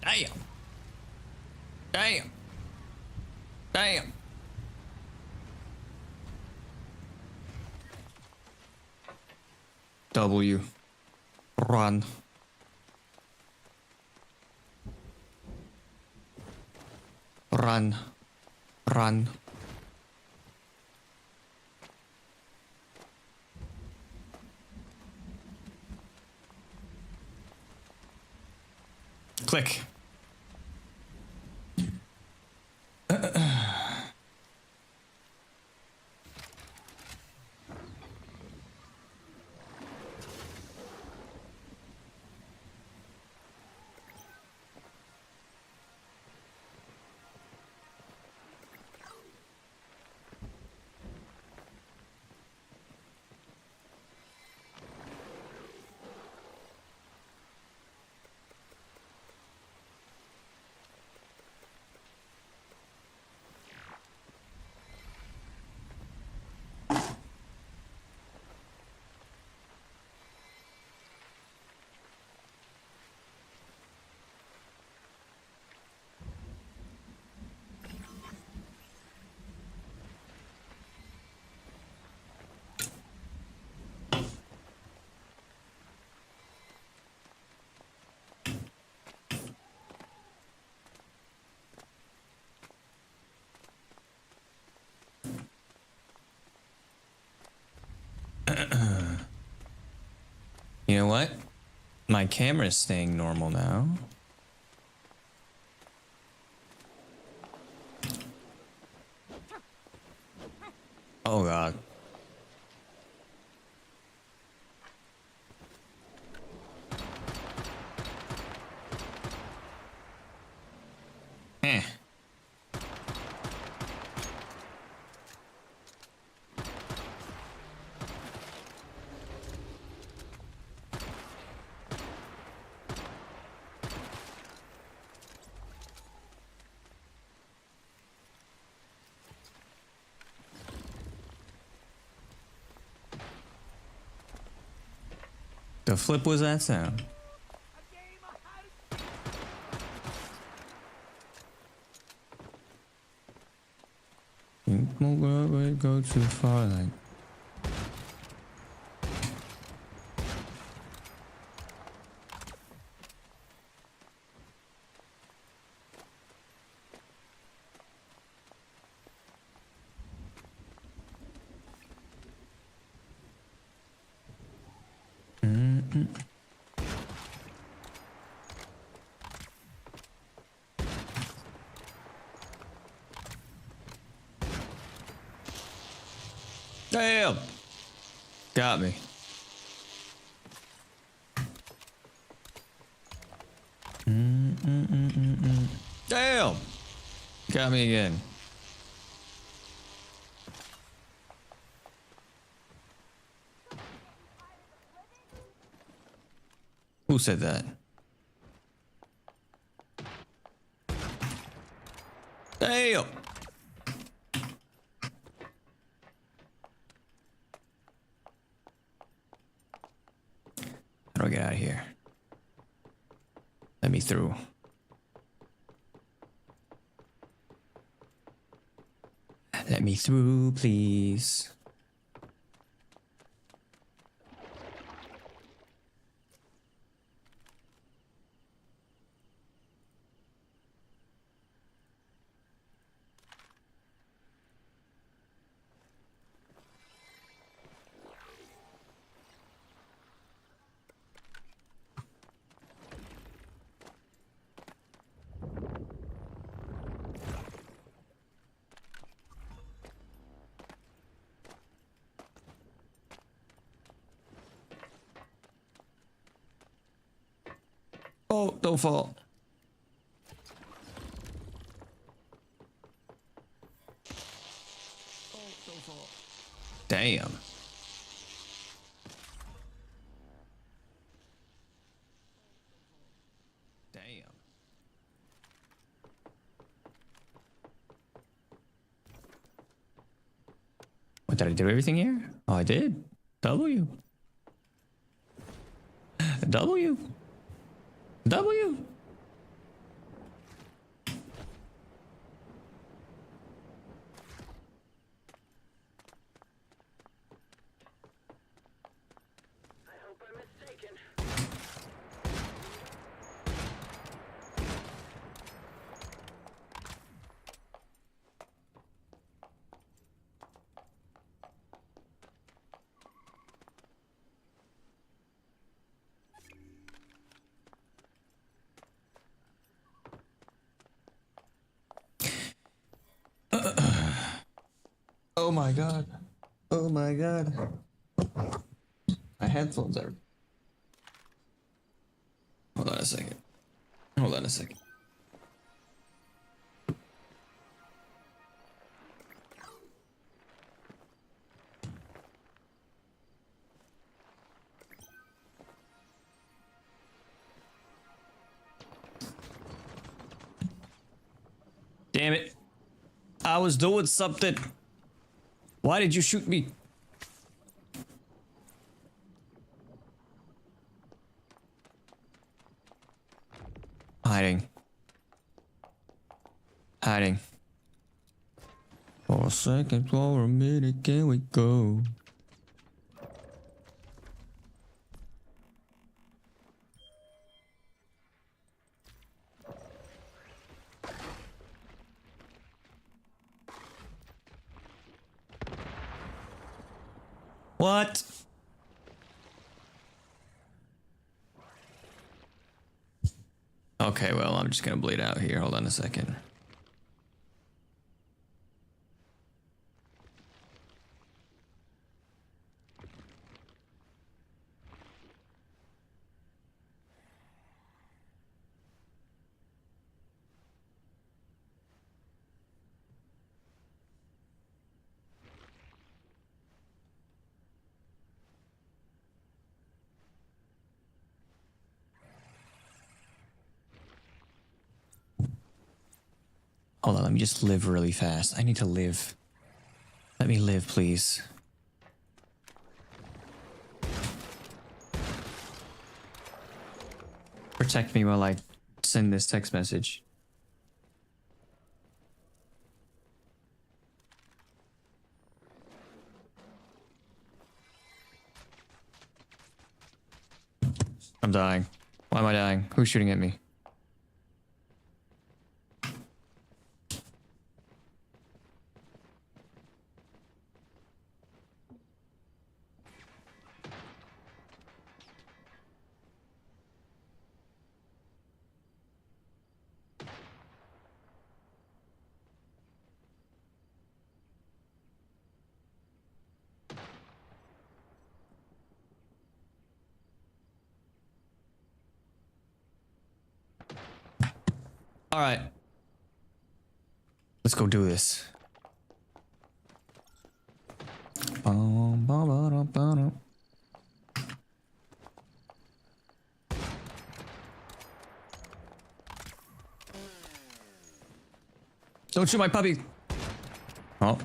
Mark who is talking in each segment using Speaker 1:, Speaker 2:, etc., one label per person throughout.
Speaker 1: Damn. Damn. Damn. W. Run. Run. Run. Click. You know what? My camera's staying normal now. Oh god. Eh. The flip was that sound? Go too far, like. Damn! Got me. Damn! Got me again. Who said that? Damn! How do I get out of here? Let me through. Let me through, please. Oh, don't fall. Oh, don't fall. Damn. Damn. What, did I do everything here? Oh, I did. W. W. W. Oh my god. Oh my god. My headphones are. Hold on a second. Hold on a second. Damn it. I was doing something. Why did you shoot me? Hiding. Hiding. For a second, for a minute, can we go? What? Okay, well, I'm just gonna bleed out here. Hold on a second. Hold on, let me just live really fast. I need to live. Let me live, please. Protect me while I send this text message. I'm dying. Why am I dying? Who's shooting at me? All right. Let's go do this. Don't shoot my puppy. Oh.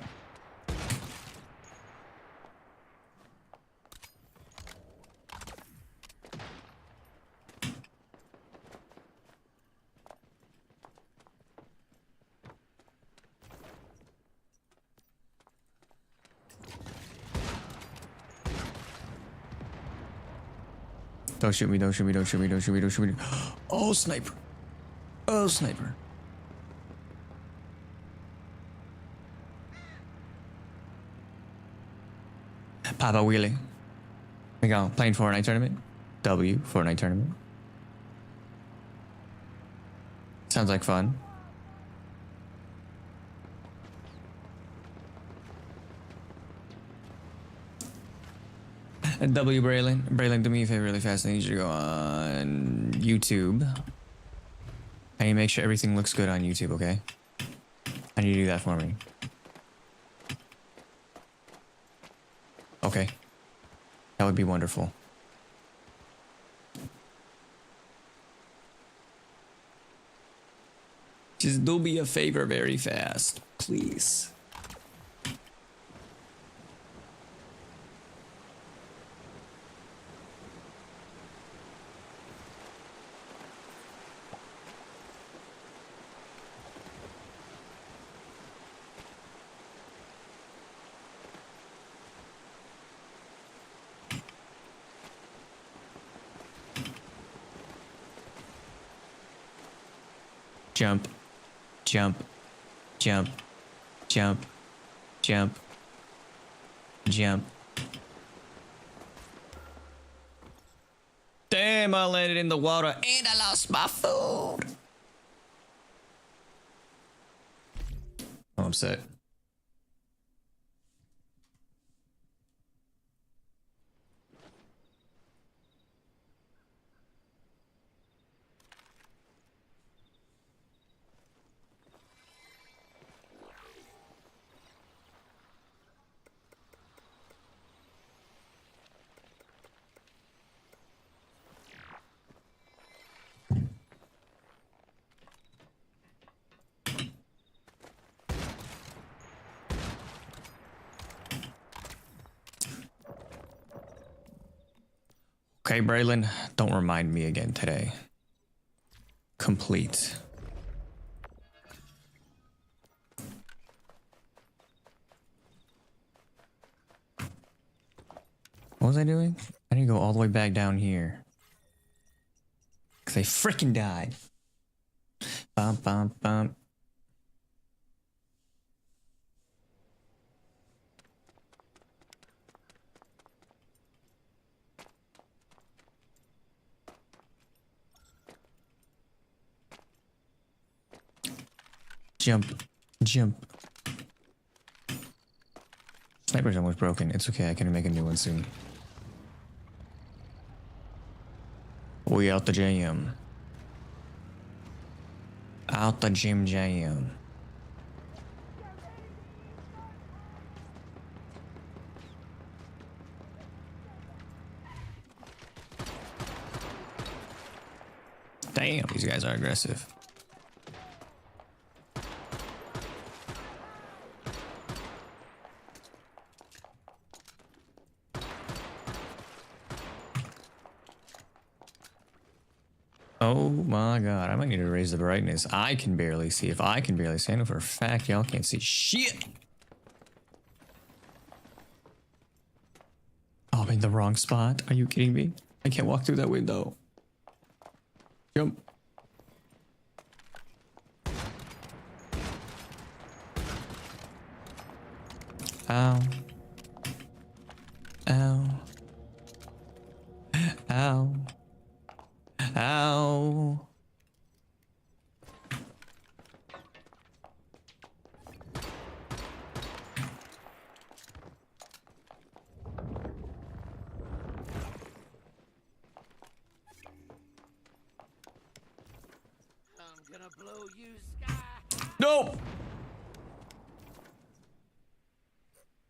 Speaker 1: Don't shoot me, don't shoot me, don't shoot me, don't shoot me, don't shoot me. Oh, sniper. Oh, sniper. Papa wheelie. We go. Playing Fortnite tournament. W, Fortnite tournament. Sounds like fun. W Braylon. Braylon, do me a favor really fast. I need you to go on YouTube. I need to make sure everything looks good on YouTube, okay? I need you to do that for me. Okay. That would be wonderful. Just do me a favor very fast, please. Jump. Jump. Jump. Jump. Jump. Jump. Damn, I landed in the water and I lost my food. I'm upset. Okay, Braylon, don't remind me again today. Complete. What was I doing? I need to go all the way back down here. Because I freaking died. Bum, bum, bum. Jump. Jump. Sniper's almost broken. It's okay. I can make a new one soon. We out the jam. Out the gym jam. Damn, these guys are aggressive. Oh my god, I might need to raise the brightness. I can barely see. If I can barely see, I know for a fact y'all can't see shit. Oh, I'm in the wrong spot. Are you kidding me? I can't walk through that window. Jump. Ow. Ow. Ow. Ow.
Speaker 2: I'm gonna blow you sky.
Speaker 1: No.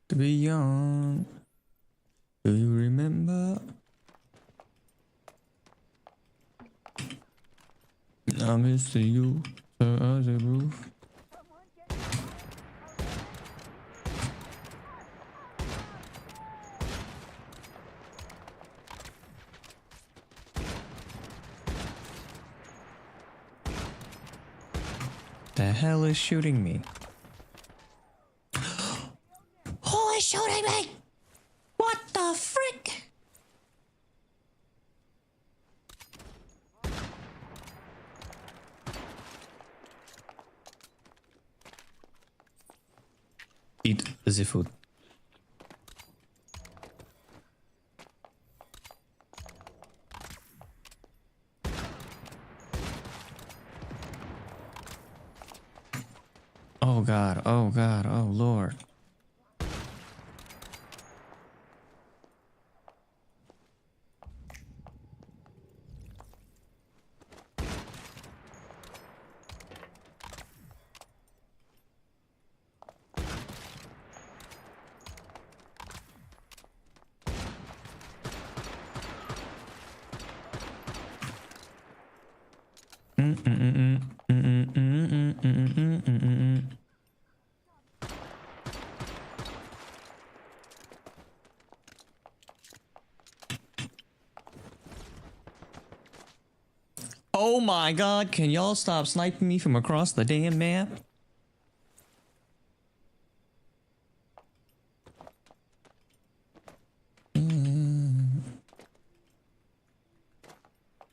Speaker 1: To be young. Do you remember? I miss you, as a roof. The hell is shooting me? Who is shooting me? What the frick? Eat the food. Oh god, oh god, oh lord. Oh my god, can y'all stop sniping me from across the damn map?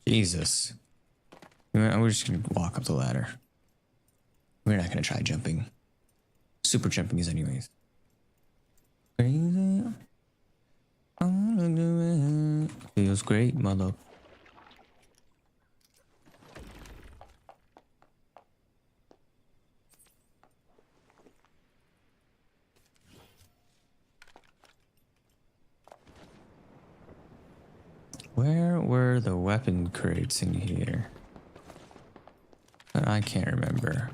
Speaker 1: Jesus. We're just gonna walk up the ladder. We're not gonna try jumping. Super jumping is anyways. Crazy. I wanna do it. Feels great, mother. Where were the weapon crates in here? But I can't remember.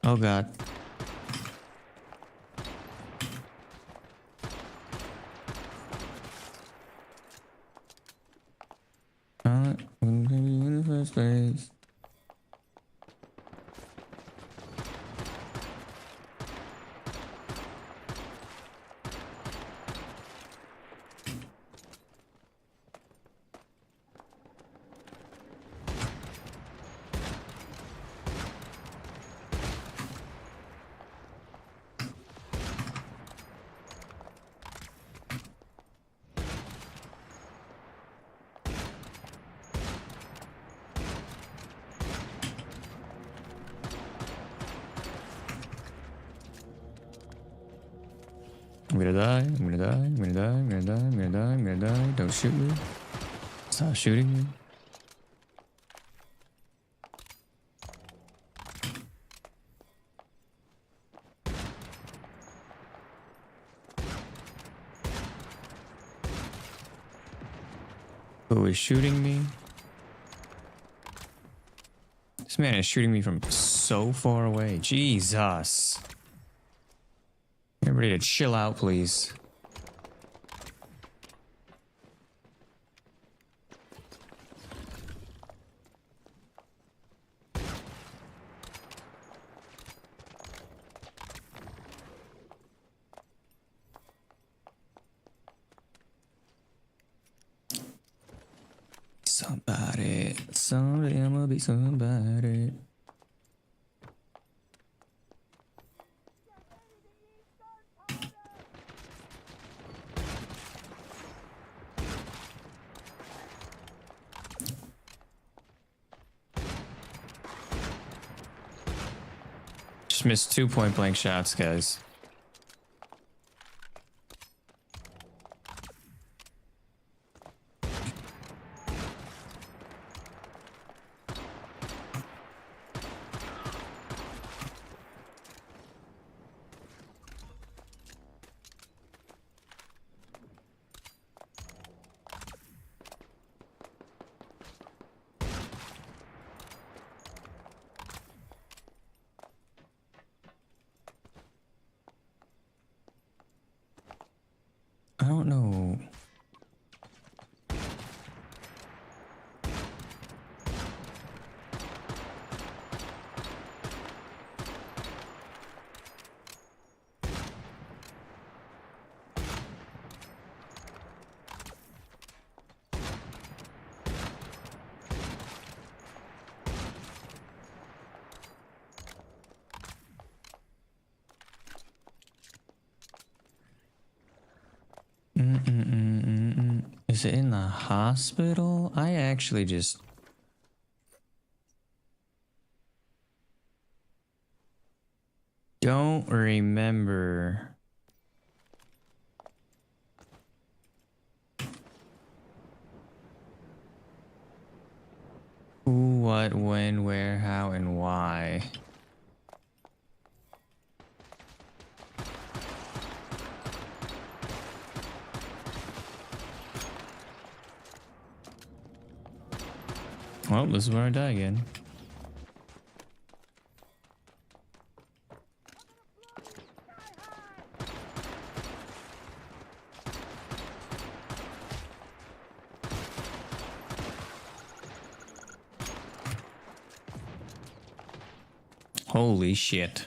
Speaker 1: Oh god. In the first place. I'm gonna die, I'm gonna die, I'm gonna die, I'm gonna die, I'm gonna die, I'm gonna die. Don't shoot me. Stop shooting me. Who is shooting me? This man is shooting me from so far away. Jesus. Everybody to chill out, please. Somebody, someday I'm gonna be somebody. Just missed 2 point blank shots, guys. I don't know. Is it in the hospital? I actually just... don't remember. Who, what, when, where, how, and why. Well, this is where I die again. Holy shit.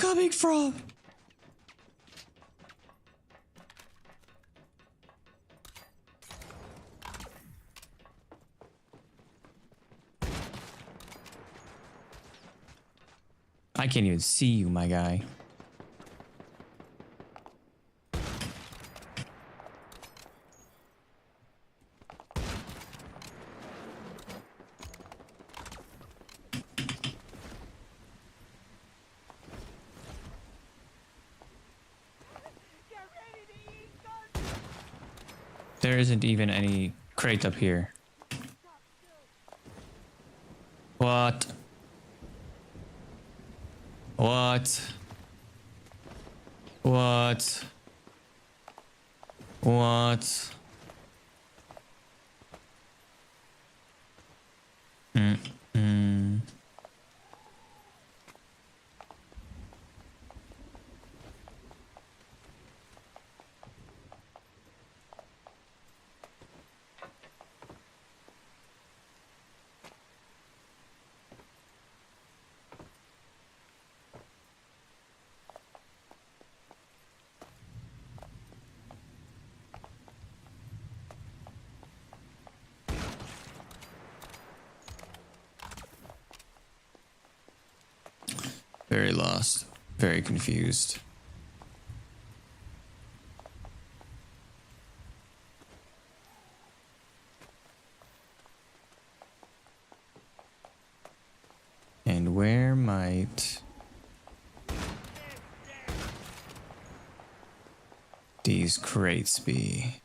Speaker 1: coming from? I can't even see you, my guy. There isn't even any crate up here. What? What? What? What? Mm-mm. Very lost. Very confused. And where might these crates be?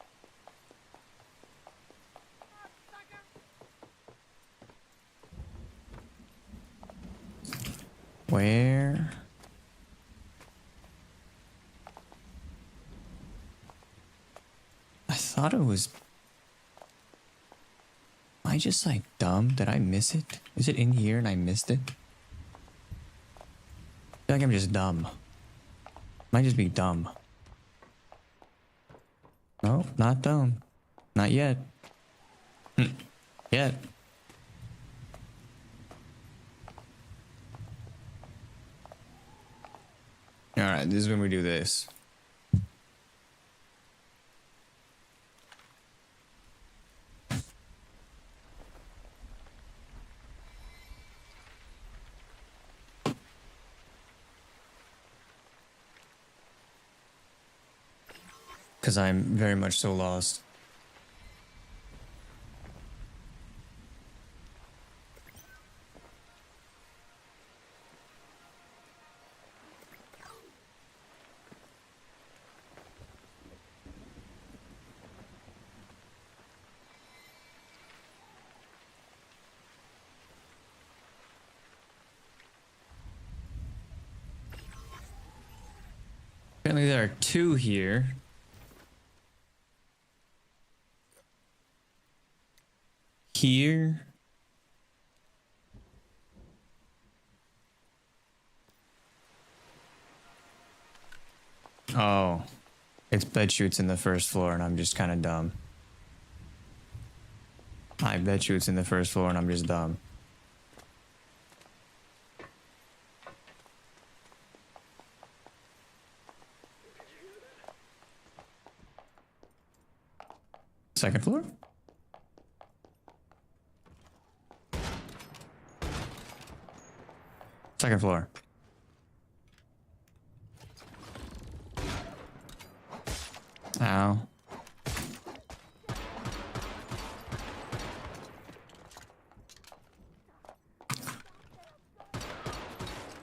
Speaker 1: Where? I thought it was... Am I just like dumb? Did I miss it? Is it in here and I missed it? I feel like I'm just dumb. Might just be dumb. No, not dumb. Not yet. Yet. Alright, this is when we do this. Because I'm very much so lost. Apparently there are two here. Here. Oh. It's bed shoots in the first floor and I'm just kind of dumb. I bet you it's in the first floor and I'm just dumb. Second floor? Second floor. Ow.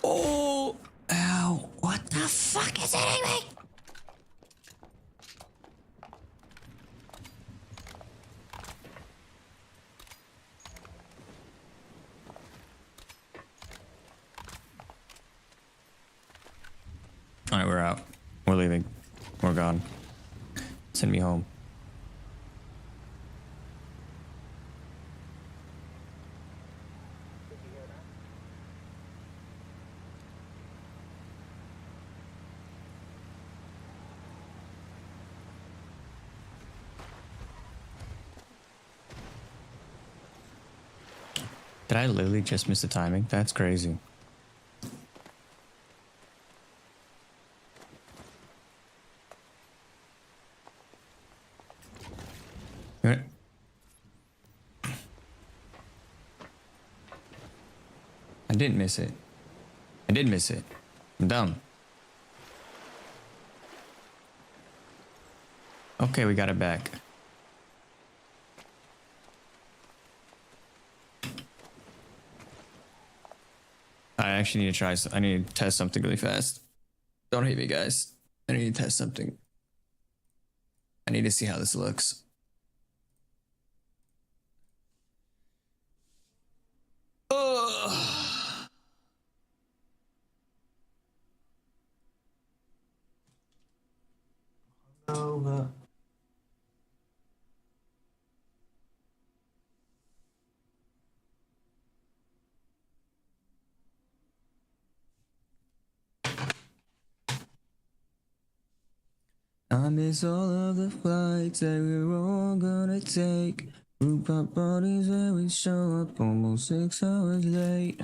Speaker 1: Oh! Ow. What the fuck is hitting me? Alright, we're out. We're leaving. We're gone. Send me home. Did I literally just miss the timing? That's crazy. I didn't miss it. I did miss it. I'm dumb. Okay, we got it back. I actually need to try. I need to test something really fast. Don't hate me, guys. I need to test something. I need to see how this looks. Ugh. Over. I miss all of the flights that we were all gonna take. Group up parties where we show up almost 6 hours late.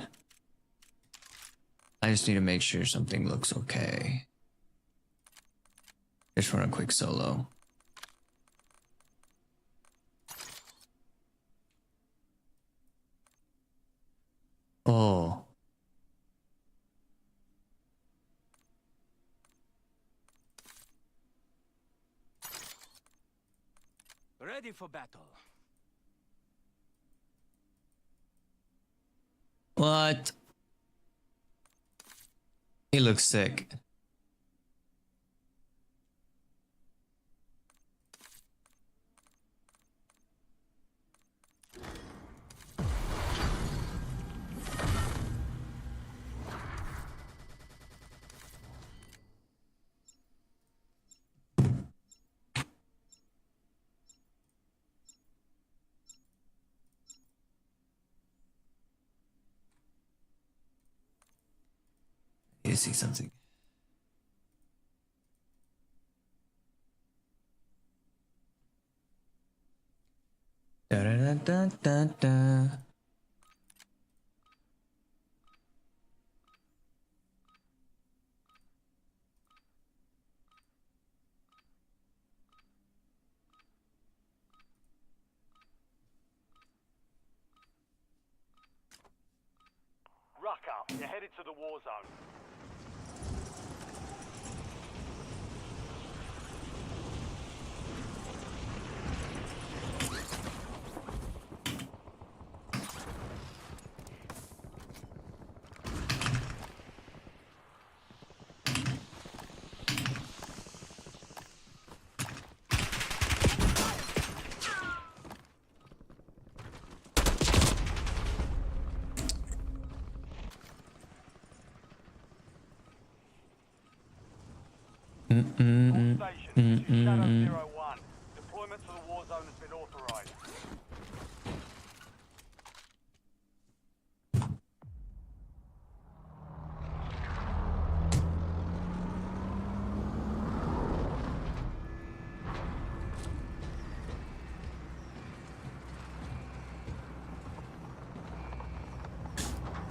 Speaker 1: I just need to make sure something looks okay. Just run a quick solo. Oh.
Speaker 2: Ready for battle.
Speaker 1: What? He looks sick. I need to see something. Da da da da da.
Speaker 3: Rucker, you're headed to the war zone. All stations, this is Shadow 01. Deployment to the war zone has been authorized.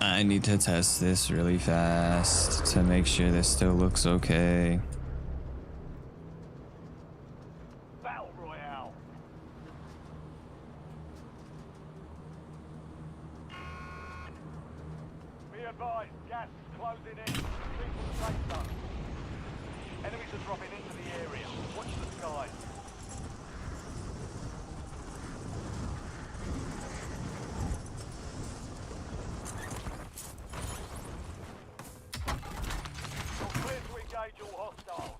Speaker 1: I need to test this really fast to make sure this still looks okay.
Speaker 3: Battle Royale. Be advised, gas is closing in. Keep to the safe zone. Enemies are dropping into the area. Watch the skies. You're clear to engage all hostiles.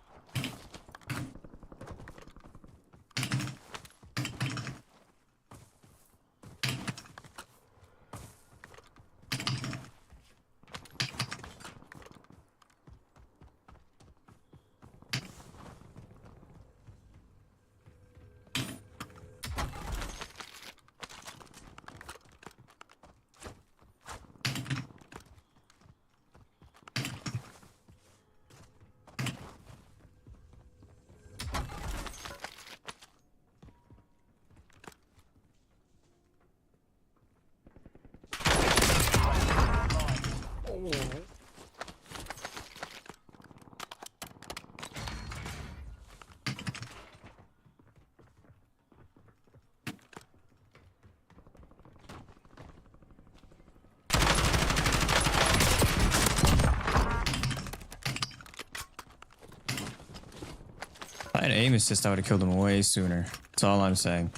Speaker 1: had aim assist, I would have killed him way sooner. That's all I'm saying.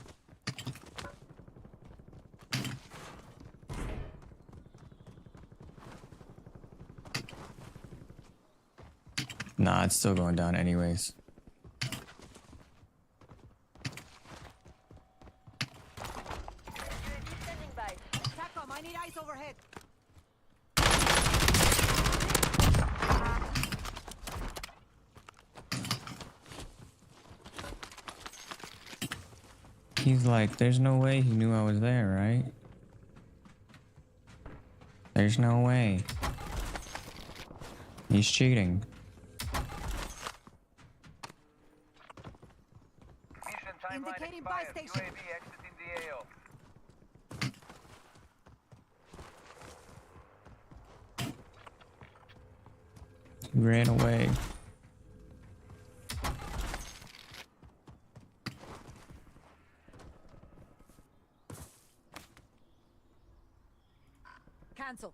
Speaker 1: Nah, it's still going down anyways.
Speaker 4: Standing by. TACOM, I need eyes overhead.
Speaker 1: He's like, there's no way he knew I was there, right? There's no way. He's cheating.
Speaker 3: Mission timeline
Speaker 4: Indicating buy
Speaker 3: expired.
Speaker 4: station.
Speaker 3: UAV exiting the AO.
Speaker 1: He ran away.
Speaker 4: Cancel.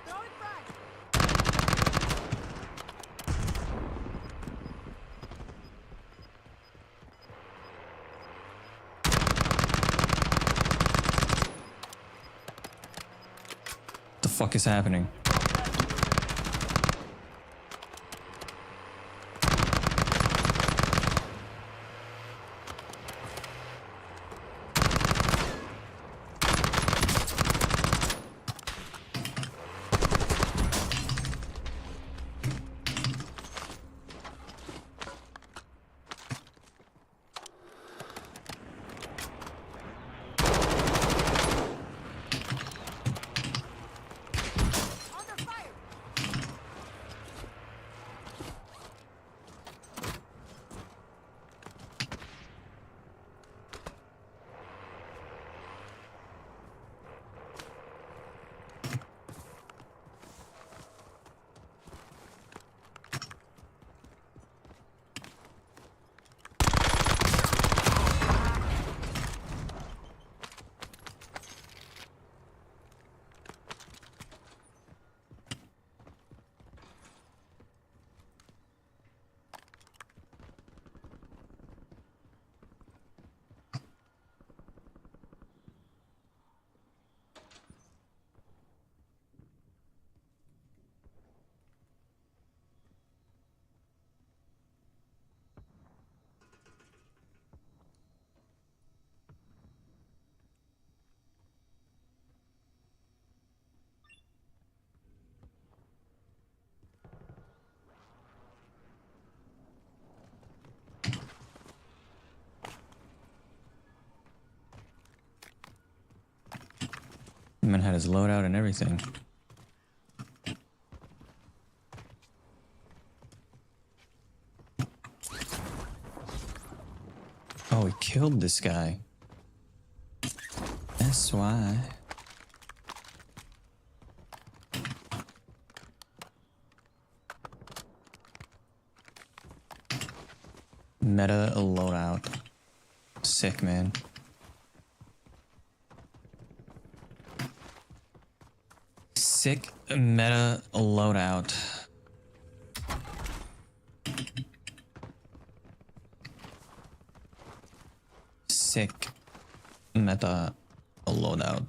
Speaker 4: Throwing frag.
Speaker 1: The fuck is happening?
Speaker 4: Under fire.
Speaker 1: Man had his loadout and everything. Oh, he killed this guy. That's why. Meta loadout. Sick, man. Sick meta loadout. Sick meta loadout.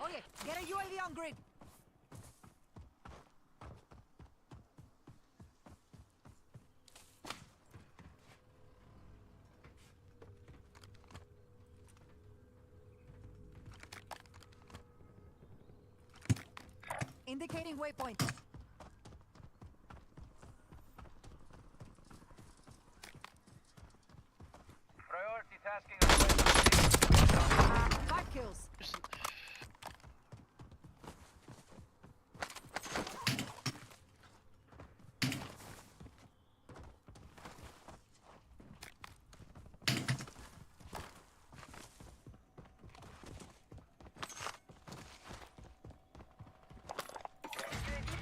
Speaker 4: Okay, get a UAV on grid. Indicating waypoint.
Speaker 3: Priority tasking.
Speaker 4: 5 kills.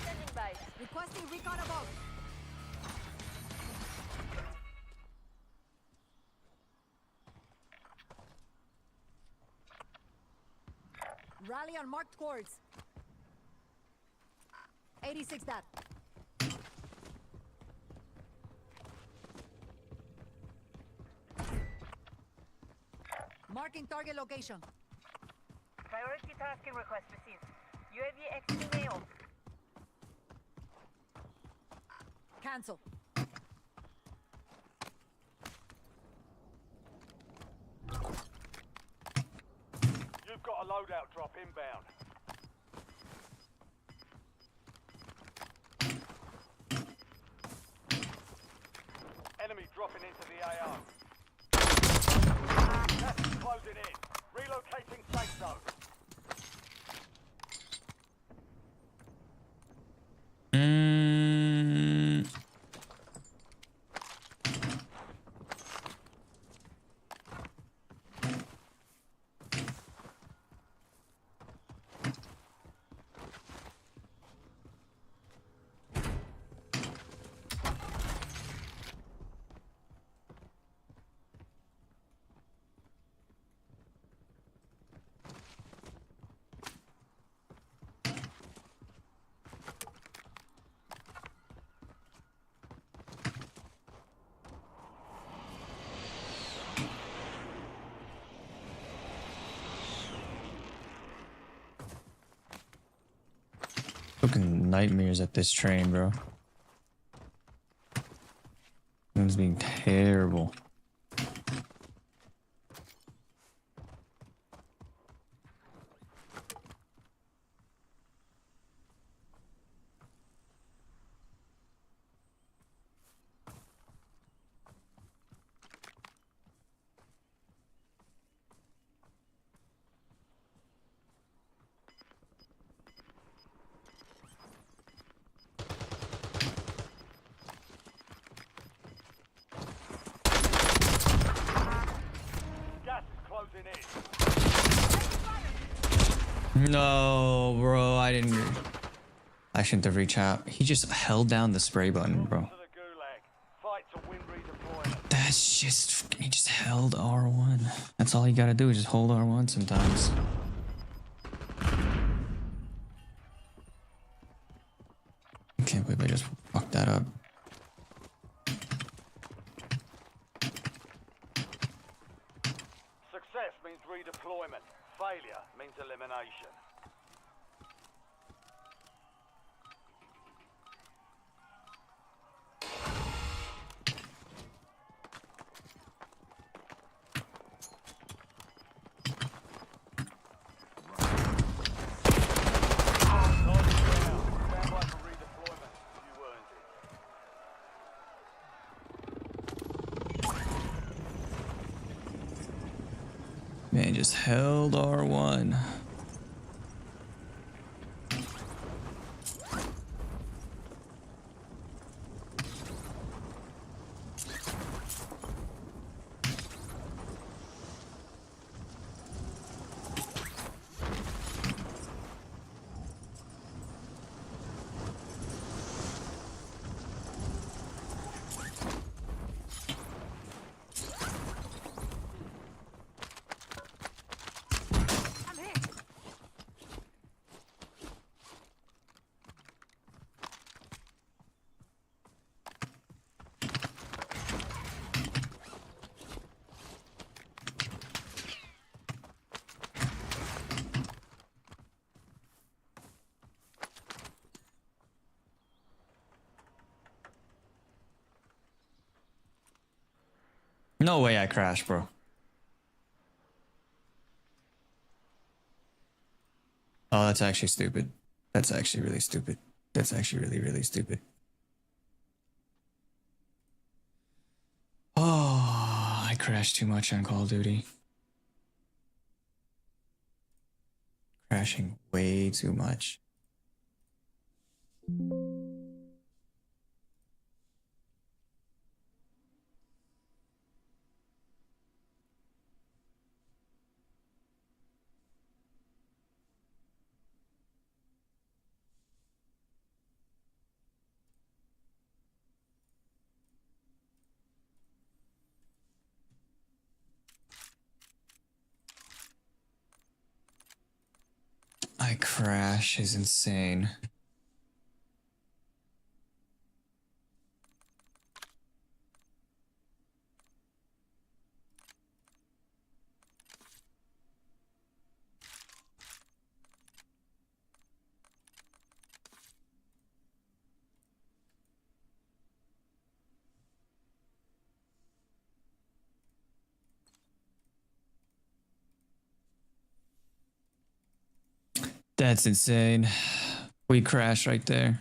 Speaker 5: Standing by.
Speaker 4: Requesting recon above. Rally on marked course. 86 that. Marking target location.
Speaker 5: Priority tasking request received. UAV exiting AO.
Speaker 4: Cancel.
Speaker 3: You've got a loadout drop inbound. Enemy dropping into the AO. Gas is closing in. Relocating safe zone.
Speaker 1: Fucking nightmares at this train, bro. It's being terrible.
Speaker 3: Gas is closing in.
Speaker 1: No, bro, I shouldn't have reached out. He just held down the spray button, bro.
Speaker 3: To the gulag. Fight to win redeployment.
Speaker 1: That's just, he just held R1. That's all you gotta do is just hold R1 sometimes. I can't believe I just fucked that up.
Speaker 3: Success means redeployment. Failure means elimination. Stand by for redeployment. You earned it.
Speaker 1: Man, just held R1.
Speaker 4: I'm hit.
Speaker 1: No way I crashed, bro. Oh, that's actually stupid. That's actually really stupid. That's actually really, really stupid. Oh, I crashed too much on Call of Duty. Crashing way too much. My crash is insane. That's insane. We crashed right there.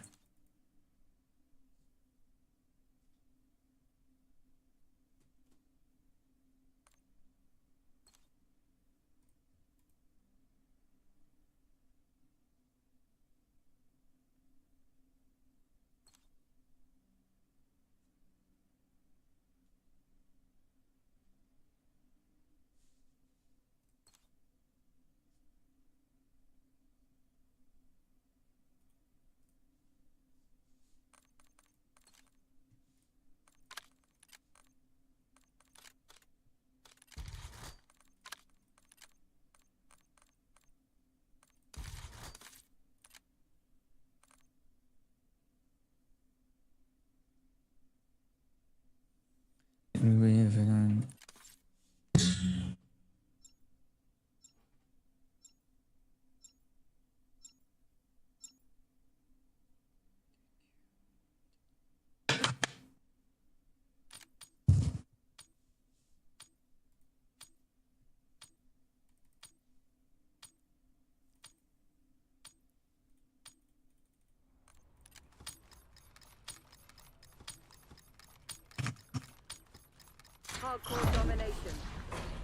Speaker 4: Hardcore domination.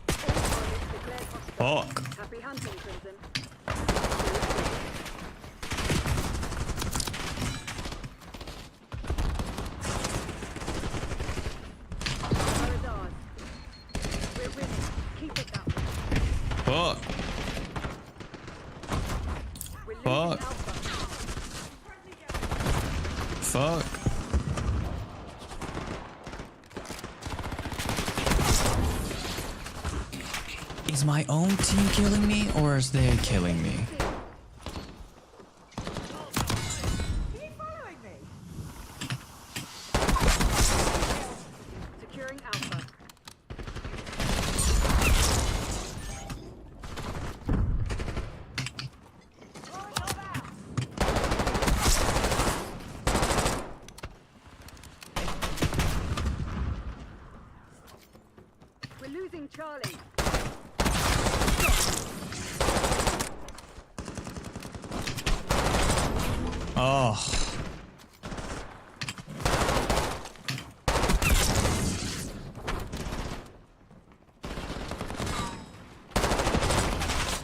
Speaker 4: All targets declared hostile.
Speaker 1: Fuck.
Speaker 4: Happy hunting, Crimson. Are ours. We're winning. Keep it that way.
Speaker 1: Fuck.
Speaker 4: We're losing
Speaker 1: Fuck.
Speaker 4: Alpha.
Speaker 1: Fuck. Is my own team killing me or is they killing me?
Speaker 4: Securing Alpha. We're losing Charlie.
Speaker 1: Oh.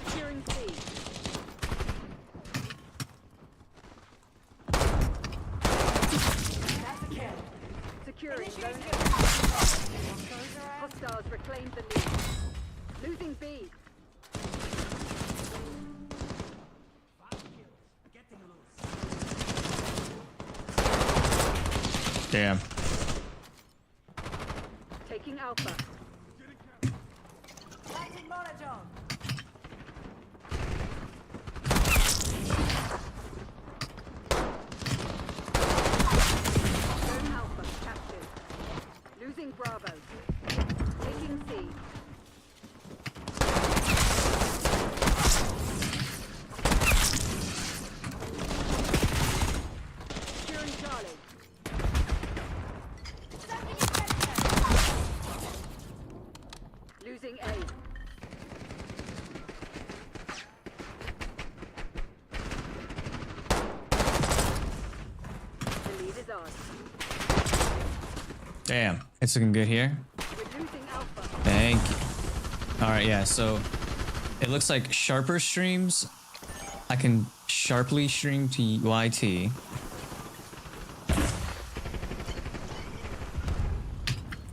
Speaker 4: Securing C. Securing zone. Hostiles reclaimed the lead. Losing B.
Speaker 1: Damn.
Speaker 4: Taking Alpha. Zone Alpha captured. Losing Bravo. Taking C. Securing Charlie. Losing A.
Speaker 1: Damn, it's looking good here.
Speaker 4: We're losing Alpha.
Speaker 1: Thank you. All right, yeah. So it looks like sharper streams. I can sharply stream to YT.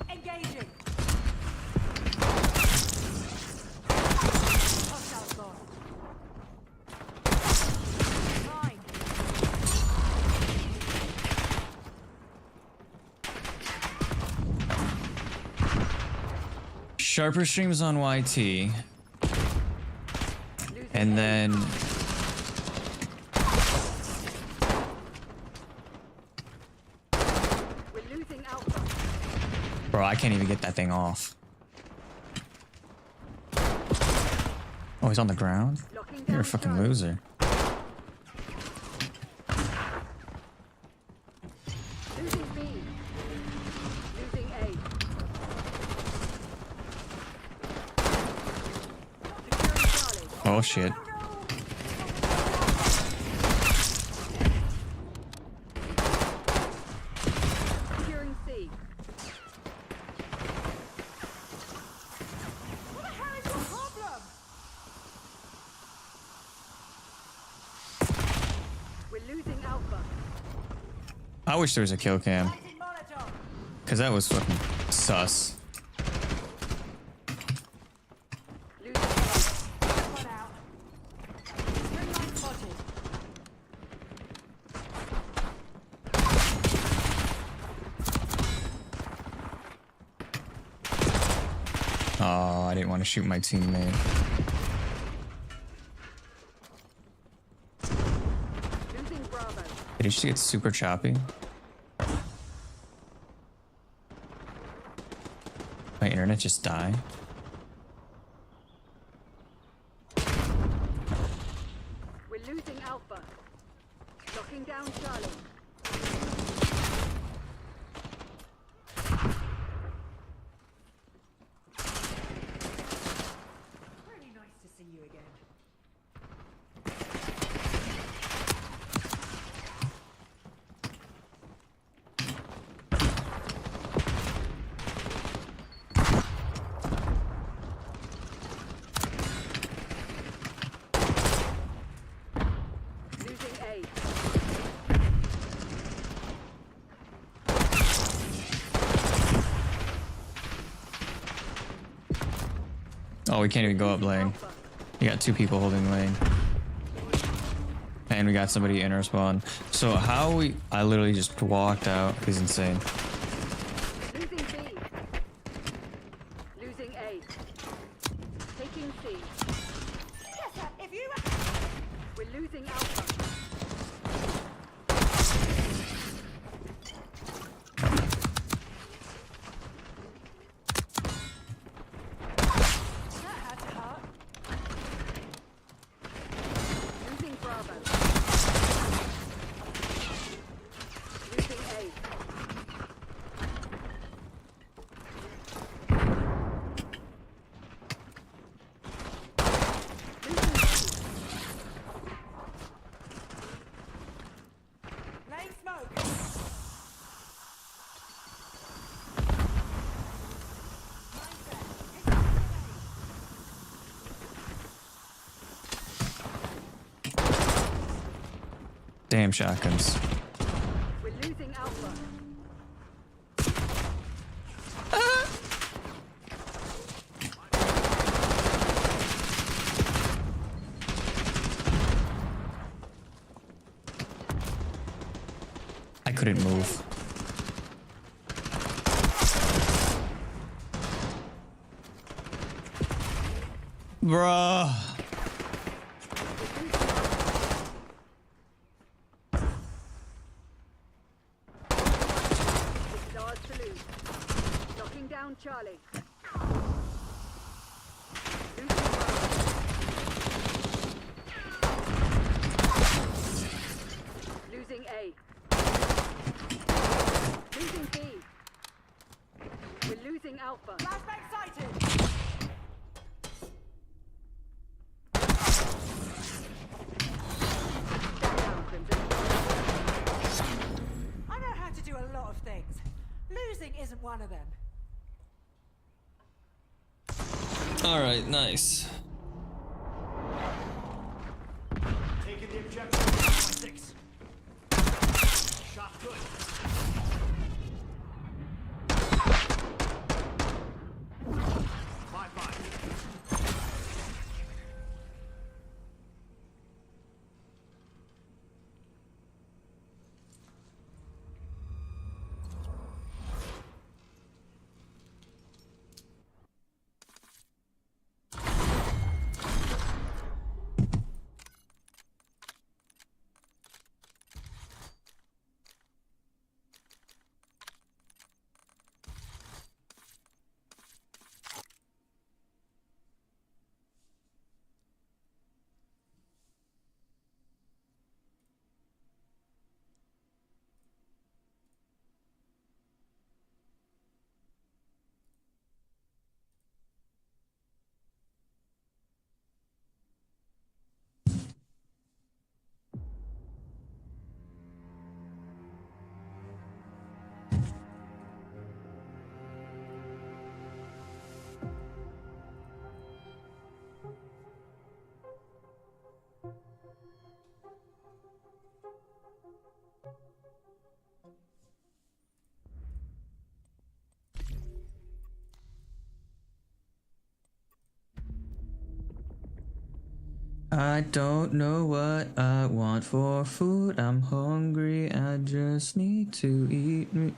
Speaker 5: Engaging. Hostile gone. Mine.
Speaker 1: Sharper streams on YT. And then
Speaker 4: We're losing Alpha.
Speaker 1: bro, I can't even get that thing off. Oh, he's on the ground?
Speaker 4: Locking
Speaker 1: You're a
Speaker 4: down
Speaker 1: fucking
Speaker 4: Charlie.
Speaker 1: loser.
Speaker 4: Losing B. Losing A. Securing Charlie.
Speaker 1: Oh shit.
Speaker 4: Securing C.
Speaker 5: What the hell is your problem?
Speaker 4: We're losing Alpha.
Speaker 1: I wish there was a kill cam.
Speaker 5: Lighting Molotov.
Speaker 1: Cause that was fucking sus.
Speaker 4: Losing A.
Speaker 5: One out. String line spotted.
Speaker 1: Oh, I didn't want to shoot my teammate.
Speaker 4: Losing Bravo.
Speaker 1: Did it just get super choppy? My internet just died?
Speaker 4: We're losing Alpha. Locking down Charlie.
Speaker 5: Really nice to see you again.
Speaker 4: Losing A.
Speaker 1: Oh, we can't even go up lane.
Speaker 4: Alpha.
Speaker 1: You got two people holding lane. And we got somebody in our spawn. So how we... I literally just walked out. Is insane.
Speaker 4: Losing B. Losing A. Taking C.
Speaker 5: Yes, sir. If you
Speaker 4: We're losing Alpha.
Speaker 5: that had to hurt.
Speaker 4: Losing Bravo. Losing A. Losing B.
Speaker 5: Laying smoke.
Speaker 1: Damn shotguns.
Speaker 4: We're losing Alpha.
Speaker 1: I couldn't move. Bruh.
Speaker 4: This is ours to lose. Knocking down Charlie. Losing Bravo. Losing A. Losing B. We're losing Alpha.
Speaker 5: Flashback sighted.
Speaker 4: Stand down, Crimson.
Speaker 5: I know how to do a lot of things. Losing isn't
Speaker 4: one of them.
Speaker 1: All right, nice.
Speaker 3: Taking the objective. 6. Shot good. Bye-bye.
Speaker 1: I don't know what I want for food. I'm hungry. I just need to eat me.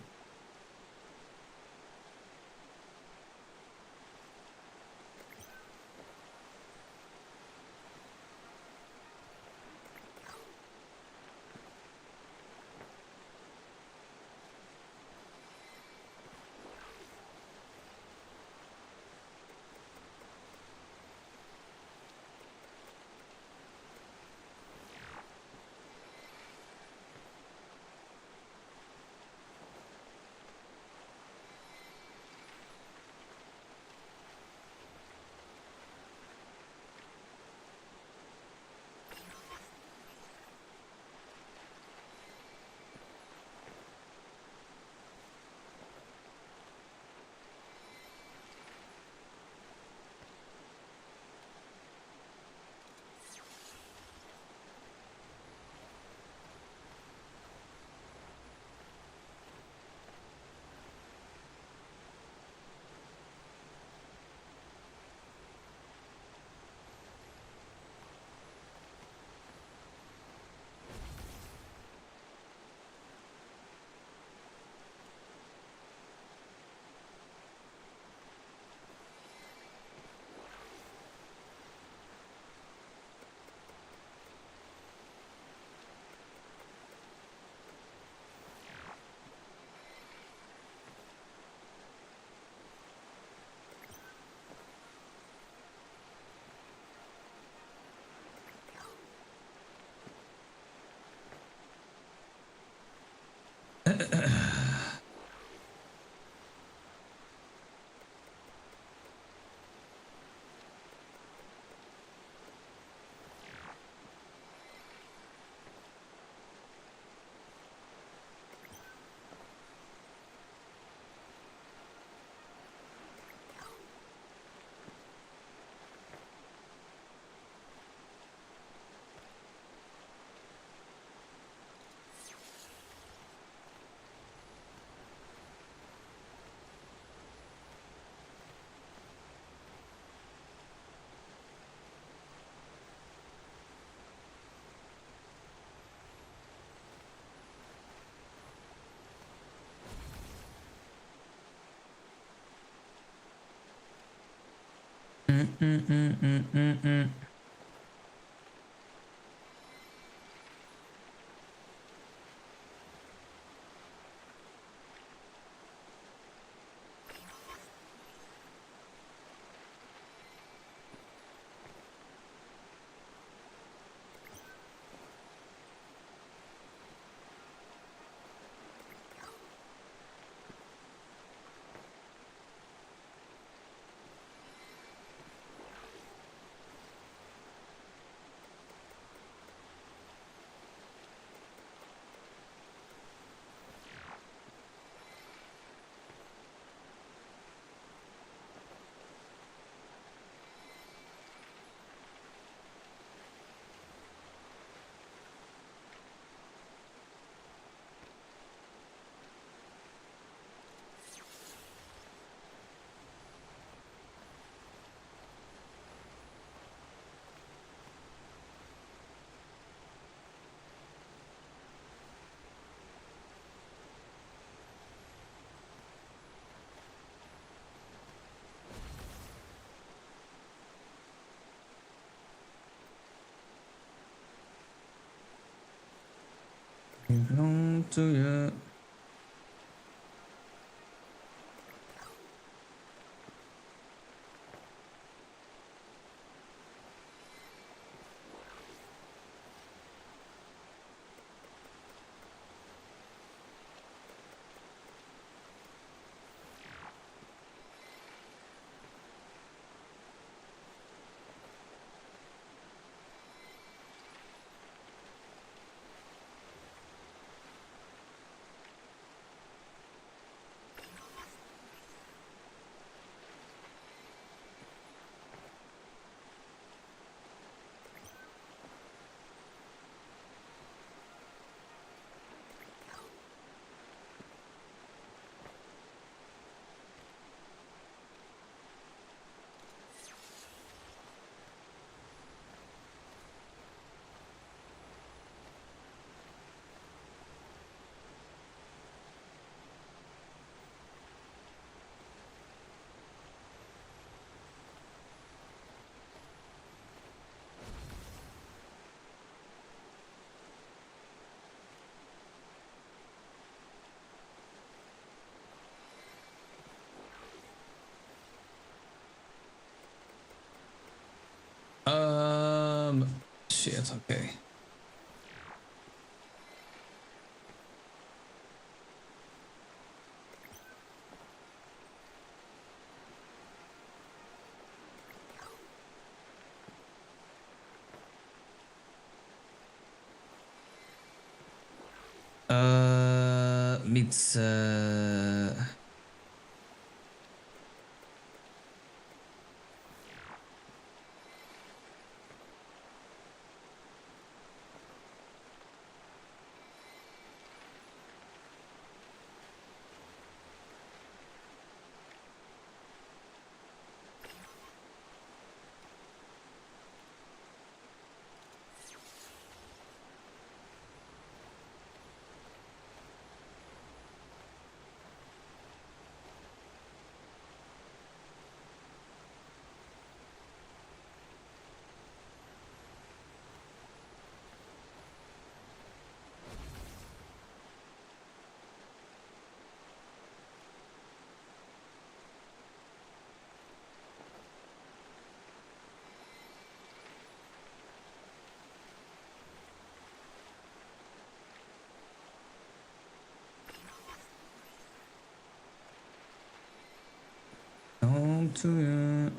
Speaker 1: Don't do it. Shit, okay. Meets don't do it.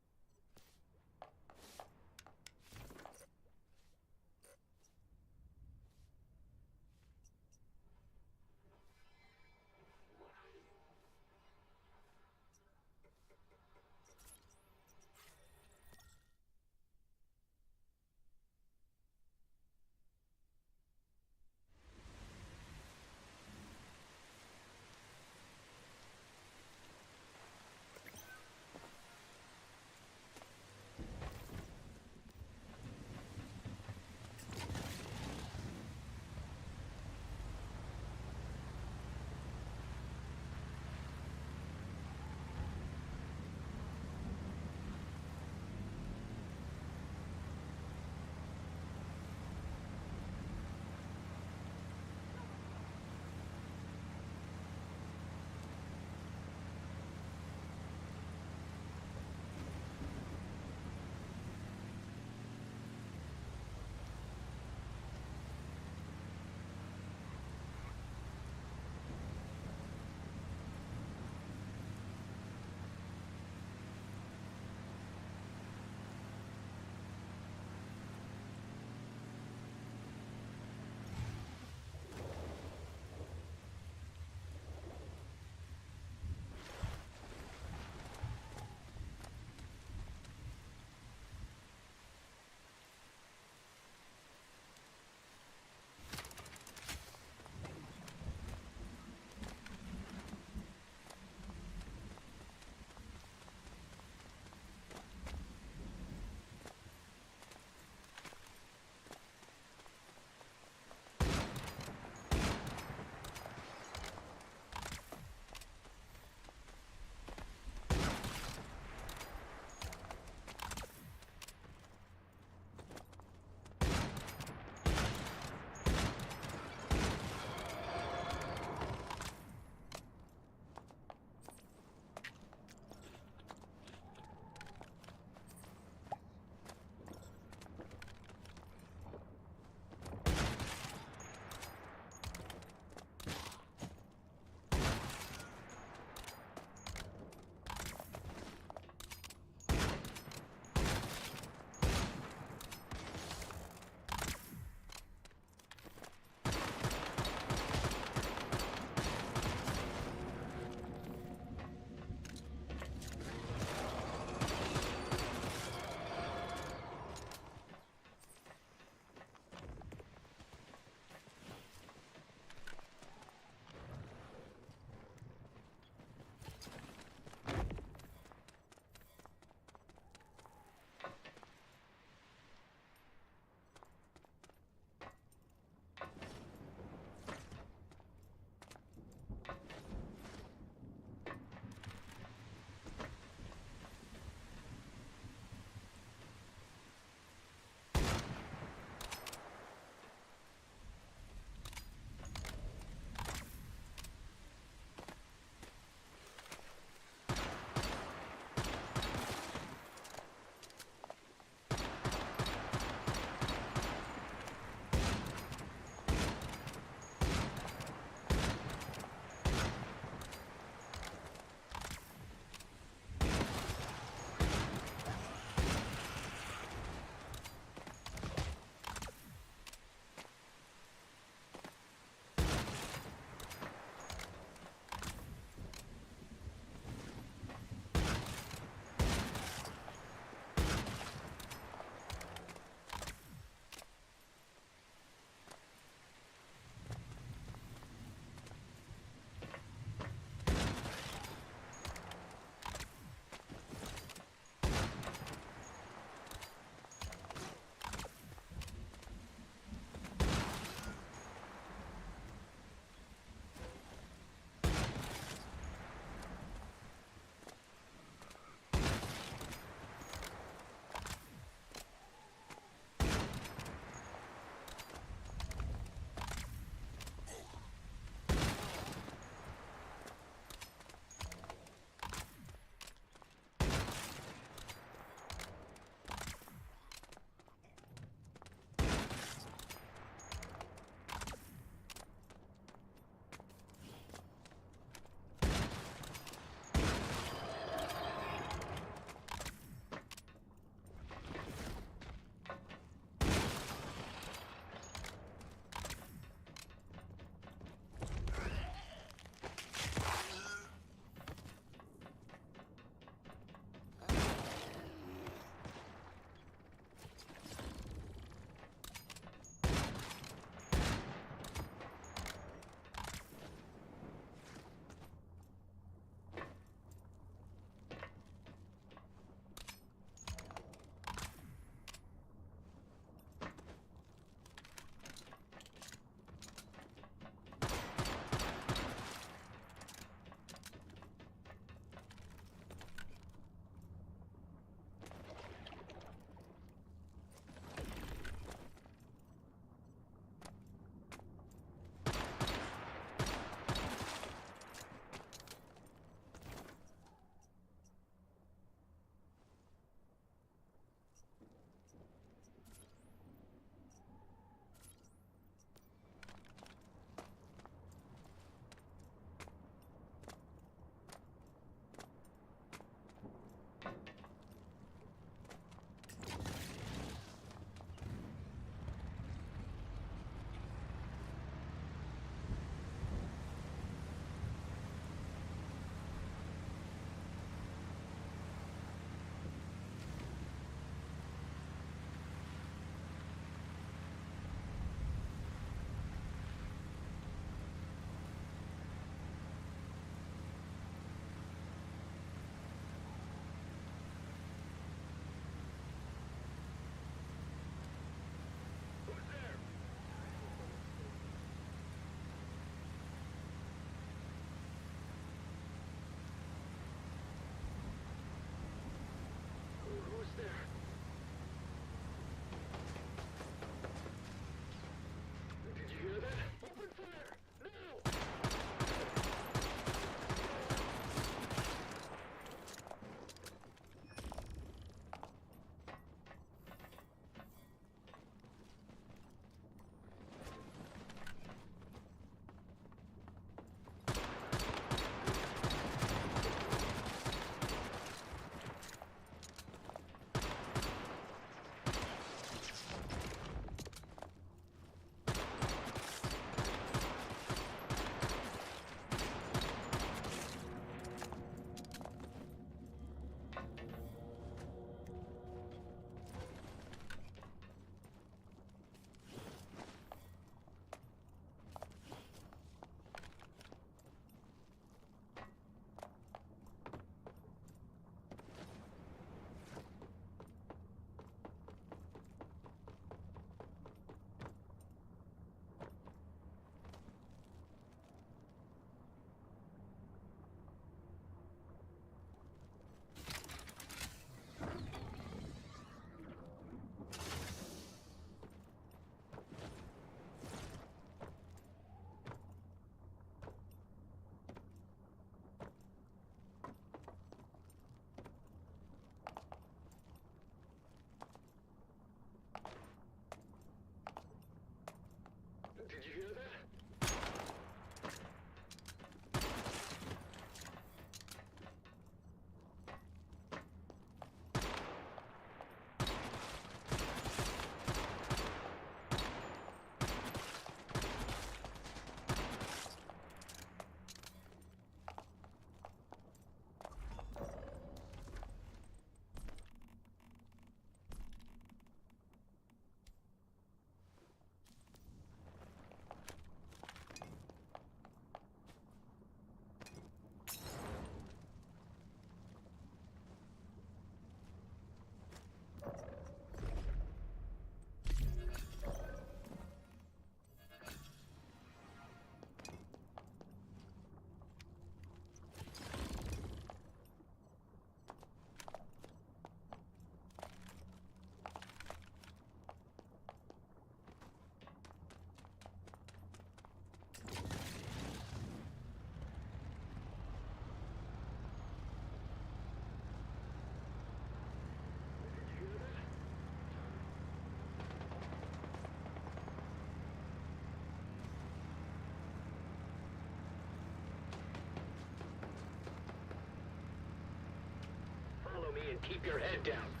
Speaker 6: keep your head down.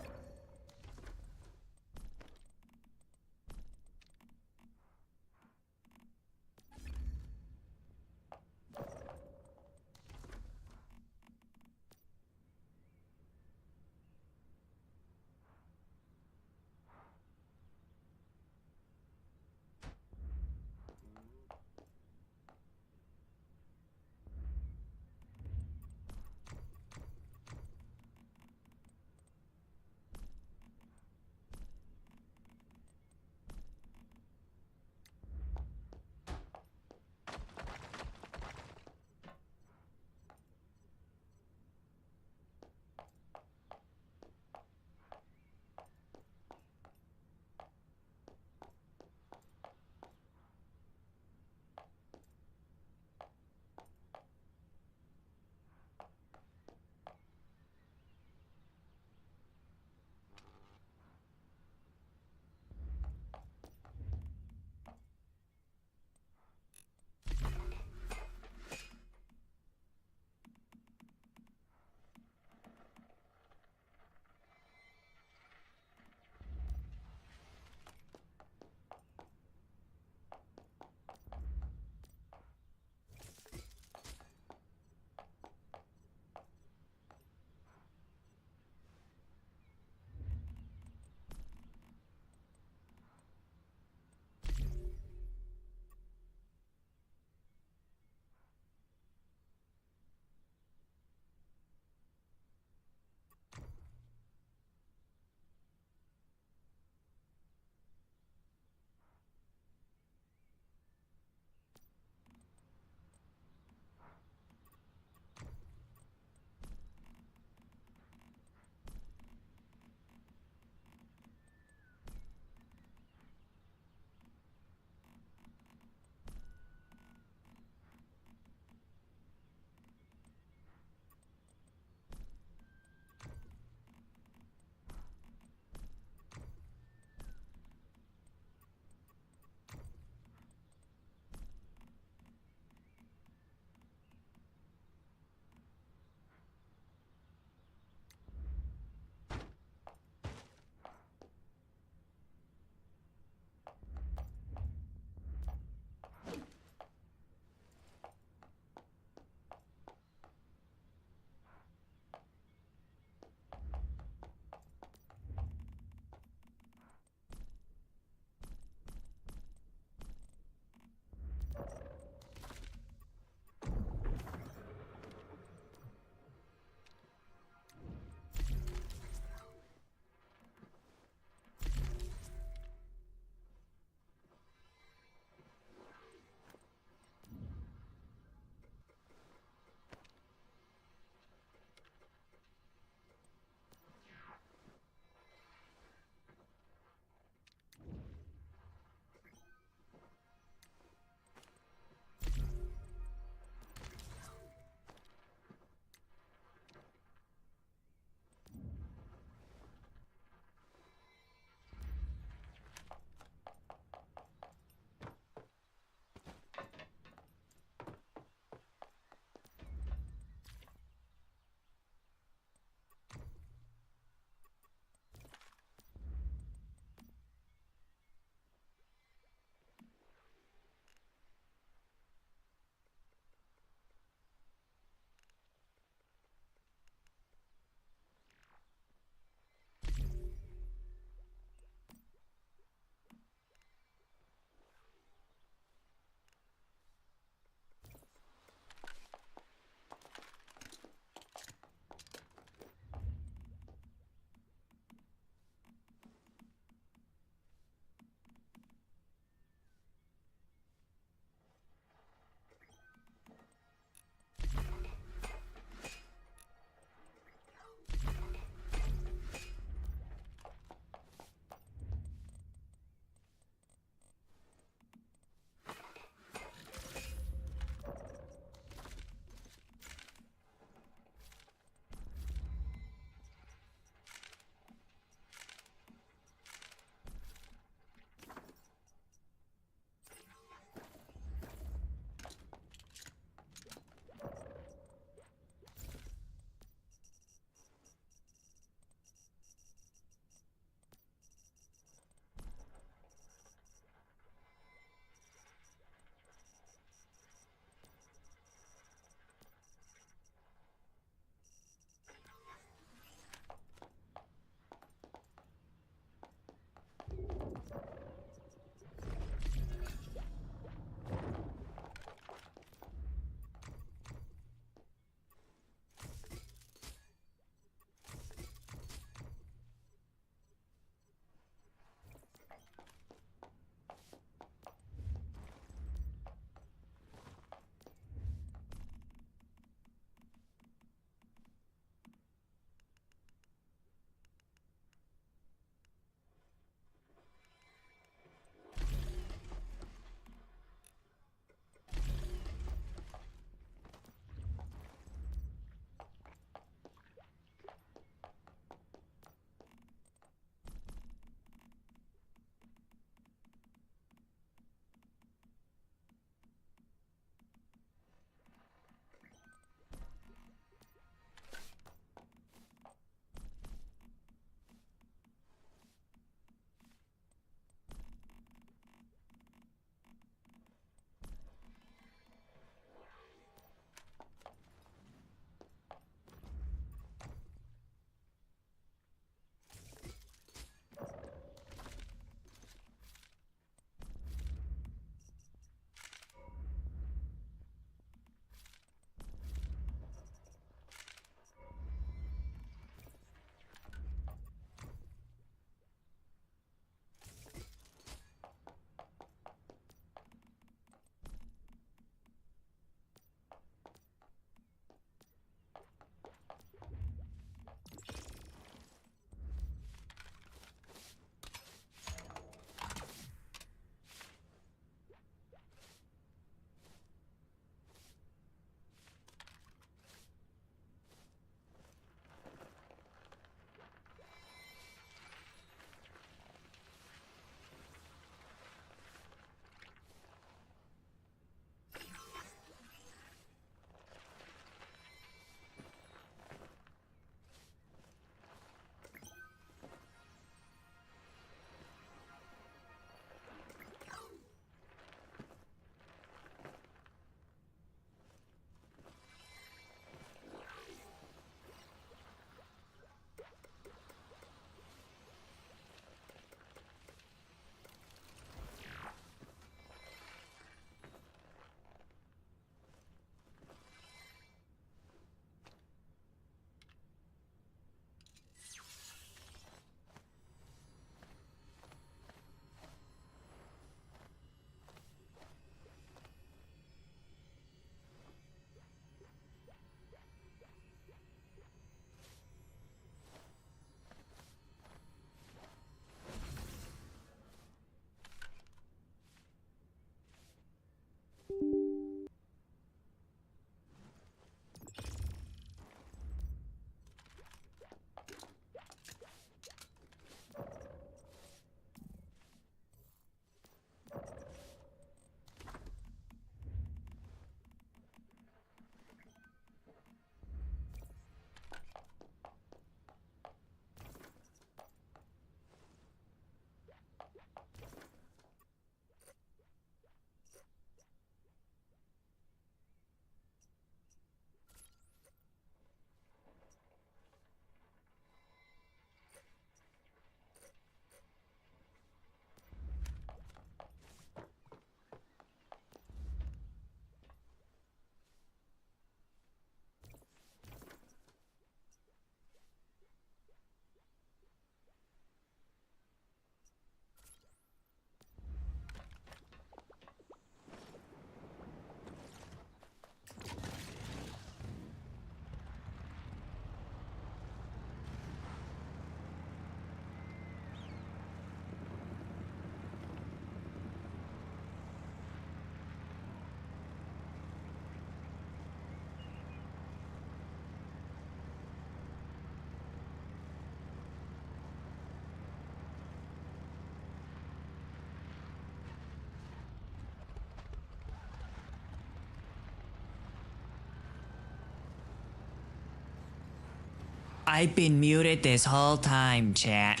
Speaker 1: I've been muted this whole time, chat.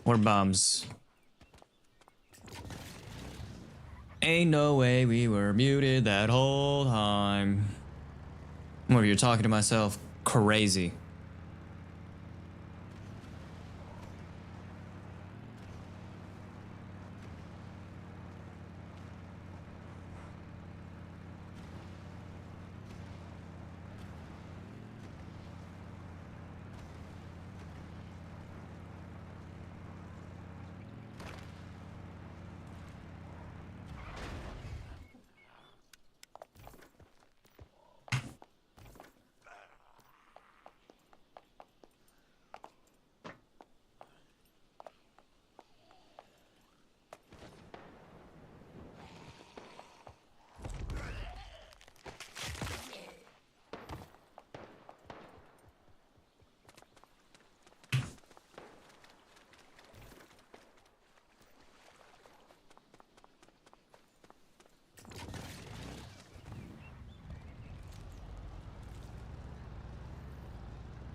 Speaker 1: We're bums. Ain't no way we were muted that whole time. I'm over here talking to myself crazy.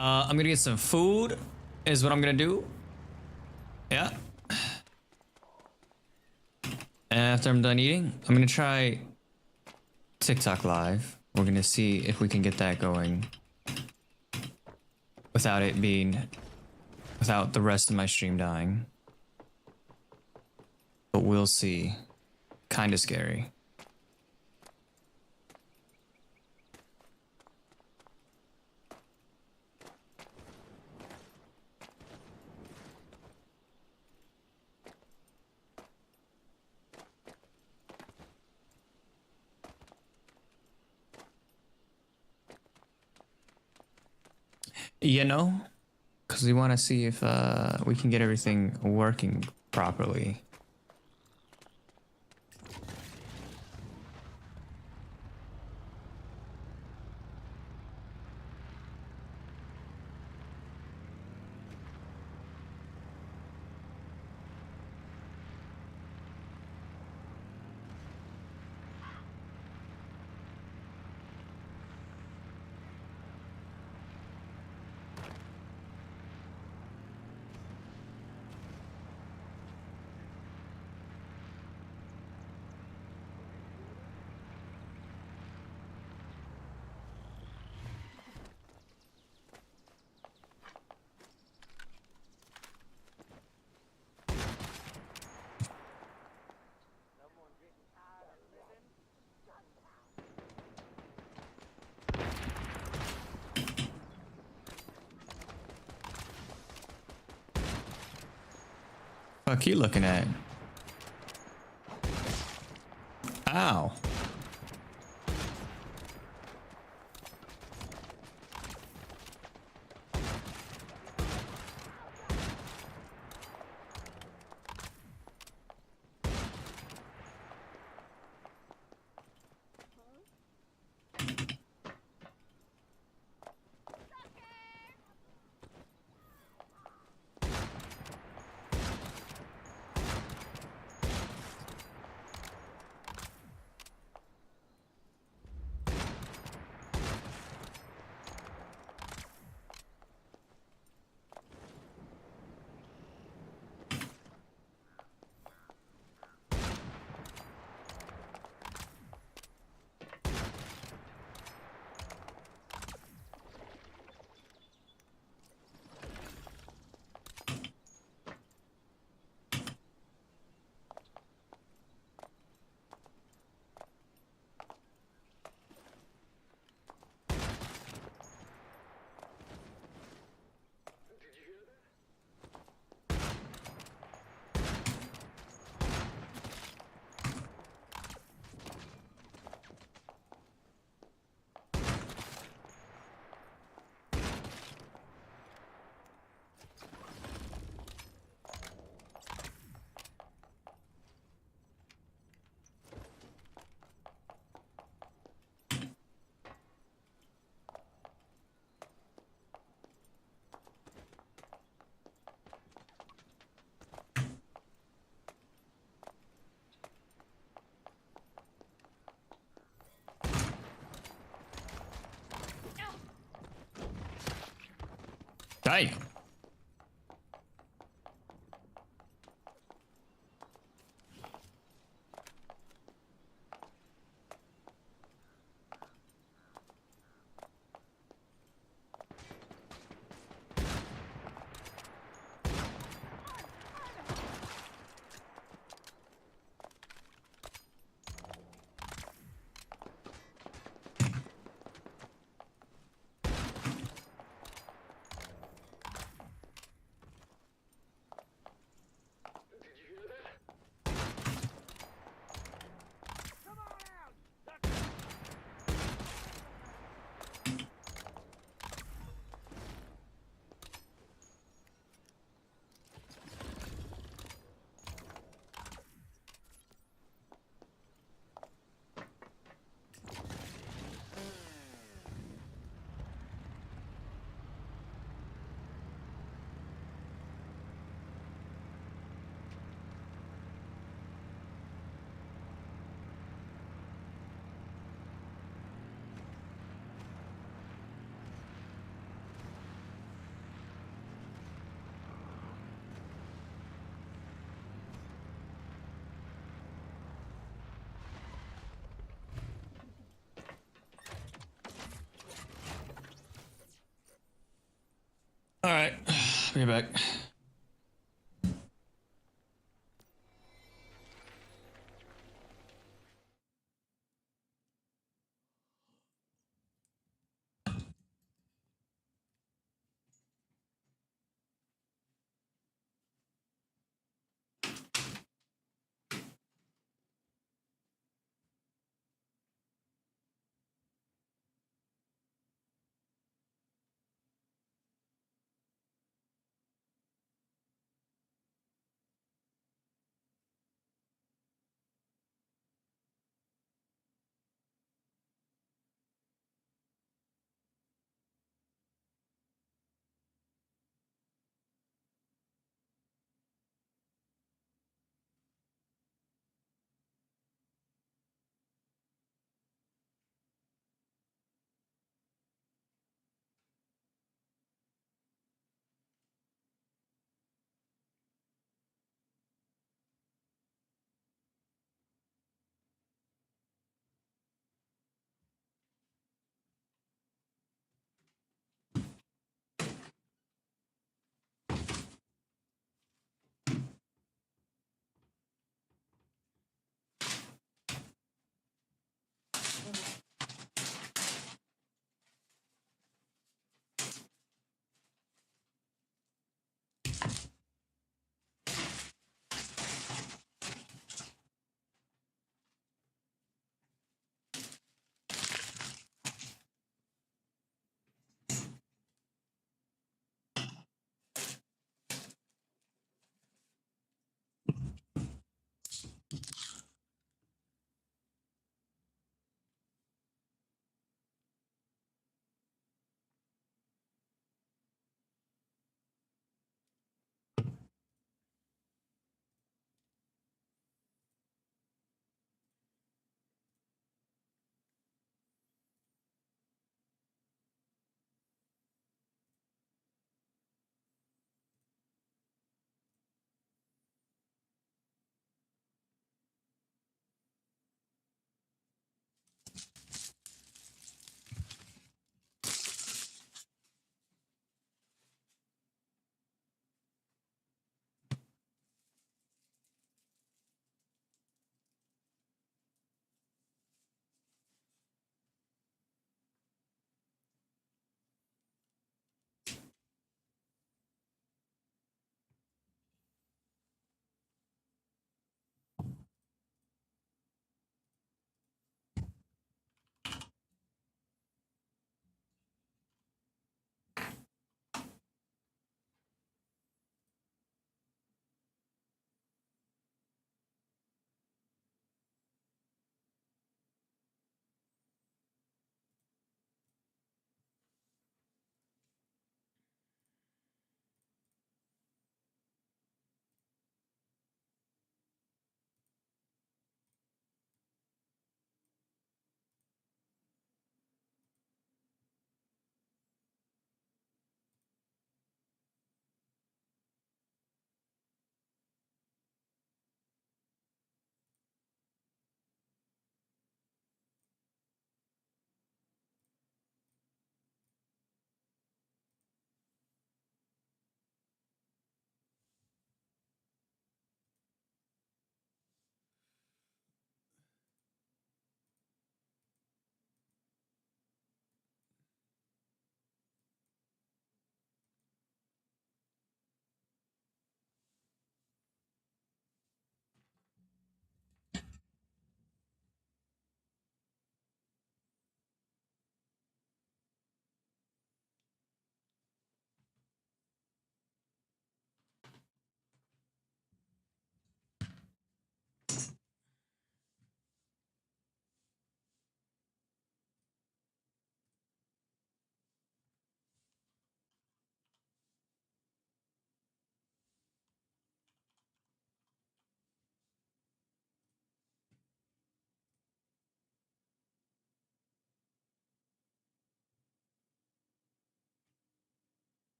Speaker 1: I'm gonna get some food, is what I'm gonna do. Yeah. After I'm done eating, I'm gonna try TikTok Live. We're gonna see if we can get that going without without the rest of my stream dying. But we'll see. Kinda scary. You know, because we want to see if we can get everything working properly. Fuck you looking at? Ow. Hey. All right, be back.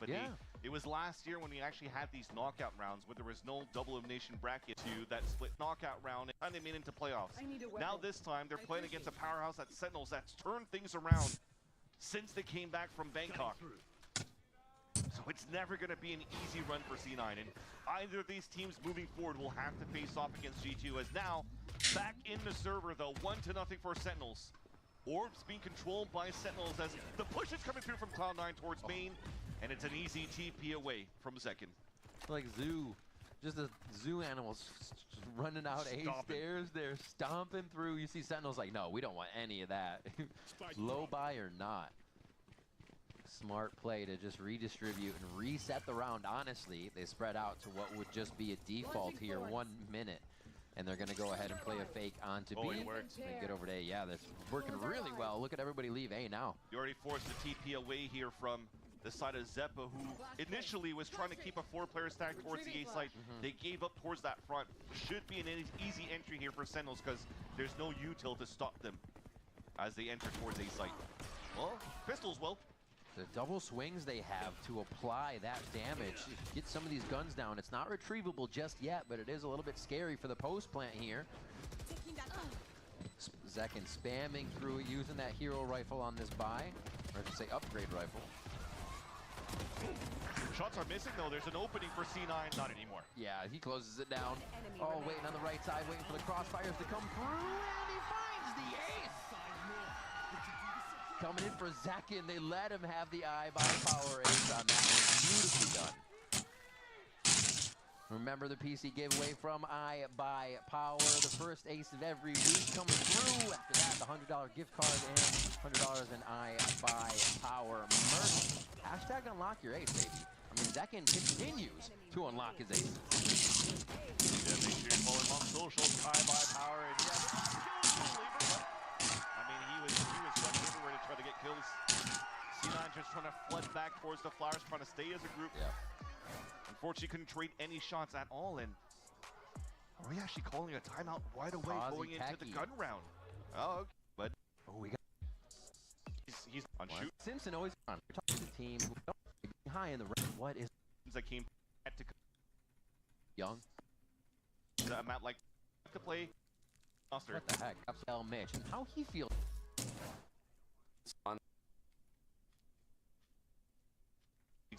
Speaker 6: but it was last year when we actually had these knockout rounds where there was no double elimination bracket to that split knockout round, and they made it into playoffs. Now this time they're playing against a powerhouse at Sentinels that's turned things around since they came back from Bangkok. So it's never going to be an easy run for C9, and either of these teams moving forward will have to face off against G2, as now back in the server though, 1-0 for Sentinels. Orbs being controlled by Sentinels as the push is coming through from Cloud9 towards main, and it's an easy TP away from Zekin.
Speaker 7: Like zoo, just the zoo animals running out A stairs. They're stomping through. You see Sentinels like, no, we don't want any of that. Low buy or not. Smart play to just redistribute and reset the round. Honestly, they spread out to what would just be a default here, 1 minute. And they're going to go ahead and play a fake onto B.
Speaker 6: It works.
Speaker 7: And get over to A. Yeah, that's working really well. Look at everybody leave A now.
Speaker 6: You already forced the TP away here from the side of Zeppa, who initially was trying to keep a 4-player stack towards the A side. They gave up towards that front. Should be an easy entry here for Sentinels because there's no util to stop them as they enter towards A site. Well, pistols will.
Speaker 7: The double swings they have to apply that damage. Get some of these guns down. It's not retrievable just yet, but it is a little bit scary for the post plant here. Zekin spamming through it, using that hero rifle on this buy, or I should say upgrade rifle.
Speaker 6: Shots are missing though. There's an opening for C9. Not anymore.
Speaker 7: Yeah, he closes it down. Oh, waiting on the right side, waiting for the crossfires to come through, and he finds the ace! Coming in for Zekin, they let him have the eye by power ace on that one. Beautifully done. Remember the PC giveaway from Eye by Power, the first ace of every week coming through. After that, the $100 gift card and $100 in Eye by Power merch. Hashtag unlock your ace, baby. I mean, Zekin continues to unlock his aces.
Speaker 6: Yeah, make sure you follow him on socials, Eye by Power, and I mean, he was running everywhere to try to get kills. C9 just trying to flood back towards the Flowers, trying to stay as a group.
Speaker 7: Yeah.
Speaker 6: Unfortunately, couldn't trade any shots at all, and are we actually calling a timeout right away going into the gun round? Oh, okay. But
Speaker 7: we got
Speaker 6: he's on shoot.
Speaker 7: Simpson always on. We're talking to the team who don't be high in the round. What is
Speaker 6: that came to
Speaker 7: Young?
Speaker 6: The map like to play.
Speaker 7: What the heck? Upsell Mitch and how he feels.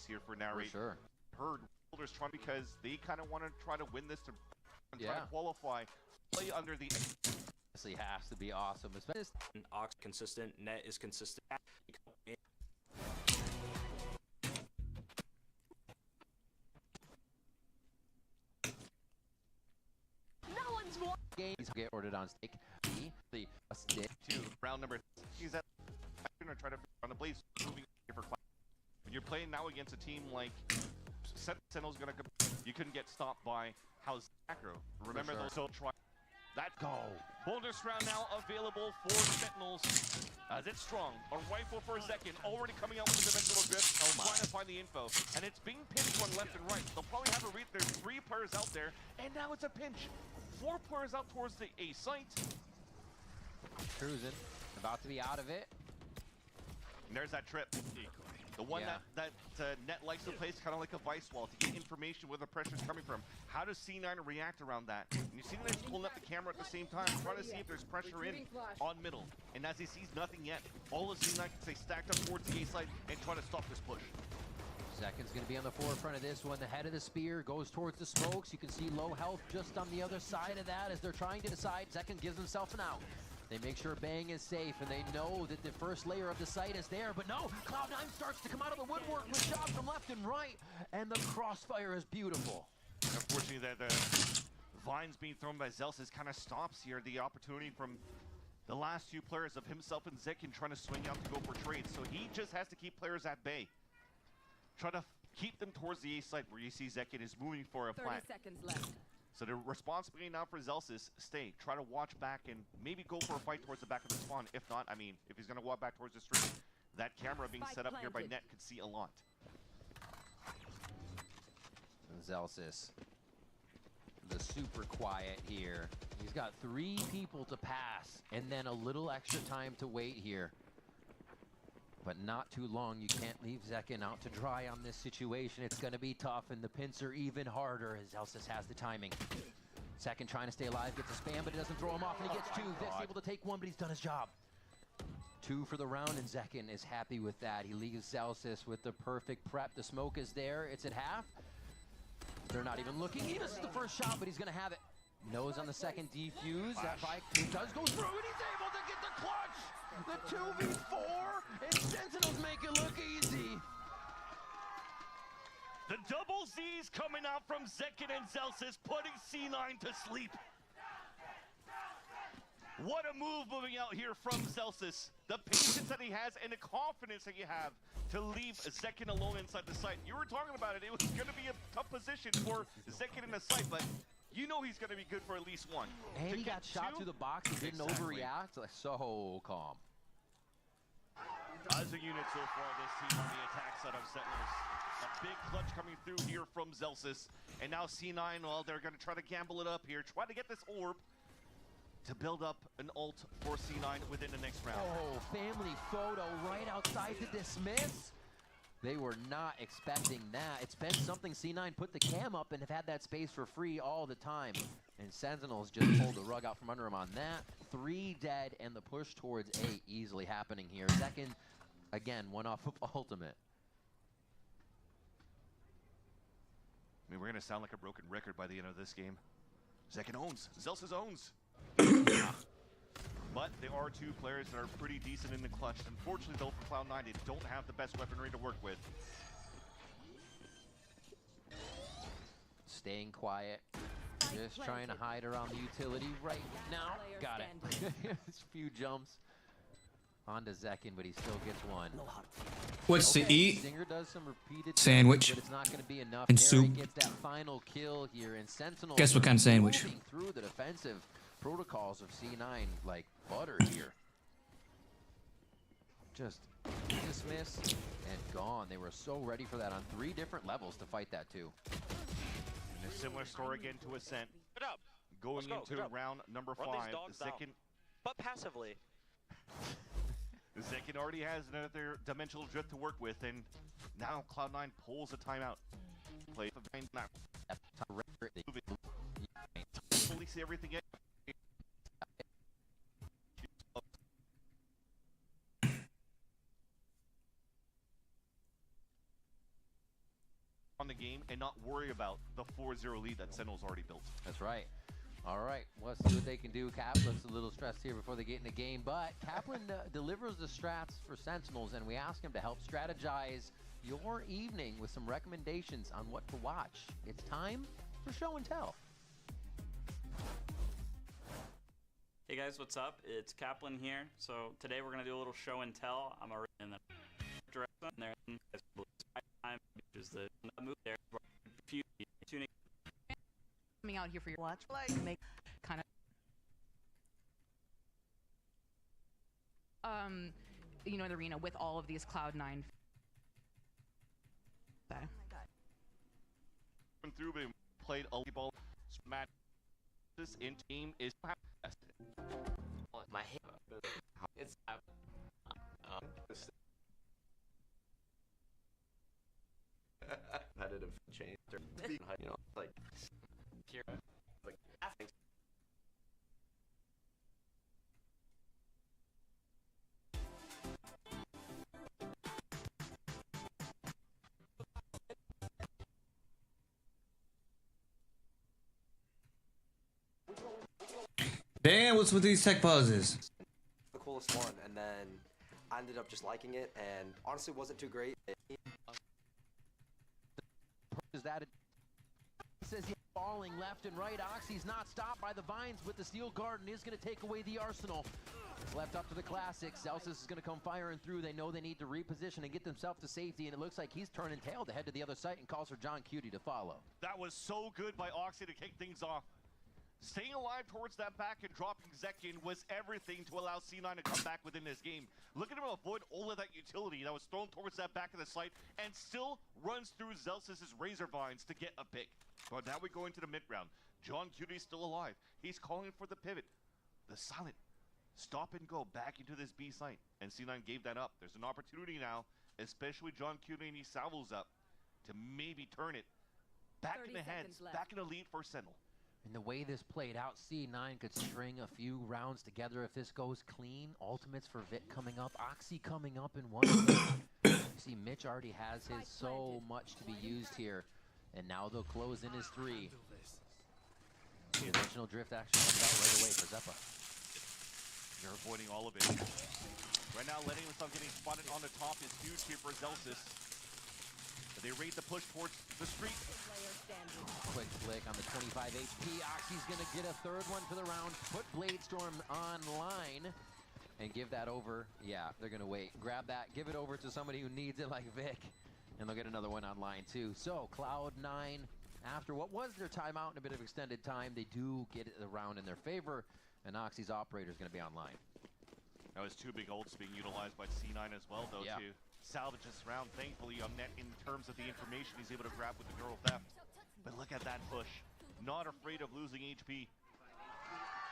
Speaker 6: Here for narrate.
Speaker 7: For sure.
Speaker 6: Heard Builders trying because they kind of want to try to win this to try to qualify, play under the.
Speaker 7: Honestly, has to be awesome. Especially
Speaker 8: Ox consistent, net is consistent.
Speaker 7: No one's more games get ordered on stake. The stick
Speaker 6: to round number. He's at gonna try to on the blaze moving here for class. When you're playing now against a team like Sentinel's gonna, you couldn't get stopped by how's Acro. Remember those, so try that go. Bonus round now available for Sentinels as it's strong. A rifle for a second, already coming out with a dimensional drift, trying to find the info, and it's being pinched on left and right. They'll probably have a read. There's 3 players out there, and now it's a pinch. 4 players out towards the A site.
Speaker 7: Cruising, about to be out of it.
Speaker 6: And there's that trip. The one that Net likes to place kind of like a vice wall to get information where the pressure's coming from. How does C9 react around that? And you see that he's pulling up the camera at the same time, trying to see if there's pressure in on middle. And as he sees nothing yet, all of C9 can stay stacked up towards the A side and try to stop this push.
Speaker 7: Zekin's going to be on the forefront of this one. The head of the spear goes towards the smokes. You can see low health just on the other side of that as they're trying to decide. Zekin gives himself an out. They make sure Bang is safe, and they know that the first layer of the site is there, but no! Cloud9 starts to come out of the woodwork with shots from left and right, and the crossfire is beautiful.
Speaker 6: Unfortunately, the vines being thrown by Zelsis kind of stops here the opportunity from the last 2 players of himself and Zekin trying to swing out to go for trades, so he just has to keep players at bay. Try to keep them towards the A site where you see Zekin is moving for a plant.
Speaker 4: 30 seconds left.
Speaker 6: So the responsibility now for Zelsis, stay, try to watch back and maybe go for a fight towards the back of the spawn. If not, I mean, if he's going to walk back towards the street, that camera being set up here by Net could see a lot.
Speaker 7: Zelsis, the super quiet here. He's got 3 people to pass, and then a little extra time to wait here. but not too long. You can't leave Zekin out to dry on this situation. It's going to be tough, and the pincer even harder as Zelsis has the timing. Zekin trying to stay alive, gets a spam, but it doesn't throw him off, and he gets two. Vix able to take one, but he's done his job. 2 for the round, and Zekin is happy with that. He leaves Zelsis with the perfect prep. The smoke is there. It's at half. They're not even looking. He misses the first shot, but he's going to have it. Nose on the second defuse. That bike does go through, and he's able to get the clutch. The 2v4, and Sentinels make it look easy.
Speaker 6: The double Z's coming out from Zekin and Zelsis, putting C9 to sleep. What a move moving out here from Zelsis. The patience that he has and the confidence that you have to leave Zekin alone inside the site. You were talking about it. It was going to be a tough position for Zekin in the site, but you know he's going to be good for at least one.
Speaker 7: And he got shot through the box and didn't overreact. Like, so calm.
Speaker 6: As a unit so far this team on the attack side of Sentinels. A big clutch coming through here from Zelsis. And now C9, well, they're going to try to gamble it up here. Try to get this orb to build up an ult for C9 within the next round.
Speaker 7: Oh, family photo right outside the dismiss. They were not expecting that. It's been something C9 put the cam up and have had that space for free all the time. And Sentinels just pulled the rug out from under him on that. 3 dead, and the push towards 8 easily happening here. Second, again, one off of ultimate.
Speaker 6: I mean, we're going to sound like a broken record by the end of this game. Zekin owns. Zelsis owns. But there are 2 players that are pretty decent in the clutch. Unfortunately, though, for Cloud9, they don't have the best weaponry to work with.
Speaker 7: Staying quiet. Just trying to hide around the utility right now. Got it. It's a few jumps onto Zekin, but he still gets one.
Speaker 1: What's to eat?
Speaker 7: Singer does some repeated
Speaker 1: Sandwich.
Speaker 7: but it's not going to be enough.
Speaker 1: And
Speaker 7: Derek
Speaker 1: soup.
Speaker 7: gets that final kill here, and Sentinels
Speaker 1: Guess what kind of sandwich?
Speaker 7: moving through the defensive protocols of C9 like butter here. Just dismiss and gone. They were so ready for that on 3 different levels to fight that too.
Speaker 6: And a similar story again to Ascent. Going into round number 5, Zekin,
Speaker 8: but passively.
Speaker 6: Zekin already has another dimensional drift to work with, and now Cloud9 pulls a timeout. Play now. Fully see everything in. On the game and not worry about the 4-0 lead that Sentinel's already built.
Speaker 7: That's right. All right, let's see what they can do. Kaplan's a little stressed here before they get in the game, but Kaplan delivers the strats for Sentinels, and we ask him to help strategize your evening with some recommendations on what to watch. It's time for show and tell.
Speaker 9: Hey guys, what's up? It's Kaplan here. So today we're gonna do a little show and tell. I'm already in the direction there. Time is the move there. Few tuning.
Speaker 4: Coming out here for your watch, like make kind of you know, the arena with all of these Cloud9.
Speaker 6: Through, but played a ball match. This in team is
Speaker 8: My hip. It's competitive change. You know, like here, like nothing.
Speaker 1: Damn, what's with these tech pauses?
Speaker 10: The coolest one, and then I ended up just liking it, and honestly wasn't too great.
Speaker 7: Is that it? Says he's falling left and right. Oxy's not stopped by the vines, but the steel garden is going to take away the arsenal. It's left up to the classics. Zelsis is going to come firing through. They know they need to reposition and get themselves to safety, and it looks like he's turning tail to head to the other site and calls for John Cutie to follow.
Speaker 6: that was so good by Oxy to kick things off. Staying alive towards that back and dropping Zekin was everything to allow C9 to come back within this game. Look at him avoid all of that utility that was thrown towards that back of the site and still runs through Zelsis' razor vines to get a pick. But now we go into the mid round. John Cutie's still alive. He's calling for the pivot. The silent stop and go back into this B site, and C9 gave that up. There's an opportunity now, especially John Cuny salvos up, to maybe turn it back in the heads, back in the lead for Sentinel.
Speaker 7: And the way this played out, C9 could string a few rounds together if this goes clean. Ultimates for Vic coming up, Oxy coming up in one. You see Mitch already has his, so much to be used here. And now they'll close in his 3. The dimensional drift actually comes out right away for Zeppa.
Speaker 6: They're avoiding all of it. Right now, letting himself getting spotted on the top is huge here for Zelsis. But they rate the push towards the street.
Speaker 7: Quick flick on the 25 HP. Oxy's gonna get a 3rd one for the round. Put Bladestorm online and give that over. Yeah, they're gonna wait. Grab that, give it over to somebody who needs it like Vic. And they'll get another one online too. So Cloud9, after what was their timeout and a bit of extended time, they do get it around in their favor. And Oxy's operator is gonna be online.
Speaker 6: That was 2 big ults being utilized by C9 as well, though, to salvage this round. Thankfully, on net in terms of the information he's able to grab with the girl theft. But look at that push. Not afraid of losing HP.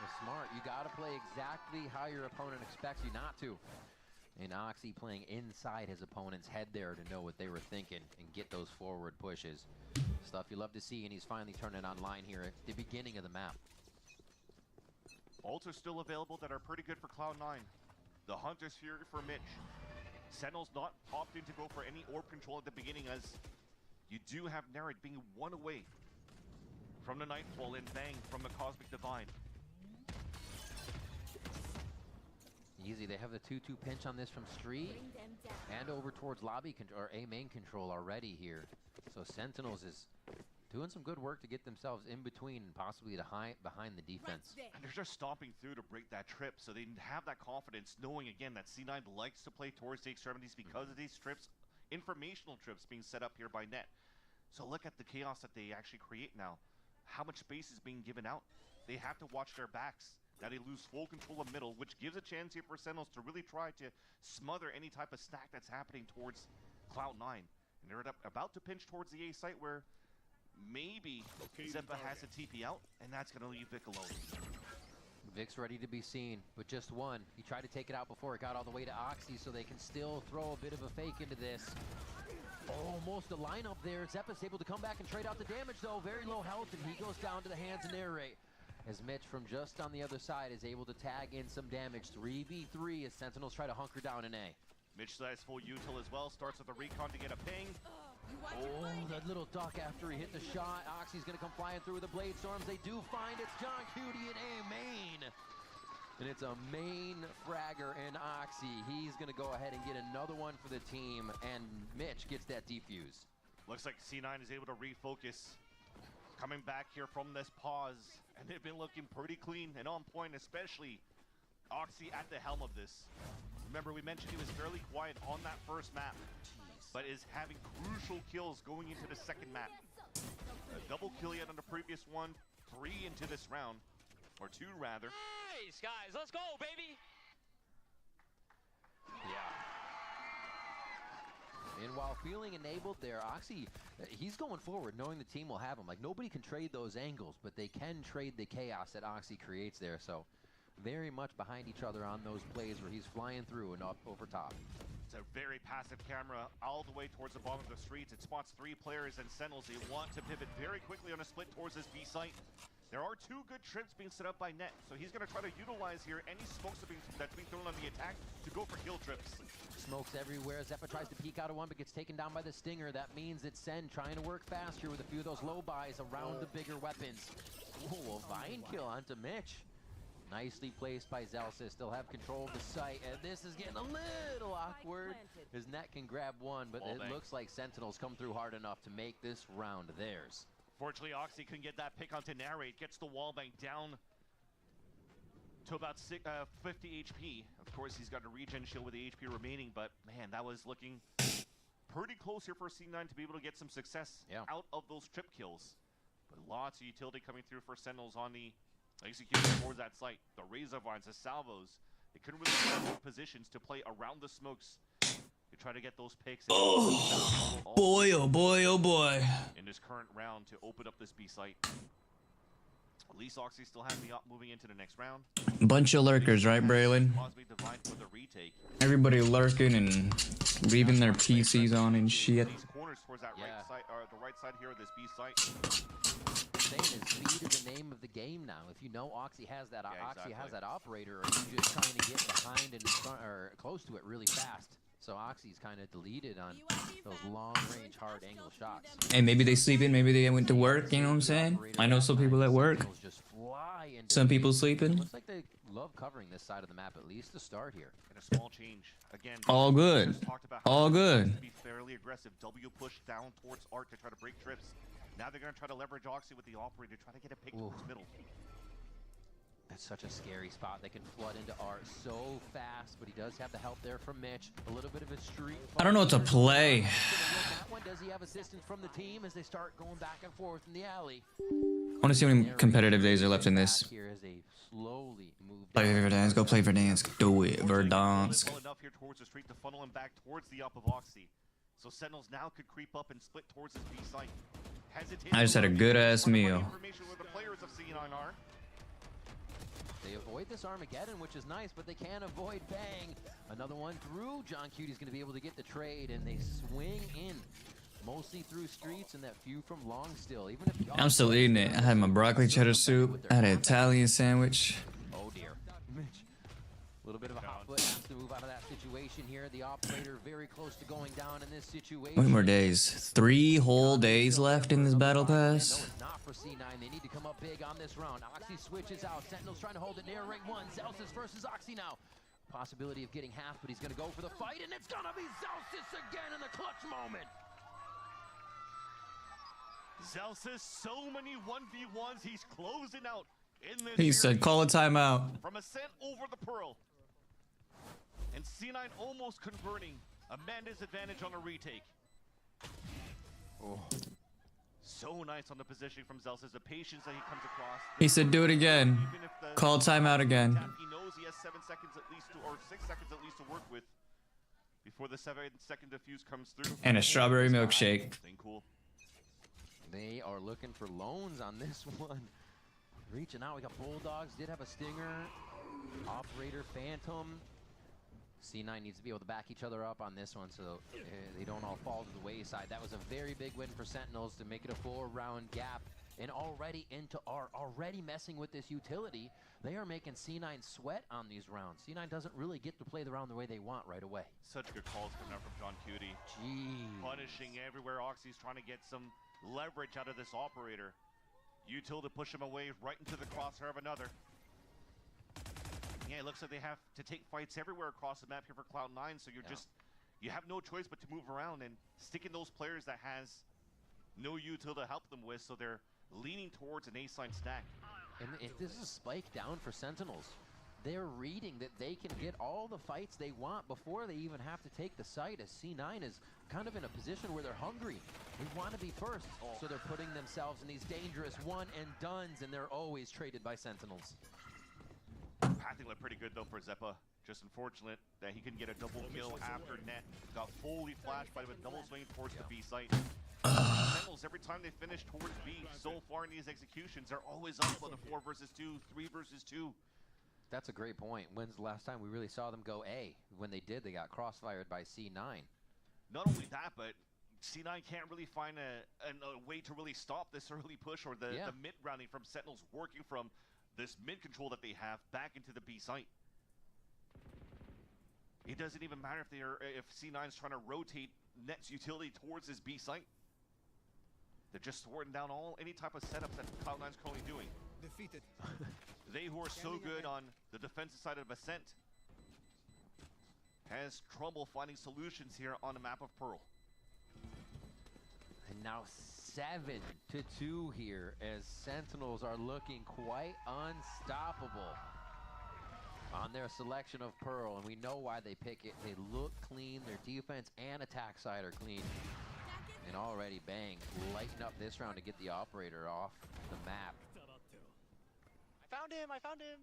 Speaker 7: Well, smart. You got to play exactly how your opponent expects you not to. And Oxy playing inside his opponent's head there to know what they were thinking and get those forward pushes. Stuff you love to see, and he's finally turning online here at the beginning of the map.
Speaker 6: Ults are still available that are pretty good for Cloud9. The Hunter's here for Mitch. Sentinel's not opting to go for any orb control at the beginning, as you do have Narrate being 1 away from the Nightfall and Bang from the Cosmic Divine.
Speaker 7: Easy, they have the 2-2 pinch on this from Street and over towards lobby or A main control already here. So Sentinels is doing some good work to get themselves in between and possibly behind the defense.
Speaker 6: And they're just stomping through to break that trip, so they have that confidence, knowing again that C9 likes to play towards the extremities because of these trips, informational trips being set up here by net. So look at the chaos that they actually create now. How much space is being given out? They have to watch their backs. Now they lose full control of middle, which gives a chance here for Sentinels to really try to smother any type of stack that's happening towards Cloud9. And they're about to pinch towards the A site where maybe Zeppa has a TP out, and that's going to leave Vic alone.
Speaker 7: Vic's ready to be seen, but just one. He tried to take it out before it got all the way to Oxy, so they can still throw a bit of a fake into this. Almost a lineup there. Zeppa's able to come back and trade out the damage, though. Very low health, and he goes down to the hands of Narrate. As Mitch from just on the other side is able to tag in some damage. 3v3 as Sentinels try to hunker down in A.
Speaker 6: Mitch size full util as well. Starts with the recon to get a ping.
Speaker 7: Oh, that little duck after he hit the shot. Oxy's gonna come flying through with the blade storms. They do find it's John Cutie in A main. And it's a main fragger in Oxy. He's gonna go ahead and get another one for the team, and Mitch gets that defuse.
Speaker 6: Looks like C9 is able to refocus. Coming back here from this pause, and they've been looking pretty clean and on point, especially Oxy at the helm of this. Remember, we mentioned he was fairly quiet on that first map, but is having crucial kills going into the second map. A double kill yet on the previous one, 3 into this round, or 2 rather.
Speaker 2: Nice, guys, let's go, baby!
Speaker 7: Yeah. And while feeling enabled there, Oxy, he's going forward knowing the team will have him. Like, nobody can trade those angles, but they can trade the chaos that Oxy creates there. So very much behind each other on those plays where he's flying through and up over top.
Speaker 6: It's a very passive camera all the way towards the bottom of the streets. It spots 3 players and Sentinels. They want to pivot very quickly on a split towards this B site. There are 2 good trips being set up by Net, so he's going to try to utilize here any smokes that's being thrown on the attack to go for kill trips.
Speaker 7: Smokes everywhere. Zeppa tries to peek out of one, but gets taken down by the Stinger. That means it's Sen trying to work fast here with a few of those low buys around the bigger weapons. Oh, a Vine kill onto Mitch. Nicely placed by Zelsis. Still have control of the site, and this is getting a little awkward. His Net can grab one, but it looks like Sentinels come through hard enough to make this round theirs.
Speaker 6: Fortunately, Oxy couldn't get that pick onto Narrate. Gets the wallbang down to about 50 HP. Of course, he's got a regen shield with the HP remaining, but man, that was looking pretty close here for C9 to be able to get some success out of those trip kills. But lots of utility coming through for Sentinels on the execution towards that site. The Razor Vines, the Salvos, they couldn't really find positions to play around the smokes. They try to get those picks.
Speaker 1: Oh boy, oh boy, oh boy.
Speaker 6: In this current round to open up this B site. At least Oxy still has the op moving into the next round.
Speaker 1: Bunch of lurkers, right, Braylon?
Speaker 6: Possibly divide for the retake.
Speaker 1: Everybody lurking and leaving their PCs on and shit.
Speaker 6: These corners towards that right side, or the right side here of this B site.
Speaker 7: Saying is speed is the name of the game now. If you know Oxy has that, Oxy has that operator, or you just trying to get behind and in front or close to it really fast. So Oxy's kind of deleted on those long-range, hard-angle shots.
Speaker 1: And maybe they sleeping, maybe they went to work. You know what I'm saying? I know some people at work. Some people sleeping.
Speaker 7: Looks like they love covering this side of the map, at least to start here.
Speaker 6: And a small change again.
Speaker 1: All good. All good.
Speaker 6: Be fairly aggressive. W push down towards Art to try to break trips. Now they're gonna try to leverage Oxy with the operator, try to get a pick towards middle.
Speaker 7: That's such a scary spot. They can flood into Art so fast, but he does have the help there from Mitch. A little bit of a street.
Speaker 1: I don't know what to play.
Speaker 7: That one, does he have assistance from the team as they start going back and forth in the alley?
Speaker 1: I want to see how many competitive days are left in this.
Speaker 7: Here as they slowly move
Speaker 1: Play Verdansk. Go play Verdansk. Do it, Verdansk.
Speaker 6: Well enough here towards the street to funnel him back towards the up of Oxy. So Sentinels now could creep up and split towards his B site.
Speaker 1: I just had a good ass meal.
Speaker 6: Information where the players of C9 are.
Speaker 7: They avoid this Armageddon, which is nice, but they can't avoid Bang. Another one through. John Cutie's going to be able to get the trade, and they swing in. Mostly through streets and that few from long still. Even if
Speaker 1: I'm still eating it. I had my broccoli cheddar soup. I had an Italian sandwich.
Speaker 7: Oh dear. Mitch. A little bit of a hot foot. Has to move out of that situation here. The operator very close to going down in this situation.
Speaker 1: How many more days? 3 whole days left in this battle pass.
Speaker 7: No, it's not for C9. They need to come up big on this round. Oxy switches out. Sentinel's trying to hold it near ring 1. Zelsis versus Oxy now. Possibility of getting half, but he's going to go for the fight, and it's going to be Zelsis again in the clutch moment.
Speaker 6: Zelsis, so many 1v1s, he's closing out in this
Speaker 1: He said, call a timeout.
Speaker 6: From Ascent over the Pearl. And C9 almost converting Amanda's advantage on a retake.
Speaker 7: Oh.
Speaker 6: So nice on the positioning from Zelsis, the patience that he comes across.
Speaker 1: He said, do it again. Call timeout again.
Speaker 6: He knows he has 7 seconds at least, or 6 seconds at least to work with before the 7-second defuse comes through.
Speaker 1: And a strawberry milkshake.
Speaker 6: Cool.
Speaker 7: They are looking for loans on this one. Reaching out, we got Bulldogs, did have a stinger. Operator, Phantom. C9 needs to be able to back each other up on this one so they don't all fall to the wayside. That was a very big win for Sentinels to make it a 4-round gap. And already into Art, already messing with this utility. They are making C9 sweat on these rounds. C9 doesn't really get to play the round the way they want right away.
Speaker 6: Such good calls coming out from John Cutie.
Speaker 7: Jeez.
Speaker 6: Punishing everywhere. Oxy's trying to get some leverage out of this operator. Util to push him away right into the crosshair of another. Yeah, it looks like they have to take fights everywhere across the map here for Cloud9, so you have no choice but to move around and stick in those players that has no util to help them with, so they're leaning towards an A-sign stack.
Speaker 7: And if this is a spike down for Sentinels, they're reading that they can get all the fights they want before they even have to take the site, as C9 is kind of in a position where they're hungry. They want to be first, so they're putting themselves in these dangerous one-and-dones, and they're always traded by Sentinels.
Speaker 6: Pathing looked pretty good though for Zeppa. Just unfortunate that he couldn't get a double kill after net. Got fully flashed by the double swing towards the B site. Sentinels, every time they finish towards B so far in these executions, they're always up on the 4 versus 2, 3 versus 2.
Speaker 7: That's a great point. When's the last time we really saw them go A? When they did, they got crossfired by C9.
Speaker 6: Not only that, but C9 can't really find a way to really stop this early push or the mid-rounding from Sentinels working from this mid-control that they have back into the B site. It doesn't even matter if C9's trying to rotate Net's utility towards his B site. They're just thwarting down any type of setup that Cloud9's currently doing.
Speaker 11: Defeated.
Speaker 6: They who are so good on the defensive side of Ascent has trouble finding solutions here on the map of Pearl.
Speaker 7: And now 7-2 here as Sentinels are looking quite unstoppable on their selection of Pearl, and we know why they pick it. They look clean, their defense and attack side are clean. And already Bang lighten up this round to get the operator off the map.
Speaker 2: I found him! I found him!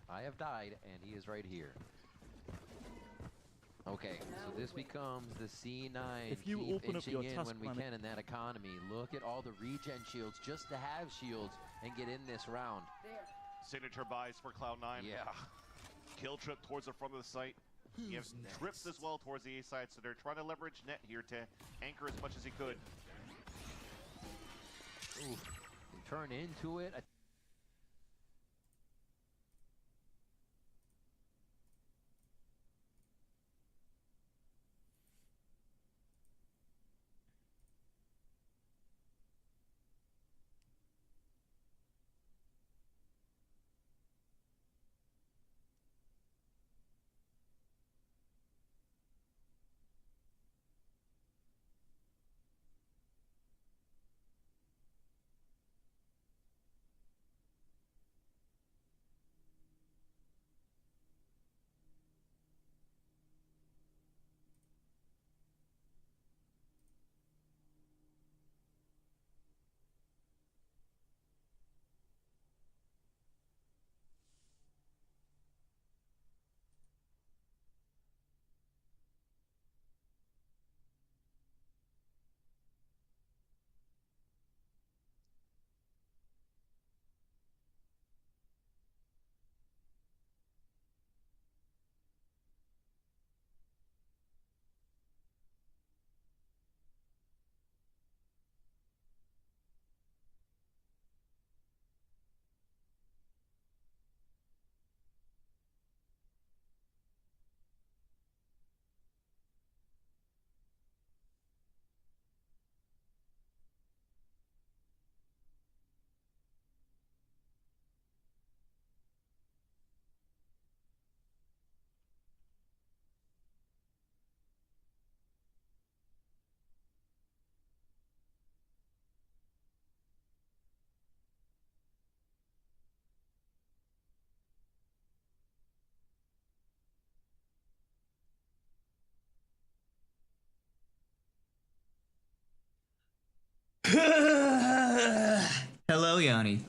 Speaker 7: I have died, and he is right here. Okay, so this becomes the C9.
Speaker 11: If you
Speaker 7: Keep
Speaker 11: open up
Speaker 7: inching
Speaker 11: your
Speaker 7: in
Speaker 11: task
Speaker 7: when we
Speaker 11: manager-
Speaker 7: can in that economy. Look at all the regen shields just to have shields and get in this round.
Speaker 6: Signature buys for Cloud9.
Speaker 7: Yeah.
Speaker 6: Kill trip towards the front of the site. You have trips as well towards the A side, so they're trying to leverage net here to anchor as much as he could.
Speaker 7: Ooh, turn into it.
Speaker 1: Hello, Yanni.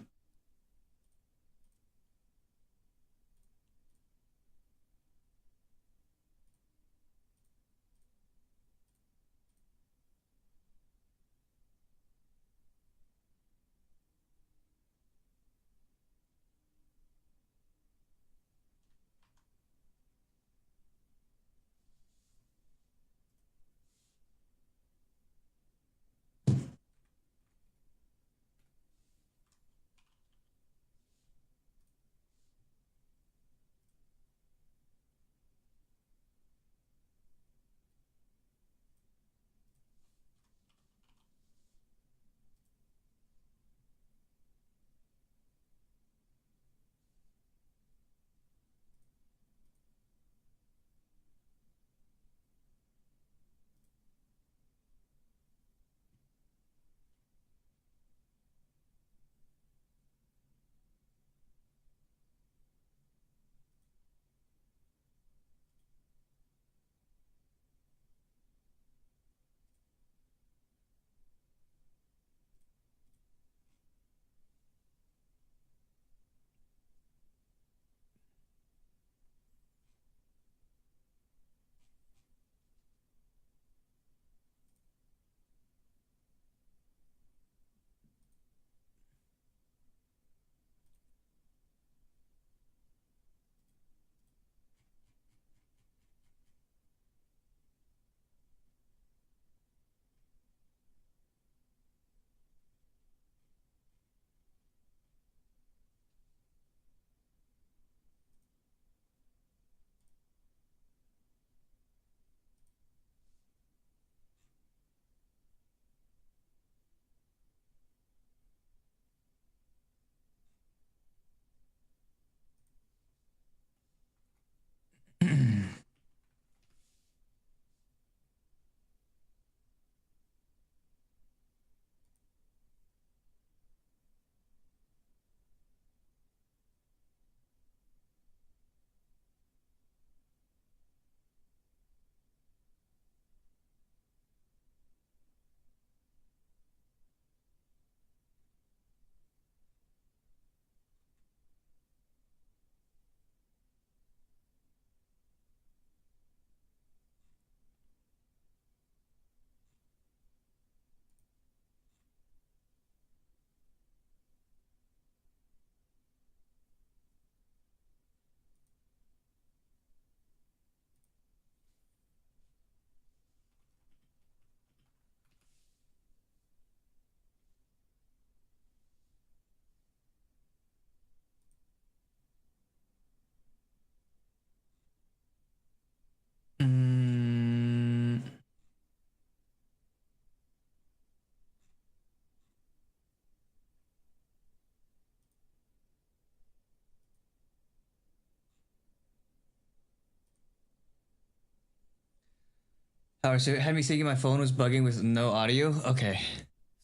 Speaker 1: Oh, so it had me thinking my phone was bugging with no audio? Okay.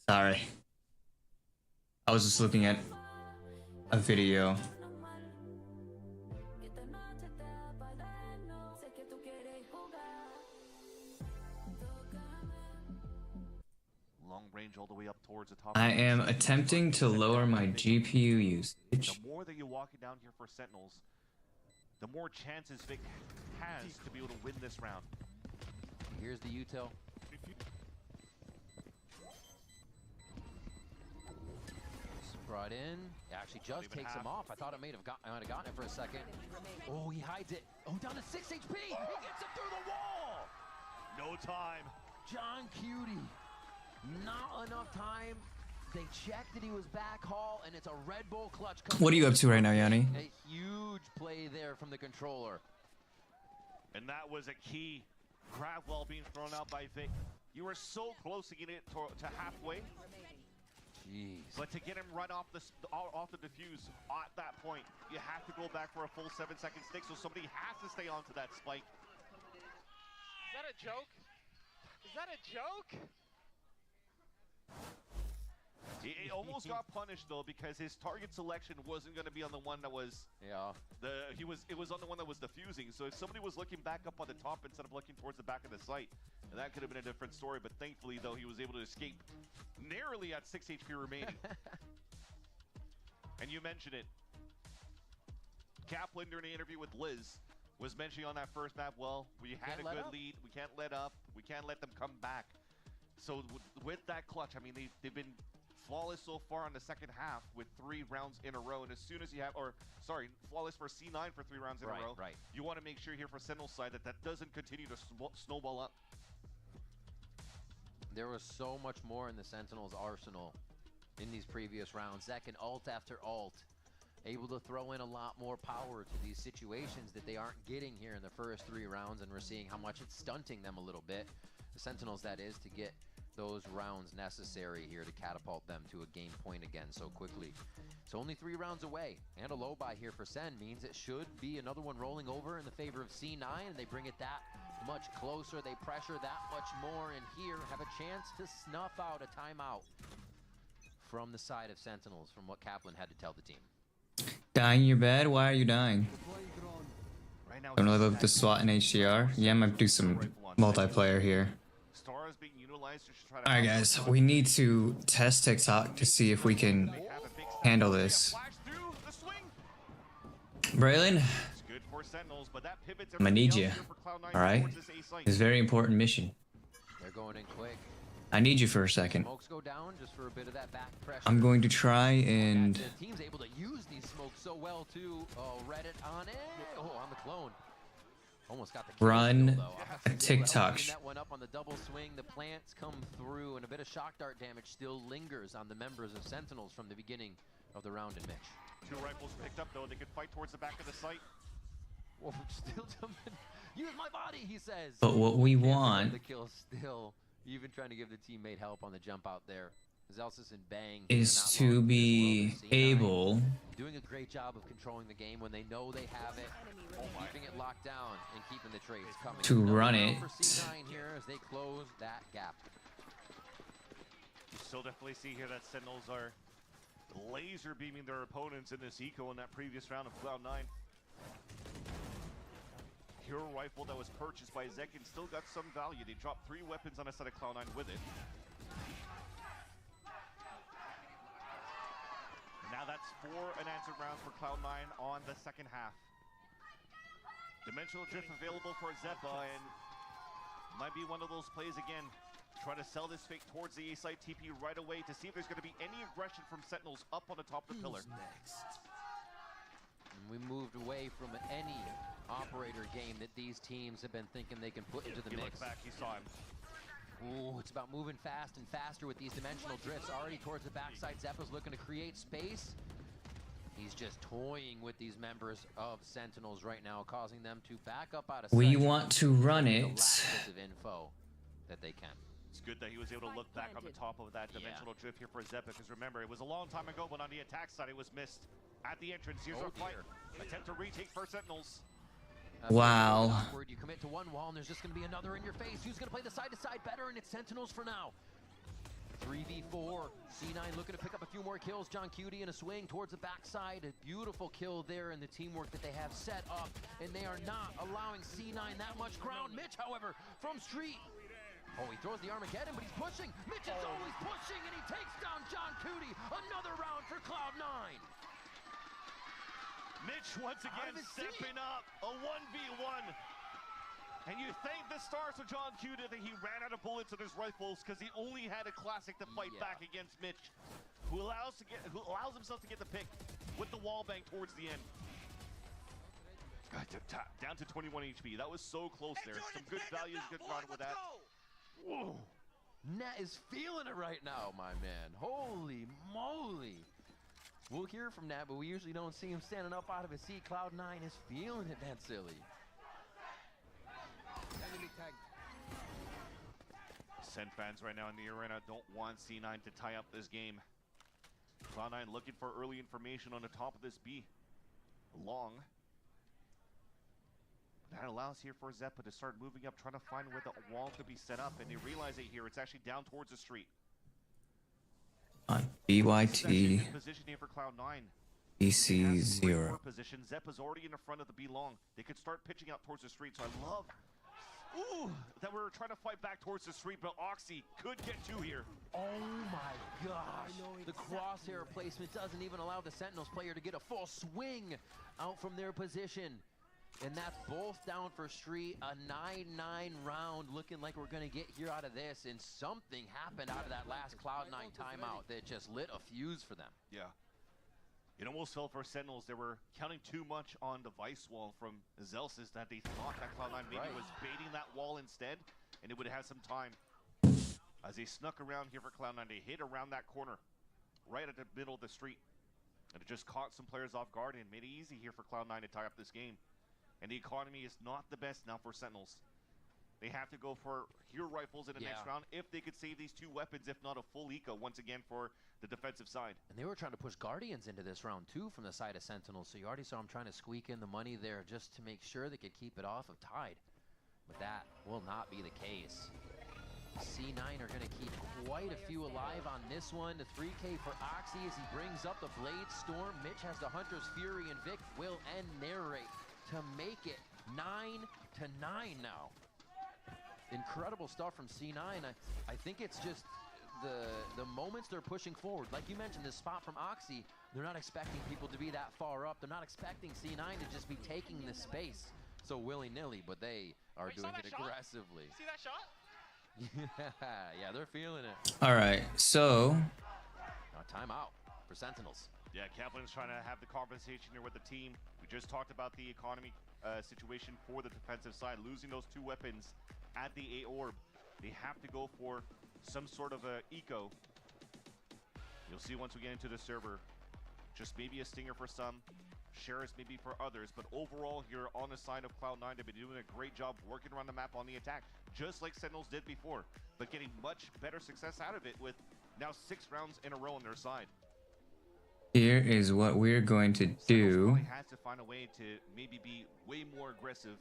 Speaker 1: Sorry. I was just looking at a video.
Speaker 6: Long range all the way up towards the top.
Speaker 1: I am attempting to lower my GPU usage.
Speaker 6: The more that you're walking down here for Sentinels, the more chances Vic has to be able to win this round.
Speaker 7: Here's the util. Brought in. Actually just takes him off. I thought it might have gotten it for a second. Oh, he hides it. Oh, down to 6 HP. He gets him through the wall.
Speaker 6: No time.
Speaker 7: John Cutie. Not enough time. They checked that he was back haul, and it's a Red Bull clutch.
Speaker 1: What are you up to right now, Yanni?
Speaker 7: A huge play there from the controller.
Speaker 6: And that was a key grab wall being thrown out by Vic. You were so close to getting it to halfway.
Speaker 7: Jeez.
Speaker 6: But to get him right off the defuse at that point, you have to go back for a full 7-second stick, so somebody has to stay onto that spike.
Speaker 2: Is that a joke? Is that a joke?
Speaker 6: He almost got punished though, because his target selection wasn't going to be on the one that was it was on the one that was defusing. So if somebody was looking back up on the top instead of looking towards the back of the site, and that could have been a different story. But thankfully though, he was able to escape narrowly at 6 HP remaining. And you mentioned it, Kaplan during the interview with Liz was mentioning on that first map, well, we had a good lead, we can't let up, we can't let them come back. So with that clutch, I mean, they've been flawless so far in the second half with 3 rounds in a row. And as soon as you have, flawless for C9 for 3 rounds in a row.
Speaker 7: Right.
Speaker 6: You want to make sure here for Sentinel's side that doesn't continue to snowball up.
Speaker 7: There was so much more in the Sentinels' arsenal in these previous rounds. Zek and ult after ult, able to throw in a lot more power to these situations that they aren't getting here in the first 3 rounds, and we're seeing how much it's stunting them a little bit. The Sentinels, that is, to get those rounds necessary here to catapult them to a game point again so quickly. It's only 3 rounds away, and a low buy here for Sen means it should be another one rolling over in the favor of C9, and they bring it that much closer. They pressure that much more, and here have a chance to snuff out a timeout from the side of Sentinels, from what Kaplan had to tell the team.
Speaker 1: Dying your bed? Why are you dying?
Speaker 6: Right now,
Speaker 1: Don't really look at the SWAT and HDR. Yeah, I might do some multiplayer here.
Speaker 6: Star is being utilized to try to.
Speaker 1: Alright guys, we need to test TikTok to see if we can handle this. Braylon, I'm gonna need you. Alright? It's a very important mission.
Speaker 7: They're going in quick.
Speaker 1: I need you for a second.
Speaker 7: Smokes go down just for a bit of that back pressure.
Speaker 1: I'm going to try and
Speaker 7: The team's able to use these smokes so well too. Oh, Reddit on it. Oh, on the clone. Almost got the kill
Speaker 1: run
Speaker 7: still,
Speaker 1: a TikTok.
Speaker 7: that one up on the double swing. The plants come through, and a bit of shock dart damage still lingers on the members of Sentinels from the beginning of the round. And Mitch.
Speaker 6: 2 rifles picked up though. They could fight towards the back of the site.
Speaker 7: Whoa, still jumping. Use my body, he says.
Speaker 1: But what we want
Speaker 7: the kill still, even trying to give the teammate help on the jump out there. Zelsis and Bang
Speaker 1: is to be able
Speaker 7: doing a great job of controlling the game when they know they have it, keeping it locked down and keeping the trades coming.
Speaker 1: to run it.
Speaker 7: For C9 here as they close that gap.
Speaker 6: You still definitely see here that Sentinels are laser beaming their opponents in this eco in that previous round of Cloud9. Hero rifle that was purchased by Zek and still got some value. They dropped 3 weapons on a set of Cloud9 with it. Now that's 4 unanswered rounds for Cloud9 on the second half. Dimensional Drift available for Zeppa, and might be one of those plays again. Try to sell this fake towards the A site TP right away to see if there's going to be any aggression from Sentinels up on the top of the pillar.
Speaker 7: And we moved away from any operator game that these teams have been thinking they can put into the
Speaker 6: He
Speaker 7: mix.
Speaker 6: looked back, he saw him.
Speaker 7: Ooh, it's about moving fast and faster with these dimensional drifts. Already towards the backside, Zeppa's looking to create space. He's just toying with these members of Sentinels right now, causing them to back up out of sight.
Speaker 1: We want to run
Speaker 7: The
Speaker 1: it.
Speaker 7: last bits of info that they can.
Speaker 6: It's good that he was able to look back on the top of that dimensional drift here for Zeppa, because remember, it was a long time ago, but on the attack side, it was missed at the entrance. Here's our fight. Attempt to retake for Sentinels.
Speaker 1: Wow.
Speaker 7: Awkward. You commit to one wall, and there's just going to be another in your face. Who's going to play the side-to-side better? And it's Sentinels for now. 3v4. C9 looking to pick up a few more kills. John Cutie in a swing towards the backside. A beautiful kill there in the teamwork that they have set up. And they are not allowing C9 that much ground. Mitch, however, from street. Oh, he throws the Armageddon, but he's pushing. Mitch is always pushing, and he takes down John Cutie. Another round for Cloud9.
Speaker 6: Mitch once again stepping up. A 1v1. And you thank the stars of John Cutie that he ran out of bullets in his rifles because he only had a classic to fight back against Mitch, who allows himself to get the pick with the wall bang towards the end. Down to 21 HP. That was so close there. Some good values, good run with that.
Speaker 7: Whoa. Net is feeling it right now, my man. Holy moly. We'll hear from Nat, but we usually don't see him standing up out of his seat. Cloud9 is feeling it, that silly.
Speaker 6: Sen fans right now in the arena don't want C9 to tie up this game. Cloud9 looking for early information on the top of this B. Long. That allows here for Zeppa to start moving up, trying to find where the wall could be set up, and they realize it here. It's actually down towards the street.
Speaker 1: On BYT.
Speaker 6: Position here for Cloud9.
Speaker 1: BC0.
Speaker 6: Position. Zeppa's already in the front of the B long. They could start pitching out towards the street, so I love that we're trying to fight back towards the street, but Oxy could get two here.
Speaker 7: Oh my gosh. The crosshair placement doesn't even allow the Sentinels player to get a full swing out from their position. And that's both down for street. A 9-9 round, looking like we're going to get here out of this. And something happened out of that last Cloud9 timeout that just lit a fuse for them.
Speaker 6: Yeah. It almost fell for Sentinels. They were counting too much on the Vice wall from Zelsis that they thought that Cloud9 maybe was baiting that wall instead, and it would have some time. As they snuck around here for Cloud9, they hit around that corner, right at the middle of the street. And it just caught some players off guard and made it easy here for Cloud9 to tie up this game. And the economy is not the best now for Sentinels. They have to go for hero rifles in the next round if they could save these two weapons, if not a full eco once again for the defensive side.
Speaker 7: And they were trying to push Guardians into this round too from the side of Sentinels, so you already saw them trying to squeak in the money there just to make sure they could keep it off of Tide. But that will not be the case. C9 are going to keep quite a few alive on this one. The 3K for Oxy as he brings up the Blade Storm. Mitch has the Hunter's Fury, and Vic will end narrate to make it 9-9 now. Incredible stuff from C9. I think it's just the moments they're pushing forward. Like you mentioned, this spot from Oxy, they're not expecting people to be that far up. They're not expecting C9 to just be taking this space so willy-nilly, but they are doing it aggressively.
Speaker 2: See that shot?
Speaker 7: Yeah, they're feeling it.
Speaker 1: All right, so
Speaker 7: Now, timeout for Sentinels.
Speaker 6: Yeah, Kaplan's trying to have the conversation here with the team. We just talked about the economy situation for the defensive side, losing those two weapons at the A orb. They have to go for some sort of a eco. You'll see once we get into the server, just maybe a stinger for some, shares maybe for others, but overall here on the side of Cloud9, they've been doing a great job working around the map on the attack, just like Sentinels did before, but getting much better success out of it with now 6 rounds in a row on their side.
Speaker 1: here is what we're going to do.
Speaker 6: Sentinels has to find a way to maybe be way more aggressive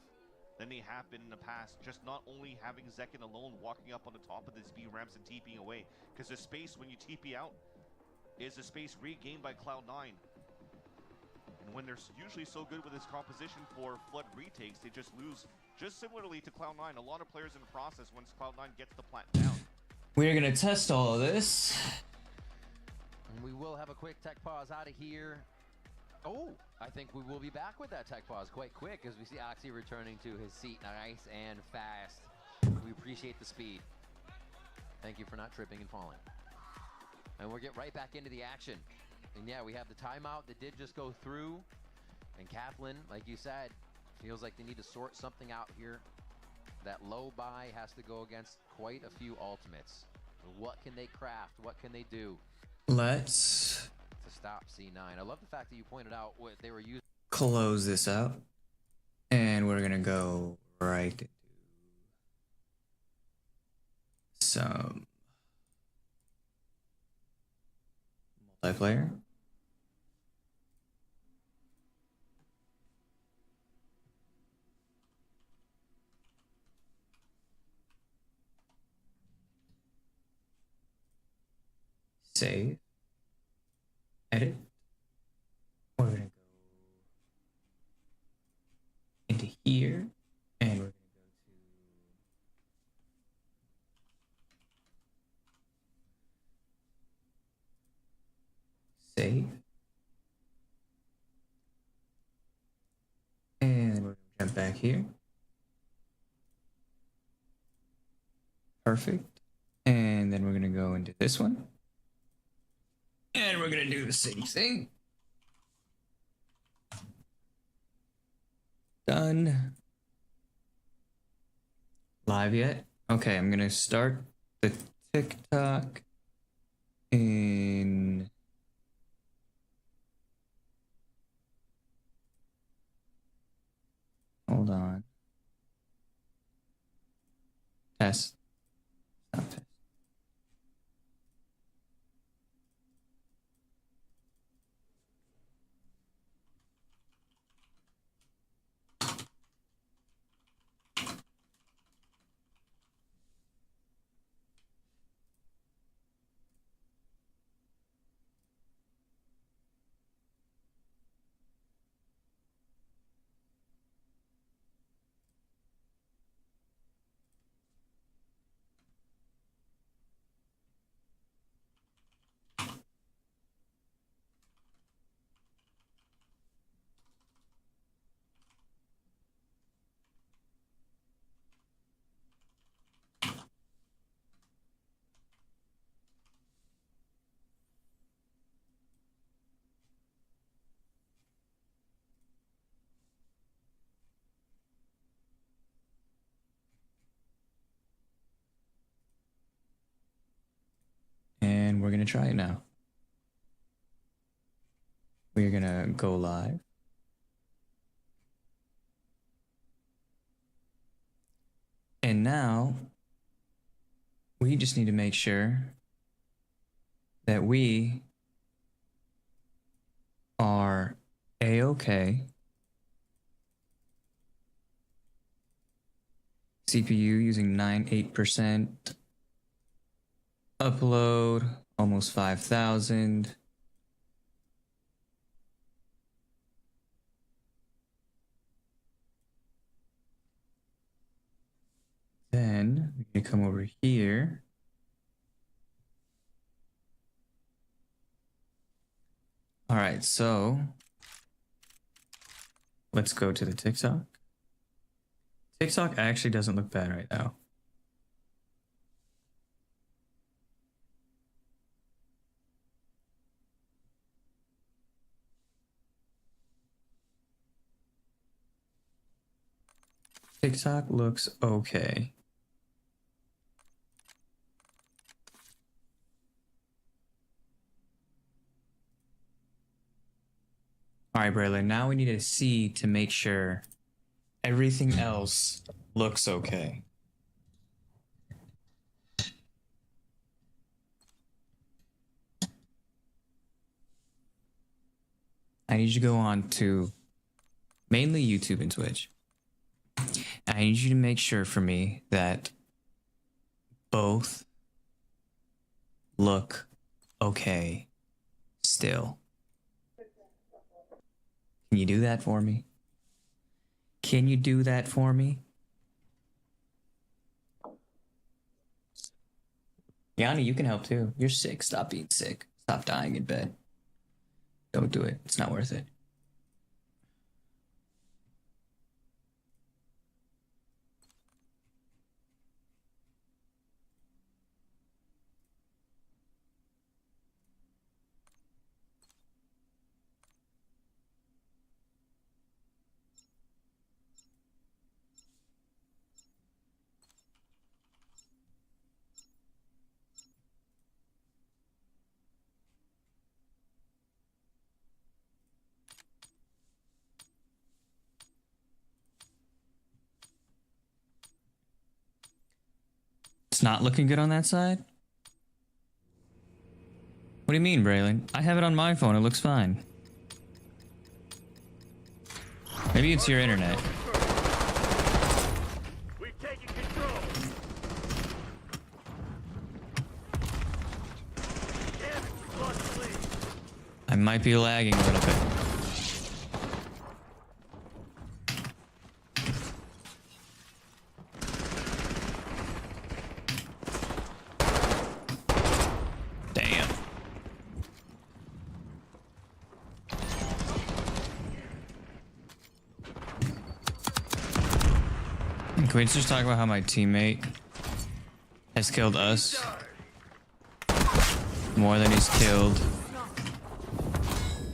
Speaker 6: than they have been in the past, just not only having Zekin alone walking up on the top of these B ramps and TPing away, because the space when you TP out is the space regained by Cloud9. And when they're usually so good with this composition for flood retakes, they just lose, just similarly to Cloud9. A lot of players in the process once Cloud9 gets the plant down.
Speaker 1: We're gonna test all of this.
Speaker 7: And we will have a quick tech pause out of here. Oh, I think we will be back with that tech pause quite quick as we see Oxy returning to his seat nice and fast. We appreciate the speed. Thank you for not tripping and falling. And we'll get right back into the action. And yeah, we have the timeout that did just go through. And Kaplan, like you said, feels like they need to sort something out here. That low buy has to go against quite a few ultimates. What can they craft? What can they do
Speaker 1: Let's
Speaker 7: to stop C9? I love the fact that you pointed out what they were using.
Speaker 1: close this out, and we're gonna go right into some multiplayer. Save. Edit. We're gonna go into here, and we're gonna go to save. And we're gonna jump back here. Perfect. And then we're gonna go into this one. And we're gonna do the same thing. Done. Live yet? Okay, I'm gonna start the TikTok in hold on. Test. Not test. And we're gonna try it now. We're gonna go live. And now we just need to make sure that we are A-OK. CPU using 98%. Upload almost 5,000. Then we can come over here. All right, so let's go to the TikTok. TikTok actually doesn't look bad right now. TikTok looks okay. All right, Braylon, now we need to see to make sure everything else looks okay. I need you to go on to mainly YouTube and Twitch. I need you to make sure for me that both look okay still. Can you do that for me? Can you do that for me? Yanni, you can help too. You're sick. Stop being sick. Stop dying in bed. Don't do it. It's not worth it. It's not looking good on that side? What do you mean, Braylon? I have it on my phone. It looks fine. Maybe it's your internet.
Speaker 3: We've taken control. Damn it.
Speaker 1: might be lagging a little bit. Damn. Can we just talk about how my teammate has killed us more than he's killed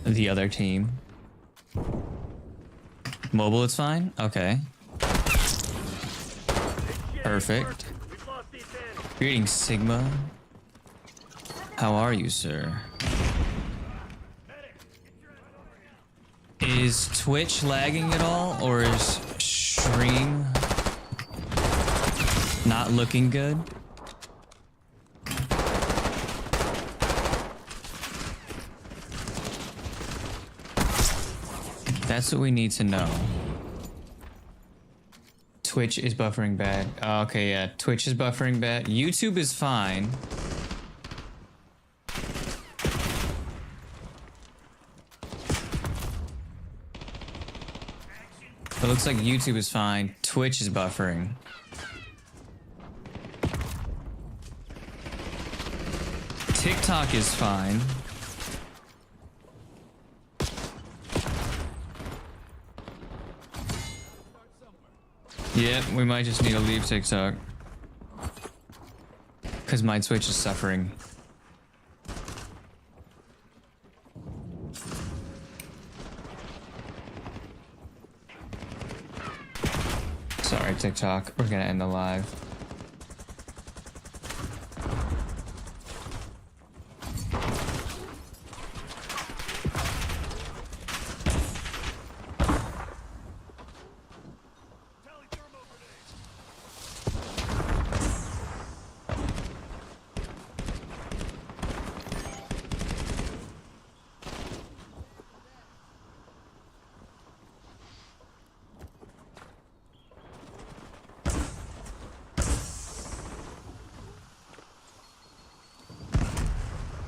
Speaker 1: the other team? Mobile, it's fine? Okay. Perfect. Greetings, Sigma. How are you, sir? Is Twitch lagging at all, or is stream not looking good? That's what we need to know. Twitch is buffering bad. Oh, okay, yeah. Twitch is buffering bad. YouTube is fine. It looks like YouTube is fine. Twitch is buffering. TikTok is fine. Yeah, we might just need to leave TikTok. Because my Twitch is suffering. Sorry, TikTok. We're gonna end the live.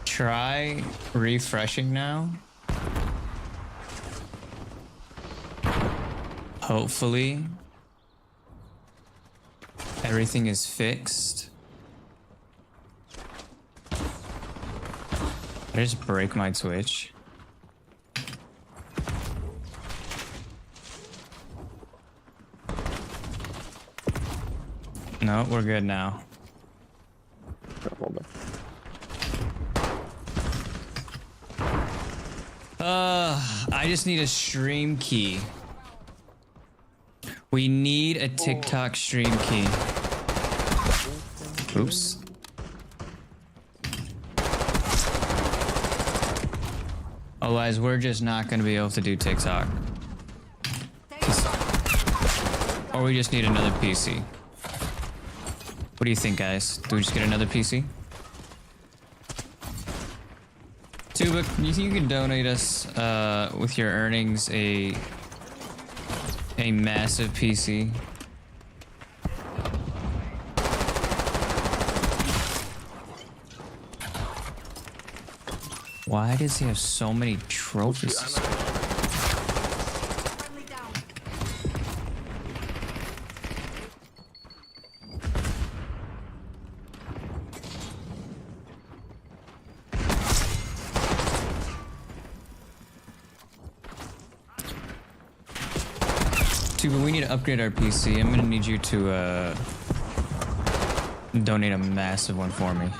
Speaker 1: Try refreshing now. Hopefully everything is fixed. I just break my Twitch. No, we're good now. I just need a stream key. We need a TikTok stream key. Oops. Otherwise, we're just not going to be able to do TikTok. Or we just need another PC. What do you think, guys? Do we just get another PC? Tuba, you think you can donate us with your earnings a massive PC? Why does he have so many trophies? But we need to upgrade our PC. I'm gonna need you to donate a massive one for me.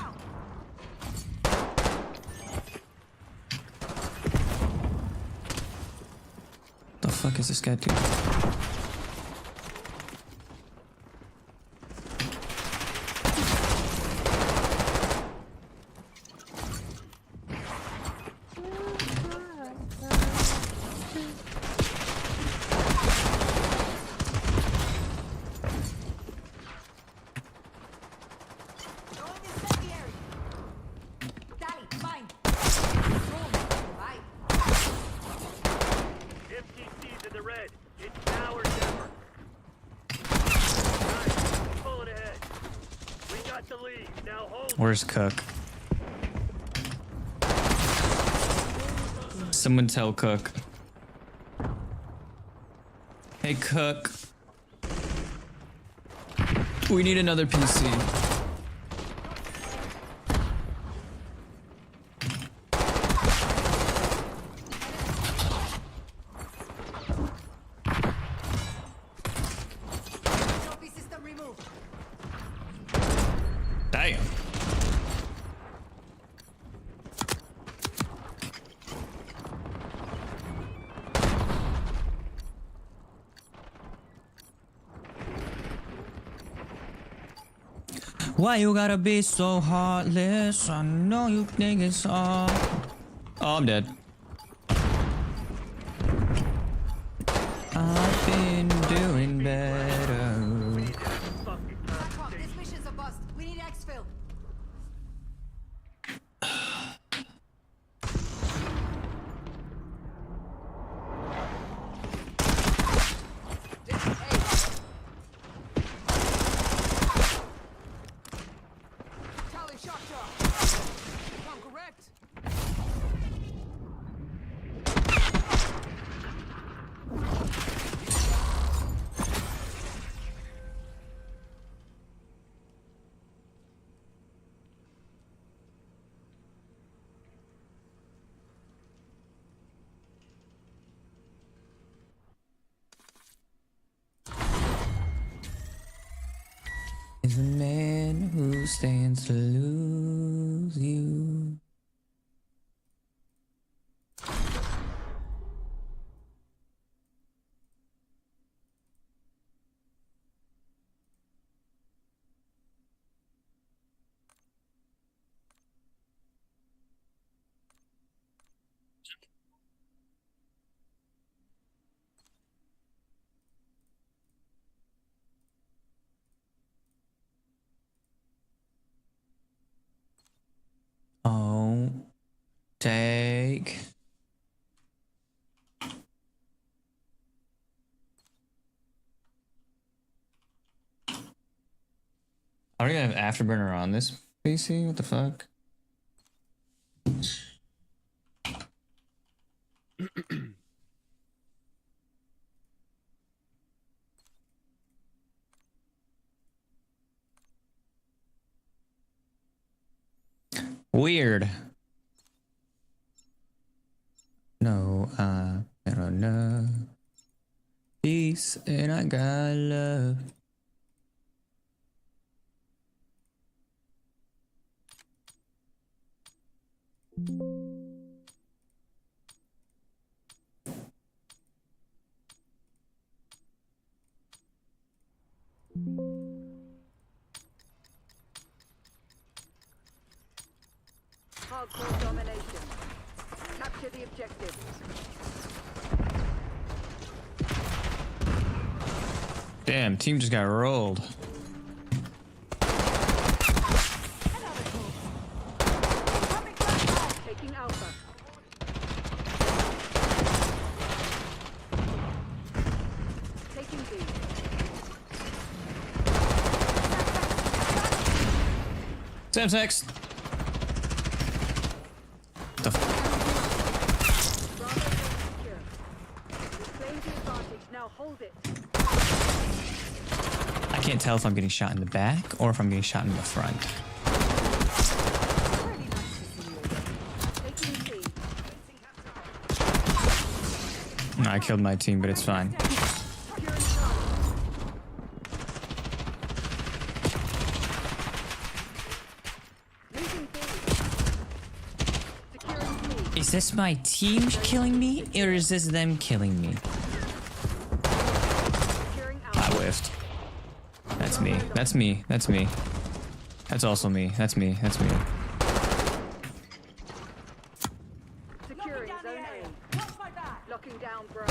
Speaker 1: The fuck is this guy doing? Where's Cook? Someone tell Cook. Hey, Cook. We need another PC. Damn. Why you gotta be so heartless? I know you think it's all. Oh, I'm dead. I've been doing better.
Speaker 4: This mission's a bust. We need exfil. Tally shot shot. Come correct.
Speaker 1: Is a man who stands to lose you. Oh, take. I don't even have Afterburner on this PC. What the fuck? Weird. No, I don't know. Peace and I got love.
Speaker 4: Hardcore domination. Capture the objective.
Speaker 1: Damn, team just got rolled.
Speaker 4: Taking Alpha. Taking B.
Speaker 1: Sam's next. The f
Speaker 4: Bravo secure. Reclaim the advantage. Now hold it.
Speaker 1: I can't tell if I'm getting shot in the back or if I'm getting shot in the front.
Speaker 4: Taking C.
Speaker 1: No, I killed my team, but it's fine.
Speaker 4: Securing Charlie. Losing B. Securing C.
Speaker 1: Is this my team killing me or is this them killing me?
Speaker 4: Securing
Speaker 1: I
Speaker 4: Alpha.
Speaker 1: whiffed. That's me. That's me. That's me. That's also me. That's me. That's me.
Speaker 4: Securing Zone A. Locking down Bro.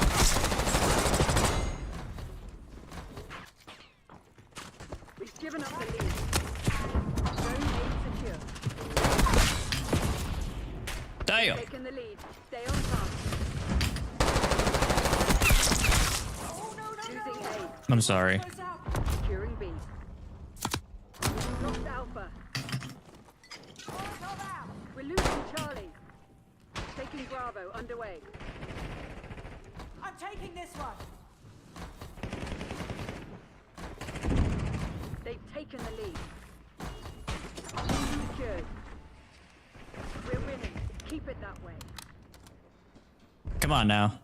Speaker 4: We've given up the lead. Zone A secure.
Speaker 1: Damn.
Speaker 4: Taking the lead. Stay on task. Losing A.
Speaker 1: I'm sorry.
Speaker 4: Securing B. Lost Alpha. We're losing Charlie. Taking Bravo. Bravo underway.
Speaker 5: I'm taking this one.
Speaker 4: They've taken the lead. Secured. We're winning. Keep it that way.
Speaker 1: Come on now.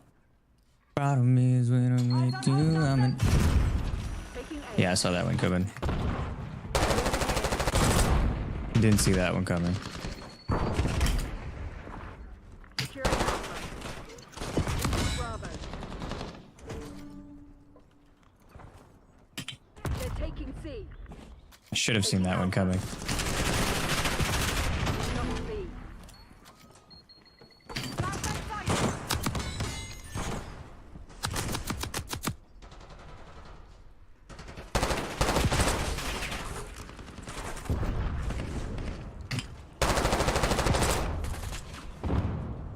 Speaker 1: Problem is when I'm with you, I'm in.
Speaker 4: Taking A.
Speaker 1: Yeah, I saw that one coming. Didn't see that one coming.
Speaker 4: Securing Alpha. Losing Bravo. They're taking C.
Speaker 1: I should have seen that one coming.
Speaker 4: Lost B.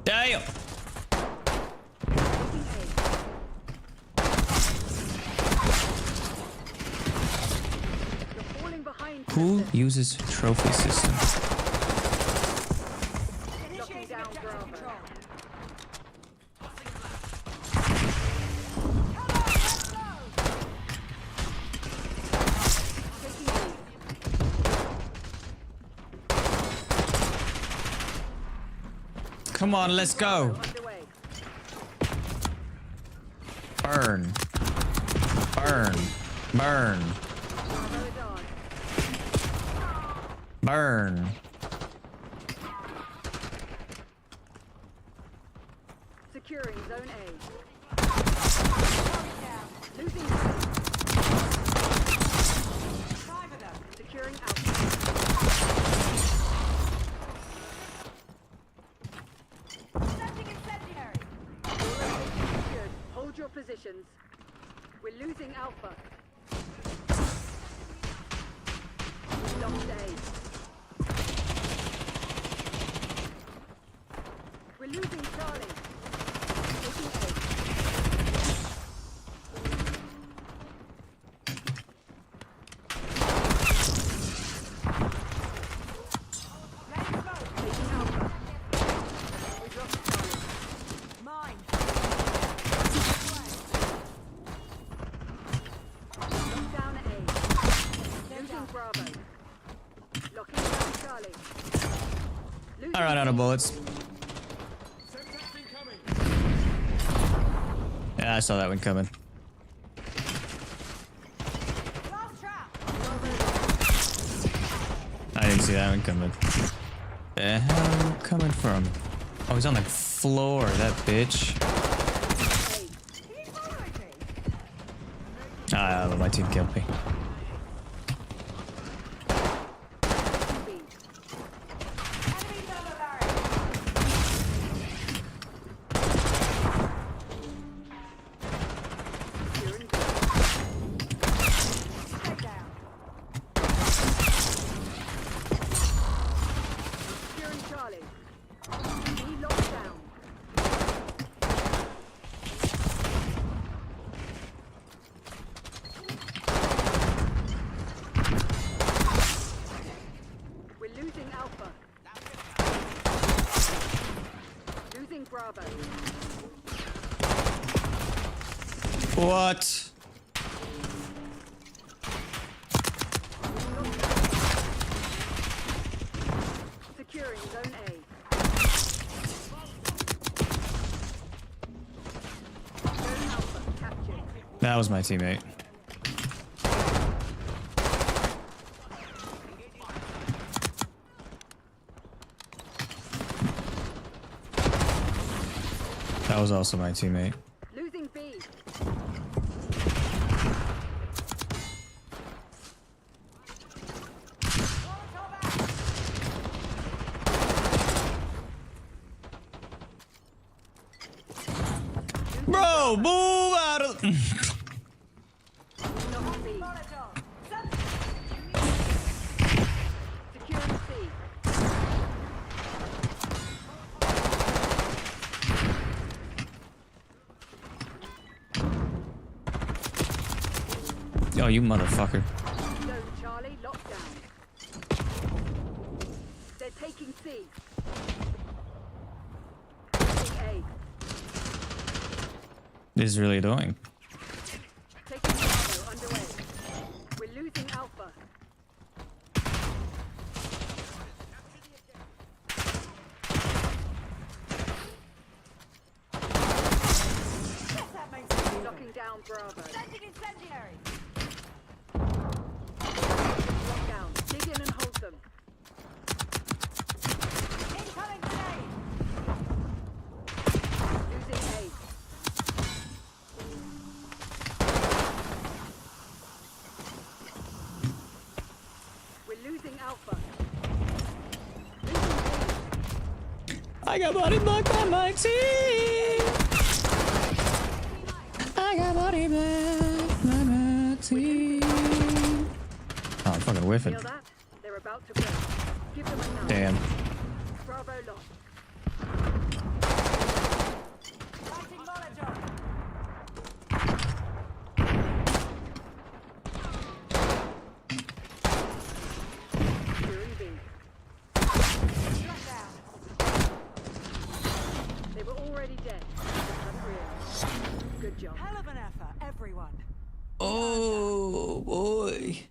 Speaker 1: Damn! Who uses trophy system?
Speaker 4: Locking down Bravo. Taking A.
Speaker 1: Come on, let's go.
Speaker 4: Underway.
Speaker 1: Burn. Burn. Burn.
Speaker 4: Bravo is on.
Speaker 1: Burn.
Speaker 4: Securing Zone A. Losing B. Securing Alpha. Secured. Hold your positions. We're losing Alpha. Lost A. We're losing Charlie. Taking A. Taking Alpha. We dropped Charlie.
Speaker 5: Mine.
Speaker 4: Lock down A. Losing Bravo. Locking down Charlie. Losing
Speaker 1: I ran out of bullets. Yeah, I saw that one coming.
Speaker 5: Last trap.
Speaker 1: I didn't see that one coming. The hell coming from? Oh, he's on the floor, that bitch. Ah, my team killed me.
Speaker 4: Securing Charlie. He locked down. We're losing Alpha. Losing Bravo.
Speaker 1: What?
Speaker 4: Securing Zone A. Zone Alpha captured.
Speaker 1: That was my teammate. That was also my teammate.
Speaker 4: Losing B.
Speaker 1: Bro, move out of.
Speaker 4: Lost B. Securing C.
Speaker 1: Oh, you motherfucker.
Speaker 4: Zone Charlie locked down. They're taking C. Taking A.
Speaker 1: This is really annoying.
Speaker 4: Taking Bravo underway. We're losing Alpha. Locking down Bravo.
Speaker 5: Sending incendiary.
Speaker 4: Lock down. Dig in and hold them.
Speaker 5: Incoming grenade.
Speaker 4: Losing A. We're losing Alpha. Losing A.
Speaker 1: I got body blocked by my team. I got body blocked by my team. Oh, I'm fucking whiffing.
Speaker 4: Feel that? They're about to break. Give them a nudge.
Speaker 1: Damn.
Speaker 4: Bravo lost.
Speaker 5: Lighting Molotov.
Speaker 4: We're in B.
Speaker 5: Shut down.
Speaker 4: They were already dead. Just hadn't realized. Good job.
Speaker 5: Hell of an effort, everyone.
Speaker 1: Oh boy.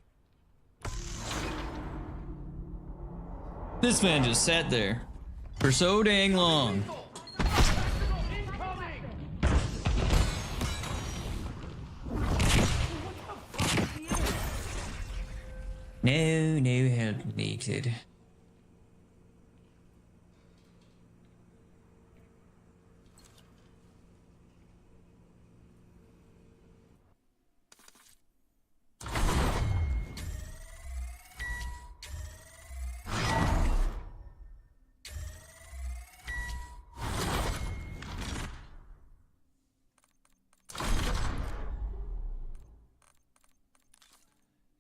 Speaker 1: This man just sat there for so dang long. No help needed.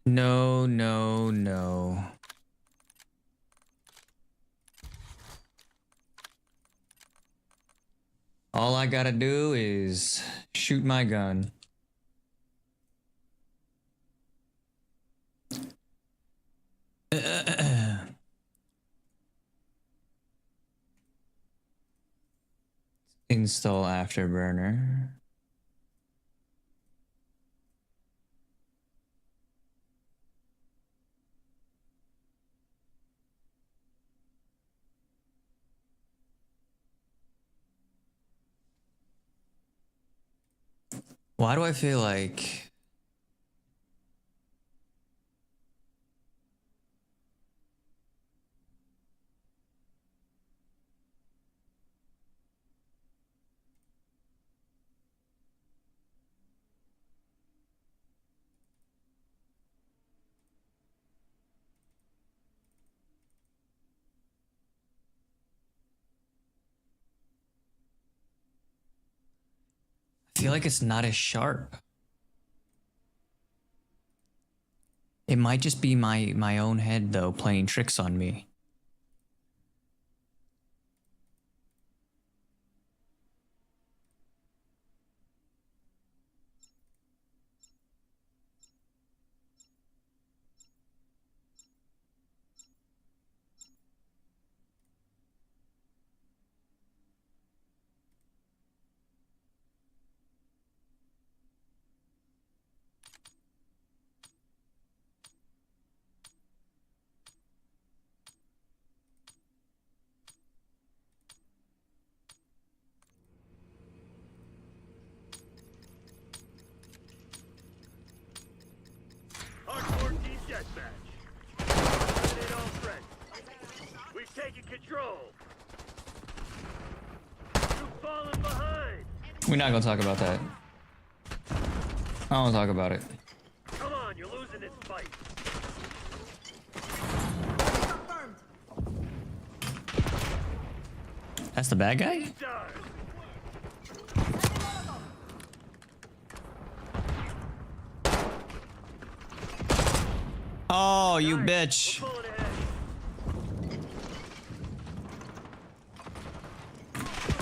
Speaker 1: No, no, no. All I gotta do is shoot my gun. Install Afterburner. Why do I feel like I feel like it's not as sharp? It might just be my own head though playing tricks on me.
Speaker 3: Hardcore team deathmatch. Eliminate all threats. We've taken control. You've fallen behind.
Speaker 1: We're not gonna talk about that. I don't wanna talk about it.
Speaker 3: Come on, you're losing this fight.
Speaker 1: That's the bad guy?
Speaker 3: He's done.
Speaker 1: Oh, you bitch.
Speaker 3: We're pulling ahead.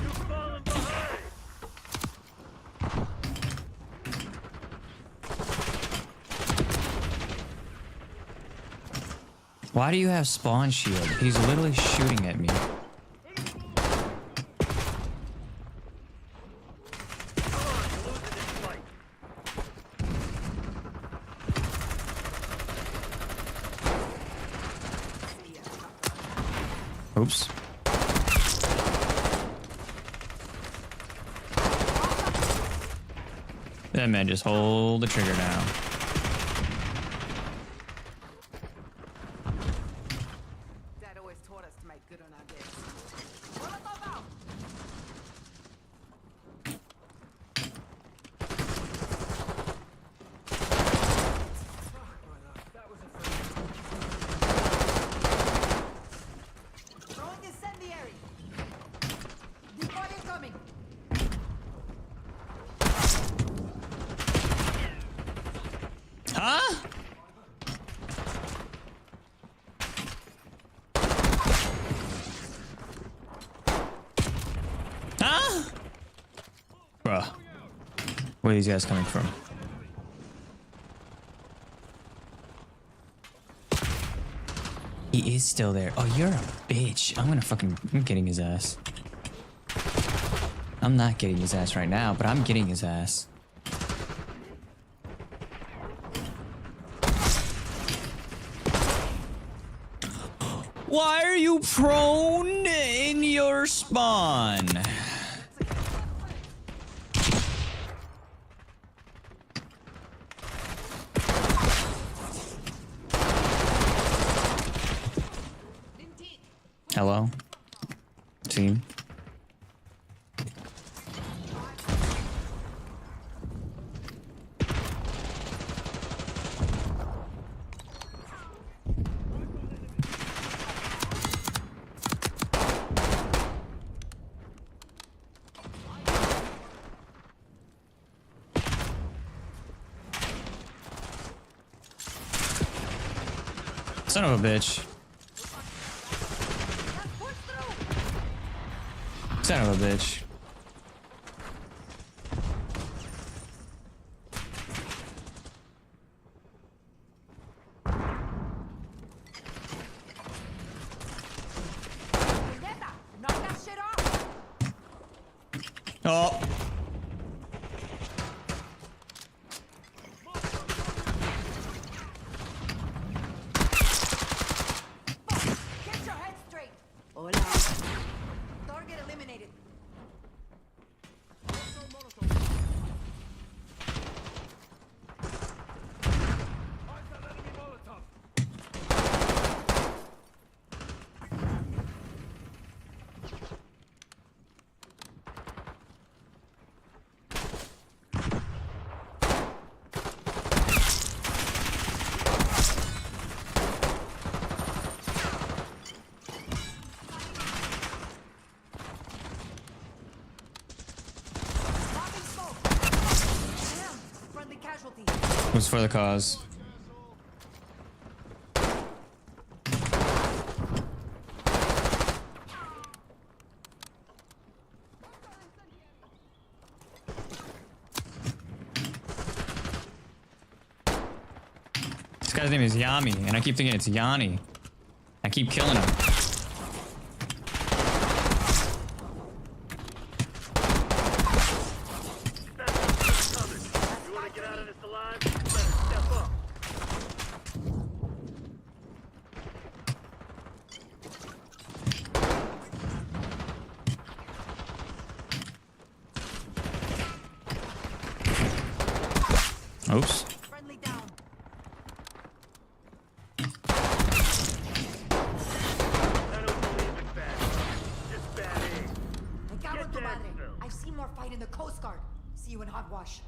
Speaker 3: You've fallen behind.
Speaker 1: Why do you have spawn shield? He's literally shooting at me.
Speaker 3: Come on, you're losing
Speaker 1: Oops. That man just hold the trigger now.
Speaker 4: Dad always taught us to make good on our debts. Throwing incendiary. Decoy incoming.
Speaker 1: Huh? Huh? Bruh. Where are these guys coming from? He is still there. Oh, you're a bitch. I'm getting his ass. I'm not getting his ass right now, but I'm getting his ass. Why are you prone in your spawn? Hello? Team? Son of a bitch. Son of a bitch.
Speaker 4: Knock that shit off.
Speaker 1: Oh.
Speaker 4: Get your head straight. Hola. Target eliminated. Friendly casualty.
Speaker 1: Was for the cause. This guy's name is Yami, and I keep thinking it's Yanni. I keep killing him.
Speaker 3: You want to get out of this alive? You better step up.
Speaker 1: Oops.
Speaker 4: Friendly down.
Speaker 3: I don't believe it's bad. Just bad aim.
Speaker 4: Me cago en tu
Speaker 3: Get
Speaker 4: madre.
Speaker 3: that,
Speaker 4: I've seen more fight in the Coast Guard. See you in Hogwash.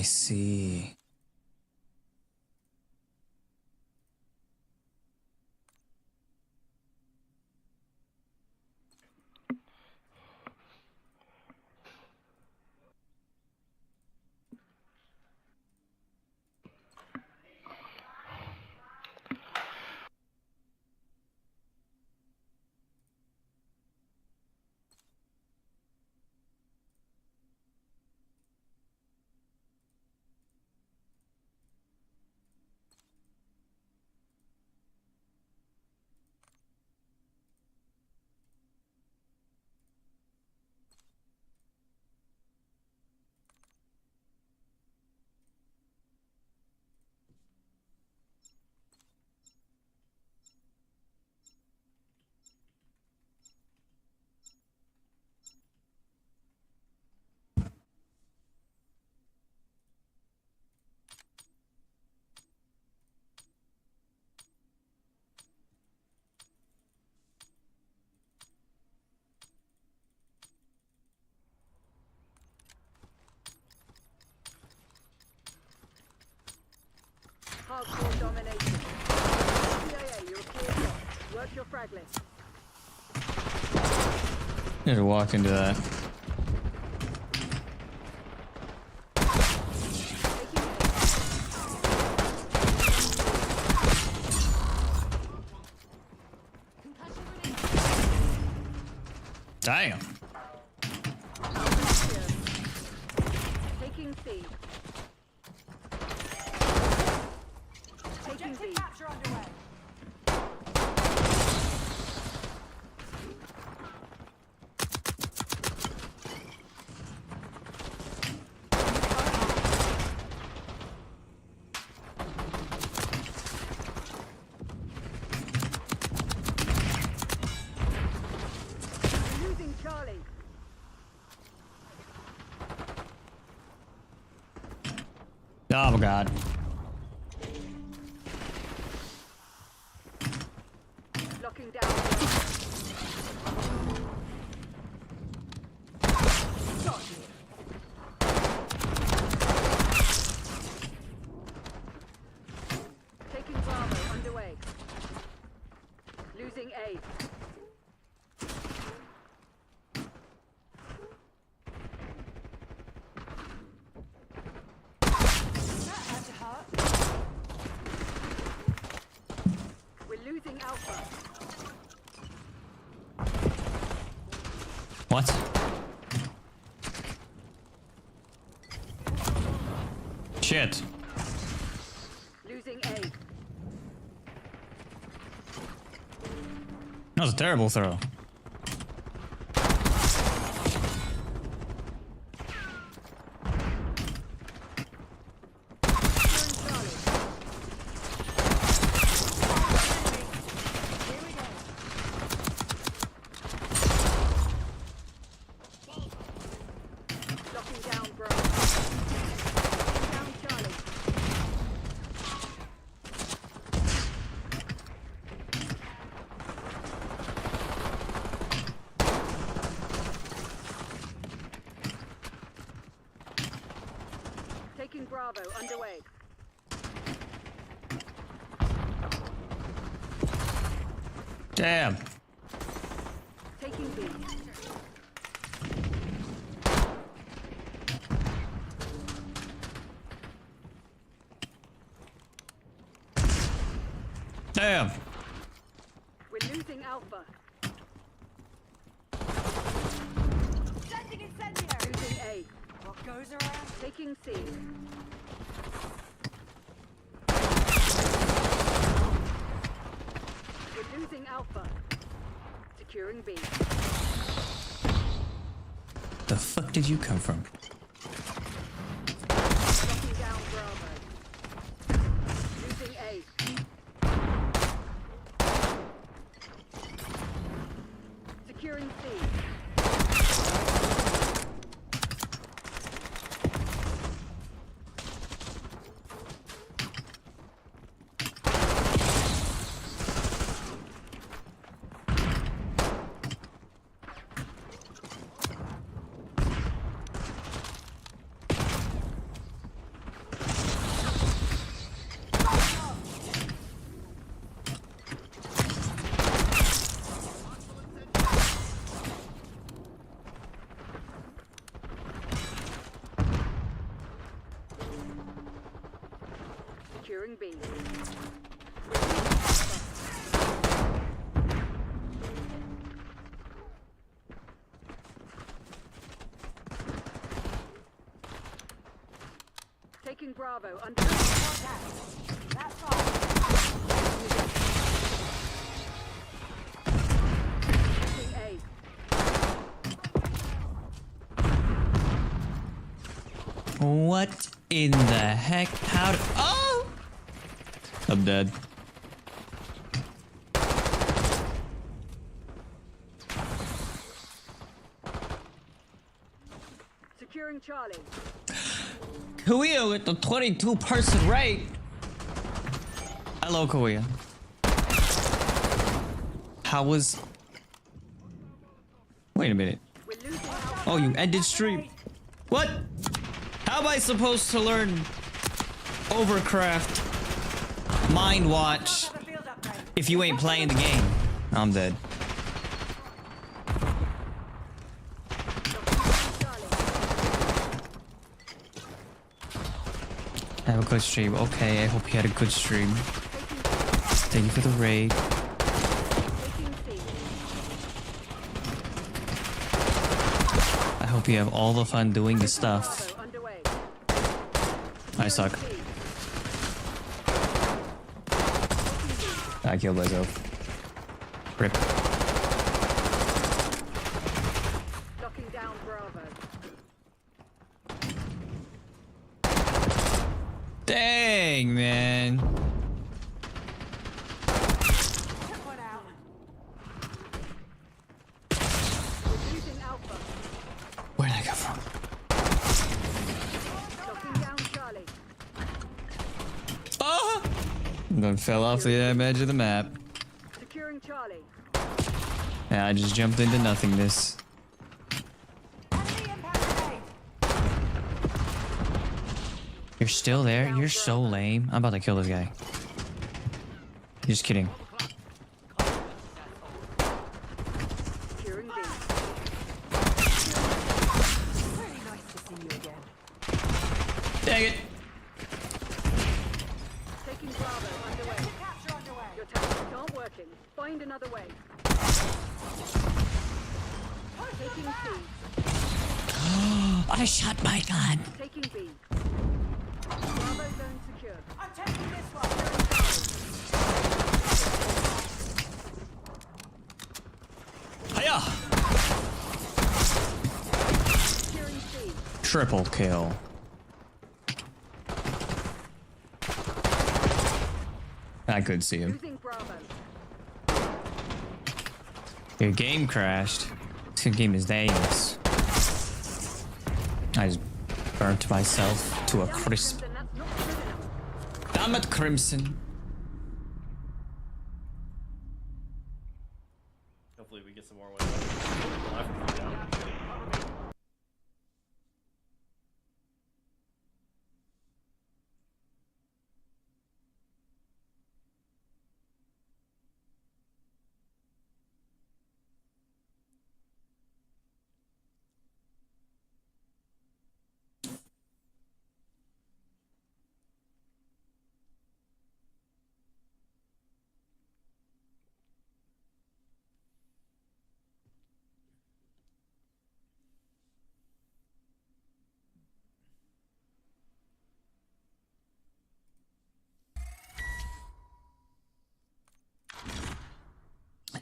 Speaker 1: I see.
Speaker 4: Hardcore domination. CIA, you're a clear shot. Work your frag list.
Speaker 1: Need to walk into that. Damn.
Speaker 4: Taking C. Taking B.
Speaker 5: Capture underway.
Speaker 4: Losing Charlie.
Speaker 1: Oh my god.
Speaker 4: Locking down. Got you. Taking Bravo underway. Losing A.
Speaker 5: That had to hurt.
Speaker 4: We're losing Alpha.
Speaker 1: What? Shit.
Speaker 4: Losing A.
Speaker 1: That was a terrible throw.
Speaker 4: Securing Charlie.
Speaker 5: Here we go.
Speaker 4: Locking down Bravo. Locking down Charlie. Taking Bravo underway.
Speaker 1: Damn.
Speaker 4: Taking B.
Speaker 1: Damn.
Speaker 4: We're losing Alpha.
Speaker 5: Sending incendiary.
Speaker 4: Losing A.
Speaker 5: What goes around?
Speaker 4: Taking C. We're losing Alpha. Securing B.
Speaker 1: The fuck did you come from?
Speaker 4: Locking down Bravo. Losing A. Securing C. Losing Bravo. Under contact. That's fine. Losing A.
Speaker 1: What in the heck? How? Oh! I'm dead.
Speaker 4: Securing Charlie.
Speaker 1: Korea with the 22-person rate. Hello, Korea. How was... Wait a minute.
Speaker 4: We're losing Alpha.
Speaker 1: Oh, you ended stream. What? How am I supposed to learn Overcraft Mind Watch if you ain't playing the game? I'm dead. Have a good stream. Okay, I hope you had a good stream. Thank you for the raid.
Speaker 4: Taking C.
Speaker 1: I hope you have all the fun doing the stuff.
Speaker 4: Bravo underway.
Speaker 1: I suck.
Speaker 4: C.
Speaker 1: I killed myself. Rip.
Speaker 4: Locking down Bravo.
Speaker 1: Dang, man.
Speaker 4: Took one out. We're losing Alpha.
Speaker 1: Where'd I come from?
Speaker 4: Locking down Charlie.
Speaker 1: Oh! Then fell off the edge of the map.
Speaker 4: Securing Charlie.
Speaker 1: And I just jumped into nothingness. You're still there? You're so lame. I'm about to kill this guy. Just kidding.
Speaker 4: Securing B. Very nice to see you again.
Speaker 1: Dang it!
Speaker 4: Taking Bravo underway. Capture underway. Your tactics aren't working. Find another way. Taking C.
Speaker 1: I shot my gun.
Speaker 4: Taking B. Bravo zone secure.
Speaker 5: I'm taking this one.
Speaker 1: Hiya!
Speaker 4: Securing C.
Speaker 1: Triple kill. I could see him.
Speaker 4: Losing Bravo.
Speaker 1: Your game crashed. This game is dangerous. I just burnt myself to a crisp.
Speaker 4: Crimson, that's not good enough.
Speaker 1: Damn it, Crimson.
Speaker 8: Hopefully we get some more wins. Left, down.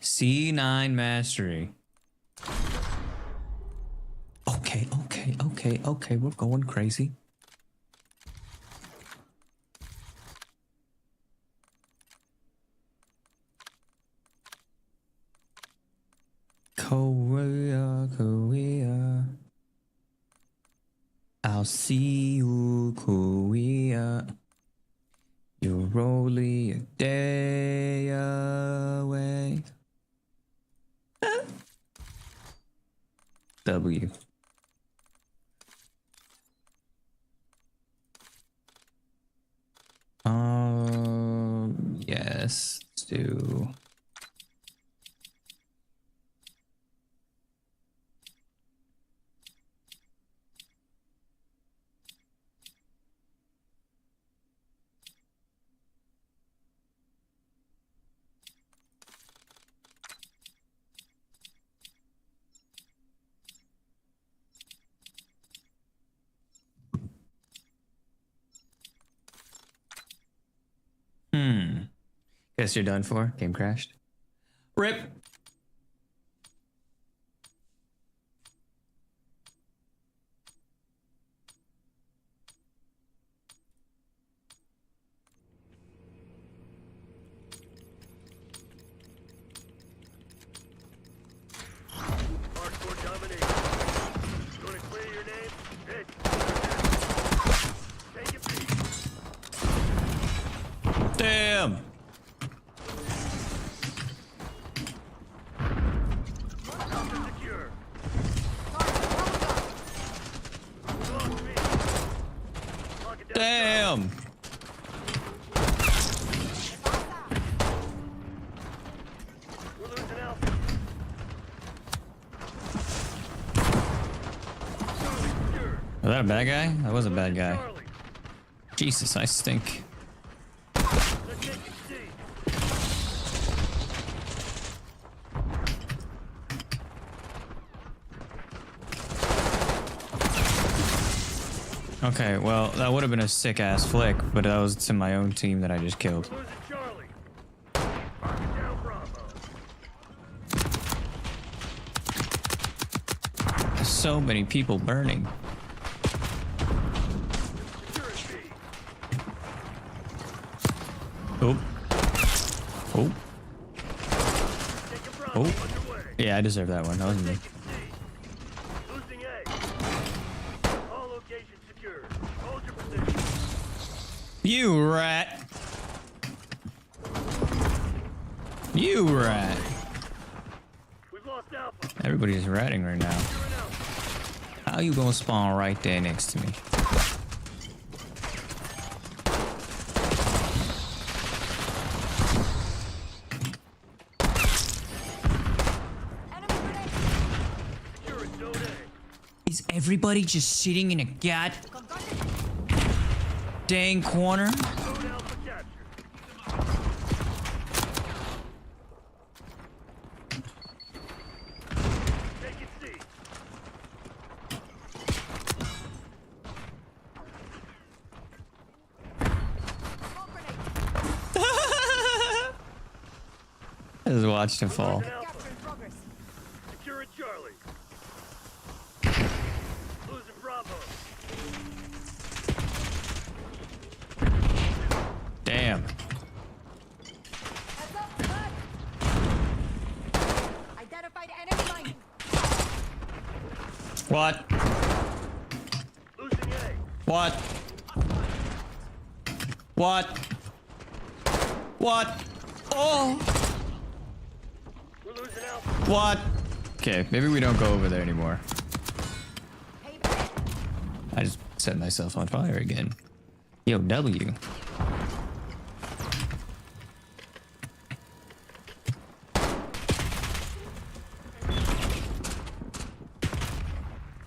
Speaker 1: C9 mastery. Okay, we're going crazy. Korea. I'll see you, Korea. You're only a day away. W. Yes, let's do. Guess you're done for. Game crashed. Rip.
Speaker 3: Hardcore domination. You want to clear your name? Hit. Take it beat.
Speaker 1: Damn.
Speaker 3: Secure. Lost me. Lock it down.
Speaker 1: Damn.
Speaker 3: We're losing Alpha. Charlie secured.
Speaker 1: Was that a bad guy? That was a bad guy.
Speaker 3: Charlie.
Speaker 1: Jesus, I stink.
Speaker 3: Let's take it C.
Speaker 1: Okay, well, that would have been a sick ass flick, but that was to my own team that I just killed.
Speaker 3: Losing Charlie. Lock it down, Bravo.
Speaker 1: So many people burning.
Speaker 3: Secure B.
Speaker 1: Oh. Oh.
Speaker 3: Taking Bravo
Speaker 1: Oh.
Speaker 3: underway.
Speaker 1: Yeah, I deserve that one. That wasn't me.
Speaker 3: Taking C. Losing A. All locations secured. Hold your position.
Speaker 1: You rat. You rat.
Speaker 3: We've lost Alpha.
Speaker 1: Everybody's ratting right now.
Speaker 3: Securing Alpha.
Speaker 1: How you gonna spawn right there next to me?
Speaker 3: Securing Zone A.
Speaker 1: Is everybody just sitting in a god dang corner?
Speaker 3: Zone Alpha captured. Taking C.
Speaker 1: I just watched him fall.
Speaker 3: Losing Alpha. Securing Charlie. Losing Bravo.
Speaker 1: Damn.
Speaker 5: Identified enemy line.
Speaker 1: What?
Speaker 3: Losing A.
Speaker 1: What? What? What? Oh!
Speaker 3: We're losing Alpha.
Speaker 1: What? Okay, maybe we don't go over there anymore. I just set myself on fire again. Yo, W.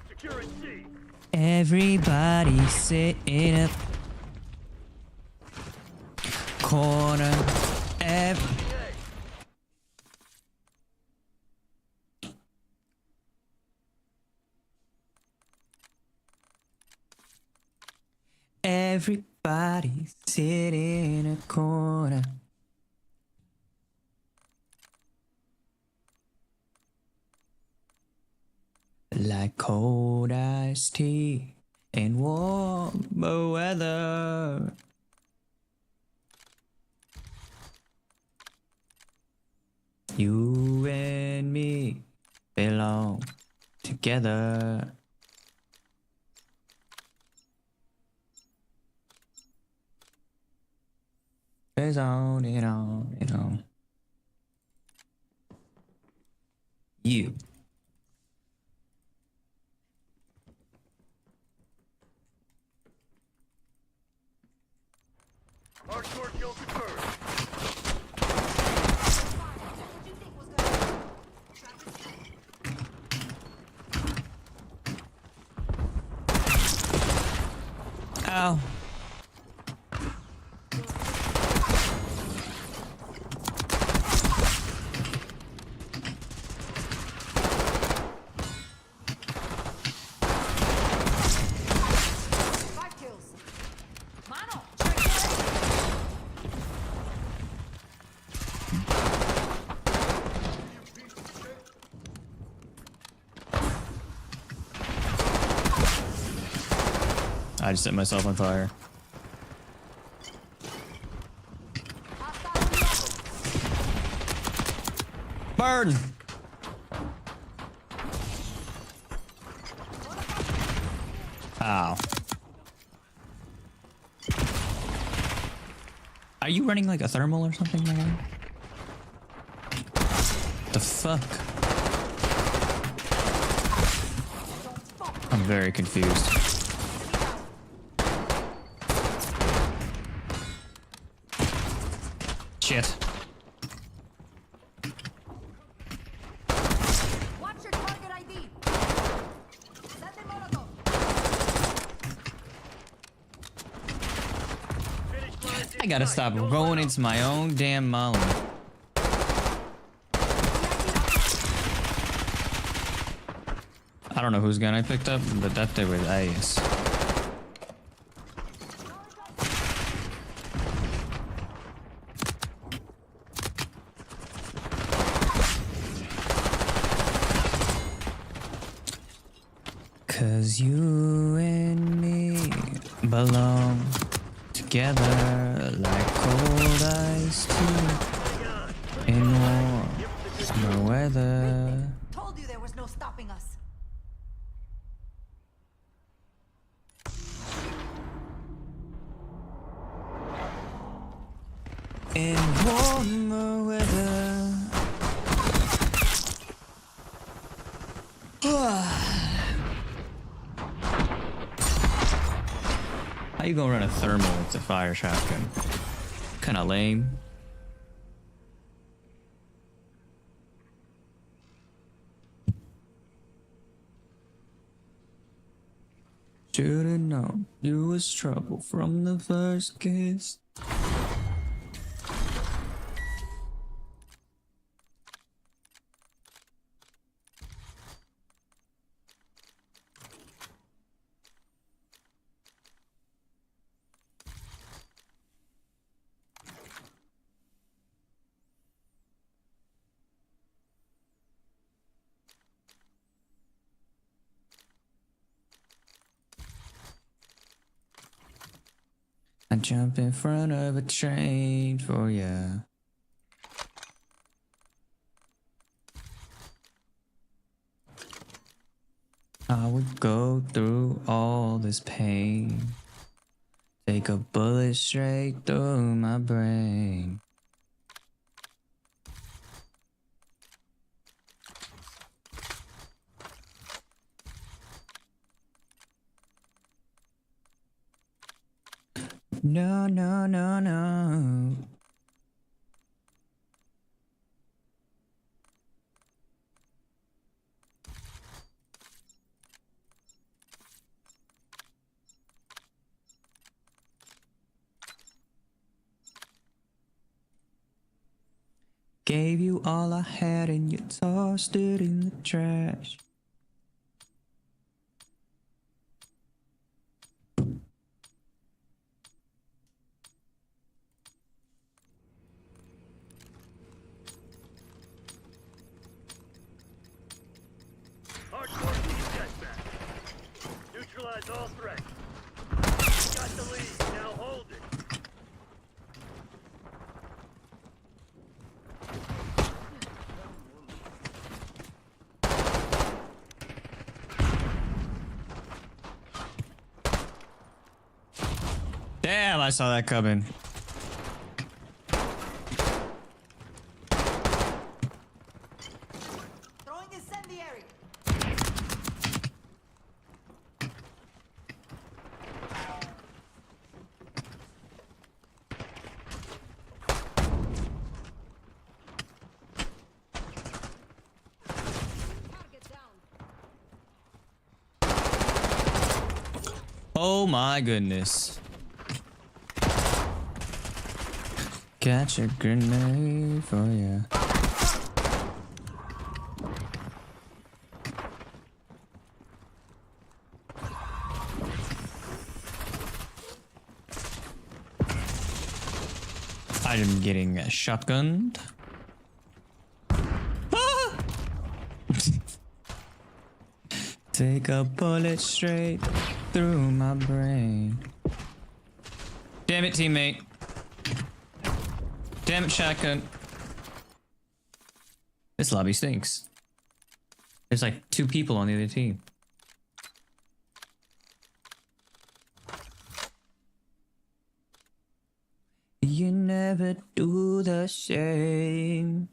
Speaker 3: Securing C.
Speaker 1: Everybody sit in a corner.
Speaker 3: Losing A.
Speaker 1: Everybody sit in a corner. Like cold iced tea in warm weather. You and me belong together. It's on and on and on. You.
Speaker 3: Hardcore kill confirmed.
Speaker 1: Ow. I just set myself on fire. Burn! Ow. Are you running like a thermal or something like that? The fuck? I'm very confused. Shit.
Speaker 4: Watch your target ID. Set the Molotov.
Speaker 1: I gotta stop going into my own damn molly. I don't know whose gun I picked up, but that thing was ace. Cause you and me belong together like cold ice tea in warm summer weather.
Speaker 4: Told you there was no stopping us.
Speaker 1: In warmer weather. How you gonna run a thermal with the fire shotgun? Kinda lame. Should've known you was trouble from the first kiss. I jump in front of a train for ya. I would go through all this pain. Take a bullet straight through my brain. No, no, no, no. Gave you all I had and you tossed it in the trash.
Speaker 3: Hardcore team deathmatch. Neutralize all threats. Got the lead. Now hold it.
Speaker 1: Damn, I saw that coming.
Speaker 4: Throwing incendiary. Target down.
Speaker 1: Oh my goodness. Got your grenade for ya. I'm getting shotgunned. Ah! Take a bullet straight through my brain. Damn it, teammate. Damn it, shotgun. This lobby stinks. There's like 2 people on the other team. You never do the same.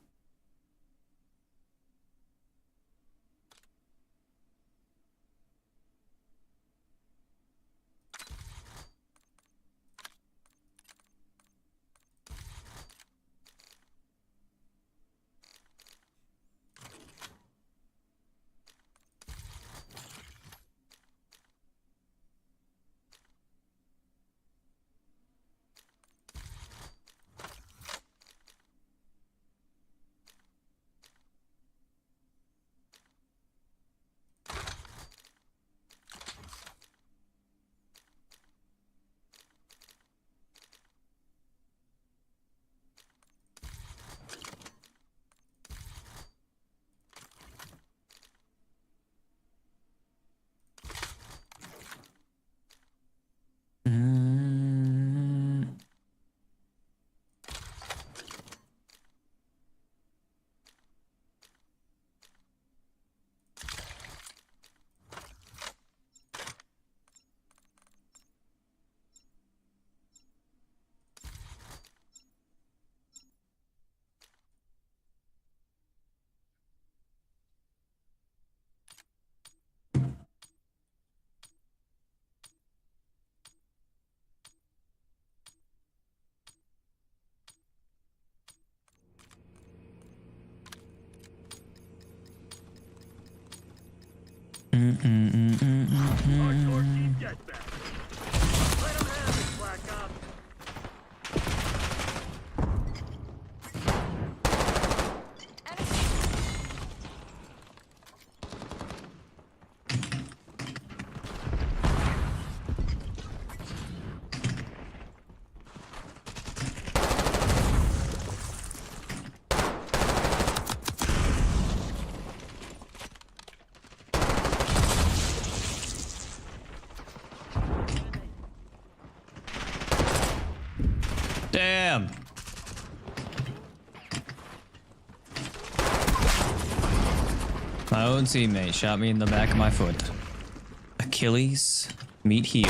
Speaker 1: Damn. My own teammate shot me in the back of my foot. Achilles, meet heel.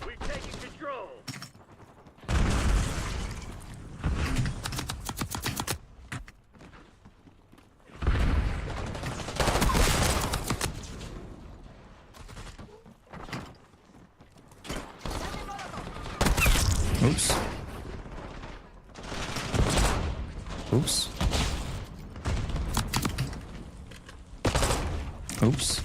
Speaker 3: We've taken control.
Speaker 1: Oops. Oops. Oops.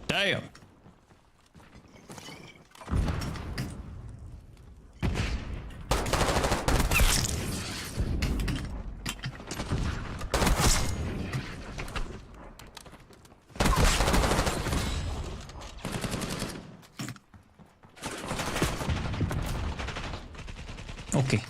Speaker 1: Damn. Okay.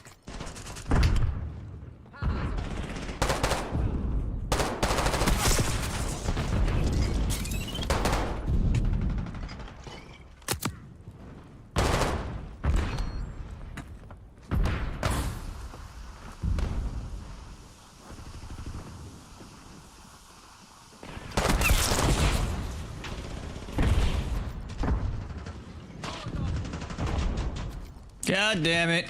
Speaker 1: God damn it.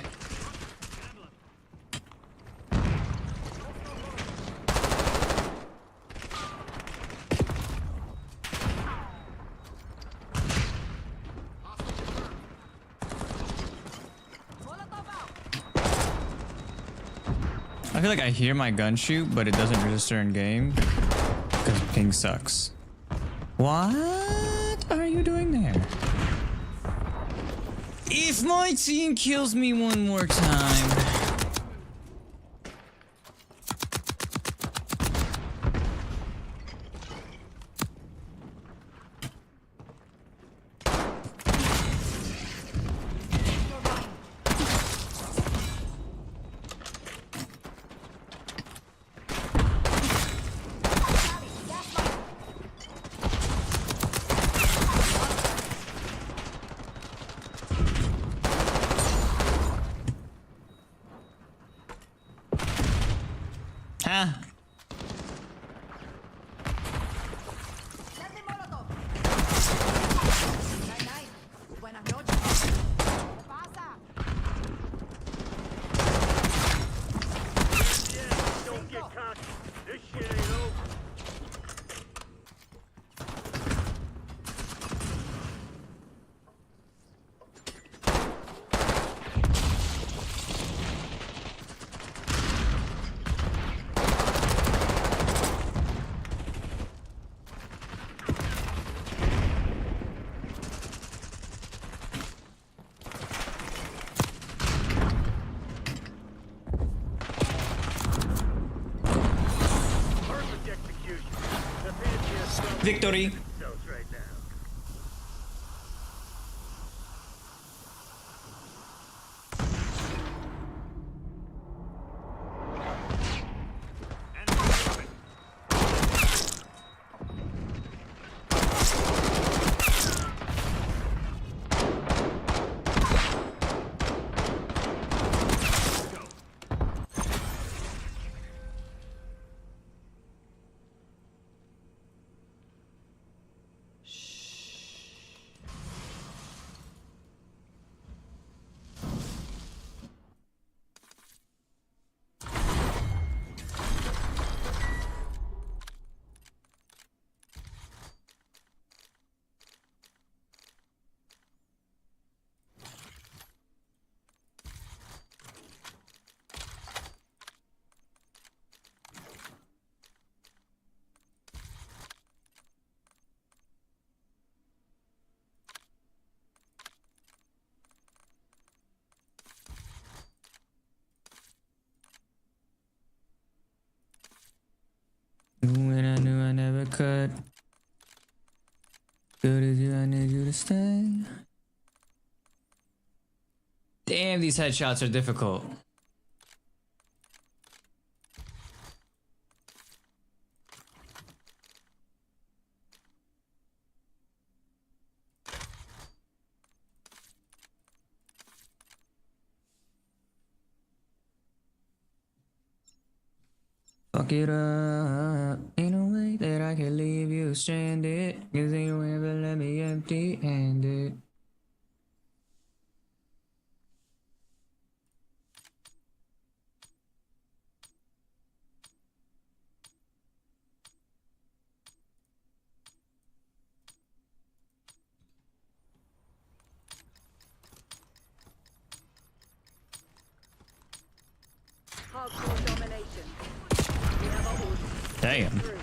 Speaker 1: feel like I hear my gun shoot, but it doesn't register in game because ping sucks. What are you doing there? If my team kills me one more time. Ah.
Speaker 3: Don't get cocky. This shit ain't over. Perfect execution. The fancy
Speaker 1: Victory.
Speaker 3: themselves right now. And they're coming.
Speaker 1: When I knew I never could. Good as you, I need you to stay. Damn, these headshots are difficult. Fuck it up. Ain't no way that I can leave you stranded. Cause ain't no ever let me empty handed.
Speaker 4: Hardcore domination. We have our orders.
Speaker 1: Damn.
Speaker 4: Through.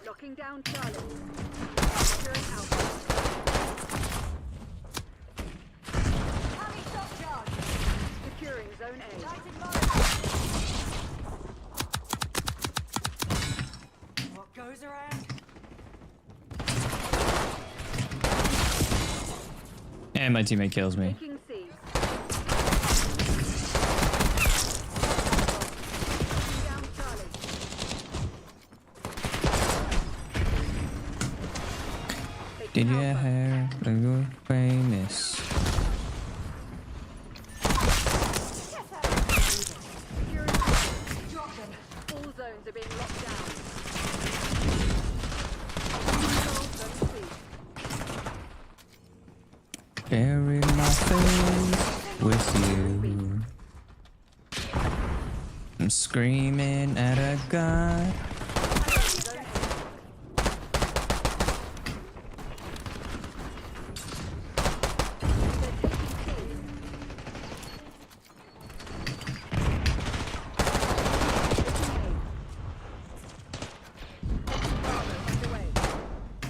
Speaker 4: Locking down Charlie. Securing Alpha. Securing Zone A.
Speaker 5: What goes around?
Speaker 1: And my teammate kills me.
Speaker 4: Taking C. Locking down Charlie.
Speaker 1: Did
Speaker 4: Taking
Speaker 1: you
Speaker 4: Alpha.
Speaker 1: hear the good famous?
Speaker 4: Securing Alpha. Drop them. All zones are being locked down. Control Zone C.
Speaker 1: Bury my face with you. I'm screaming at a god.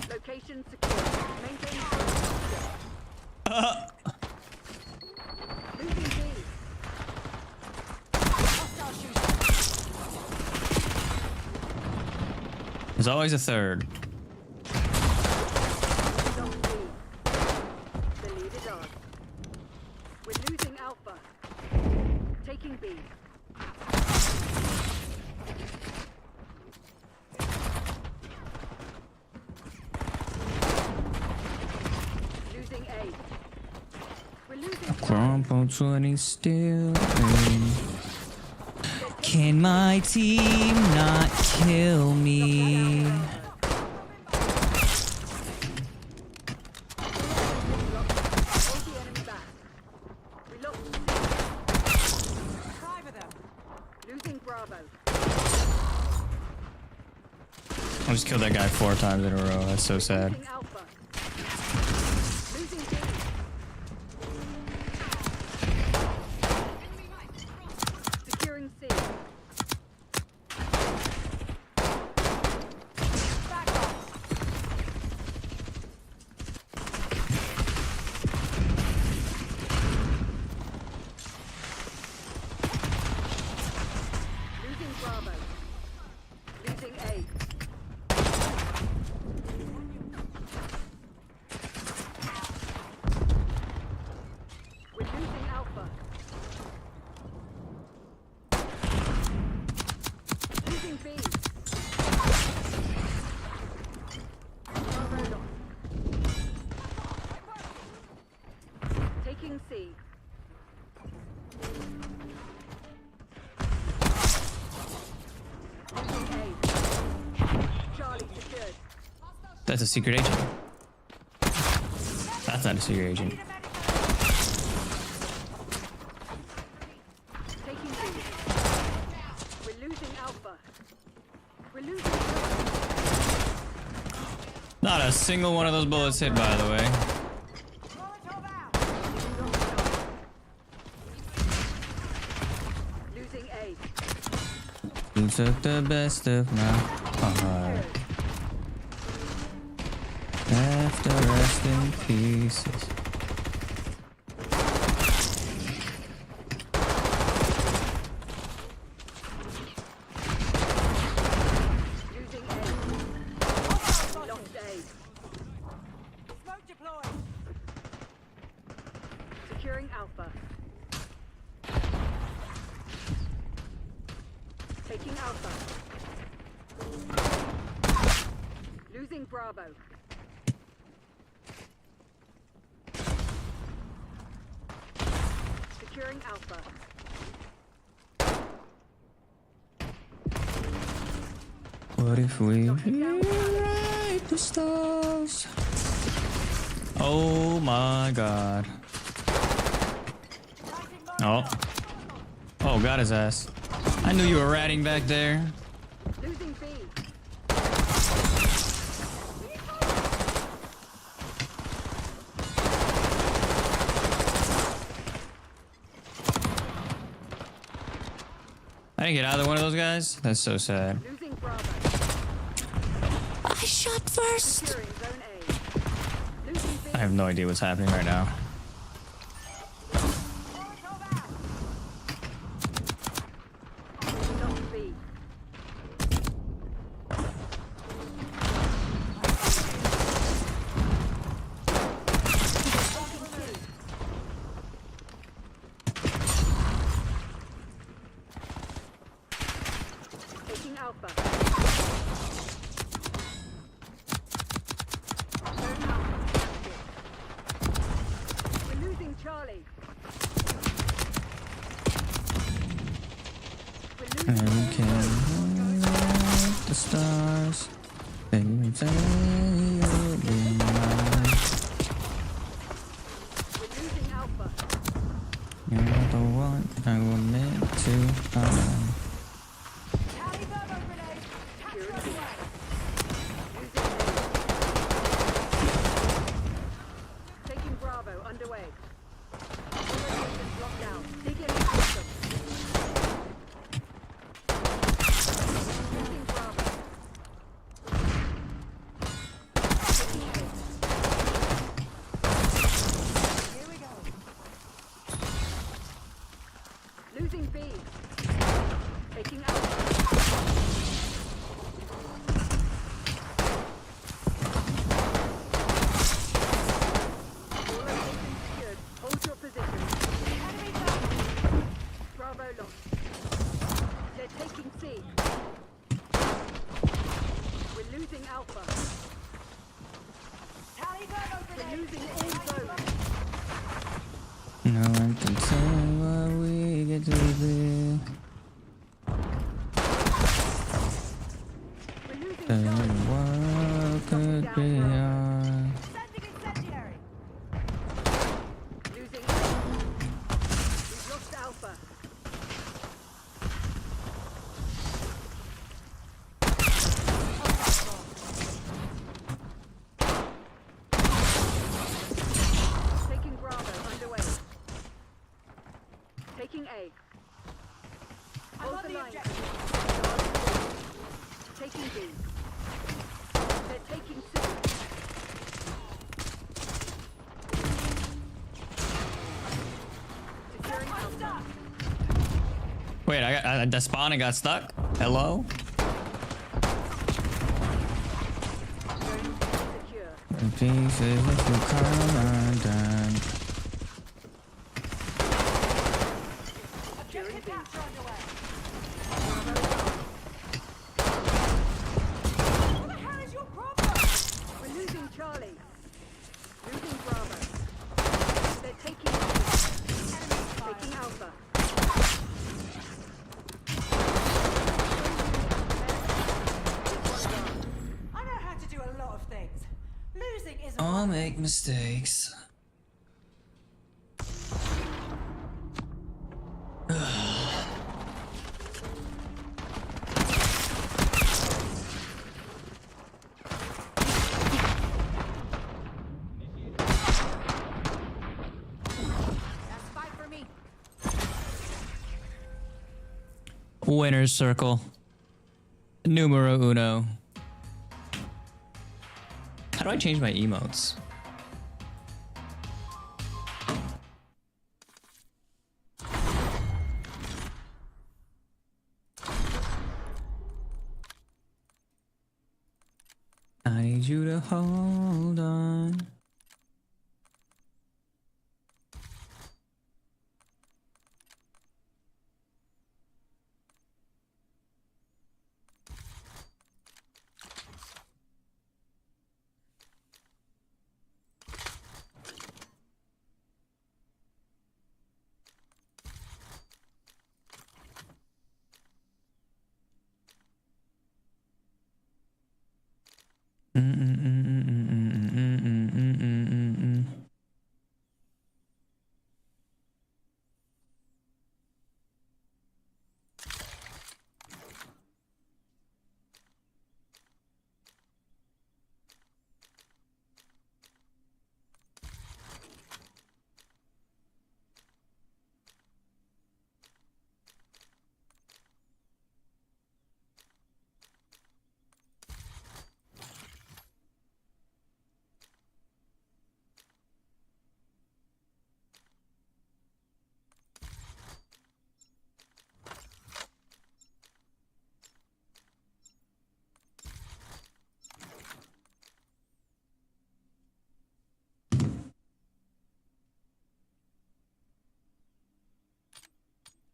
Speaker 4: Location secure. Maintain losing B.
Speaker 1: There's always a third.
Speaker 4: Lost B. The lead is ours. We're losing Alpha. Taking B. Losing A. We're losing
Speaker 1: Crumple 20 still. Can my team not kill me?
Speaker 4: Hold the enemy back. We lost. Losing Bravo.
Speaker 1: I just killed that guy 4 times in a row. That's so sad.
Speaker 4: Losing Alpha. Losing B. Securing C. Losing Bravo. Losing A. We're losing Alpha. Losing B. Bravo lost. Taking C. Losing A. Charlie secured.
Speaker 1: That's a secret agent. That's not a secret agent.
Speaker 4: Taking B. We're losing Alpha. We're losing Alpha.
Speaker 1: Not a single one of those bullets hit, by the way.
Speaker 4: Losing A.
Speaker 1: You took the best of my heart. Left the rest in pieces.
Speaker 4: Losing A. Lost A.
Speaker 5: Smoke deployed.
Speaker 4: Securing Alpha. Taking Alpha. Losing Bravo. Securing Alpha.
Speaker 1: What if we rewrite the stars? Oh my god. Oh. Oh, got his ass. I knew you were ratting back there.
Speaker 4: Losing B.
Speaker 1: I didn't get either one of those guys. That's so sad.
Speaker 4: Losing Bravo.
Speaker 1: I shot first.
Speaker 4: Securing Zone A. Losing B.
Speaker 1: I have no idea what's happening right now.
Speaker 4: Lost B. Taking Alpha. Zone Alpha captured. We're losing Charlie. We're losing
Speaker 1: And can rewrite the stars. They say you'll be mine.
Speaker 4: We're losing Alpha.
Speaker 1: You're the one I will meant to find.
Speaker 4: losing B. Taking Alpha. All locations secured. Hold your position. Enemy down. Bravo lost. They're taking C. We're losing Alpha. We're losing all zones.
Speaker 1: No one can tell what we get to be.
Speaker 4: We're losing
Speaker 1: And
Speaker 4: Charlie.
Speaker 1: what could be on?
Speaker 5: Sending incendiary.
Speaker 4: Losing Alpha. We've lost Alpha. Taking Bravo underway. Taking A. Hold the line. Taking B. They're taking C. Securing Alpha.
Speaker 1: Wait, I got the spawning got stuck. Hello?
Speaker 4: Zone secure.
Speaker 1: The pieces if you come undone.
Speaker 4: Securing B.
Speaker 5: What the hell is your problem?
Speaker 4: We're losing Charlie. Losing Bravo. They're taking taking Alpha.
Speaker 5: I know how to do a lot of things. Losing isn't
Speaker 1: I'll
Speaker 5: one.
Speaker 1: make mistakes.
Speaker 5: That's fight for me.
Speaker 1: Winner's circle. Numero uno. How do I change my emotes? I need you to hold on.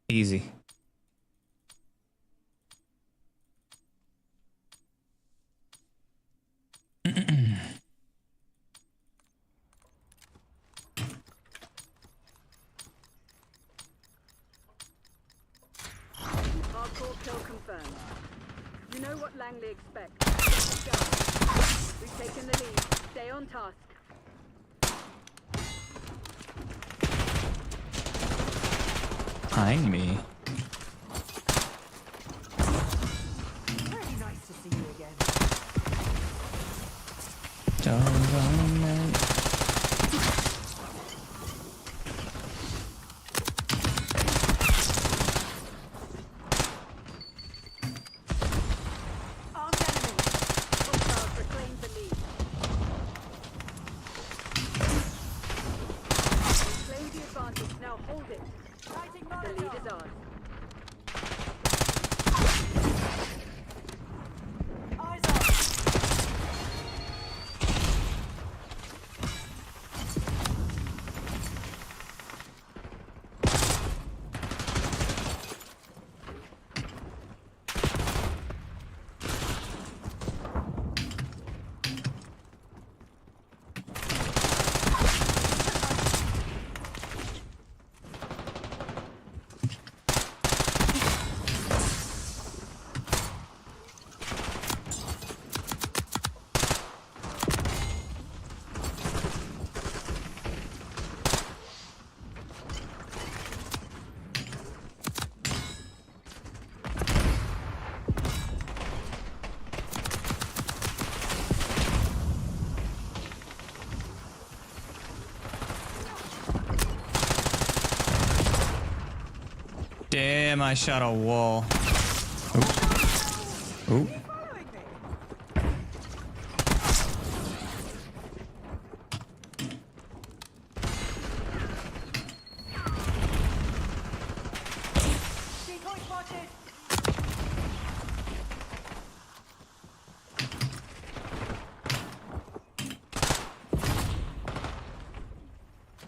Speaker 1: Easy.
Speaker 4: Hardcore kill confirmed. You know what Langley expects. Go. We've taken the lead. Stay on task.
Speaker 1: Behind me.
Speaker 5: Really nice to see you again.
Speaker 4: Armed enemy. Hostiles reclaim the lead. Reclaim the advantage. Now hold it.
Speaker 5: Fighting
Speaker 4: The lead
Speaker 5: Molotov.
Speaker 4: is ours.
Speaker 1: Damn, I shot a wall. Oop. Oop.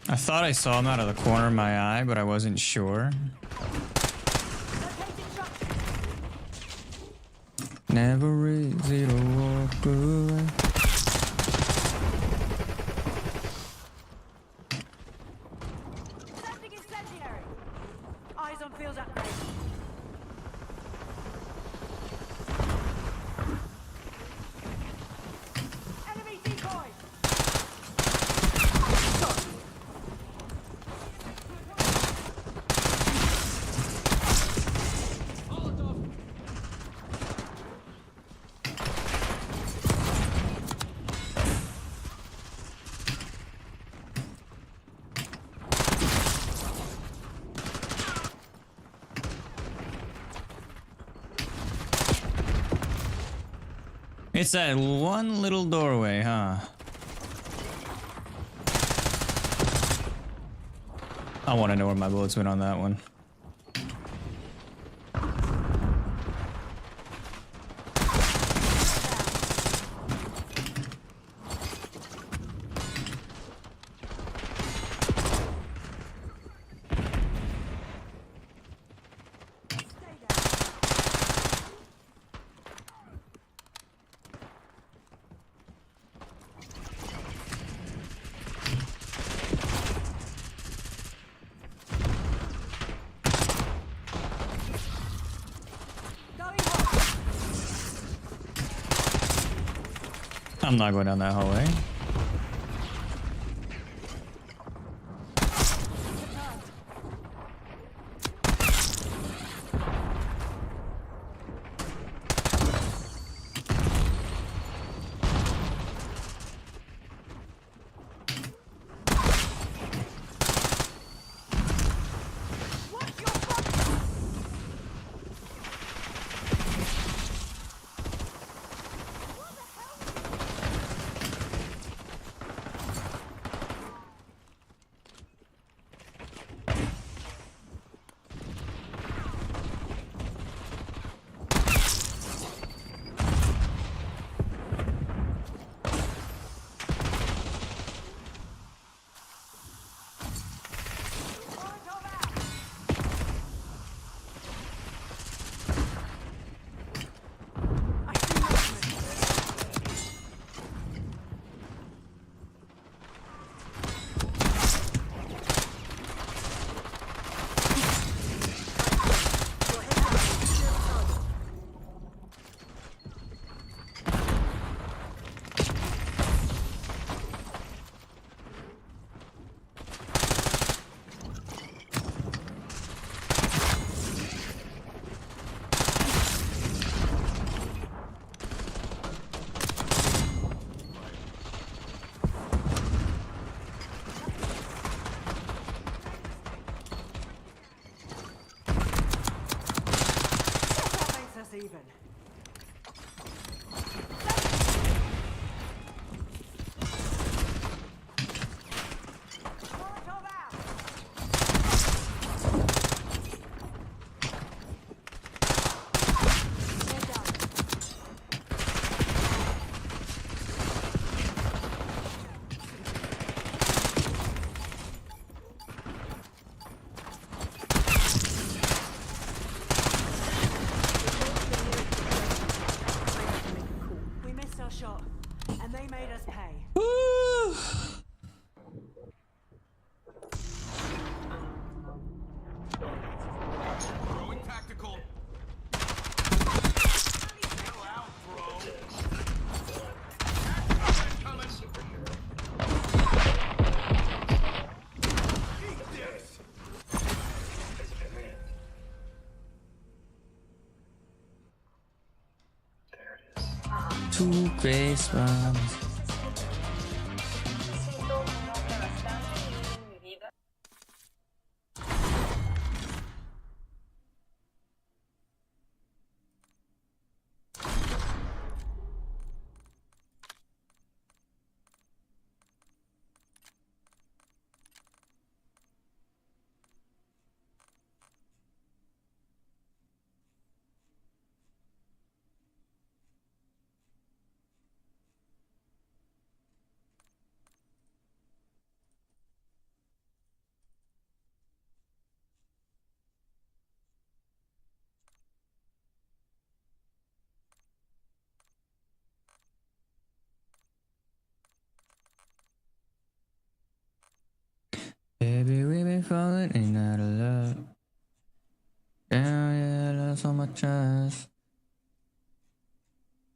Speaker 1: I thought I saw him out of the corner of my eye, but I wasn't sure. Never easy to walk away.
Speaker 4: Sending incendiary. Eyes on field upgrade. Enemy decoy.
Speaker 1: It's that one little doorway, huh? I want to know where my bullets went on that one. I'm not going down that hallway.
Speaker 4: Even.
Speaker 1: Two grace bombs. call it? Ain't that a love? Yeah, that's on my chest.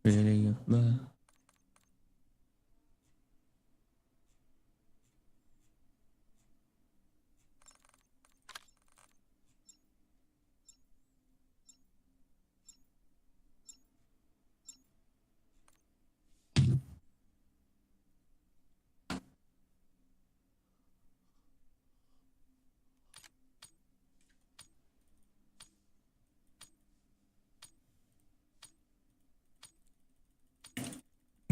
Speaker 1: Really, but.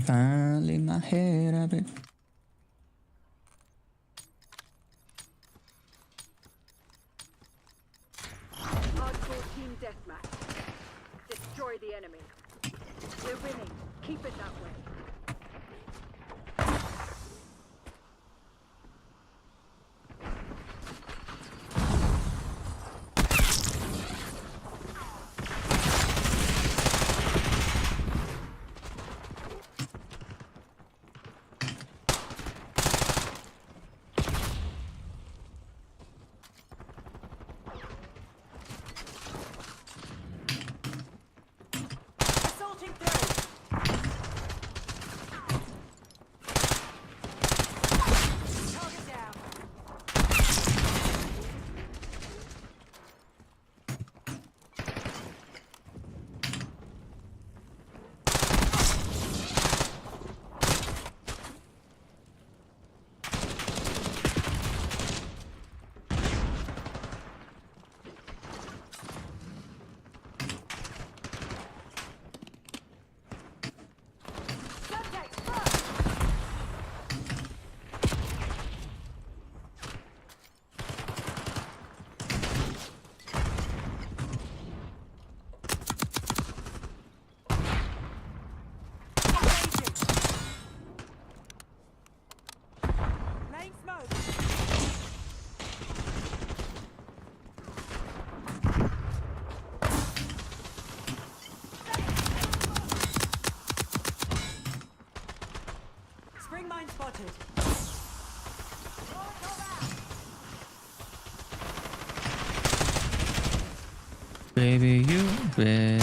Speaker 1: Finally, my head up it.
Speaker 4: Hardcore team deathmatch. Destroy the enemy. We're winning. Keep it that way.
Speaker 5: Assaulting through. Target down. Subject first. Engaging. Laying smoke. Spring mine spotted.
Speaker 1: Baby, you win.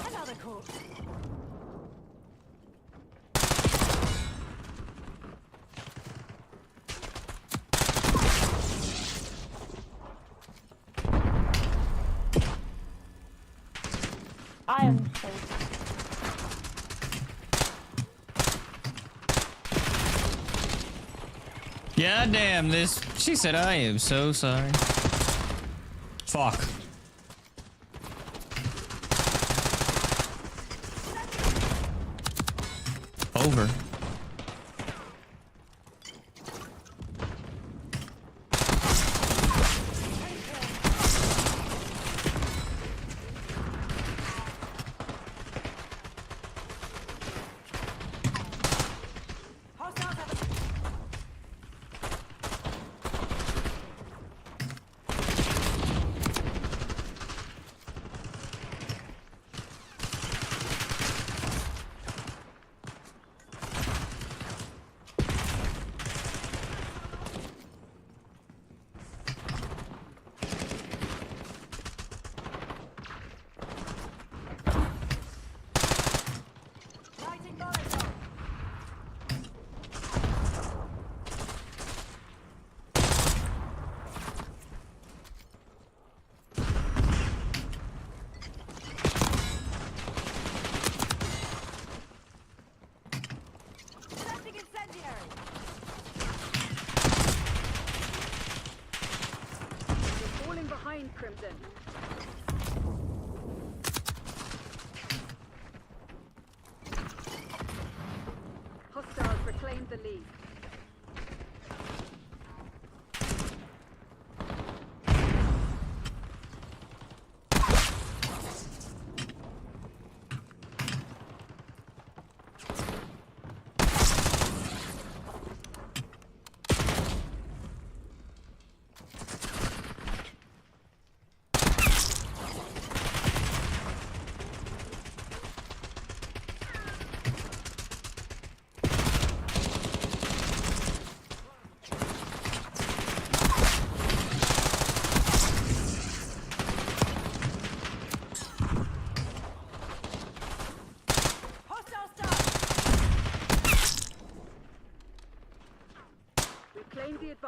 Speaker 5: Another corpse.
Speaker 11: I am
Speaker 1: Yeah, damn this. She said, I am so sorry. Fuck. Over.
Speaker 5: Hostiles have a lighting Molotov. Setting incendiary.
Speaker 4: We're falling behind, Crimson. Hostiles reclaim the lead.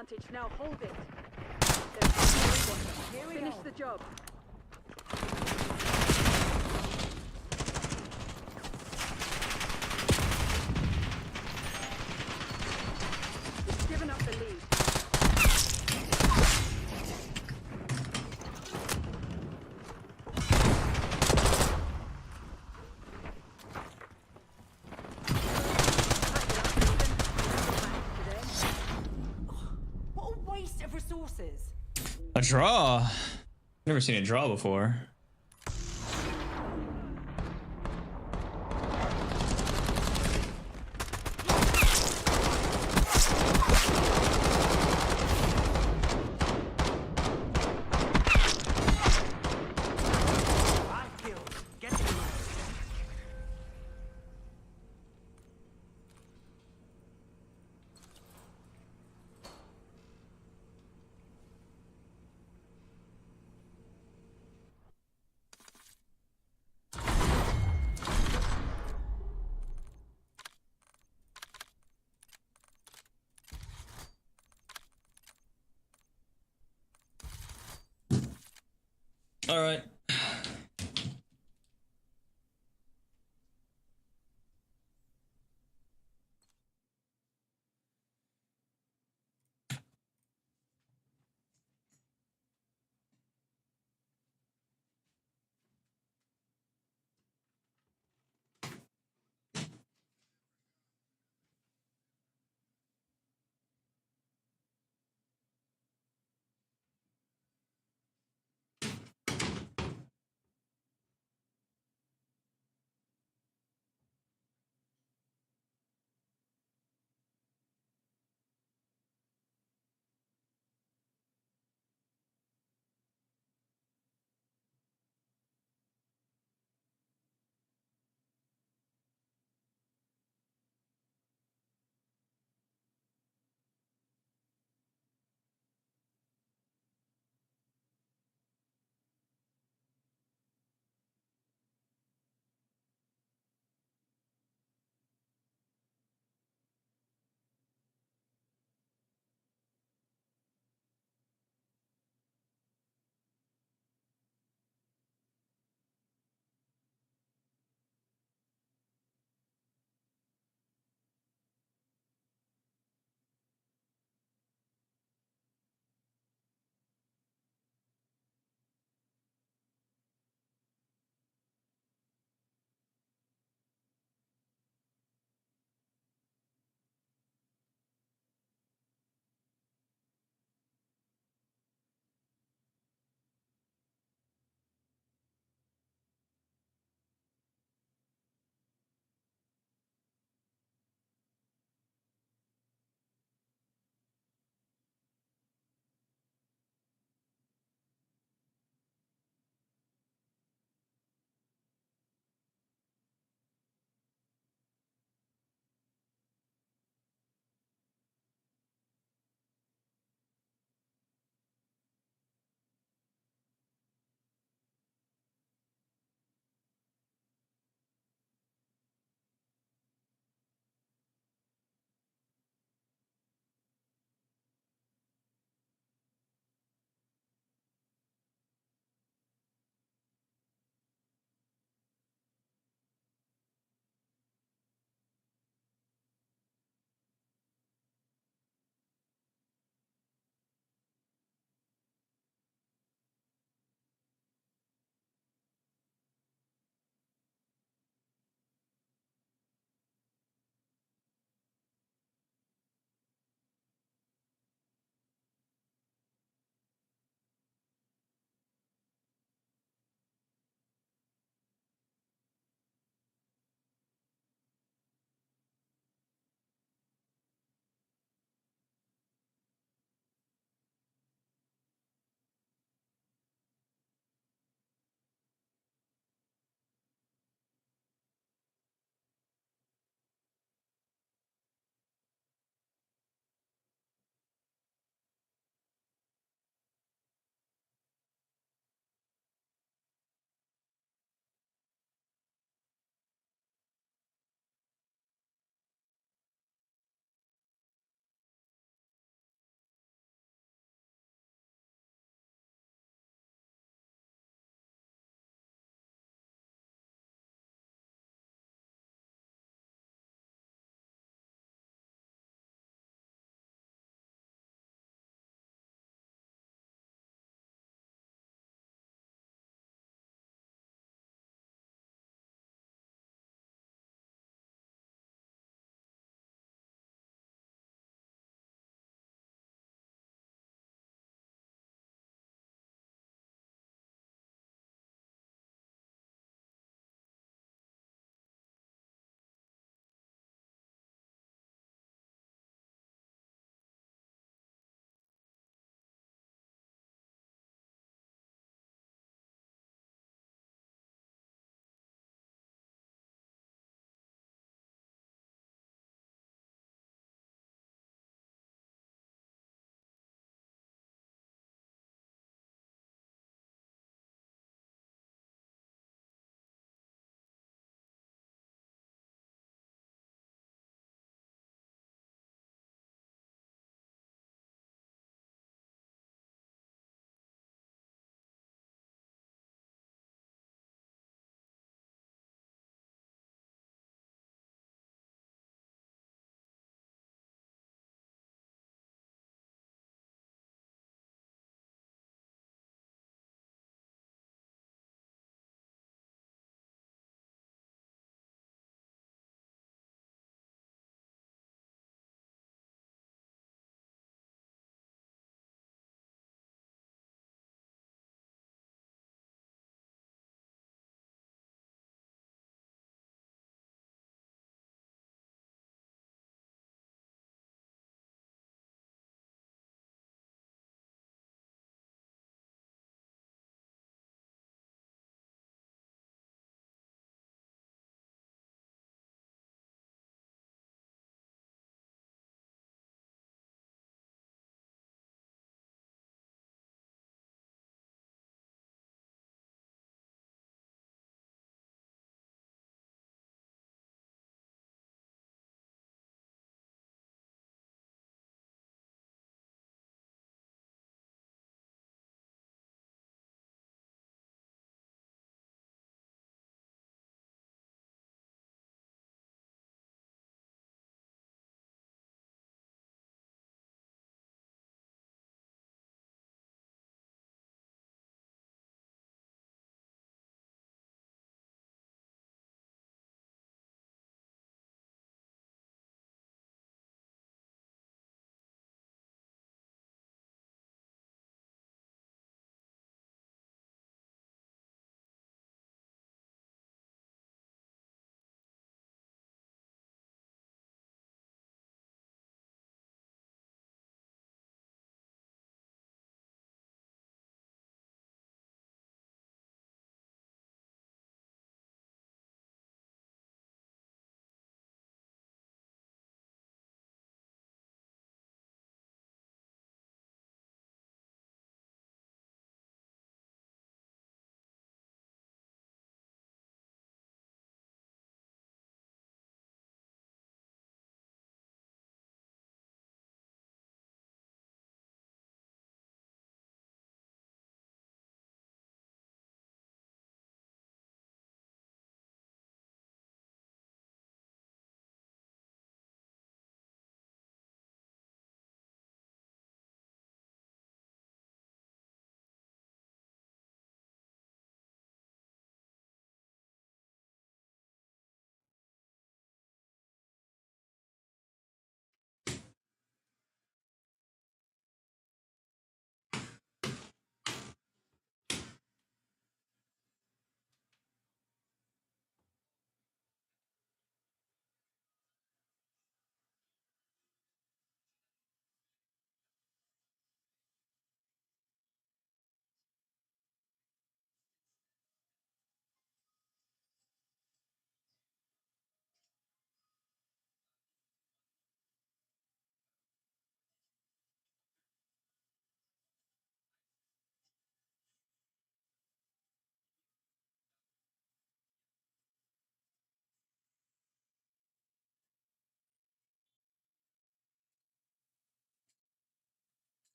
Speaker 4: advantage. Now hold it. Finish the job. It's given up the lead.
Speaker 5: What a waste of resources.
Speaker 1: A draw? Never seen a draw before. All right.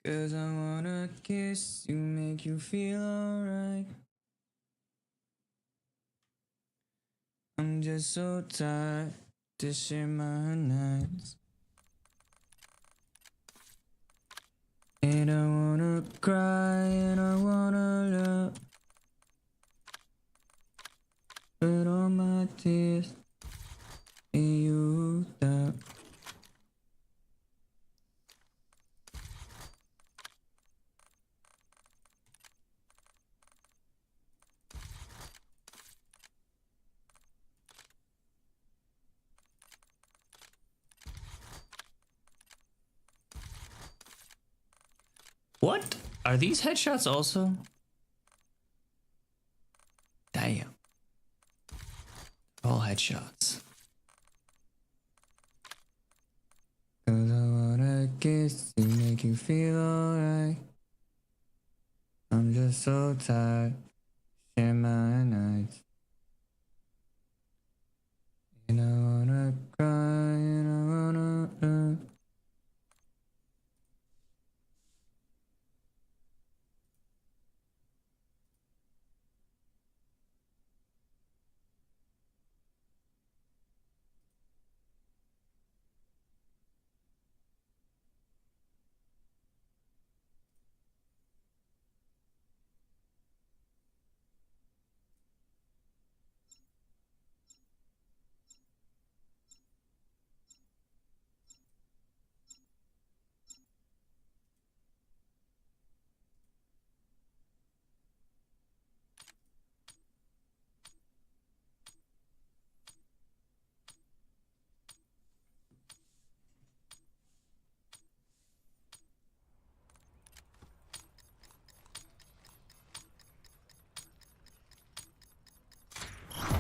Speaker 1: 'Cause I wanna kiss you, make you feel alright. I'm just so tired to share my nights. And I wanna cry and I wanna love, but all my tears ain't used up. What? Are these headshots also? Damn. All headshots. 'Cause I wanna kiss you, make you feel alright. I'm just so tired, share my nights. And I wanna cry and I wanna love.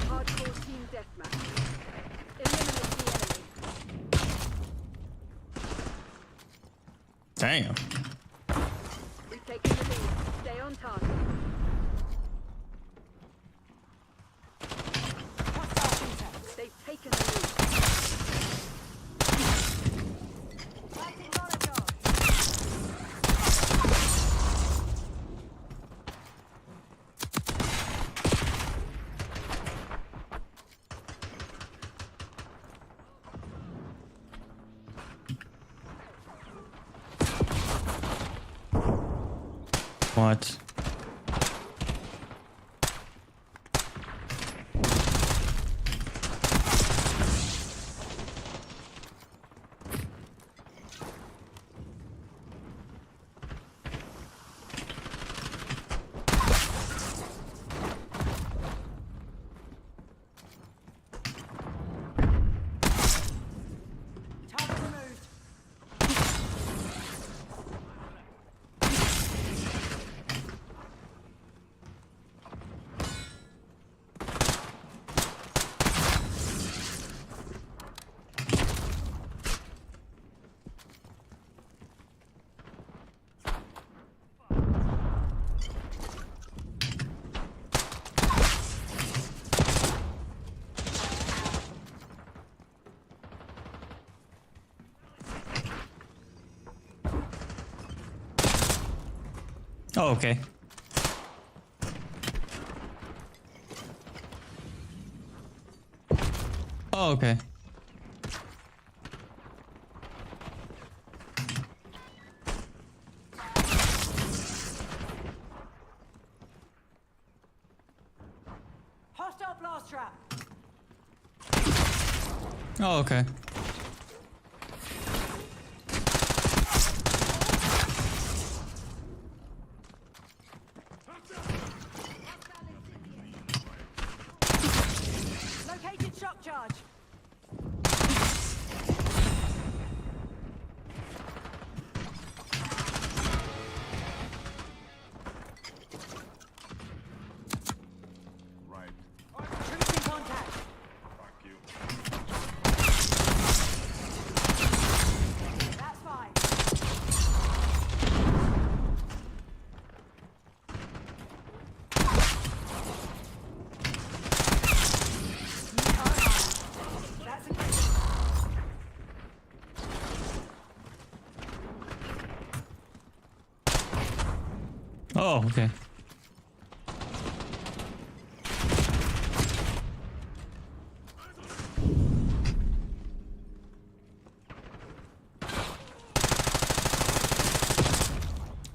Speaker 4: Hardcore team deathmatch. Eliminate the enemy.
Speaker 1: Damn.
Speaker 4: We've taken the lead. Stay on target. They've taken the lead. Lighting Molotov.
Speaker 1: What?
Speaker 5: Target removed.
Speaker 1: Oh, okay. Oh, okay.
Speaker 5: Hostile blast trap.
Speaker 1: Oh, okay.
Speaker 5: Located shock charge.
Speaker 3: Right.
Speaker 5: Troops in contact.
Speaker 3: Fuck you.
Speaker 5: That's fine.
Speaker 1: Oh, okay.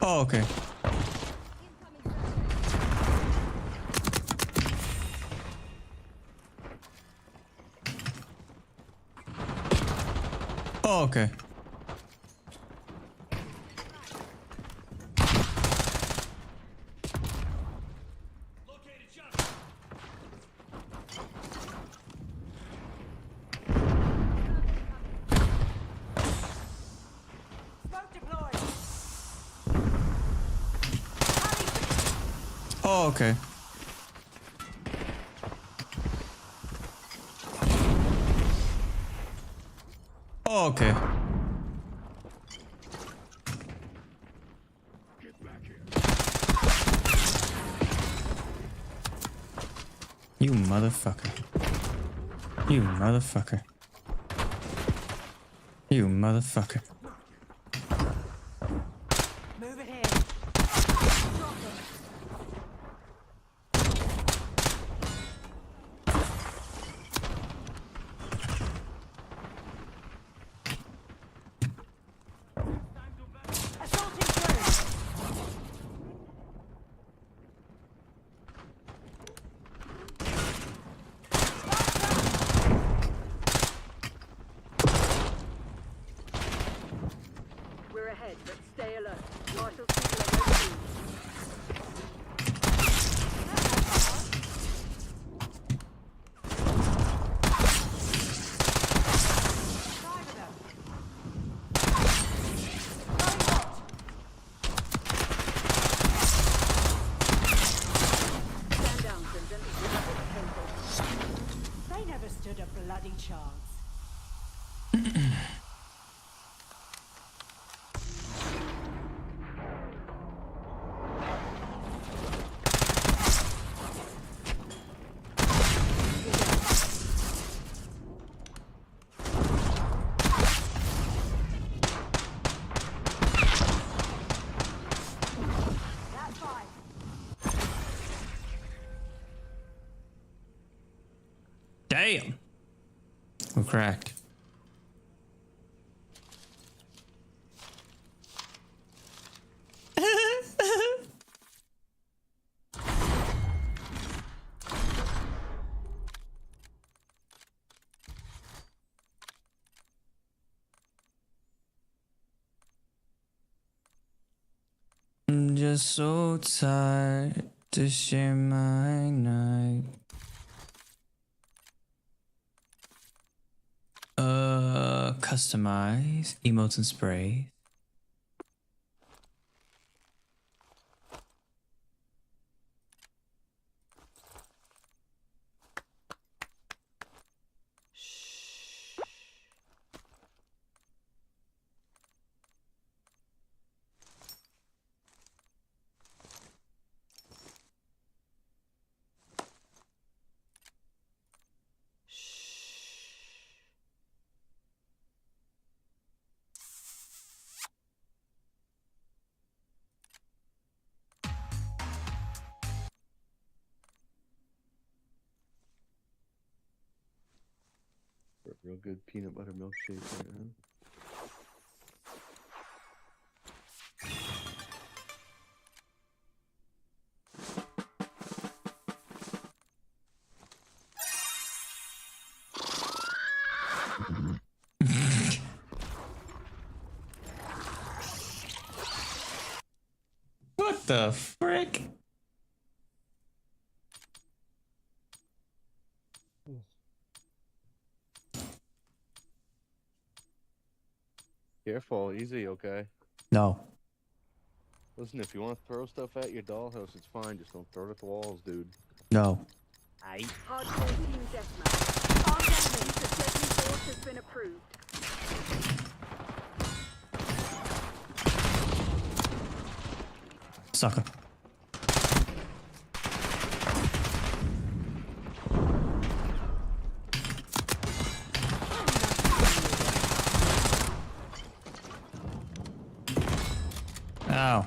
Speaker 1: Oh, okay. Oh, okay. Oh, okay. Oh, okay. You motherfucker. You motherfucker. You motherfucker.
Speaker 5: Move it here. Assaulting through.
Speaker 4: We're ahead, but stay alert. Marshall's people are ready. Stand down, Crimson. We have this pencil.
Speaker 5: They never stood a bloody chance. That's fine.
Speaker 1: Damn. We're cracked. I'm just so tired to share my night. Customize emotes and sprays.
Speaker 11: Real good peanut butter milkshake right now.
Speaker 1: What the frick?
Speaker 11: Careful, easy, okay?
Speaker 1: No.
Speaker 11: Listen, if you want to throw stuff at your dollhouse, it's fine. Just don't throw it at the walls, dude.
Speaker 1: No.
Speaker 4: Hardcore team deathmatch. Armed enemies, the deadly force has been approved.
Speaker 1: Sucker. Ow.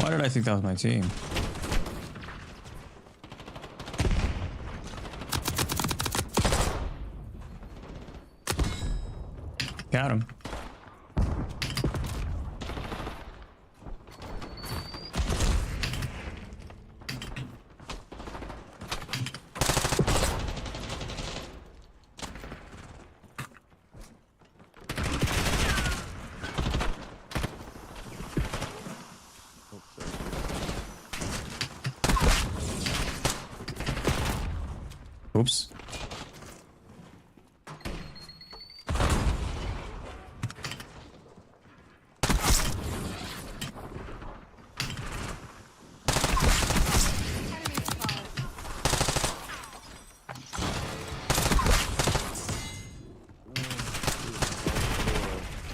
Speaker 1: Why did I think that was my team? Got him. Oops.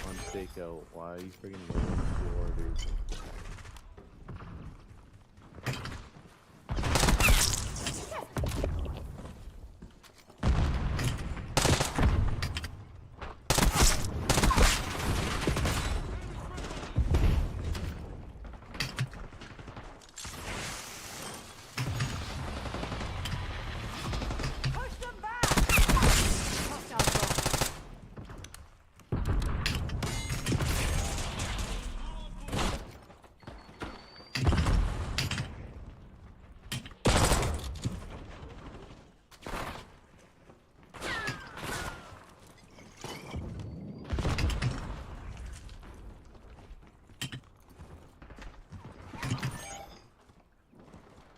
Speaker 11: On stakeout. Why are you freaking going to the floor, dude?
Speaker 4: Push them back! Hostile drop.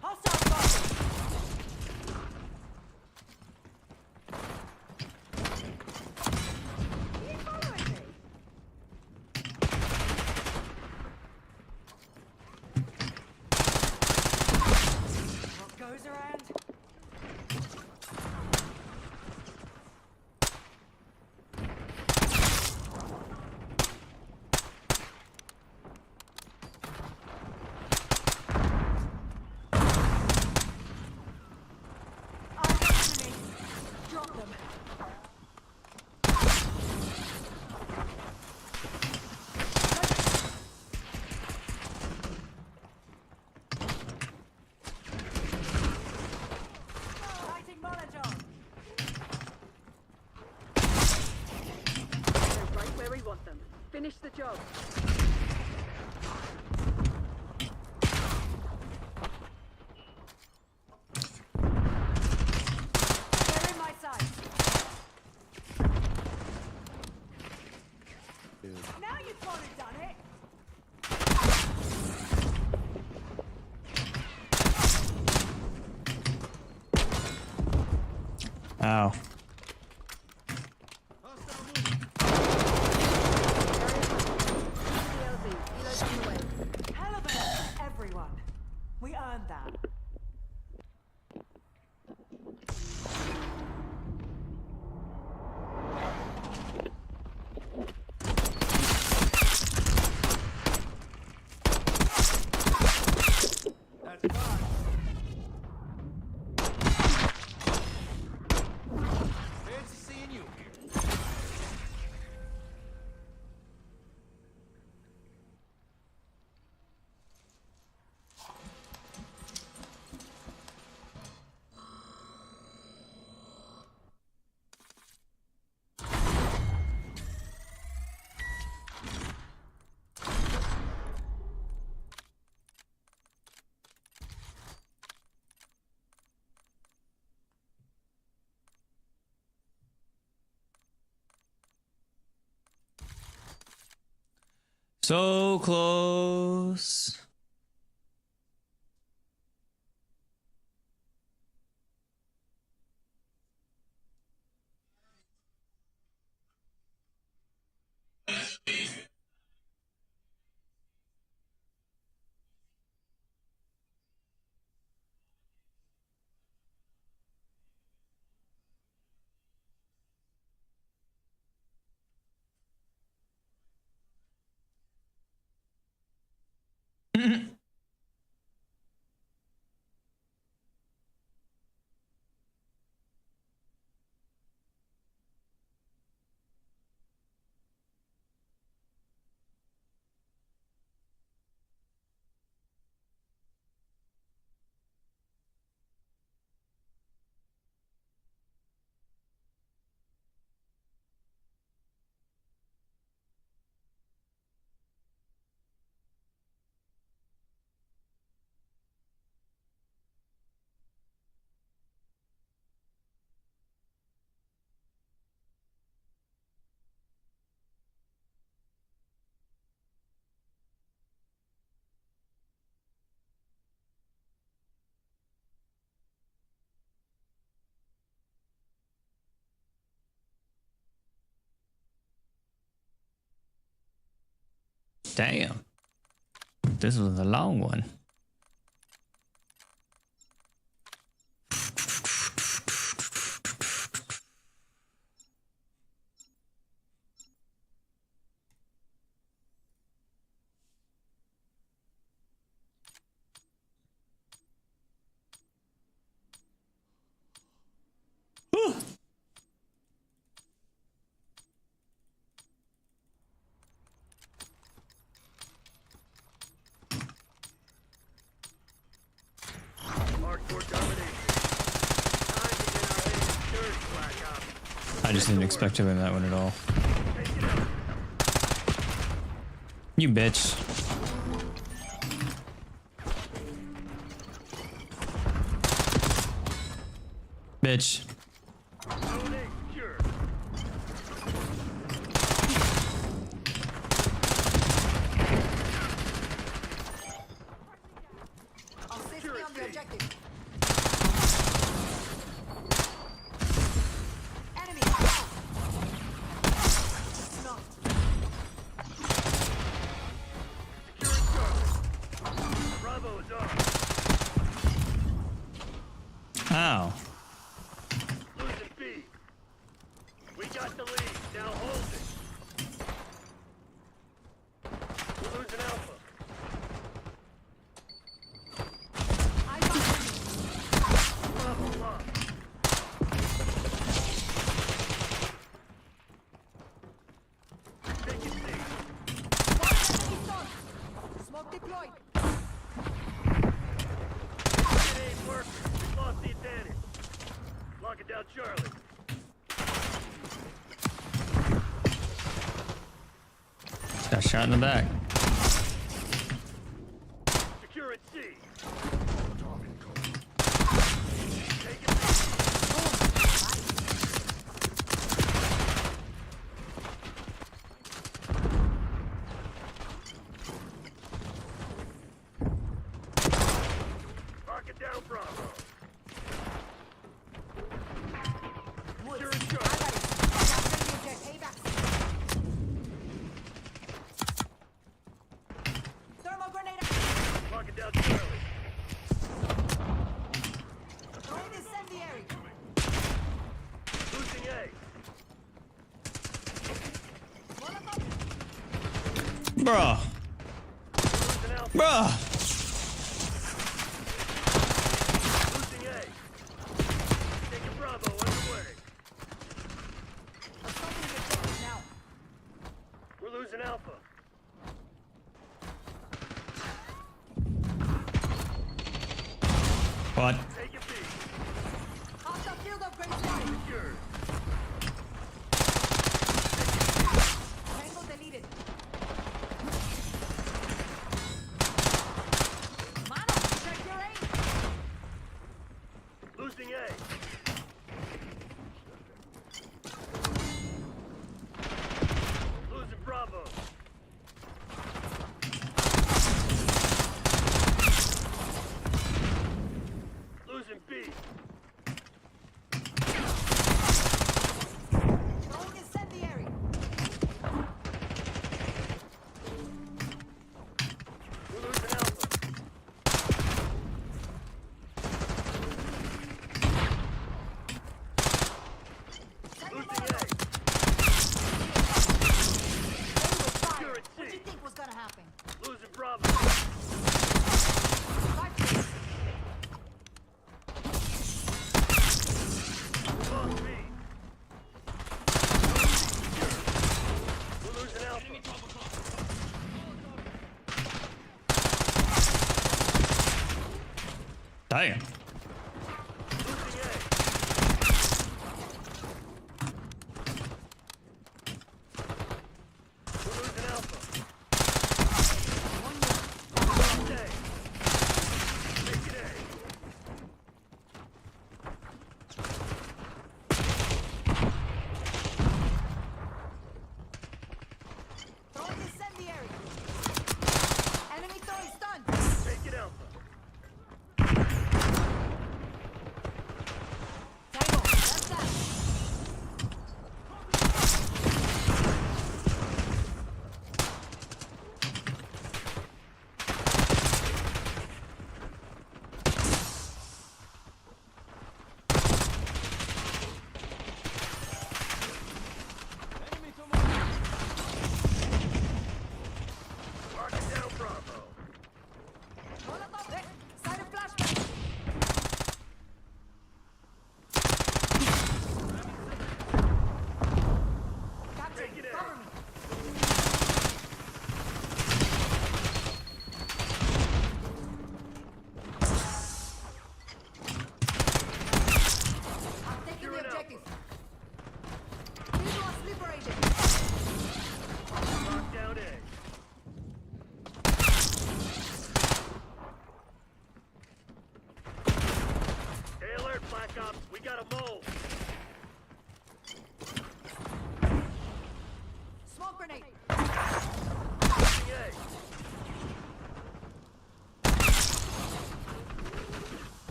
Speaker 4: Hostile spotted! Are you following me? What goes around? Enemy. Drop them. Lighting Molotov. They're right where we want them. Finish the job. They're in my sights.
Speaker 11: Dude.
Speaker 4: Now you've probably done it.
Speaker 1: Ow.
Speaker 4: Hell of a everyone. We earned that.
Speaker 3: Fancy seeing you here.
Speaker 1: So close. Damn. This was a long one. I just didn't expect to win that one at all. You bitch. Bitch. Ow.
Speaker 3: Losing B. We got the lead. Now hold it. We're losing Alpha. Bravo lost. Take it C.
Speaker 4: Smoke deployed.
Speaker 3: It ain't working. We lost the advantage. Lock it down, Charlie.
Speaker 1: Got shot in the back.
Speaker 3: Secure at C. Take it Lock it down, Bravo. Secure at Charlie.
Speaker 4: Thermal grenade.
Speaker 3: Lock it down, Charlie.
Speaker 4: Throwing incendiary.
Speaker 3: Losing A.
Speaker 1: Bruh.
Speaker 3: Losing Alpha.
Speaker 1: Bruh.
Speaker 3: Losing A. Taking Bravo underway.
Speaker 4: Now.
Speaker 3: We're losing Alpha.
Speaker 1: What?
Speaker 3: Take it B.
Speaker 4: Hostile field upgrade spotted.
Speaker 3: Secured.
Speaker 4: Tango deleted. Mano, check your aim.
Speaker 3: Losing A. Losing Bravo.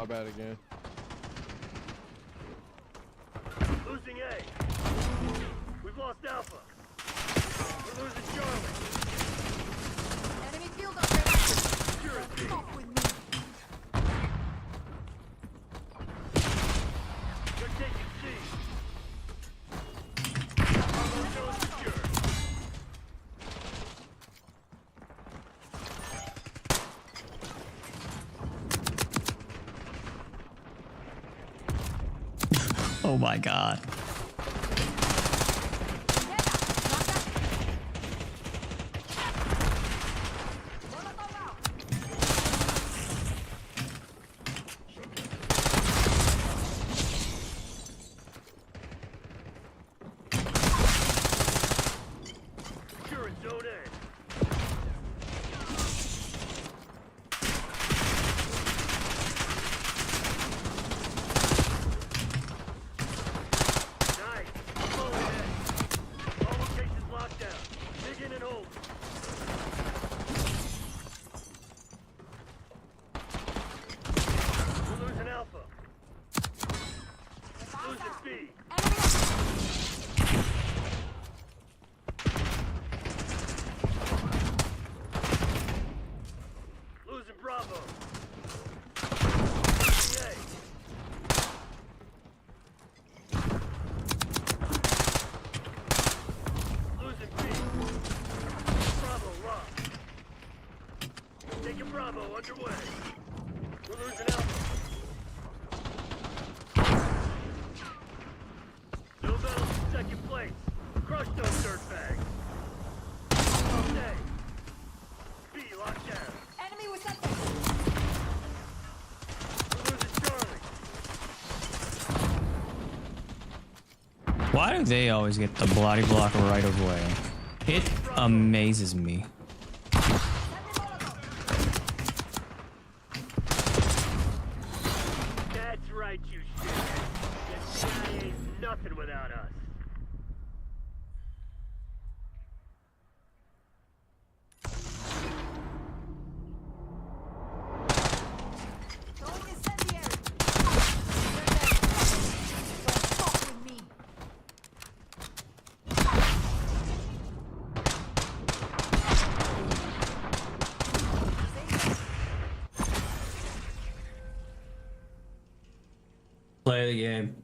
Speaker 11: bad again.
Speaker 3: Losing A. We've lost Alpha. We're losing Charlie.
Speaker 4: Enemy field operator.
Speaker 3: Sure is B.
Speaker 4: Off with me.
Speaker 3: They're taking C. Bravo zone secure.
Speaker 1: Oh my god.
Speaker 3: Securing zone A. Nice. Follow ahead. All locations locked down. Dig in and hold. We're losing Alpha. Losing B. Losing Bravo. Losing A. Losing B. Bravo locked. Taking Bravo underway. We're losing Alpha. No medals in second place. Crush those dirtbags. Almost A. B locked down.
Speaker 4: Enemy was sent.
Speaker 3: We're losing Charlie.
Speaker 1: Why do they always get the bloody block right away? It amazes me.
Speaker 3: That's right, you shithead. The CIA's nothing without us.
Speaker 4: Throwing incendiary. Don't fuck with me.
Speaker 1: Play the game.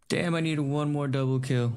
Speaker 1: Damn, I need one more double kill.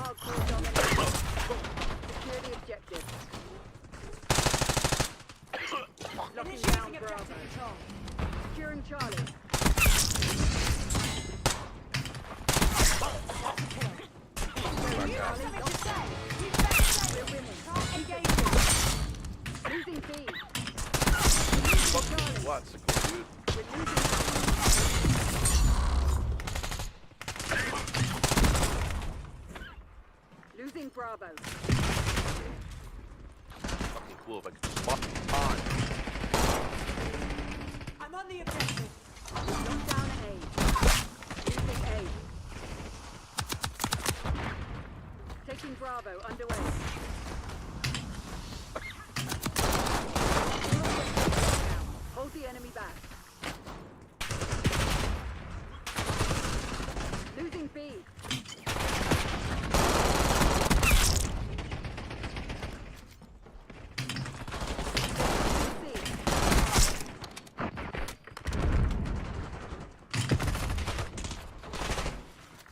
Speaker 4: Hardcore domination. Secure the objective. Locking down Bravo. Securing Charlie. Charlie, lost A. We're winning. Engaging. Losing B.
Speaker 8: Fucking what? Dude.
Speaker 4: We're losing Losing Bravo.
Speaker 8: Fucking cool if I could just fuck on.
Speaker 5: I'm on the objective.
Speaker 4: Lock down A. Losing A. Taking Bravo underway. Hold the enemy back. Losing B.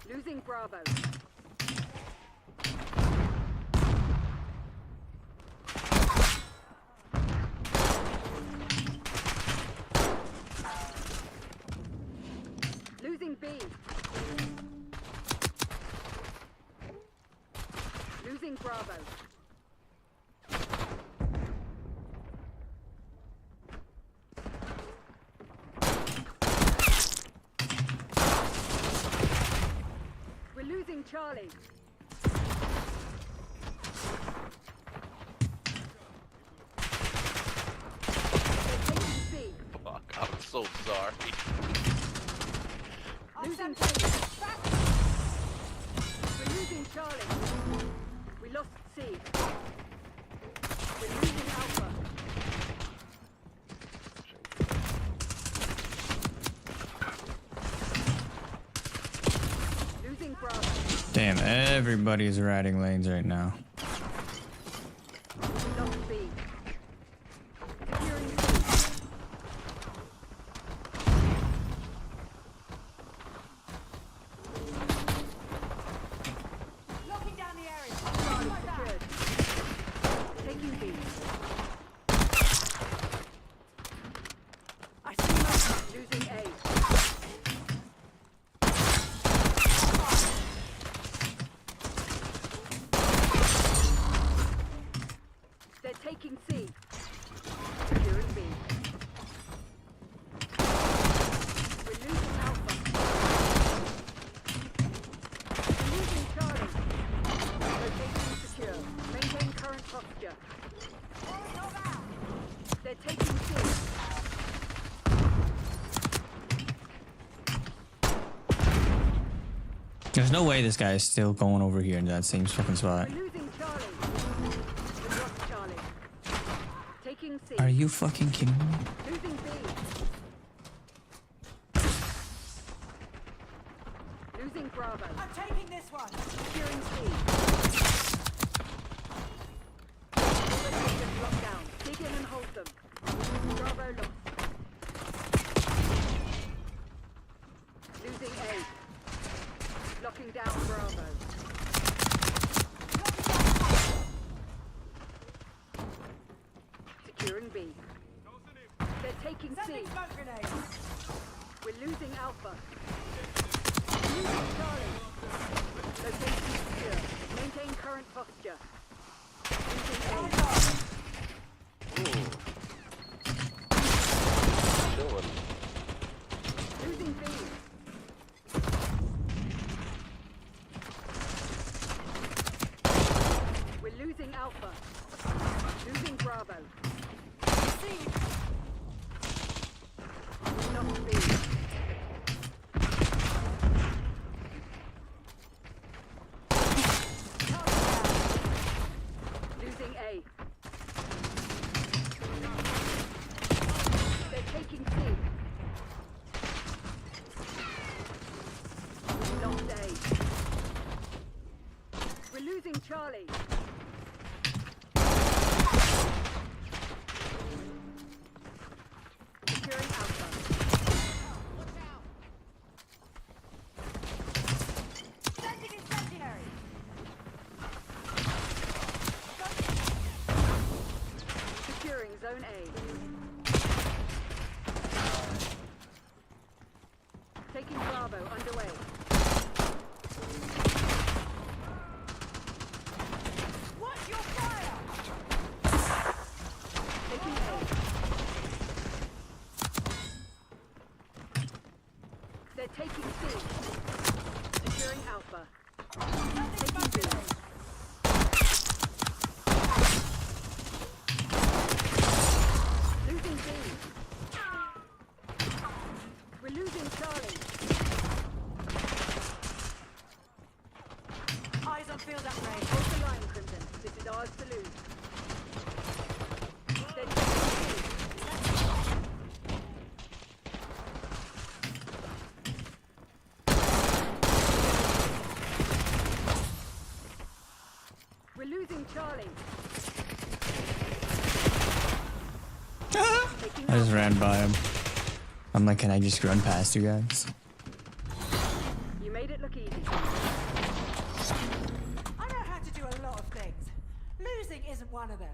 Speaker 4: Losing Bravo. Losing B. Losing Bravo. We're losing Charlie. They're taking C.
Speaker 8: Fuck, I'm so sorry.
Speaker 4: Losing B. We're losing Charlie. We lost C. We're losing Alpha. Losing Bravo.
Speaker 1: Damn, everybody's riding lanes right now.
Speaker 4: We lost B. Securing C.
Speaker 5: Locking down the area.
Speaker 4: Charlie secured. Taking B.
Speaker 5: I see motion.
Speaker 4: Losing A. They're taking C. Securing B. We're losing Alpha. We're losing Charlie. Location secure. Maintain current posture. They're taking C.
Speaker 1: There's no way this guy is still going over here in that same fucking spot.
Speaker 4: We're losing Charlie. We lost Charlie. Taking C.
Speaker 1: Are you fucking kidding me?
Speaker 4: Losing B. Losing Bravo.
Speaker 5: I'm taking this one.
Speaker 4: Securing C. All locations locked down. Dig in and hold them. Bravo lost. Losing A. Locking down Bravo. Securing B. They're taking C.
Speaker 5: Sending smoke grenades.
Speaker 4: We're losing Alpha. Losing Charlie. Location secure. Maintain current posture. Losing A.
Speaker 8: Chilling.
Speaker 4: Losing B. We're losing Alpha. Losing Bravo.
Speaker 5: See.
Speaker 4: Lost B. Losing A. They're taking C. Lost A. We're losing Charlie. Securing Alpha.
Speaker 5: Sending incendiary.
Speaker 4: Securing Zone A. Taking Bravo underway. Losing
Speaker 1: I just
Speaker 4: Alpha.
Speaker 1: ran by him. I'm like, can I just run past you guys?
Speaker 4: You made it look easy.
Speaker 5: I know how to do a lot of things. Losing isn't one of them.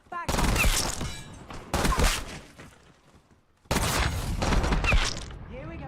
Speaker 5: Back up. Here we go.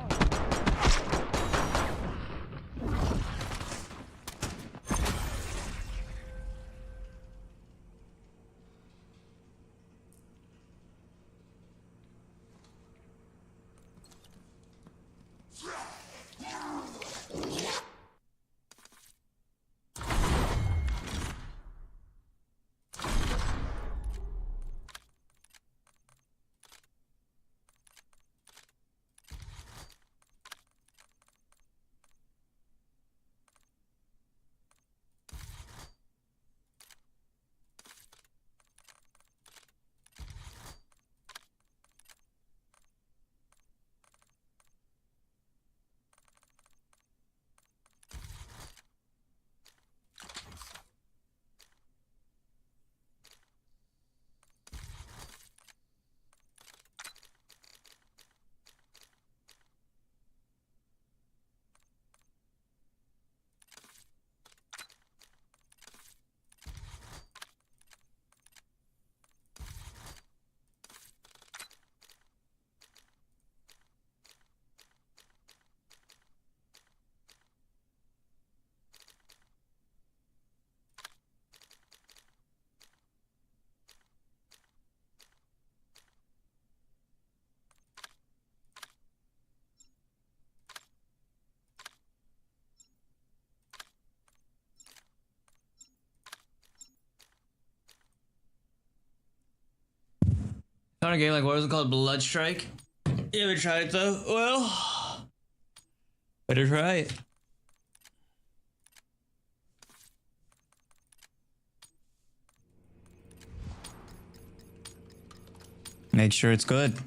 Speaker 1: Found a game like, what was it called? Blood Strike? You haven't tried it though? Well, better try it. Make sure it's good.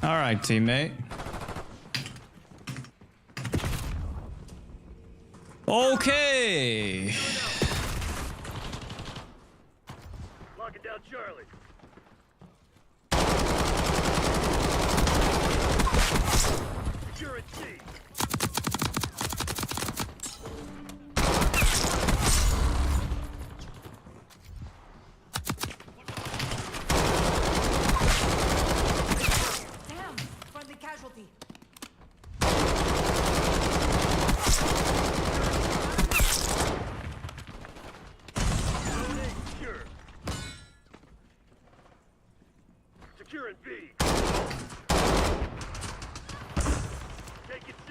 Speaker 1: All right, teammate. Okay.
Speaker 3: Locking down Charlie. Secure at C.
Speaker 5: Damn! Friendly casualty.
Speaker 3: Securing B. Taking C.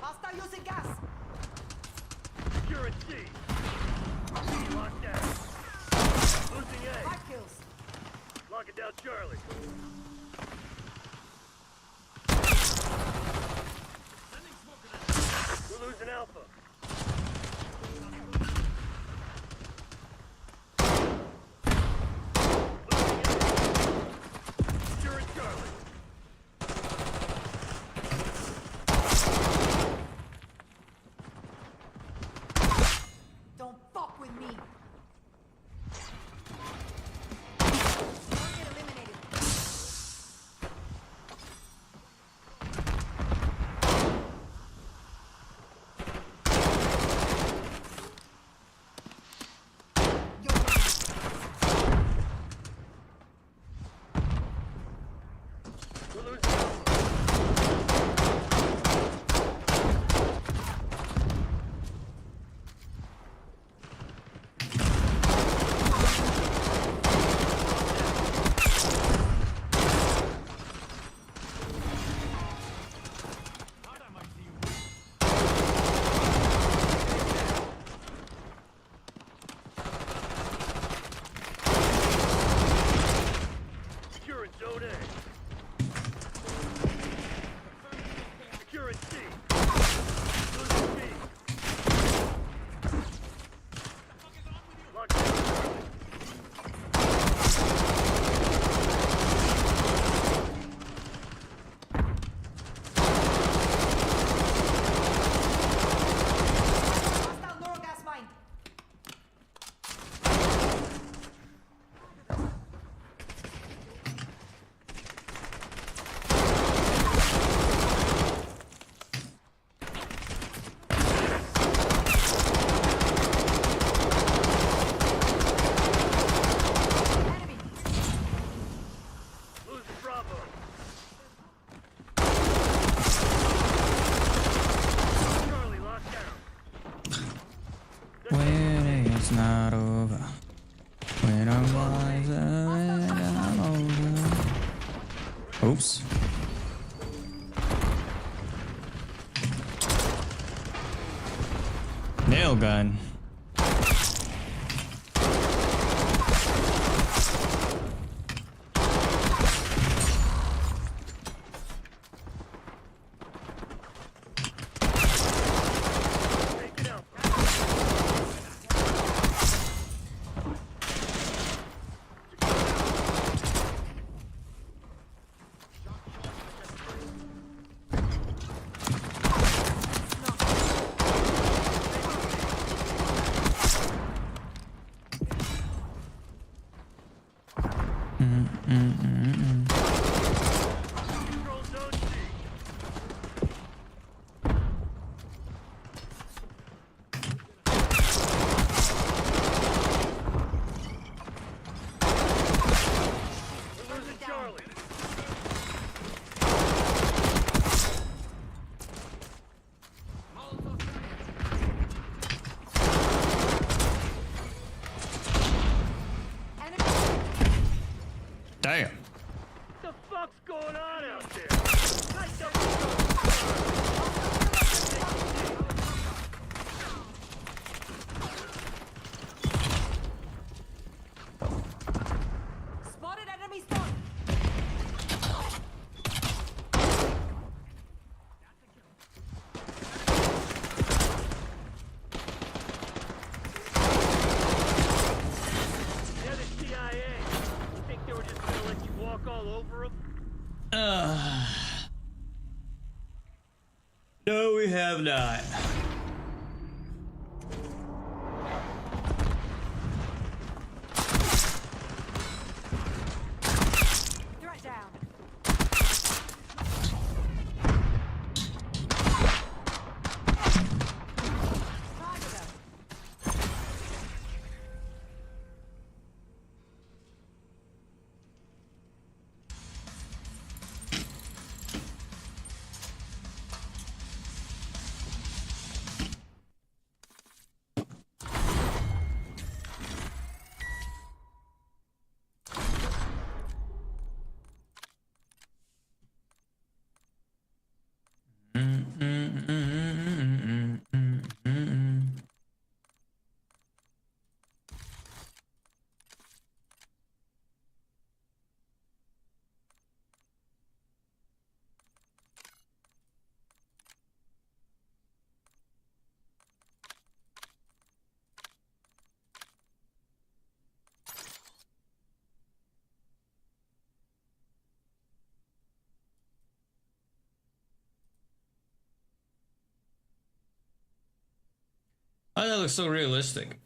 Speaker 5: Hostile using gas.
Speaker 3: Securing C. C locked down. Losing A.
Speaker 5: 5 kills.
Speaker 3: Locking down Charlie. We're losing Alpha. Securing Charlie.
Speaker 5: Don't fuck with me. Target eliminated.
Speaker 3: We're losing Alpha. Securing Zone A. Securing C. Losing B. Locked down Charlie.
Speaker 5: Hostile neurogas mine. Enemy.
Speaker 3: Losing Bravo. Charlie locked down.
Speaker 1: When it's not over. When I'm wiser and I'm older. Oops. Nail gun.
Speaker 3: Taking Alpha. Control Zone C. We're losing Charlie.
Speaker 5: Enemy.
Speaker 1: Damn.
Speaker 3: What the fuck's going on out there? Tight the
Speaker 5: Spotted enemy spawn.
Speaker 3: Yeah, the CIA. You think they were just gonna let you walk all over them?
Speaker 1: No, we have not.
Speaker 5: Threat down. Target them.
Speaker 1: Oh, that looks so realistic.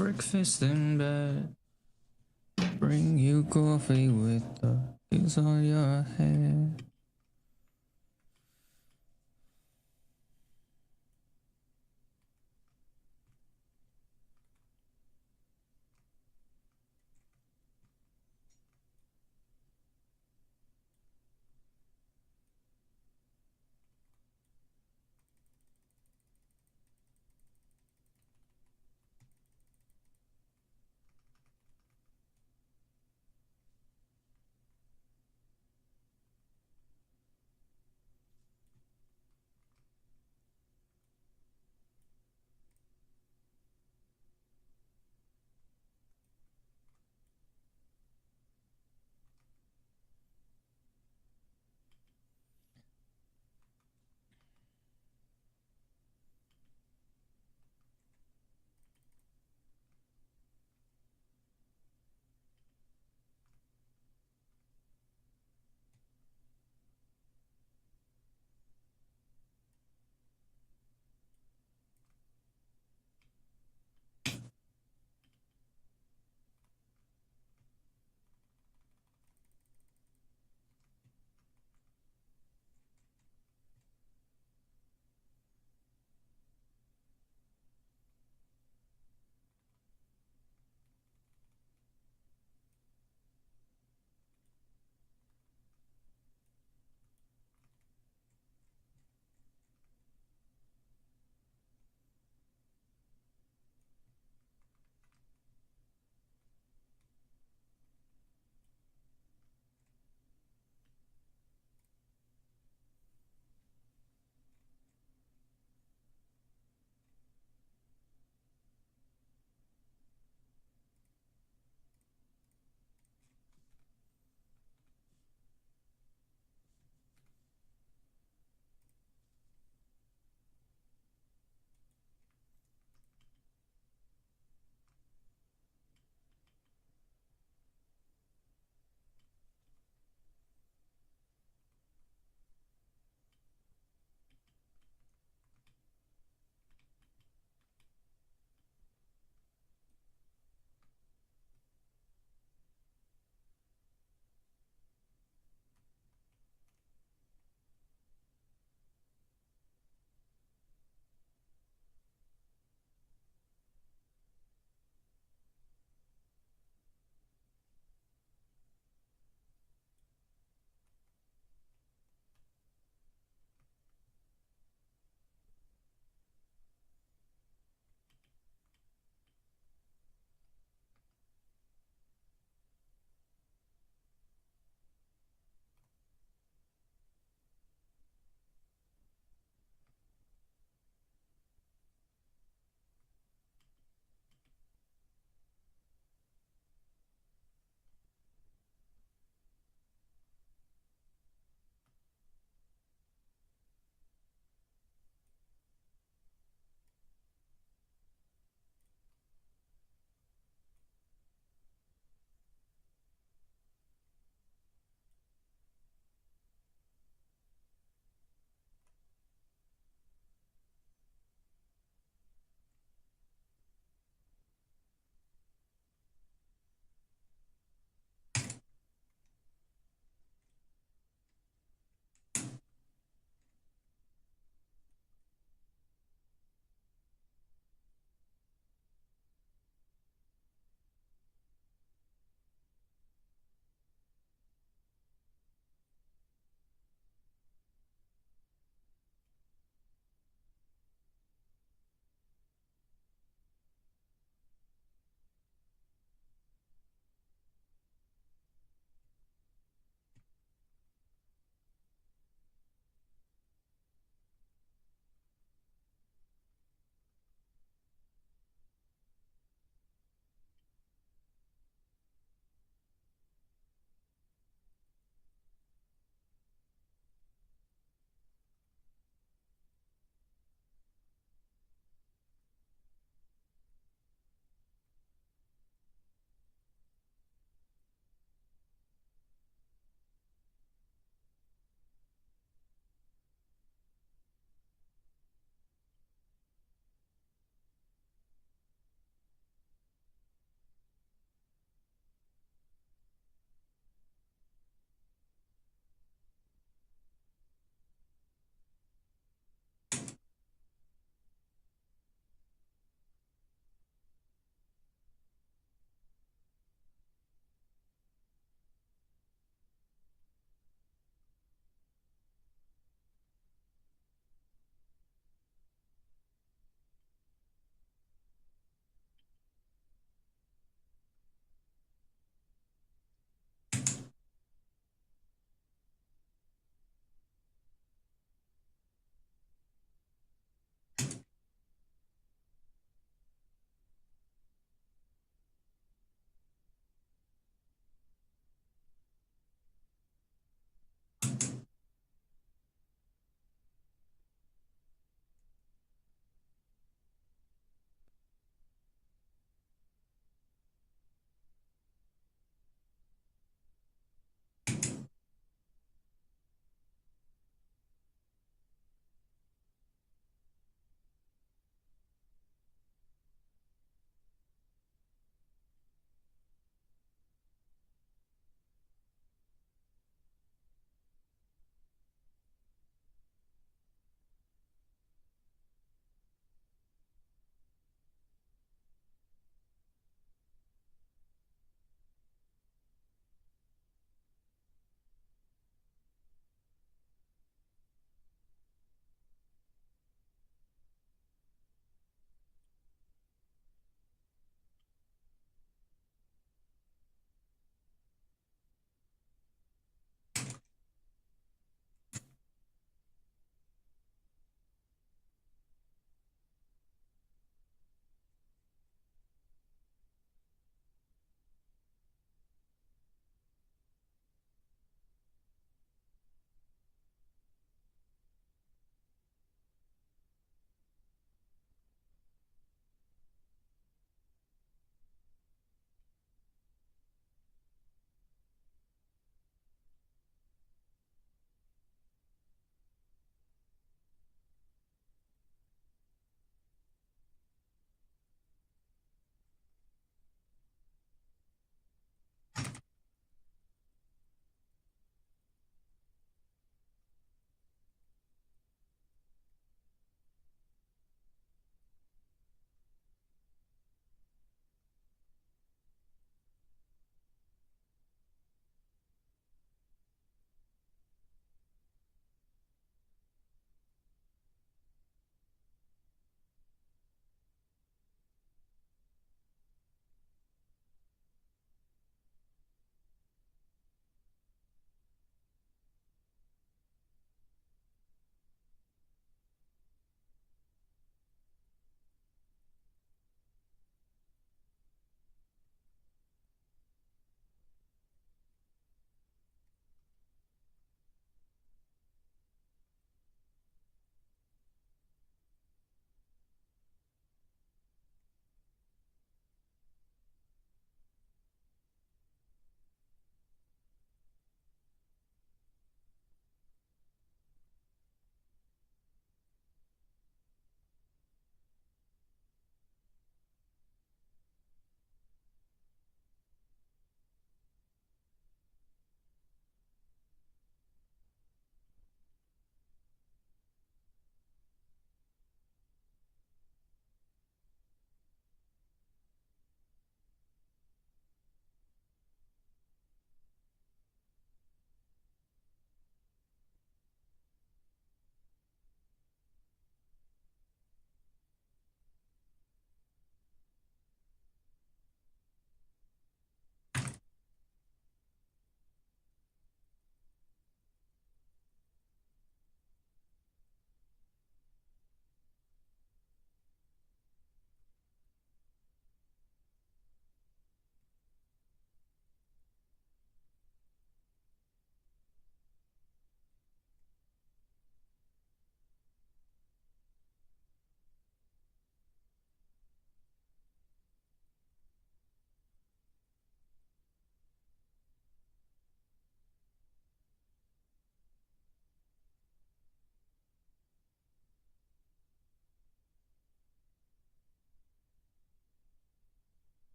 Speaker 1: Breakfast in bed. Bring you coffee with the kiss on your head.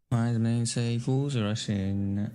Speaker 1: Why the main say fools rushing?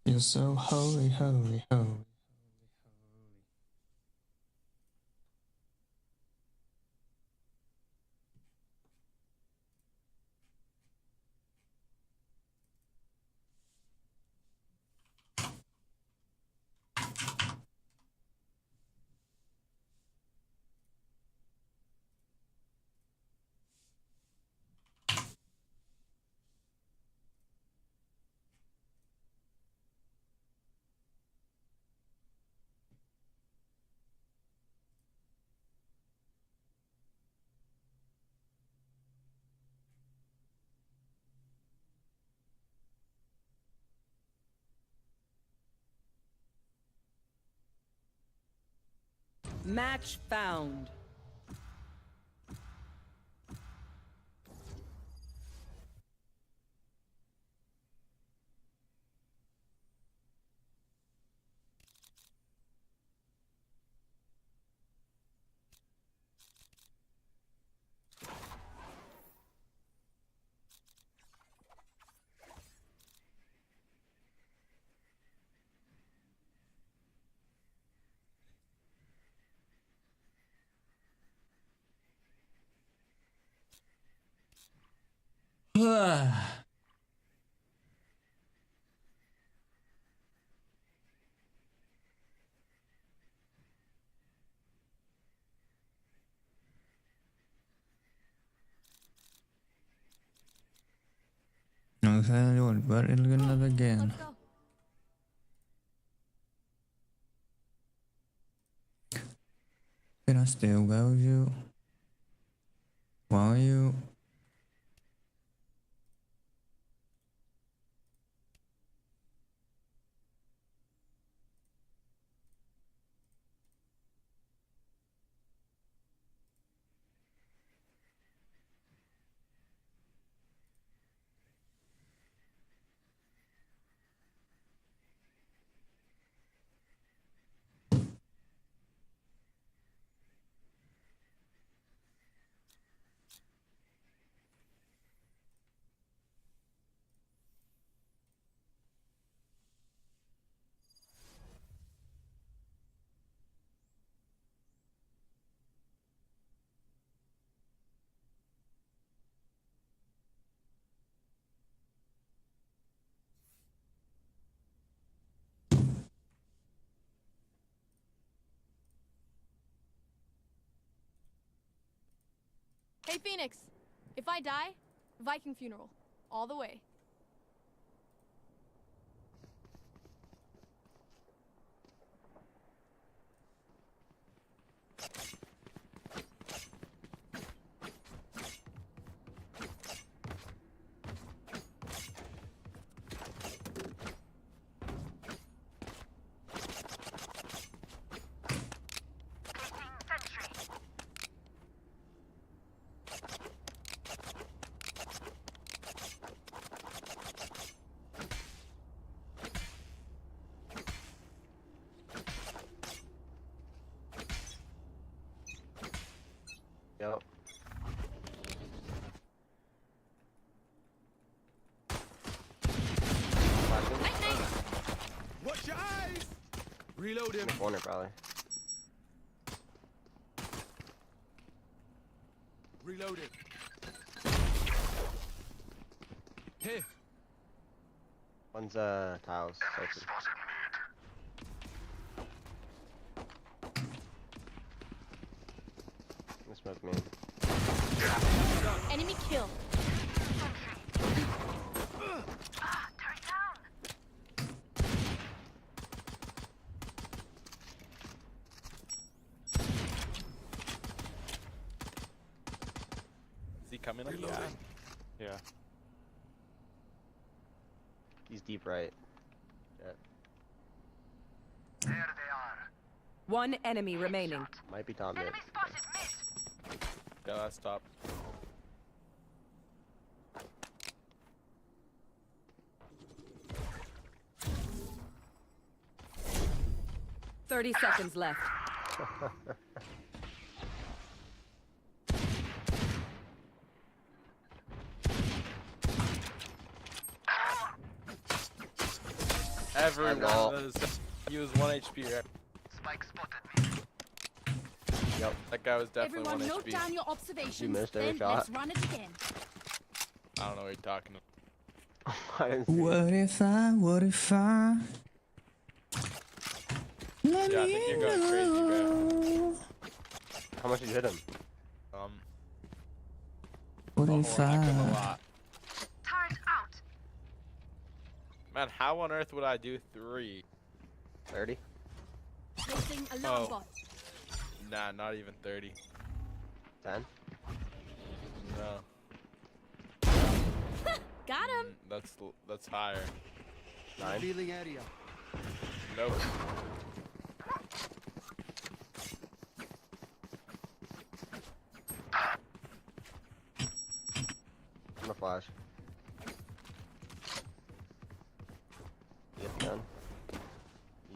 Speaker 1: You're so holy, holy, holy.
Speaker 4: Match found. No telling you what, but it'll get another again. Can I still go with you? While you?
Speaker 12: Hey, Phoenix. If I die, Viking funeral. All the way.
Speaker 8: Reload him. In the corner, probably.
Speaker 2: Reload it. Hey.
Speaker 8: One's tiles. Section. Smoke me.
Speaker 12: Enemy kill.
Speaker 2: Is he coming up? Yeah.
Speaker 8: He's deep right. Yeah.
Speaker 3: There they are.
Speaker 13: One enemy remaining.
Speaker 8: Might be top mid.
Speaker 3: Enemy spotted mid.
Speaker 2: Yeah, that's top.
Speaker 13: Thirty seconds left.
Speaker 2: Everyone. He was 1 HP, right?
Speaker 3: Spike spotted me.
Speaker 8: Yep.
Speaker 2: That guy was definitely
Speaker 12: Everyone
Speaker 2: 1
Speaker 12: note
Speaker 2: HP.
Speaker 12: down your observations,
Speaker 8: You missed every
Speaker 12: then
Speaker 8: shot.
Speaker 12: let's run it again.
Speaker 2: I don't know what you're talking about.
Speaker 8: I didn't see it.
Speaker 1: What if I? Let
Speaker 2: Yeah, I
Speaker 1: me
Speaker 2: think you're going crazy, bro.
Speaker 1: know.
Speaker 8: How much did you hit him?
Speaker 1: What
Speaker 2: Oh,
Speaker 1: if
Speaker 2: I heck of a
Speaker 1: I?
Speaker 2: lot.
Speaker 3: Turret out.
Speaker 2: Man, how on earth would I do 3?
Speaker 8: 30?
Speaker 12: Placing alarm bot.
Speaker 2: Nah, not even 30.
Speaker 8: 10?
Speaker 2: No.
Speaker 12: Got him.
Speaker 2: That's higher.
Speaker 8: 9?
Speaker 2: Feeling area. Nope.
Speaker 8: I'm gonna flash. You get the gun?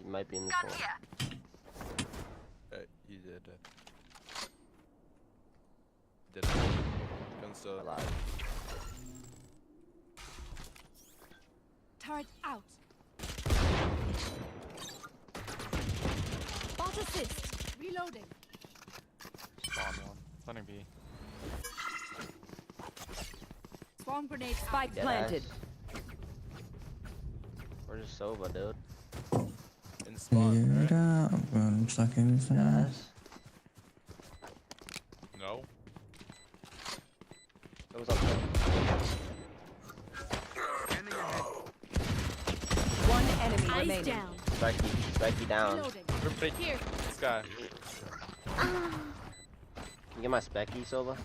Speaker 8: You might be in this
Speaker 3: Gun
Speaker 8: corner.
Speaker 3: here.
Speaker 2: You did it. Did it. Gun's still
Speaker 8: Alive.
Speaker 12: Turret out. Bot assist. Reloading.
Speaker 2: Spawn one. Planning B.
Speaker 12: Swarm grenade.
Speaker 13: Spike planted.
Speaker 8: Where's the Sova, dude?
Speaker 2: In spawn,
Speaker 1: Figure it
Speaker 2: right?
Speaker 1: out, but I'm stuck inside.
Speaker 8: Yes.
Speaker 2: No.
Speaker 8: That was up there.
Speaker 13: One enemy
Speaker 12: Eyes
Speaker 13: remaining.
Speaker 12: down.
Speaker 8: Spiky down.
Speaker 12: Reloading.
Speaker 2: Everybody,
Speaker 12: Here.
Speaker 2: this guy.
Speaker 8: Can you get my Specky, Sova?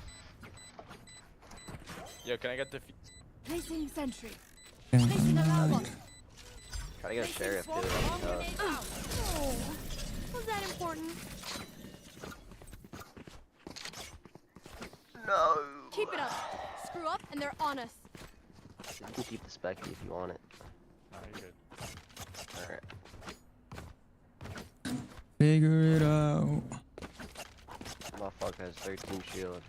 Speaker 2: Yo, can I get the
Speaker 12: Placing sentry.
Speaker 1: Yeah.
Speaker 12: Placing alarm bot.
Speaker 8: Try to get a sheriff, dude.
Speaker 12: Swarm
Speaker 8: Oh,
Speaker 12: grenade out. Oh, was that important?
Speaker 8: no!
Speaker 12: Keep it up. Screw up and they're on us.
Speaker 8: You can keep the Specky if you want it.
Speaker 2: Nah, you're good.
Speaker 8: Alright.
Speaker 1: Figure it out.
Speaker 8: Motherfucker has 13 shield.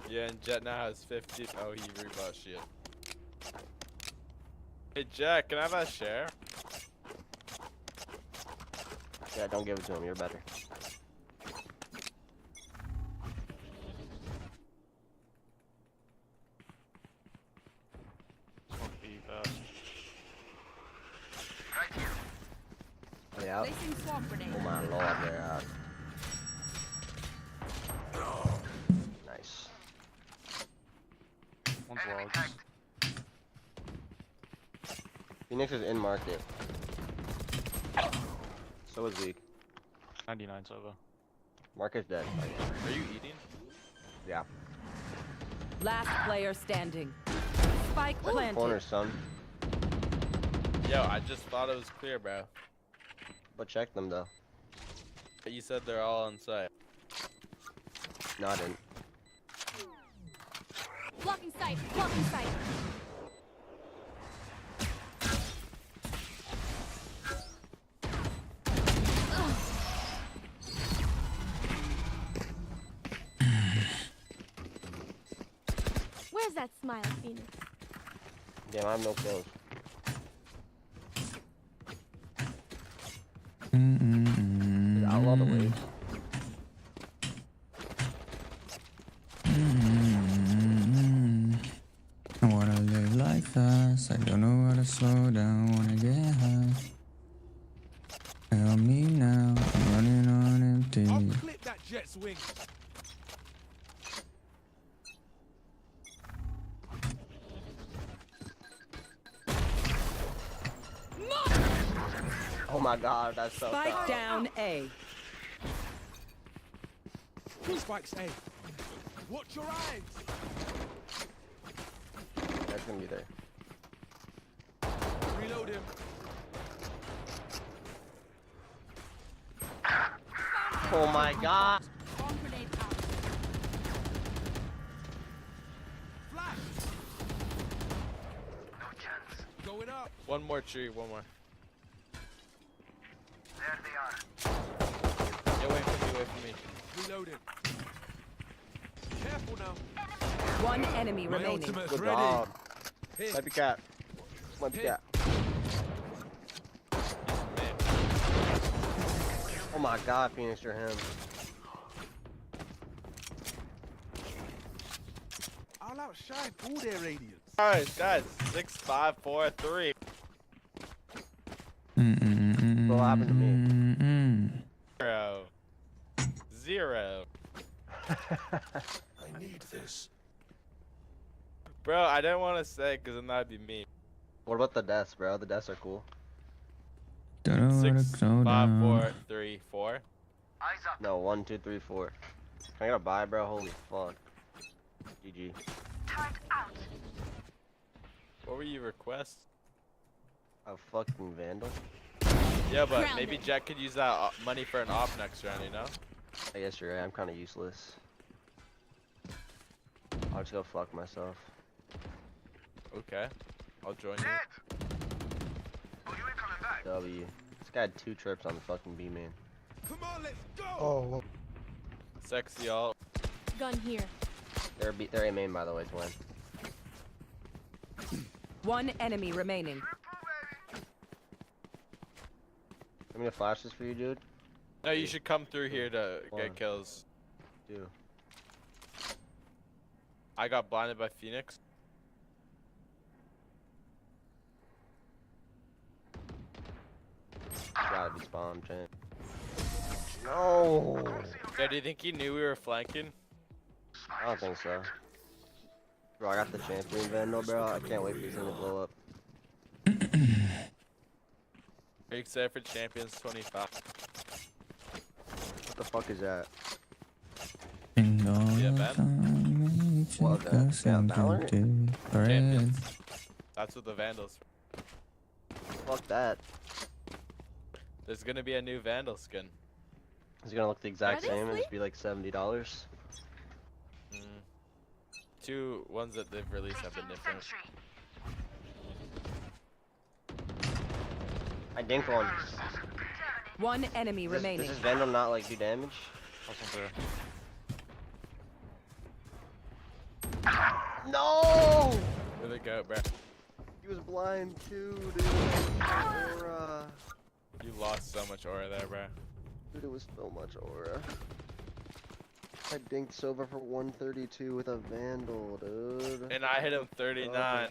Speaker 2: Yeah, and Jet now has 50. Oh, he rebought shit. Hey, Jack, can I have a share?
Speaker 8: Yeah, don't give it to him. You're better.
Speaker 3: Right here.
Speaker 8: Are they out?
Speaker 12: Placing swarm grenade.
Speaker 8: Oh my lord, they're out. Nice.
Speaker 2: One's
Speaker 3: Enemy
Speaker 2: logs.
Speaker 3: tagged.
Speaker 8: Phoenix is in market. So is Zeke.
Speaker 2: 99 Sova.
Speaker 8: Market's dead.
Speaker 2: Are you eating?
Speaker 8: Yeah.
Speaker 13: Last player standing. Spike planted.
Speaker 8: Corner, son.
Speaker 2: Yo, I just thought it was clear, bro.
Speaker 8: But check them though.
Speaker 2: But you said they're all on site.
Speaker 8: No, I didn't.
Speaker 12: Blocking sight. Blocking sight. Where's that smile, Phoenix?
Speaker 8: Damn, I have no kills. Outlaw the wave.
Speaker 1: I wanna live like fast. I don't know how to slow down. Wanna get high. Help me now. I'm running on empty.
Speaker 3: I'll clip that jet's wing.
Speaker 8: Oh my god, that's so
Speaker 13: Spike
Speaker 8: tough.
Speaker 13: down A.
Speaker 3: Spike's A. Watch your eyes.
Speaker 8: That's gonna be there.
Speaker 3: Reload him.
Speaker 8: Oh my god.
Speaker 3: Flash. No chance. Going up.
Speaker 2: One more tree, one more.
Speaker 3: There they are.
Speaker 2: Get away from me, away from me.
Speaker 3: Reloading. Careful now.
Speaker 13: One enemy
Speaker 3: My
Speaker 13: remaining.
Speaker 3: ultimate's
Speaker 8: Good
Speaker 3: ready.
Speaker 8: job.
Speaker 3: Hit.
Speaker 8: Let me cap. Let me
Speaker 3: Hit.
Speaker 8: cap. Oh my god, Phoenix, you're him.
Speaker 3: I'll outshine all their radiance.
Speaker 2: Alright, guys. 6, 5, 4, 3.
Speaker 8: What happened to me?
Speaker 2: 0. 0.
Speaker 3: I need this.
Speaker 2: Bro, I didn't want to say because then that'd be me.
Speaker 8: What about the deaths, bro? The deaths are cool.
Speaker 1: Don't know how to
Speaker 2: 6,
Speaker 1: slow
Speaker 2: 5,
Speaker 1: down.
Speaker 2: 4, 3, 4.
Speaker 3: Eyes up.
Speaker 8: No, 1, 2, 3, 4. Can I get a buy, bro? Holy fuck. GG.
Speaker 2: What were your requests?
Speaker 8: A fucking vandal.
Speaker 2: Yeah, but maybe Jack could use that money for an op next round, you know?
Speaker 8: I guess you're right. I'm kind of useless. I'll just go fuck myself.
Speaker 2: Okay. I'll join you.
Speaker 3: Oh, you ain't coming back.
Speaker 8: W. This guy had 2 trips on the fucking B man.
Speaker 3: Come on, let's go.
Speaker 8: Oh.
Speaker 2: Sexy all.
Speaker 12: Gun here.
Speaker 8: They're A main, by the way, twin.
Speaker 13: One enemy remaining.
Speaker 8: I'm gonna flash this for you, dude.
Speaker 2: No, you should come through here to
Speaker 8: One.
Speaker 2: get kills.
Speaker 8: 2.
Speaker 2: I got blinded by Phoenix.
Speaker 8: Gotta be spawn, chat. No.
Speaker 2: Yeah, do you think he knew we were flanking?
Speaker 8: I don't think so. Bro, I got the champion vandal, bro. I can't wait for this thing to blow up.
Speaker 2: Are you excited for Champions 25?
Speaker 8: What the fuck is that?
Speaker 2: Yeah, Ben?
Speaker 8: What, Valorant?
Speaker 2: Champions. That's what the Vandals.
Speaker 8: Fuck that.
Speaker 2: There's gonna be a new Vandal skin.
Speaker 8: It's gonna look the exact
Speaker 12: Are they
Speaker 8: same and
Speaker 12: free?
Speaker 8: just be like $70.
Speaker 2: 2 ones that they've released have been different.
Speaker 8: I dinked one.
Speaker 13: One enemy
Speaker 8: Does
Speaker 13: remaining.
Speaker 8: this vandal not like do damage? No!
Speaker 2: Where they go, bro?
Speaker 8: He was blind too, dude. Aura.
Speaker 2: You lost so much aura there, bro.
Speaker 8: Dude, it was so much aura. I dinked Silver for 132 with a vandal, dude.
Speaker 2: And I hit him 39.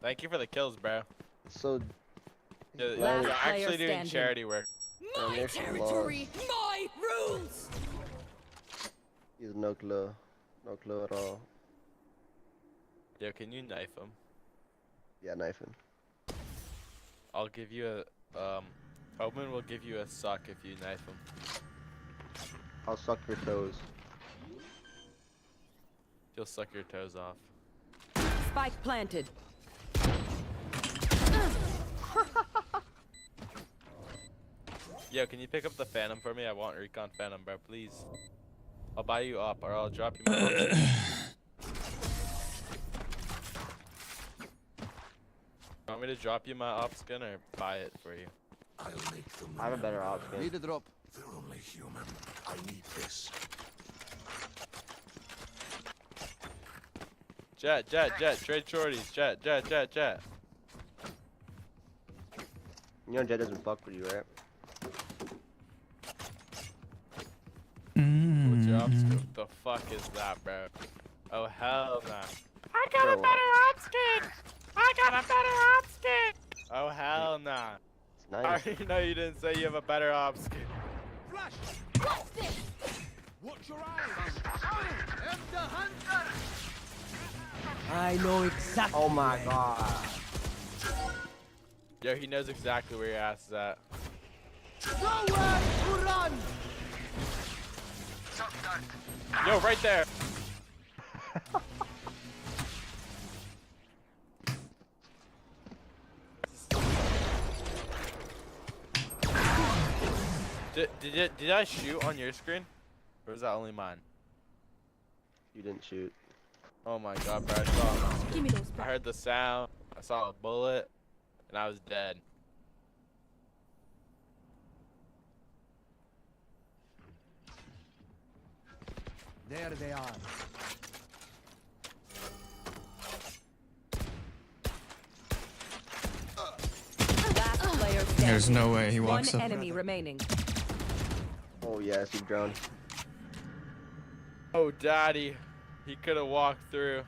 Speaker 2: Thank you for the kills, bro.
Speaker 8: So.
Speaker 2: You're
Speaker 13: Last
Speaker 2: actually
Speaker 13: player
Speaker 2: doing
Speaker 13: standing.
Speaker 2: charity work.
Speaker 13: My
Speaker 8: there's some
Speaker 13: territory, my rules.
Speaker 8: He's no clue. No clue at all.
Speaker 2: Yo, can you knife him?
Speaker 8: Yeah, knife him.
Speaker 2: I'll give you a, Homan will give you a suck if you knife him.
Speaker 8: I'll suck your toes.
Speaker 2: He'll suck your toes off.
Speaker 13: Spike planted.
Speaker 2: Yo, can you pick up the Phantom for me? I want Recon Phantom, bro, please. I'll buy you up, or I'll drop you my option. Want me to drop you my op skin or buy it for you?
Speaker 8: I have a better option.
Speaker 7: Need a drop.
Speaker 3: They're only human. I need this.
Speaker 2: Jet, trade shorties, jet.
Speaker 8: You know Jet doesn't fuck with you, right?
Speaker 2: What the fuck is that, bro? Oh hell nah. I got
Speaker 8: Bro,
Speaker 2: a better op skin. I got a better op skin. Oh hell nah.
Speaker 8: It's
Speaker 2: I
Speaker 8: nice.
Speaker 2: already know you didn't say you have a better op skin.
Speaker 3: Flash!
Speaker 12: What's this?
Speaker 3: Watch your eyes! I'm the hunter!
Speaker 13: I know exactly.
Speaker 8: Oh my god.
Speaker 2: Yo, he knows exactly where your ass is at.
Speaker 3: Nowhere to run!
Speaker 2: Yo, right there. Did I shoot on your screen? Or was that only mine?
Speaker 8: You didn't shoot.
Speaker 2: Oh my god, bro. I saw
Speaker 12: Give me those
Speaker 2: I
Speaker 12: back.
Speaker 2: heard the sound, I saw a bullet, and I was dead.
Speaker 3: There they are.
Speaker 13: Last player standing.
Speaker 1: There's no way he
Speaker 13: One
Speaker 1: walks up.
Speaker 13: enemy remaining.
Speaker 8: Oh yes, you drowned.
Speaker 2: Oh, daddy. He could have walked through.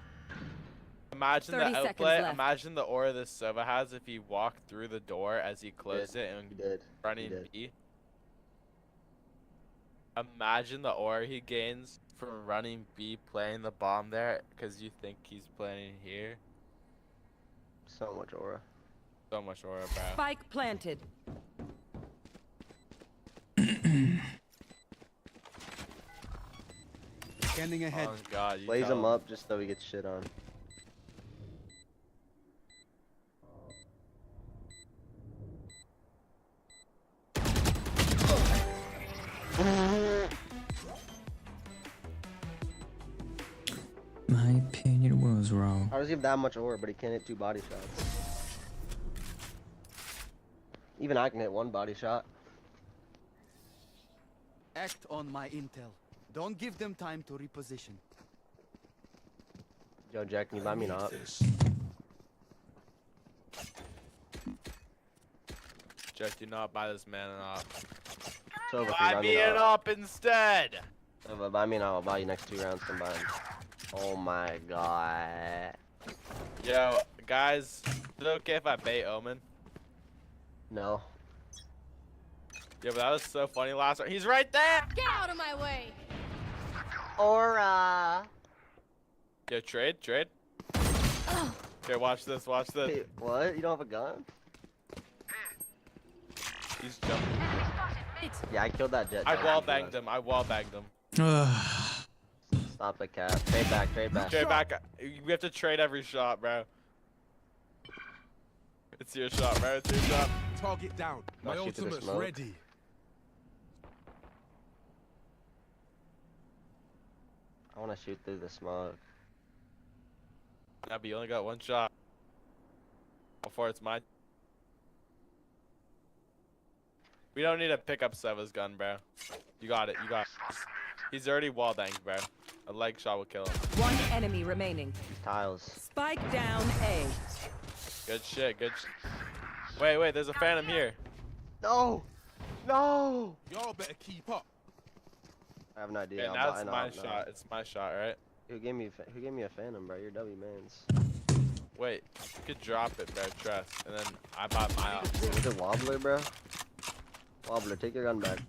Speaker 2: Imagine
Speaker 13: 30
Speaker 2: the
Speaker 13: seconds
Speaker 2: outplay.
Speaker 13: left.
Speaker 2: Imagine the aura this Sova has if he walked through the door as he closed it
Speaker 8: He
Speaker 2: and
Speaker 8: did.
Speaker 2: running
Speaker 8: He did.
Speaker 2: B. Imagine the aura he gains from running B, playing the bomb there, because you think he's playing here.
Speaker 8: So much aura.
Speaker 2: So much aura, bro.
Speaker 13: Spike planted.
Speaker 3: Scanning ahead.
Speaker 2: Oh god, you
Speaker 8: Blaze
Speaker 2: tell
Speaker 8: him up just so he gets shit on.
Speaker 1: My opinion was wrong.
Speaker 8: How does he have that much aura, but he can't hit 2 body shots? Even I can hit 1 body shot.
Speaker 3: Act on my intel. Don't give them time to reposition.
Speaker 8: Yo, Jack, can you buy me an op?
Speaker 2: Jack, do not buy this man an op.
Speaker 8: So,
Speaker 2: Buy me an op instead!
Speaker 8: So, buy me an op, I'll buy you next 2 rounds combined. Oh my god.
Speaker 2: Yo, guys, is it okay if I bait Omen?
Speaker 8: No.
Speaker 2: Yeah, but that was so funny last round. He's right there!
Speaker 12: Get out of my way.
Speaker 8: Aura!
Speaker 2: Yo, trade. Okay, watch this.
Speaker 8: Hey, what? You don't have a gun?
Speaker 2: He's jumping.
Speaker 8: Yeah, I killed that jet.
Speaker 2: I wallbanged him.
Speaker 8: Stop the cap. Trade back.
Speaker 2: Trade back. We have to trade every shot, bro. It's your shot, bro. It's your shot.
Speaker 3: Target down. My
Speaker 8: Shoot through the
Speaker 3: ultimate's
Speaker 8: smoke.
Speaker 3: ready.
Speaker 8: I want to shoot through the smoke.
Speaker 2: Yeah, but you only got 1 shot. Before it's mine. We don't need to pick up Seva's gun, bro. You got it. He's already wallbanged, bro. A leg shot will kill him.
Speaker 13: One enemy remaining.
Speaker 8: These tiles.
Speaker 13: Spike down A.
Speaker 2: Good shit. Wait. There's a phantom here.
Speaker 8: No! No!
Speaker 3: Y'all better keep up.
Speaker 8: I have an idea.
Speaker 2: Yeah,
Speaker 8: I'll
Speaker 2: now
Speaker 8: buy
Speaker 2: it's
Speaker 8: an
Speaker 2: my
Speaker 8: op now.
Speaker 2: shot. It's my shot, right?
Speaker 8: Who gave me a phantom, bro? You're W mans.
Speaker 2: Wait, you could drop it, bro. Trust. And then I bought my op.
Speaker 8: Wait, was it Wobbler, bro? Wobbler, take your gun back.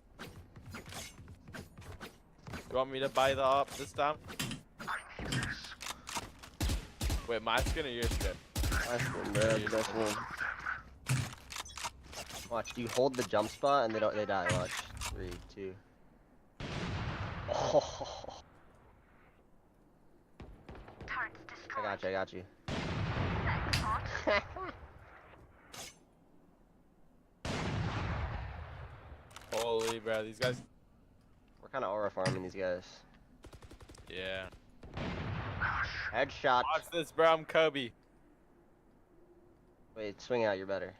Speaker 2: You want me to buy the op this time? Wait, my skin or your skin?
Speaker 8: Nice one, bro. That's the best one. Watch, you hold the jump spot and they die. Watch. 3, 2. Oh. I got you.
Speaker 2: Holy, bro, these guys.
Speaker 8: We're kind of aura farming these guys.
Speaker 2: Yeah.
Speaker 8: Headshot.
Speaker 2: Watch this, bro. I'm Kobe.
Speaker 8: Wait, swing out. You're better.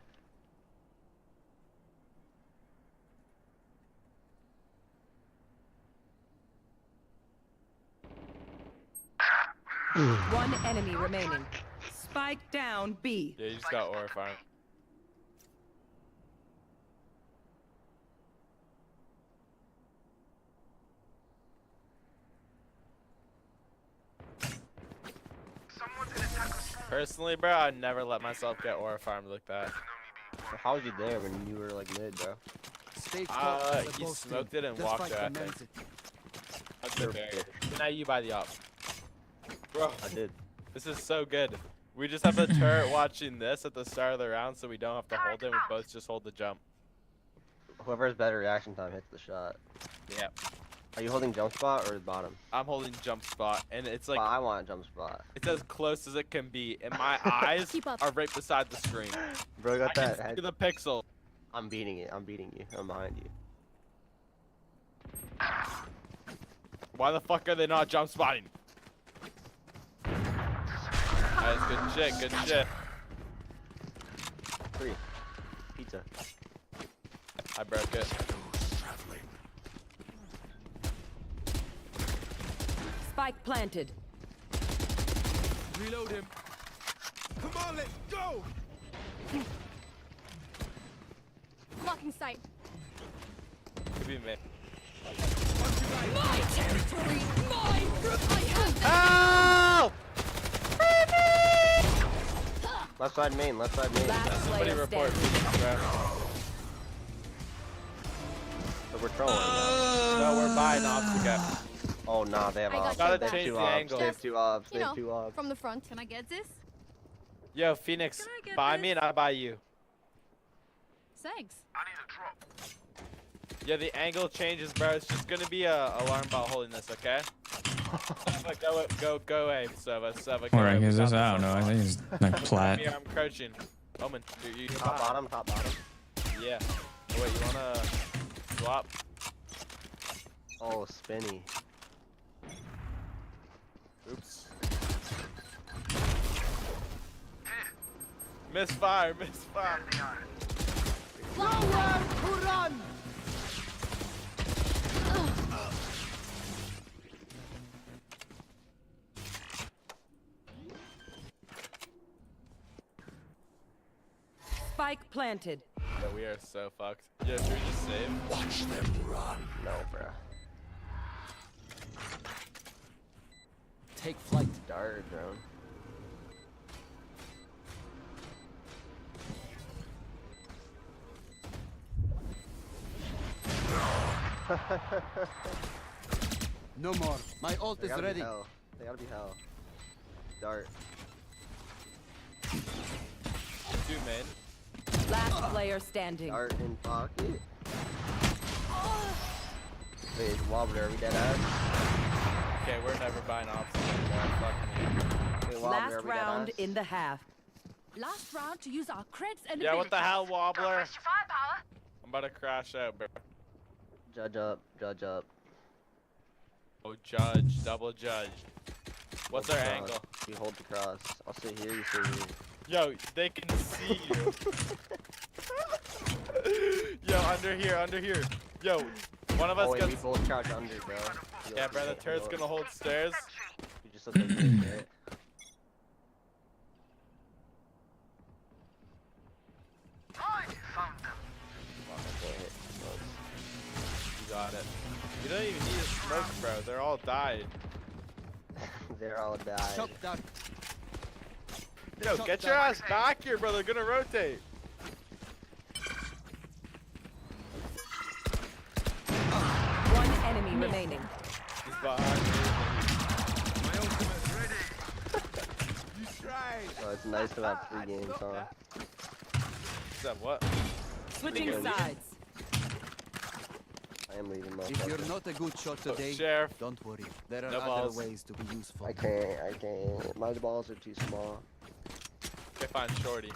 Speaker 13: One enemy remaining. Spike down B.
Speaker 2: Yeah, you just got aura farm. Personally, bro, I'd never let myself get aura farmed like that.
Speaker 8: How was you there when you were like mid, bro?
Speaker 2: He smoked it and walked there, I think. That's the barrier. Now you buy the op. Bro,
Speaker 8: I did.
Speaker 2: This is so good. We just have the turret watching this at the start of the round, so we don't have to hold it. We both just hold the jump.
Speaker 8: Whoever has better reaction time hits the shot.
Speaker 2: Yeah.
Speaker 8: Are you holding jump spot or the bottom?
Speaker 2: I'm holding jump spot, and it's like
Speaker 8: I want a jump spot.
Speaker 2: it's as close as it can be, and my eyes are right beside the screen.
Speaker 8: Bro, got that.
Speaker 2: I can see the pixel.
Speaker 8: I'm beating it. I'm beating you. I'm behind you.
Speaker 2: Why the fuck are they not jump spotting? That's good shit. Good shit.
Speaker 8: 3. Pizza.
Speaker 2: I broke it.
Speaker 13: Spike planted.
Speaker 3: Reload him. Come on, let's go.
Speaker 12: Blocking sight.
Speaker 2: Could be me.
Speaker 12: My territory, mine. I have the
Speaker 8: Left side main. Left side main.
Speaker 2: Somebody report Phoenix, bro.
Speaker 8: So we're trolling.
Speaker 2: No, we're buying ops again.
Speaker 8: Oh nah, they have
Speaker 12: I got
Speaker 8: ops.
Speaker 12: your
Speaker 2: Gotta
Speaker 12: back.
Speaker 2: change the
Speaker 8: Ops.
Speaker 2: angle.
Speaker 8: They have 2 ops. They
Speaker 12: You
Speaker 8: have
Speaker 12: know,
Speaker 8: 2 ops.
Speaker 12: from the front. Can I get this?
Speaker 2: Yo, Phoenix, buy me and I buy you.
Speaker 12: Thanks.
Speaker 2: Yeah, the angle changes, bro. It's just gonna be a alarm bot holding this, okay? go away, Sova. Go
Speaker 1: Alright,
Speaker 2: away.
Speaker 1: is this? I don't know. I think it's like plat.
Speaker 2: Here, I'm crouching. Omen, you
Speaker 8: Top bottom. Top bottom.
Speaker 2: Yeah. Oh, wait, you wanna swap?
Speaker 8: Oh, spinny.
Speaker 2: Oops. Misfire, misfire.
Speaker 3: Nowhere to run.
Speaker 13: Spike planted.
Speaker 2: Yeah, we are so fucked. Yeah, should we just save?
Speaker 3: Watch them run.
Speaker 8: No, bro.
Speaker 3: Take flight.
Speaker 8: Dart drone.
Speaker 3: No more. My ult
Speaker 8: They
Speaker 3: is
Speaker 8: gotta
Speaker 3: ready.
Speaker 8: be hell. They gotta be hell. Dart.
Speaker 2: Two main.
Speaker 13: Last player standing.
Speaker 8: Dart in pocket. Wait, is Wobbler, are we dead ass?
Speaker 2: Okay, we're never buying ops anymore. Fuck me.
Speaker 8: Wait, Wobbler,
Speaker 13: Last
Speaker 8: are we dead
Speaker 13: round
Speaker 8: ass?
Speaker 13: in the half.
Speaker 4: Last round to use our creds and
Speaker 2: Yeah, what the hell, Wobbler?
Speaker 5: Rest your firepower.
Speaker 2: I'm about to crash out, bro.
Speaker 8: Judge up, judge up.
Speaker 2: Oh, judge, double judge. What's
Speaker 8: Hold
Speaker 2: our
Speaker 8: the
Speaker 2: angle?
Speaker 8: cross. You hold the cross. I'll sit here, you sit here.
Speaker 2: Yo, they can see you. Yo, under here. Yo, one of us
Speaker 8: Oh wait,
Speaker 2: gets.
Speaker 8: we both crouch under, bro.
Speaker 2: Yeah, bro, the turret's gonna hold stairs.
Speaker 8: You just look like this, right?
Speaker 2: You got it. You don't even need a smoke, bro. They're all died.
Speaker 8: They're all died.
Speaker 3: Shot down.
Speaker 2: Yo, get your ass back here, bro. They're gonna rotate.
Speaker 13: One enemy remaining.
Speaker 2: He's behind me.
Speaker 3: My ultimate's ready. You tried.
Speaker 8: Oh, it's nice to have 3 games, huh?
Speaker 2: Is that what?
Speaker 13: Switching sides.
Speaker 8: I am leaving,
Speaker 3: If you're
Speaker 8: motherfucker.
Speaker 3: not a good shot
Speaker 2: Oh,
Speaker 3: today,
Speaker 2: Sheriff.
Speaker 3: don't worry. There are
Speaker 2: No
Speaker 3: other
Speaker 2: balls.
Speaker 3: ways to be useful.
Speaker 8: I can't. My balls are too small.
Speaker 2: Okay, fine, shorty.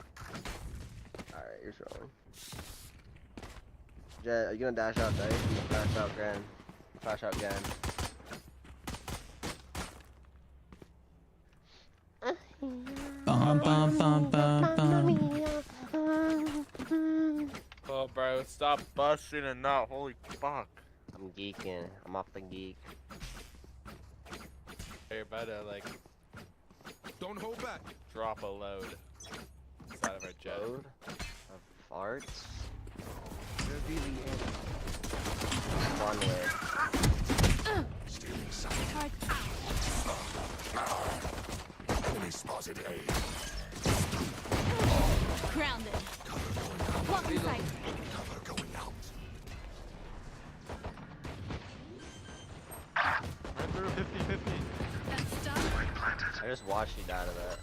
Speaker 8: Alright, you're trolling. Jet, are you gonna dash out dice? I'm gonna dash out grand. Dash out grand.
Speaker 1: Bum, bum, bum, bum, bum.
Speaker 2: Oh, bro, stop busting and not. Holy fuck.
Speaker 8: I'm geeking. I'm off the geek.
Speaker 2: You're about to, like,
Speaker 3: Don't hold back.
Speaker 2: drop a load inside of our jet.
Speaker 8: Load of farts.
Speaker 3: Revealing enemy.
Speaker 8: One way.
Speaker 12: Hard. Grounded. Blocking sight.
Speaker 2: Right through 50-50.
Speaker 12: That's done.
Speaker 8: I just watched you die to that.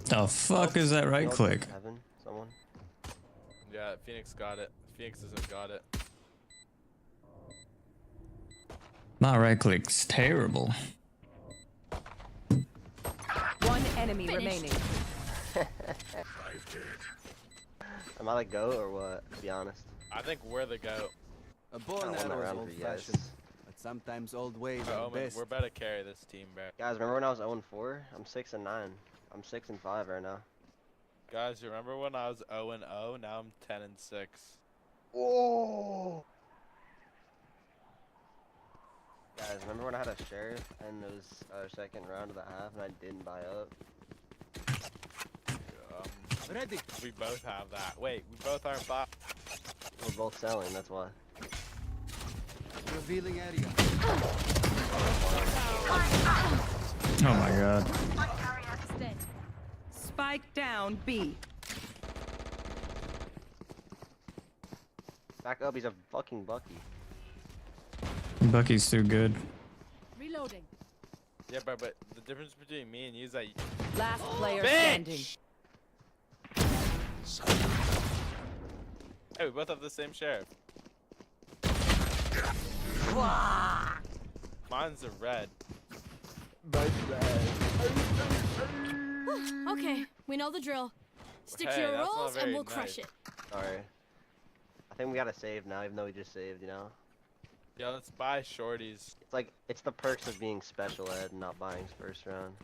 Speaker 1: The fuck is that right click?
Speaker 8: Heaven, someone.
Speaker 2: Yeah, Phoenix got it. Phoenix hasn't got it.
Speaker 1: My right click's terrible.
Speaker 13: One enemy remaining.
Speaker 8: Am I the GOAT or what? To be honest.
Speaker 2: I think we're the GOAT.
Speaker 14: A bow and arrow is old-fashioned, but sometimes old ways are best.
Speaker 2: We're about to carry this team, bro.
Speaker 8: Guys, remember when I was 0-4? I'm 6-9. I'm 6-5 right now.
Speaker 2: Guys, remember when I was 0-0? Now I'm 10-6.
Speaker 8: Whoa! Guys, remember when I had a sheriff and it was our second round of the half and I didn't buy up?
Speaker 14: Ready.
Speaker 2: We both have that. Wait, we both aren't bought.
Speaker 8: We're both selling, that's why.
Speaker 14: Revealing area.
Speaker 1: Oh my god.
Speaker 13: Spike down B.
Speaker 8: Back up, he's a fucking Bucky.
Speaker 1: Bucky's too good.
Speaker 12: Reloading.
Speaker 2: Yeah, but the difference between me and you is that
Speaker 13: Last player
Speaker 2: Bitch!
Speaker 13: standing.
Speaker 2: Hey, we both have the same sheriff. Mine's a red.
Speaker 12: Okay, we know the drill. Stick to
Speaker 2: Hey,
Speaker 12: your
Speaker 2: that's not
Speaker 12: roles and
Speaker 2: very
Speaker 12: we'll crush
Speaker 2: nice.
Speaker 12: it.
Speaker 8: Sorry. I think we gotta save now, even though we just saved, you know?
Speaker 2: Yeah, let's buy shorties.
Speaker 8: It's like, it's the perks of being special ed and not buying first round.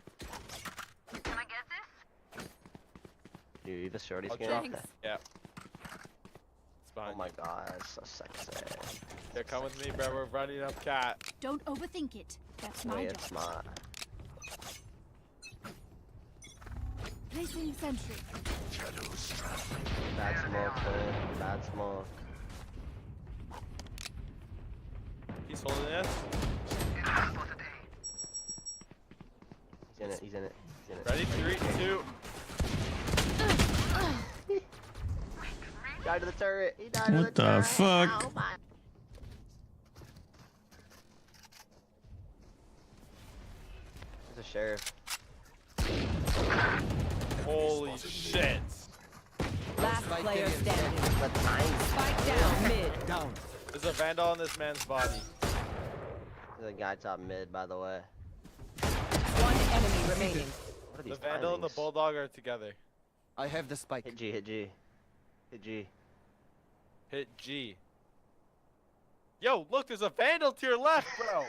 Speaker 5: Can I get this?
Speaker 8: Dude, you have a shorty
Speaker 2: I'll
Speaker 8: skin?
Speaker 2: drop-
Speaker 12: Thanks.
Speaker 2: Yeah. It's behind
Speaker 8: Oh my god, that's so sexy.
Speaker 2: Yeah, come with me, bro. We're running up cat.
Speaker 12: Don't overthink it. That's my
Speaker 8: Wait,
Speaker 12: job.
Speaker 8: it's not.
Speaker 12: Placing sentry.
Speaker 8: Bad smoke, man. Bad smoke.
Speaker 2: He's holding this.
Speaker 8: He's in it, he's in it, he's in it.
Speaker 2: Ready? 3, 2.
Speaker 8: He died to the turret. He died to the
Speaker 1: What the
Speaker 8: turret.
Speaker 1: fuck?
Speaker 8: Oh my. There's a sheriff.
Speaker 2: Holy shit.
Speaker 13: Last player standing.
Speaker 8: The time.
Speaker 13: Spike down mid.
Speaker 14: Down.
Speaker 2: There's a vandal on this man's body.
Speaker 8: There's a guy top mid, by the way.
Speaker 13: One enemy remaining.
Speaker 8: What are
Speaker 2: The
Speaker 8: these
Speaker 2: vandal and the
Speaker 8: timings?
Speaker 2: bulldog are together.
Speaker 14: I have the spike.
Speaker 8: Hit G, hit G. Hit G.
Speaker 2: Hit G. Yo, look, there's a vandal to your left, bro.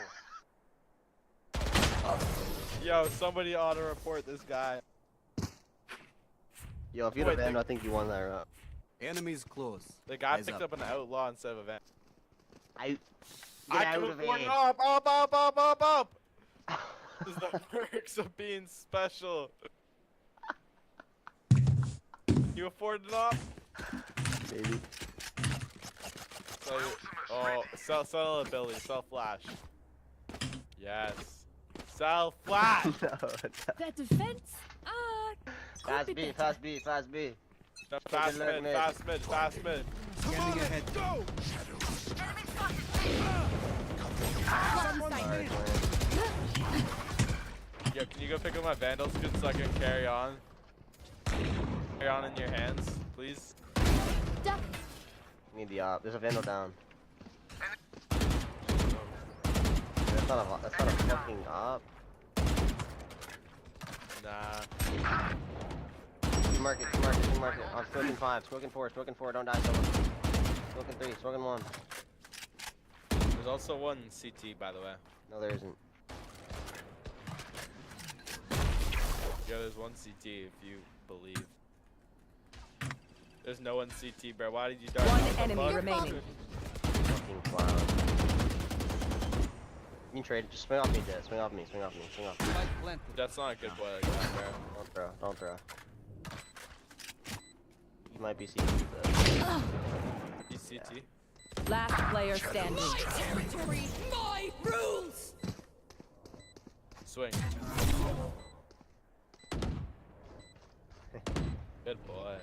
Speaker 2: Yo, somebody ought to report this guy.
Speaker 8: Yo, if you'd have been, I think you won that round.
Speaker 14: Enemies close.
Speaker 2: The guy
Speaker 14: Eyes
Speaker 2: picked
Speaker 14: up.
Speaker 2: up an outlaw instead of a vandal.
Speaker 8: Get
Speaker 2: I
Speaker 8: out
Speaker 2: can
Speaker 8: of
Speaker 2: afford
Speaker 8: it.
Speaker 2: it. Up. This is the perks of being special. You afford it up?
Speaker 8: Baby.
Speaker 2: Sell ability, sell flash. Yes. Sell flash!
Speaker 12: That defense?
Speaker 8: Fast B, fast B, fast B.
Speaker 2: No, fast
Speaker 8: lurk
Speaker 2: mid, fast mid, fast mid.
Speaker 14: Scanning ahead.
Speaker 8: Alright, man.
Speaker 2: Yo, can you go pick up my vandal skin so I can carry on? Carry on in your hands, please.
Speaker 12: Duck.
Speaker 8: Need the op. There's a vandal down. That's not a fucking op.
Speaker 2: Nah.
Speaker 8: Team market, team market, team market. I'm smoking 5, smoking 4, don't die solo. Smoking 3, smoking 1.
Speaker 2: There's also one CT, by the way.
Speaker 8: No, there isn't.
Speaker 2: Yeah, there's one CT if you believe. There's no one CT, bro. Why did you die?
Speaker 13: One
Speaker 2: What the
Speaker 13: enemy
Speaker 2: fuck?
Speaker 13: remaining.
Speaker 8: Fucking clown. You can trade. Just swing off me, Jet. Swing off me, swing off me, swing off me.
Speaker 14: Spike planted.
Speaker 2: That's not a good play like that, bro.
Speaker 8: Don't throw, don't throw. You might be CT, though.
Speaker 2: He's CT.
Speaker 13: Last player standing.
Speaker 12: Territory, my rules.
Speaker 2: Swing. Good boy.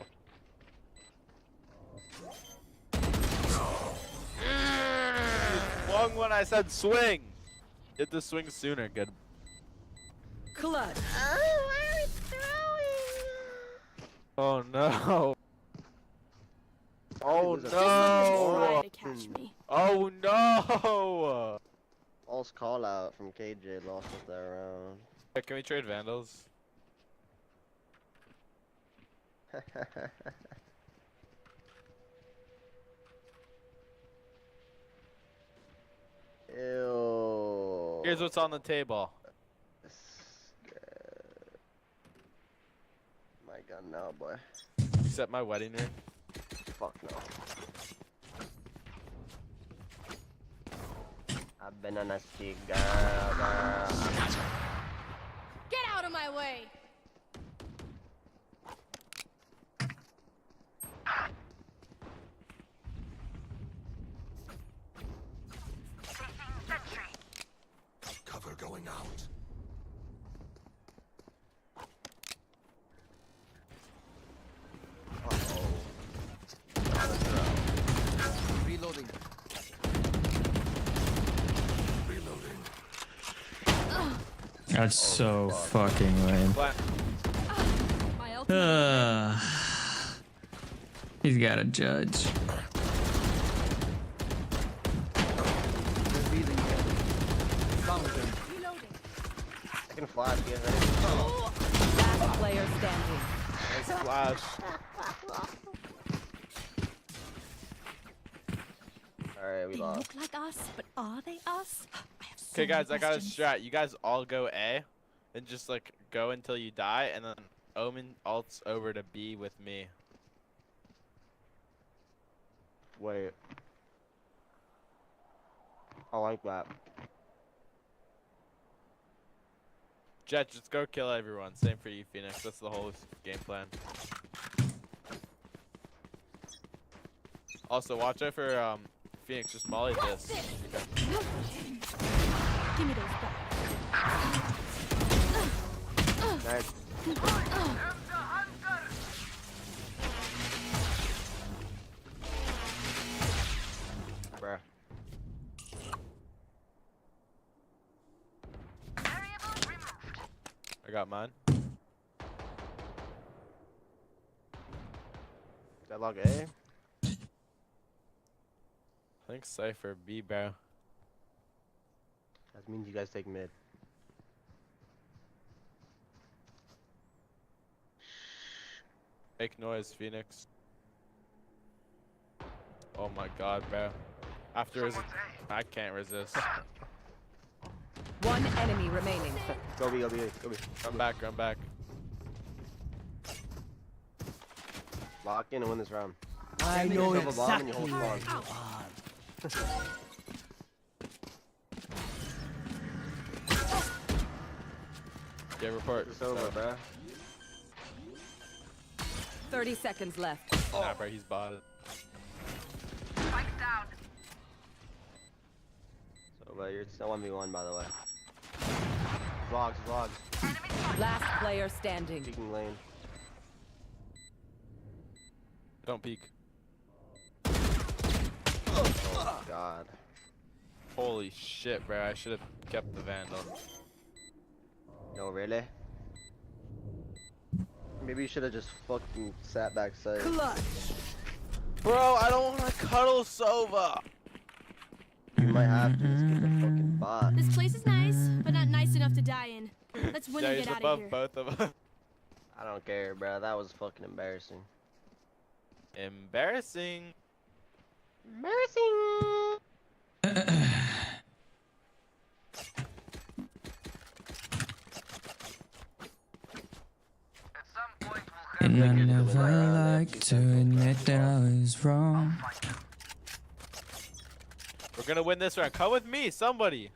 Speaker 2: You swung when I said swing. Did the swing sooner. Good.
Speaker 13: Clutch.
Speaker 2: Oh no. Oh
Speaker 12: Try
Speaker 2: no.
Speaker 12: to catch me.
Speaker 2: Oh no.
Speaker 8: False call out from KJ lost us that round.
Speaker 2: Hey, can we trade vandals?
Speaker 8: Ew.
Speaker 2: Here's what's on the table.
Speaker 8: My gun now, boy.
Speaker 2: Except my wedding ring.
Speaker 8: Fuck no. I've been on a stick, girl.
Speaker 12: Get out of my way.
Speaker 3: Cover going out.
Speaker 14: Reloading.
Speaker 1: That's so fucking lame.
Speaker 12: My ultimate.
Speaker 1: He's got to judge.
Speaker 12: Reloading.
Speaker 8: I can flash, get ready.
Speaker 13: Last player standing.
Speaker 2: Nice flash.
Speaker 8: Alright, we
Speaker 12: They
Speaker 8: lost.
Speaker 12: look like us, but are they us? I have so
Speaker 2: Okay, guys, I
Speaker 12: many
Speaker 2: got a
Speaker 12: questions.
Speaker 2: strat. You guys all go A, and just like go until you die, and then Omen alts over to B with me.
Speaker 8: Wait. I like that.
Speaker 2: Jet, just go kill everyone. Same for you, Phoenix. That's the whole game plan. Also, watch out for Phoenix. Just molly this. Okay.
Speaker 12: Give me those back.
Speaker 8: Nice. Bruh.
Speaker 2: I got mine.
Speaker 8: Deadlock A?
Speaker 2: I think Cypher B, bro.
Speaker 8: That means you guys take mid.
Speaker 2: Make noise, Phoenix. Oh my god, bro. After his... I can't resist.
Speaker 13: One enemy remaining.
Speaker 8: Go B, go B, go B.
Speaker 2: Run back, run back.
Speaker 8: Lock in and win this round.
Speaker 14: I
Speaker 8: You
Speaker 14: know
Speaker 8: shove a bomb and you
Speaker 14: exactly
Speaker 8: hold
Speaker 14: where
Speaker 8: spawn.
Speaker 14: you are.
Speaker 2: Yeah, report.
Speaker 8: It's over, bruh.
Speaker 13: 30 seconds left.
Speaker 2: Nah, bro, he's botted.
Speaker 8: So, but you're still 1v1, by the way. Vlogs, vlogs.
Speaker 13: Last player standing.
Speaker 8: Peeking lane.
Speaker 2: Don't peek.
Speaker 8: Oh, God.
Speaker 2: Holy shit, bro. I should have kept the Vandal.
Speaker 8: No, really? Maybe you should have just fucking sat back side.
Speaker 13: Clutch.
Speaker 2: Bro, I don't want to cuddle Sova.
Speaker 8: You might have to just get the fucking bot.
Speaker 12: This place is nice, but not nice enough to die in. Let's win
Speaker 2: Yeah,
Speaker 12: and
Speaker 2: he's
Speaker 12: get out
Speaker 2: above
Speaker 12: of here.
Speaker 2: both of us.
Speaker 8: I don't care, bro. That was fucking embarrassing.
Speaker 2: Embarrassing.
Speaker 8: Embarrassing.
Speaker 1: And I never like to admit that I was wrong.
Speaker 2: We're gonna win this round. Come with me, somebody.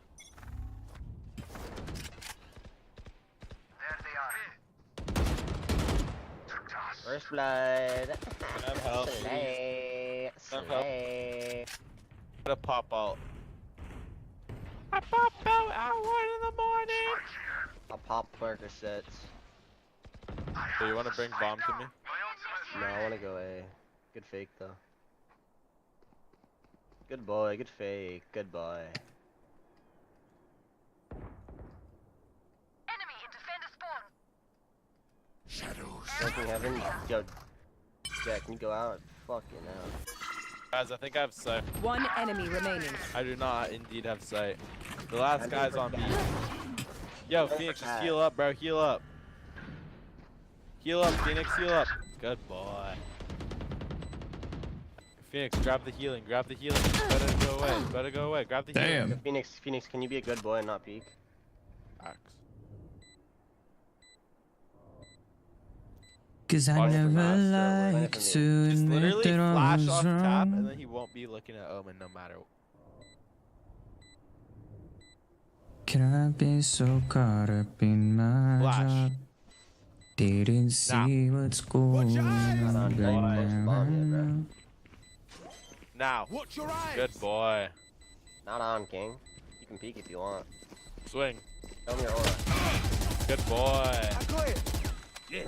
Speaker 8: First blood.
Speaker 2: Can I have help?
Speaker 8: Slay.
Speaker 2: Have help.
Speaker 8: Slay.
Speaker 2: Gonna pop out. I pop out at 1 in the morning.
Speaker 8: I'll pop Percocets.
Speaker 2: So you wanna bring bomb to me?
Speaker 8: No, I wanna go A. Good fake though. Good boy, good fake, good boy.
Speaker 5: Enemy in defender spawn.
Speaker 8: Shadows. Fucking heaven. Yo, Jack, can you go out? Fucking hell.
Speaker 2: Guys, I think I have sight.
Speaker 13: One enemy remaining.
Speaker 2: I do not indeed have sight. The last guy's on B. Yo, Phoenix, just heal up, bro. Heal up. Heal up, Phoenix. Heal up. Good boy. Phoenix, grab the healing. Grab the healing. Better go away. Better go away. Grab the healing.
Speaker 8: Yo, Phoenix, can you be a good boy and not peek?
Speaker 2: Axe.
Speaker 1: Cause I never like to
Speaker 2: Just
Speaker 1: admit
Speaker 2: literally
Speaker 1: that I
Speaker 2: flash
Speaker 1: was
Speaker 2: off tap, and
Speaker 1: wrong.
Speaker 2: then he won't be looking at Omen no matter.
Speaker 1: Can I be so caught up in my
Speaker 2: Flash.
Speaker 1: job? Didn't see what's going on, but now I know.
Speaker 2: Now. Good boy.
Speaker 8: Not on, King. You can peek if you want.
Speaker 2: Swing.
Speaker 8: Tell me your aura.
Speaker 2: Good boy.
Speaker 8: Yeah.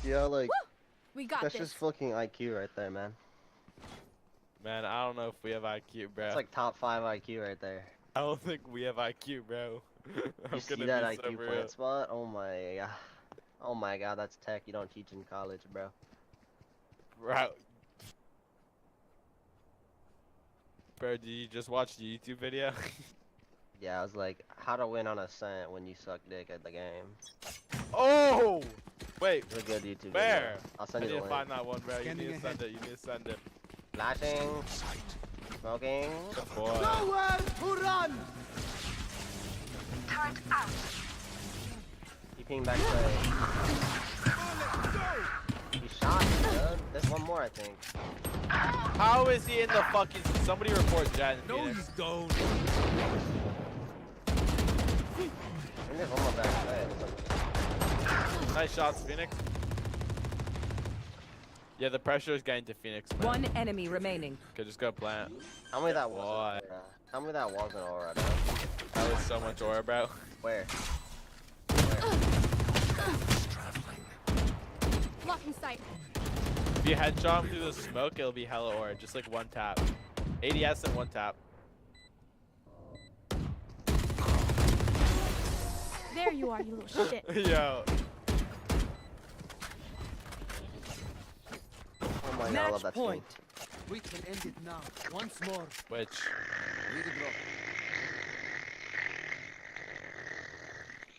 Speaker 8: Yeah, like,
Speaker 12: We got
Speaker 8: that's
Speaker 12: this.
Speaker 8: just fucking IQ right there, man.
Speaker 2: Man, I don't know if we have IQ, bro.
Speaker 8: It's like top 5 IQ right there.
Speaker 2: I don't think we have IQ, bro. I'm
Speaker 8: You see
Speaker 2: gonna
Speaker 8: that
Speaker 2: be so
Speaker 8: IQ
Speaker 2: real.
Speaker 8: plant spot? Oh my god. Oh my god, that's tech you don't teach in college, bro.
Speaker 2: Bro. Bro, did you just watch the YouTube video?
Speaker 8: Yeah, I was like, how to win on Ascent when you suck dick at the game.
Speaker 2: Oh! Wait.
Speaker 8: It's a good YouTube
Speaker 2: Where?
Speaker 8: video. I'll send
Speaker 2: I
Speaker 8: you
Speaker 2: need
Speaker 8: the
Speaker 2: to
Speaker 8: link.
Speaker 2: find that one, bro. You need to send it. You need to send it.
Speaker 8: Flashing. Smoking.
Speaker 2: Good boy.
Speaker 14: Nowhere to run!
Speaker 5: Turret out.
Speaker 8: Keeping back play. He shot me, dude. There's one more, I think.
Speaker 2: How is he in the fucking... Somebody report Jet and
Speaker 14: No,
Speaker 2: Phoenix.
Speaker 14: he's gone.
Speaker 8: I think there's one more back play.
Speaker 2: Nice shots, Phoenix. Yeah, the pressure is getting to Phoenix, man.
Speaker 13: One enemy remaining.
Speaker 2: Okay, just go plant.
Speaker 8: Tell me that
Speaker 2: Boy.
Speaker 8: wasn't aura. Tell me that wasn't aura, dude.
Speaker 2: That was so much aura, bro.
Speaker 8: Where?
Speaker 12: Blocking sight.
Speaker 2: If you headshot him through the smoke, it'll be hella aura. Just like one tap. ADS and one tap.
Speaker 12: There you are, you little shit.
Speaker 2: Yo.
Speaker 8: Oh my god, I love that
Speaker 13: point.
Speaker 8: skin.
Speaker 14: We can end it now. Once more.
Speaker 2: Which?
Speaker 14: Read it, bro.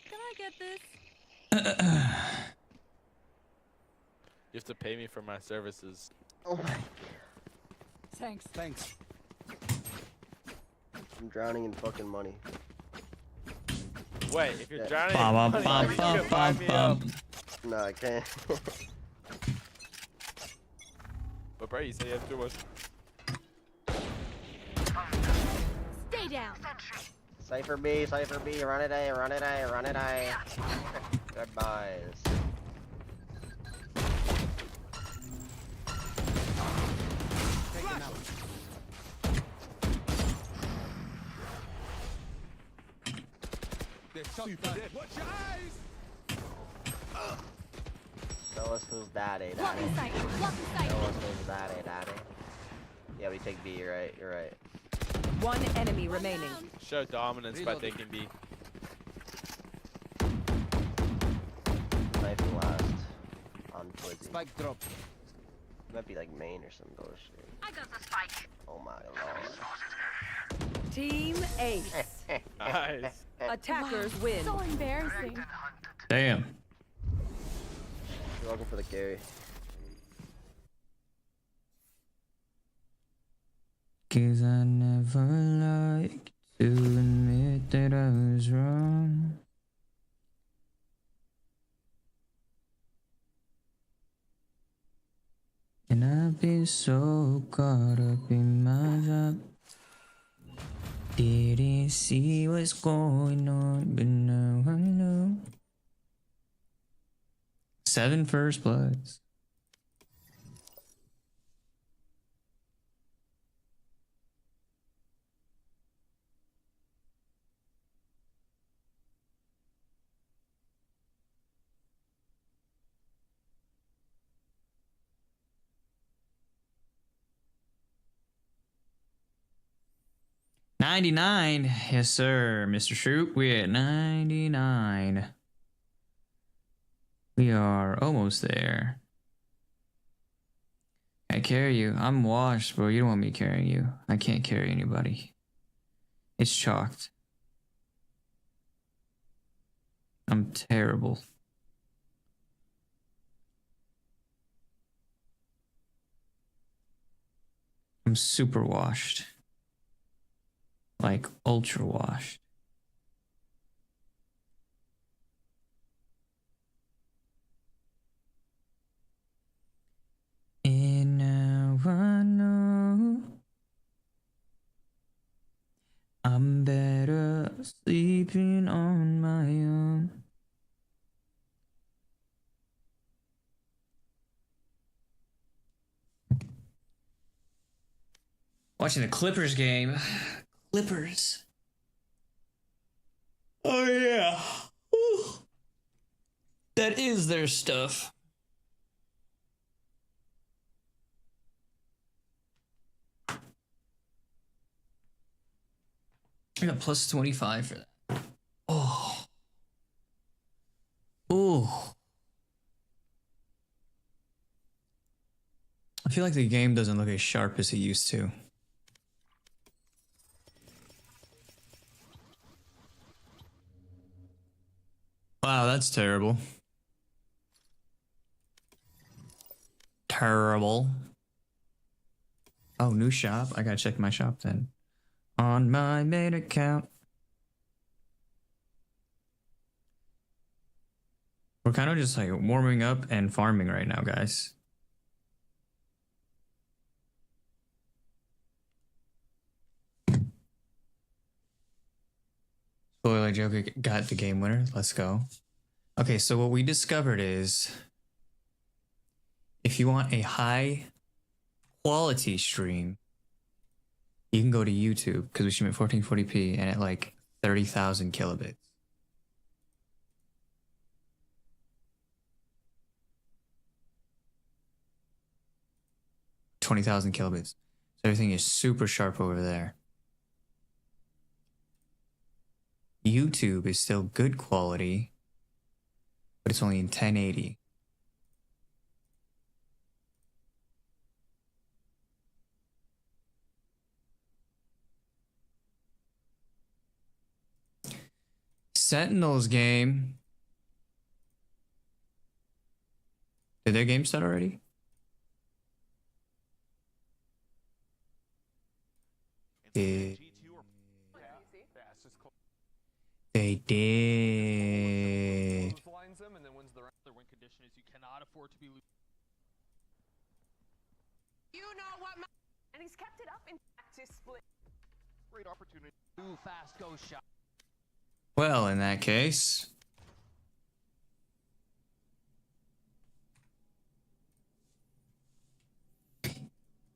Speaker 12: Can I get this?
Speaker 2: You have to pay me for my services.
Speaker 8: Oh my.
Speaker 13: Thanks.
Speaker 14: Thanks.
Speaker 8: I'm drowning in fucking money.
Speaker 2: Wait, if you're
Speaker 8: Yeah.
Speaker 2: drowning
Speaker 1: Bum,
Speaker 2: in
Speaker 1: bum,
Speaker 2: money, you
Speaker 1: bum,
Speaker 2: can buy
Speaker 1: bum,
Speaker 2: me
Speaker 1: bum.
Speaker 2: up.
Speaker 8: No, I can't.
Speaker 2: But bro, you said you have too much.
Speaker 12: Stay down.
Speaker 8: Cypher B, run it A, run it A, run it A. Goodbyes.
Speaker 14: Taken out. They're shot down. Watch your eyes!
Speaker 8: Tell us who's daddy, daddy.
Speaker 12: Blocking sight. Blocking sight.
Speaker 8: Tell us who's daddy, daddy. Yeah, we take B, you're right, you're right.
Speaker 13: One enemy remaining.
Speaker 2: Show dominance by taking B.
Speaker 8: Knife last. On Twizzy.
Speaker 14: Spike drop.
Speaker 8: Might be like main or some bullshit.
Speaker 5: I got the spike.
Speaker 8: Oh my lord.
Speaker 13: Team Ace.
Speaker 2: Nice.
Speaker 13: Attackers
Speaker 12: Wow,
Speaker 13: win.
Speaker 12: So embarrassing.
Speaker 1: Damn.
Speaker 8: You're welcome for the carry.
Speaker 1: Cause I never like to admit that I was wrong. And I've been so caught up in my job. Didn't see what's going on, but now I know. 7 first bloods. 99. Yes, sir, Mr. Shoot. We're at 99. We are almost there. I carry you. I'm washed, bro. You don't want me carrying you. I can't carry anybody. It's chalked. I'm terrible. I'm super washed. Like ultra washed. And now I know I'm better sleeping on my own. Watching the Clippers game. Clippers. Oh yeah. Whew. That is their stuff. I got plus 25 for that. Oh. Oh. I feel like the game doesn't look as sharp as it used to. Wow, that's terrible. Terrible. Oh, new shop. I gotta check my shop then. On my main account. We're kind of just like warming up and farming right now, guys. Spoiler Joker got the game winner. Let's go. Okay, so what we discovered is if you want a high quality stream, you can go to YouTube because we stream at 1440p and at like 30,000 kilobits. $20,000 kilobits. So everything is super sharp over there. YouTube is still good quality, but it's only in 1080. Sentinels game. Did their game start already? They did.
Speaker 5: You know what, and he's kept it up in practice split.
Speaker 6: Great opportunity.
Speaker 7: Too fast go shot.
Speaker 1: Well, in that case.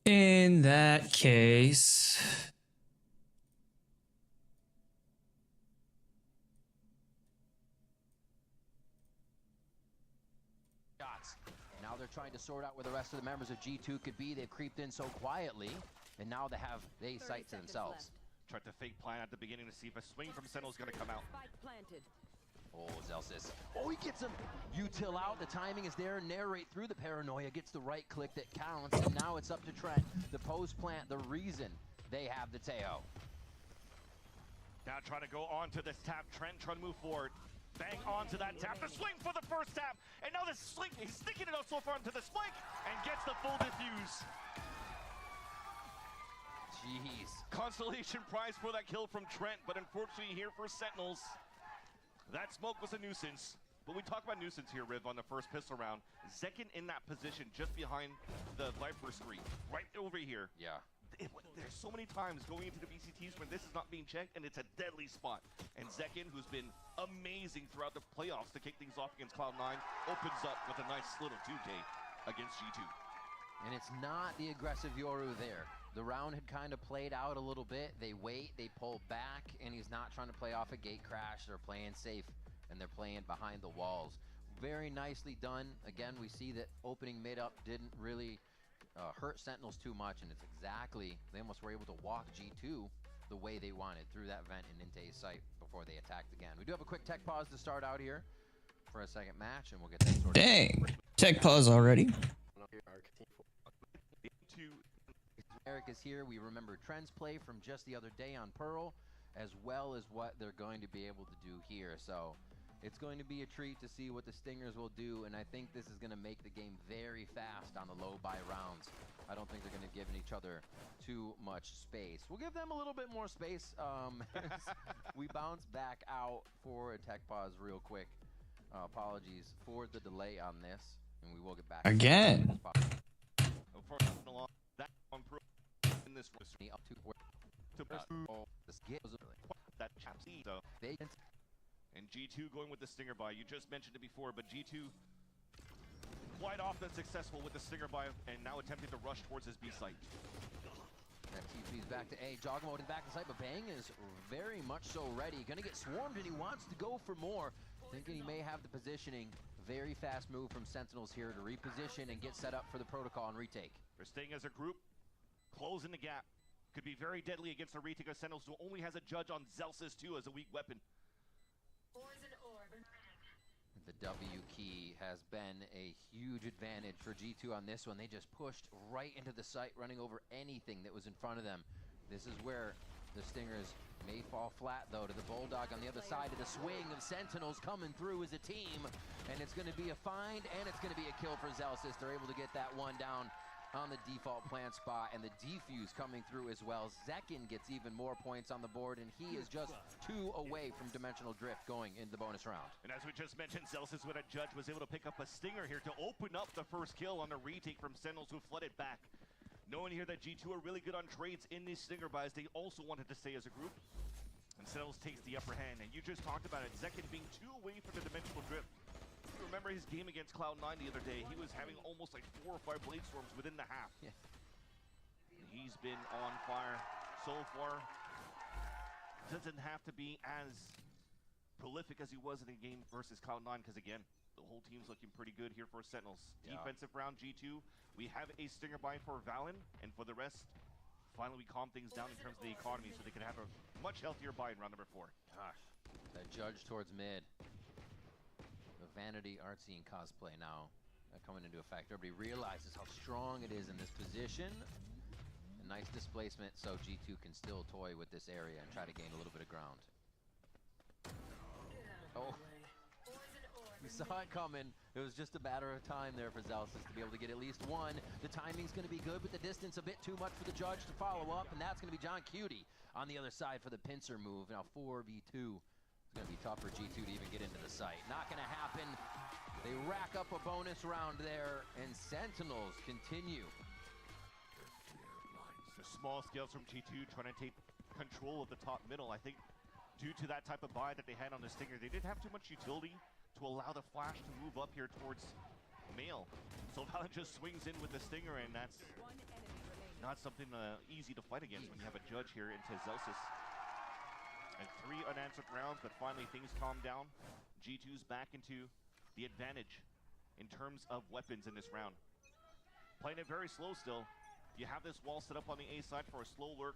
Speaker 1: In that case.
Speaker 7: Now they're trying to sort out where the rest of the members of G2 could be. They've creeped in so quietly, and now they have a sight to themselves.
Speaker 6: Tried to fake plan at the beginning to see if a swing from Sentinel's going to come out.
Speaker 7: Oh, Zelsis. Oh, he gets him. Util out. The timing is there. Narrate through the paranoia. Gets the right click that counts. And now it's up to Trent. The post plant, the reason they have the Teo.
Speaker 6: Now trying to go on to this tap. Trent trying to move forward. Bang onto that tap. The swing for the first tap. And now the sling. He's sticking it out so far into the spike. And gets the full diffuse.
Speaker 7: Jeez.
Speaker 6: Consolation prize for that kill from Trent. But unfortunately here for Sentinels, that smoke was a nuisance. But we talk about nuisance here, Riv, on the first pistol round. Zekin in that position just behind the Viper screen. Right over here.
Speaker 7: Yeah.
Speaker 6: There's so many times going into the BCTs when this is not being checked, and it's a deadly spot. And Zekin, who's been amazing throughout the playoffs to kick things off against Cloud9, opens up with a nice little 2K against G2.
Speaker 7: And it's not the aggressive Yoru there. The round had kind of played out a little bit. They wait, they pull back, and he's not trying to play off a gate crash. They're playing safe, and they're playing behind the walls. Very nicely done. Again, we see that opening mid-up didn't really hurt Sentinels too much, and it's exactly, they almost were able to walk G2 the way they wanted, through that vent and into a site before they attacked again. We do have a quick tech pause to start out here for a second match, and we'll get that sorted.
Speaker 1: Dang. Tech pause already.
Speaker 7: Eric is here. We remember Trent's play from just the other day on Pearl, as well as what they're going to be able to do here. So it's going to be a treat to see what the Stingers will do, and I think this is going to make the game very fast on the low buy rounds. I don't think they're going to give each other too much space. We'll give them a little bit more space. We bounce back out for a tech pause real quick. Apologies for the delay on this, and we will get back
Speaker 1: again.
Speaker 6: In this and G2 going with the Stinger buy. You just mentioned it before, but G2 quite often successful with the Stinger buy and now attempting to rush towards his B site.
Speaker 7: That TP's back to A. Jogamo in back to site, but Bang is very much so ready. Gonna get swarmed and he wants to go for more. Thinking he may have the positioning. Very fast move from Sentinels here to reposition and get set up for the protocol and retake.
Speaker 6: They're staying as a group, closing the gap. Could be very deadly against the retake of Sentinels, who only has a judge on Zelsis too as a weak weapon.
Speaker 7: The W key has been a huge advantage for G2 on this one. They just pushed right into the site, running over anything that was in front of them. This is where the Stingers may fall flat, though, to the Bulldog on the other side of the swing of Sentinels coming through as a team. And it's going to be a find, and it's going to be a kill for Zelsis. They're able to get that one down on the default plant spot, and the defuse coming through as well. Zekin gets even more points on the board, and he is just 2 away from Dimensional Drift going into the bonus round.
Speaker 6: And as we just mentioned, Zelsis with a judge was able to pick up a Stinger here to open up the first kill on the retake from Sentinels, who flooded back. Knowing here that G2 are really good on trades in these Stinger buys, they also wanted to stay as a group. And Sentinels takes the upper hand, and you just talked about it, Zekin being 2 away from the Dimensional Drift. Remember his game against Cloud9 the other day. He was having almost like 4 or 5 blade storms within the half.
Speaker 7: Yeah.
Speaker 6: He's been on fire so far. Doesn't have to be as prolific as he was in a game versus Cloud9, because again, the whole team's looking pretty good here for Sentinels. Yeah. Defensive round G2. We have a Stinger buy for Valen, and for the rest, finally we calm things down in terms of the economy so they can have a much healthier buy in round number 4.
Speaker 7: Gosh, that judge towards mid. The Vanity, Artsy, and Cosplay now coming into effect. Everybody realizes how strong it is in this position. A nice displacement, so G2 can still toy with this area and try to gain a little bit of ground. Oh, we saw it coming. It was just a matter of time there for Zelsis to be able to get at least one. The timing's going to be good, but the distance a bit too much for the judge to follow up, and that's going to be John Cutie on the other side for the pincer move. Now 4v2. It's going to be tough for G2 to even get into the site. Not going to happen. They rack up a bonus round there, and Sentinels continue.
Speaker 6: The small scales from G2 trying to take control of the top middle. I think due to that type of buy that they had on the Stinger, they didn't have too much utility to allow the Flash to move up here towards Mail. So Valen just swings in with the Stinger, and that's not something easy to fight against when you have a judge here into Zelsis. And 3 unanswered rounds, but finally things calm down. G2's back into the advantage in terms of weapons in this round. Playing it very slow still. You have this wall set up on the A side for a slow lurk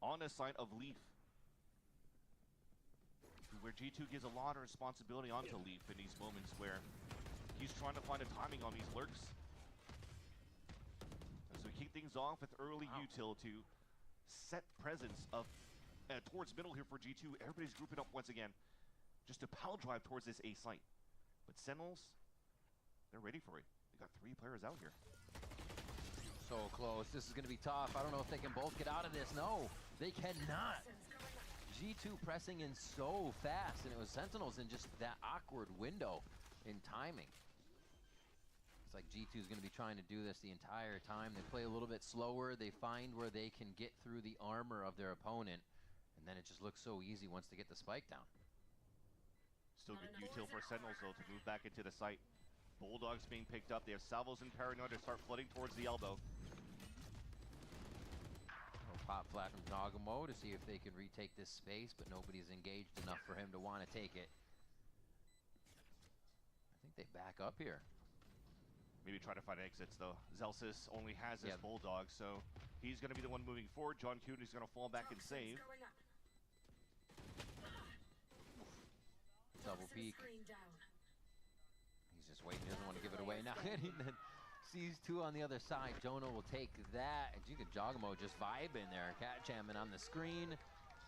Speaker 6: on the side of Leaf, where G2 gives a lot of responsibility onto Leaf in these moments where he's trying to find a timing on these lurks. As we kick things off with early util to set presence of towards middle here for G2. Everybody's grouping up once again just to power drive towards this A site. But Sentinels, they're ready for it. They got 3 players out here.
Speaker 7: So close. This is going to be tough. I don't know if they can both get out of this. No, they cannot. G2 pressing in so fast, and it was Sentinels in just that awkward window in timing. It's like G2 is going to be trying to do this the entire time. They play a little bit slower. They find where they can get through the armor of their opponent. And then it just looks so easy once they get the spike down.
Speaker 6: Still good util for Sentinels, though, to move back into the site. Bulldogs being picked up. They have Salvos and Paranoid to start flooding towards the elbow.
Speaker 7: Pop flash from Nagamo to see if they can retake this space, but nobody's engaged enough for him to want to take it. I think they back up here.
Speaker 6: maybe try to find exits though. Zelsis only has his bulldog, so he's going to be the one moving forward. John Cuny's going to fall back and save.
Speaker 7: Double peek. He's just waiting. He doesn't want to give it away now. He then sees two on the other side. Jonah will take that. And you can Jogamo just vibing there. Cat jamming on the screen.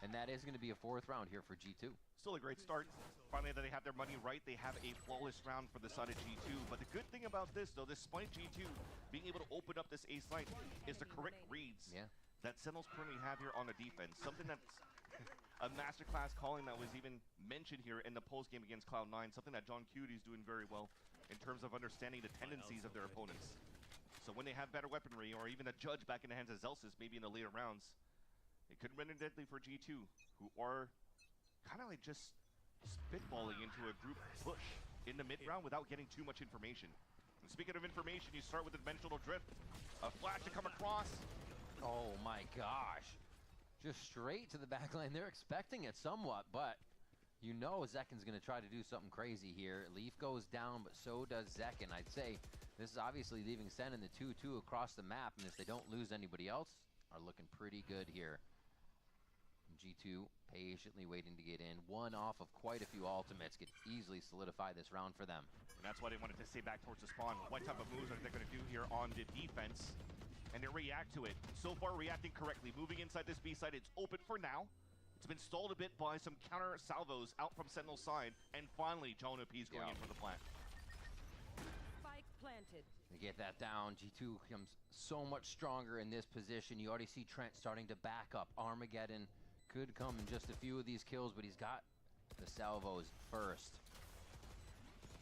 Speaker 7: And that is going to be a 4th round here for G2.
Speaker 6: Still a great start. Finally, they have their money right. They have a flawless round for the side of G2. But the good thing about this, though, despite G2 being able to open up this A site, is the correct reads that Sentinels currently have here on the defense. Something that's a masterclass calling that was even mentioned here in the post game against Cloud9. Something that John Cutie is doing very well in terms of understanding the tendencies of their opponents. So when they have better weaponry, or even a judge back in the hands of Zelsis, maybe in the later rounds, it could render deadly for G2, who are kind of like just spitballing into a group push in the mid-round without getting too much information. And speaking of information, you start with the dimensional drift. A flash to come across.
Speaker 7: Oh my gosh. Just straight to the back line. They're expecting it somewhat, but you know Zekin's going to try to do something crazy here. Leaf goes down, but so does Zekin. I'd say this is obviously leaving Sen in the 2-2 across the map, and if they don't lose anybody else, are looking pretty good here. G2 patiently waiting to get in. One off of quite a few ultimates could easily solidify this round for them.
Speaker 6: And that's why they wanted to stay back towards the spawn. What type of moves are they going to do here on the defense? And they react to it. So far, reacting correctly. Moving inside this B side, it's open for now. It's been stalled a bit by some counter salvos out from Sentinel's side. And finally, Jonah P's going in for the plant.
Speaker 13: Spike planted.
Speaker 7: They get that down. G2 becomes so much stronger in this position. You already see Trent starting to back up. Armageddon could come in just a few of these kills, but he's got the salvos first.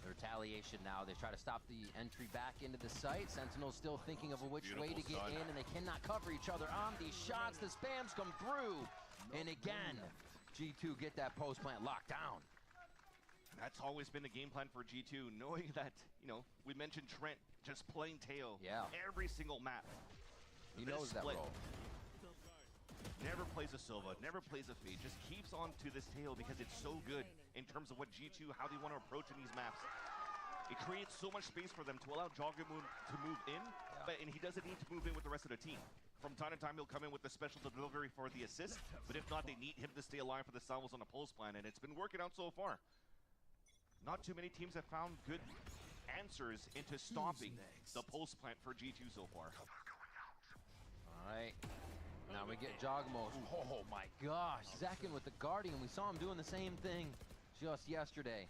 Speaker 7: The retaliation now. They try to stop the entry back into the site. Sentinel's still thinking of which way to get in, and they cannot cover each other on these shots. The spams come through. And again, G2 get that post plant locked down.
Speaker 6: That's always been the game plan for G2, knowing that, you know, we mentioned Trent just playing tail every single map.
Speaker 7: He knows that role.
Speaker 6: Never plays a Silva, never plays a Fade, just keeps on to this tail because it's so good in terms of what G2, how they want to approach in these maps. It creates so much space for them to allow Jogger to move in, and he doesn't need to move in with the rest of the team. From time to time, he'll come in with the special delivery for the assist, but if not, they need him to stay alive for the salvos on the pulse plan, and it's been working out so far. Not too many teams have found good answers into stopping the pulse plant for G2 so far.
Speaker 7: All right. Now we get Jogamo. Oh my gosh, Zekin with the Guardian. We saw him doing the same thing just yesterday.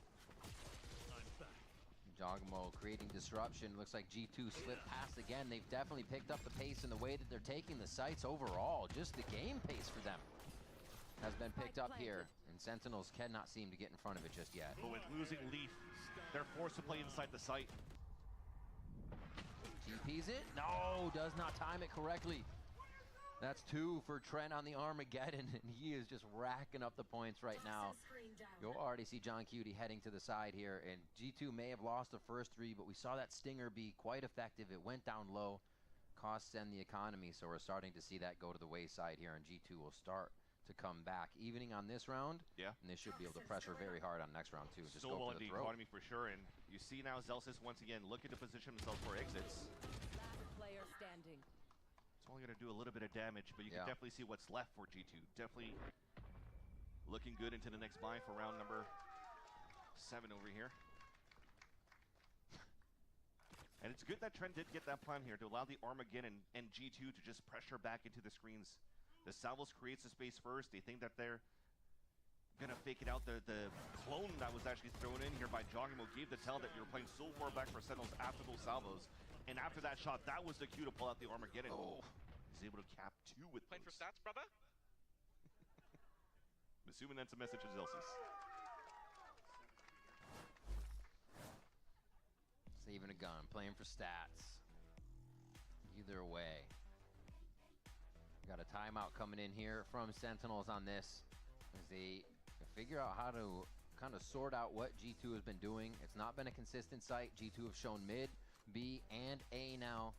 Speaker 7: Jogamo creating disruption. Looks like G2 slipped past again. They've definitely picked up the pace in the way that they're taking the sites overall. Just the game pace for them has been picked up here, and Sentinels cannot seem to get in front of it just yet.
Speaker 6: But with losing Leaf, they're forced to play inside the site.
Speaker 7: TP's it? No, does not time it correctly. That's 2 for Trent on the Armageddon, and he is just racking up the points right now. You'll already see John Cutie heading to the side here, and G2 may have lost the first 3, but we saw that Stinger be quite effective. It went down low, costs and the economy, so we're starting to see that go to the wayside here, and G2 will start to come back. Evening on this round, and they should be able to pressure very hard on next round too. Just
Speaker 6: so
Speaker 7: go
Speaker 6: well
Speaker 7: for
Speaker 6: in the
Speaker 7: throat.
Speaker 6: economy for sure, and you see now Zelsis once again looking to position themselves for exits.
Speaker 13: Last player standing.
Speaker 6: It's only going to do a little bit of damage, but you can definitely see what's left for G2. Definitely looking good into the next buy for round number 7 over here. And it's good that Trent did get that plan here to allow the Armageddon and G2 to just pressure back into the screens. The Salvos creates the space first. They think that they're going to fake it out. The clone that was actually thrown in here by Jogimo gave the tell that you're playing so far back for Sentinels after those Salvos. And after that shot, that was the cue to pull out the Armageddon. Oh, he's able to cap 2 with
Speaker 15: playing for stats, brother?
Speaker 6: I'm assuming that's a message of Zelsis.
Speaker 7: Saving a gun, playing for stats. Either way. Got a timeout coming in here from Sentinels on this as they figure out how to kind of sort out what G2 has been doing. It's not been a consistent site. G2 have shown mid, B, and A now,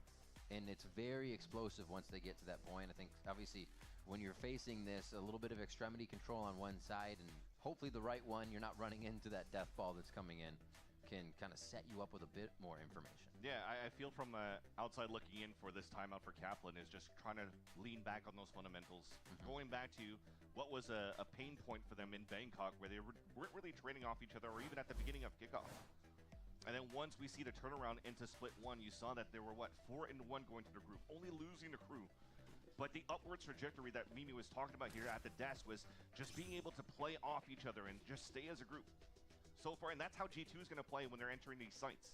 Speaker 7: and it's very explosive once they get to that point. I think obviously when you're facing this, a little bit of extremity control on one side and hopefully the right one, you're not running into that death ball that's coming in, can kind of set you up with a bit more information.
Speaker 6: Yeah, I feel from outside looking in for this timeout for Kaplan is just trying to lean back on those fundamentals. Going back to what was a pain point for them in Bangkok where they weren't really trading off each other or even at the beginning of kickoff. And then once we see the turnaround into split one, you saw that there were, 4-1 going to the group, only losing the crew. But the upwards trajectory that Mimi was talking about here at the desk was just being able to play off each other and just stay as a group. So far, and that's how G2 is going to play when they're entering these sites.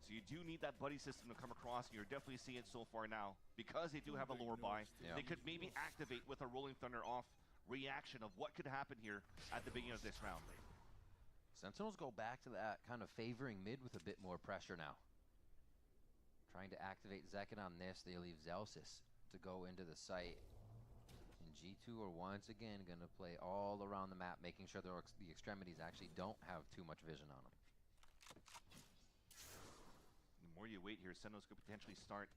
Speaker 6: So you do need that buddy system to come across, and you're definitely seeing it so far now. Because they do have a lower buy, they could maybe activate with a Rolling Thunder off reaction of what could happen here at the beginning of this round.
Speaker 7: Sentinels go back to that kind of favoring mid with a bit more pressure now. Trying to activate Zekin on this, they leave Zelsis to go into the site. And G2 are once again going to play all around the map, making sure the extremities actually don't have too much vision on them.
Speaker 6: The more you wait here, Sentinels could potentially start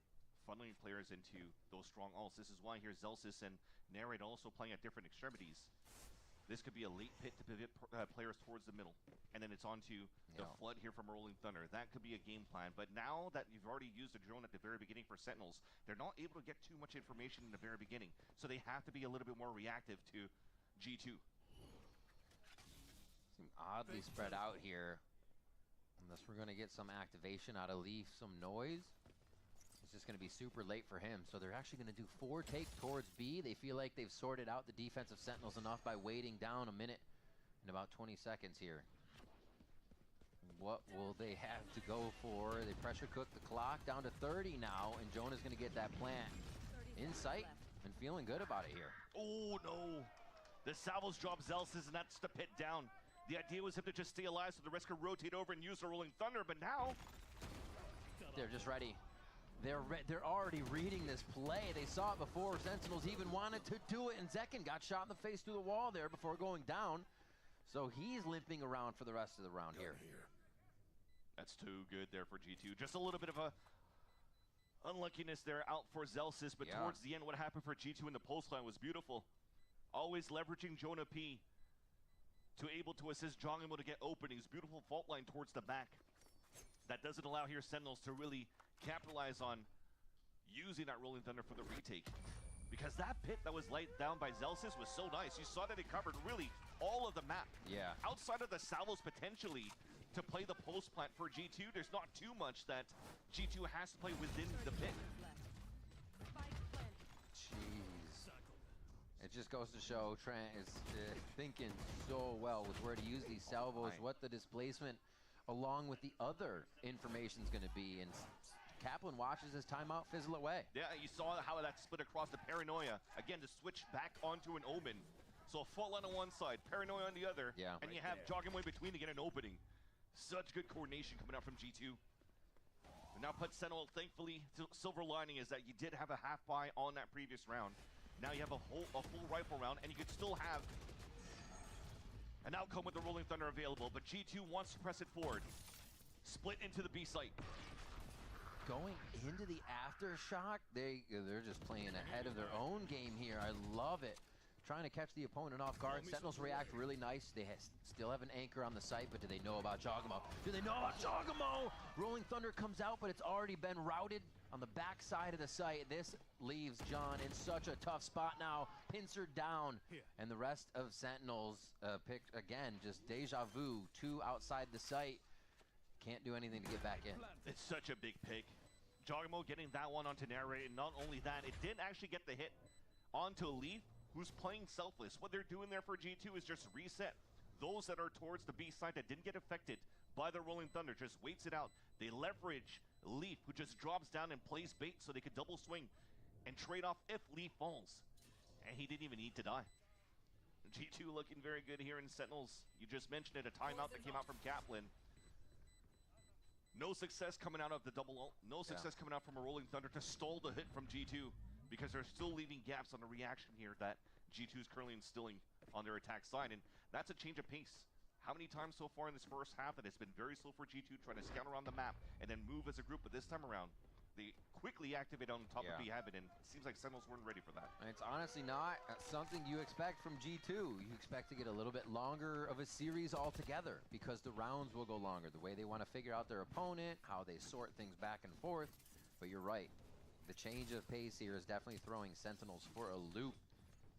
Speaker 6: funneling players into those strong ults. This is why here Zelsis and Narrate also playing at different extremities. This could be a late pit to pivot players towards the middle. And then it's on to the flood here from Rolling Thunder. That could be a game plan. But now that you've already used a drone at the very beginning for Sentinels, they're not able to get too much information in the very beginning. So they have to be a little bit more reactive to G2.
Speaker 7: Seem oddly spread out here. Unless we're going to get some activation out of Leaf, some noise. It's just going to be super late for him. So they're actually going to do 4 take towards B. They feel like they've sorted out the defensive Sentinels enough by waiting down a minute and about 20 seconds here. What will they have to go for? They pressure cook the clock down to 30 now, and Jonah's going to get that plant in sight and feeling good about it here.
Speaker 6: Oh, no. The salvos drop Zelsis, and that's the pit down. The idea was him to just stay alive so the rest could rotate over and use the Rolling Thunder, but now
Speaker 7: they're just ready. They're already reading this play. They saw it before Sentinels even wanted to do it, and Zekin got shot in the face through the wall there before going down. So he's limping around for the rest of the round here.
Speaker 6: That's too good there for G2. Just a little bit of a unluckiness there out for Zelsis, but towards the end, what happened for G2 in the post line was beautiful. Always leveraging Jonah P to able to assist Jongimo to get openings. Beautiful fault line towards the back. That doesn't allow here Sentinels to really capitalize on using that Rolling Thunder for the retake. Because that pit that was laid down by Zelsis was so nice. You saw that it covered really all of the map.
Speaker 7: Yeah.
Speaker 6: Outside of the salvos potentially to play the post plant for G2, there's not too much that G2 has to play within the pit.
Speaker 7: Jeez. It just goes to show Trent is thinking so well with where to use these salvos, what the displacement along with the other information is going to be, and Kaplan watches his timeout fizzle away.
Speaker 6: Yeah, you saw how that split across the Paranoia. Again, to switch back onto an Omen. So a fault line on one side, Paranoia on the other, and you have Jogamo in between to get an opening. Such good coordination coming out from G2. And now put Sentinel, thankfully, silver lining is that you did have a half buy on that previous round. Now you have a full rifle round, and you could still have an outcome with the Rolling Thunder available, but G2 wants to press it forward. Split into the B site.
Speaker 7: Going into the aftershock, they're just playing ahead of their own game here. I love it. Trying to catch the opponent off guard. Sentinels react really nice. They still have an anchor on the site, but do they know about Jogamo? Do they know about Jogamo? Rolling Thunder comes out, but it's already been routed on the back side of the site. This leaves John in such a tough spot now. Pincer down, and the rest of Sentinels picked again, just deja vu, 2 outside the site. Can't do anything to get back in.
Speaker 6: It's such a big pick. Jogamo getting that one onto Narrate, and not only that, it didn't actually get the hit onto Leaf, who's playing selfless. What they're doing there for G2 is just reset those that are towards the B side that didn't get affected by the Rolling Thunder, just waits it out. They leverage Leaf, who just drops down and plays bait so they could double swing and trade off if Leaf falls. And he didn't even need to die. G2 looking very good here in Sentinels. You just mentioned it, a timeout that came out from Kaplan. No success coming out of the double ult. No success coming out from a Rolling Thunder to stall the hit from G2, because they're still leaving gaps on the reaction here that G2 is currently instilling on their attack side, and that's a change of pace. How many times so far in this first half that it's been very slow for G2 trying to scout around the map and then move as a group, but this time around, they quickly activate on top of B Habit, and it seems like Sentinels weren't ready for that.
Speaker 7: It's honestly not something you expect from G2. You expect to get a little bit longer of a series altogether because the rounds will go longer. The way they want to figure out their opponent, how they sort things back and forth. But you're right. The change of pace here is definitely throwing Sentinels for a loop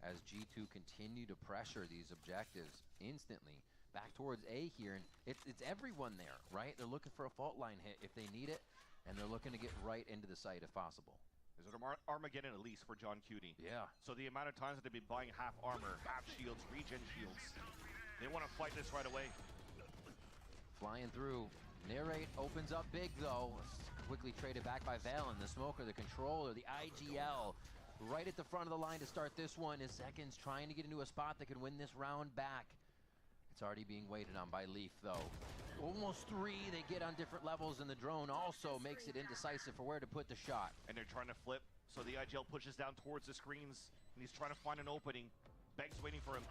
Speaker 7: as G2 continue to pressure these objectives instantly. Back towards A here, and it's everyone there, right? They're looking for a fault line hit if they need it, and they're looking to get right into the site if possible.
Speaker 6: There's an Armageddon at least for John Cutie.
Speaker 7: Yeah.
Speaker 6: So the amount of times that they've been buying half armor, half shields, regen shields, they want to fight this right away.
Speaker 7: Flying through. Narrate opens up big though. Quickly traded back by Valen. The smoker, the controller, the IGL. Right at the front of the line to start this one is Seconds trying to get into a spot that could win this round back. It's already being waited on by Leaf though. Almost 3 they get on different levels, and the drone also makes it indecisive for where to put the shot.
Speaker 6: And they're trying to flip, so the IGL pushes down towards the screens, and he's trying to find an opening. Beg's waiting for him.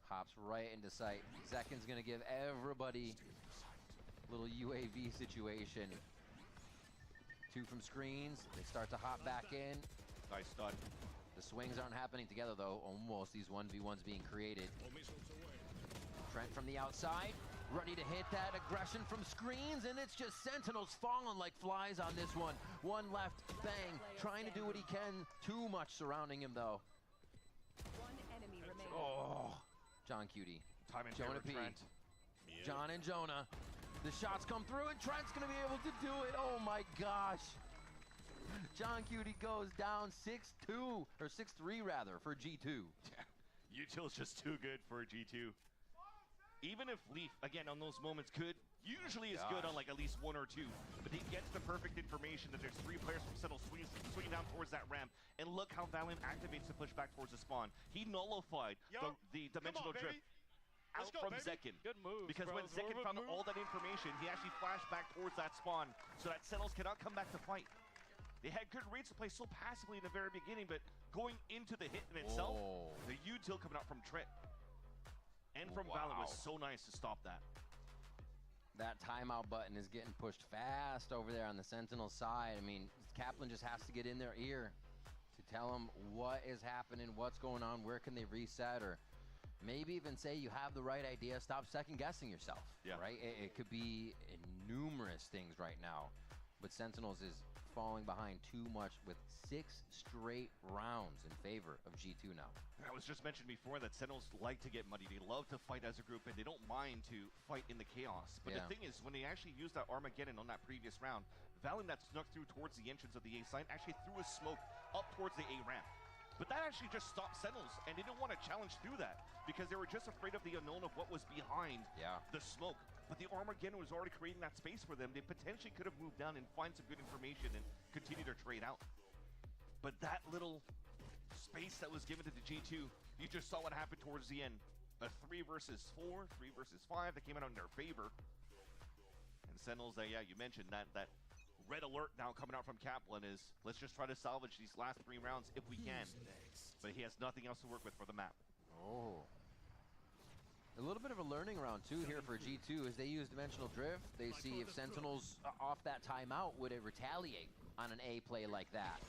Speaker 7: Hops right into sight. Zekin's gonna give everybody a little UAV situation. 2 from screens, they start to hop back in.
Speaker 6: Nice stun.
Speaker 7: The swings aren't happening together though, almost these 1v1s being created. Trent from the outside, ready to hit that aggression from screens, and it's just Sentinels falling like flies on this one. One left, bang, trying to do what he can. Too much surrounding him though.
Speaker 13: One enemy remaining.
Speaker 7: Oh, John Cutie.
Speaker 6: Time and
Speaker 7: Jonah P.
Speaker 6: Trent.
Speaker 7: John and Jonah. The shots come through and Trent's gonna be able to do it. Oh my gosh. John Cutie goes down 6-2, or 6-3 rather, for G2.
Speaker 6: Yeah, Util's just too good for G2. Even if Leaf, again, on those moments usually is good on like at least 1 or 2, but he gets the perfect information that there's 3 players from Settle swinging down towards that ramp, and look how Valiant activates to push back towards the spawn. He nullified the dimensional drift out from Zekin.
Speaker 2: Good move.
Speaker 6: Because when Zekin found all that information, he actually flashed back towards that spawn so that Sentinels cannot come back to fight. They had good rates to play so passively in the very beginning, but going into the hit in itself, the util coming out from Trent and from Valen was so nice to stop that.
Speaker 7: That timeout button is getting pushed fast over there on the Sentinel side. I mean, Kaplan just has to get in their ear to tell them what is happening, what's going on, where can they reset, or maybe even say you have the right idea, stop second guessing yourself, right? It could be numerous things right now, but Sentinels is falling behind too much with 6 straight rounds in favor of G2 now.
Speaker 6: I was just mentioned before that Sentinels like to get muddy. They love to fight as a group, and they don't mind to fight in the chaos. But the thing is, when they actually used that Armageddon on that previous round, Valen that snuck through towards the entrance of the A site actually threw a smoke up towards the A ramp. But that actually just stopped Sentinels, and they didn't want to challenge through that because they were just afraid of the unknown of what was behind the smoke. But the Armageddon was already creating that space for them. They potentially could have moved down and find some good information and continue their trade out. But that little space that was given to the G2, you just saw what happened towards the end. A 3 versus 4, 3 versus 5 that came out in their favor. And Sentinels, you mentioned that red alert now coming out from Kaplan is, let's just try to salvage these last 3 rounds if we can. But he has nothing else to work with for the map.
Speaker 7: A little bit of a learning round too here for G2 as they use Dimensional Drift. They see if Sentinels off that timeout would it retaliate on an A play like that.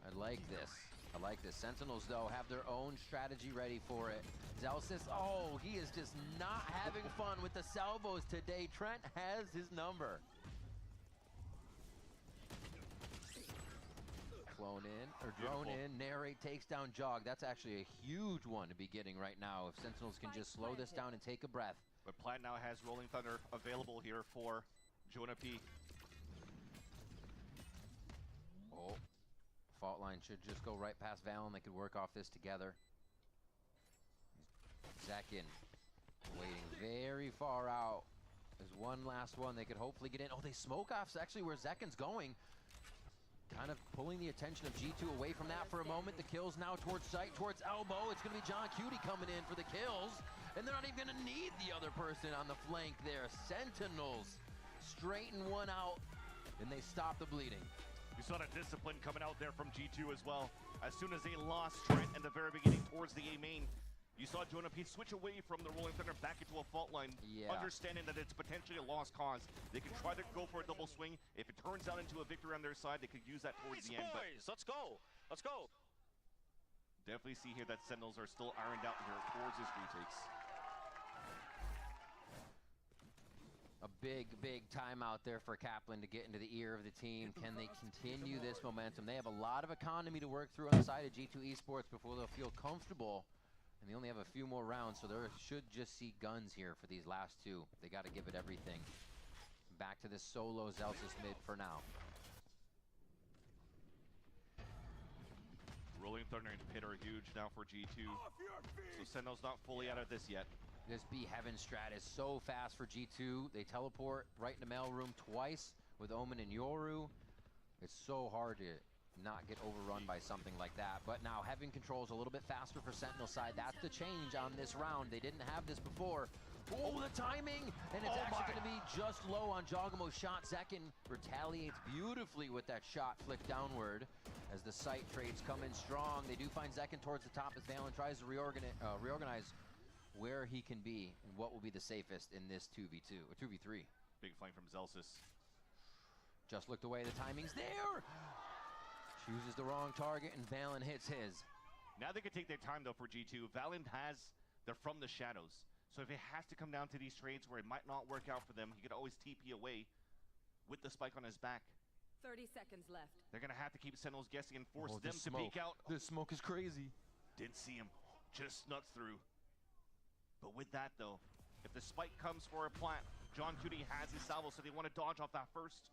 Speaker 7: I like this. I like this. Sentinels though have their own strategy ready for it. Zelsis, he is just not having fun with the salvos today. Trent has his number. Clone in, or drone in, Narrate takes down Jog. That's actually a huge one to be getting right now if Sentinels can just slow this down and take a breath.
Speaker 6: But Plant now has Rolling Thunder available here for Jonah P.
Speaker 7: Fault line should just go right past Valen. They could work off this together. Zekin waiting very far out. There's one last one they could hopefully get in. They smoke off actually where Zekin's going. Kind of pulling the attention of G2 away from that for a moment. The kills now towards sight, towards elbow. It's going to be John Cutie coming in for the kills. And they're not even going to need the other person on the flank there. Sentinels straighten one out, and they stop the bleeding.
Speaker 6: You saw that discipline coming out there from G2 as well. As soon as they lost Trent in the very beginning towards the A main, You saw Jonah P switch away from the Rolling Thunder back into a fault line, understanding that it's potentially a lost cause. They could try to go for a double swing. If it turns out into a victory on their side, they could use that towards the end. But
Speaker 15: let's go. Let's go.
Speaker 6: Definitely see here that Sentinels are still ironed out here towards his retakes.
Speaker 7: A big timeout there for Kaplan to get into the ear of the team. Can they continue this momentum? They have a lot of economy to work through on the side of G2 Esports before they'll feel comfortable. And they only have a few more rounds, so they should just see guns here for these last two. They got to give it everything. Back to this solo Zelsis mid for now.
Speaker 6: Rolling Thunder and Pit are huge now for G2. So Sentinel's not fully out of this yet.
Speaker 7: This B Heaven strat is so fast for G2. They teleport right in the mailroom twice with Omen and Yoru. It's so hard to not get overrun by something like that. But now Heaven controls a little bit faster for Sentinel side. That's the change on this round. They didn't have this before. Oh, the timing! And it's actually going to be just low on Jogamo's shot. Zekin retaliates beautifully with that shot flicked downward as the site trades come in strong. They do find Zekin towards the top as Valen tries to reorganize where he can be and what will be the safest in this 2v2 or 2v3.
Speaker 6: Big flank from Zelsis.
Speaker 7: Just looked away, the timing's there! Chooses the wrong target and Valen hits his.
Speaker 6: Now they can take their time though for G2. Valen they're from the shadows. So if it has to come down to these trades where it might not work out for them, he could always TP away with the spike on his back.
Speaker 13: 30 seconds left.
Speaker 6: They're gonna have to keep Sentinels guessing and force them to
Speaker 7: smoke.
Speaker 6: peek out.
Speaker 7: This smoke is crazy.
Speaker 6: Didn't see him, just snuck through. But with that though, if the spike comes for a plant, John Cutie has his salvo, so they want to dodge off that first.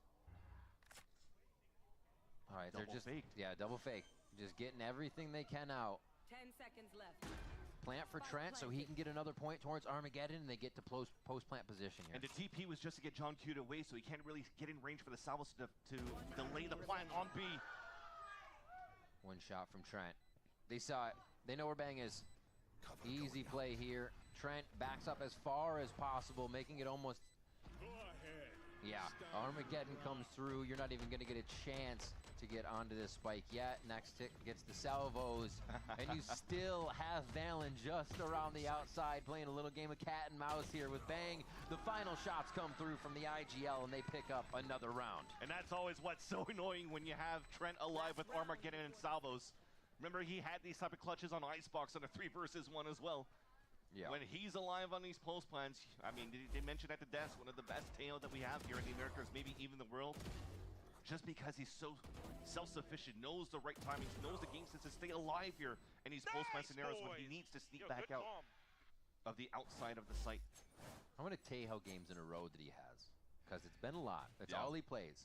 Speaker 7: All right,
Speaker 6: Double
Speaker 7: they're just
Speaker 6: faked.
Speaker 7: double fake. Just getting everything they can out.
Speaker 13: 10 seconds left.
Speaker 7: Plant for Trent so he can get another point towards Armageddon, and they get to post-plant position here.
Speaker 6: And the TP was just to get John Cutie away, so he can't really get in range for the salvos to delay the plant on B.
Speaker 7: One shot from Trent. They saw it. They know where Bang is. Easy play here. Trent backs up as far as possible, making it almost... Yeah, Armageddon comes through. You're not even going to get a chance to get onto this spike yet. Next tick gets the salvos, and you still have Valen just around the outside playing a little game of cat and mouse here with Bang. The final shots come through from the IGL, and they pick up another round.
Speaker 6: And that's always what's so annoying when you have Trent alive with Armageddon and salvos. Remember, he had these type of clutches on Icebox on a 3 versus 1 as well.
Speaker 7: Yeah.
Speaker 6: When he's alive on these post plans, I mean, they mentioned at the desk, one of the best Teo that we have here in the Americas, maybe even the world. Just because he's so self-sufficient, knows the right timings, knows the game sense to stay alive here in these post plan scenarios when he needs to sneak back out of the outside of the site.
Speaker 7: How many Tejo games in a row that he has? Because it's been a lot. That's all he plays.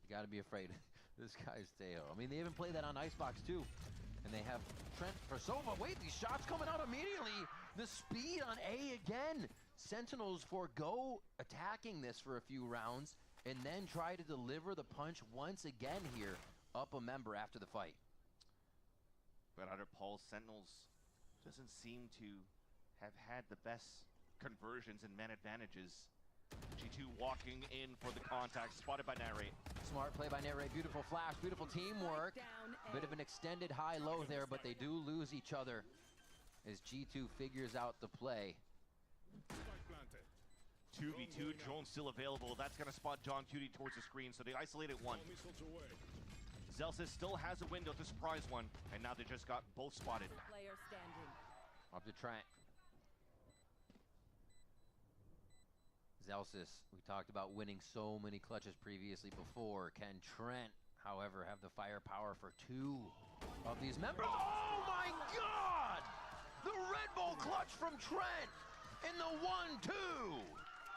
Speaker 7: You got to be afraid. This guy's Tejo. I mean, they even play that on Icebox too. And they have Trent for Sova. Wait, these shots coming out immediately. The speed on A again. Sentinels forego attacking this for a few rounds and then try to deliver the punch once again here up a member after the fight.
Speaker 6: But under Paul, Sentinels doesn't seem to have had the best conversions and man advantages. G2 walking in for the contact, spotted by Narrate.
Speaker 7: Smart play by Narrate, beautiful flash, beautiful teamwork. Bit of an extended high-low there, but they do lose each other as G2 figures out the play.
Speaker 6: 2v2, drone still available. That's going to spot John Cutie towards the screen, so they isolated one. Zelsis still has a window to surprise one, and now they just got both spotted.
Speaker 13: Player standing.
Speaker 7: Up to Trent. Zelsis, we talked about winning so many clutches previously before. Can Trent, however, have the firepower for 2 of these members? Oh my God! The Red Bull clutch from Trent in the 1-2!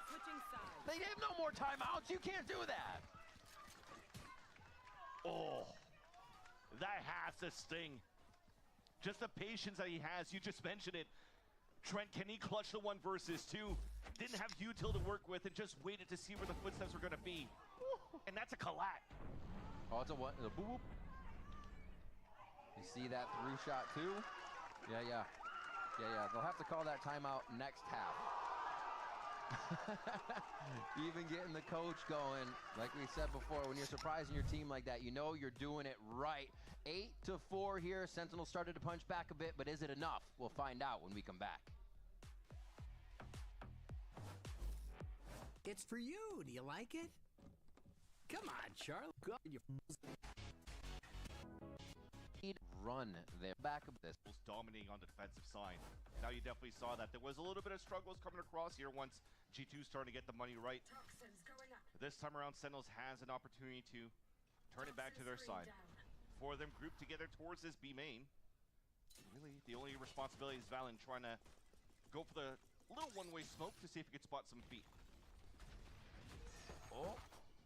Speaker 13: Switching sides.
Speaker 7: They have no more timeouts. You can't do that.
Speaker 6: Oh, that has to sting. Just the patience that he has. You just mentioned it. Trent, can he clutch the 1 versus 2? Didn't have util to work with and just waited to see where the footsteps were going to be. And that's a collat.
Speaker 7: Oh, it's a what? It's a boop. You see that through shot too? Yeah. They'll have to call that timeout next half. Even getting the coach going, like we said before, when you're surprising your team like that, you know you're doing it right. 8-4 here. Sentinel started to punch back a bit, but is it enough? We'll find out when we come back.
Speaker 16: It's for you. Do you like it? Come on, Charlie. Go you
Speaker 7: run there. Back of this.
Speaker 6: Dominating on the defensive side. Now you definitely saw that there was a little bit of struggles coming across here once G2 starting to get the money right. This time around, Sentinels has an opportunity to turn it back to their side. For them grouped together towards this B main. Really, the only responsibility is Valen trying to go for the little one-way smoke to see if he could spot some feet.
Speaker 7: Oh,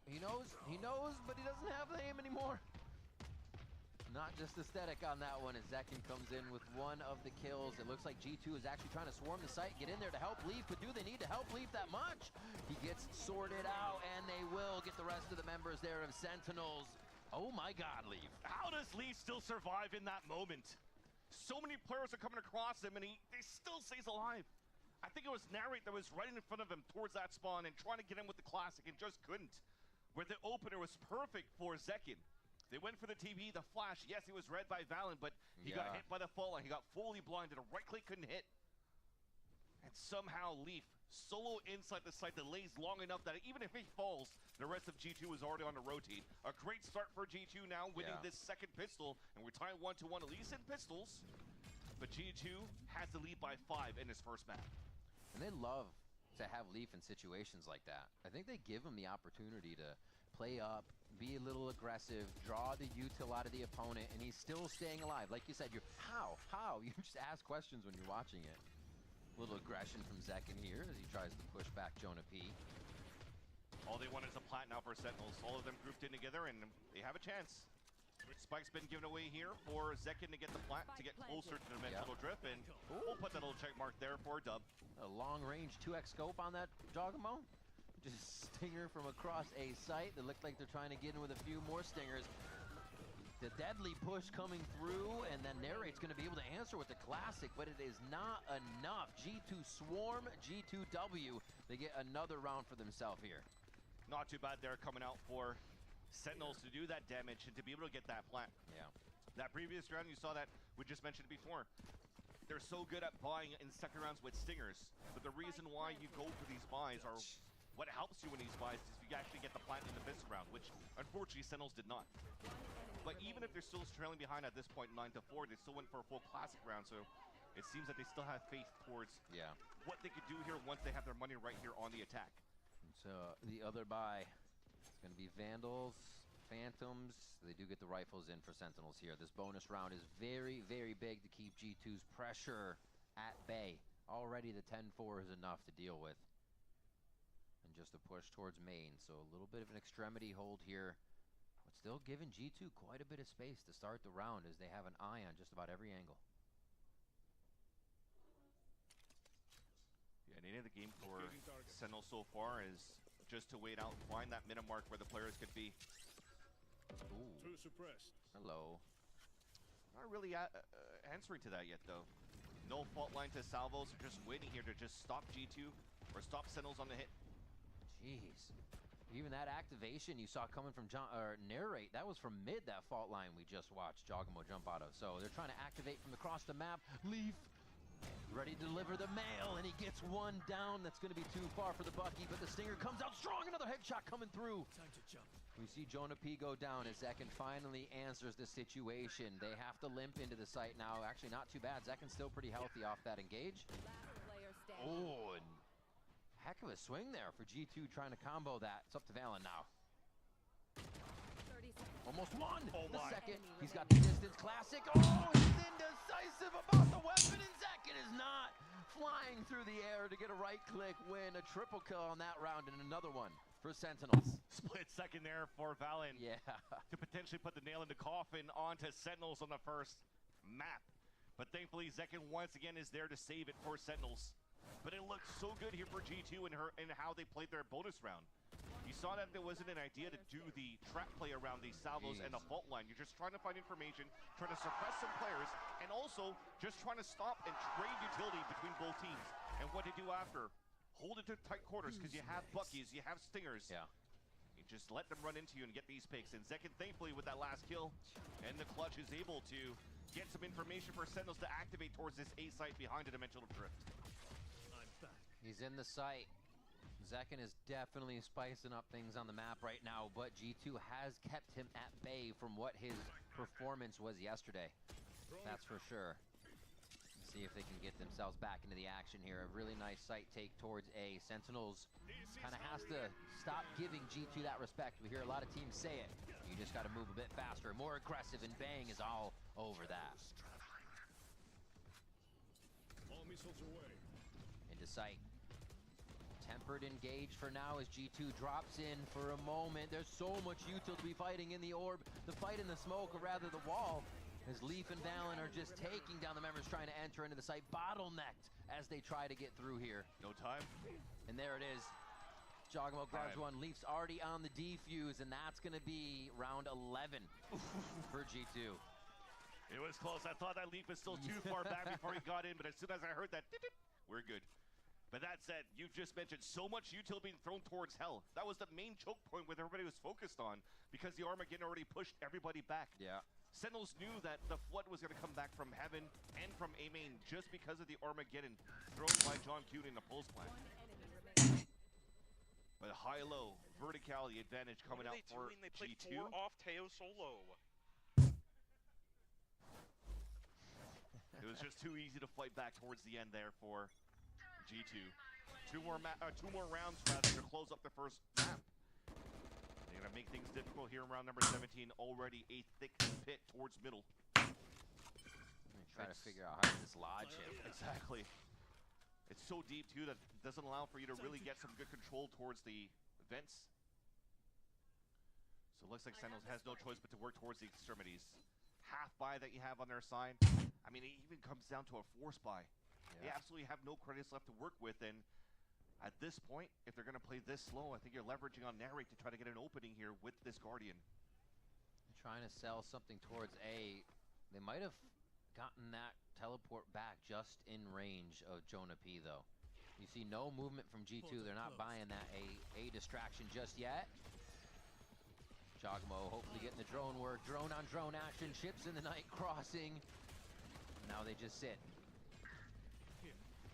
Speaker 7: he knows, but he doesn't have the aim anymore. Not just aesthetic on that one as Zekin comes in with one of the kills. It looks like G2 is actually trying to swarm the site, get in there to help Leaf, but do they need to help Leaf that much? He gets sorted out, and they will get the rest of the members there of Sentinels. Oh my God, Leaf.
Speaker 6: How does Leaf still survive in that moment? So many players are coming across him, and he still stays alive. I think it was Narrate that was right in front of him towards that spawn and trying to get him with the classic and just couldn't. Where the opener was perfect for Zekin. They went for the TV, the flash. Yes, he was read by Valen, but he got hit by the fall line. He got fully blinded. A right click couldn't hit. And somehow Leaf solo inside the site that lays long enough that even if he falls, the rest of G2 is already on the rotate. A great start for G2 now, winning this second pistol. And we're tying 1-1, at least in pistols. But G2 has the lead by 5 in his first map.
Speaker 7: And they love to have Leaf in situations like that. I think they give him the opportunity to play up, be a little aggressive, draw the util out of the opponent, and he's still staying alive. Like you said, you're how? You just ask questions when you're watching it. A little aggression from Zekin here as he tries to push back Jonah P.
Speaker 6: All they want is a plat now for Sentinels. All of them grouped in together, and they have a chance. Spike's been given away here for Zekin to get the plat, to get closer to the mental drift, and we'll put that little check mark there for a dub.
Speaker 7: A long-range 2x scope on that Jogamo. Just stinger from across a site that looked like they're trying to get in with a few more stingers. The deadly push coming through, and then Narrate's going to be able to answer with the classic, but it is not enough. G2 swarm, G2W. They get another round for themselves here.
Speaker 6: Not too bad there coming out for Sentinels to do that damage and to be able to get that plant.
Speaker 7: Yeah.
Speaker 6: That previous round, you saw that, we just mentioned it before. They're so good at buying in second rounds with stingers, but the reason why you go for these buys are what helps you in these buys is you actually get the plant in the pistol round, which unfortunately Sentinels did not. But even if they're still trailing behind at this point, 9-4, they still went for a full classic round, so it seems that they still have faith towards what they could do here once they have their money right here on the attack.
Speaker 7: So the other buy is going to be Vandals, Phantoms. They do get the rifles in for Sentinels here. This bonus round is very, very big to keep G2's pressure at bay. Already the 10-4 is enough to deal with. And just a push towards main, so a little bit of an extremity hold here, but still giving G2 quite a bit of space to start the round as they have an eye on just about every angle.
Speaker 6: Yeah, and any of the game for Sentinel so far is just to wait out and find that minute mark where the players could be.
Speaker 7: Ooh.
Speaker 3: Too suppressed.
Speaker 7: Hello.
Speaker 6: Not really answering to that yet, though. No fault line to salvos, just waiting here to just stop G2 or stop Sentinels on the hit.
Speaker 7: Jeez. Even that activation you saw coming from Narrate, that was from mid, that fault line we just watched Jogamo jump out of. So they're trying to activate from across the map. Leaf ready to deliver the mail, and he gets one down. That's going to be too far for the Bucky, but the Stinger comes out strong. Another headshot coming through.
Speaker 16: Time to jump.
Speaker 7: We see Jonah P go down as Zekin finally answers the situation. They have to limp into the site now. Actually, not too bad. Zekin's still pretty healthy off that engage. Oh, and heck of a swing there for G2 trying to combo that. It's up to Valen now. Almost one. The second. He's got the distance classic. Oh, he's indecisive about the weapon, and Zekin is not flying through the air to get a right-click win. A triple kill on that round and another one for Sentinels.
Speaker 6: Split second there for Valen.
Speaker 7: Yeah.
Speaker 6: To potentially put the nail in the coffin onto Sentinels on the first map. But thankfully, Zekin once again is there to save it for Sentinels. But it looked so good here for G2 and how they played their bonus round. You saw that there wasn't an idea to do the trap play around these salvos and the fault line. You're just trying to find information, trying to suppress some players, and also just trying to stop and trade utility between both teams. And what to do after? hold it to tight quarters because you have Buckies, you have Stingers.
Speaker 7: Yeah.
Speaker 6: You just let them run into you and get these picks. And Zekin, thankfully, with that last kill, and the clutch is able to get some information for Sentinels to activate towards this A site behind a Dimensional Drift.
Speaker 7: He's in the site. Zekin is definitely spicing up things on the map right now, but G2 has kept him at bay from what his performance was yesterday. That's for sure. Let's see if they can get themselves back into the action here. A really nice site take towards A. Sentinels kind of has to stop giving G2 that respect. We hear a lot of teams say it. You just got to move a bit faster, more aggressive, and Bang is all over that.
Speaker 17: All missiles away.
Speaker 7: Into sight. Tempered engage for now as G2 drops in for a moment. There's so much util to be fighting in the orb. The fight in the smoke, or rather the wall, as Leaf and Valen are just taking down the members trying to enter into the site. Bottlenecked as they try to get through here.
Speaker 6: No time.
Speaker 7: And there it is. Jogamo grabs one. Leaf's already on the defuse, and that's going to be round 11 for G2.
Speaker 6: It was close. I thought that Leaf was still too far back before he got in, but as soon as I heard that, we're good. But that said, you've just mentioned so much util being thrown towards Hell. That was the main choke point where everybody was focused on because the Armageddon already pushed everybody back.
Speaker 7: Yeah.
Speaker 6: Sentinels knew that the Flood was going to come back from Heaven and from A-Main just because of the Armageddon thrown by John Cuny in the Pulse Plant. But high-low, verticality advantage coming out for
Speaker 15: They
Speaker 6: G2.
Speaker 15: played 4 off Teo solo.
Speaker 6: It was just too easy to fight back towards the end there for G2. Two more rounds rather to close up the first map. They're gonna make things difficult here in round number 17. Already a thick pit towards middle.
Speaker 7: Try to figure out how to dislodge him.
Speaker 6: Exactly. It's so deep too that it doesn't allow for you to really get some good control towards the vents. So it looks like Sentinels has no choice but to work towards the extremities. Half buy that you have on their side. I mean, it even comes down to a force buy. They absolutely have no credits left to work with, and at this point, if they're going to play this slow, I think you're leveraging on Narrate to try to get an opening here with this Guardian.
Speaker 7: Trying to sell something towards A. They might have gotten that teleport back just in range of Jonah P, though. You see no movement from G2. They're not buying that A distraction just yet. Jogamo hopefully getting the drone work. Drone on drone action. Ships in the night crossing. Now they just sit.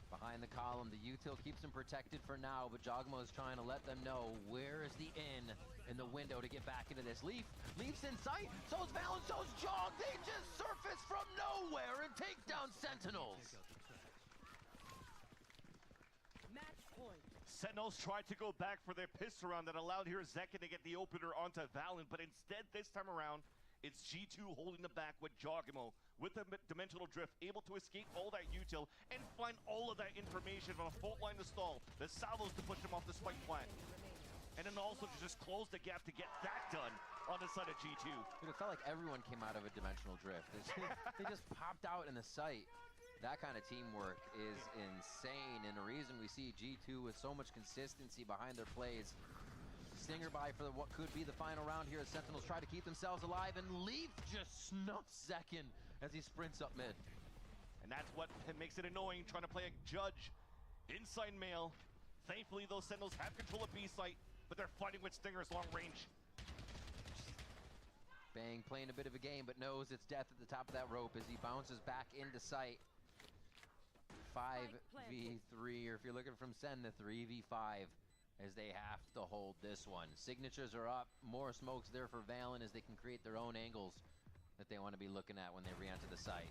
Speaker 7: Behind the column, the util keeps them protected for now, but Jogamo is trying to let them know where is the in the window to get back into this. Leaf's in sight, so's Valen, so's Jog. They just surface from nowhere and take down Sentinels.
Speaker 13: Match point.
Speaker 6: Sentinels tried to go back for their pistol round that allowed here Zekin to get the opener onto Valen, but instead this time around, it's G2 holding them back with Jogamo, with the Dimensional Drift, able to escape all that util and find all of that information from a fault line to stall, the salvos to push them off the spike plant, and then also to just close the gap to get that done on the side of G2.
Speaker 7: Dude, it felt like everyone came out of a Dimensional Drift. They just popped out in the sight. That kind of teamwork is insane, and the reason we see G2 with so much consistency behind their plays. Stinger by for what could be the final round here as Sentinels try to keep themselves alive, and Leaf just snuffs Zekin as he sprints up mid.
Speaker 6: And that's what makes it annoying, trying to play a judge inside mail. Thankfully, those Sentinels have control of B site, but they're fighting with Stingers long range.
Speaker 7: Bang playing a bit of a game, but knows it's death at the top of that rope as he bounces back into sight. 5v3, or if you're looking from Sen, the 3v5. As they have to hold this one. Signatures are up, more smokes there for Valen as they can create their own angles that they want to be looking at when they re-enter the site.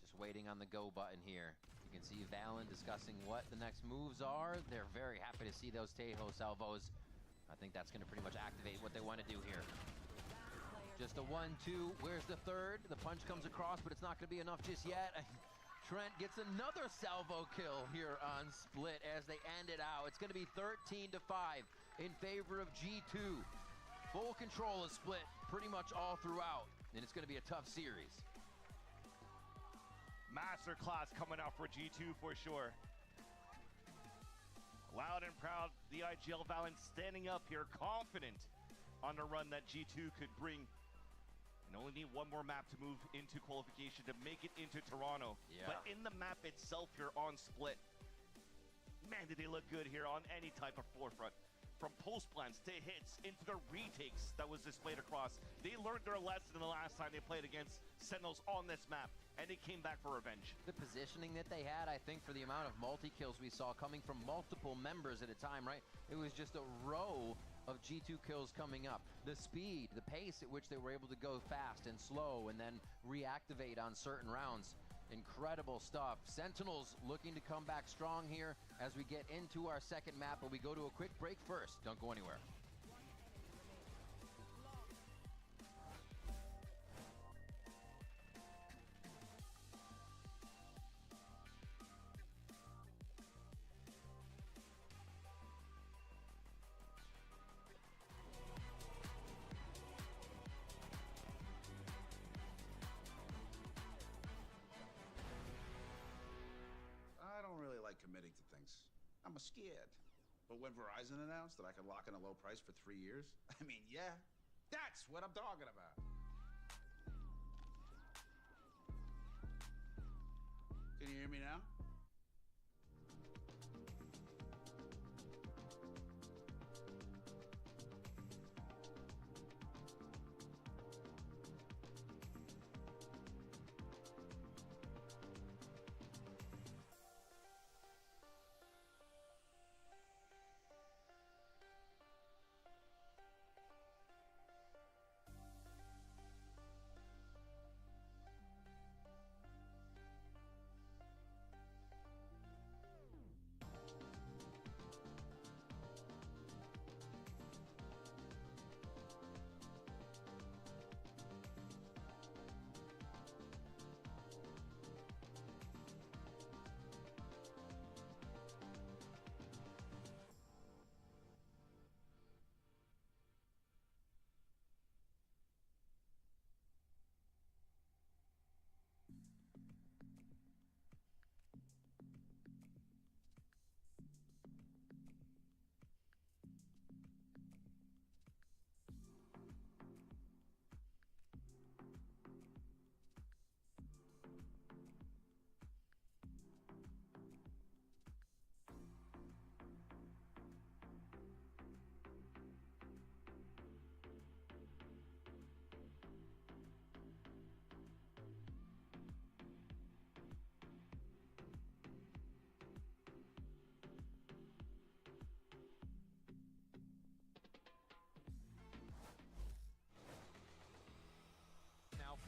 Speaker 7: Just waiting on the go button here. You can see Valen discussing what the next moves are. They're very happy to see those Tejo salvos. I think that's going to pretty much activate what they want to do here. Just a 1-2, where's the third? The punch comes across, but it's not going to be enough just yet. Trent gets another salvo kill here on Split as they end it out. It's going to be 13-5 in favor of G2. Full control of Split pretty much all throughout, and it's going to be a tough series.
Speaker 6: Masterclass coming out for G2 for sure. Loud and proud, the IGL Valen standing up here, confident on the run that G2 could bring And only need one more map to move into qualification to make it into Toronto.
Speaker 7: Yeah.
Speaker 6: But in the map itself here on Split, man, did they look good here on any type of forefront. From post plants to hits into the retakes that was displayed across. They learned their lesson the last time they played against Sentinels on this map, and they came back for revenge.
Speaker 7: The positioning that they had, I think, for the amount of multi-kills we saw coming from multiple members at a time, right? It was just a row of G2 kills coming up. The speed, the pace at which they were able to go fast and slow and then reactivate on certain rounds. Incredible stuff. Sentinels looking to come back strong here as we get into our second map, but we go to a quick break first. Don't go anywhere.
Speaker 18: I don't really like committing to things. I'm scared. But when Verizon announced that I could lock in a low price for 3 years, I mean, yeah, that's what I'm talking about. Can you hear me now?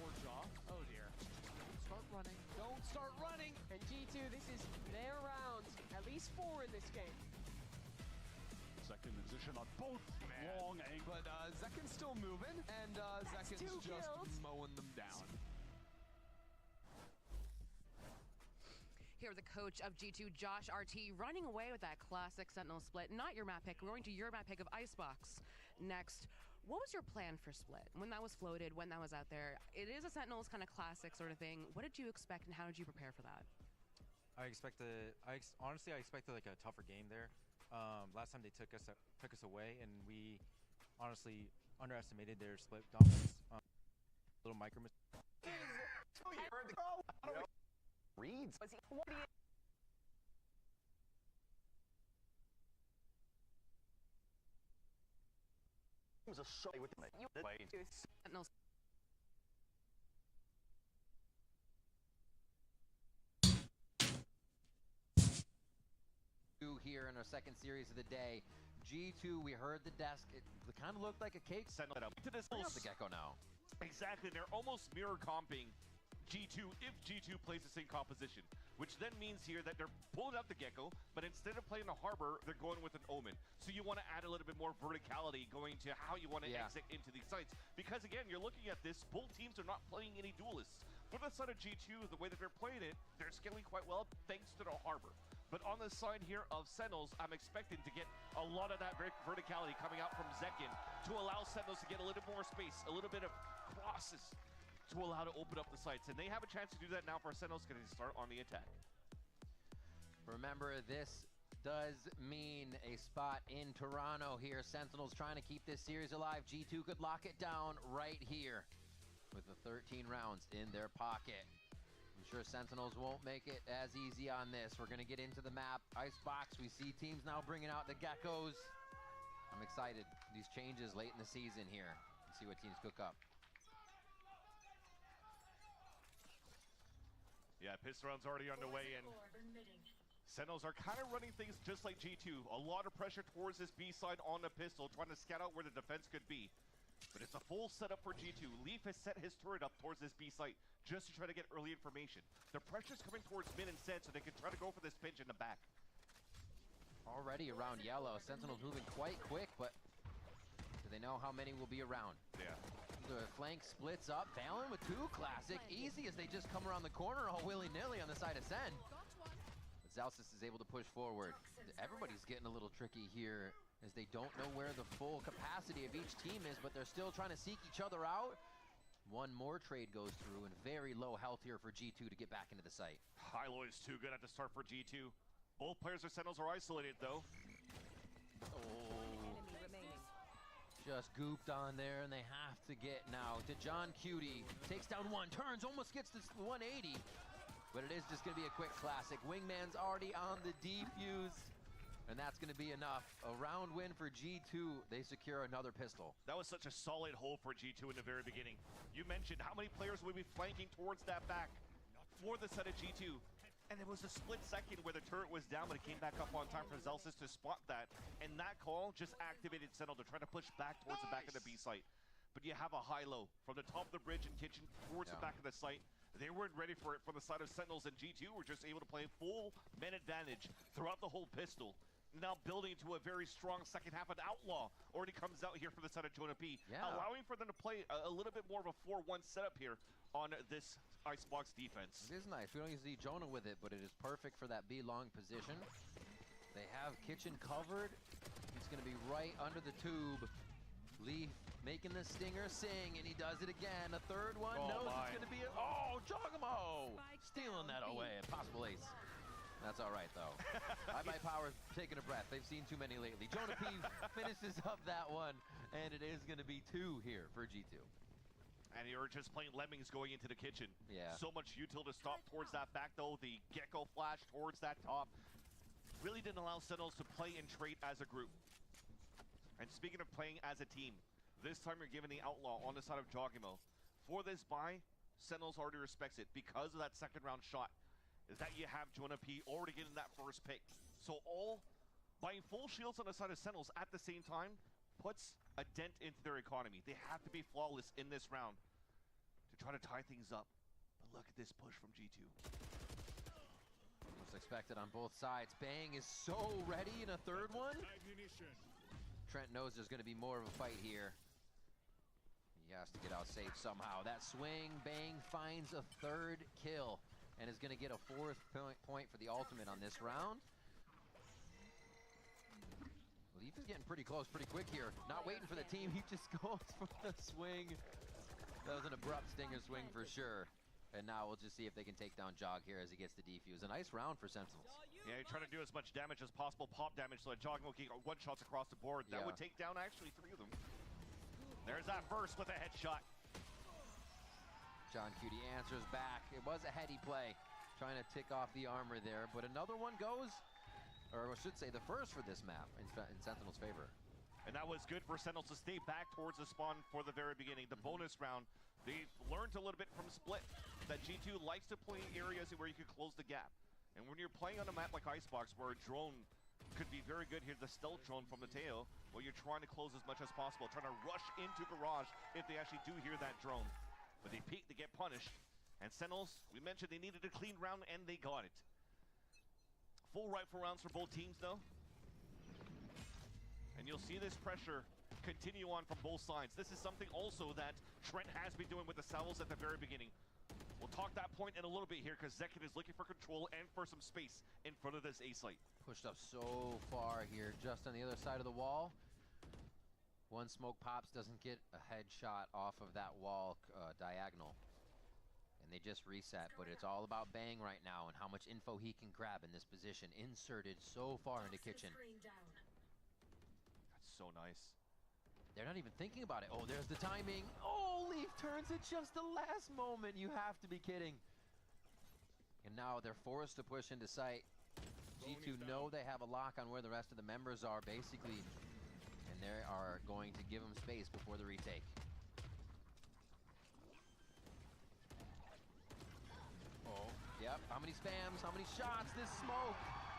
Speaker 19: For Jaw. Oh dear. Start running. Don't start running!
Speaker 20: And G2, this is their round. At least 4 in this game.
Speaker 17: Second position on both long angle.
Speaker 19: But Zekin's still moving, and Zekin's just
Speaker 20: kills.
Speaker 19: mowing them down.
Speaker 21: Here, the coach of G2, Josh RT, running away with that classic Sentinel split. Not your map pick. We're going to your map pick of Icebox next. What was your plan for Split when that was floated, when that was out there? It is a Sentinels kind of classic sort of thing. What did you expect, and how did you prepare for that?
Speaker 22: Honestly, I expected like a tougher game there. Last time they took us away, and we honestly underestimated their Split dominance. Little micro mistake.
Speaker 20: Reads. What do you...
Speaker 3: was a show with me.
Speaker 21: Sentinels.
Speaker 7: Here in our second series of the day. G2, we heard the desk. It kind of looked like a cake.
Speaker 6: Sentinel to this
Speaker 7: the Gecko now.
Speaker 6: Exactly, they're almost mirror comping G2 if G2 plays the same composition, which then means here that they're pulling out the Gecko, but instead of playing the Harbor, they're going with an Omen. So you want to add a little bit more verticality going to how you want to exit into these sites. Because again, you're looking at this, both teams are not playing any duelists. For the side of G2, the way that they're playing it, they're scaling quite well thanks to the Harbor. But on the side here of Sentinels, I'm expecting to get a lot of that verticality coming out from Zekin to allow Sentinels to get a little more space, a little bit of crosses to allow to open up the sites. And they have a chance to do that now for Sentinels because they start on the attack.
Speaker 7: Remember, this does mean a spot in Toronto here. Sentinels trying to keep this series alive. G2 could lock it down right here. with the 13 rounds in their pocket. I'm sure Sentinels won't make it as easy on this. We're gonna get into the map. Icebox, we see teams now bringing out the geckos. I'm excited. These changes late in the season here. Let's see what teams cook up.
Speaker 6: Yeah, pistol round's already underway, and Sentinels are kind of running things just like G2. A lot of pressure towards this B side on the pistol, trying to scout out where the defense could be. But it's a full setup for G2. Leaf has set his turret up towards this B site just to try to get early information. The pressure's coming towards mid and Sen, so they can try to go for this pinch in the back.
Speaker 7: Already around yellow. Sentinels moving quite quick, but do they know how many will be around?
Speaker 6: Yeah.
Speaker 7: The flank splits up. Valen with 2 classic. Easy as they just come around the corner all willy-nilly on the side of Sen. But Zalsis is able to push forward. Everybody's getting a little tricky here as they don't know where the full capacity of each team is, but they're still trying to seek each other out. One more trade goes through, and very low health here for G2 to get back into the site.
Speaker 6: Hilo is too good at the start for G2. Both players of Sentinels are isolated, though.
Speaker 7: Oh. Just gooped on there, and they have to get now to John Cutie. Takes down one, turns, almost gets to 180. But it is just going to be a quick classic. Wingman's already on the defuse, and that's going to be enough. A round win for G2. They secure another pistol.
Speaker 6: That was such a solid hold for G2 in the very beginning. You mentioned how many players would be flanking towards that back for the set of G2. And it was a split second where the turret was down, but it came back up on time for Zelsis to spot that. And that call just activated Sentinel to try to push back towards the back of the B site. But you have a high-low from the top of the bridge and kitchen towards the back of the site. They weren't ready for it from the side of Sentinels, and G2 were just able to play full man advantage throughout the whole pistol. Now building into a very strong second half. An Outlaw already comes out here for the side of Jonah P, allowing for them to play a little bit more of a 4-1 setup here on this Icebox defense.
Speaker 7: It is nice. We don't usually see Jonah with it, but it is perfect for that B long position. They have kitchen covered. He's going to be right under the tube. Leaf making the stinger sing, and he does it again. A third one. Knows it's going to be Jogamo stealing that away. A possible ace. That's all right, though. iBuyPower's taking a breath. They've seen too many lately. Jonah P finishes up that one, and it is going to be 2 here for G2.
Speaker 6: And you're just playing lemmings going into the kitchen.
Speaker 7: Yeah.
Speaker 6: So much util to stop towards that back, though. The Gecko flash towards that top really didn't allow Sentinels to play and trade as a group. And speaking of playing as a team, this time you're giving the Outlaw on the side of Jogimo. For this buy, Sentinels already respects it because of that second round shot. Is that you have Jonah P already getting that first pick. So all buying full shields on the side of Sentinels at the same time puts a dent into their economy. They have to be flawless in this round to try to tie things up. But look at this push from G2.
Speaker 7: Most expected on both sides. Bang is so ready in a third one. Trent knows there's going to be more of a fight here. He has to get out safe somehow. That swing, Bang finds a third kill and is going to get a 4th point for the ultimate on this round. Leaf is getting pretty close pretty quick here. Not waiting for the team, he just goes for the swing. That was an abrupt stinger swing for sure. And now we'll just see if they can take down Jog here as he gets the defuse. A nice round for Sentinels.
Speaker 6: Yeah, you're trying to do as much damage as possible, pop damage, so that Jog will get 1-shots across the board. That would take down actually 3 of them. There's that first with a headshot.
Speaker 7: John Cutie answers back. It was a heady play, trying to tick off the armor there, but another one goes, or I should say the first for this map in Sentinel's favor.
Speaker 6: And that was good for Sentinels to stay back towards the spawn for the very beginning. The bonus round, they learned a little bit from Split that G2 likes to play areas where you can close the gap. And when you're playing on a map like Icebox, where a drone could be very good here, the stealth drone from Mateo, where you're trying to close as much as possible, trying to rush into Garage if they actually do hear that drone. But they peek, they get punished. And Sentinels, we mentioned they needed a clean round, and they got it. Full rifle rounds for both teams, though. And you'll see this pressure continue on from both sides. This is something also that Trent has been doing with the salvos at the very beginning. We'll talk that point in a little bit here, because Zekin is looking for control and for some space in front of this A site.
Speaker 7: Pushed up so far here, just on the other side of the wall. One smoke pops, doesn't get a headshot off of that wall diagonal. And they just reset, but it's all about Bang right now and how much info he can grab in this position. Inserted so far into kitchen.
Speaker 6: That's so nice.
Speaker 7: They're not even thinking about it. Oh, there's the timing. Oh, Leaf turns at just the last moment. You have to be kidding. And now they're forced to push into sight. G2 know they have a lock on where the rest of the members are, basically. And they are going to give them space before the retake. Oh, yep. How many spams? How many shots? This smoke.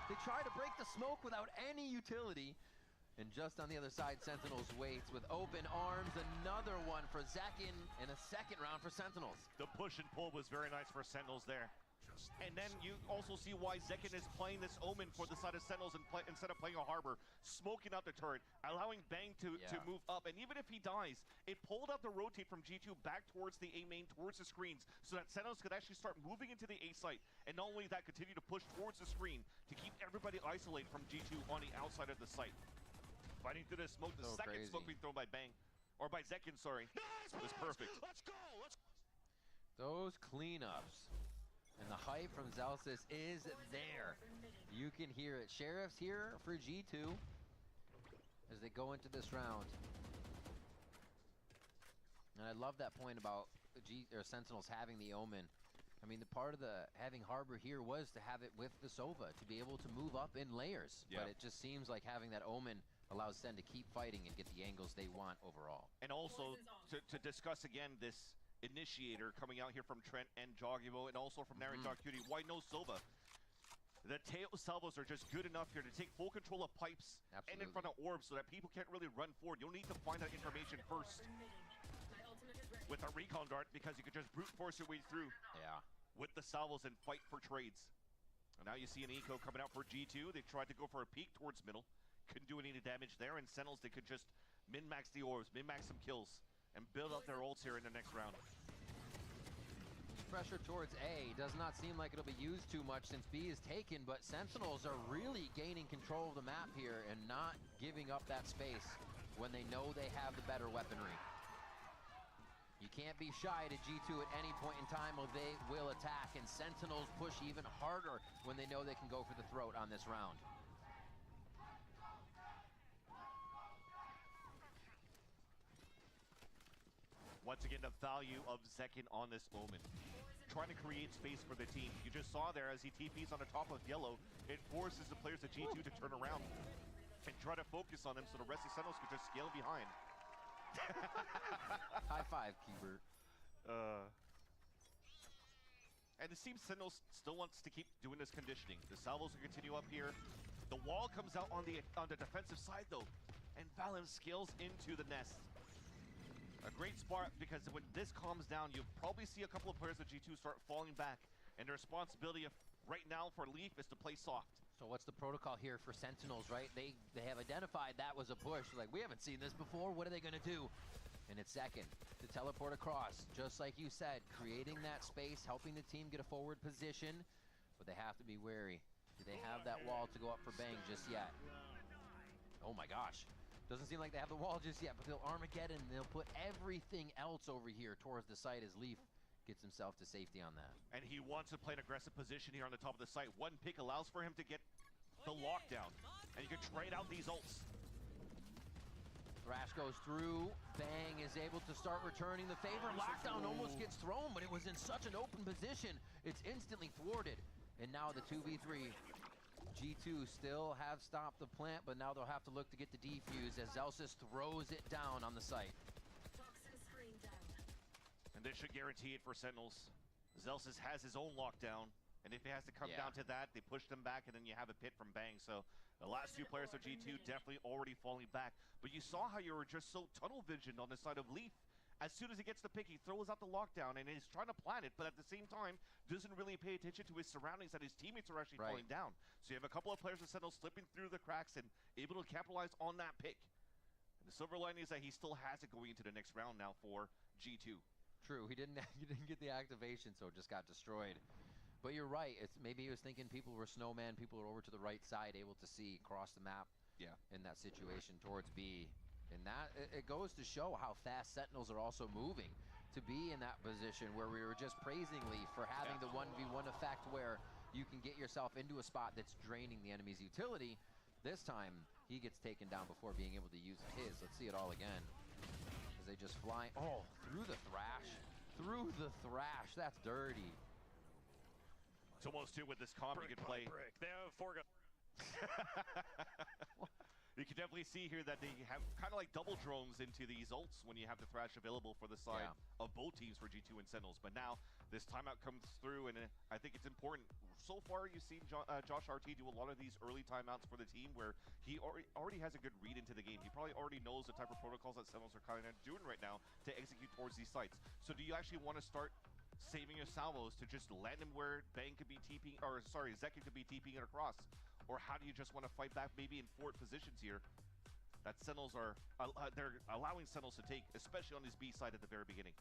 Speaker 7: They try to break the smoke without any utility. And just on the other side, Sentinels waits with open arms. Another one for Zekin and a second round for Sentinels.
Speaker 6: The push and pull was very nice for Sentinels there. And then you also see why Zekin is playing this Omen for the side of Sentinels and instead of playing a Harbor, smoking out the turret, allowing Bang to move up. And even if he dies, it pulled out the rotate from G2 back towards the A main, towards the screens, so that Sentinels could actually start moving into the A site. And not only that, continue to push towards the screen to keep everybody isolated from G2 on the outside of the site. Fighting through the smoke, the second smoke being thrown by Bang, or by Zekin, sorry, was perfect.
Speaker 17: Let's go!
Speaker 7: Those cleanups. And the hype from Zelsis is there. You can hear it. Sheriff's here for G2 as they go into this round. And I love that point about Sentinels having the Omen. I mean, the part of the having Harbor here was to have it with the Sova, to be able to move up in layers.
Speaker 6: Yeah.
Speaker 7: But it just seems like having that Omen allows Sen to keep fighting and get the angles they want overall.
Speaker 6: And also, to discuss again this initiator coming out here from Trent and Joggivo, and also from Nary Dark Cutie, why no Sova? The tail salvos are just good enough here to take full control of pipes and in front of orbs so that people can't really run forward. You'll need to find that information first with a recon dart, because you could just brute force your way through with the salvos and fight for trades. And now you see an eco coming out for G2. They tried to go for a peek towards middle. Couldn't do any damage there, and Sentinels, they could just min-max the orbs, min-max some kills, and build up their ults here in the next round.
Speaker 7: Pressure towards A does not seem like it'll be used too much since B is taken, but Sentinels are really gaining control of the map here and not giving up that space when they know they have the better weaponry. You can't be shy to G2 at any point in time or they will attack, and Sentinels push even harder when they know they can go for the throat on this round.
Speaker 6: Once again, the value of Zekin on this Omen. Trying to create space for the team. You just saw there as he TPs on the top of yellow, it forces the players of G2 to turn around and try to focus on them so the rest of the Sentinels could just scale behind.
Speaker 7: High five, Keeper.
Speaker 6: And it seems Sentinels still wants to keep doing this conditioning. The salvos will continue up here. The wall comes out on the defensive side though, and Valen scales into the nest. A great spot, because when this calms down, you'll probably see a couple of players of G2 start falling back, and the responsibility of right now for Leaf is to play soft.
Speaker 7: So what's the protocol here for Sentinels, right? They have identified that was a push. Like, we haven't seen this before. What are they going to do? And it's Zekin to teleport across, just like you said, creating that space, helping the team get a forward position, but they have to be wary. Do they have that wall to go up for Bang just yet? Oh my gosh. Doesn't seem like they have the wall just yet, but they'll Armageddon. They'll put everything else over here towards the site as Leaf gets himself to safety on that.
Speaker 6: And he wants to play an aggressive position here on the top of the site. One pick allows for him to get the lockdown, and you can trade out these ults.
Speaker 7: Thrash goes through. Bang is able to start returning the favor. Lockdown almost gets thrown, but it was in such an open position. It's instantly thwarted. And now the 2v3. G2 still have stopped the plant, but now they'll have to look to get the defuse as Zelsis throws it down on the site.
Speaker 6: And this should guarantee it for Sentinels. Zelsis has his own lockdown, and if it has to come down to that, they push them back, and then you have a pit from Bang. So the last two players of G2 definitely already falling back. But you saw how you were just so tunnel visioned on the side of Leaf. As soon as he gets the pick, he throws out the lockdown, and he's trying to plan it, but at the same time, doesn't really pay attention to his surroundings, that his teammates are actually falling down. So you have a couple of players of Sentinel slipping through the cracks and able to capitalize on that pick. And the silver lining is that he still has it going into the next round now for G2.
Speaker 7: True, he didn't get the activation, so it just got destroyed. But you're right, it's maybe he was thinking people were snowman, people are over to the right side, able to see across the map in that situation towards B. And that, it goes to show how fast Sentinels are also moving to be in that position where we were just praising Leaf for having the 1v1 effect where you can get yourself into a spot that's draining the enemy's utility. This time, he gets taken down before being able to use his. Let's see it all again. As they just fly. Oh, through the thrash. Through the thrash. That's dirty.
Speaker 6: It's almost two with this comp you can play.
Speaker 15: They have 4 guns.
Speaker 6: You can definitely see here that they have kind of like double drones into these ults when you have the thrash available for the side of both teams for G2 and Sentinels. But now this timeout comes through, and I think it's important. So far, you've seen Josh RT do a lot of these early timeouts for the team where he already has a good read into the game. He probably already knows the type of protocols that Sentinels are kind of doing right now to execute towards these sites. So do you actually want to start saving your salvos to just land him where Bang could be TPing, or sorry, Zeki could be TPing it across? Or how do you just want to fight back maybe in fort positions here that Sentinels are, they're allowing Sentinels to take, especially on his B side at the very beginning?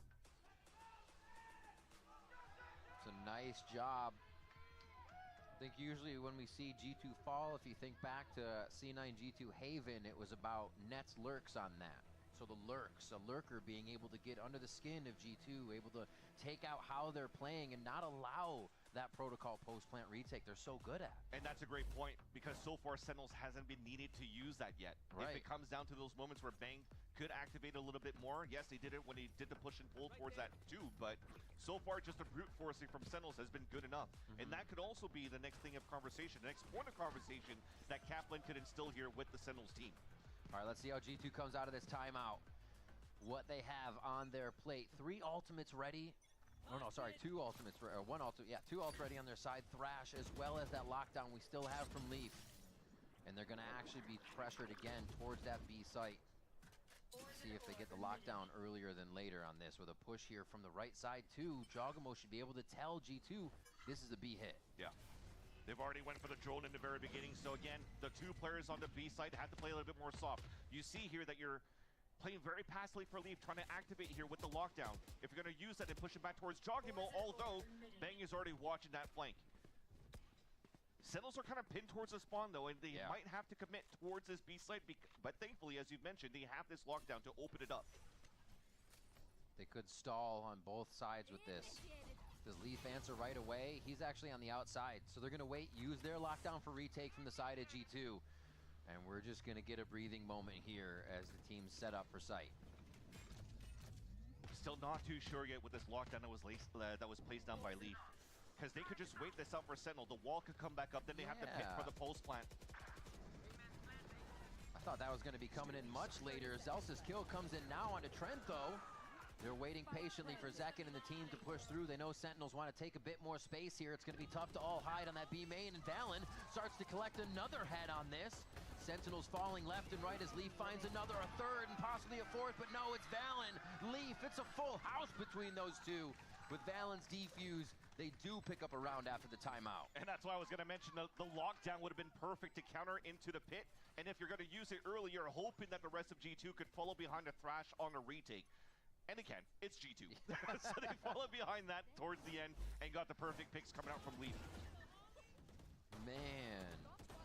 Speaker 7: It's a nice job. I think usually when we see G2 fall, if you think back to C9 G2 Haven, it was about Nets lurks on that. So the lurks, a lurker being able to get under the skin of G2, able to take out how they're playing and not allow that protocol post-plant retake they're so good at.
Speaker 6: And that's a great point, because so far Sentinels hasn't been needed to use that yet.
Speaker 7: Right.
Speaker 6: If it comes down to those moments where Bang could activate a little bit more, yes, he did it when he did the push and pull towards that too, but so far just the brute forcing from Sentinels has been good enough. And that could also be the next thing of conversation, the next point of conversation that Kaplan could instill here with the Sentinels team.
Speaker 7: All right, let's see how G2 comes out of this timeout. What they have on their plate. 3 ultimates ready. Oh no, sorry, 2 ultimates, or 1 ultimate, yeah, 2 ults ready on their side. Thrash, as well as that lockdown we still have from Leaf. And they're gonna actually be pressured again towards that B site. See if they get the lockdown earlier than later on this. With a push here from the right side too, Jogamo should be able to tell G2 this is a B hit.
Speaker 6: Yeah. They've already went for the drone in the very beginning, so again, the 2 players on the B side have to play a little bit more soft. You see here that you're playing very passively for Leaf, trying to activate here with the lockdown. If you're going to use that and push it back towards Jogimo, although Bang is already watching that flank. Sentinels are kind of pinned towards the spawn though, and they might have to commit towards this B site, but thankfully, as you've mentioned, they have this lockdown to open it up.
Speaker 7: They could stall on both sides with this. Does Leaf answer right away? He's actually on the outside, so they're going to wait, use their lockdown for retake from the side of G2. And we're just going to get a breathing moment here as the team's set up for sight.
Speaker 6: Still not too sure yet with this lockdown that was placed down by Leaf. Because they could just wait this out for Sentinel. The wall could come back up, then they have to pit for the post plant.
Speaker 7: I thought that was going to be coming in much later. Zelsa's kill comes in now onto Trent, though. They're waiting patiently for Zekin and the team to push through. They know Sentinels want to take a bit more space here. It's going to be tough to all hide on that B main, and Valen starts to collect another head on this. Sentinels falling left and right as Leaf finds another, a third, and possibly a fourth, but no, it's Valen. Leaf, it's a full house between those two. With Valen's defuse, they do pick up a round after the timeout.
Speaker 6: And that's why I was going to mention the lockdown would have been perfect to counter into the pit. And if you're going to use it early, you're hoping that the rest of G2 could follow behind a Thrash on a retake. And again, it's G2. So they followed behind that towards the end and got the perfect picks coming out from Leaf.
Speaker 7: Man,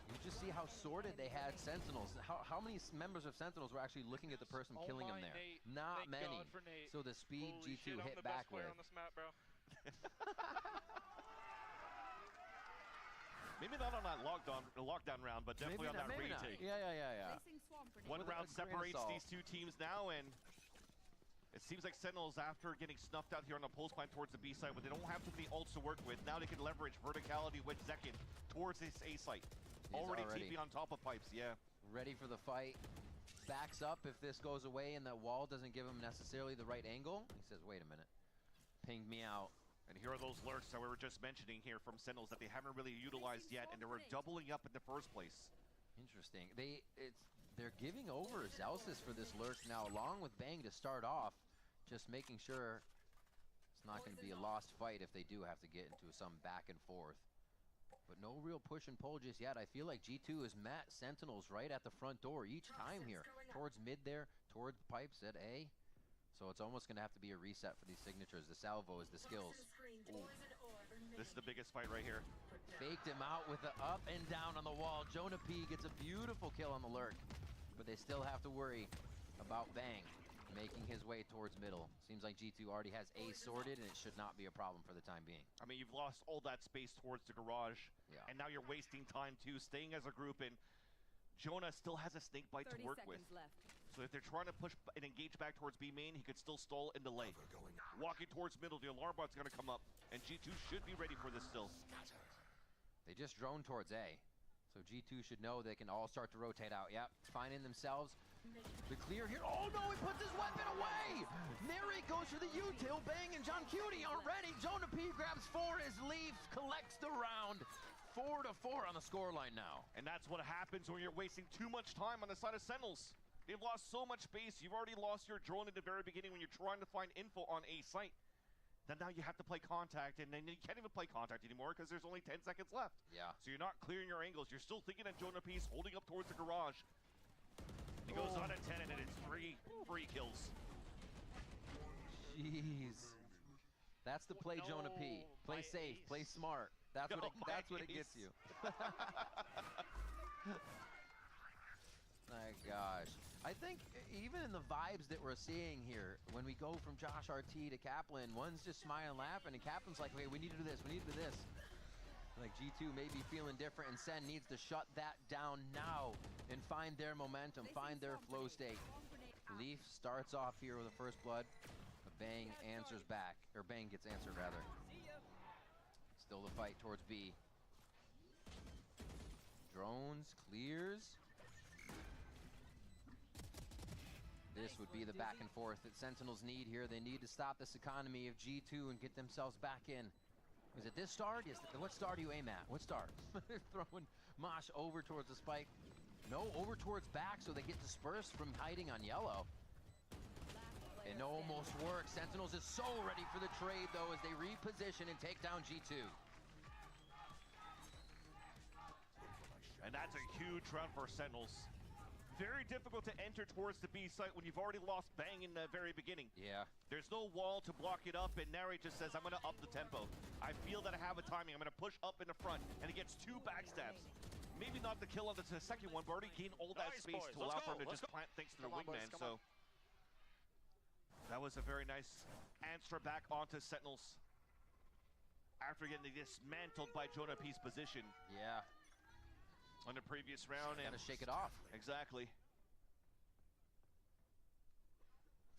Speaker 7: you just see how sorted they had Sentinels. How many members of Sentinels were actually looking at the person killing him there?
Speaker 15: Nate.
Speaker 7: Not
Speaker 15: Thank
Speaker 7: many.
Speaker 15: God for Nate.
Speaker 7: So the speed
Speaker 15: Holy
Speaker 7: G2
Speaker 15: shit,
Speaker 7: hit
Speaker 15: I'm the
Speaker 7: back
Speaker 15: best player
Speaker 7: with.
Speaker 15: on this map, bro.
Speaker 6: Maybe not on that lockdown round, but definitely on that retake.
Speaker 7: Yeah.
Speaker 6: One round separates these two teams now, and it seems like Sentinels, after getting snuffed out here on the post line towards the B site, but they don't have too many ults to work with, now they can leverage verticality with Zekin towards this A site. Already TP on top of pipes,
Speaker 7: Ready for the fight. Backs up if this goes away and that wall doesn't give him necessarily the right angle. He says, wait a minute. Pinged me out.
Speaker 6: And here are those lurks that we were just mentioning here from Sentinels that they haven't really utilized yet, and they were doubling up in the first place.
Speaker 7: Interesting. They're giving over Zelsis for this lurk now, along with Bang to start off, just making sure it's not going to be a lost fight if they do have to get into some back and forth. But no real push and pull just yet. I feel like G2 has met Sentinels right at the front door each time here. Towards mid there, towards pipes at A. So it's almost going to have to be a reset for these signatures. The salvo is the skills.
Speaker 6: Ooh. This is the biggest fight right here.
Speaker 7: Faked him out with the up and down on the wall. Jonah P gets a beautiful kill on the lurk. But they still have to worry about Bang making his way towards middle. Seems like G2 already has A sorted, and it should not be a problem for the time being.
Speaker 6: I mean, you've lost all that space towards the garage, and now you're wasting time too, staying as a group, and Jonah still has a snake bite to work with. So if they're trying to push and engage back towards B main, he could still stall and delay. Walking towards middle, the alarm bot's going to come up, and G2 should be ready for this still.
Speaker 7: They just drone towards A. So G2 should know they can all start to rotate out. Yep, finding themselves the clear here. Oh no, he puts his weapon away! Neri goes for the U-tail, Bang and John Cutie aren't ready. Jonah P grabs 4 as Leaf collects the round. 4-4 on the scoreline now.
Speaker 6: And that's what happens when you're wasting too much time on the side of Sentinels. They've lost so much base. You've already lost your drone at the very beginning when you're trying to find info on A site. Then now you have to play contact, and then you can't even play contact anymore because there's only 10 seconds left.
Speaker 7: Yeah.
Speaker 6: So you're not clearing your angles. You're still thinking of Jonah Peace holding up towards the garage. He goes on at 10, and it's 3 free kills.
Speaker 7: Jeez. That's the play, Jonah P. Play safe, play smart. That's what it gets you. My gosh. I think even in the vibes that we're seeing here, when we go from Josh RT to Kaplan, one's just smiling, laughing, and Kaplan's like, "Wait, we need to do this, we need to do this." Like G2 may be feeling different, and Sen needs to shut that down now and find their momentum, find their flow state. Leaf starts off here with a first blood, but Bang answers back, or Bang gets answered rather. Still the fight towards B. Drones clears. This would be the back and forth that Sentinels need here. They need to stop this economy of G2 and get themselves back in. Is it this star? Yes. What star do you aim at? What star? They're throwing Mosh over towards the spike. No, over towards back so they get dispersed from hiding on yellow. It almost works. Sentinels is so ready for the trade though as they reposition and take down G2.
Speaker 6: And that's a huge round for Sentinels. Very difficult to enter towards the B site when you've already lost Bang in the very beginning.
Speaker 7: Yeah.
Speaker 6: There's no wall to block it up, and Neri just says, I'm going to up the tempo. I feel that I have a timing. I'm going to push up in the front, and he gets 2 backstabs. Maybe not the kill on the second one, but already gained all that space to allow for him to just plant thanks to the wingman. So that was a very nice answer back onto Sentinels after getting dismantled by Jonah P's position.
Speaker 7: Yeah.
Speaker 6: On the previous round.
Speaker 7: Gotta shake it off.
Speaker 6: Exactly.
Speaker 7: A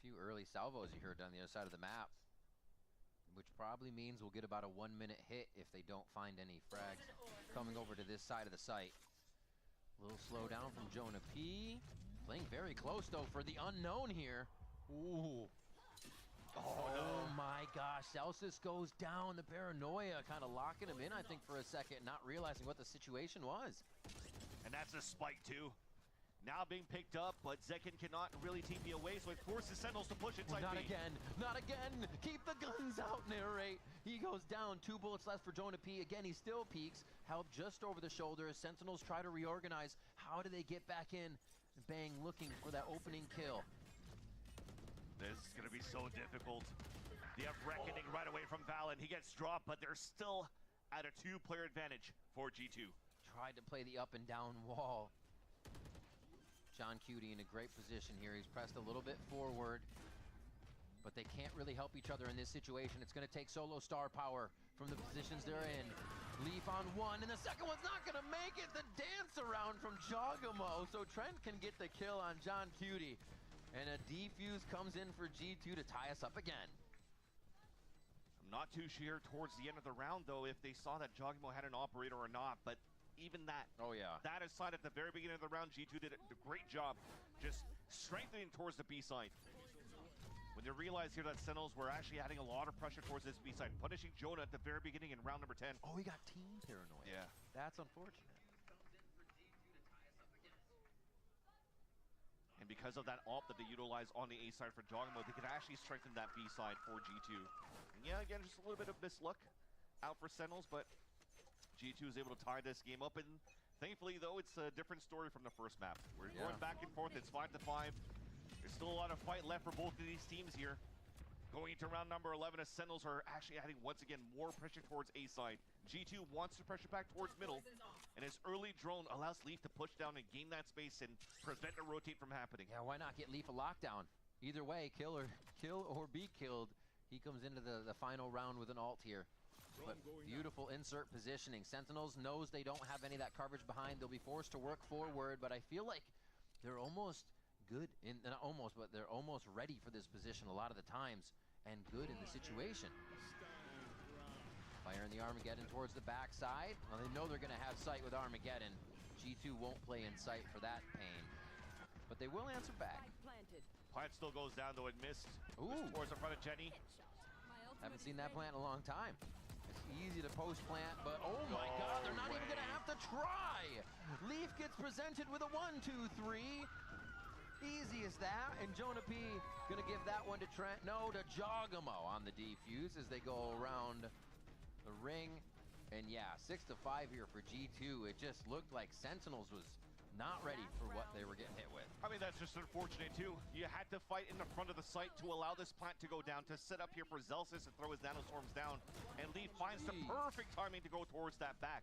Speaker 7: few early salvos you heard down the other side of the map, which probably means we'll get about a 1-minute hit if they don't find any frags coming over to this side of the site. A little slow down from Jonah P. Playing very close though for the unknown here. Ooh. Oh no. My gosh, Celsius goes down. The paranoia kind of locking him in, I think, for a second, not realizing what the situation was.
Speaker 6: And that's a spike too. Now being picked up, but Zekin cannot really TP away, so it forces Sentinels to push inside
Speaker 7: Not
Speaker 6: B.
Speaker 7: again, not again. Keep the guns out, Narrate. He goes down, 2 bullets left for Jonah P. Again, he still peeks, held just over the shoulder as Sentinels try to reorganize. How do they get back in? Bang looking for that opening kill.
Speaker 6: This is going to be so difficult. They have Reckoning right away from Valen. He gets dropped, but they're still at a 2-player advantage for G2.
Speaker 7: Tried to play the up and down wall. John Cutie in a great position here. He's pressed a little bit forward, but they can't really help each other in this situation. It's going to take solo star power from the positions they're in. Leaf on 1, and the second one's not going to make it. The dance around from Jogamo, so Trent can get the kill on John Cutie. And a defuse comes in for G2 to tie us up again.
Speaker 6: I'm not too sure towards the end of the round, though, if they saw that Jogamo had an operator or not, but even that.
Speaker 7: Oh, yeah.
Speaker 6: That aside, at the very beginning of the round, G2 did a great job just strengthening towards the B side. When they realized here that Sentinels were actually adding a lot of pressure towards this B side, punishing Jonah at the very beginning in round number 10.
Speaker 7: Oh, he got team paranoia.
Speaker 6: Yeah.
Speaker 7: That's unfortunate.
Speaker 6: And because of that ult that they utilized on the A side for Jogamo, they could actually strengthen that B side for G2. And yeah, again, just a little bit of misluck out for Sentinels, but G2 is able to tie this game up. And thankfully, though, it's a different story from the first map. We're going back and forth. It's 5-5. There's still a lot of fight left for both of these teams here. Going into round number 11, as Sentinels are actually adding, once again, more pressure towards A side. G2 wants to pressure back towards middle, and his early drone allows Leaf to push down and gain that space and prevent a rotate from happening.
Speaker 7: Yeah, why not get Leaf a lockdown? Either way, kill or be killed. He comes into the final round with an ult here. But beautiful insert positioning. Sentinels knows they don't have any of that coverage behind. They'll be forced to work forward, but I feel like they're almost good in almost, but they're almost ready for this position a lot of the times, and good in the situation. Firing the Armageddon towards the backside. Well, they know they're going to have sight with Armageddon. G2 won't play in sight for that pain, but they will answer back.
Speaker 6: Plant still goes down, though it missed.
Speaker 7: Ooh.
Speaker 6: Towards the front of Jenny.
Speaker 7: Haven't seen that plant in a long time. It's easy to post plant, but oh my god, they're not even going to have to try. Leaf gets presented with a 1-2-3. Easy as that, and Jonah P going to give that one to Trent. No, to Jogamo on the defuse as they go around the ring. And yeah, 6-5 here for G2. It just looked like Sentinels was not ready for what they were getting hit with.
Speaker 6: I mean, that's just unfortunate, too. You had to fight in the front of the site to allow this plant to go down, to set up here for Zelsis and throw his nanostorms down. And Leaf finds the perfect timing to go towards that back.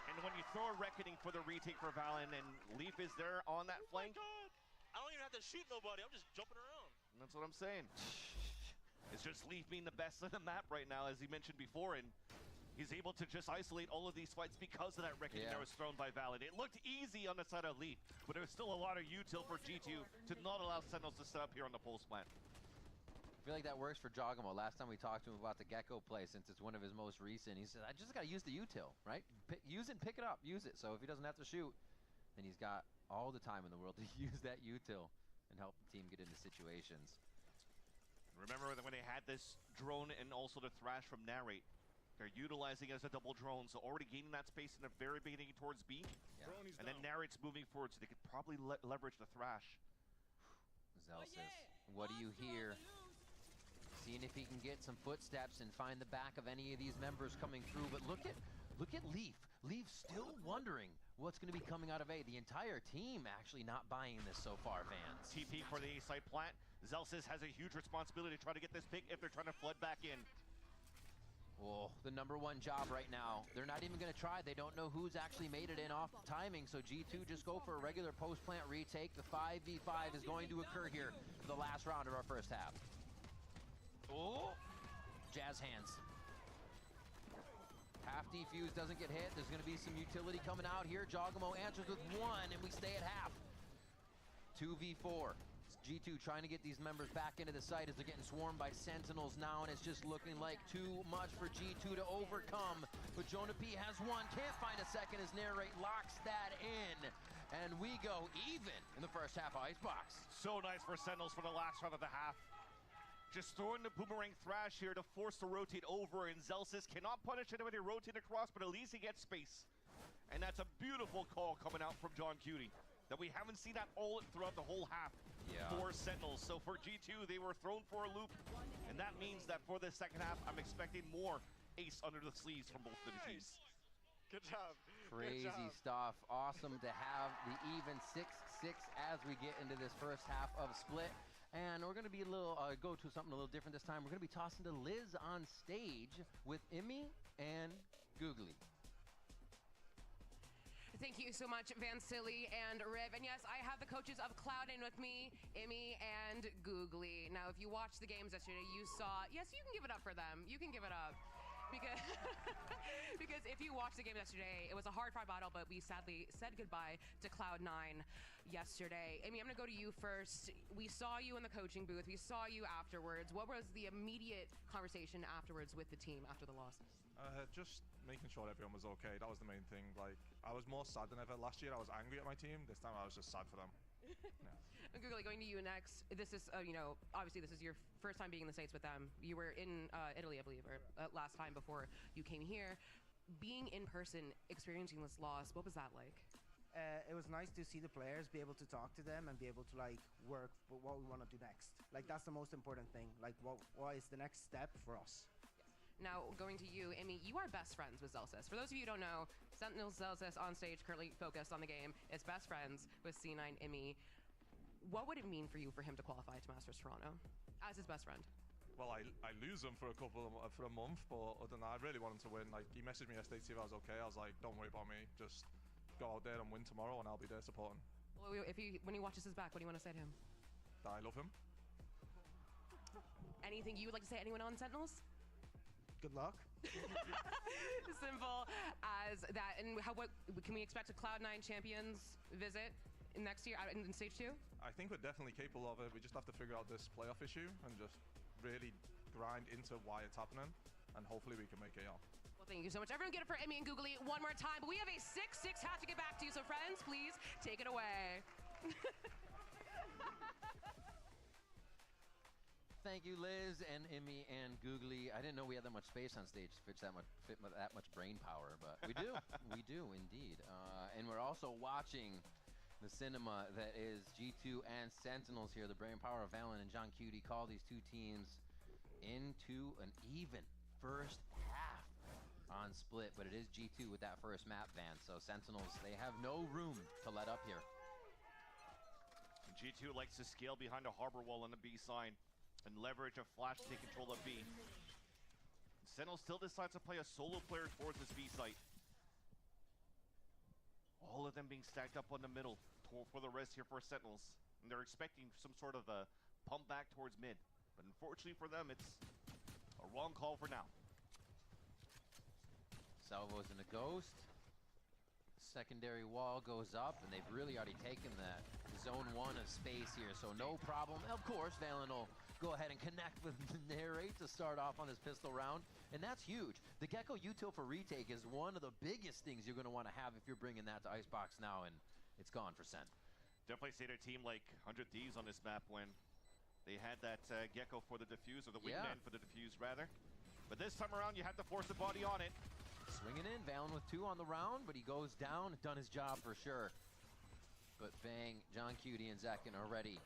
Speaker 6: And when you throw a Reckoning for the retake for Valen, and Leaf is there on that flank.
Speaker 15: Oh my god! I don't even have to shoot nobody. I'm just jumping around.
Speaker 6: That's what I'm saying. It's just Leaf being the best on the map right now, as he mentioned before, and he's able to just isolate all of these fights because of that Reckoning that was thrown by Valen. It looked easy on the side of Leaf, but there was still a lot of util for G2 to not allow Sentinels to set up here on the pulse plant.
Speaker 7: I feel like that works for Jogamo. Last time we talked to him about the Gecko play, since it's one of his most recent, he said, I just got to use the util, right? Use it and pick it up, use it. So if he doesn't have to shoot, then he's got all the time in the world to use that util and help the team get into situations.
Speaker 6: Remember when they had this drone and also the Thrash from Narrate? They're utilizing it as a double drone, so already gaining that space in the very beginning towards B. Yeah. And then Narrate's moving forward, so they could probably leverage the Thrash.
Speaker 7: Zelsis, what do you hear? Seeing if he can get some footsteps and find the back of any of these members coming through, but look at Leaf. Leaf still wondering what's going to be coming out of A. The entire team actually not buying this so far, Vans.
Speaker 6: TP for the A site plant. Zelsis has a huge responsibility to try to get this pick if they're trying to flood back in.
Speaker 7: Oh, the #1 job right now. They're not even going to try. They don't know who's actually made it in off timing, so G2 just go for a regular post-plant retake. The 5v5 is going to occur here for the last round of our first half. Oh, jazz hands. Half defuse doesn't get hit. There's going to be some utility coming out here. Jogamo answers with 1, and we stay at half. 2v4. G2 trying to get these members back into the site as they're getting swarmed by Sentinels now, and it's just looking like too much for G2 to overcome. But Jonah P has 1, can't find a second as Narrate locks that in. And we go even in the first half of Icebox.
Speaker 6: So nice for Sentinels for the last round of the half. Just throwing the Boomerang Thrash here to force the rotate over, and Zelsis cannot punish anybody rotating across, but at least he gets space. And that's a beautiful call coming out from John Cutie, that we haven't seen that all throughout the whole half for Sentinels. So for G2, they were thrown for a loop, and that means that for the second half, I'm expecting more ace under the sleeves from both of the teams.
Speaker 15: Good job.
Speaker 7: Crazy stuff. Awesome to have the even 6-6 as we get into this first half of Split. And we're going to be a little, go to something a little different this time. We're going to be tossing to Liz on stage with Immy and Googly.
Speaker 21: Thank you so much, Vansili and Riv. And yes, I have the coaches of Cloud9 with me, Immy and Googly. Now, if you watched the games yesterday, you saw, yes, you can give it up for them. You can give it up. Because, because if you watched the game yesterday, it was a hard-fought battle, but we sadly said goodbye to Cloud9 yesterday. Immy, I'm going to go to you first. We saw you in the coaching booth. We saw you afterwards. What was the immediate conversation afterwards with the team after the loss?
Speaker 9: Just making sure everyone was okay. That was the main thing. Like, I was more sad than ever. Last year, I was angry at my team. This time, I was just sad for them.
Speaker 21: And Googly, going to you next. This is, you know, obviously this is your first time being in the States with them. You were in Italy, I believe, or last time before you came here. Being in person, experiencing this loss, what was that like?
Speaker 10: It was nice to see the players, be able to talk to them, and be able to like work for what we want to do next. Like that's the most important thing. Like what is the next step for us?
Speaker 21: Now, going to you, Immy, you are best friends with Zelsis. For those of you who don't know, Sentinels Zelsis on stage, currently focused on the game, is best friends with C9 Immy. What would it mean for you for him to qualify to Masters Toronto as his best friend?
Speaker 9: Well, I lose him for a month, but other than that, I really want him to win. Like, he messaged me yesterday to see if I was okay. I was like, don't worry about me. Just go out there and win tomorrow, and I'll be there supporting.
Speaker 21: Well, when he watches his back, what do you want to say to him?
Speaker 9: That I love him.
Speaker 21: Anything you would like to say to anyone on Sentinels?
Speaker 10: Good luck.
Speaker 21: Simple as that. And what can we expect a Cloud9 Champions visit next year in stage 2?
Speaker 9: I think we're definitely capable of it. We just have to figure out this playoff issue and just really grind into why it's happening, and hopefully we can make it out.
Speaker 21: Well, thank you so much. Everyone get it for Emmy and Googly one more time. But we have a 6-6 half to get back to you, so friends, please take it away.
Speaker 7: Thank you, Liz and Emmy and Googly. I didn't know we had that much space on stage to fit that much brain power, but we do. We do indeed. And we're also watching the cinema that is G2 and Sentinels here. The brain power of Valen and John Cutie call these two teams into an even first half on Split, but it is G2 with that first map ban. So Sentinels, they have no room to let up here.
Speaker 6: G2 likes to scale behind a harbor wall on the B side and leverage a flash to take control of B. Sentinel still decides to play a solo player towards this B site. All of them being stacked up on the middle for the rest here for Sentinels. And they're expecting some sort of a pump back towards mid. But unfortunately for them, it's a wrong call for now.
Speaker 7: Salvo's in a ghost. Secondary wall goes up, and they've really already taken that zone 1 of space here, so no problem. Of course, Valen will go ahead and connect with the narrate to start off on this pistol round, and that's huge. The Gecko util for retake is one of the biggest things you're going to want to have if you're bringing that to Icebox now, and it's gone for Sen.
Speaker 6: Definitely say their team like 100 Thieves on this map when they had that Gecko for the defuse, or the wingman for the defuse, rather. But this time around, you have to force the body on it.
Speaker 7: Swinging in, Valen with 2 on the round, but he goes down, done his job for sure. But bang, John Cutie and Zekin are ready.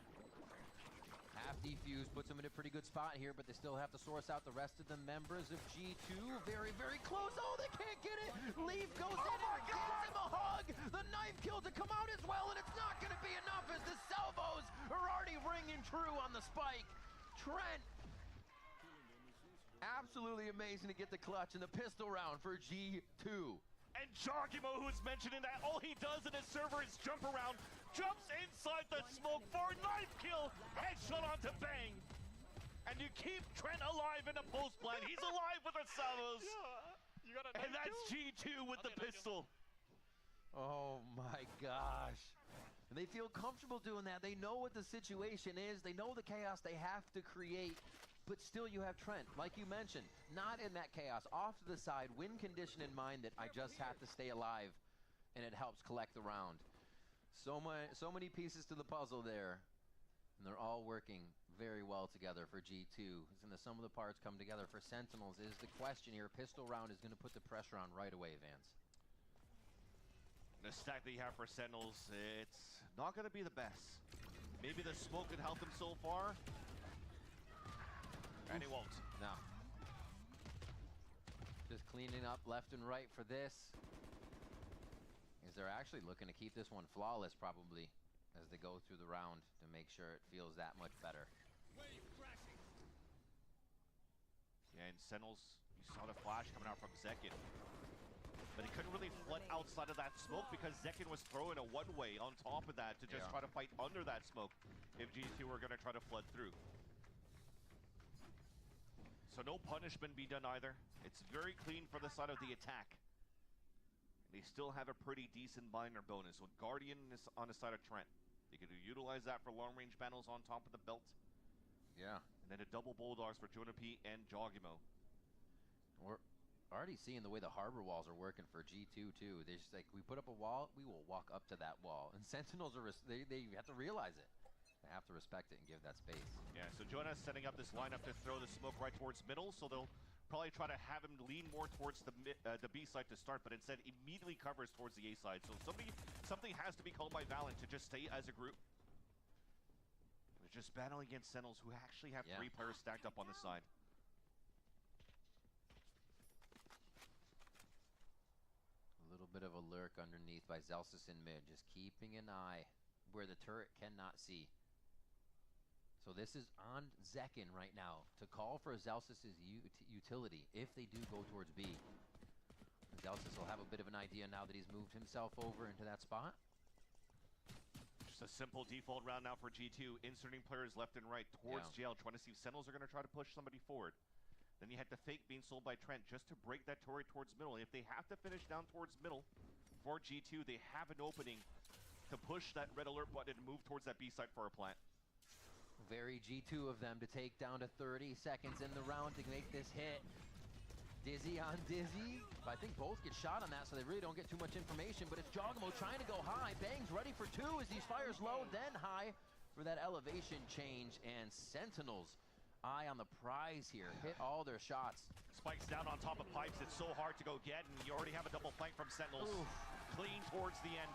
Speaker 7: Half defuse puts him in a pretty good spot here, but they still have to source out the rest of the members of G2. Very, very close. Oh, they can't get it. Leaf goes in and gives him a hug. The knife kill to come out as well, and it's not going to be enough as the salvos are already ringing true on the spike. Trent, absolutely amazing to get the clutch in the pistol round for G2.
Speaker 6: And Jogimo, who's mentioning that all he does in his server is jump around, jumps inside the smoke for a knife kill, headshot onto Bang. And you keep Trent alive in the post blind. He's alive with the salvos.
Speaker 15: You got a
Speaker 6: and that's G2 with the pistol.
Speaker 7: Oh my gosh. And they feel comfortable doing that. They know what the situation is. They know the chaos they have to create. But still you have Trent, like you mentioned, not in that chaos, off to the side, win condition in mind that I just have to stay alive, and it helps collect the round. So many pieces to the puzzle there, and they're all working very well together for G2. And the sum of the parts come together for Sentinels is the question here. Pistol round is going to put the pressure on right away, Vance.
Speaker 6: The stack that you have for Sentinels, it's not going to be the best. Maybe the smoke could help them so far. And he won't.
Speaker 7: No. Just cleaning up left and right for this. As they're actually looking to keep this one flawless probably as they go through the round to make sure it feels that much better.
Speaker 6: Yeah, and Sentinels, you saw the flash coming out from Zekin. But he couldn't really flood outside of that smoke because Zekin was throwing a one-way on top of that to just try to fight under that smoke if G2 were going to try to flood through. So no punishment be done either. It's very clean for the side of the attack. They still have a pretty decent minor bonus. So Guardian is on the side of Trent. They could utilize that for long-range battles on top of the belt.
Speaker 7: Yeah.
Speaker 6: And then a double Bulldogs for Jonah P and Jogimo.
Speaker 7: We're already seeing the way the harbor walls are working for G2 too. They're just like, we put up a wall, we will walk up to that wall. And Sentinels are, they have to realize it. They have to respect it and give that space.
Speaker 6: Yeah, so Jonah's setting up this lineup to throw the smoke right towards middle, so they'll probably try to have him lean more towards the B side to start, but instead immediately covers towards the A side. So something has to be called by Valen to just stay as a group. They're just battling against Sentinels, who actually have 3 players stacked up on the side.
Speaker 7: A little bit of a lurk underneath by Zelsis in mid, just keeping an eye where the turret cannot see. So this is on Zekin right now to call for Zelsis' utility if they do go towards B. Zelsis will have a bit of an idea now that he's moved himself over into that spot.
Speaker 6: Just a simple default round now for G2, inserting players left and right towards jail, trying to see if Sentinels are going to try to push somebody forward. Then you had the fake being sold by Trent just to break that turret towards middle. And if they have to finish down towards middle for G2, they have an opening to push that red alert button and move towards that B site for our plant.
Speaker 7: Very G2 of them to take down to 30 seconds in the round to make this hit. Dizzy on Dizzy. I think both get shot on that, so they really don't get too much information, but it's Jogamo trying to go high. Bang's ready for two as he fires low, then high for that elevation change, and Sentinels eye on the prize here. Hit all their shots.
Speaker 6: Spikes down on top of pipes. It's so hard to go get, and you already have a double flank from Sentinels.
Speaker 7: Oof.
Speaker 6: Clean towards the end.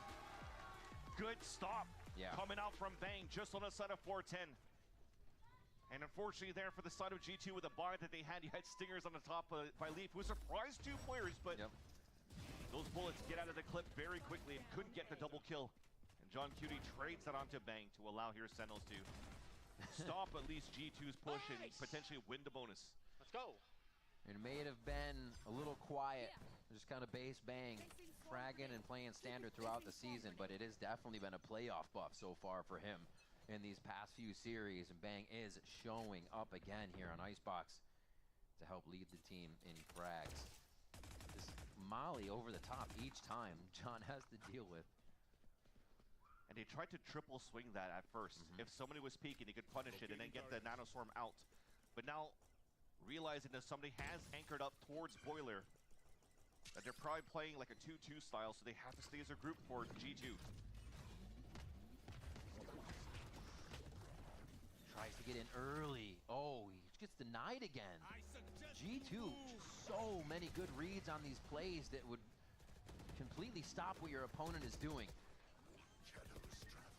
Speaker 6: Good stop.
Speaker 7: Yeah.
Speaker 6: Coming out from Bang just on the side of 410. And unfortunately there for the side of G2 with the bar that they had, you had stingers on the top by Leaf, who surprised two players, but those bullets get out of the clip very quickly and couldn't get the double kill. And John Cutie trades that onto Bang to allow here Sentinels to stop at least G2's push and potentially win the bonus.
Speaker 15: Let's go.
Speaker 7: It may have been a little quiet, just kind of base Bang, fragging and playing standard throughout the season, but it has definitely been a playoff buff so far for him in these past few series, and Bang is showing up again here on Icebox to help lead the team in frags. This Molly over the top each time John has to deal with.
Speaker 6: And they tried to triple swing that at first. If somebody was peeking, he could punish it and then get the nanoswarm out. But now, realizing that somebody has anchored up towards Boiler, that they're probably playing like a 2-2 style, so they have to stay as a group for G2.
Speaker 7: Tries to get in early. Oh, he gets denied again. G2, so many good reads on these plays that would completely stop what your opponent is doing.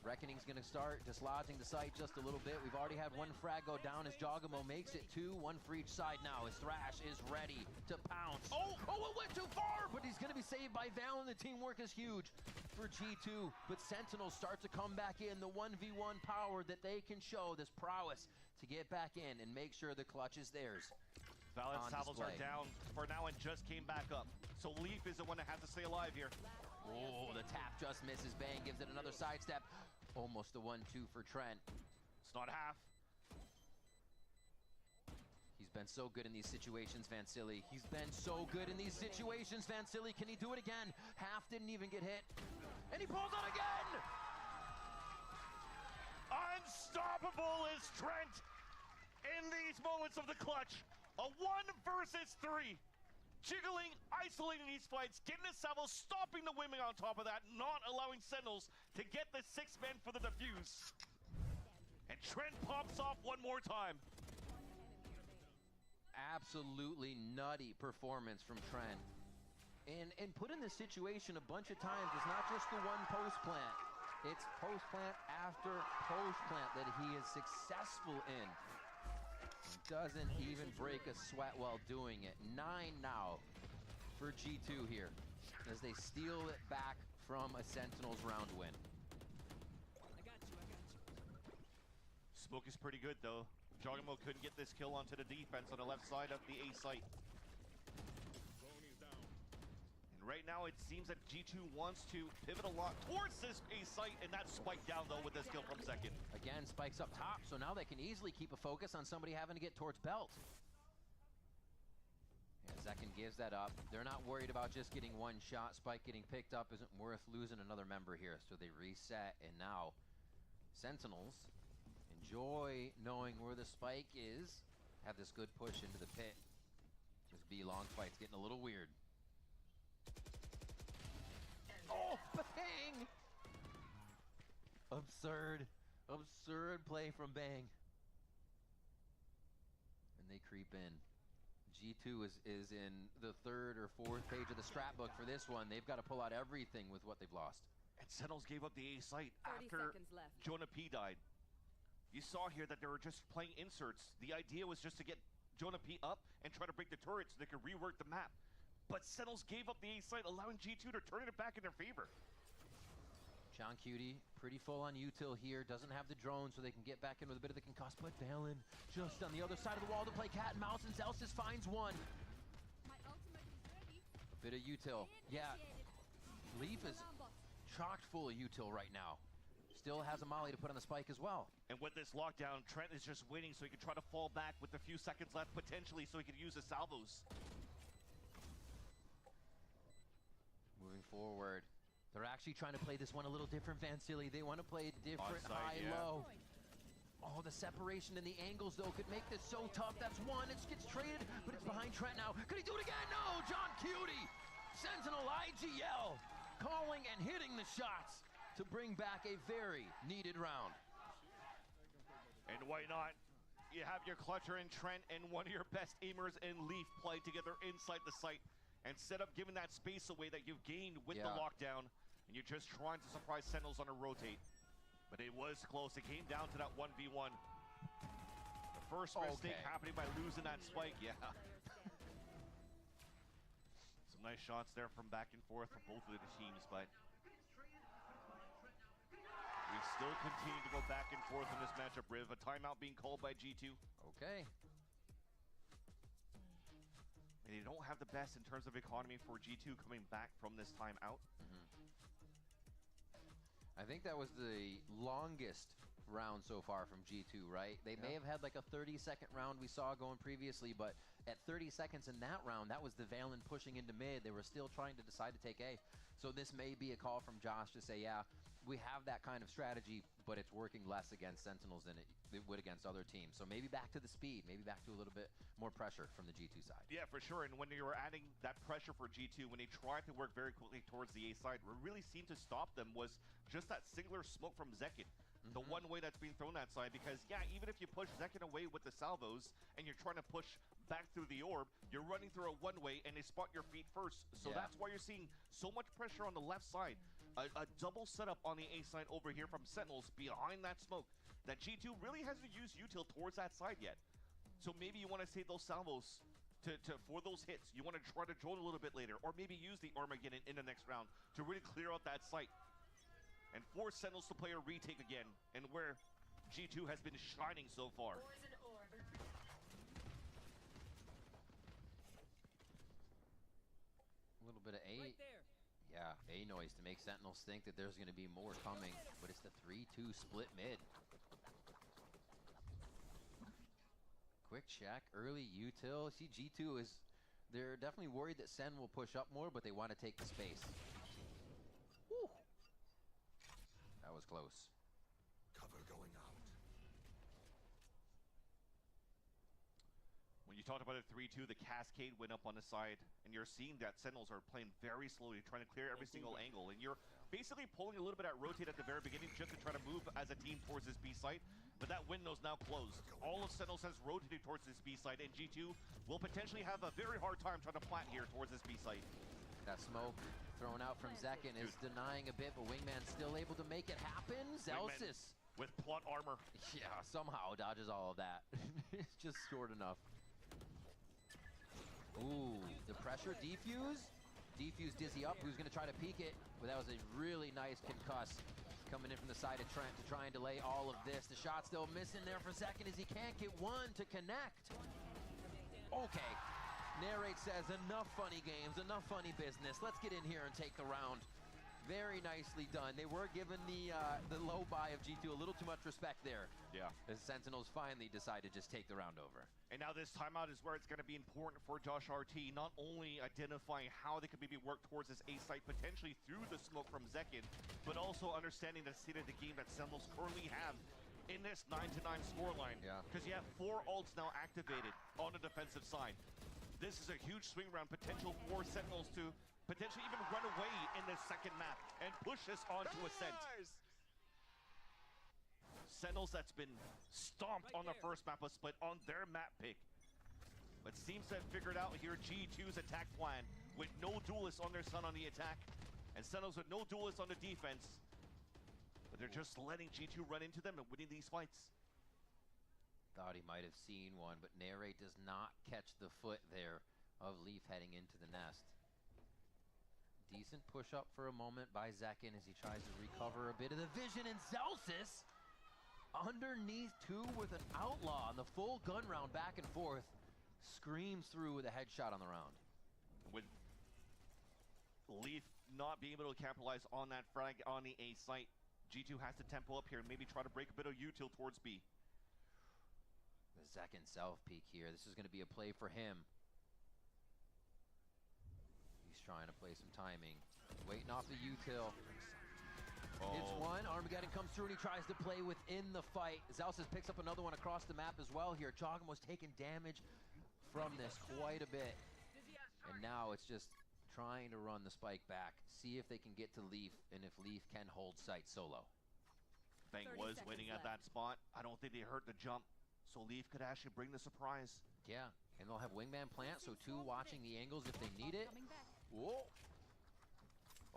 Speaker 7: Reckoning's gonna start dislodging the site just a little bit. We've already had one frag go down as Jogamo makes it two, one for each side now as Thrash is ready to pounce. Oh, it went too far, but he's gonna be saved by Val, and the teamwork is huge for G2. But Sentinels start to come back in, the 1v1 power that they can show, this prowess to get back in and make sure the clutch is theirs.
Speaker 6: Val and Saddles are down for now and just came back up. So Leaf is the one that has to stay alive here.
Speaker 7: Oh, the tap just misses. Bang gives it another sidestep. Almost the 1-2 for Trent.
Speaker 6: It's not half.
Speaker 7: He's been so good in these situations, Vansili. He's been so good in these situations, Vansili. Can he do it again? Half didn't even get hit. And he pulls out again!
Speaker 6: Unstoppable is Trent in these moments of the clutch. A 1 versus 3. Jiggling, isolating these fights, getting the salvo, stopping the women on top of that, not allowing Sentinels to get the 6 men for the defuse. And Trent pops off one more time.
Speaker 7: Absolutely nutty performance from Trent. And put in this situation a bunch of times, it's not just the one post plant. It's post plant after post plant that he is successful in. Doesn't even break a sweat while doing it. 9 now for G2 here as they steal it back from a Sentinels round win.
Speaker 6: Smoke is pretty good though. Jogamo couldn't get this kill onto the defense on the left side of the A site. And right now it seems that G2 wants to pivot a lot towards this A site, and that's spiked down though with this kill from second.
Speaker 7: Again, spikes up top, so now they can easily keep a focus on somebody having to get towards belt. And Zekin gives that up. They're not worried about just getting one shot. Spike getting picked up isn't worth losing another member here, so they reset, and now Sentinels enjoy knowing where the spike is. Have this good push into the pit. This B long fight's getting a little weird. Oh, Bang! Absurd. Absurd play from Bang. And they creep in. G2 is in the 3rd or 4th page of the scrapbook for this one. They've got to pull out everything with what they've lost.
Speaker 6: And Sentinels gave up the A site after Jonah P died. You saw here that they were just playing inserts. The idea was just to get Jonah P up and try to break the turret so they could rework the map. But Sentinels gave up the A site, allowing G2 to turn it back in their favor.
Speaker 7: John Cutie, pretty full on util here. Doesn't have the drone, so they can get back in with a bit of the concuss. But Valen just on the other side of the wall to play cat and mouse, and Zelsis finds one. A bit of util. Yeah, Leaf is chocked full of util right now. Still has a molly to put on the spike as well.
Speaker 6: And with this lockdown, Trent is just waiting so he can try to fall back with a few seconds left, potentially, so he could use the salvos.
Speaker 7: Moving forward, They're actually trying to play this one a little different, Vansili. They want to play different
Speaker 2: Onside, yeah.
Speaker 7: high-low. Oh, the separation and the angles, though, could make this so tough. That's one. It gets traded, but it's behind Trent now. Could he do it again? No! John Cutie! Sentinel IGL calling and hitting the shots to bring back a very needed round.
Speaker 6: And why not? You have your clutcher in Trent and one of your best aimers in Leaf play together inside the site. Instead of giving that space away that you've gained with the lockdown, and you're just trying to surprise Sentinels on a rotate. But it was close. It came down to that 1v1. The first mistake happening by losing that spike, yeah. Some nice shots there from back and forth from both of the teams, but we still continue to go back and forth in this matchup, Riv. A timeout being called by G2.
Speaker 7: Okay.
Speaker 6: And they don't have the best in terms of economy for G2 coming back from this timeout.
Speaker 7: I think that was the longest round so far from G2, right? They may have had like a 30-second round we saw going previously, but at 30 seconds in that round, that was the Valen pushing into mid. They were still trying to decide to take A. So this may be a call from Josh to say, yeah, we have that kind of strategy, but it's working less against Sentinels than it would against other teams. So maybe back to the speed, maybe back to a little bit more pressure from the G2 side.
Speaker 6: Yeah, for sure. And when you were adding that pressure for G2, when they tried to work very quickly towards the A side, what really seemed to stop them was just that singular smoke from Zekin. The one way that's being thrown that side, because yeah, even if you push Zekin away with the salvos and you're trying to push back through the orb, you're running through a one-way and they spot your feet first. So that's why you're seeing so much pressure on the left side. A double setup on the A side over here from Sentinels behind that smoke that G2 really hasn't used util towards that side yet. So maybe you want to save those salvos for those hits. You want to try to drone a little bit later, or maybe use the Armageddon in the next round to really clear out that site and force Sentinels to play a retake again, and where G2 has been shining so far.
Speaker 7: A little bit of A. Yeah, A noise to make Sentinels think that there's going to be more coming, but it's the 3-2 split mid. Quick check, early util. See, G2 is, they're definitely worried that Sen will push up more, but they want to take the space. Woo. That was close.
Speaker 17: Cover going out.
Speaker 6: When you talked about it 3-2, the cascade went up on the side, and you're seeing that Sentinels are playing very slowly, trying to clear every single angle, and you're basically pulling a little bit at rotate at the very beginning just to try to move as a team towards this B site, but that window's now closed. All of Sentinels has rotated towards this B site, and G2 will potentially have a very hard time trying to plant here towards this B site.
Speaker 7: That smoke thrown out from Zekin is denying a bit, but Wingman's still able to make it happen. Zelsis
Speaker 6: with plot armor.
Speaker 7: Yeah, somehow dodges all of that. It's just short enough. Ooh, the pressure defuse. Defuse Dizzy up, who's going to try to peek it, but that was a really nice concuss coming in from the side of Trent to try and delay all of this. The shot still missing there for Zekin as he can't get one to connect. Okay, Narrate says enough funny games, enough funny business. Let's get in here and take the round. Very nicely done. They were given the low buy of G2 a little too much respect there.
Speaker 6: Yeah.
Speaker 7: As Sentinels finally decide to just take the round over.
Speaker 6: And now this timeout is where it's going to be important for Josh RT, not only identifying how they could maybe work towards this A site potentially through the smoke from Zekin, but also understanding the state of the game that Sentinels currently have in this 9-9 scoreline.
Speaker 7: Yeah.
Speaker 6: Because you have 4 ults now activated on the defensive side. This is a huge swing round potential for Sentinels to potentially even run away in this second map and push this onto Ascent. Sentinels that's been stomped on the first map of Split on their map pick. But seems to have figured out here G2's attack plan with no duelists on their Sun on the attack. And Sentinels with no duelists on the defense. But they're just letting G2 run into them and winning these fights.
Speaker 7: Thought he might have seen one, but Narrate does not catch the foot there of Leaf heading into the nest. Decent push up for a moment by Zekin as he tries to recover a bit of the vision, and Zelsis underneath 2 with an outlaw on the full gun round back and forth. Screams through with a headshot on the round.
Speaker 6: With Leaf not being able to capitalize on that frag on the A site, G2 has to tempo up here and maybe try to break a bit of util towards B.
Speaker 7: The Zekin self peek here. This is going to be a play for him. He's trying to play some timing. Waiting off the util. Hits one. Armageddon comes through and he tries to play within the fight. Zelsis picks up another one across the map as well here. Chogmo's taking damage from this quite a bit. And now it's just trying to run the spike back. See if they can get to Leaf and if Leaf can hold sight solo.
Speaker 6: Bang was waiting at that spot. I don't think they heard the jump. So Leaf could actually bring the surprise.
Speaker 7: Yeah, and they'll have wingman plant, so two watching the angles if they need it. Whoa.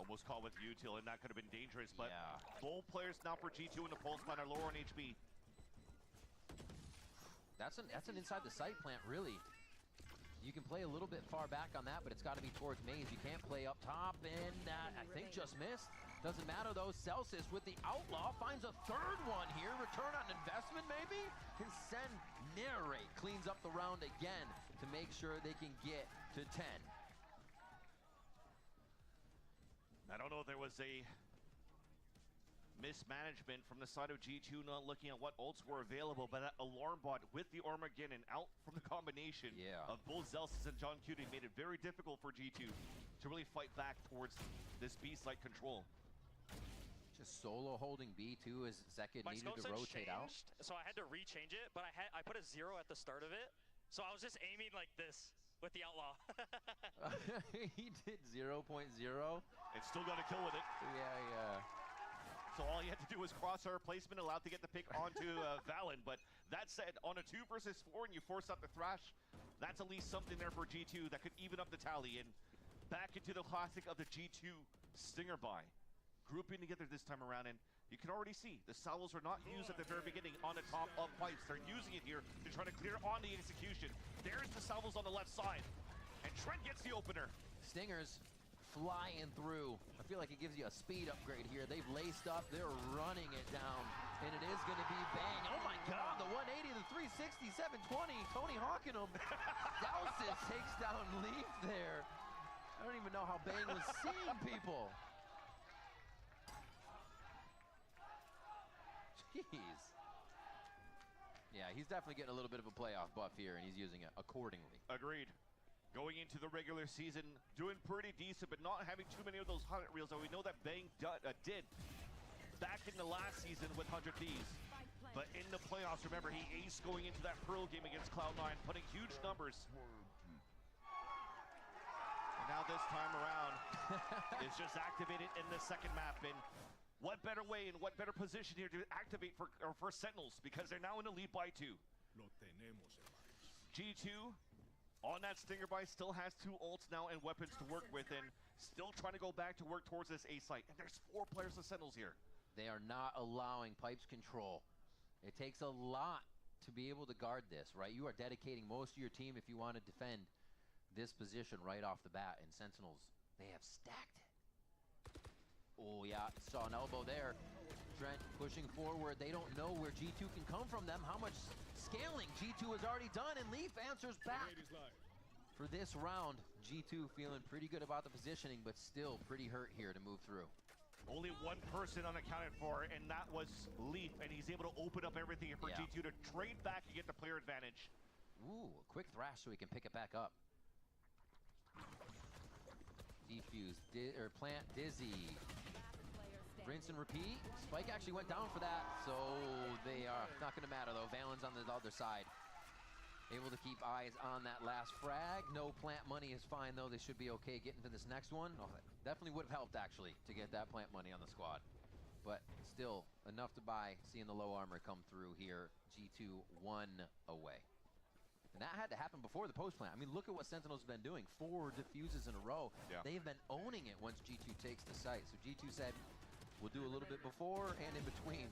Speaker 6: Almost caught with util, and that could have been dangerous, but both players now for G2 in the pulse line are lower on HP.
Speaker 7: That's an inside the sight plant, really. You can play a little bit far back on that, but it's got to be towards maze. You can't play up top, and I think just missed. Doesn't matter though. Celsius with the outlaw finds a third one here. Return on investment, maybe? And send Narrate cleans up the round again to make sure they can get to 10.
Speaker 6: I don't know if there was a mismanagement from the side of G2 not looking at what ults were available, but that alarm bot with the Armageddon out from the combination of both Zelsis and John Cutie made it very difficult for G2 to really fight back towards this beast-like control.
Speaker 7: Just solo holding B2 as Zekid needed to rotate out.
Speaker 15: So I had to rechange it, but I put a 0 at the start of it, so I was just aiming like this with the outlaw.
Speaker 7: He did 0.0.
Speaker 6: And still got a kill with it.
Speaker 7: Yeah.
Speaker 6: So all you had to do was crosshair placement, allowed to get the pick onto Valen. But that said, on a 2 versus 4 and you force out the Thrash, that's at least something there for G2 that could even up the tally. And back into the classic of the G2 Stinger buy. Grouping together this time around, and you can already see the salvos are not used at the very beginning on the top of pipes. They're using it here to try to clear on the execution. There's the salvos on the left side, and Trent gets the opener.
Speaker 7: Stingers flying through. I feel like it gives you a speed upgrade here. They've laced up, they're running it down, and it is going to be Bang. Oh my god, the 180, the 360, 720, Tony hawking him. Zelsis takes down Leaf there. I don't even know how Bang was seeing people. Jeez. Yeah, he's definitely getting a little bit of a playoff buff here, and he's using it accordingly.
Speaker 6: Agreed. Going into the regular season, doing pretty decent, but not having too many of those highlight reels that we know that Bang did back in the last season with 100 Thieves. But in the playoffs, remember, he aced going into that Pearl game against Cloud9, putting huge numbers. And now this time around, it's just activated in the second map. And what better way and what better position here to activate for Sentinels, because they're now in the lead by 2. G2 on that Stinger buy still has 2 ults now and weapons to work with, and still trying to go back to work towards this A site. And there's 4 players of Sentinels here.
Speaker 7: They are not allowing pipes control. It takes a lot to be able to guard this, right? You are dedicating most of your team if you want to defend this position right off the bat, and Sentinels, they have stacked it. Oh yeah, saw an elbow there. Trent pushing forward. They don't know where G2 can come from them. How much scaling G2 has already done, and Leaf answers back. For this round, G2 feeling pretty good about the positioning, but still pretty hurt here to move through.
Speaker 6: Only one person unaccounted for, and that was Leaf, and he's able to open up everything for G2 to trade back and get the player advantage.
Speaker 7: Ooh, a quick thrash so he can pick it back up. Defuse, plant Dizzy. Rinse and repeat. Spike actually went down for that, so they are not going to matter though. Valen's on the other side. Able to keep eyes on that last frag. No plant money is fine though. They should be okay getting to this next one. Oh, that definitely would have helped actually to get that plant money on the squad. But still enough to buy, seeing the low armor come through here. G2 1 away. And that had to happen before the post plant. I mean, look at what Sentinel's been doing. 4 diffuses in a row. They've been owning it once G2 takes the site. So G2 said, we'll do a little bit before and in between.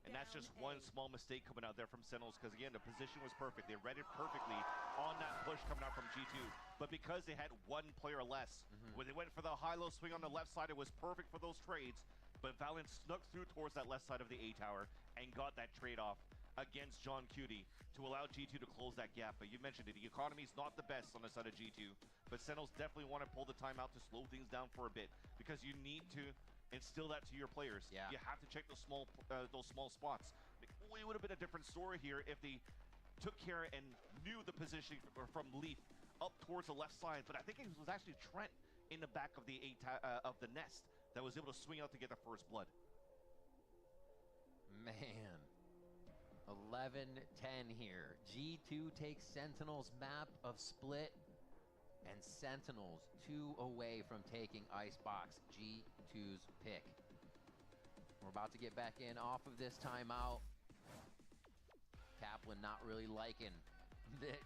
Speaker 6: And that's just one small mistake coming out there from Sentinels, because again, the position was perfect. They read it perfectly on that push coming out from G2. But because they had 1 player less, when they went for the high-low swing on the left side, it was perfect for those trades. But Valen snuck through towards that left side of the A tower and got that trade-off against John Cutie to allow G2 to close that gap. But you mentioned it, the economy is not the best on the side of G2, but Sentinels definitely want to pull the time out to slow things down for a bit, because you need to instill that to your players. You have to check those small spots. It would have been a different story here if they took care and knew the positioning from Leaf up towards the left side, but I think it was actually Trent in the back of the nest that was able to swing out to get the first blood.
Speaker 7: Man. 11-10 here. G2 takes Sentinel's map of Split, and Sentinels 2 away from taking Icebox, G2's pick. We're about to get back in off of this timeout. Kaplan not really liking that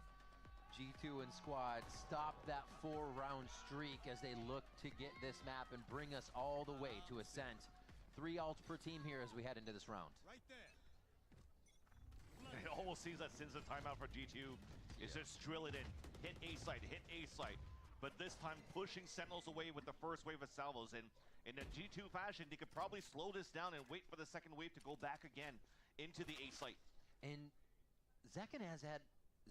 Speaker 7: G2 and squad stopped that 4-round streak as they look to get this map and bring us all the way to Ascent. 3 ults per team here as we head into this round.
Speaker 17: Right there.
Speaker 6: It almost seems that since the timeout for G2 is just drill it in. Hit A site, hit A site. But this time pushing Sentinels away with the first wave of salvos. And in a G2 fashion, they could probably slow this down and wait for the second wave to go back again into the A site.
Speaker 7: And Zekken has had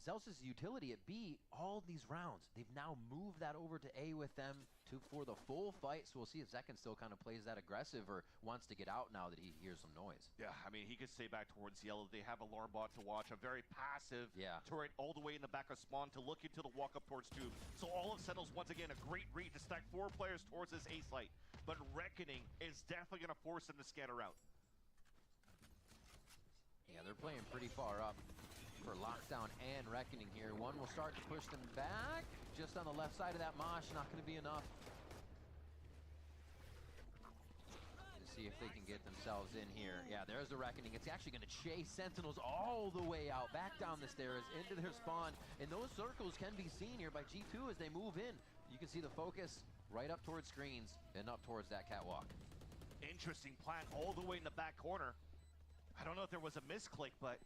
Speaker 7: Zeus' utility at B all these rounds. They've now moved that over to A with them for the full fight, so we'll see if Zekken still kind of plays that aggressive or wants to get out now that he hears some noise.
Speaker 6: Yeah, I mean, he could stay back towards yellow. They have alarm bot to watch, a very passive turret all the way in the back of spawn to look into the walk up towards tube. So all of Sentinels, once again, a great read to stack 4 players towards this A site. But Reckoning is definitely going to force them to scatter out.
Speaker 7: Yeah, they're playing pretty far up for Lockdown and Reckoning here. One will start to push them back. Just on the left side of that mosh, not going to be enough. To see if they can get themselves in here. Yeah, there's the Reckoning. It's actually going to chase Sentinels all the way out, back down the stairs, into their spawn. And those circles can be seen here by G2 as they move in. You can see the focus right up towards screens and up towards that catwalk.
Speaker 6: Interesting plan all the way in the back corner. I don't know if there was a misclick, but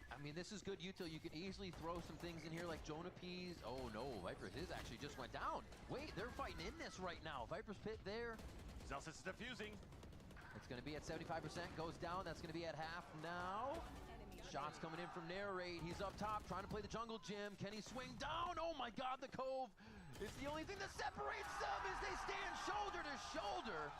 Speaker 7: I mean, this is good util. You can easily throw some things in here like Jonah Peas. Oh no, Viper's his actually just went down. Wait, they're fighting in this right now. Viper's pit there.
Speaker 6: Zeus is defusing.
Speaker 7: It's going to be at 75%, goes down. That's going to be at half now. Shots coming in from Narrate. He's up top trying to play the jungle gym. Can he swing down? Oh my god, the Cove. It's the only thing that separates them as they stand shoulder to shoulder.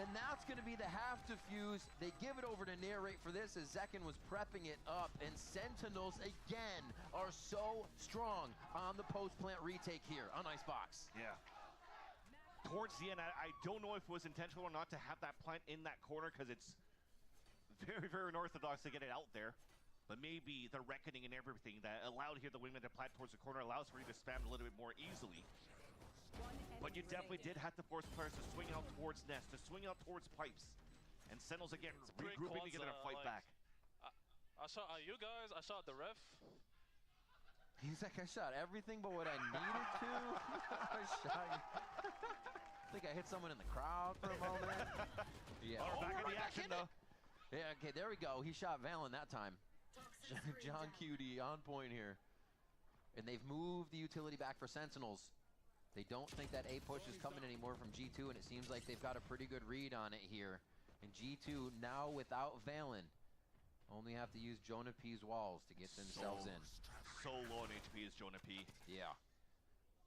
Speaker 7: And that's going to be the half defuse. They give it over to Narrate for this as Zekken was prepping it up. And Sentinels, again, are so strong on the post-plant retake here on Icebox.
Speaker 6: Yeah. Towards the end, I don't know if it was intentional or not to have that plant in that corner because it's very, very unorthodox to get it out there. But maybe the Reckoning and everything that allowed here the wingman to plant towards the corner allows for you to spam a little bit more easily. But you definitely did have to force players to swing out towards Nest, to swing out towards Pipes. And Sentinels again regrouping together to fight back.
Speaker 15: I shot you guys, I shot the ref.
Speaker 7: He's like, I shot everything but what I needed to. I think I hit someone in the crowd for a moment. Yeah.
Speaker 6: Oh, back in the action though.
Speaker 7: Yeah, okay, there we go. He shot Valen that time. John Cutie on point here. And they've moved the utility back for Sentinels. They don't think that A push is coming anymore from G2, and it seems like they've got a pretty good read on it here. And G2 now without Valen only have to use Jonah P's walls to get themselves in.
Speaker 6: So low on HP is Jonah P.
Speaker 7: Yeah.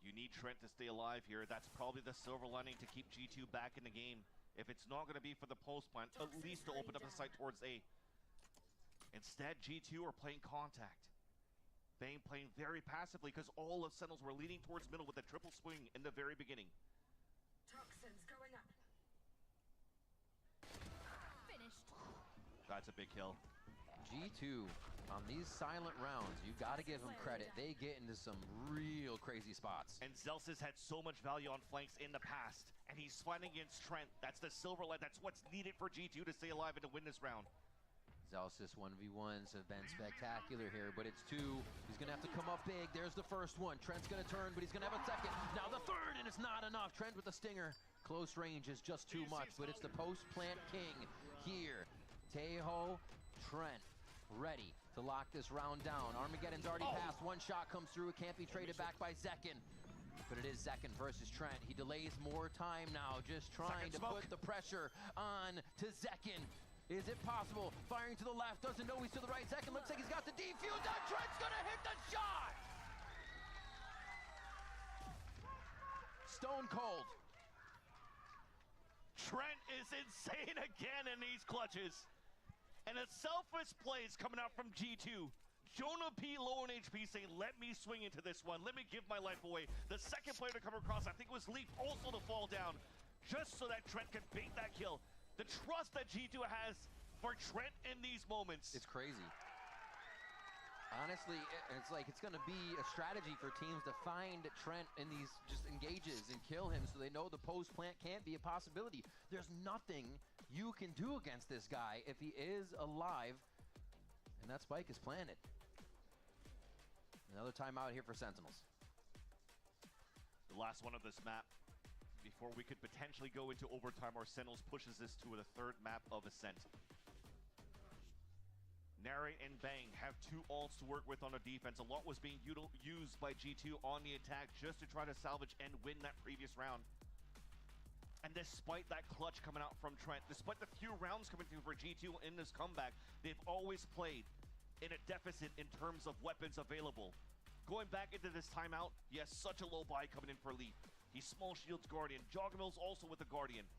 Speaker 6: You need Trent to stay alive here. That's probably the silver lining to keep G2 back in the game. If it's not going to be for the post plant, at least to open up the site towards A. Instead, G2 are playing contact. Bane playing very passively because all of Sentinels were leaning towards middle with a triple swing in the very beginning.
Speaker 5: Toxins going up.
Speaker 12: Finished.
Speaker 6: That's a big kill.
Speaker 7: G2 on these silent rounds, you got to give them credit. They get into some real crazy spots.
Speaker 6: And Zeus has had so much value on flanks in the past, and he's fighting against Trent. That's the silver light. That's what's needed for G2 to stay alive and to win this round.
Speaker 7: Zeus' 1v1s have been spectacular here, but it's 2. He's going to have to come up big. There's the first one. Trent's going to turn, but he's going to have a second. Now the third, and it's not enough. Trent with the stinger. Close range is just too much, but it's the post-plant king here. Tejo, Trent, ready to lock this round down. Armageddon's already passed. One shot comes through. It can't be traded back by Zekken. But it is Zekken versus Trent. He delays more time now, just trying to put the pressure on to Zekken. Is it possible? Firing to the left, doesn't know he's to the right. Zekken looks like he's got the defuse on. Trent's gonna hit the shot! Stone cold.
Speaker 6: Trent is insane again in these clutches. And a selfless plays coming out from G2. Jonah P low on HP saying, let me swing into this one. Let me give my life away. The second player to come across, I think, was Leaf, also to fall down, just so that Trent could bait that kill. The trust that G2 has for Trent in these moments.
Speaker 7: It's crazy. Honestly, it's like it's going to be a strategy for teams to find Trent in these just engages and kill him so they know the post plant can't be a possibility. There's nothing you can do against this guy if he is alive, and that spike is planted. Another timeout here for Sentinels.
Speaker 6: The last one of this map before we could potentially go into overtime. Our Sentinels pushes this to the third map of Ascent. Narrate and Bang have two ults to work with on the defense. A lot was being used by G2 on the attack just to try to salvage and win that previous round. And despite that clutch coming out from Trent, despite the few rounds coming through for G2 in this comeback, they've always played in a deficit in terms of weapons available. Going back into this timeout, yes, such a low buy coming in for Leaf. He's small shields Guardian. Joggamil's also with the Guardian.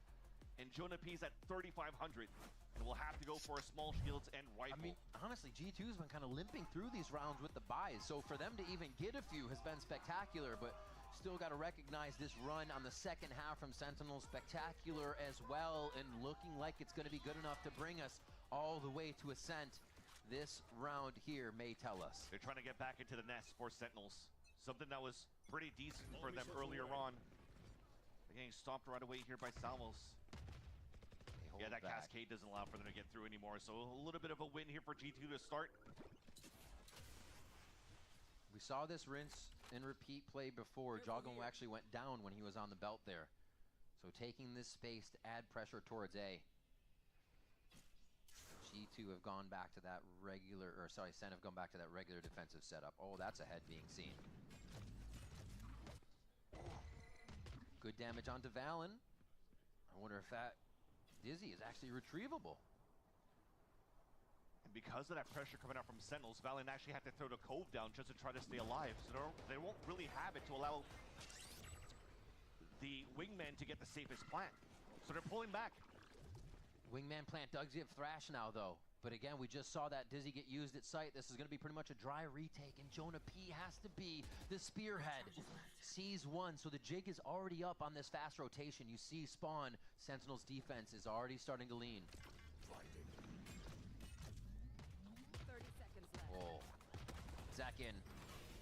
Speaker 6: And Jonah P's at 3,500. And we'll have to go for a small shields and rifle.
Speaker 7: I mean, honestly, G2's been kind of limping through these rounds with the buys. So for them to even get a few has been spectacular, but still got to recognize this run on the second half from Sentinels. Spectacular as well, and looking like it's going to be good enough to bring us all the way to Ascent. This round here may tell us.
Speaker 6: They're trying to get back into the nest for Sentinels. Something that was pretty decent for them earlier on. They're getting stopped right away here by Salmos. Yeah, that cascade doesn't allow for them to get through anymore. So a little bit of a win here for G2 to start.
Speaker 7: We saw this rinse and repeat play before. Joggamo actually went down when he was on the belt there. So taking this space to add pressure towards A. G2 have gone back to that regular, or sorry, Sen have gone back to that regular defensive setup. Oh, that's a head being seen. Good damage onto Valen. I wonder if that Dizzy is actually retrievable.
Speaker 6: And because of that pressure coming out from Sentinels, Valen actually had to throw the Cove down just to try to stay alive. So they won't really have it to allow the Wingman to get the safest plant. So they're pulling back.
Speaker 7: Wingman plant does give Thrash now, though. But again, we just saw that Dizzy get used at sight. This is going to be pretty much a dry retake, and Jonah P has to be the spearhead. Sees one, so the jig is already up on this fast rotation. You see Spawn. Sentinel's defense is already starting to lean.
Speaker 13: 30 seconds left.
Speaker 7: Oh. Zekin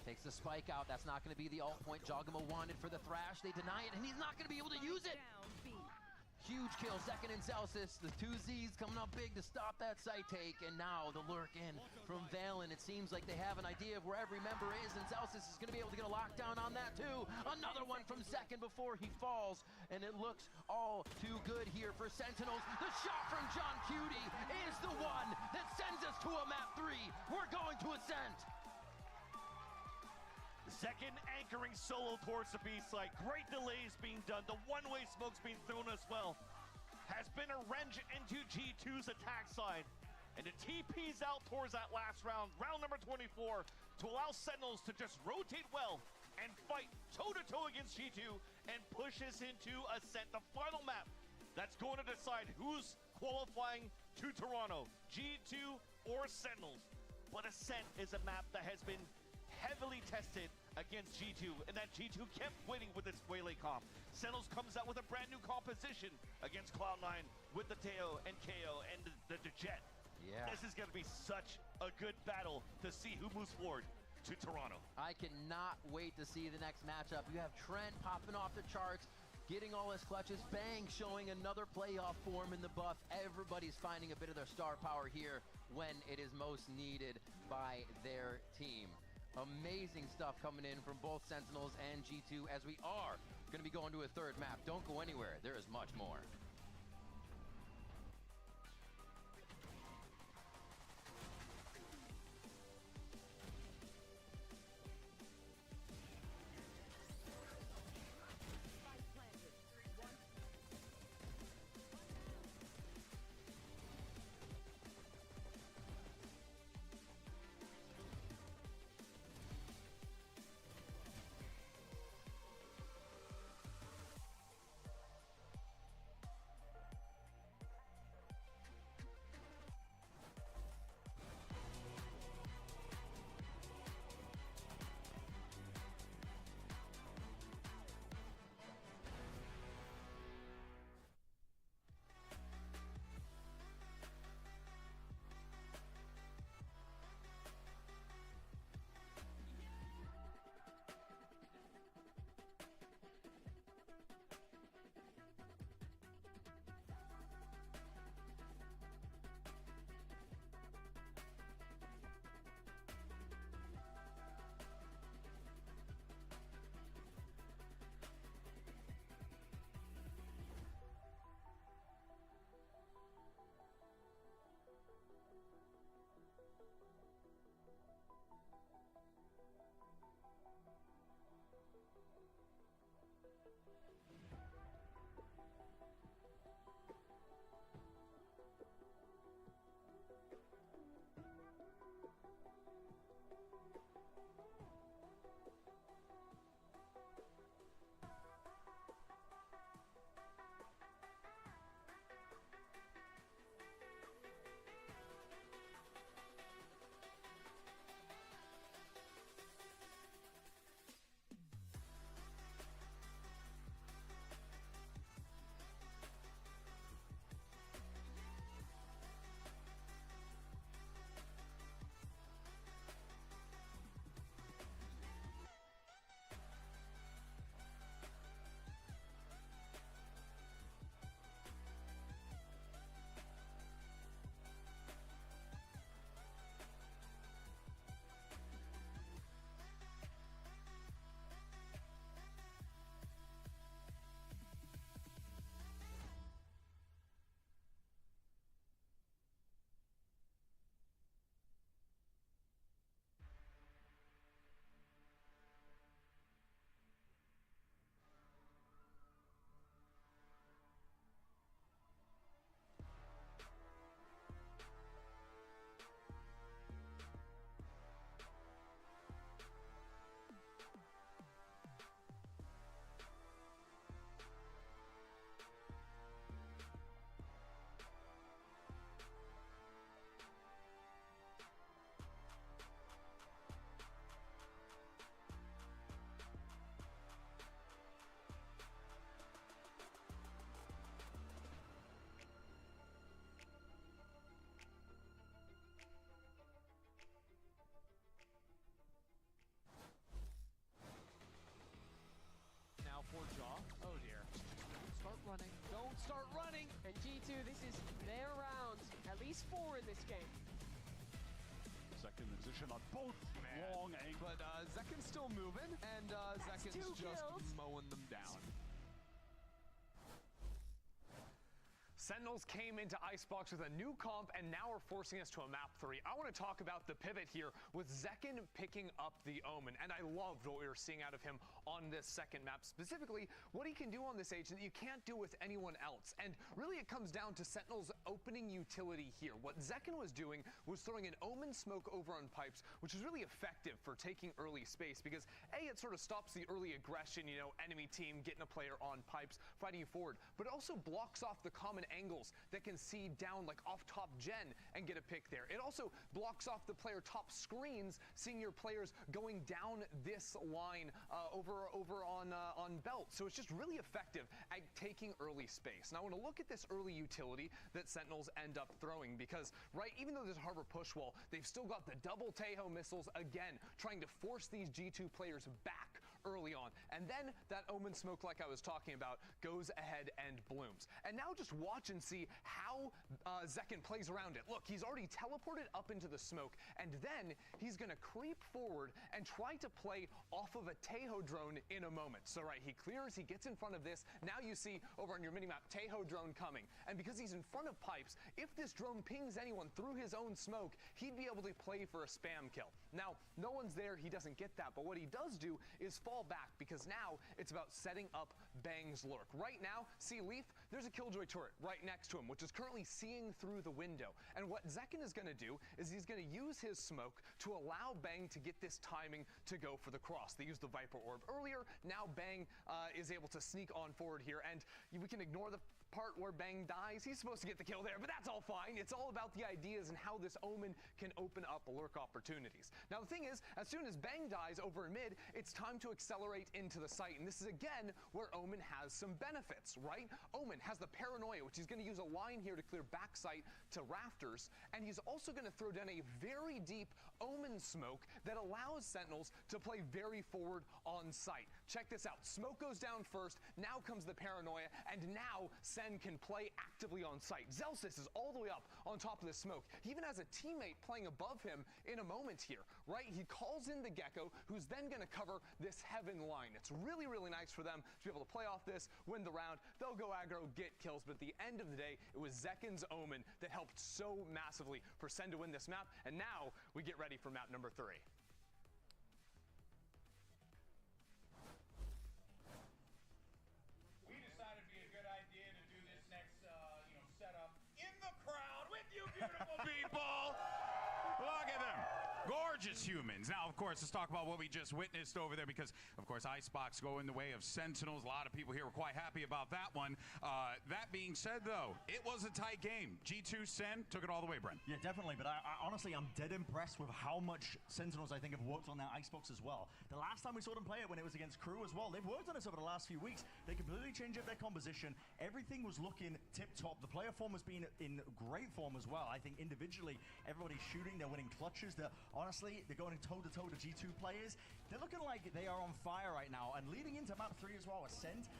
Speaker 7: takes the spike out. That's not going to be the ult point Joggamo wanted for the Thrash. They deny it, and he's not going to be able to use it. Huge kill, Zekin and Celsius. The two Zs coming up big to stop that site take. And now the lurk in from Valen. It seems like they have an idea of where every member is, and Celsius is going to be able to get a lockdown on that too. Another one from Zekin before he falls. And it looks all too good here for Sentinels. The shot from John Cutie is the one that sends us to a map 3. We're going to Ascent.
Speaker 6: Zekin anchoring solo towards the B site. Great delays being done. The one-way smoke's being thrown as well. Has been a wrench into G2's attack side. And the TP's out towards that last round, round number 24, to allow Sentinels to just rotate well and fight toe-to-toe against G2 and push us into Ascent, the final map that's going to decide who's qualifying to Toronto, G2 or Sentinels. But Ascent is a map that has been heavily tested against G2, and that G2 kept winning with its Waylay comp. Sentinels comes out with a brand new composition against Cloud9 with the Teo and KO and the Jet.
Speaker 7: Yeah.
Speaker 6: This is going to be such a good battle to see who moves forward to Toronto.
Speaker 7: I cannot wait to see the next matchup. You have Trent popping off the charts, getting all his clutches. Bang showing another playoff form in the buff. Everybody's finding a bit of their star power here when it is most needed by their team. Amazing stuff coming in from both Sentinels and G2 as we are going to be going to a third map. Don't go anywhere. There is much more.
Speaker 20: running. Don't start running. And G2, this is their round. At least 4 in this game.
Speaker 17: Second position on both long angle.
Speaker 4: But Zekin's still moving, and Zekin's just mowing them down.
Speaker 11: Sentinels came into Icebox with a new comp and now are forcing us to a map 3. I want to talk about the pivot here with Zekin picking up the Omen, and I loved what we were seeing out of him on this second map, specifically what he can do on this agent that you can't do with anyone else. And really it comes down to Sentinel's opening utility here. What Zekin was doing was throwing an Omen smoke over on pipes, which is really effective for taking early space because A, it sort of stops the early aggression, you know, enemy team getting a player on pipes, fighting you forward, but it also blocks off the common angles that can see down like off top gen and get a pick there. It also blocks off the player top screens, seeing your players going down this line over on belt. So it's just really effective at taking early space. Now I want to look at this early utility that Sentinels end up throwing because, right, even though there's a harbor push wall, they've still got the double Tahoe missiles again, trying to force these G2 players back early on. And then that Omen smoke, like I was talking about, goes ahead and blooms. And now just watch and see how Zekin plays around it. Look, he's already teleported up into the smoke, and then he's gonna creep forward and try to play off of a Tahoe drone in a moment. So right, he clears, he gets in front of this. Now you see over on your minimap, Tahoe drone coming. And because he's in front of pipes, if this drone pings anyone through his own smoke, he'd be able to play for a spam kill. Now, no one's there, he doesn't get that, but what he does do is fall back because now it's about setting up Bang's lurk. Right now, see Leaf, there's a Killjoy turret right next to him, which is currently seeing through the window. And what Zekin is going to do is he's going to use his smoke to allow Bang to get this timing to go for the cross. They used the Viper Orb earlier, now Bang is able to sneak on forward here, and we can ignore the part where Bang dies. He's supposed to get the kill there, but that's all fine. It's all about the ideas and how this Omen can open up lurk opportunities. Now the thing is, as soon as Bang dies over in mid, it's time to accelerate into the site, and this is again where Omen has some benefits, right? Omen has the paranoia, which he's going to use a line here to clear backside to rafters, and he's also going to throw down a very deep Omen smoke that allows Sentinels to play very forward on site. Check this out. Smoke goes down first, now comes the paranoia, and now Sen can play actively on site. Zelsis is all the way up on top of the smoke. He even has a teammate playing above him in a moment here, right? He calls in the Gecko, who's then going to cover this heaven line. It's really, really nice for them to be able to play off this, win the round. They'll go aggro, get kills, but at the end of the day, it was Zekin's Omen that helped so massively for Sen to win this map, and now we get ready for map number 3.
Speaker 3: We decided it'd be a good idea to do this next, setup in the crowd with you beautiful people.
Speaker 23: Look at them. Gorgeous humans. Now, of course, let's talk about what we just witnessed over there because, of course, Icebox go in the way of Sentinels. A lot of people here were quite happy about that one. That being said, though, it was a tight game. G2 Sen took it all the way, Brent.
Speaker 24: Yeah, definitely. But I honestly, I'm dead impressed with how much Sentinels, I think, have worked on their Icebox as well. The last time we saw them play it when it was against Crew as well, they've worked on this over the last few weeks. They completely changed up their composition. Everything was looking tip-top. The player form has been in great form as well. I think individually, everybody's shooting. They're winning clutches. Honestly, they're going toe-to-toe to G2 players. They're looking like they are on fire right now. And leading into map 3 as well, Ascent.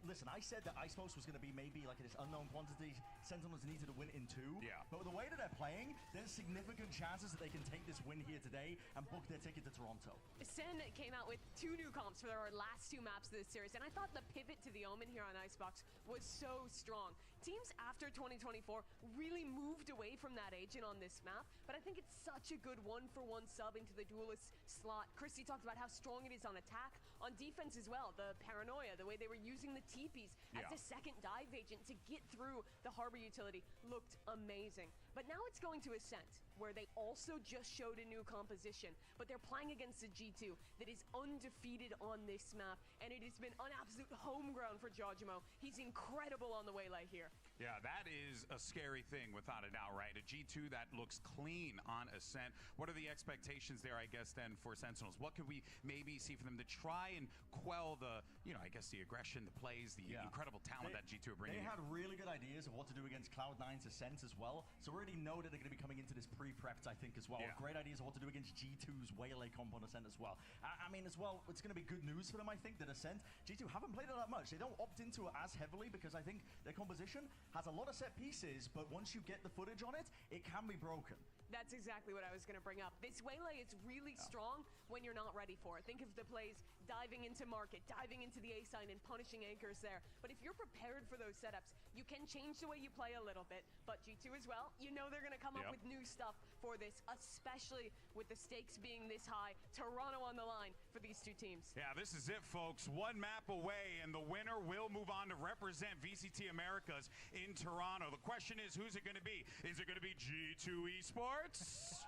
Speaker 24: Listen, I said that Icebox was going to be maybe like this unknown quantity. Sentinels needed to win in 2.
Speaker 23: Yeah.
Speaker 24: But with the way that they're playing, there's significant chances that they can take this win here today and book their ticket to Toronto.
Speaker 21: Sen came out with 2 new comps for our last 2 maps of this series, and I thought the pivot to the Omen here on Icebox was so strong. Teams after 2024 really moved away from that agent on this map, but I think it's such a good one-for-one sub into the duelist slot. Christy talked about how strong it is on attack, on defense as well. The paranoia, the way they were using the TPs as the second dive agent to get through the harbor utility looked amazing. But now it's going to Ascent, where they also just showed a new composition, but they're playing against a G2 that is undefeated on this map, and it has been an absolute home ground for Jojimo. He's incredible on the waylay here.
Speaker 23: Yeah, that is a scary thing without a doubt, right? A G2 that looks clean on Ascent. What are the expectations there, I guess, then for Sentinels? What could we maybe see from them to try and quell the, you know, I guess the aggression, the plays, the incredible talent that G2 are bringing?
Speaker 24: They had really good ideas of what to do against Cloud9's Ascent as well. So we already know that they're going to be coming into this pre-prepped, I think, as well.
Speaker 23: Yeah.
Speaker 24: Great ideas of what to do against G2's Waylay comp on Ascent as well. I mean, as well, it's going to be good news for them, I think, that Ascent, G2 haven't played it that much. They don't opt into it as heavily because I think their composition has a lot of set pieces, but once you get the footage on it, it can be broken.
Speaker 20: That's exactly what I was going to bring up. This Waylay is really strong when you're not ready for it. Think of the plays diving into market, diving into the A sign and punishing anchors there. But if you're prepared for those setups, you can change the way you play a little bit. But G2 as well, you know they're going to come up with new stuff for this, especially with the stakes being this high. Toronto on the line for these two teams.
Speaker 23: Yeah, this is it, folks. One map away, and the winner will move on to represent VCT Americas in Toronto. The question is, who's it going to be? Is it going to be G2 Esports?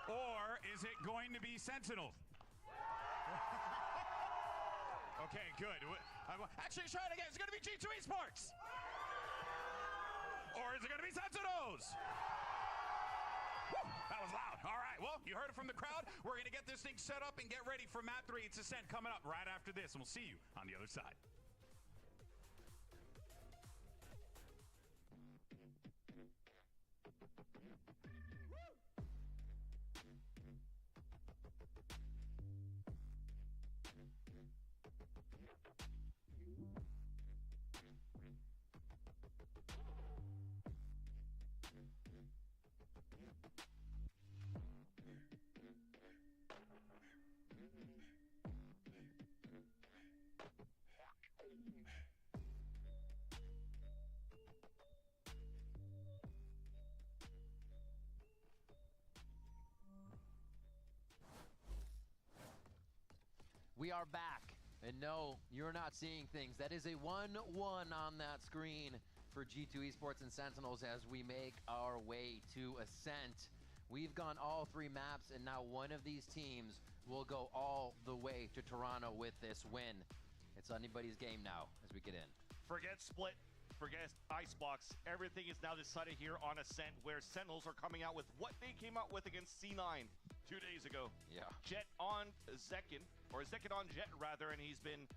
Speaker 23: Or is it going to be Sentinel? Okay, good. Actually, try it again. Is it going to be G2 Esports? Or is it going to be Sentinels? Woo, that was loud. All right, well, you heard it from the crowd. We're going to get this thing set up and get ready for Map 3. It's Ascent coming up right after this, and we'll see you on the other side.
Speaker 7: We are back, and no, you're not seeing things. That is a 1-1 on that screen for G2 Esports and Sentinels as we make our way to Ascent. We've gone all 3 maps, and now one of these teams will go all the way to Toronto with this win. It's anybody's game now as we get in.
Speaker 6: Forget Split, forget Icebox. Everything is now decided here on Ascent, where Sentinels are coming out with what they came out with against C9 2 days ago.
Speaker 7: Yeah.
Speaker 6: Jet on Zekin, or Zekin on Jet rather, and he's been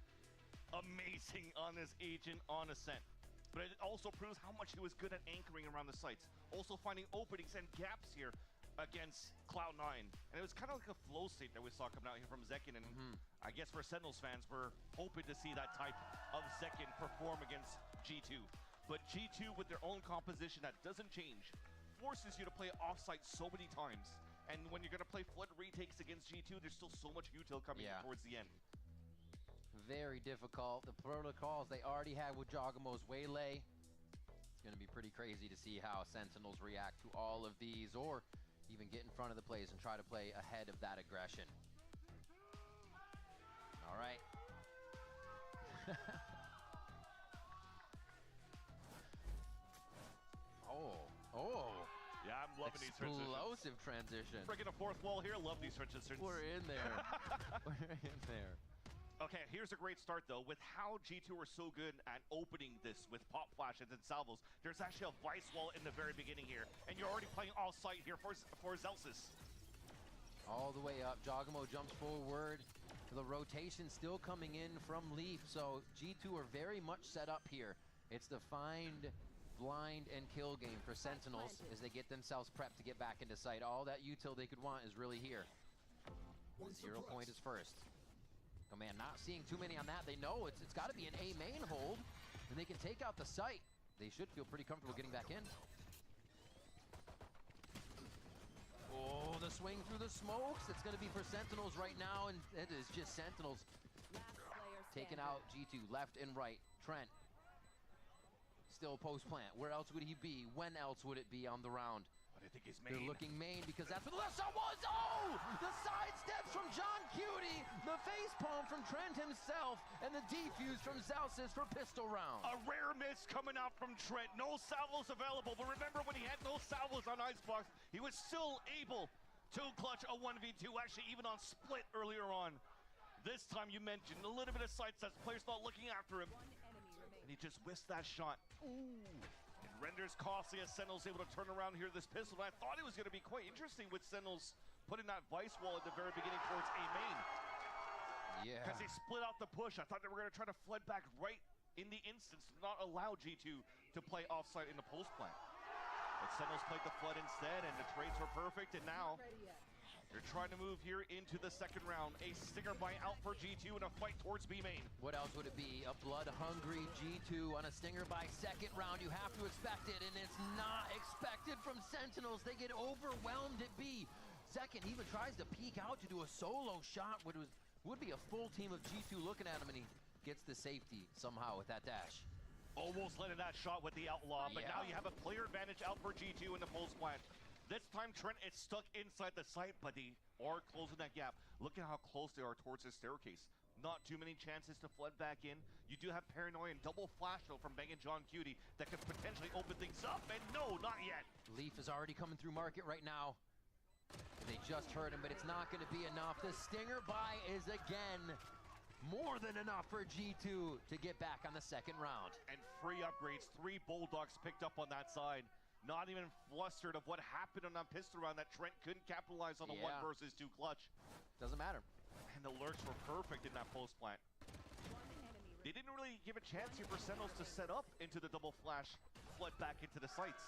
Speaker 6: amazing on this agent on Ascent. But it also proves how much he was good at anchoring around the sites. Also finding openings and gaps here against Cloud9. And it was kind of like a flow state that we saw coming out here from Zekin. And I guess for Sentinels fans, we're hoping to see that type of Zekin perform against G2. But G2, with their own composition that doesn't change, forces you to play offsite so many times. And when you're going to play flood retakes against G2, there's still so much util coming in towards the end.
Speaker 7: Very difficult. The protocols they already had with Jogamo's Waylay. It's going to be pretty crazy to see how Sentinels react to all of these, or even get in front of the plays and try to play ahead of that aggression. All right. Oh.
Speaker 6: Yeah, I'm loving these transitions.
Speaker 7: Explosive transition.
Speaker 6: Breaking a fourth wall here. Love these transitions.
Speaker 7: We're in there. We're in there.
Speaker 6: Okay, here's a great start, though. With how G2 are so good at opening this with pop flashes and salvos, there's actually a vice wall in the very beginning here. And you're already playing off-site here for Zelsis.
Speaker 7: All the way up. Jogamo jumps forward. The rotation still coming in from Leaf. So G2 are very much set up here. It's the find, blind, and kill game for Sentinels as they get themselves prepped to get back into sight. All that util they could want is really here. 0 point is first. Oh man, not seeing too many on that. They know it's got to be an A main hold, and they can take out the site. They should feel pretty comfortable getting back in. Oh, the swing through the smokes. It's going to be for Sentinels right now, and it is just Sentinels taking out G2 left and right. Trent still post plant. Where else would he be? When else would it be on the round?
Speaker 6: But I think he's main.
Speaker 7: They're looking main because that's what the left shot was. Oh! The side steps from John Cutie, the facepalm from Trent himself, and the defuse from Zelsis for pistol round.
Speaker 6: A rare miss coming out from Trent. No salvos available, but remember when he had no salvos on Icebox, he was still able to clutch a 1v2, actually even on Split earlier on. This time you mentioned a little bit of sight sets, players not looking after him. And he just whiffed that shot. Ooh. It renders costly as Sentinel's able to turn around here this pistol. And I thought it was going to be quite interesting with Sentinel's putting that vice wall at the very beginning towards A main.
Speaker 7: Yeah.
Speaker 6: Because they split out the push. I thought they were going to try to flood back right in the instance, not allow G2 to play offside in the post plant. But Sentinels played the flood instead, and the trades were perfect, and now they're trying to move here into the second round. A stinger buy out for G2 in a fight towards B main.
Speaker 7: What else would it be? A blood-hungry G2 on a stinger by second round. You have to expect it, and it's not expected from Sentinels. They get overwhelmed at B. Second even tries to peek out to do a solo shot, which would be a full team of G2 looking at him, and he gets the safety somehow with that dash.
Speaker 6: Almost landed that shot with the Outlaw, but now you have a player advantage out for G2 in the post plant. This time Trent is stuck inside the site, but they are closing that gap. Look at how close they are towards the staircase. Not too many chances to flood back in. You do have Paranoia and double flash though from Bang and John Cutie that could potentially open things up, and no, not yet.
Speaker 7: Leaf is already coming through market right now. They just heard him, but it's not going to be enough. The stinger buy is again more than enough for G2 to get back on the second round.
Speaker 6: And free upgrades, 3 Bulldogs picked up on that side. Not even flustered of what happened on that pistol round that Trent couldn't capitalize on the 1 versus 2 clutch.
Speaker 7: Doesn't matter.
Speaker 6: And the lurks were perfect in that post plant. They didn't really give a chance here for Sentinels to set up into the double flash, flood back into the sights.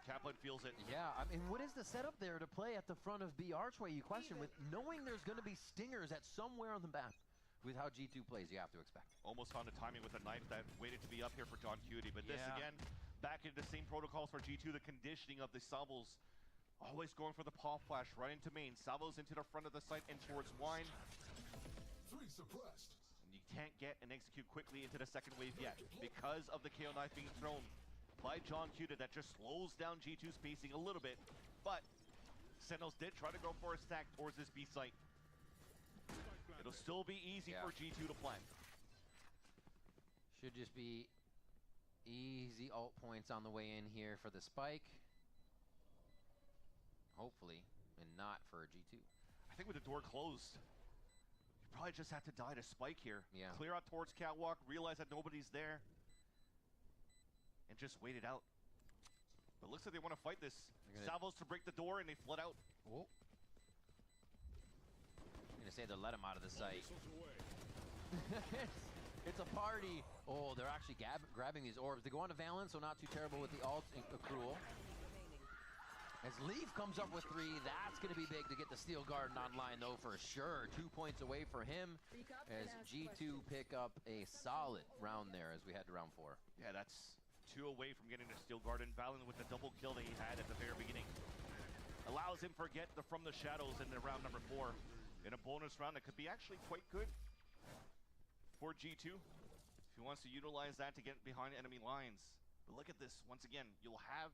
Speaker 6: Kaplan feels it.
Speaker 7: Yeah, I mean, what is the setup there to play at the front of B archway, you question, with knowing there's going to be stingers at somewhere on the map. With how G2 plays, you have to expect.
Speaker 6: Almost found the timing with a knife that waited to be up here for John Cutie, but this again, back into the same protocols for G2, the conditioning of the salvos. Always going for the pop flash right into main. Salvos into the front of the site and towards wine.
Speaker 17: 3 suppressed.
Speaker 6: And you can't get and execute quickly into the second wave yet because of the KO knife being thrown by John Cutie. That just slows down G2's pacing a little bit, but Sentinels did try to go for a stack towards this B site. It'll still be easy for G2 to plant.
Speaker 7: Should just be easy ult points on the way in here for the spike. Hopefully, and not for G2.
Speaker 6: I think with the door closed, you probably just have to die to spike here.
Speaker 7: Yeah.
Speaker 6: Clear out towards catwalk, realize that nobody's there, and just wait it out. But it looks like they want to fight this. Salvos to break the door, and they flood out.
Speaker 7: Oh. I'm gonna say they let him out of the site. It's a party. Oh, they're actually grabbing these orbs. They go on to Valence, so not too terrible with the ult accrual. As Leaf comes up with 3, that's going to be big to get the Steel Garden online, though, for sure. 2 points away for him as G2 pick up a solid round there as we head to round 4.
Speaker 6: Yeah, that's 2 away from getting the Steel Garden. Valen with the double kill that he had at the very beginning. Allows him to get from the shadows in the round number 4. In a bonus round that could be actually quite good for G2 if he wants to utilize that to get behind enemy lines. But look at this. Once again, you'll have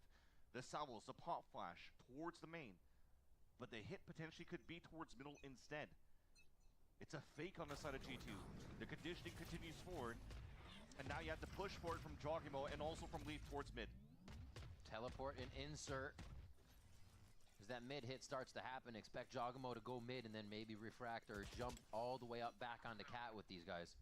Speaker 6: the salvos, the pop flash towards the main, but the hit potentially could be towards middle instead. It's a fake on the side of G2. The conditioning continues forward, and now you have to push forward from Jogimo and also from Leaf towards mid.
Speaker 7: Teleport and insert. As that mid hit starts to happen, expect Jogimo to go mid and then maybe refract or jump all the way up back onto Cat with these guys.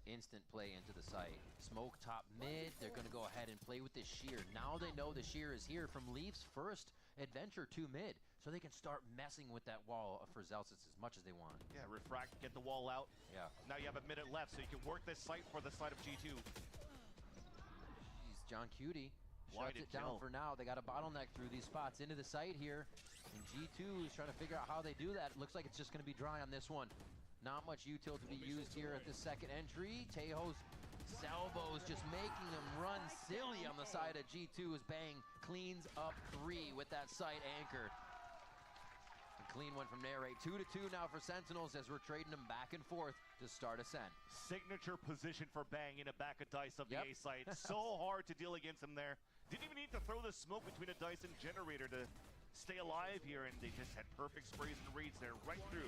Speaker 7: Instant play into the site. Smoke top mid. They're going to go ahead and play with the shear. Now they know the shear is here from Leaf's first adventure to mid, so they can start messing with that wall for Zelsis as much as they want.
Speaker 6: Yeah, refract, get the wall out.
Speaker 7: Yeah.
Speaker 6: Now you have a minute left, so you can work this site for the side of G2.
Speaker 7: Jeez, John Cutie shuts it down for now. They got a bottleneck through these spots into the site here, and G2 is trying to figure out how they do that. It looks like it's just going to be dry on this one. Not much util to be used here at the second entry. Tejo's salvos just making them run silly on the side of G2 as Bang cleans up 3 with that site anchored. A clean one from Narrate. 2-2 now for Sentinels as we're trading them back and forth to start Ascent.
Speaker 6: Signature position for Bang in a back of dice of the A site. So hard to deal against him there. Didn't even need to throw the smoke between a dice and generator to stay alive here, and they just had perfect sprays and reads there right through.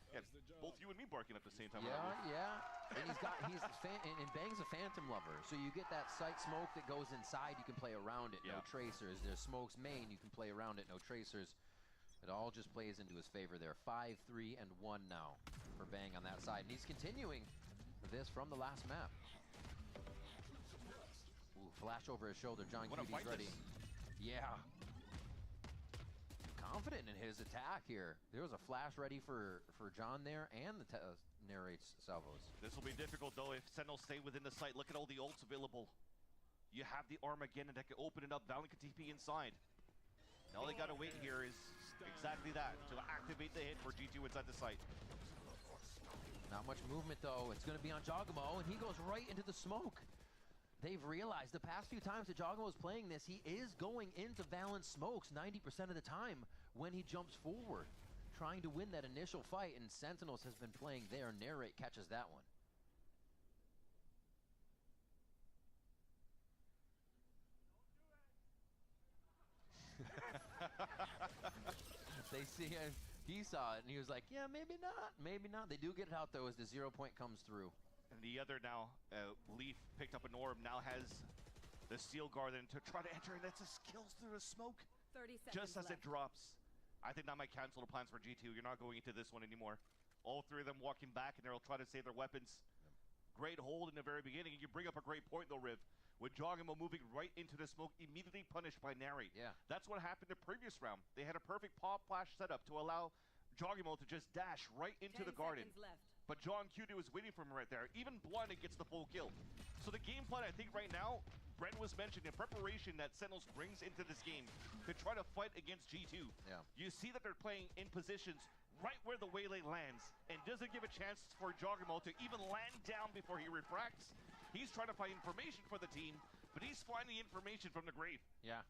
Speaker 6: Yeah, both you and me barking at the same time.
Speaker 7: Yeah. And and Bang's a phantom lover, so you get that sight smoke that goes inside, you can play around it. No tracers. There's smokes main, you can play around it. No tracers. It all just plays into his favor there. 5-3 and 1 now for Bang on that side. And he's continuing this from the last map. Ooh, flash over his shoulder. John Cuty's ready. Yeah. Confident in his attack here. There was a flash ready for John there, and the narrates salvos.
Speaker 6: This will be difficult though if Sentinels stay within the site. Look at all the ults available. You have the Armageddon that can open it up. Valiant can TP inside. All they gotta wait here is exactly that, to activate the hit for G2 inside the site.
Speaker 7: Not much movement though. It's gonna be on Jogamo, and he goes right into the smoke. They've realized the past few times that Jogamo is playing this, he is going into Valent smokes 90% of the time when he jumps forward, trying to win that initial fight, and Sentinels has been playing there. Narrate catches that one. They see him, he saw it, and he was like, yeah, maybe not, maybe not. They do get it out, though, as the 0 point comes through.
Speaker 6: And the other now, Leaf picked up an orb, now has the Steel Guardian to try to enter, and that's a kills through the smoke.
Speaker 13: 30 seconds
Speaker 6: just as
Speaker 13: left.
Speaker 6: it drops. I think that might cancel the plans for G2. You're not going into this one anymore. All three of them walking back, and they'll try to save their weapons. Great hold in the very beginning, and you bring up a great point, though, Riv. With Jogamo moving right into the smoke, immediately punished by Nari.
Speaker 7: Yeah.
Speaker 6: That's what happened the previous round. They had a perfect pop flash setup to allow Jogamo to just dash right into the garden. But John Cutie was waiting for him right there. Even blinded gets the full kill. So the game plan, I think right now, Brent was mentioning in preparation that Sentinels brings into this game to try to fight against G2.
Speaker 7: Yeah.
Speaker 6: You see that they're playing in positions right where the waylay lands, and doesn't give a chance for Jogamo to even land down before he refracts. He's trying to find information for the team, but he's finding information from the grave.
Speaker 7: Yeah.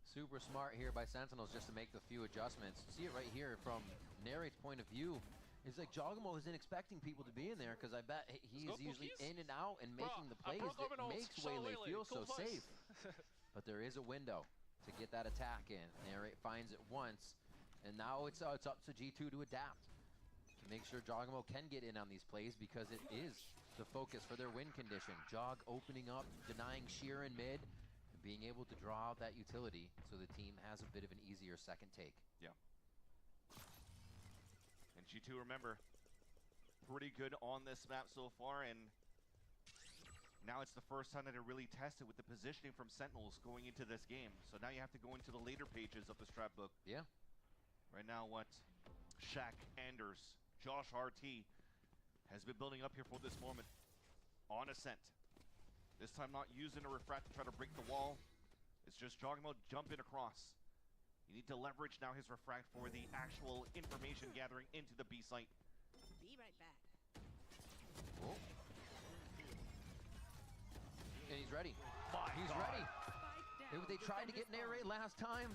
Speaker 7: Super smart here by Sentinels just to make the few adjustments. See it right here from Narrate's point of view. It's like Jogamo isn't expecting people to be in there, because I bet he's usually in and out and making the plays that makes Waylay feel so safe. But there is a window to get that attack in. Narrate finds it once, and now it's up to G2 to adapt, to make sure Jogamo can get in on these plays, because it is the focus for their win condition. Jog opening up, denying sheer in mid, and being able to draw out that utility so the team has a bit of an easier second take.
Speaker 6: Yeah. And G2, remember, pretty good on this map so far, and now it's the first time that they're really tested with the positioning from Sentinels going into this game. So now you have to go into the later pages of the strat book.
Speaker 7: Yeah.
Speaker 6: Right now, what Shaq, Anders, Josh RT has been building up here for this moment. On Ascent. This time not using a refract to try to break the wall. It's just Jogamo jumping across. You need to leverage now his refract for the actual information gathering into the B site.
Speaker 21: Be right back.
Speaker 7: Oh. And he's ready. He's ready. They tried to get Narrate last time.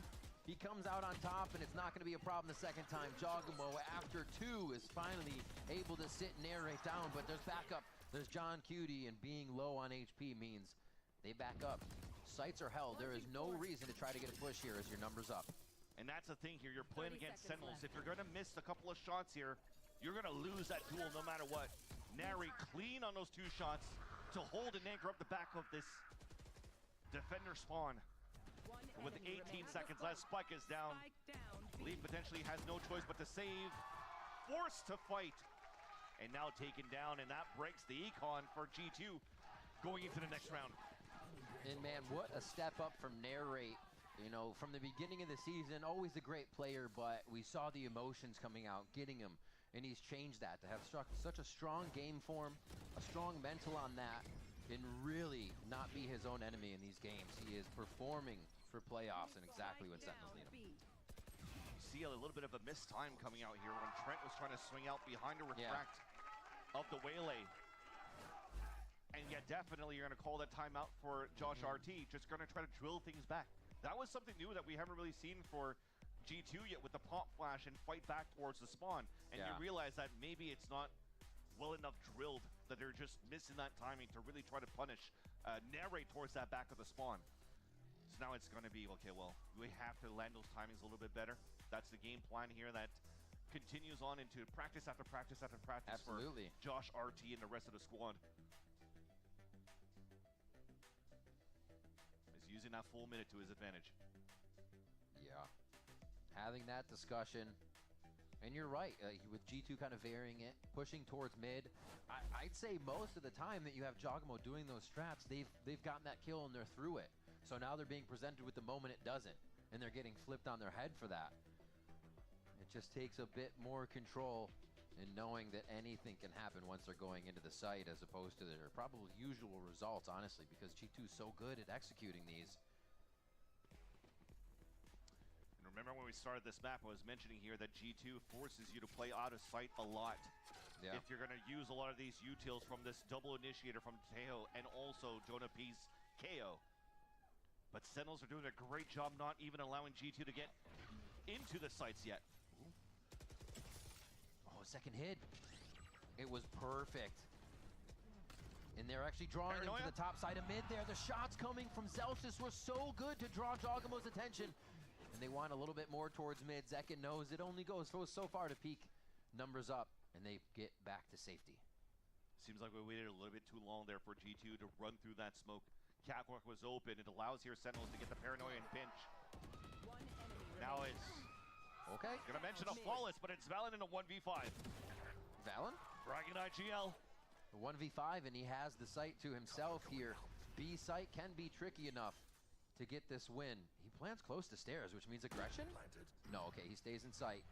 Speaker 7: He comes out on top, and it's not going to be a problem the second time. Jogamo, after 2, is finally able to sit Narrate down, but there's backup. There's John Cutie, and being low on HP means they back up. Sights are held. There is no reason to try to get a push here as your number's up.
Speaker 6: And that's the thing here. You're playing against Sentinels. If you're going to miss a couple of shots here, you're going to lose that duel no matter what. Nari clean on those 2 shots to hold and anchor up the back of this defender spawn. With 18 seconds left, Spike is down. Leaf potentially has no choice but to save. Forced to fight. And now taken down, and that breaks the econ for G2 going into the next round.
Speaker 7: And man, what a step up from Narrate. You know, from the beginning of the season, always a great player, but we saw the emotions coming out, getting him. And he's changed that to have such a strong game form, a strong mental on that, and really not be his own enemy in these games. He is performing for playoffs and exactly when Sentinels need him.
Speaker 6: See a little bit of a missed time coming out here when Trent was trying to swing out behind a refract of the waylay. And yet definitely you're going to call that timeout for Josh RT, just going to try to drill things back. That was something new that we haven't really seen for G2 yet, with the pop flash and fight back towards the spawn. And you realize that maybe it's not well enough drilled, that they're just missing that timing to really try to punish, Narrate towards that back of the spawn. So now it's going to be, okay, well, we have to land those timings a little bit better. That's the game plan here that continues on into practice after practice after practice.
Speaker 7: Absolutely.
Speaker 6: For Josh RT and the rest of the squad. Is using that full minute to his advantage.
Speaker 7: Yeah. having that discussion. And you're right, with G2 kind of varying it, pushing towards mid. I'd say most of the time that you have Jogamo doing those strats, they've gotten that kill and they're through it. So now they're being presented with the moment it doesn't, and they're getting flipped on their head for that. It just takes a bit more control in knowing that anything can happen once they're going into the site, as opposed to their probably usual results, honestly, because G2 is so good at executing these.
Speaker 6: Remember when we started this map, I was mentioning here that G2 forces you to play out of sight a lot.
Speaker 7: Yeah.
Speaker 6: If you're going to use a lot of these utils from this double initiator from Teo and also Jonah P's KO. But Sentinels are doing a great job not even allowing G2 to get into the sites yet.
Speaker 7: Oh, second hit. It was perfect. And they're actually drawing him to the top side of mid there. The shots coming from Zelsis were so good to draw Jogamo's attention. And they want a little bit more towards mid. Zekin knows it only goes so far to peak numbers up, and they get back to safety.
Speaker 6: Seems like we waited a little bit too long there for G2 to run through that smoke. Catwalk was open. It allows here Sentinels to get the paranoia and pinch. Now it's...
Speaker 7: Okay.
Speaker 6: Gonna mention a flawless, but it's Valen in a 1v5.
Speaker 7: Valen?
Speaker 6: Bragging IGL.
Speaker 7: 1v5, and he has the site to himself here. B site can be tricky enough to get this win. He plants close to stairs, which means aggression? No, okay, he stays in sight.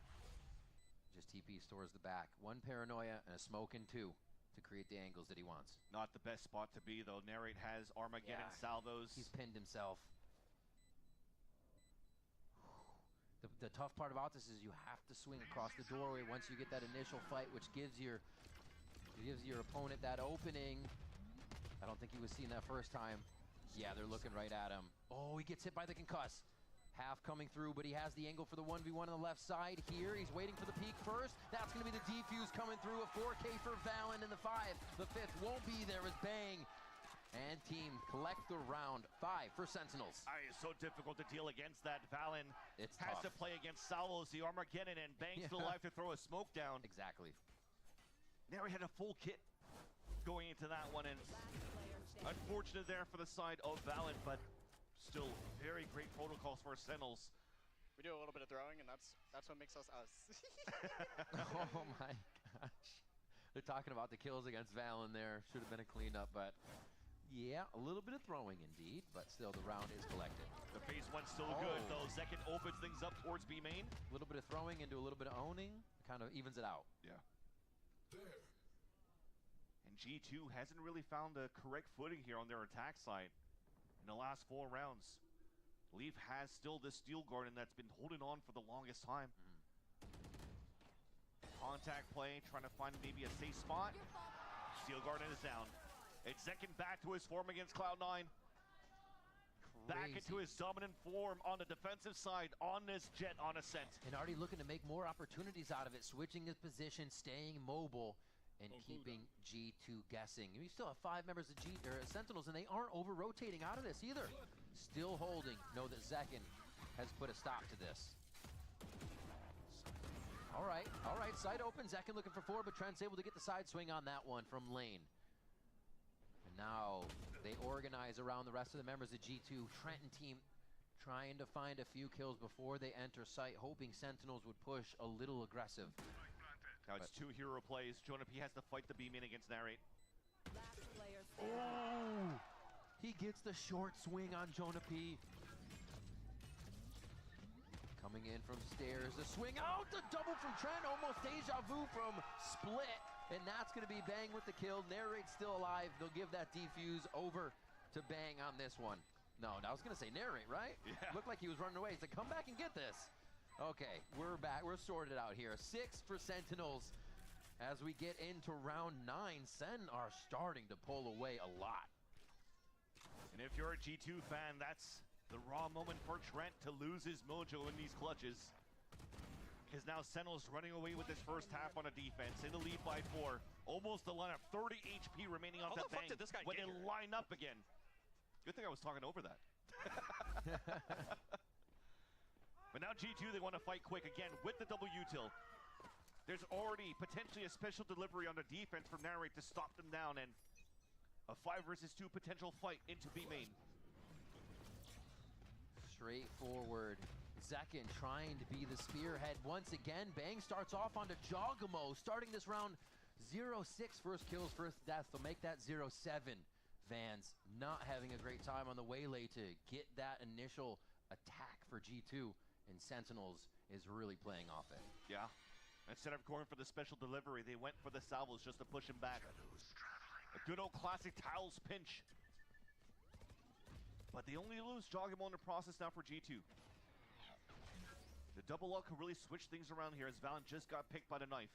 Speaker 7: Just TPs towards the back. One paranoia and a smoke in two to create the angles that he wants.
Speaker 6: Not the best spot to be, though. Narrate has Armageddon salvos.
Speaker 7: He's pinned himself. The tough part about this is you have to swing across the doorway once you get that initial fight, which gives your opponent that opening. I don't think he was seeing that first time. Yeah, they're looking right at him. Oh, he gets hit by the concuss. Half coming through, but he has the angle for the 1v1 on the left side here. He's waiting for the peek first. That's going to be the defuse coming through. A 4K for Valen in the 5. The 5th won't be there as Bang and team collect the round. 5 for Sentinels.
Speaker 6: It's so difficult to deal against that. Valen has
Speaker 7: tough.
Speaker 6: to play against Salvos, the Armageddon, and Bang still alive to throw a smoke down.
Speaker 7: Exactly.
Speaker 6: Now he had a full kit going into that one, and unfortunate there for the side of Valen, but still very great protocols for Sentinels.
Speaker 1: We do a little bit of throwing, and that's what makes us us.
Speaker 7: Oh my gosh. They're talking about the kills against Valen there. Should have been a cleanup, but yeah, a little bit of throwing indeed, but still the round is collected.
Speaker 6: The phase one's still good, though. Zekin opens things up towards B main.
Speaker 7: A little bit of throwing into a little bit of owning, kind of evens it out.
Speaker 6: Yeah. And G2 hasn't really found the correct footing here on their attack side in the last 4 rounds. Leaf has still this Steel Garden that's been holding on for the longest time. Contact play, trying to find maybe a safe spot. Steel Garden is down. It's Zekin back to his form against Cloud9. Back into his dominant form on the defensive side on this Jet on Ascent.
Speaker 7: And already looking to make more opportunities out of it, switching his position, staying mobile, and keeping G2 guessing. We still have 5 members of Sentinels, and they aren't over-rotating out of this either. Still holding. Know that Zekin has put a stop to this. All right, side open. Zekin looking for 4, but Trent's able to get the side swing on that one from lane. And now they organize around the rest of the members of G2. Trenton team trying to find a few kills before they enter site, hoping Sentinels would push a little aggressive.
Speaker 6: Now it's 2 hero plays. Jonah P has to fight the B-main against Narrate.
Speaker 7: Oh! He gets the short swing on Jonah P. Coming in from stairs, the swing out, the double from Trent, almost deja vu from Split, and that's going to be Bang with the kill. Narrate's still alive. They'll give that defuse over to Bang on this one. No, I was going to say Narrate, right?
Speaker 6: Yeah.
Speaker 7: Looked like he was running away. He's like, come back and get this. Okay, we're back. We're sorted out here. 6 for Sentinels. As we get into round 9, Sen are starting to pull away a lot.
Speaker 6: And if you're a G2 fan, that's the raw moment for Trent to lose his mojo in these clutches. Because now Sentinel's running away with this first half on a defense, in the lead by 4. Almost the lineup, 30 HP remaining on that Bang when they line up again. Good thing I was talking over that. But now G2, they want to fight quick again with the double util. There's already potentially a special delivery on the defense from Narrate to stop them down, and a 5 versus 2 potential fight into B main.
Speaker 7: Straightforward Zekin trying to be the spearhead once again. Bang starts off onto Jogamo, starting this round 0-6. First kills, first death. They'll make that 0-7. Vans not having a great time on the waylay to get that initial attack for G2, and Sentinels is really playing off it.
Speaker 6: Yeah. Instead of going for the special delivery, they went for the salvos just to push him back. A good old classic Tiles pinch. But they only lose Jogamo in the process now for G2. The double up could really switch things around here as Valen just got picked by the knife.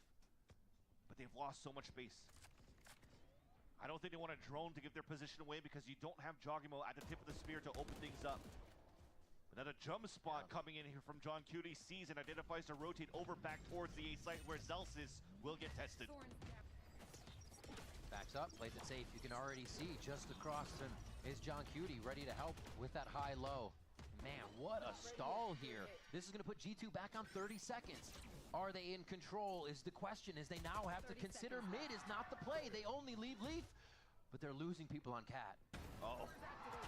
Speaker 6: But they've lost so much space. I don't think they want a drone to give their position away because you don't have Jogamo at the tip of the spear to open things up. Another jump spot coming in here from John Cutie, sees and identifies to rotate over back towards the A site where Zelsis will get tested.
Speaker 7: Backs up, plays it safe. You can already see just across him is John Cutie ready to help with that high-low. Man, what a stall here. This is going to put G2 back on 30 seconds. Are they in control is the question, as they now have to consider mid is not the play. They only leave Leaf, but they're losing people on Cat.
Speaker 6: Uh-oh.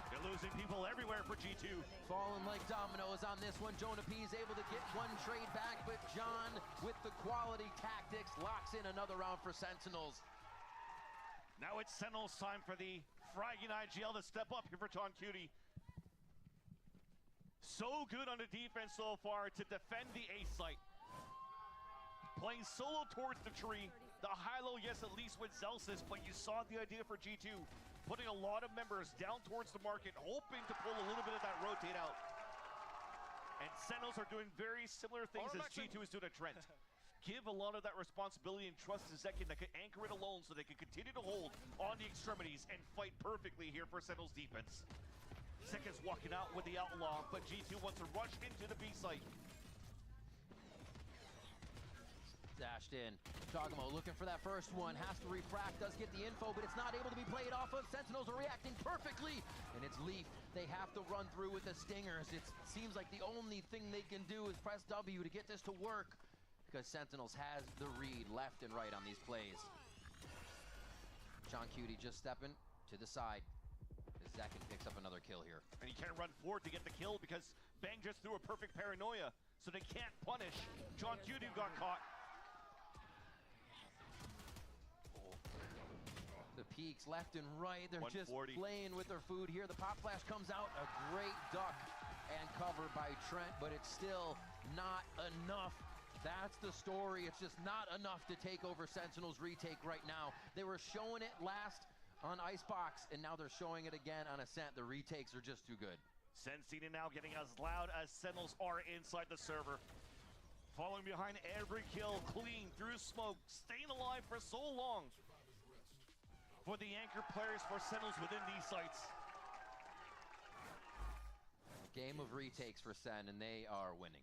Speaker 6: They're losing people everywhere for G2.
Speaker 7: Falling like dominoes on this one. Jonah P is able to get one trade back, but John, with the quality tactics, locks in another round for Sentinels.
Speaker 6: Now it's Sentinels time for the fragging IGL to step up here for John Cutie. So good on the defense so far to defend the A site. Playing solo towards the tree. The high-low, yes, at least with Zelsis, but you saw the idea for G2. Putting a lot of members down towards the market, hoping to pull a little bit of that rotate out. And Sentinels are doing very similar things as G2 is doing at Trent. Give a lot of that responsibility and trust to Zekin that could anchor it alone so they can continue to hold on the extremities and fight perfectly here for Sentinels defense. Zekin's walking out with the outlaw, but G2 wants to rush into the B site.
Speaker 7: Dashed in. Jogamo looking for that first one. Has to refract, does get the info, but it's not able to be played off of. Sentinels are reacting perfectly, and it's Leaf. They have to run through with the stingers. It seems like the only thing they can do is press W to get this to work, because Sentinels has the read left and right on these plays. John Cutie just stepping to the side. Zekin picks up another kill here.
Speaker 6: And he can't run forward to get the kill because Bang just threw a perfect paranoia, so they can't punish. John Cutie got caught.
Speaker 7: The peaks left and right, they're just
Speaker 6: 140.
Speaker 7: playing with their food here. The pop flash comes out, a great duck and cover by Trent, but it's still not enough. That's the story. It's just not enough to take over Sentinel's retake right now. They were showing it last on Icebox, and now they're showing it again on Ascent. The retakes are just too good.
Speaker 6: Sensini now getting as loud as Sentinels are inside the server. Following behind every kill, clean through smoke, staying alive for so long. For the anchor players for Sentinels within these sites.
Speaker 7: A game of retakes for Sen, and they are winning.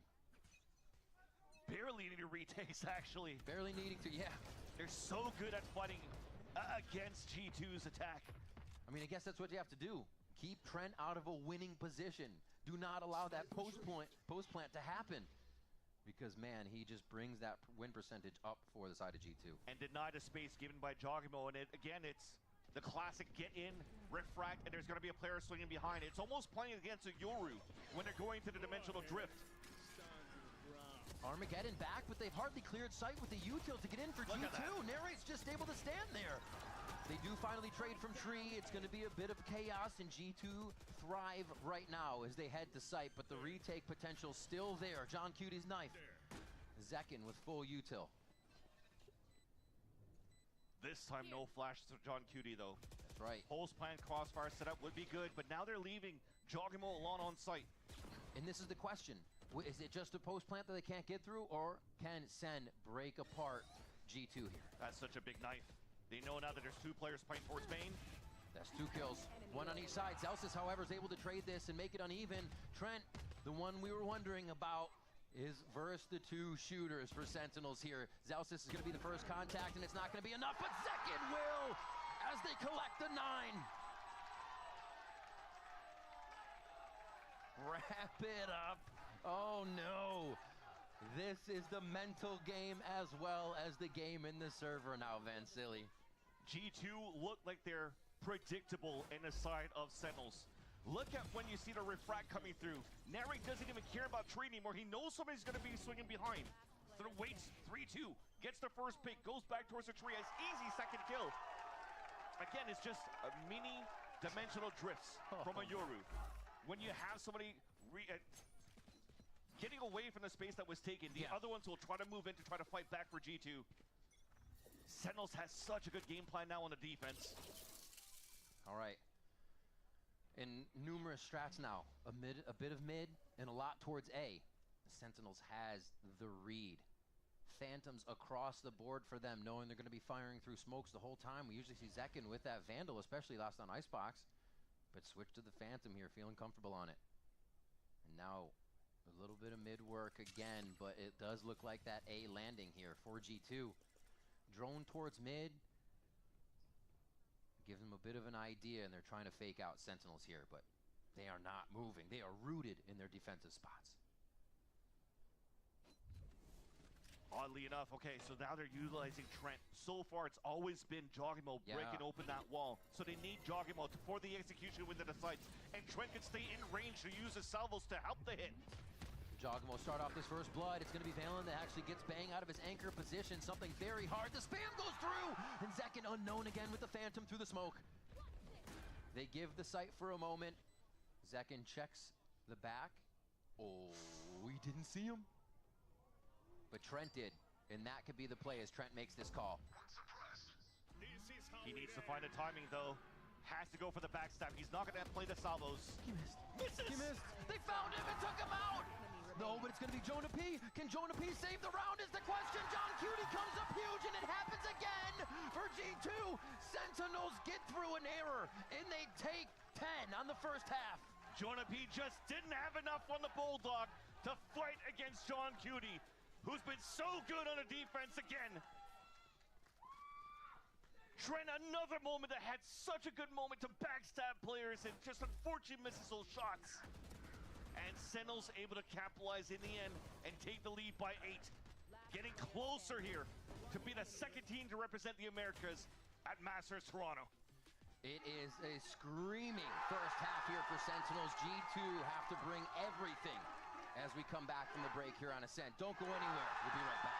Speaker 6: Barely needing retakes, actually.
Speaker 7: Barely needing to, yeah.
Speaker 6: They're so good at fighting against G2's attack.
Speaker 7: I mean, I guess that's what you have to do. Keep Trent out of a winning position. Do not allow that post plant to happen. Because, man, he just brings that win percentage up for the side of G2.
Speaker 6: And deny the space given by Jogamo. And again, it's the classic get in, refract, and there's going to be a player swinging behind. It's almost playing against a Yoru when they're going to the dimensional drift.
Speaker 7: Armageddon back, but they've hardly cleared sight with the util to get in for G2. Narrate's just able to stand there. They do finally trade from tree. It's going to be a bit of chaos, and G2 thrive right now as they head to site, but the retake potential still there. John Cutie's knife. Zekin with full util.
Speaker 6: This time, no flashes for John Cutie, though.
Speaker 7: That's right.
Speaker 6: Pulse plant crossfire setup would be good, but now they're leaving Jogamo alone on site.
Speaker 7: And this is the question. Is it just a post plant that they can't get through, or can Sen break apart G2 here?
Speaker 6: That's such a big knife. They know now that there's two players playing towards main.
Speaker 7: That's 2 kills, 1 on each side. Zelsis, however, is able to trade this and make it uneven. Trent, the one we were wondering about, is versus the 2 shooters for Sentinels here. Zelsis is going to be the first contact, and it's not going to be enough, but Zekin will, as they collect the 9. Wrap it up. Oh no. This is the mental game as well as the game in the server now, Vansili.
Speaker 6: G2 look like they're predictable in the side of Sentinels. Look at when you see the refract coming through. Nary doesn't even care about tree anymore. He knows somebody's going to be swinging behind. So waits, 3-2, gets the first pick, goes back towards the tree, has easy second kill. Again, it's just a mini dimensional drifts from a Yoru. When you have somebody getting away from the space that was taken, the other ones will try to move in to try to fight back for G2. Sentinels has such a good game plan now on the defense.
Speaker 7: All right. In numerous strats now, a bit of mid, and a lot towards A. The Sentinels has the read. Phantoms across the board for them, knowing they're going to be firing through smokes the whole time. We usually see Zekin with that Vandal, especially last on Icebox. But switch to the Phantom here, feeling comfortable on it. And now, a little bit of mid work again, but it does look like that A landing here for G2. Drone towards mid. Gives them a bit of an idea, and they're trying to fake out Sentinels here, but they are not moving. They are rooted in their defensive spots.
Speaker 6: Oddly enough, okay, so now they're utilizing Trent. So far, it's always been Joggimo breaking open that wall. So they need Joggimo for the execution within the sights. And Trent can stay in range to use his salvos to help the hit.
Speaker 7: Joggimo start off this first blood. It's going to be Valen that actually gets Bang out of his anchor position. Something very hard. The spam goes through! And Zekin unknown again with the Phantom through the smoke. They give the sight for a moment. Zekin checks the back. Oh, we didn't see him. But Trent did. And that could be the play as Trent makes this call.
Speaker 6: He needs to find the timing, though. Has to go for the backstab. He's not going to play the salvos.
Speaker 7: He missed. He missed. They found him and took him out. No, but it's going to be Jonah P. Can Jonah P save the round is the question. John Cutie comes up huge, and it happens again for G2. Sentinels get through an error, and they take 10 on the first half.
Speaker 6: Jonah P just didn't have enough on the Bulldog to fight against John Cutie, who's been so good on the defense again. Trent, another moment that had such a good moment to backstab players and just unfortunately misses those shots. And Sentinels able to capitalize in the end and take the lead by 8. Getting closer here to be the second team to represent the Americas at Masters Toronto.
Speaker 7: It is a screaming first half here for Sentinels. G2 have to bring everything as we come back from the break here on Ascent. Don't go anywhere. We'll be right back.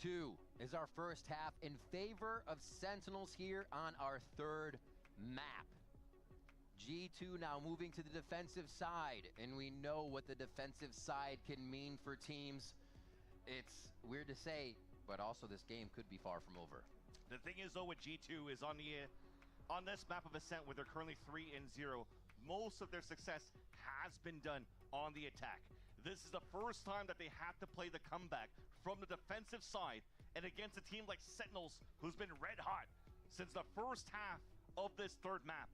Speaker 7: (10-2) is our first half in favor of Sentinels here on our third map. G2 now moving to the defensive side, and we know what the defensive side can mean for teams. It's weird to say, but also this game could be far from over.
Speaker 6: The thing is, though, with G2 is on this map of Ascent, where they're currently 3-0, most of their success has been done on the attack. This is the first time that they have to play the comeback from the defensive side and against a team like Sentinels, who's been red hot since the first half of this third map.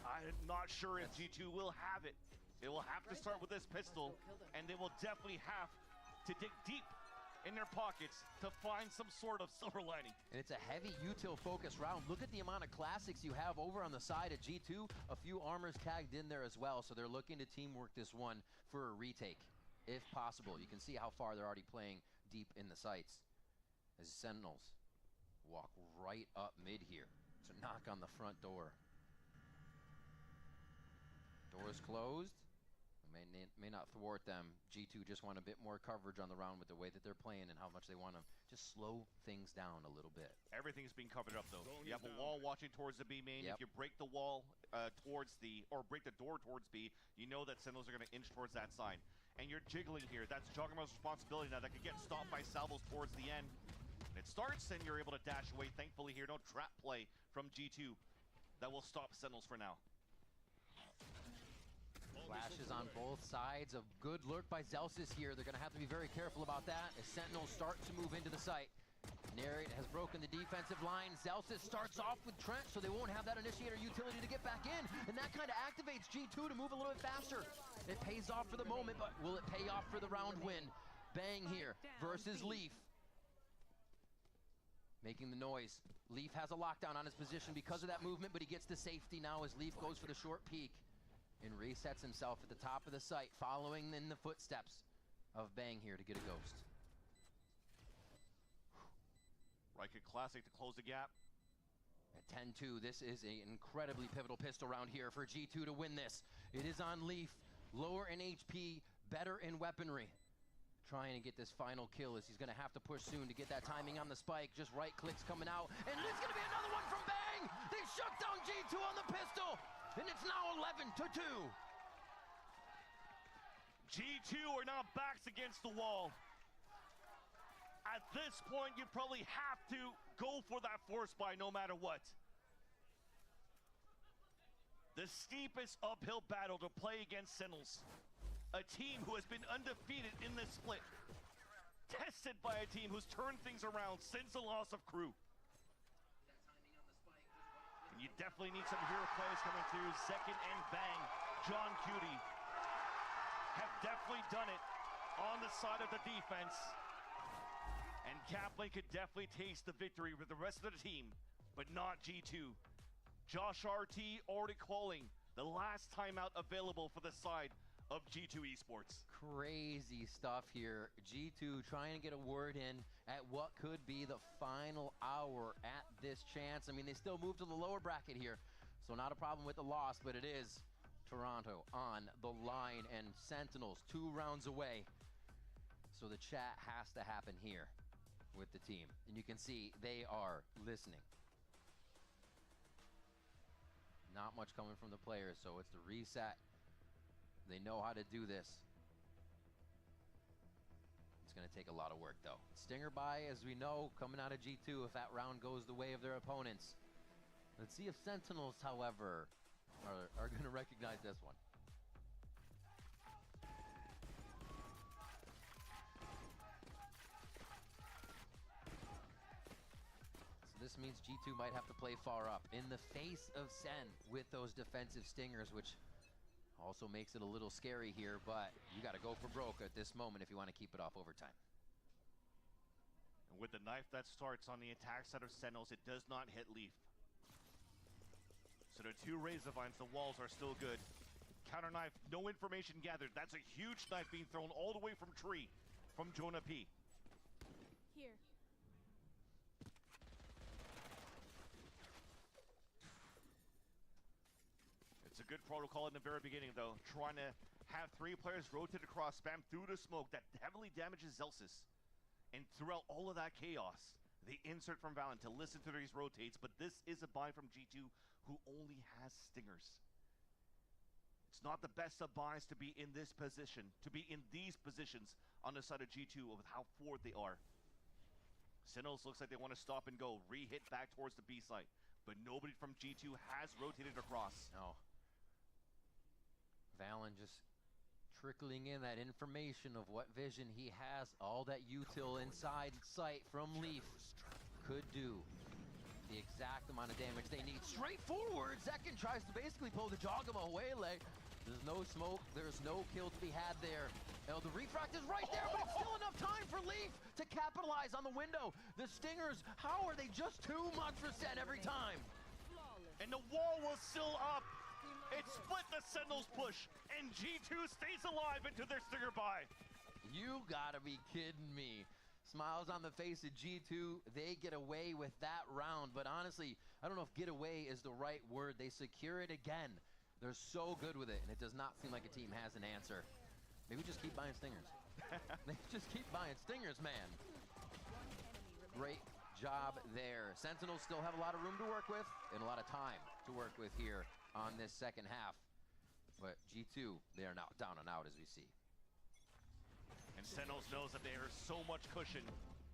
Speaker 6: I'm not sure if G2 will have it. They will have to start with this pistol, and they will definitely have to dig deep in their pockets to find some sort of silver lining.
Speaker 7: And it's a heavy util focus round. Look at the amount of classics you have over on the side of G2. A few armors tagged in there as well, so they're looking to teamwork this one for a retake. if possible. You can see how far they're already playing deep in the sights as Sentinels walk right up mid here to knock on the front door. Doors closed. May not thwart them. G2 just want a bit more coverage on the round with the way that they're playing and how much they want to just slow things down a little bit.
Speaker 6: Everything's being covered up though. You have a wall watching towards the B main.
Speaker 7: Yep.
Speaker 6: If you break the wall or break the door towards B, you know that Sentinels are going to inch towards that side. And you're jiggling here. That's Juggernaut's responsibility now. That could get stopped by salvos towards the end. And it starts and you're able to dash away. Thankfully here, no trap play from G2 that will stop Sentinels for now.
Speaker 7: Flashes on both sides. A good lurk by Zelsis here. They're going to have to be very careful about that as Sentinels start to move into the site. Narrate has broken the defensive line. Zelsis starts off with Trench, so they won't have that initiator utility to get back in. And that kind of activates G2 to move a little bit faster. It pays off for the moment, but will it pay off for the round win? Bang here versus Leaf. Making the noise. Leaf has a lockdown on his position because of that movement, but he gets the safety now as Leaf goes for the short peek and resets himself at the top of the site, following in the footsteps of Bang here to get a ghost.
Speaker 6: Riker Classic to close the gap.
Speaker 7: At 10-2, this is an incredibly pivotal pistol round here for G2 to win this. It is on Leaf, lower in HP, better in weaponry. Trying to get this final kill as he's going to have to push soon to get that timing on the spike. Just right clicks coming out, and there's going to be another one from Bang! They shut down G2 on the pistol, and it's now 11-2.
Speaker 6: G2 are now backs against the wall. At this point, you probably have to go for that force buy no matter what. The steepest uphill battle to play against Sentinels. A team who has been undefeated in this split. Tested by a team who's turned things around since the loss of Crew. And you definitely need some hero players coming through. Zekin and Bang, John Cutie, have definitely done it on the side of the defense. And Kaplan could definitely taste the victory with the rest of the team, but not G2. Josh RT already calling the last timeout available for the side of G2 Esports.
Speaker 7: Crazy stuff here. G2 trying to get a word in at what could be the final hour at this chance. I mean, they still move to the lower bracket here, so not a problem with the loss, but it is Toronto on the line and Sentinels 2 rounds away. So the chat has to happen here with the team, and you can see they are listening. Not much coming from the players, so it's the reset. They know how to do this. It's going to take a lot of work, though. Stinger buy, as we know, coming out of G2 if that round goes the way of their opponents. Let's see if Sentinels, however, are going to recognize this one. This means G2 might have to play far up in the face of Sen with those defensive stingers, which also makes it a little scary here, but you got to go for broke at this moment if you want to keep it off overtime.
Speaker 6: And with the knife that starts on the attack side of Sentinels, it does not hit Leaf. So the 2 razor vines, the walls are still good. Counter knife, no information gathered. That's a huge knife being thrown all the way from tree from Jonah P.
Speaker 12: Here.
Speaker 6: It's a good protocol in the very beginning, though. Trying to have 3 players rotate across, spam through the smoke that heavily damages Zelsis. And throughout all of that chaos, they insert from Valen to listen to these rotates, but this is a buy from G2 who only has stingers. It's not the best of buys to be in this position, to be in these positions on the side of G2 with how forward they are. Sentinels looks like they want to stop and go, re-hit back towards the B site, but nobody from G2 has rotated across.
Speaker 7: No. Valen just trickling in that information of what vision he has, all that util inside sight from Leaf could do the exact amount of damage they need. Straightforward, Zekin tries to basically pull the Jogama away. There's no smoke, there's no kill to be had there. Now the refract is right there, but it's still enough time for Leaf to capitalize on the window. The Stingers, how are they just too much for Sen every time?
Speaker 6: And the wall was still up. It split the Sentinels push, and G2 stays alive into their Stinger buy.
Speaker 7: You gotta be kidding me. Smiles on the face of G2. They get away with that round. But honestly, I don't know if get away is the right word. They secure it again. They're so good with it, and it does not seem like a team has an answer. Maybe just keep buying stingers. They just keep buying stingers, man. Great job there. Sentinels still have a lot of room to work with and a lot of time to work with here on this second half. But G2, they are now down and out as we see.
Speaker 6: And Sentinels knows that there is so much cushion.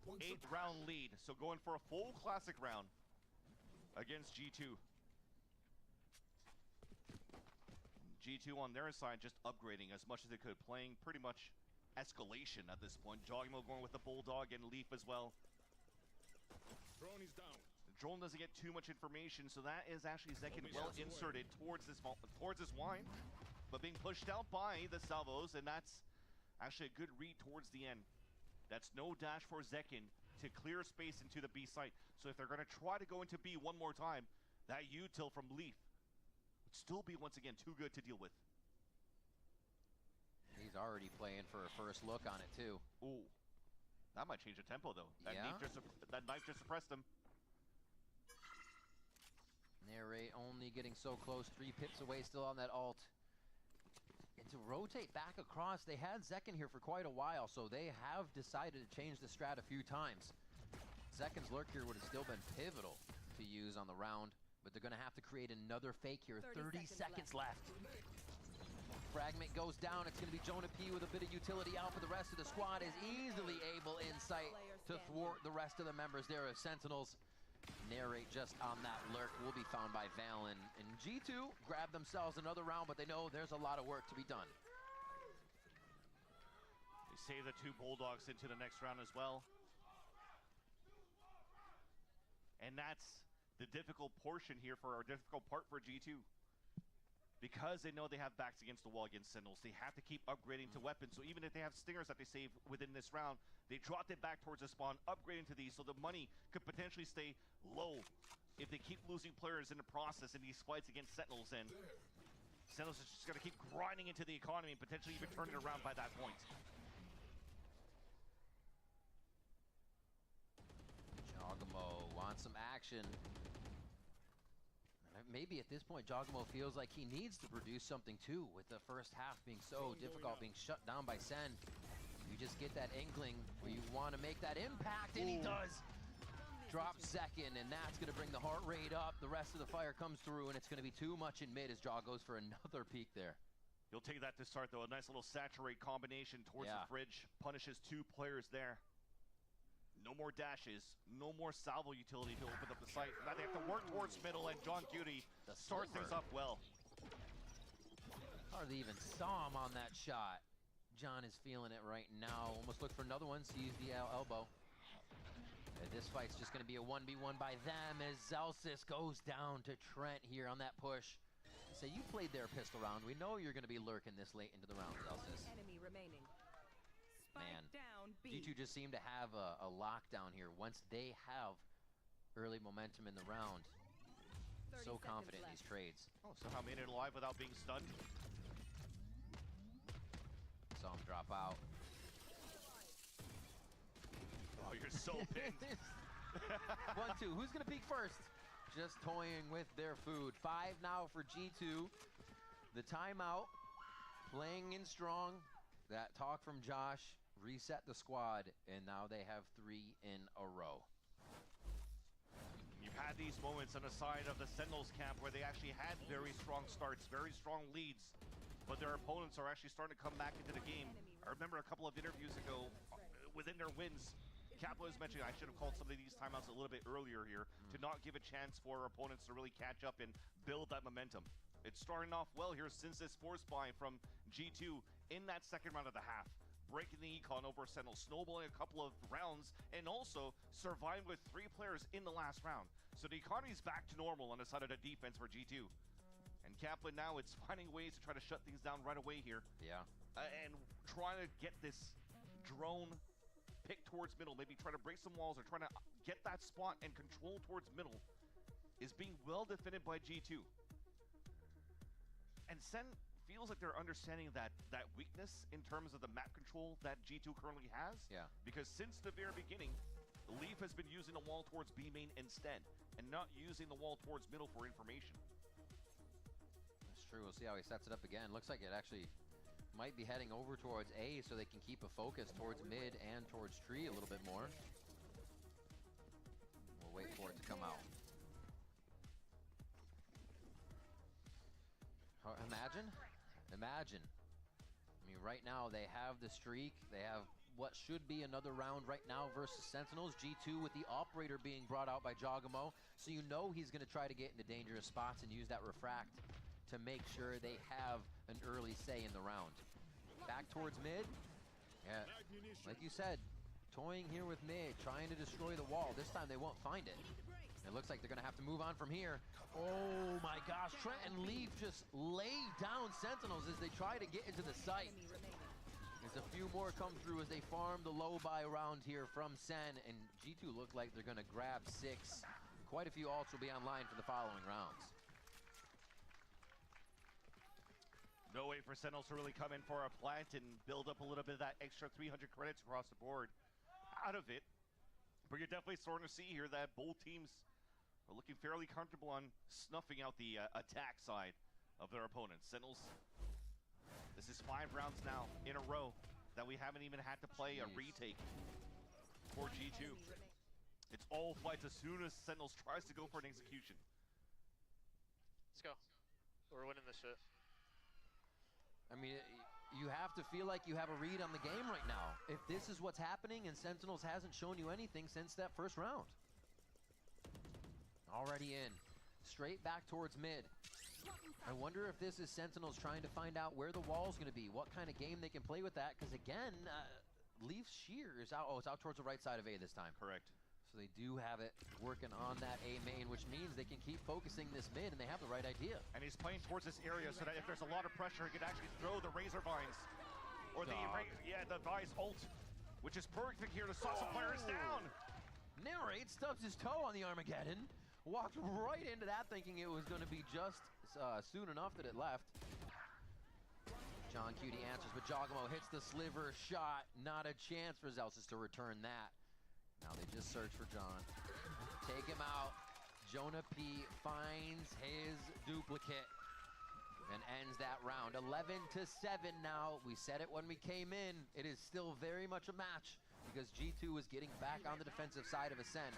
Speaker 6: 8th round lead, so going for a full classic round against G2. G2 on their side just upgrading as much as they could, playing pretty much escalation at this point. Jogmo going with the Bulldog and Leaf as well.
Speaker 17: Drone is down.
Speaker 6: The drone doesn't get too much information, so that is actually Zekin well inserted towards this wine, but being pushed out by the salvos, and that's actually a good read towards the end. That's no dash for Zekin to clear space into the B site. So if they're going to try to go into B one more time, that util from Leaf would still be once again too good to deal with.
Speaker 7: He's already playing for a first look on it too.
Speaker 6: Ooh, that might change the tempo though. That
Speaker 7: Yeah.
Speaker 6: knife just suppressed him.
Speaker 7: Narrate only getting so close, 3 pips away still on that ult. And to rotate back across, they had Zekin here for quite a while, so they have decided to change the strat a few times. Zekin's lurk here would have still been pivotal to use on the round, but they're going to have to create another fake here. 30 seconds left. Fragment goes down. It's going to be Jonah P with a bit of utility out, but the rest of the squad is easily able in sight to thwart the rest of the members there of Sentinels. Narrate just on that lurk will be found by Valen. And G2 grab themselves another round, but they know there's a lot of work to be done.
Speaker 6: They save the 2 Bulldogs into the next round as well. And that's the difficult portion here for our difficult part for G2. Because they know they have backs against the wall against Sentinels, they have to keep upgrading to weapons. So even if they have stingers that they save within this round, they dropped it back towards the spawn, upgrading to these, so the money could potentially stay low if they keep losing players in the process in these fights against Sentinels. And Sentinels is just going to keep grinding into the economy and potentially even turn it around by that point.
Speaker 7: Jogamo wants some action. Maybe at this point, Jogamo feels like he needs to produce something too, with the first half being so difficult, being shut down by Sen. You just get that inkling where you want to make that impact, and he does. Drops Zekin, and that's going to bring the heart rate up. The rest of the fire comes through, and it's going to be too much in mid as Jog goes for another peek there.
Speaker 6: You'll take that to start, though. A nice little saturate combination towards the fridge. Punishes 2 players there. No more dashes, no more salvo utility to open up the site. Now they have to work towards middle, and John Cutie starts things off well.
Speaker 7: Hardly even saw him on that shot. John is feeling it right now. Almost look for another one, sees the elbow. And this fight's just going to be a 1v1 by them as Zelsis goes down to Trent here on that push. So you played their pistol round. We know you're going to be lurking this late into the round, Zelsis.
Speaker 13: Enemy remaining.
Speaker 7: Man, G2 just seem to have a lockdown here. Once they have early momentum in the round, so confident in these trades.
Speaker 6: Oh, somehow made it alive without being stunned.
Speaker 7: Saw him drop out.
Speaker 6: Oh, you're so pinned.
Speaker 7: 1-2. Who's going to peek first? Just toying with their food. 5 now for G2. The timeout. Playing in strong. That talk from Josh. Reset the squad, and now they have 3 in a row.
Speaker 6: You've had these moments on the side of the Sentinels camp where they actually had very strong starts, very strong leads, but their opponents are actually starting to come back into the game. I remember a couple of interviews ago, within their wins, Kappa was mentioning I should have called some of these timeouts a little bit earlier here to not give a chance for opponents to really catch up and build that momentum. It's starting off well here since this force buy from G2 in that second round of the half. Breaking the econ over Sentinel, snowballing a couple of rounds, and also surviving with 3 players in the last round. So the economy's back to normal on the side of the defense for G2. And Kaplan now, it's finding ways to try to shut things down right away here.
Speaker 7: Yeah.
Speaker 6: And trying to get this drone pick towards middle, maybe try to break some walls or trying to get that spot and control towards middle is being well defended by G2. And Sen feels like they're understanding that weakness in terms of the map control that G2 currently has.
Speaker 7: Yeah.
Speaker 6: Because since the very beginning, Leaf has been using the wall towards B main instead, and not using the wall towards middle for information.
Speaker 7: That's true. We'll see how he sets it up again. Looks like it actually might be heading over towards A so they can keep a focus towards mid and towards tree a little bit more. We'll wait for it to come out. Imagine. I mean, right now they have the streak. They have what should be another round right now versus Sentinels. G2 with the operator being brought out by Jogamo. So you know he's going to try to get into dangerous spots and use that refract to make sure they have an early say in the round. Back towards mid. Yeah, like you said, toying here with mid, trying to destroy the wall. This time they won't find it. It looks like they're going to have to move on from here. Oh my gosh, Trent and Leaf just lay down Sentinels as they try to get into the site. There's a few more come through as they farm the low buy round here from Sen, and G2 look like they're going to grab 6. Quite a few ults will be online for the following rounds.
Speaker 6: No way for Sentinels to really come in for a plant and build up a little bit of that extra 300 credits across the board out of it. But you're definitely starting to see here that both teams are looking fairly comfortable on snuffing out the attack side of their opponents. Sentinels, this is 5 rounds now in a row that we haven't even had to play a retake for G2. It's all fights as soon as Sentinels tries to go for an execution.
Speaker 15: Let's go. We're winning this shit.
Speaker 7: I mean, you have to feel like you have a read on the game right now. If this is what's happening and Sentinels hasn't shown you anything since that first round. Already in. Straight back towards mid. I wonder if this is Sentinels trying to find out where the wall's going to be, what kind of game they can play with that, because again, Leaf's sheer is out. Oh, it's out towards the right side of A this time.
Speaker 6: Correct.
Speaker 7: So they do have it working on that A main, which means they can keep focusing this mid, and they have the right idea.
Speaker 6: And he's playing towards this area so that if there's a lot of pressure, he can actually throw the Razor Vines. Or the Vise ult, which is perfect here to saw some players down.
Speaker 7: Narrate stubs his toe on the Armageddon. Walked right into that thinking it was going to be just soon enough that it left. John Cutie answers, but Jogamo hits the sliver shot. Not a chance for Zelsis to return that. Now they just search for John. Take him out. Jonah P finds his duplicate and ends that round. 11-7 now. We said it when we came in. It is still very much a match because G2 is getting back on the defensive side of Ascend.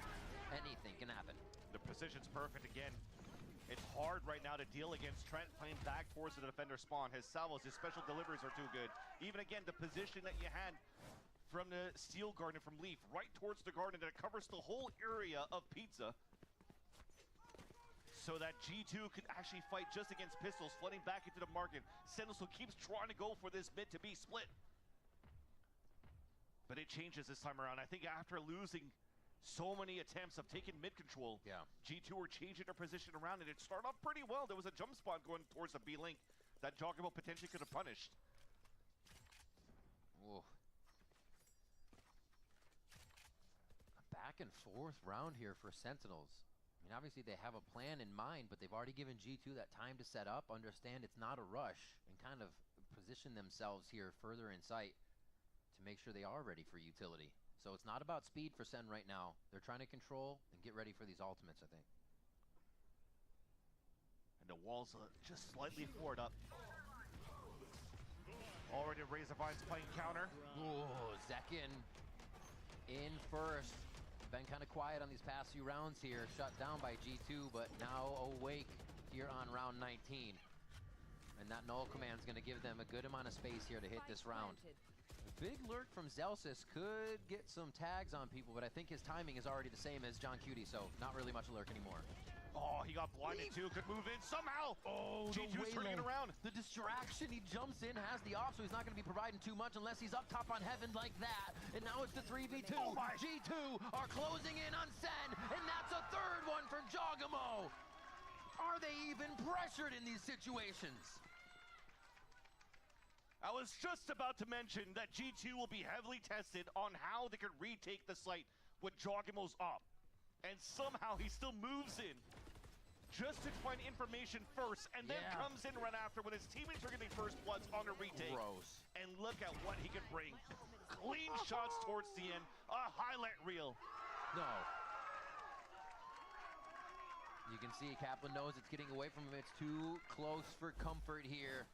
Speaker 7: Anything can happen.
Speaker 6: The position's perfect again. It's hard right now to deal against Trent playing back towards the defender spawn. His salvos, his special deliveries are too good. Even again, the position that you had from the Steel Garden from Leaf right towards the garden that covers the whole area of Pizza. So that G2 could actually fight just against pistols, flooding back into the market. Sentinels who keeps trying to go for this mid to be split. But it changes this time around. I think after losing so many attempts of taking mid control, G2 were changing their position around, and it started off pretty well. There was a jump spot going towards the B link that Jogamo potentially could have punished.
Speaker 7: Whoa. A back and forth round here for Sentinels. I mean, obviously they have a plan in mind, but they've already given G2 that time to set up, understand it's not a rush, and kind of position themselves here further in sight to make sure they are ready for utility. So it's not about speed for Sen right now. They're trying to control and get ready for these ultimates, I think.
Speaker 6: And the walls just slightly forward up. Already Razor Vines playing counter.
Speaker 7: Ooh, Zekin in first. Been kind of quiet on these past few rounds here. Shut down by G2, but now awake here on round 19. And that null command is going to give them a good amount of space here to hit this round. Big lurk from Zelsis could get some tags on people, but I think his timing is already the same as John Cutie, so not really much a lurk anymore.
Speaker 6: Oh, he got blinded too, could move in somehow.
Speaker 7: Oh,
Speaker 6: G2's turning it around.
Speaker 7: The distraction, he jumps in, has the off, so he's not going to be providing too much unless he's up top on Heaven like that. And now it's the 3v2.
Speaker 6: Oh my.
Speaker 7: G2 are closing in on Sen, and that's a third one for Jogamo. Are they even pressured in these situations?
Speaker 6: I was just about to mention that G2 will be heavily tested on how they could retake the site with Jogamo's up. And somehow he still moves in just to find information first, and then comes in right after when his teammates are getting first bloods on a retake.
Speaker 7: Gross.
Speaker 6: And look at what he can bring. Clean shots towards the end, a highlight reel.
Speaker 7: No. You can see Kaplan knows it's getting away from him. It's too close for comfort here.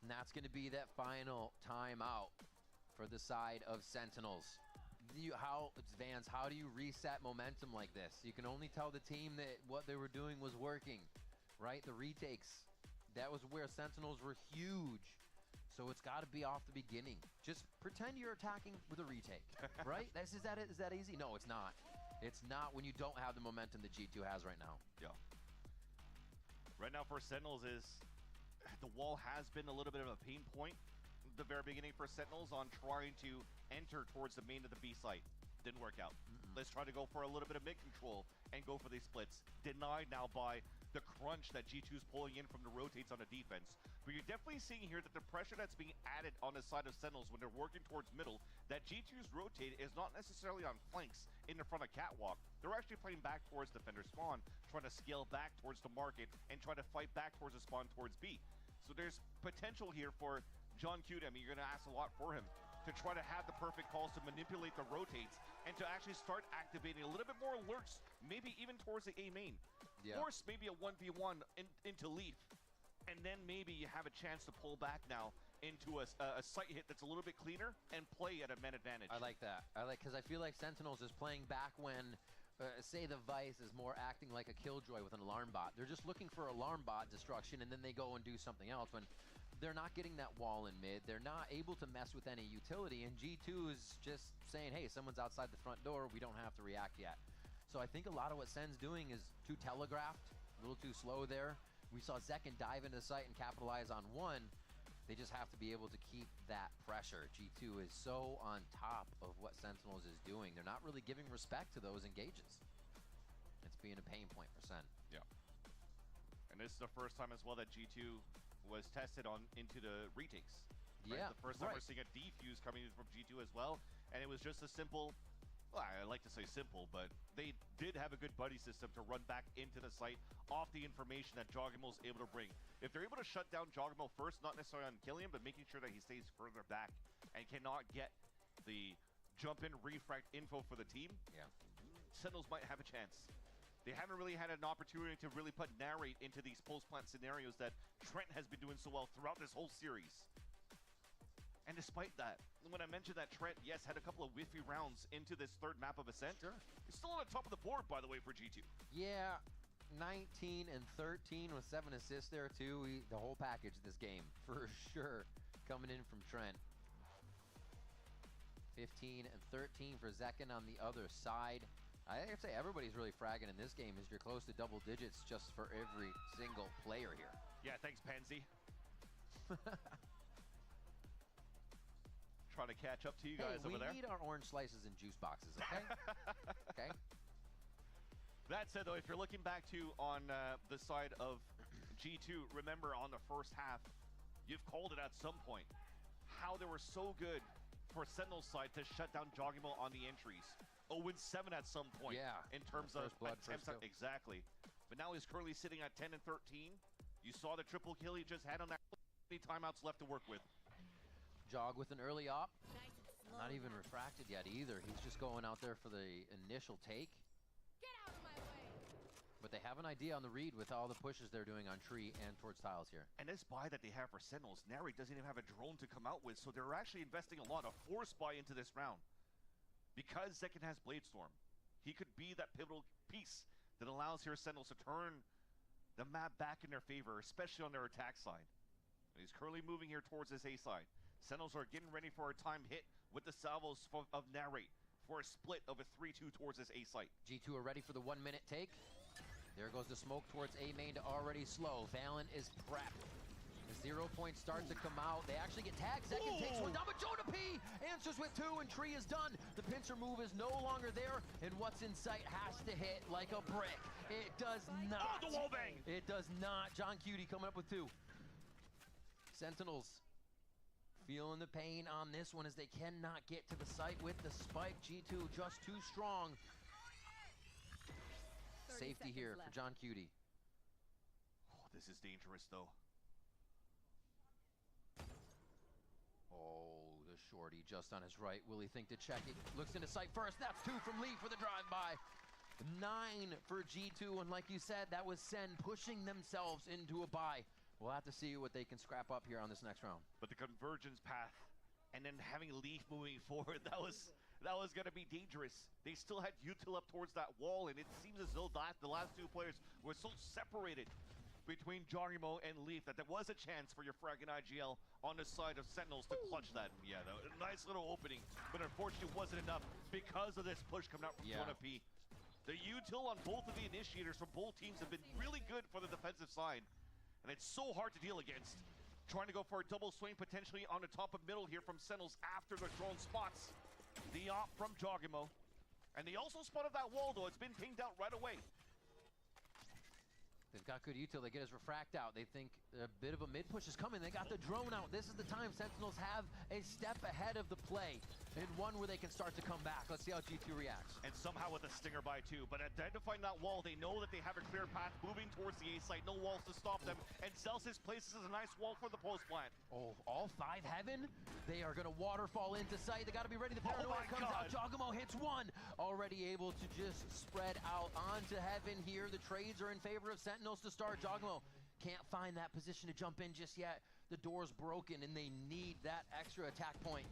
Speaker 7: And that's going to be that final timeout for the side of Sentinels. Vans, how do you reset momentum like this? You can only tell the team that what they were doing was working, right? The retakes, that was where Sentinels were huge. So it's got to be off the beginning. Just pretend you're attacking with a retake, right? Is that easy? No, it's not. It's not when you don't have the momentum that G2 has right now.
Speaker 6: Yeah. Right now for Sentinels is the wall has been a little bit of a pain point at the very beginning for Sentinels on trying to enter towards the main of the B site. Didn't work out. Let's try to go for a little bit of mid control and go for these splits. Denied now by the crunch that G2's pulling in from the rotates on the defense. But you're definitely seeing here that the pressure that's being added on the side of Sentinels when they're working towards middle, that G2's rotate is not necessarily on flanks in the front of Catwalk. They're actually playing back towards defender spawn, trying to scale back towards the market and try to fight back towards the spawn towards B. So there's potential here for John Cute. I mean, you're going to ask a lot for him to try to have the perfect calls to manipulate the rotates and to actually start activating a little bit more alerts, maybe even towards the A main. Force maybe a 1v1 into Leaf, and then maybe you have a chance to pull back now into a site hit that's a little bit cleaner and play at a man advantage.
Speaker 7: I like that. Because I feel like Sentinels is playing back when, say the Vice is more acting like a Killjoy with an alarm bot. They're just looking for alarm bot destruction, and then they go and do something else. When they're not getting that wall in mid, they're not able to mess with any utility, and G2 is just saying, hey, someone's outside the front door, we don't have to react yet. So I think a lot of what Sen's doing is too telegraphed, a little too slow there. We saw Zekin dive into the site and capitalize on one. They just have to be able to keep that pressure. G2 is so on top of what Sentinels is doing. They're not really giving respect to those engages. It's being a pain point for Sen.
Speaker 6: Yeah. And this is the first time as well that G2 was tested on into the retakes. Right?
Speaker 7: Yeah,
Speaker 6: the first time we're seeing a defuse coming in from G2 as well. And it was just a simple, well, I like to say simple, but they did have a good buddy system to run back into the site off the information that Joggimal is able to bring. If they're able to shut down Joggimal first, not necessarily on killing him, but making sure that he stays further back and cannot get the jump in refract info for the team, Sentinels might have a chance. They haven't really had an opportunity to really put narrate into these post-plant scenarios that Trent has been doing so well throughout this whole series. And despite that, when I mentioned that Trent, yes, had a couple of whiffy rounds into this third map of Ascent, he's still on the top of the board, by the way, for G2.
Speaker 7: Yeah, 19 and 13 with 7 assists there, too. The whole package this game, for sure, coming in from Trent. 15 and 13 for Zekin on the other side. I have to say, everybody's really fragging in this game as you're close to double digits just for every single player here.
Speaker 6: Yeah, thanks, Pansy. Trying to catch up to you guys over there.
Speaker 7: We need our orange slices and juice boxes, okay? Okay.
Speaker 6: That said, though, if you're looking back to on the side of G2, remember on the first half, you've called it at some point, how they were so good for Sentinel's side to shut down Joggimal on the entries. 0-7 at some point in terms of attempts. Exactly. But now he's currently sitting at 10 and 13. You saw the triple kill he just had on that. Many timeouts left to work with.
Speaker 7: Jog with an early op. Not even refracted yet either. He's just going out there for the initial take.
Speaker 12: Get out of my way.
Speaker 7: But they have an idea on the read with all the pushes they're doing on tree and towards tiles here.
Speaker 6: And this buy that they have for Sentinels, Nary doesn't even have a drone to come out with, so they're actually investing a lot of force buy into this round. Because Zekin has Bladestorm, he could be that pivotal piece that allows here Sentinels to turn the map back in their favor, especially on their attack side. And he's currently moving here towards his A side. Sentinels are getting ready for a time hit with the salvos of Narrate for a split of a 3-2 towards this A site.
Speaker 7: G2 are ready for the 1 minute take. There goes the smoke towards A main to already slow. Valen is prepped. The 0 point starts to come out. They actually get tagged. Zekin takes one down, but Jonah P answers with 2, and Tree is done. The pincer move is no longer there, and what's in sight has to hit like a brick. It does not.
Speaker 6: Oh, the wall bang!
Speaker 7: It does not. John Cutie coming up with 2. Sentinels feeling the pain on this one as they cannot get to the site with the spike. G2 just too strong. safety here for John Cutie.
Speaker 6: Oh, this is dangerous, though.
Speaker 7: Oh, the shorty just on his right. Will he think to check it? Looks into sight first. That's 2 from Lee for the drive-by. 9 for G2, and like you said, that was Sen pushing themselves into a bye. We'll have to see what they can scrap up here on this next round.
Speaker 6: But the convergence path, and then having Leaf moving forward, that was going to be dangerous. They still had util up towards that wall, and it seems as though the last 2 players were so separated between Jarimo and Leaf that there was a chance for your fragging IGL on the side of Sentinels to clutch that. Yeah, a nice little opening, but unfortunately it wasn't enough because of this push coming out from Jonah P. The util on both of the initiators from both teams have been really good for the defensive side, and it's so hard to deal against. Trying to go for a double swing potentially on the top of middle here from Sentinels after the drone spots the op from Jogimo. And they also spotted that wall, though. It's been pinged out right away.
Speaker 7: They've got good util. They get his refract out. They think a bit of a mid push is coming. They got the drone out. This is the time Sentinels have a step ahead of the play, and one where they can start to come back. Let's see how G2 reacts.
Speaker 6: And somehow with a stinger by 2, but identifying that wall, they know that they have a clear path moving towards the A site. No walls to stop them, and Celsius places a nice wall for the post plant.
Speaker 7: Oh, all 5 heaven? They are going to waterfall into sight. They got to be ready. The paranoia comes out. Jogamo hits 1. Already able to just spread out onto heaven here. The trades are in favor of Sentinels to start. Jogamo can't find that position to jump in just yet. The door's broken, and they need that extra attack point.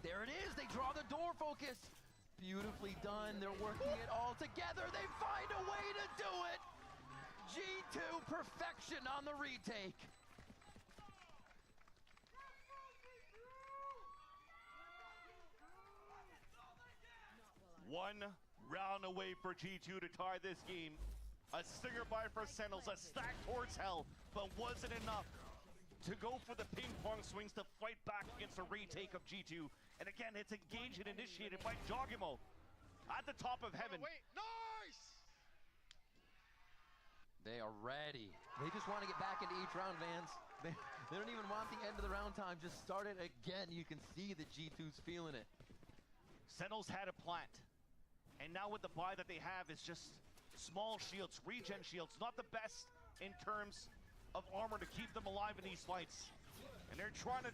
Speaker 7: There it is. They draw the door focus. Beautifully done. They're working it all together. They find a way to do it. G2 perfection on the retake.
Speaker 6: One round away for G2 to tie this game. A stinger by for Sentinels, a stack towards hell, but wasn't enough to go for the ping pong swings to fight back against a retake of G2. And again, it's engaged and initiated by Jogimo at the top of heaven.
Speaker 4: Wait, nice!
Speaker 7: They are ready. They just want to get back into each round, Vans. They don't even want the end of the round time. Just start it again. You can see that G2's feeling it.
Speaker 6: Sentinels had a plant. And now with the buy that they have is just small shields, regen shields, not the best in terms of armor to keep them alive in these fights. And they're trying to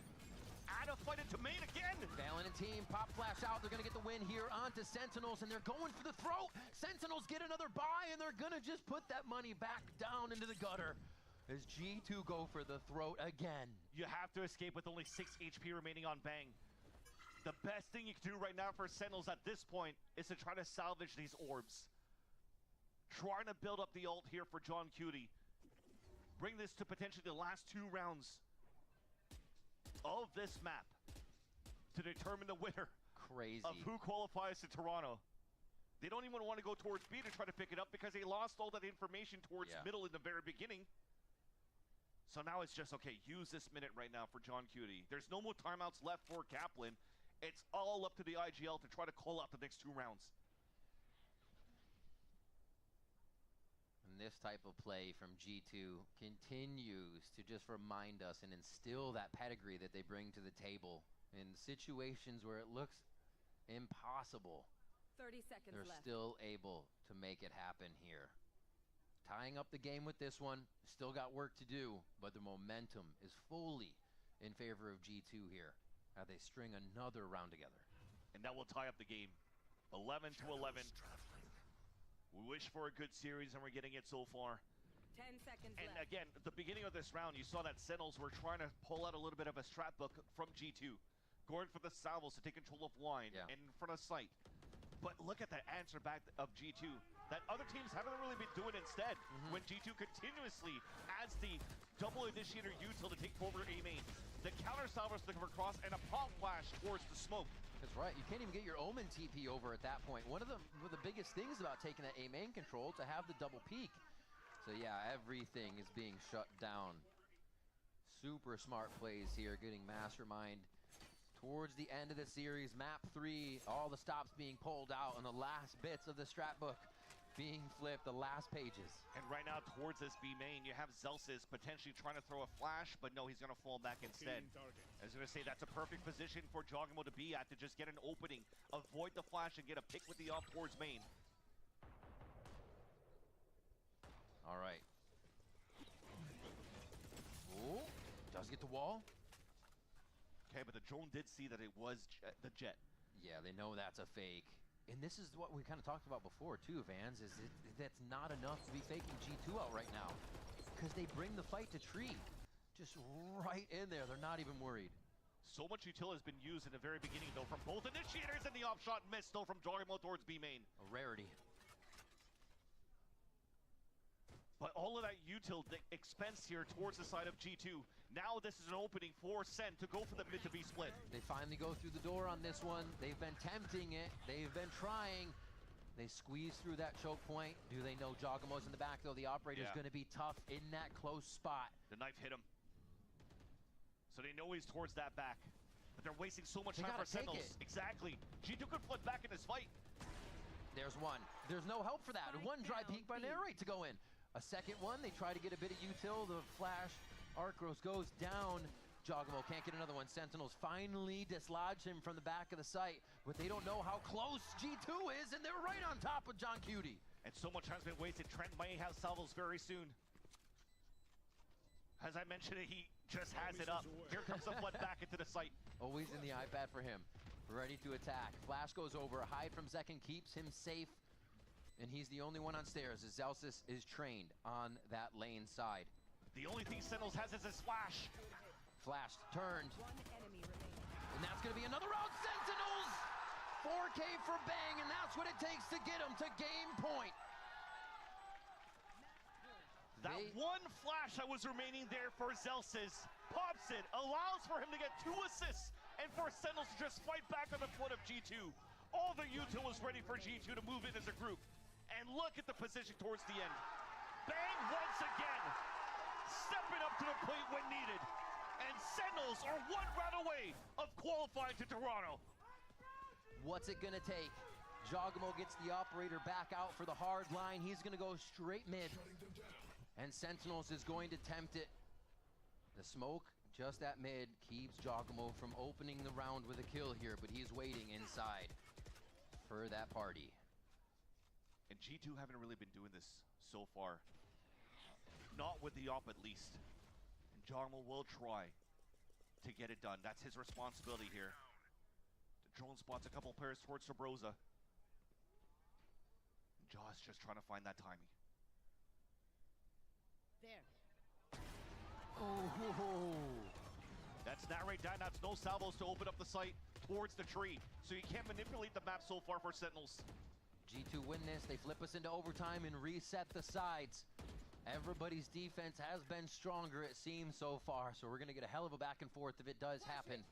Speaker 6: add a fight into main again.
Speaker 7: Valen and team pop flash out. They're going to get the win here onto Sentinels, and they're going for the throat. Sentinels get another buy, and they're going to just put that money back down into the gutter as G2 go for the throat again.
Speaker 6: You have to escape with only 6 HP remaining on Bang. The best thing you can do right now for Sentinels at this point is to try to salvage these orbs. Trying to build up the ult here for John Cutie. Bring this to potentially the last 2 rounds of this map to determine the winner of who qualifies to Toronto. They don't even want to go towards B to try to pick it up because they lost all that information towards middle in the very beginning. So now it's just, okay, use this minute right now for John Cutie. There's no more timeouts left for Kaplan. It's all up to the IGL to try to call out the next 2 rounds.
Speaker 7: And this type of play from G2 continues to just remind us and instill that pedigree that they bring to the table in situations where it looks impossible.
Speaker 13: 30 seconds
Speaker 7: They're
Speaker 13: left.
Speaker 7: still able to make it happen here. Tying up the game with this one, still got work to do, but the momentum is fully in favor of G2 here. How they string another round together.
Speaker 6: And that will tie up the game. 11 to 11. We wish for a good series, and we're getting it so far.
Speaker 13: 10 seconds
Speaker 6: and
Speaker 13: left.
Speaker 6: again, at the beginning of this round, you saw that Sentinels were trying to pull out a little bit of a strat book from G2. Going for the salvos to take control of line and in front of sight. But look at that answer back of G2 that other teams haven't really been doing instead. When G2 continuously adds the double initiator util to take over A main. The counter salvos to come across and a pop flash towards the smoke.
Speaker 7: That's right. You can't even get your Omen TP over at that point. One of the biggest things about taking that A main control to have the double peak. So yeah, everything is being shut down. Super smart plays here, getting Mastermind towards the end of the series. Map 3, all the stops being pulled out and the last bits of the strat book being flipped, the last pages.
Speaker 6: And right now towards this B main, you have Zelsis potentially trying to throw a flash, but no, he's going to fall back instead. I was going to say, that's a perfect position for Jogimo to be at, to just get an opening, avoid the flash, and get a pick with the off towards main.
Speaker 7: All right. Oh, does get the wall.
Speaker 6: Okay, but the drone did see that it was the jet.
Speaker 7: Yeah, they know that's a fake. And this is what we kind of talked about before too, Vans, is that's not enough to be faking G2 out right now. Because they bring the fight to Tree. Just right in there, they're not even worried.
Speaker 6: So much util has been used in the very beginning though from both initiators, and the off shot missed though from Joggermo towards B main.
Speaker 7: A rarity.
Speaker 6: But all of that util expense here towards the side of G2. Now this is an opening for Sen to go for the mid to B split.
Speaker 7: They finally go through the door on this one. They've been tempting it. They've been trying. They squeeze through that choke point. Do they know Joggermo's in the back though? The operator's going to be tough in that close spot.
Speaker 6: The knife hit him. So they know he's towards that back. But they're wasting so much time for Sentinels. Exactly. G2 could flip back in this fight.
Speaker 7: There's one. There's no help for that. One dry peek by Narrate to go in. A second one, they try to get a bit of util. The flash Arcros goes down. Joggermo can't get another one. Sentinels finally dislodge him from the back of the site, but they don't know how close G2 is, and they're right on top of John Cutie.
Speaker 6: And so much time's been wasted. Trent may have salvos very soon. As I mentioned, he just has it up. Here comes the flood back into the site.
Speaker 7: Always in the iPad for him. Ready to attack. Flash goes over. Hide from Zekin keeps him safe. And he's the only one on stairs as Zelsis is trained on that lane side.
Speaker 6: The only thing Sentinels has is his flash.
Speaker 7: Flash turned. And that's going to be another round. Sentinels! 4K for Bang, and that's what it takes to get him to game point.
Speaker 6: That one flash that was remaining there for Zelsis pops it, allows for him to get 2 assists, and for Sentinels to just fight back on the foot of G2. All the util was ready for G2 to move in as a group. And look at the position towards the end. Bang once again, stepping up to the plate when needed. And Sentinels are 1 round away of qualifying to Toronto.
Speaker 7: What's it gonna take? Joggermo gets the operator back out for the hard line. He's gonna go straight mid. And Sentinels is going to tempt it. The smoke just at mid keeps Joggermo from opening the round with a kill here, but he's waiting inside for that party.
Speaker 6: And G2 haven't really been doing this so far. Not with the op at least. And Joggermo will try to get it done. That's his responsibility here. The drone spots a couple players towards Sabrosa. Jaw's just trying to find that timing.
Speaker 5: There.
Speaker 7: Oh.
Speaker 6: That's Narrate down. That's no salvos to open up the site towards the tree. So you can't manipulate the map so far for Sentinels.
Speaker 7: G2 win this. They flip us into overtime and reset the sides. Everybody's defense has been stronger, it seems, so far. So we're going to get a hell of a back and forth if it does happen.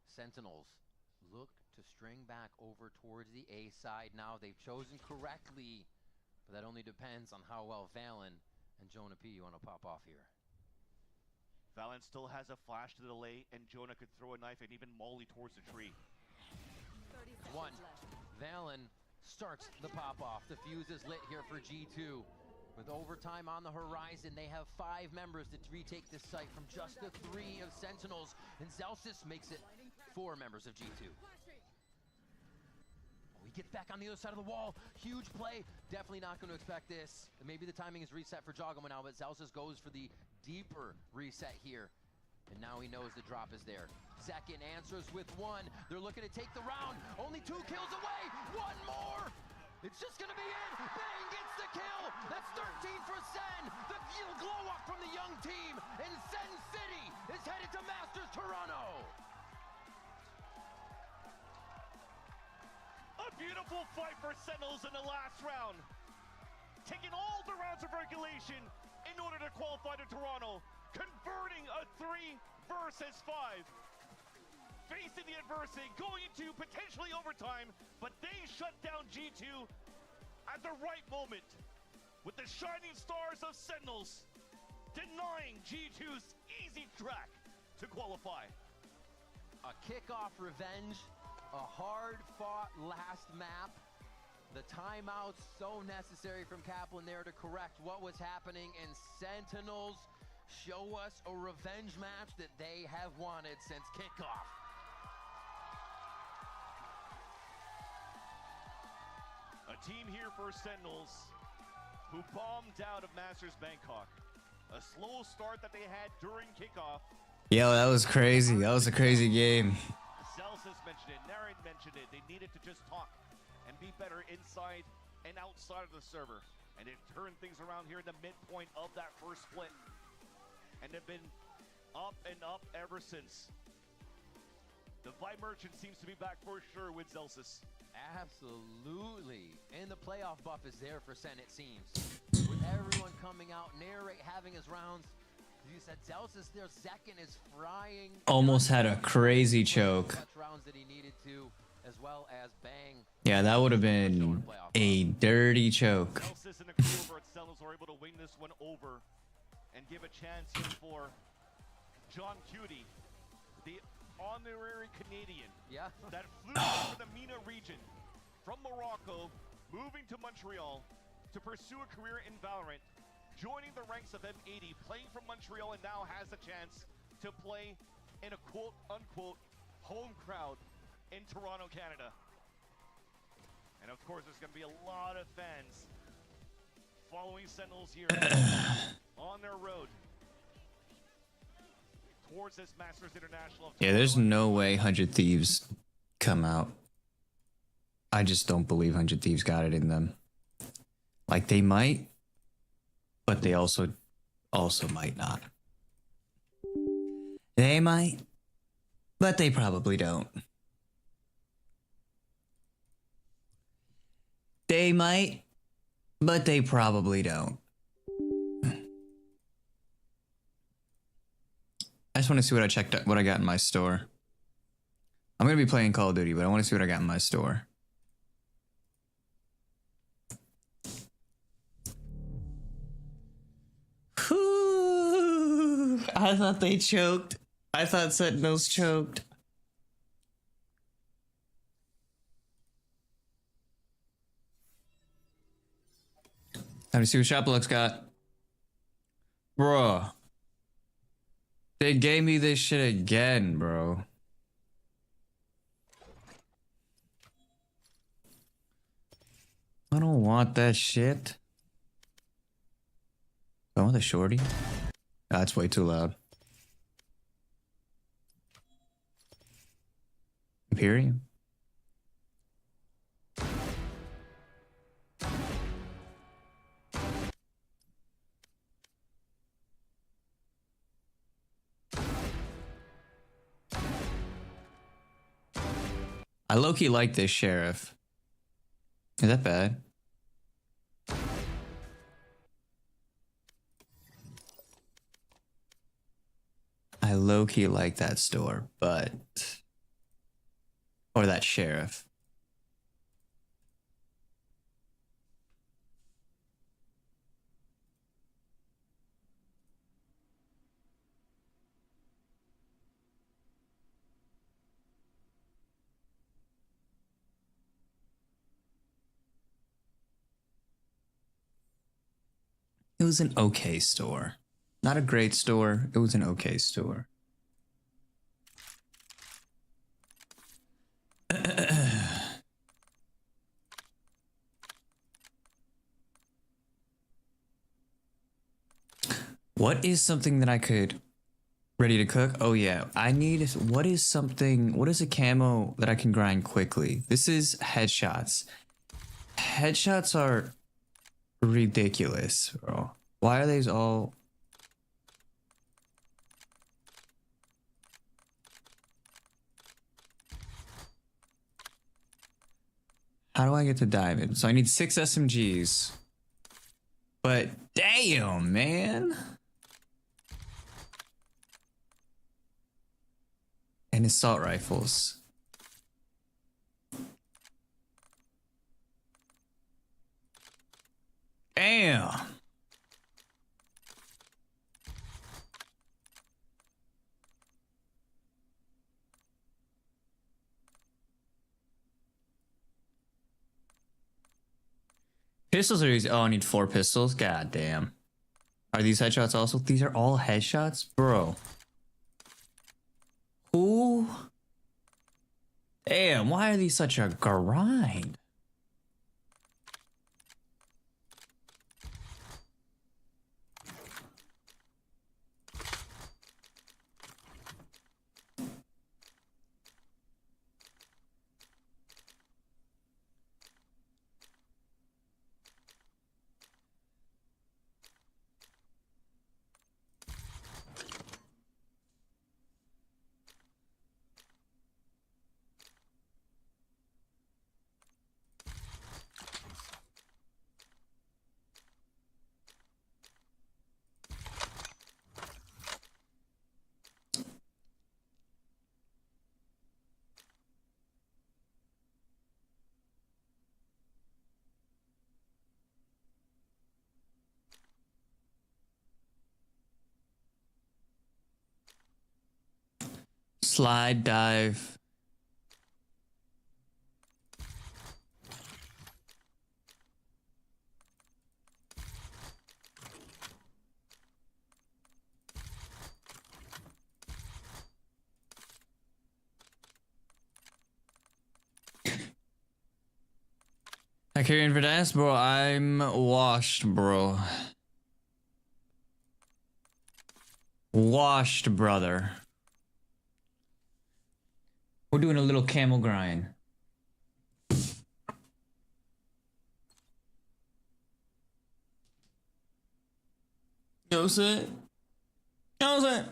Speaker 7: Sentinels look to string back over towards the A side now. They've chosen correctly, but that only depends on how well Valen and Jonah P want to pop off here.
Speaker 6: Valen still has a flash to delay, and Jonah could throw a knife and even molly towards the tree.
Speaker 5: 30
Speaker 7: One.
Speaker 5: seconds left.
Speaker 7: Valen starts the pop-off. The fuse is lit here for G2. With overtime on the horizon, they have 5 members to retake this site from just the 3 of Sentinels. And Zelsis makes it 4 members of G2. He gets back on the other side of the wall. Huge play. Definitely not going to expect this. Maybe the timing is reset for Joggermo now, but Zelsis goes for the deeper reset here. And now he knows the drop is there. Zekin answers with 1. They're looking to take the round. Only 2 kills away. 1 more. It's just going to be it. Bang gets the kill. That's 13 for Sen. The glow up from the young team. And Sen City is headed to Masters Toronto.
Speaker 6: A beautiful fight for Sentinels in the last round. Taking all the rounds of regulation in order to qualify to Toronto. Converting a 3 versus 5. Facing the adversity, going into potentially overtime, but they shut down G2 at the right moment with the shining stars of Sentinels denying G2's easy track to qualify.
Speaker 7: A kickoff revenge, a hard-fought last map. The timeouts so necessary from Kaplan there to correct what was happening, and Sentinels show us a revenge match that they have wanted since kickoff.
Speaker 6: A team here for Sentinels who bombed out of Masters Bangkok. A slow start that they had during kickoff.
Speaker 8: Yo, that was crazy. That was a crazy game.
Speaker 6: Celsius mentioned it, Naren mentioned it. They needed to just talk and be better inside and outside of the server. And it turned things around here in the midpoint of that first split. And they've been up and up ever since. The Vibe Merchant seems to be back for sure with Celsius.
Speaker 7: Absolutely. And the playoff buff is there for Sen, it seems. With everyone coming out, narrate, having his rounds. As you said, Celsius there, Zekin is frying.
Speaker 8: Almost had a crazy choke.
Speaker 7: Rounds that he needed to, as well as bang.
Speaker 8: Yeah, that would have been a dirty choke.
Speaker 6: Celsius and the crew over at Celos are able to wing this one over and give a chance here for John Cutie, the honorary Canadian that flew from the MENA region from Morocco, moving to Montreal to pursue a career in Valorant, joining the ranks of M80, playing from Montreal, and now has a chance to play in a quote-unquote home crowd in Toronto, Canada. And of course, there's going to be a lot of fans following Sentinels here on their road towards this Masters International.
Speaker 8: Yeah, there's no way 100 Thieves come out. I just don't believe 100 Thieves got it in them. Like, they might, but they also might not. They might, but they probably don't. They might, but they probably don't. I just want to see what I got in my store. I'm gonna be playing Call of Duty, but I want to see what I got in my store. Whew. I thought they choked. I thought Sentinels choked. Time to see what Shopluck's got. Bruh. They gave me this shit again, bro. I don't want that shit. I want the shorty. That's way too loud. Imperium. I low-key like this sheriff. Is that bad? I low-key like that store, but... Or that sheriff. It was an okay store. Not a great store. It was an okay store. What is something that I could ready to cook? Oh yeah, I need, what is a camo that I can grind quickly? This is headshots. Headshots are ridiculous, bro. Why are these all... How do I get to diamond? So I need 6 SMGs. But damn, man. And assault rifles. Damn. Pistols are easy. Oh, I need 4 pistols. God damn. Are these headshots also? These are all headshots? Bro. Who? Damn, why are these such a grind? Slide dive. I carry in for that, bro. I'm washed, bro. Washed, brother. We're doing a little camel grind. Yo, sit. Yo, sit.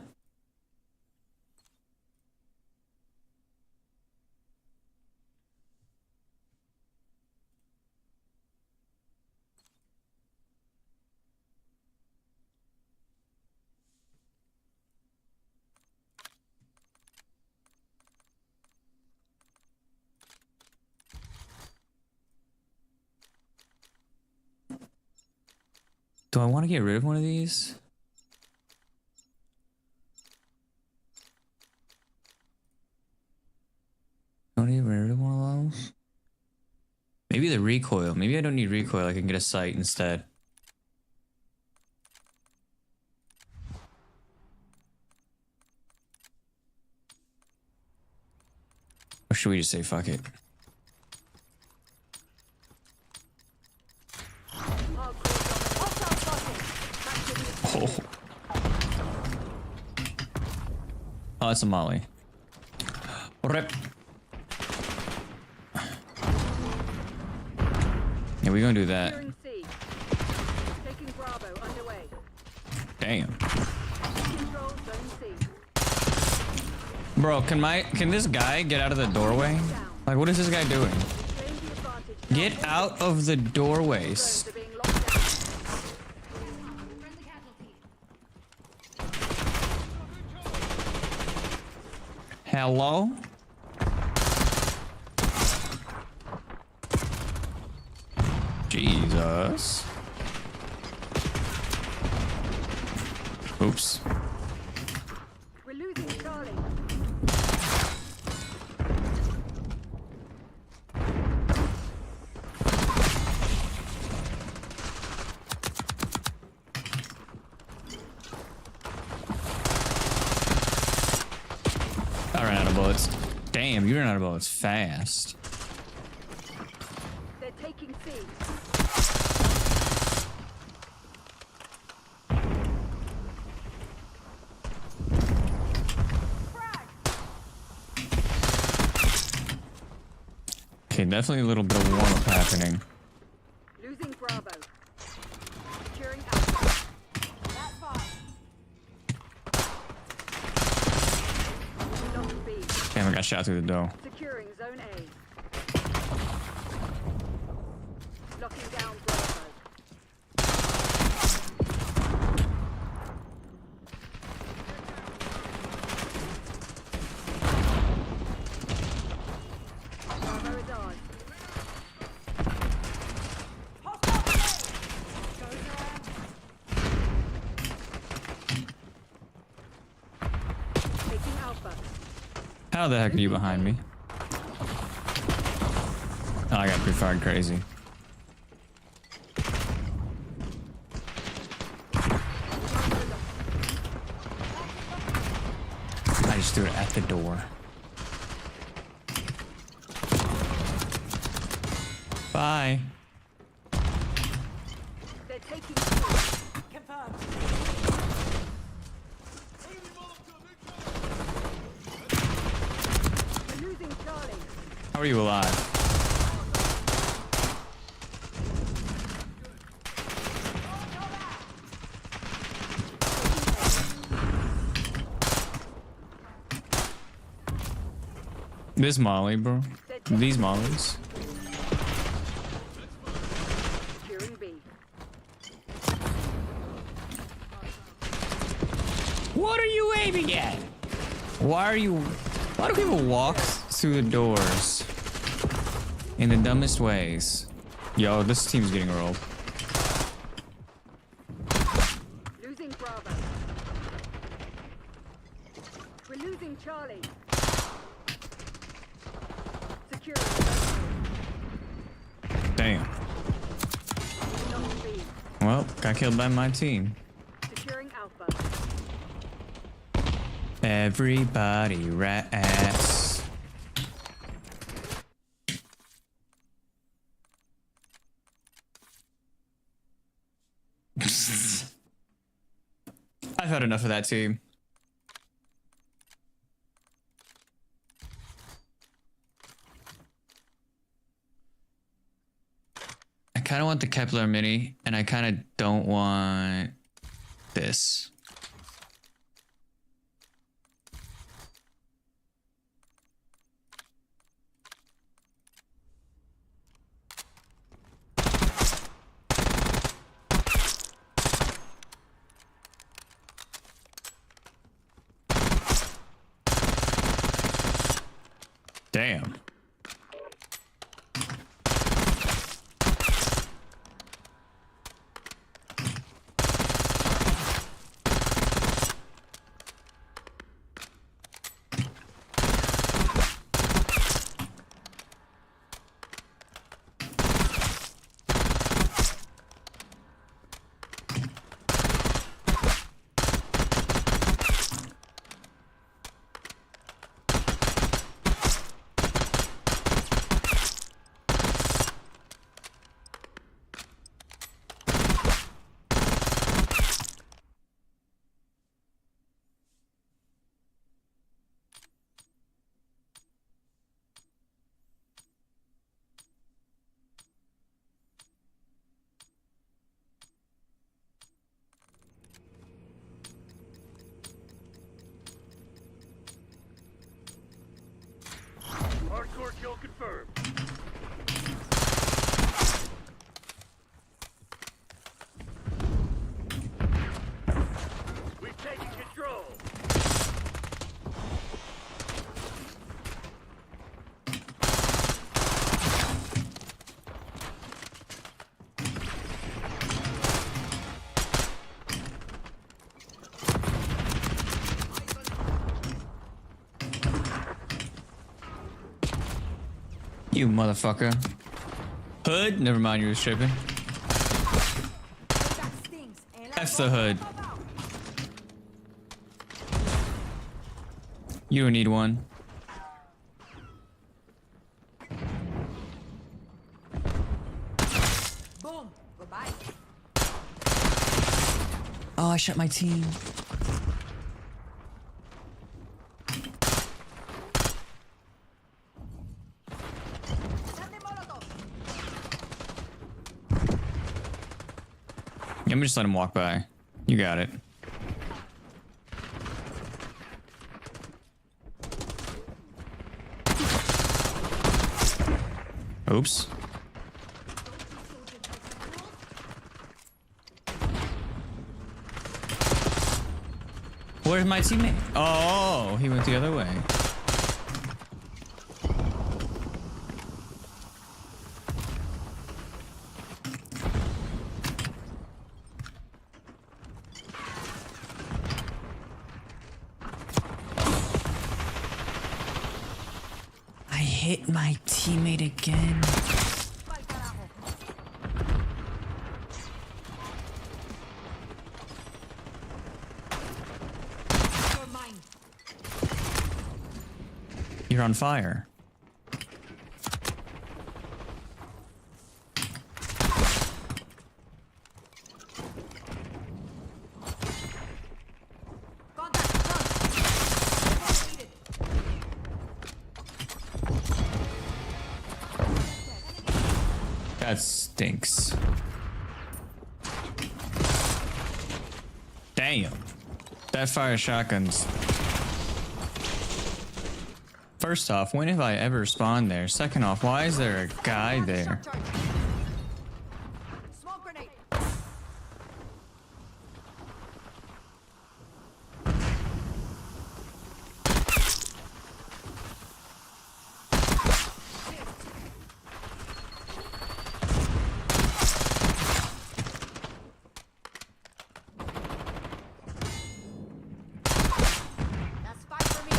Speaker 8: Do I want to get rid of one of these? I want to get rid of one of those? Maybe the recoil. Maybe I don't need recoil. I can get a sight instead. Or should we just say fuck it? Oh. Oh, that's a molly. Rip. Yeah, we're gonna do that. Damn. Bro, can this guy get out of the doorway? Like, what is this guy doing? Get out of the doorways. Hello? Jesus. Oops.
Speaker 13: We're losing Charlie.
Speaker 8: I ran out of bullets. Damn, you ran out of bullets fast.
Speaker 13: They're taking C.
Speaker 8: Okay, definitely a little bit of warm-up happening.
Speaker 13: Losing Bravo. Securing Alpha. That's fine. Lost B.
Speaker 8: Damn, I got shot through the door.
Speaker 13: Securing Zone A. Locking down Bravo. Bravo is ours. Taking Alpha.
Speaker 8: How the heck are you behind me? Oh, I got pre-fired crazy. I just threw it at the door. Bye.
Speaker 13: They're taking C. Confirmed. We're losing Charlie.
Speaker 8: How are you alive? This molly, bro. These mollies.
Speaker 13: Securing B.
Speaker 8: What are you aiming at? Why do people walk through the doors in the dumbest ways? Yo, this team's getting rolled.
Speaker 13: Losing Bravo. We're losing Charlie.
Speaker 8: Damn. Well, got killed by my team.
Speaker 13: Securing Alpha.
Speaker 8: Everybody rats. I've had enough of that team. I kind of want the Kepler Mini, and I kind of don't want this. Damn.
Speaker 3: Hardcore kill confirmed. We've taken control.
Speaker 8: You motherfucker. Hood? Never mind, you were stripping. F the hood. You don't need one.
Speaker 13: Boom. Goodbye.
Speaker 8: Oh, I shot my team. Let me just let him walk by. You got it. Oops. Where's my teammate? Oh, he went the other way. I hit my teammate again. You're on fire. That stinks. Damn. That fire shotgun's... First off, when have I ever spawned there? Second off, why is there a guy there?
Speaker 13: Smoke grenade. That's fine for me.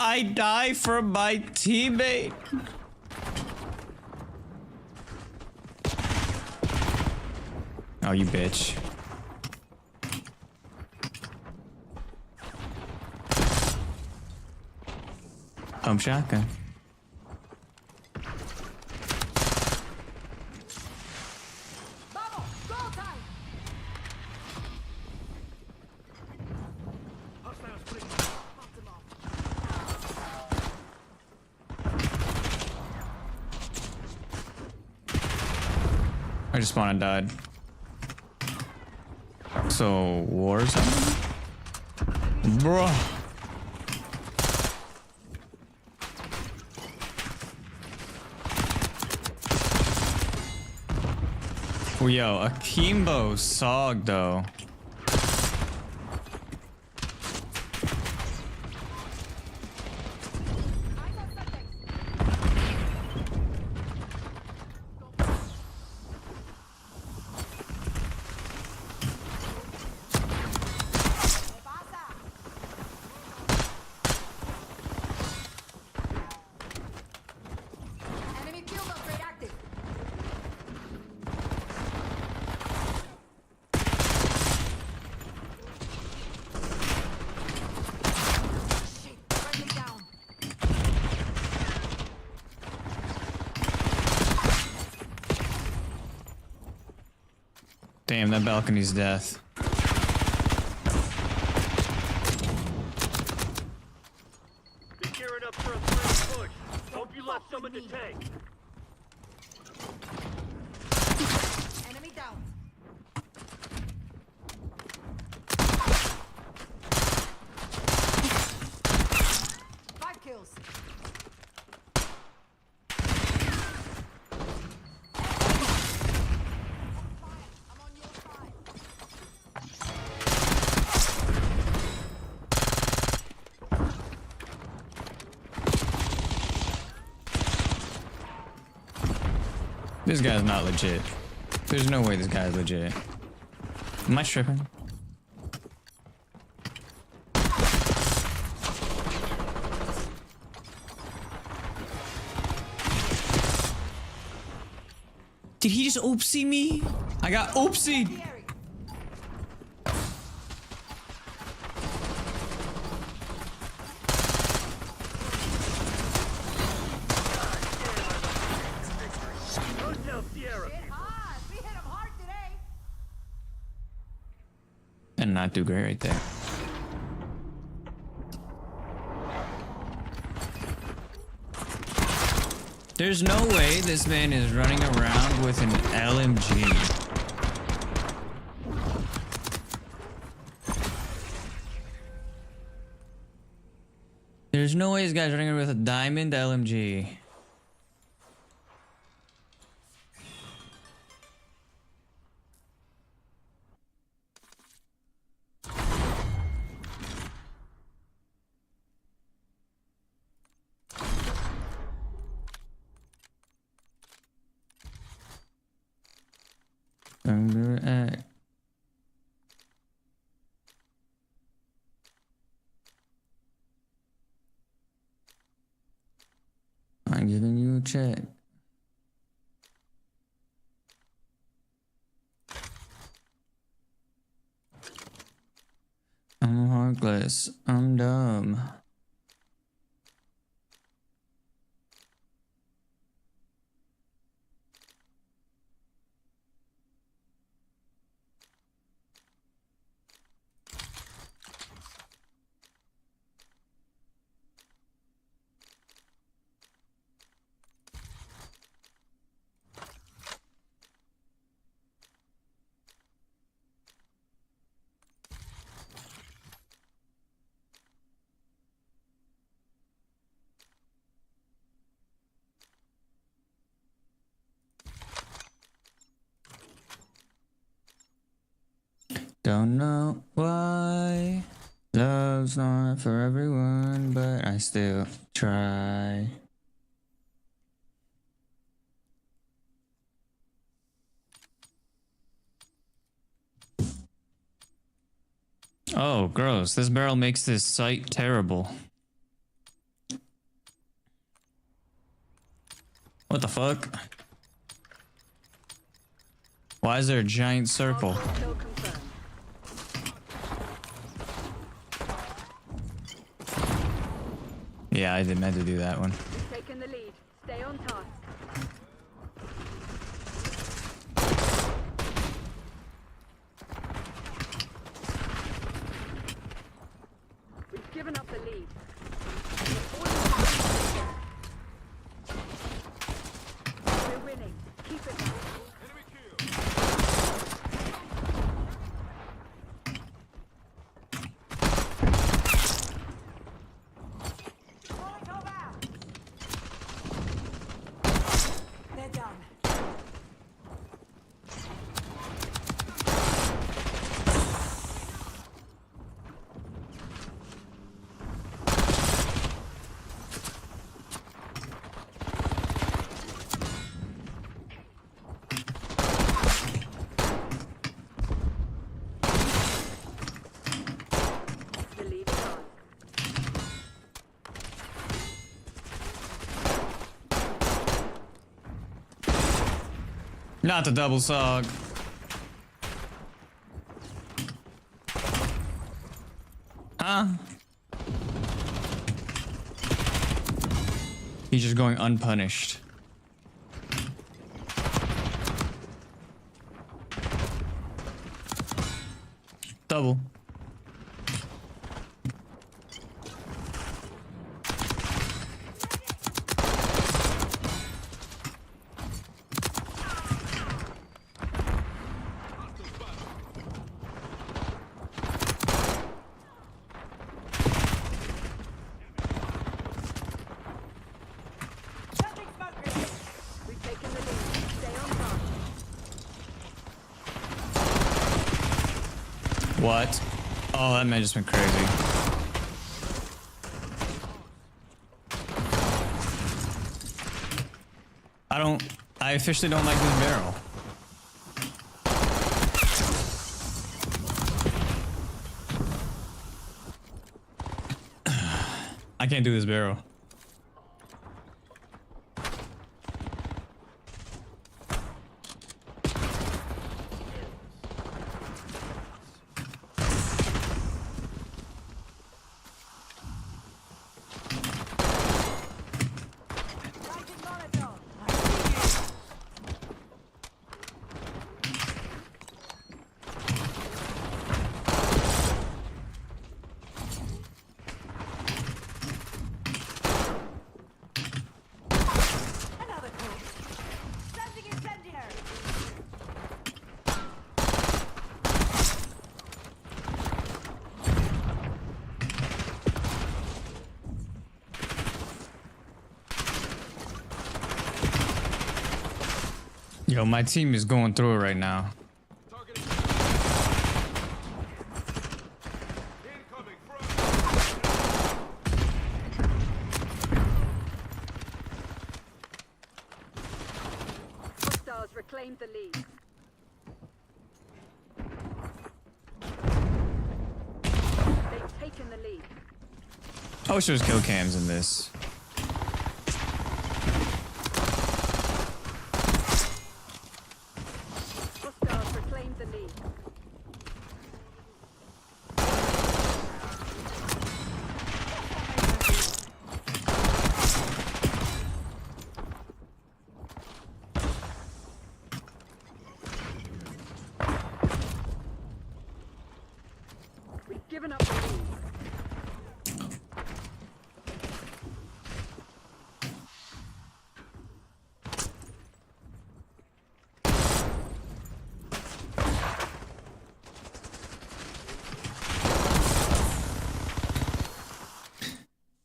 Speaker 8: I die from my teammate? Oh, you bitch. Shotgun. I just spawned and died. So, war or something? Bruh. Oh, yo, Akimbo Sog though. Damn, that balcony's death.
Speaker 3: Be gearing up for a flank push. Hope you left some in the tank.
Speaker 5: Enemy down. Five kills.
Speaker 8: This guy's not legit. There's no way this guy's legit. Am I stripping? Did he just oopsie me? I got oopsied. And not do great right there. There's no way this man is running around with an LMG. There's no way this guy's running around with a diamond LMG. I'm giving you a check. I'm heartless. I'm dumb. Don't know why love's not for everyone, but I still try. Oh, gross. This barrel makes this sight terrible. What the fuck? Why is there a giant circle? Yeah, I didn't meant to do that one.
Speaker 5: Taking the lead. Stay on task. We've given up the lead. We're winning. Keep it up. They're done. The lead is on.
Speaker 8: Not the double sog. Huh? He's just going unpunished. Double.
Speaker 5: We've taken the lead. Stay on task.
Speaker 8: What? Oh, that man just went crazy. I officially don't like this barrel. I can't do this barrel.
Speaker 5: Another call. Sending incendiary.
Speaker 8: Yo, my team is going through it right now.
Speaker 5: Hostiles reclaimed the lead. They've taken the lead.
Speaker 8: I wish there was kill cams in this.
Speaker 5: Hostiles reclaimed the lead. We've given up the lead.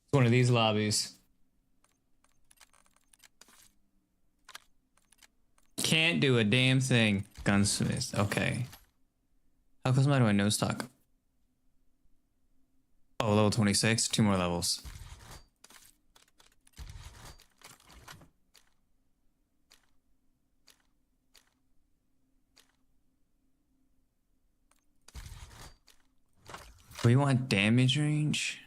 Speaker 8: It's one of these lobbies. Can't do a damn thing. Gunsmith. Okay. How close am I to my nose stock? Oh, level 26. 2 more levels. We want damage range?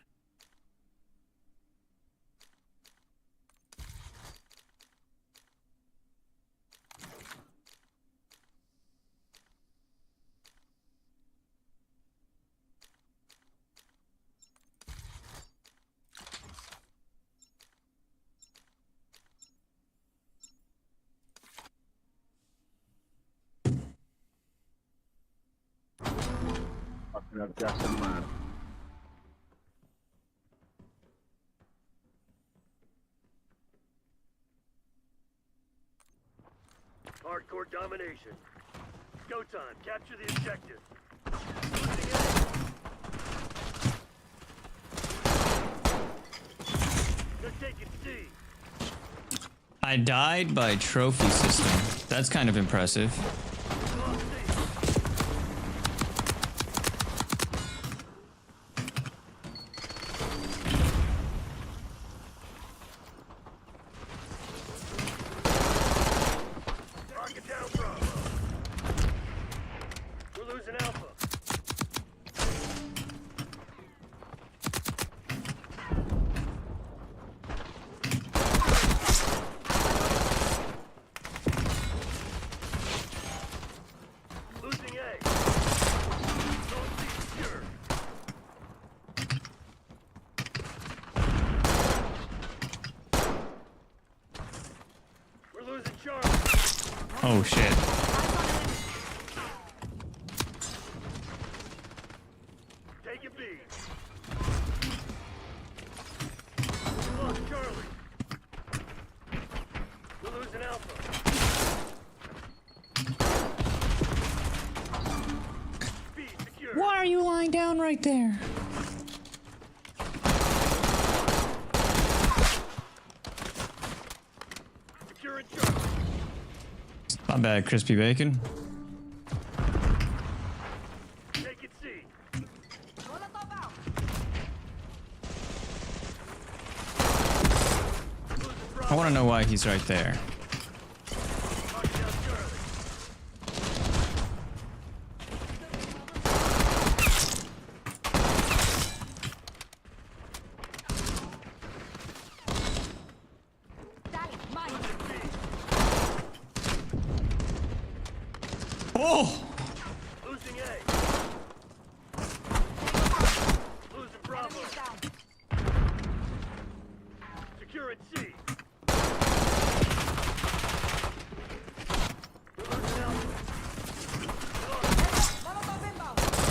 Speaker 14: I've got some
Speaker 16: Hardcore domination. Go time. Capture the objective. They're taking C.
Speaker 8: I died by trophy system. That's kind of impressive.
Speaker 16: Rocket down, Bravo. We're losing Alpha. Losing A. Zone C secure. We're losing Charlie.
Speaker 8: Oh shit.
Speaker 16: Take it B. We lost Charlie. We're losing Alpha. B secure.
Speaker 8: Why are you lying down right there?
Speaker 16: Secure and Charlie.
Speaker 8: Not bad, crispy bacon.
Speaker 16: Take it C.
Speaker 8: I want to know why he's right there.
Speaker 16: Rocket down Charlie.
Speaker 8: Oh!
Speaker 16: Losing A. Losing Bravo. Securing C. We're losing Alpha.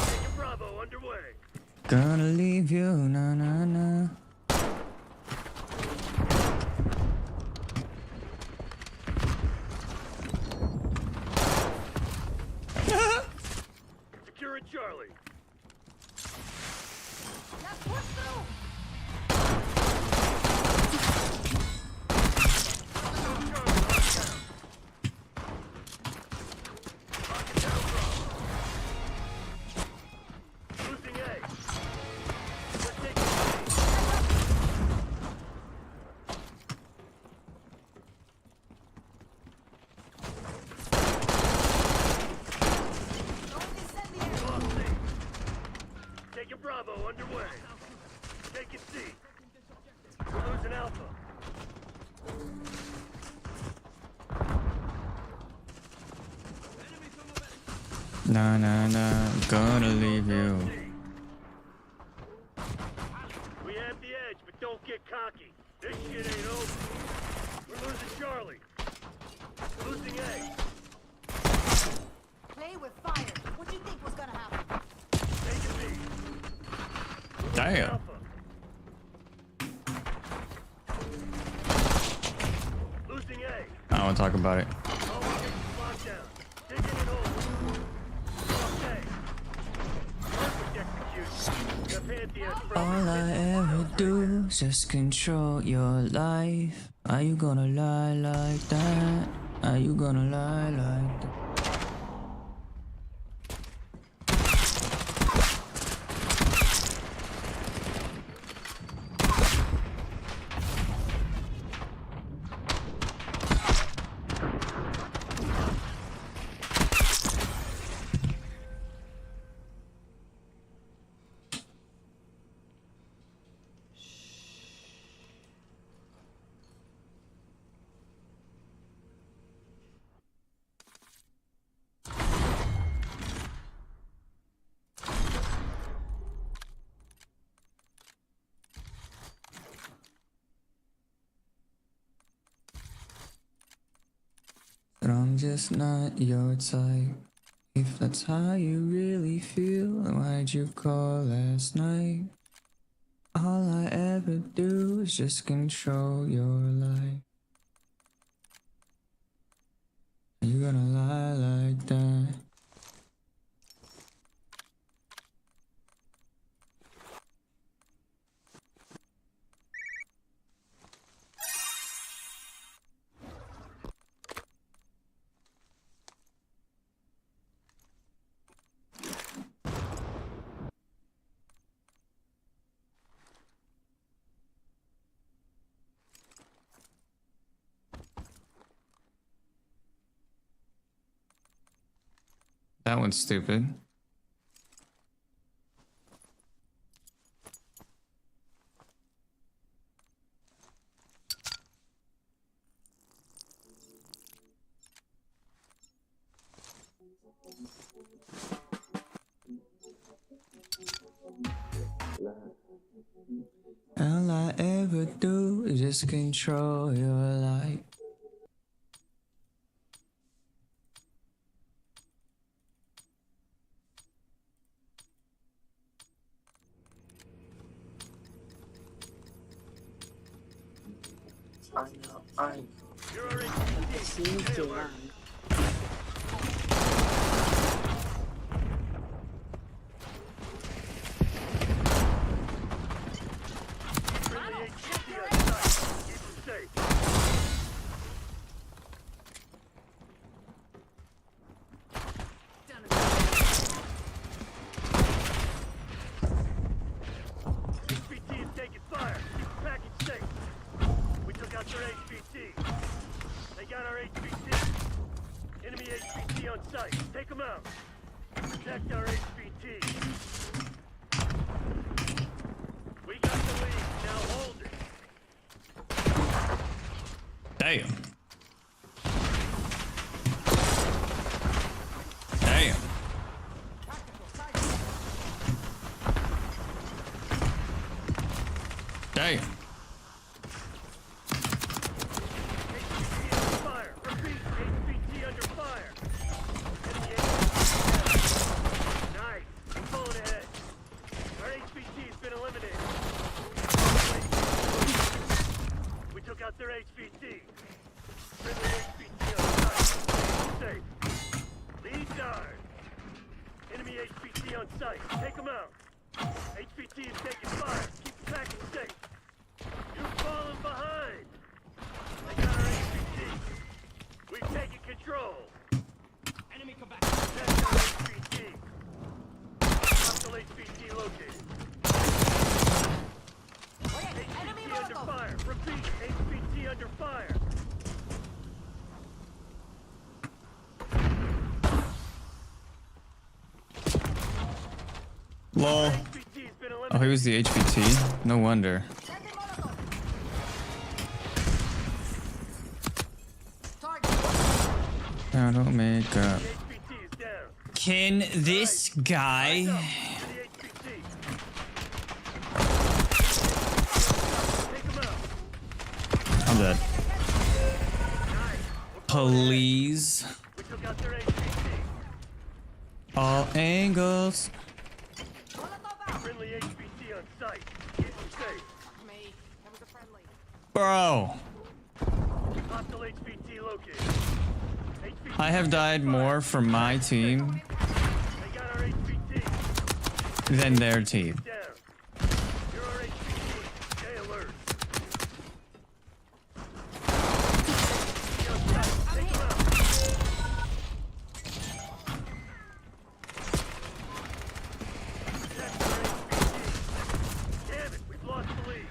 Speaker 16: Taking Bravo underway.
Speaker 8: Gonna leave you, na na na.
Speaker 16: Securing Charlie. Losing A. We're taking Lost C. Taking Bravo underway. Taking C. We're losing Alpha.
Speaker 8: Na na na. Gonna leave you.
Speaker 16: We have the edge, but don't get cocky. This shit ain't over. We're losing Charlie. Losing A.
Speaker 5: Play with fire. What do you think was gonna happen?
Speaker 16: Taking B.
Speaker 8: Damn.
Speaker 16: Alpha. Losing A.
Speaker 8: I don't want to talk about it.
Speaker 16: All objects locked down. Taking it over. Okay. Perfect execution. The Pantheon's
Speaker 8: All I ever do is just control your life. Are you gonna lie like that? Are you gonna lie like that? But I'm just not your type. If that's how you really feel, then why'd you call last night? All I ever do is just control your life. Are you gonna lie like that? That one's stupid. All I ever do is just control your life.
Speaker 16: I know. You're already
Speaker 14: seems too long.
Speaker 16: HVT is taking fire. Keep the package safe. We took out their HVT. They got our HVT. Enemy HVT on site. Take them out. Protect our HVT. We got the lead. Now hold it.
Speaker 8: Damn. Damn. Damn.
Speaker 16: Fire. Repeat. HVT under fire. Nice. We're pulling ahead. Our HVT has been eliminated. We took out their HVT. Friendly HVT on site. Safe. Lead guard. Enemy HVT on site. Take them out. HVT is taking fire. Keep the package safe. You've fallen behind. They got our HVT. We've taken control. Enemy come back. Protect our HVT. Hostile HVT located. HVT under fire. Repeat. HVT under fire.
Speaker 8: Lol. Oh, he was the HVT? No wonder. I don't make up. Can this guy... I'm dead. Please. All angles.
Speaker 16: Friendly HVT on site. Keep them safe.
Speaker 8: Bro.
Speaker 16: Hostile HVT located.
Speaker 8: I have died more from my team
Speaker 16: They got our HVT.
Speaker 8: than their team.
Speaker 16: Down. You're our HVT. Stay alert. Take them out. Protect our HVT. Damn it, we've lost the lead.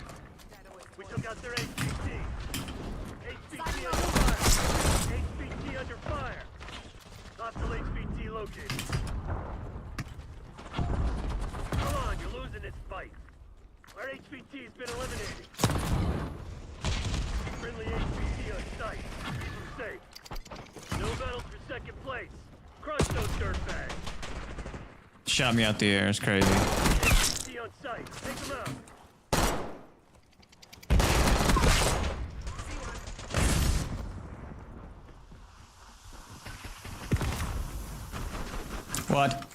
Speaker 16: We took out their HVT. HVT under fire. HVT under fire. Hostile HVT located. Come on, you're losing this fight. Our HVT has been eliminated. Friendly HVT on site. Keep them safe. No battles for second place. Crush those dirtbags.
Speaker 8: Shot me out the air. It's crazy.
Speaker 16: HVT on site. Take them out.
Speaker 8: What?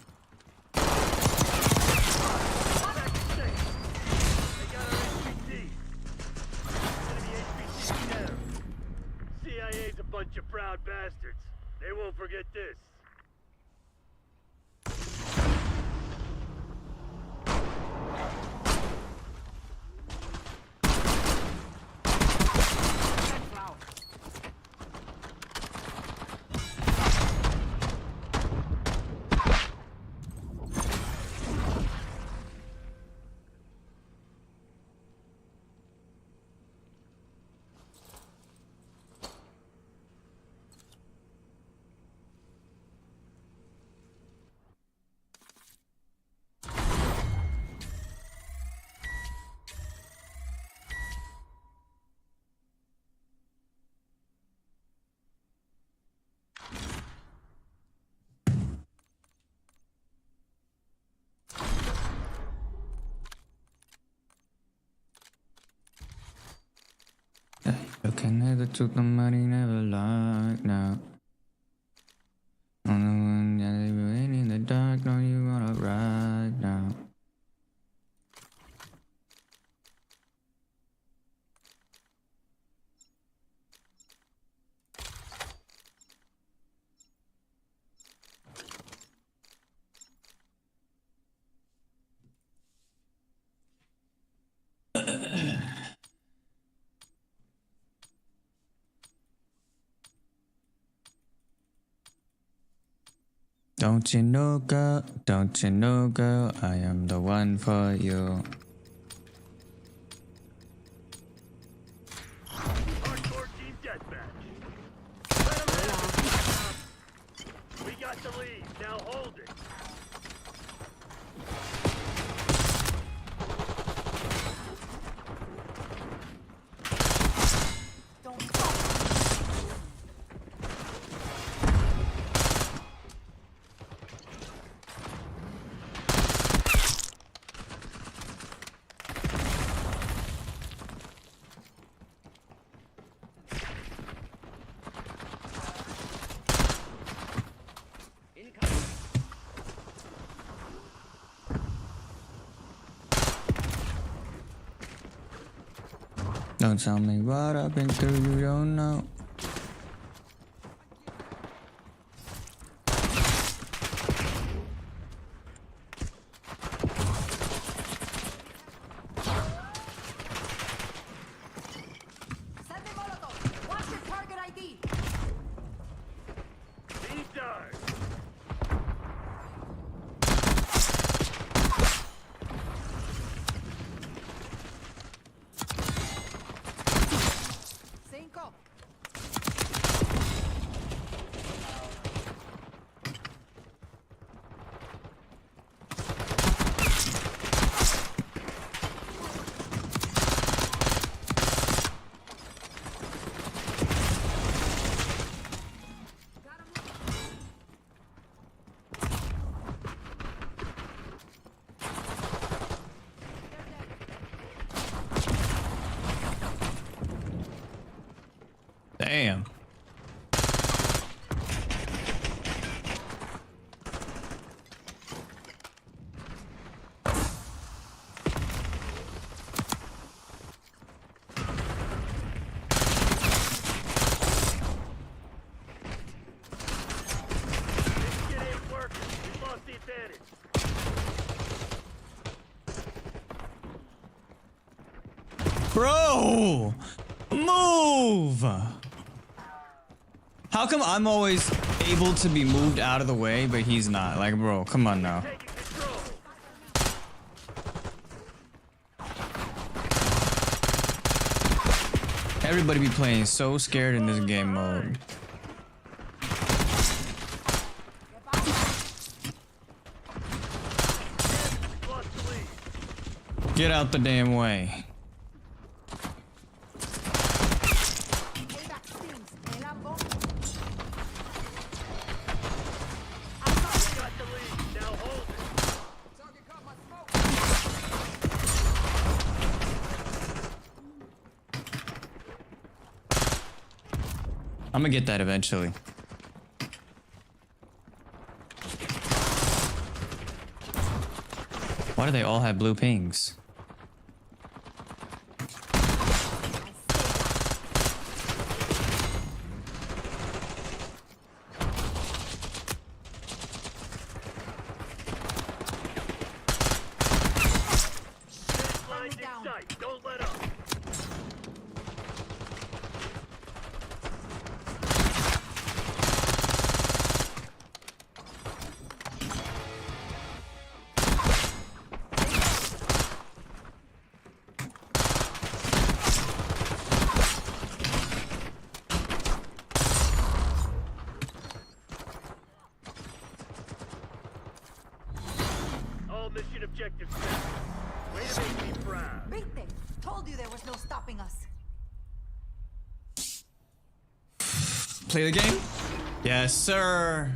Speaker 16: CIA's a bunch of proud bastards. They won't forget this.
Speaker 8: Okay, never took the money, never lied now. On the one that they were in the dark, no, you wanna ride now. Don't you know, girl, I am the one for you.
Speaker 16: Hardcore team deathmatch. Let 'em have it. We got the lead. Now hold it.
Speaker 8: Don't tell me what I've been through, you don't know. Damn. Bro, move! How come I'm always able to be moved out of the way, but he's not? Like, bro, come on now. Everybody be playing so scared in this game mode. Get out the damn way. I'm gonna get that eventually. do they all have blue pings?
Speaker 16: Lines in sight. Don't let up. All mission objectives set. Way to make me proud.
Speaker 14: Beat them. Told you there was no stopping us.
Speaker 8: Play the game? Yes, sir.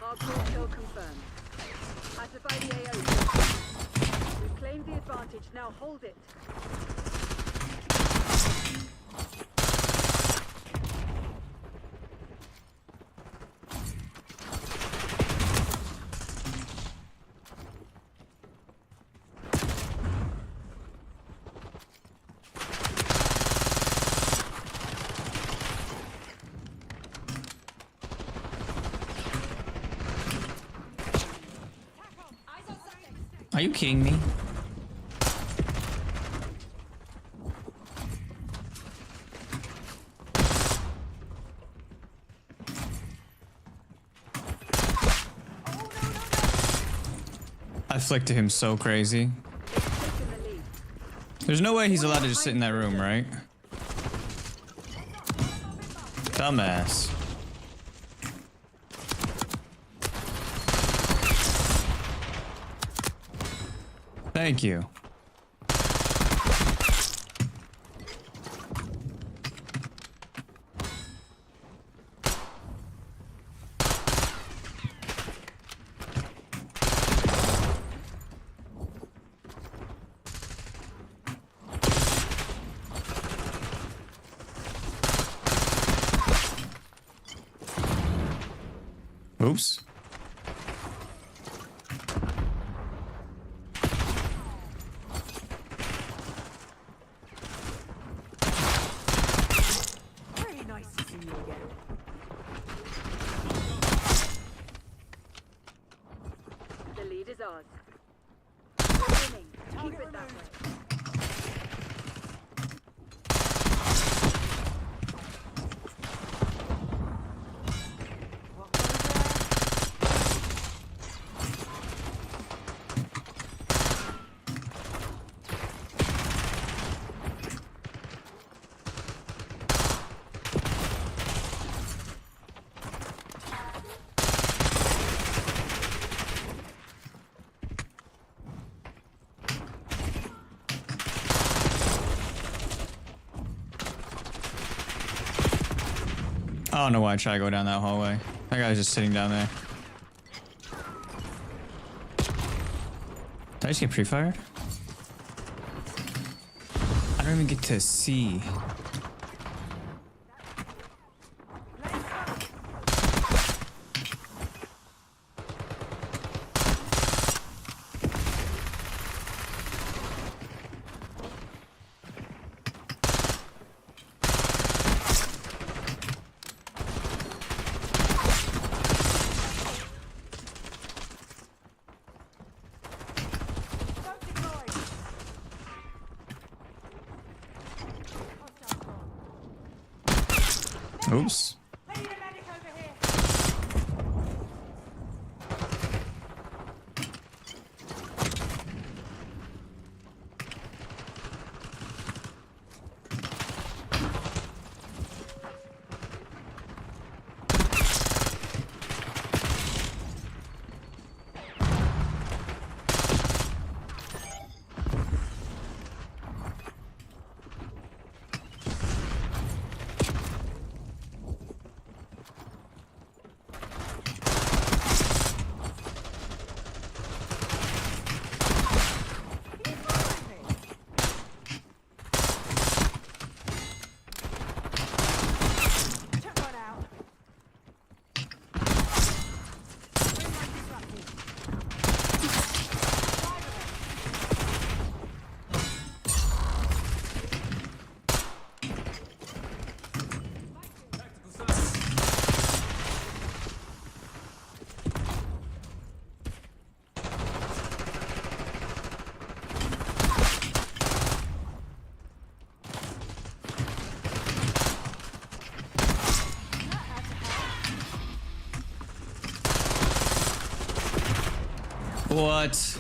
Speaker 13: Hardcore kill confirmed. Pacify the AO. We've claimed the advantage, now hold it.
Speaker 8: Are you kidding me? I flicked to him so crazy. There's no way he's allowed to just sit in that room, right? Dumbass. Thank you. Oops.
Speaker 14: Very nice to see you again.
Speaker 13: The lead is ours. We're winning. Keep it that way.
Speaker 8: I don't know why I tried to go down that hallway. That guy was just sitting down there. Did I just get pre-fired? I don't even get to see. Oops. What?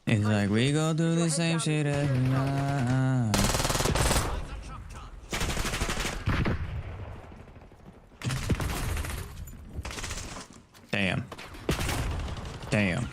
Speaker 8: It's like we go through the same shit every night. Damn. Damn.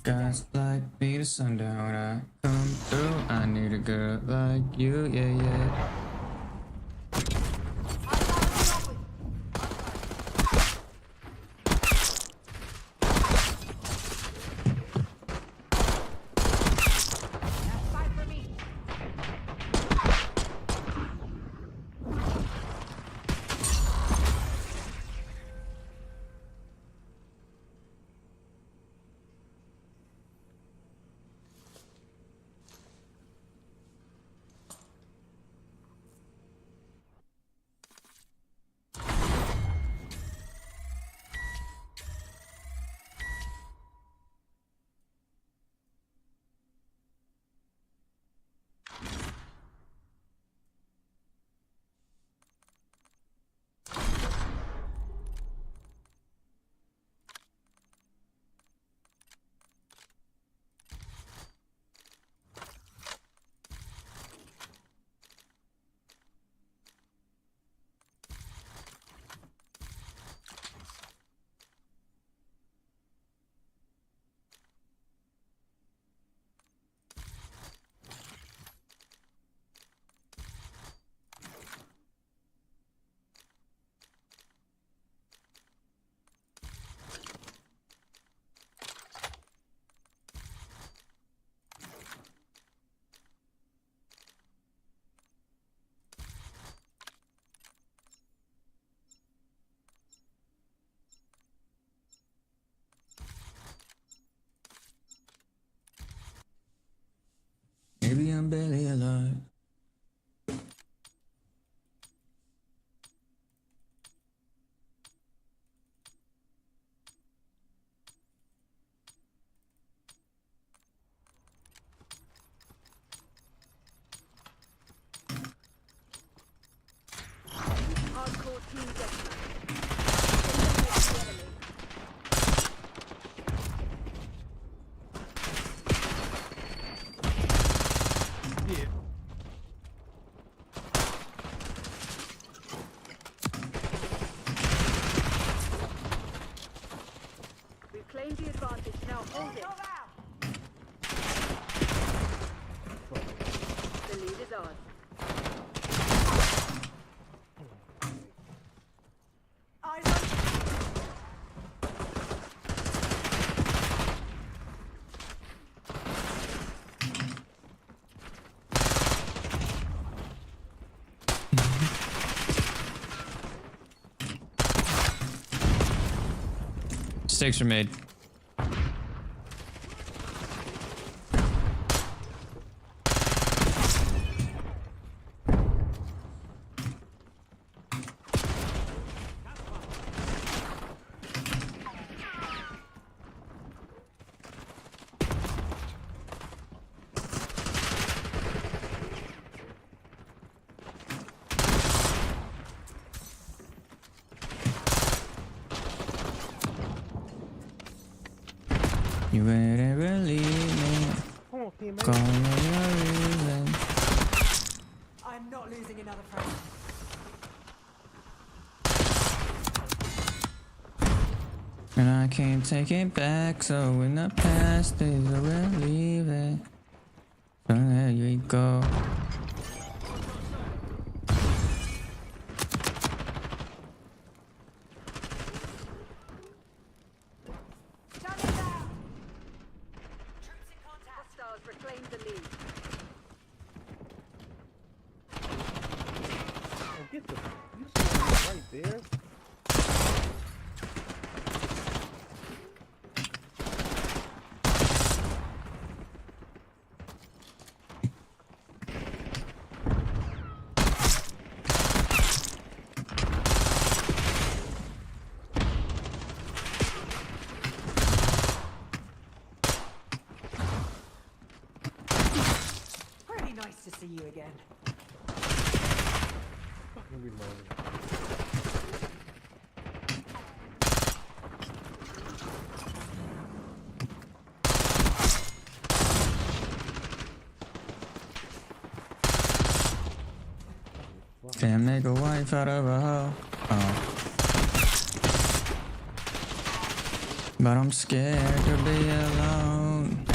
Speaker 8: Guys like me to sundown, I come through. I need a girl like you, yeah, yeah.
Speaker 13: Team deathmatch. Eliminate the enemy.
Speaker 4: Yeah.
Speaker 13: We've claimed the advantage. Now hold it. The lead is ours.
Speaker 14: Eyes on.
Speaker 8: Stakes are made. You better believe me. Call me your reason.
Speaker 14: I'm not losing another friend.
Speaker 8: And I can't take it back, so in the past days I will leave it. So there you go.
Speaker 13: Hostiles reclaimed the lead.
Speaker 10: Oh, get the you saw right there.
Speaker 14: Pretty nice to see you again.
Speaker 10: Fucking reloading.
Speaker 8: Can't make a wife out of a hoe. Oh. But I'm scared to be alone.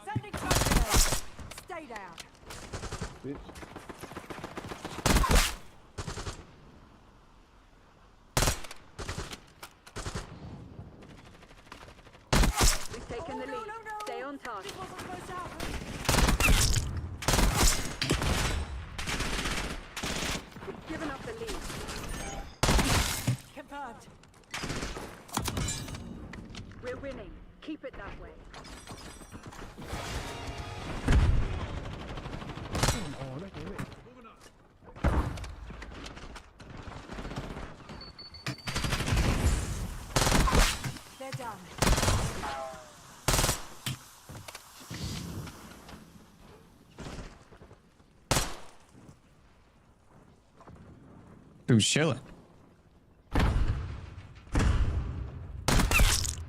Speaker 14: Sending flash. Stay down.
Speaker 10: Bitch.
Speaker 13: We've taken the lead. Stay on task.
Speaker 14: This wasn't supposed to happen.
Speaker 13: We've given up the lead.
Speaker 14: Confirmed.
Speaker 13: We're winning. Keep it that way.
Speaker 10: Come on, look at it.
Speaker 14: They're done.
Speaker 8: Who's chilling?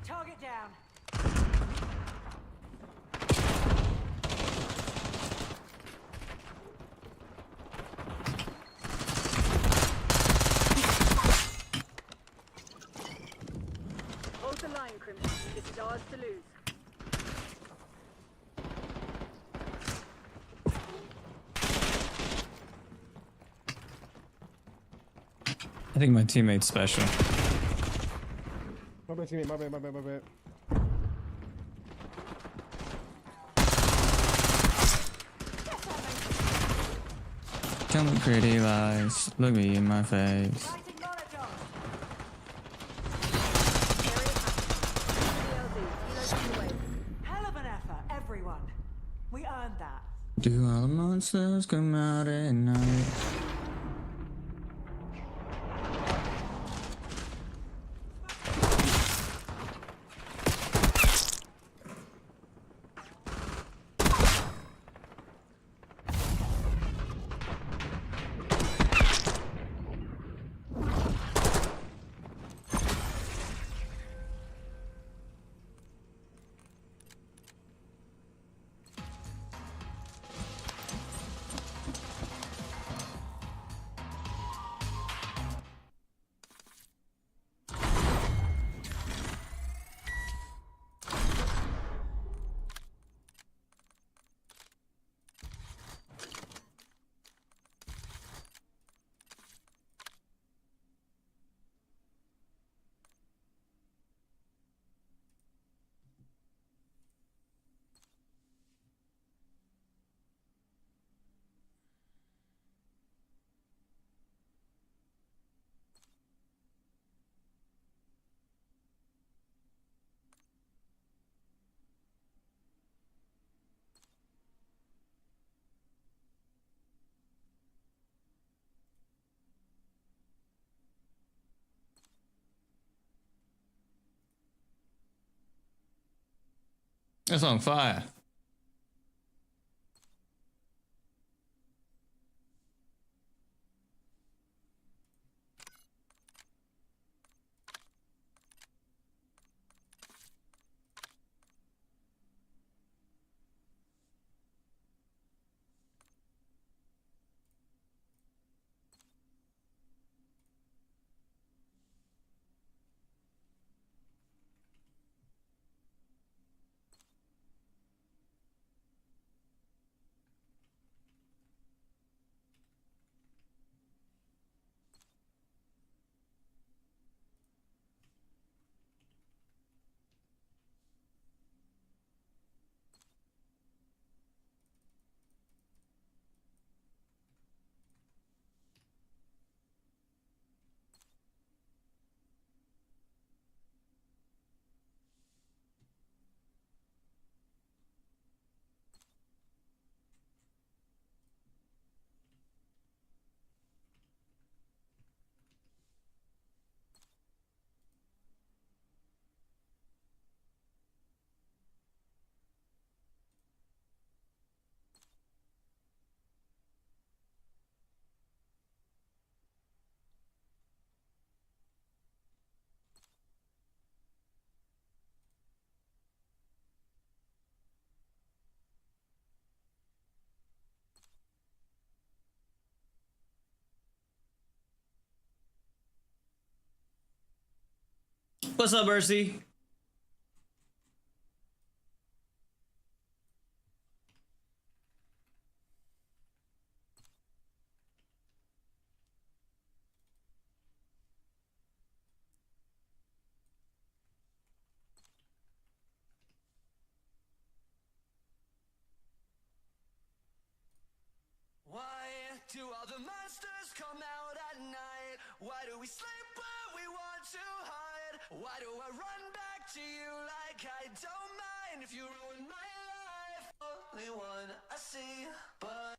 Speaker 14: Target down.
Speaker 13: Hold the line, Crimson. This is ours to lose.
Speaker 8: I think my teammate's special.
Speaker 10: My bad, teammate. My bad.
Speaker 8: Tell me pretty lies. Look me in my face.
Speaker 14: Lighting Molotov. Hell of an effort, everyone. We earned that.
Speaker 8: Do all the monsters come out at night? That's on fire. What's up, Mercy?
Speaker 9: Why do all the monsters come out at night? Why do we sleep when we want to hide? Why do I run back to you like I don't mind if you ruin my life? Only one I see, but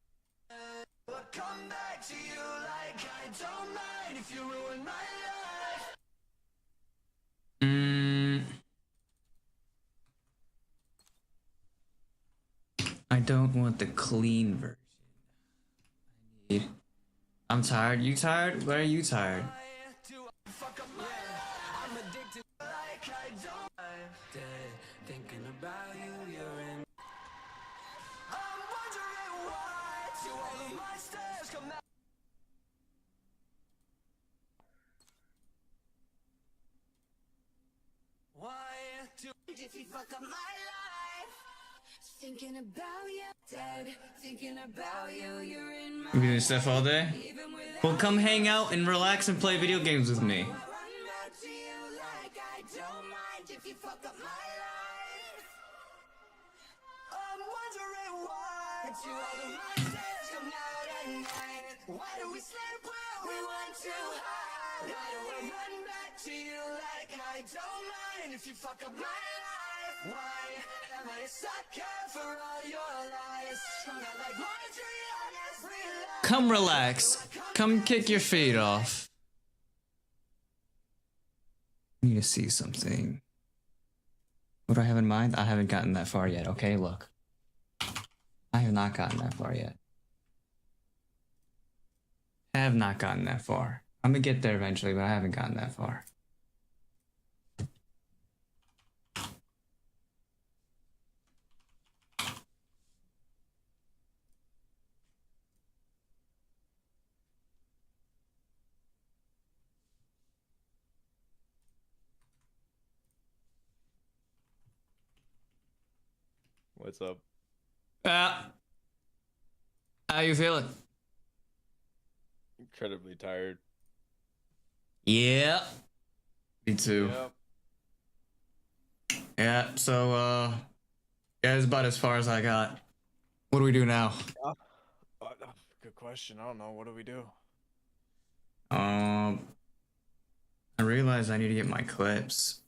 Speaker 9: come back to you like I don't mind if you ruin my life.
Speaker 8: I don't want the clean version. I'm tired. You tired? Why are you tired?
Speaker 9: I'm addicted like I don't mind. Thinking about you, you're in. I'm wondering why do all the monsters come out. Why do if you fuck up my life? Thinking about you, dead. Thinking about you, you're in my.
Speaker 8: You doing stuff all day? Well, come hang out and relax and play video games with me.
Speaker 9: Why do we sleep when we want to hide? Why do I run back to you like I don't mind if you fuck up my life? Why am I a sucker for all your lies? Strung out like poetry on every line.
Speaker 8: Come relax. Come kick your feet off. I need to see something. What do I have in mind? I haven't gotten that far yet. Okay, look. I have not gotten that far yet. I have not gotten that far. I'm gonna get there eventually, but I haven't gotten that far.
Speaker 2: What's up?
Speaker 8: How you feeling?
Speaker 2: Incredibly tired.
Speaker 8: Yeah. Me too.
Speaker 2: Yep.
Speaker 8: Yeah, so yeah, it's about as far as I got. What do we do now?
Speaker 1: Good question. I don't know. What do we do?
Speaker 8: I realize I need to get my clips.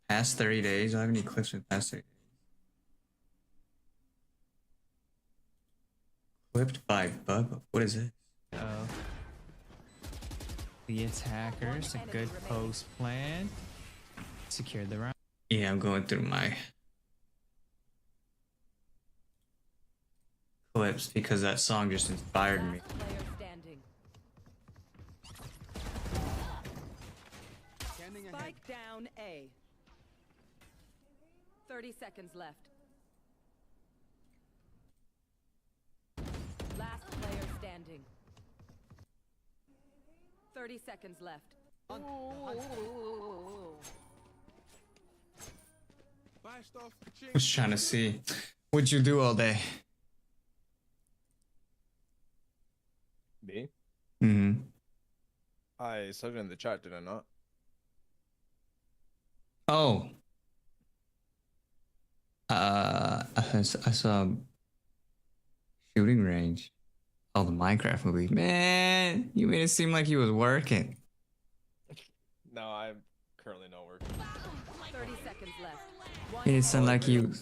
Speaker 8: Past 30 days? I have any clips in past 30 days. Clipped by Bug. What is it?
Speaker 18: The attackers, a good post plan. Secured the round.
Speaker 8: Yeah, I'm going through my clips because that song just inspired me.
Speaker 13: Player standing. Spike down A. 30 seconds left. Last player standing. 30 seconds left.
Speaker 8: Was trying to see what'd you do all day.
Speaker 1: Me?
Speaker 8: Mm-hmm.
Speaker 1: I said it in the chat, did I not?
Speaker 8: Oh. I saw shooting range. Oh, the Minecraft movie. Man, you made it seem like you was working.
Speaker 1: No, I'm currently not working.
Speaker 13: 30 seconds left.
Speaker 8: Made it sound like you.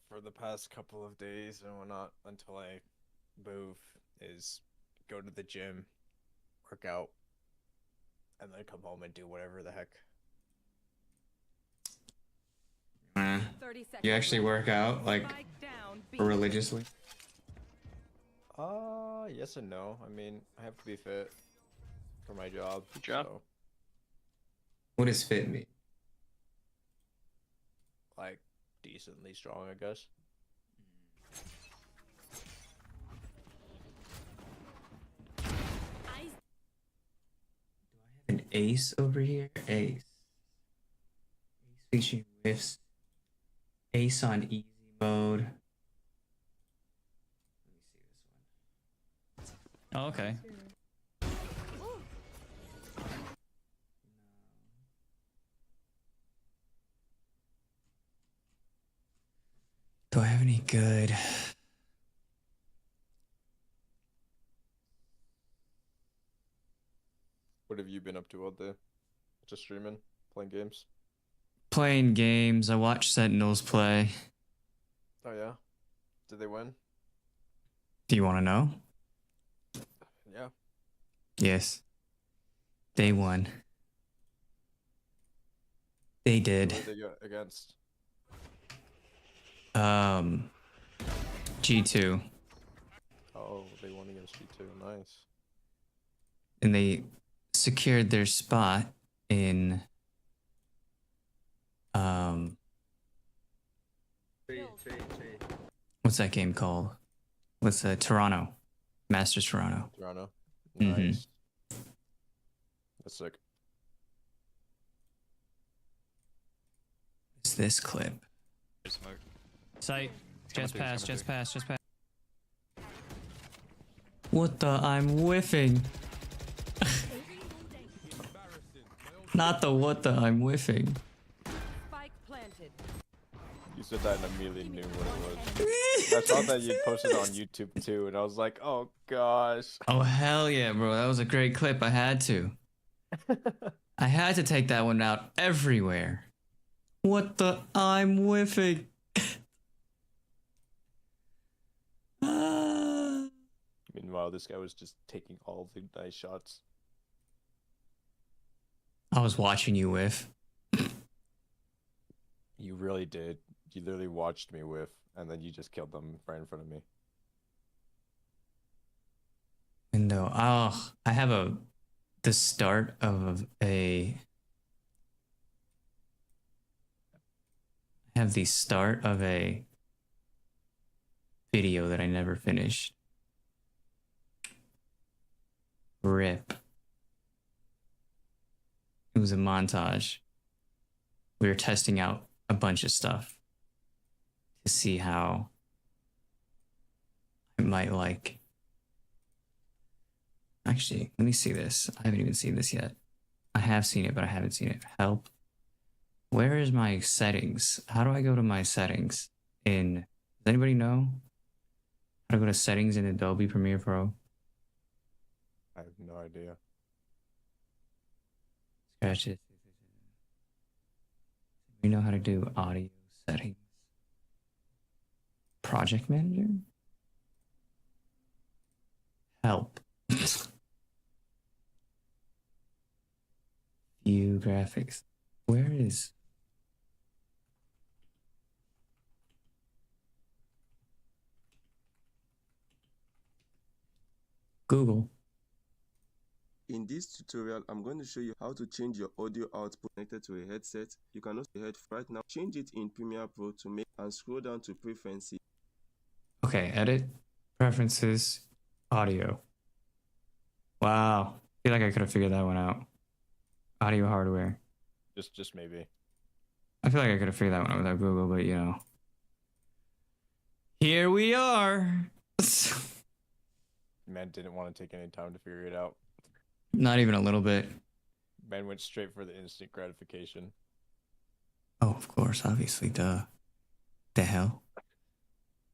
Speaker 1: For the past couple of days and whatnot until I move is go to the gym, work out, and then come home and do whatever the heck.
Speaker 8: You actually work out, like, religiously?
Speaker 1: Yes and no. I mean, I have to be fit for my job.
Speaker 11: Good job.
Speaker 1: So,
Speaker 8: What does fit mean?
Speaker 1: like, decently strong, I guess.
Speaker 8: An ace over here? Ace. Ace featuring whiffs. Ace on easy mode. Oh, okay. Do I have any good?
Speaker 1: What have you been up to all day? Just streaming, playing games?
Speaker 8: Playing games. I watch Sentinels play.
Speaker 1: Oh yeah? Did they win?
Speaker 8: Do you want to know?
Speaker 1: Yeah.
Speaker 8: Yes. They won. They did.
Speaker 1: Who did they go against?
Speaker 8: G2.
Speaker 1: Oh, they won against G2. Nice.
Speaker 8: And they secured their spot in what's that game called? What's Toronto? Masters Toronto.
Speaker 1: Toronto.
Speaker 8: Mm-hmm.
Speaker 1: Nice. That's sick.
Speaker 8: It's this clip.
Speaker 11: Smoke.
Speaker 8: Sight. Just
Speaker 11: through,
Speaker 8: pass,
Speaker 11: coming
Speaker 8: just
Speaker 11: through.
Speaker 8: pass, just pass. What the? I'm whiffing. Not the what the? I'm whiffing.
Speaker 13: Spike planted.
Speaker 1: You said that and immediately knew what it was. I saw that you posted on YouTube too, and I was like, oh gosh.
Speaker 8: Oh hell yeah, bro! That was a great clip. I had to. I had to take that one out everywhere. What the? I'm whiffing.
Speaker 1: Meanwhile, this guy was just taking all the nice shots.
Speaker 8: I was watching you whiff.
Speaker 1: You really did. You literally watched me whiff, and then you just killed them right in front of me.
Speaker 8: Window. Oh, I have the start of a. I have the start of a video that I never finished. RIP. It was a montage. We were testing out a bunch of stuff to see how I might like. Actually, let me see this. I haven't even seen this yet. I have seen it, but I haven't seen it. Help. Where is my settings? How do I go to my settings in, does anybody know? How to go to settings in Adobe Premiere Pro?
Speaker 1: I have no idea.
Speaker 8: Scratch it. We know how to do audio settings. Project Manager? Help. View graphics. Where is Google.
Speaker 11: In this tutorial, I'm going to show you how to change your audio output connected to a headset. You can also head right now. Change it in Premiere Pro to make and scroll down to preferences.
Speaker 8: Okay, edit, preferences, audio. Wow, I feel like I could have figured that one out. Audio hardware.
Speaker 1: Just maybe.
Speaker 8: I feel like I could have figured that one out without Google, but you know. Here we are.
Speaker 1: Man didn't want to take any time to figure it out.
Speaker 8: Not even a little bit.
Speaker 1: Man went straight for the instant gratification.
Speaker 8: Oh, of course, obviously, duh. The hell?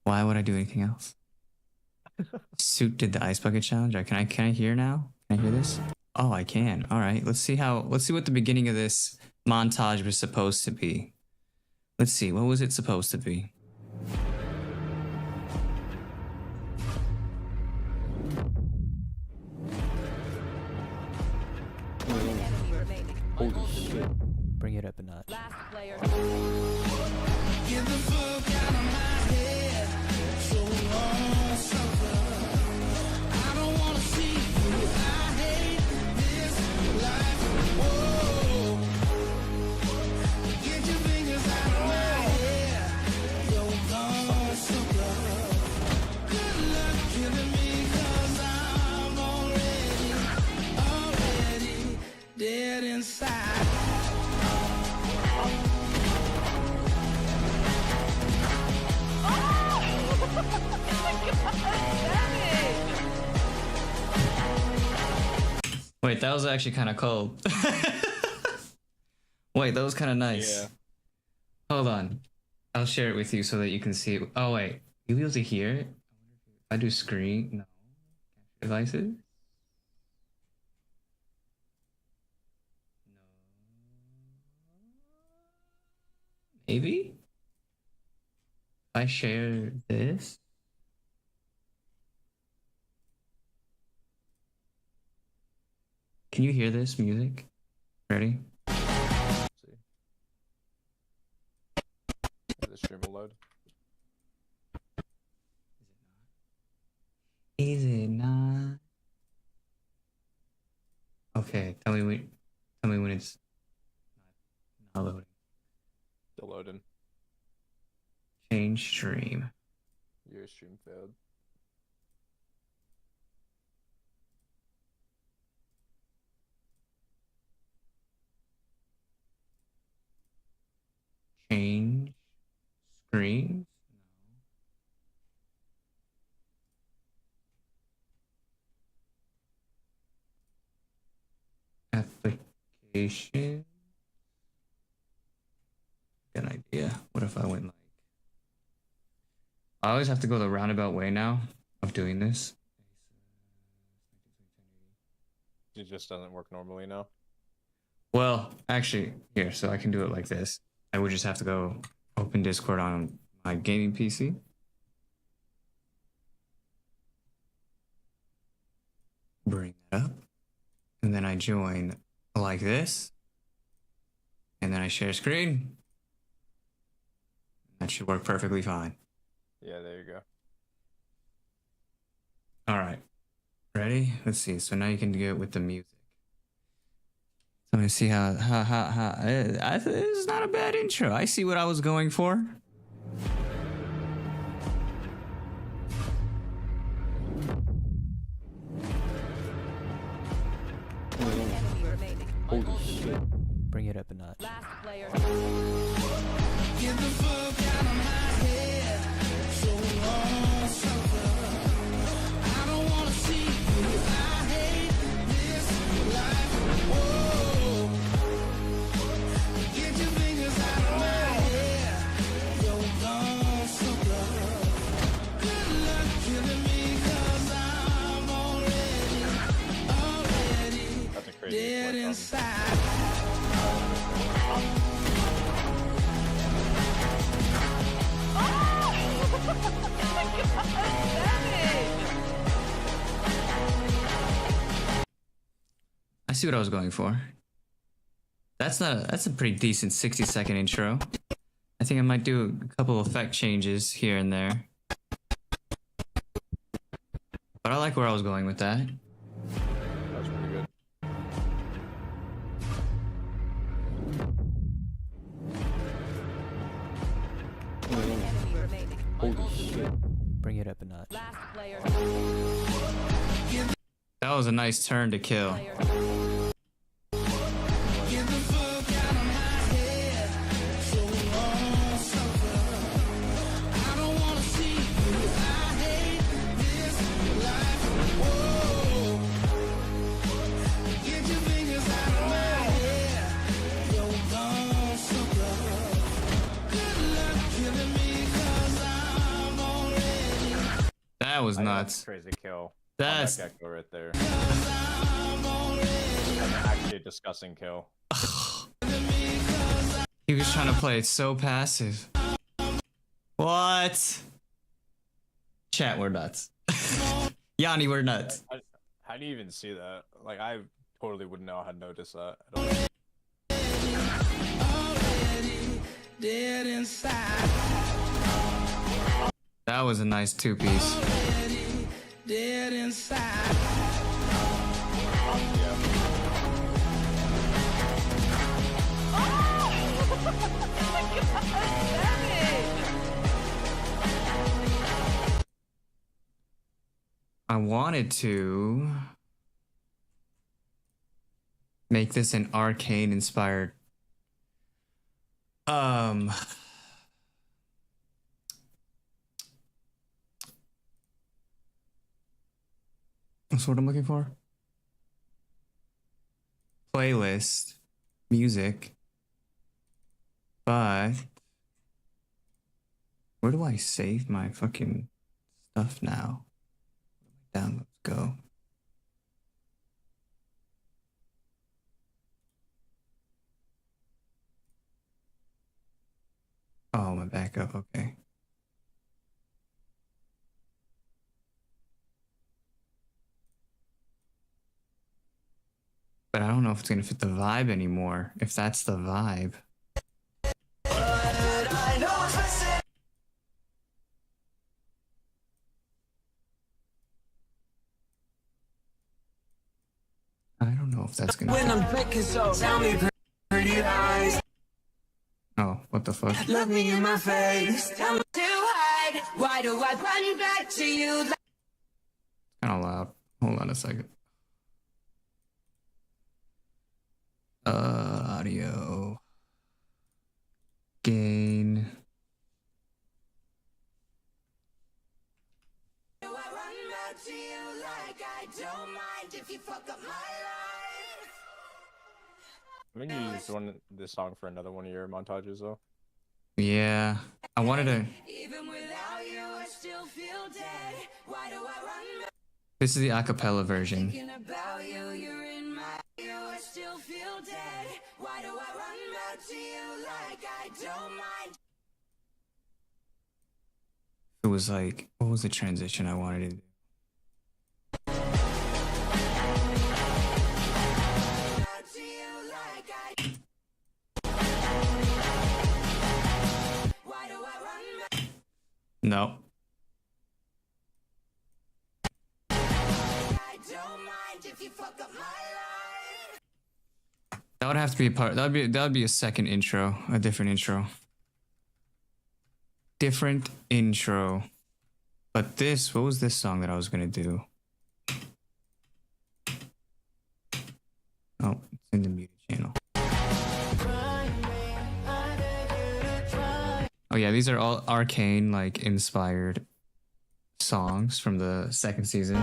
Speaker 8: Why would I do anything else? Suit did the ice bucket challenge. Can I hear now? Can I hear this? Oh, I can. All right. Let's see what the beginning of this montage was supposed to be. Let's see. What was it supposed to be?
Speaker 18: Holy shit. Bring it up a notch.
Speaker 20: Last player.
Speaker 9: Get the fuck out of my head. So long, sucker. I don't wanna see you. I hate this life. Whoa. Get your fingers out of my head. You're gone, sucker. Good luck killing me, 'cause I'm already dead inside.
Speaker 8: Wait, that was actually kind of cold. Wait, that was kind of nice.
Speaker 1: Yeah.
Speaker 8: Hold on. I'll share it with you so that you can see it. Oh, wait. You'll be able to hear it? If I do screen, no. Devices? Maybe? If I share this? Can you hear this music? Ready?
Speaker 1: See. The stream will load.
Speaker 8: Is it not? Okay, tell me when it's not loading.
Speaker 1: Still loading.
Speaker 8: Change stream.
Speaker 1: Your stream failed.
Speaker 8: Change screen. Application. Good idea. What if I went like... I always have to go the roundabout way now of doing this.
Speaker 1: It just doesn't work normally now.
Speaker 8: Well, actually, here, so I can do it like this. I would just have to go open Discord on my gaming PC. Bring that up. And then I join like this. And then I share screen. That should work perfectly fine.
Speaker 1: Yeah, there you go.
Speaker 8: All right. Ready? Let's see. So now you can do it with the music. So I'm gonna see how it's not a bad intro. I see what I was going for.
Speaker 18: Holy shit. Bring it up a notch.
Speaker 20: Last player.
Speaker 9: Get the fuck out of my head. So long, sucker. I don't wanna see you. I hate this life. Whoa. Get your fingers out of my head. You're gone, sucker. Good luck killing me, 'cause I'm already dead inside.
Speaker 8: I see what I was going for. That's a pretty decent 60-second intro. I think I might do a couple effect changes here and there. But I like where I was going with that.
Speaker 1: That was pretty good.
Speaker 18: Holy shit. Bring it up a notch.
Speaker 21: Last player.
Speaker 8: That was a nice turn to kill. That was nuts.
Speaker 1: Crazy kill.
Speaker 8: That's
Speaker 1: that gecko right there. That's actually a disgusting kill.
Speaker 8: He was trying to play it so passive. What? Chat, we're nuts. Yanni, we're nuts.
Speaker 1: How do you even see that? Like, I totally wouldn't know how to notice that at all.
Speaker 9: Dead inside.
Speaker 8: That was a nice two-piece.
Speaker 9: Dead inside.
Speaker 8: I wanted to make this an arcane inspired that's what I'm looking for. Playlist, music, but where do I save my fucking stuff now? Down, let's go. Oh, my backup, okay. But I don't know if it's gonna fit the vibe anymore, if that's the vibe. I don't know if that's gonna
Speaker 9: When I'm thinking so, tell me pretty lies.
Speaker 8: Oh, what the fuck?
Speaker 9: Look me in my face. Tell me to hide. Why do I run back to you?
Speaker 8: Kinda loud. Hold on a second. Audio. Gain.
Speaker 9: Do I run back to you like I don't mind if you fuck up my life?
Speaker 1: I'm gonna use this song for another one of your montages, though.
Speaker 8: Yeah. I wanted to.
Speaker 9: Even without you, I still feel dead. Why do I run back?
Speaker 8: This is the acapella version.
Speaker 9: Thinking about you, you're in my you, I still feel dead. Why do I run back to you like I don't mind?
Speaker 8: It was like, what was the transition I wanted to do? No. That would have to be a part. That would be a second intro, a different intro. Different intro. But this, what was this song that I was gonna do? Oh, it's in the muted channel. Oh yeah, these are all Arcane like inspired songs from the second season.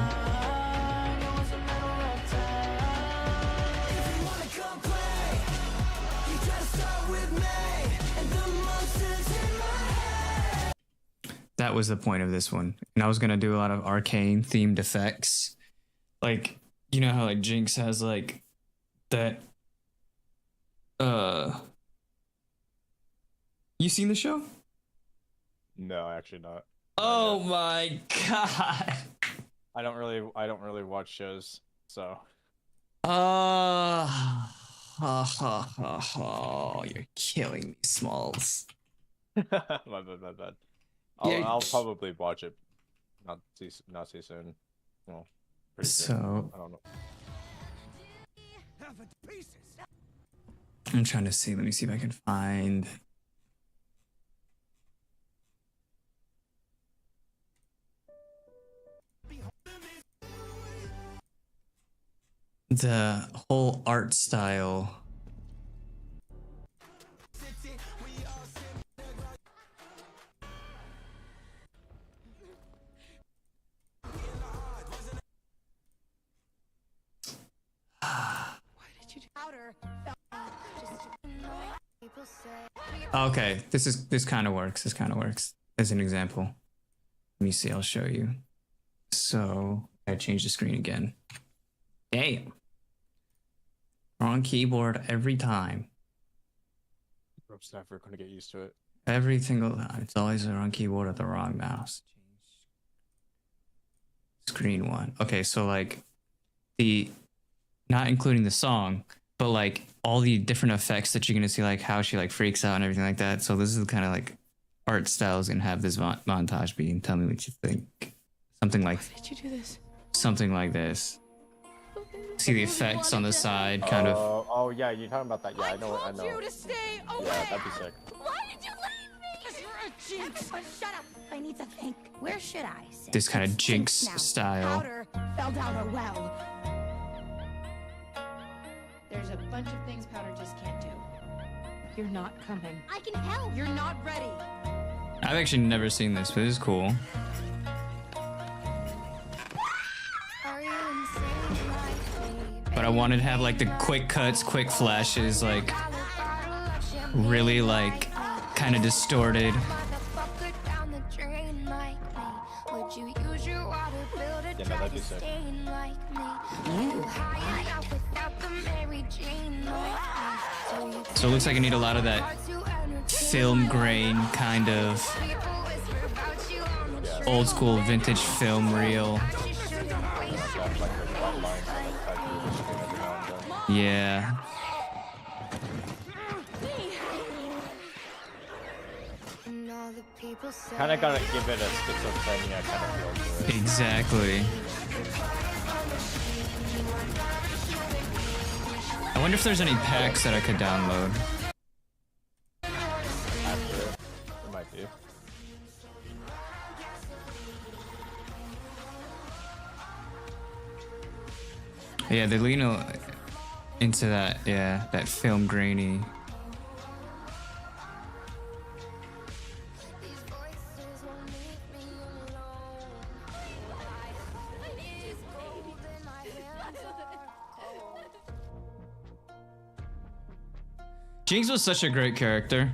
Speaker 8: That was the point of this one. And I was gonna do a lot of Arcane themed effects. Like, you know how like Jinx has like that you seen the show?
Speaker 1: No, actually not.
Speaker 8: Oh my god.
Speaker 1: I don't really watch shows, so.
Speaker 8: You're killing me, Smalls.
Speaker 1: my bad. I'll probably watch it not too soon. Well, pretty sure.
Speaker 8: So
Speaker 1: I don't know.
Speaker 8: I'm trying to see. Let me see if I can find. The whole art style. Okay, this kind of works. This kind of works as an example. Let me see. I'll show you. So I changed the screen again. Damn. Wrong keyboard every time.
Speaker 1: Rope's never gonna get used to it.
Speaker 8: Every single time. It's always the wrong keyboard or the wrong mouse. Screen one. Okay, so like not including the song, but like all the different effects that you're gonna see, like how she like freaks out and everything like that. So this is the kind of like art styles gonna have this montage be, and tell me what you think. Something like.
Speaker 12: Why did you do this?
Speaker 8: Something like this. See the effects on the side, kind of.
Speaker 1: Oh yeah, you're talking about that. Yeah, I know. I know.
Speaker 12: You to stay away.
Speaker 1: Yeah, that'd be sick.
Speaker 12: Why did you leave me? Because you're a jinx. Everyone, shut up. I need to think. Where should I sit?
Speaker 8: This kind of Jinx
Speaker 12: Now,
Speaker 8: style.
Speaker 12: Powder fell down a well. There's a bunch of things Powder just can't do. You're not coming. I can help. You're not ready.
Speaker 8: I've actually never seen this, but it's cool. But I wanted to have like the quick cuts, quick flashes, like really like kind of distorted.
Speaker 1: Yeah, no, that'd be sick.
Speaker 8: So it looks like I need a lot of that film grain kind of old school vintage film reel. Yeah.
Speaker 1: Kind of gotta give it a schizophrenia kind of feel to it.
Speaker 8: Exactly. I wonder if there's any packs that I could download.
Speaker 1: It might be.
Speaker 8: Yeah, they lean into that, yeah, that film grainy. Jinx was such a great character.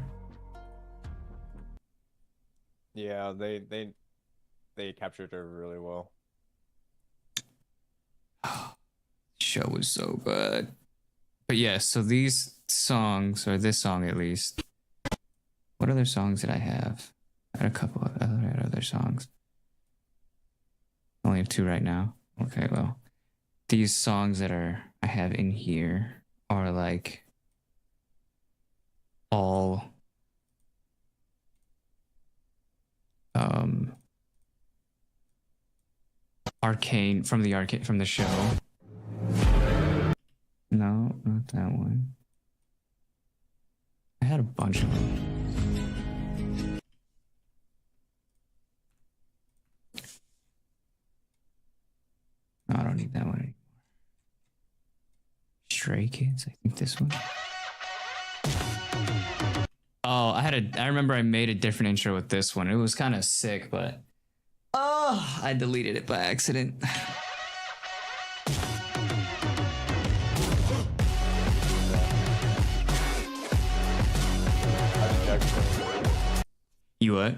Speaker 1: Yeah, they captured her really well.
Speaker 8: Show was so good. But yeah, so these songs, or this song at least. What other songs did I have? I had a couple of other songs. I only have 2 right now. Okay, well. These songs that I have in here are like all arcane from the show. No, not that one. I had a bunch of them. No, I don't need that one anymore. Stray Kids, I think this one. Oh, I remember I made a different intro with this one. It was kind of sick, but oh, I deleted it by accident. You what?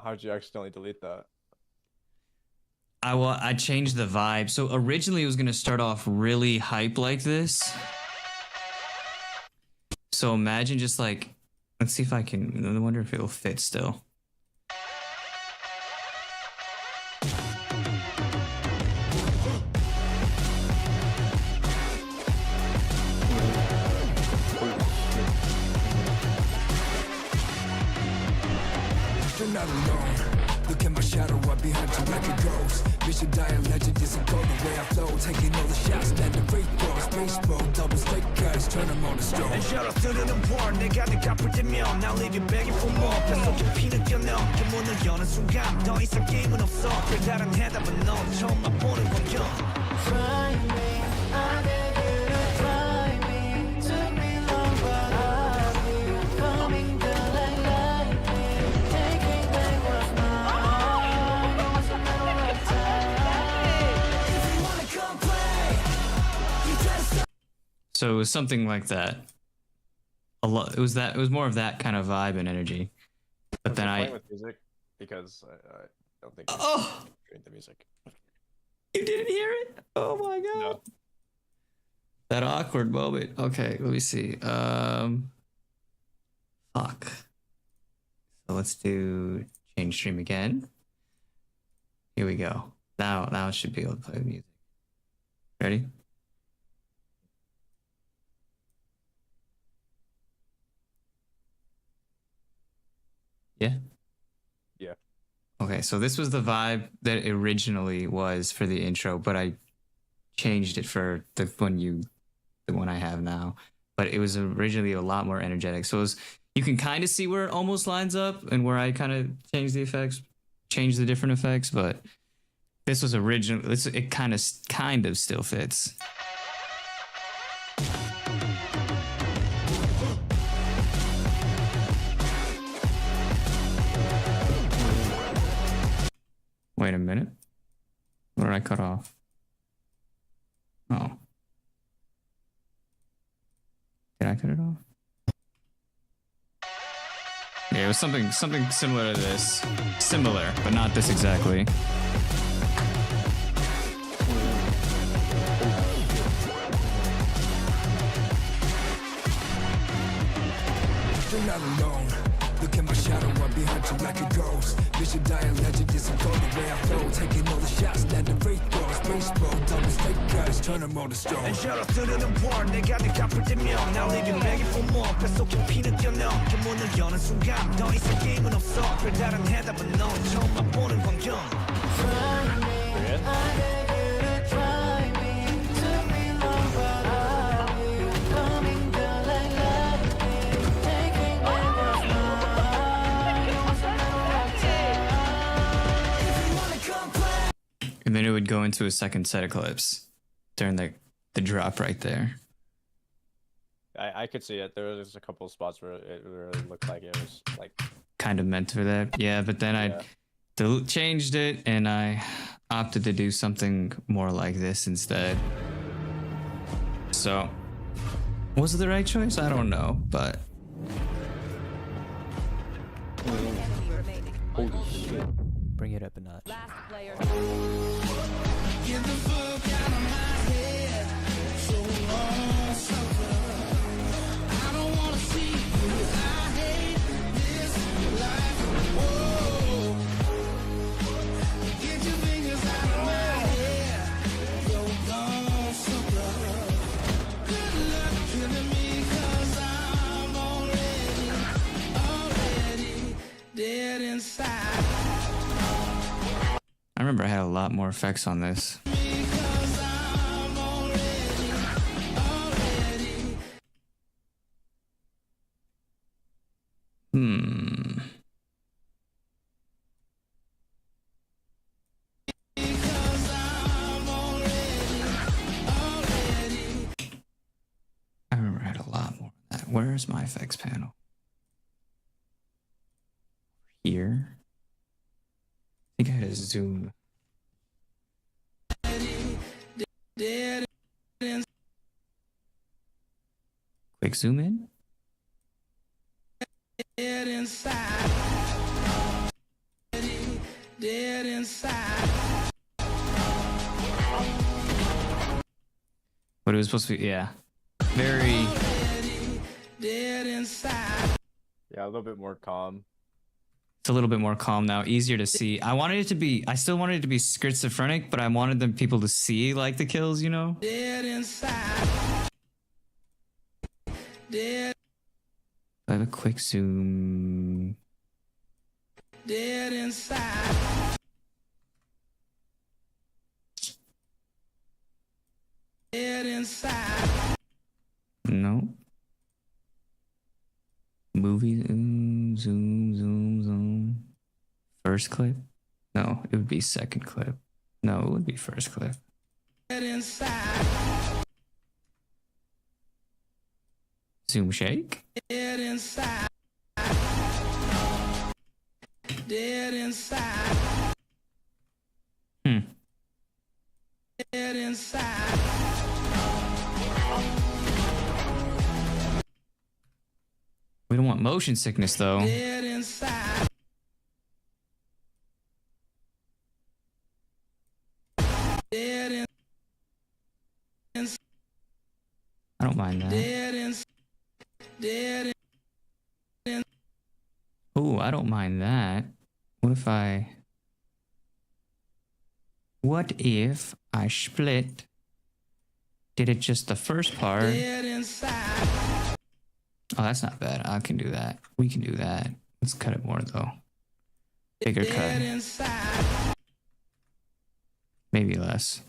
Speaker 1: How'd you accidentally delete that?
Speaker 8: I changed the vibe. So originally it was gonna start off really hype like this. So imagine just like, let's see if I can. I wonder if it'll fit still.
Speaker 9: You're not alone. Look at my shadow right behind you like a ghost. Mission dying legend isn't go the way I flow. Taking all the shots, land the free throws. Baseball, double straight guys, turn them on the stroke.
Speaker 19: And shout out to the war, 내가 늘 갚을 때면 Now leaving begging for more. 뱃속에 피는 뛰어넘 그 문을 여는 순간 더 이상 게임은 없어. 별다른 해답은 너 처음 맛보는 광경.
Speaker 9: Try me, I beg you to try me. Took me long but I'll be coming down like lightning. Taking back what's mine. It's a matter of time. If you wanna come play, you try to.
Speaker 8: So it was something like that. A lot. It was more of that kind of vibe and energy. But then
Speaker 1: playing with music because I don't think the music.
Speaker 8: You didn't hear it? Oh my god.
Speaker 1: No.
Speaker 8: That awkward moment. Okay, let me see. Fuck. So let's do change stream again. Here we go. Now it should be able to play the music. Ready? Yeah.
Speaker 1: Yeah.
Speaker 8: Okay, so this was the vibe that it originally was for the intro, but I changed it for the one I have now. But it was originally a lot more energetic. So you can kind of see where it almost lines up and where I kind of changed the different effects, but this was original. It kind of still fits. Wait a minute. Where did I cut off? Oh. Did I cut it off? Yeah, it was something similar to this. Similar, but not this exactly.
Speaker 9: You're not alone. Look at my shadow, I'm behind you like a ghost. Mission dying legend isn't go the way I flow. Taking all the shots, land the free throws. Baseball, double straight guys, turn them on the stroke.
Speaker 19: And shout out to the war, 내가 늘 갚을 때면 Now leaving begging for more. 뱃속에 피는 뛰어넘 그 문을 여는 순간 더 이상 게임은 없어. 별다른 해답은 너 처음 맛보는 광경.
Speaker 9: Try me, I beg you to try me. Took me long but I'll be coming down like lightning. Taking back what's mine. It's a matter of time. If you wanna come play.
Speaker 8: And then it would go into a second set of clips during the drop right there.
Speaker 1: I could see it. There was a couple of spots where it really looked like it was like
Speaker 8: Kind of meant for that. Yeah, but then I changed it and I opted to do something more like this instead. So, was it the right choice? I don't know, but
Speaker 18: Holy shit. Bring it up a notch.
Speaker 14: Last player.
Speaker 9: Get the fuck out of my head. So long, sucker. I don't wanna see you. I hate this life. Whoa. Get your fingers out of my head. You're gone, sucker. Good luck killing me, 'cause I'm already dead inside.
Speaker 8: I remember I had a lot more effects on this. I remember I had a lot more of that. Where's my effects panel? Here. I think I had a zoom. Quick zoom in.
Speaker 9: Dead inside. Dead inside.
Speaker 8: But it was supposed to be, yeah. Very.
Speaker 9: Dead inside.
Speaker 1: yeah, a little bit more calm.
Speaker 8: It's a little bit more calm now, easier to see. I still wanted it to be schizophrenic, but I wanted them people to see like the kills, you know?
Speaker 9: Dead inside. Dead.
Speaker 8: I have a quick zoom.
Speaker 9: Dead inside.
Speaker 8: No. Movie, zoom, zoom, zoom. First clip? No, it would be second clip. No, it would be first clip. Zoom shake?
Speaker 19: Dead inside. Dead inside. Dead inside.
Speaker 8: We don't want motion sickness though.
Speaker 19: Dead inside. Dead inside.
Speaker 8: I don't mind that.
Speaker 19: Dead inside. Dead inside.
Speaker 8: Oh, I don't mind that. What if I split? Did it just the first part?
Speaker 19: Dead inside.
Speaker 8: Oh, that's not bad. I can do that. We can do that. Let's cut it more though. Bigger cut.
Speaker 19: Inside.
Speaker 8: Maybe less.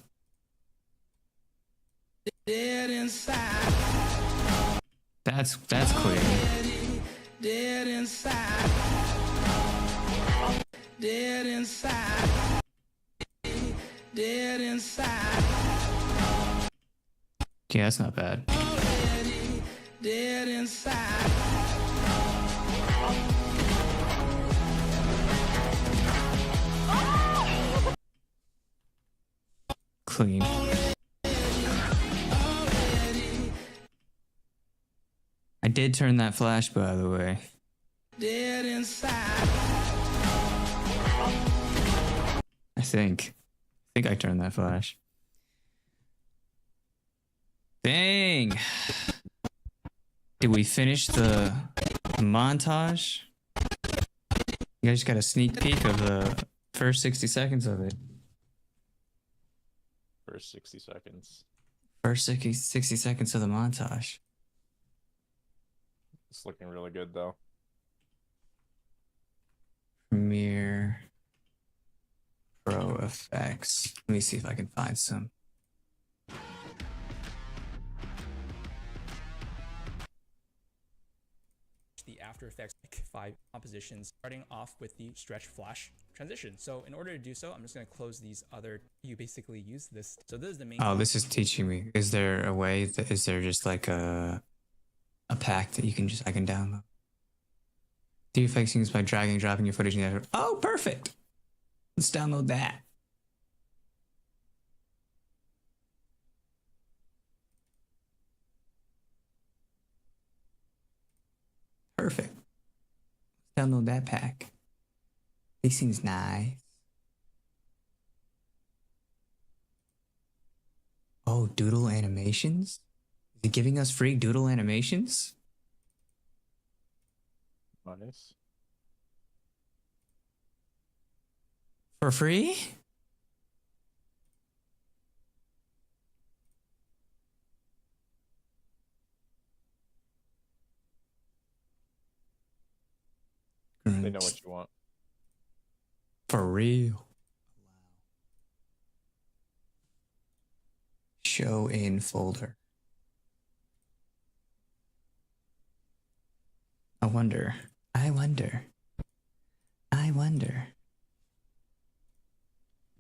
Speaker 19: Dead inside.
Speaker 8: That's clear.
Speaker 19: Dead inside. Dead inside. Dead inside.
Speaker 8: Yeah, that's not bad.
Speaker 19: Dead inside.
Speaker 8: Clean. I did turn that flash, by the way.
Speaker 19: Dead inside.
Speaker 8: I think I turned that flash. Dang. Did we finish the montage? You guys got a sneak peek of the first 60 seconds of it.
Speaker 2: First 60 seconds.
Speaker 8: First 60 seconds of the montage.
Speaker 2: It's looking really good though.
Speaker 8: Premiere Pro effects. Let me see if I can find some.
Speaker 18: The After Effects 5 compositions, starting off with the stretch flash transition. So in order to do so, I'm just going to close these other. You basically use this. So this is the main.
Speaker 8: Oh, this is teaching me. Is there a way that is there just like a pack that I can download? The effects used by dragging and dropping your footage in the. Oh, perfect. Let's download that. Perfect. Download that pack. This seems nice. Oh, doodle animations? Is it giving us free doodle animations?
Speaker 2: Nice.
Speaker 8: For free?
Speaker 2: They know what you want.
Speaker 8: For real. Show in folder. I wonder.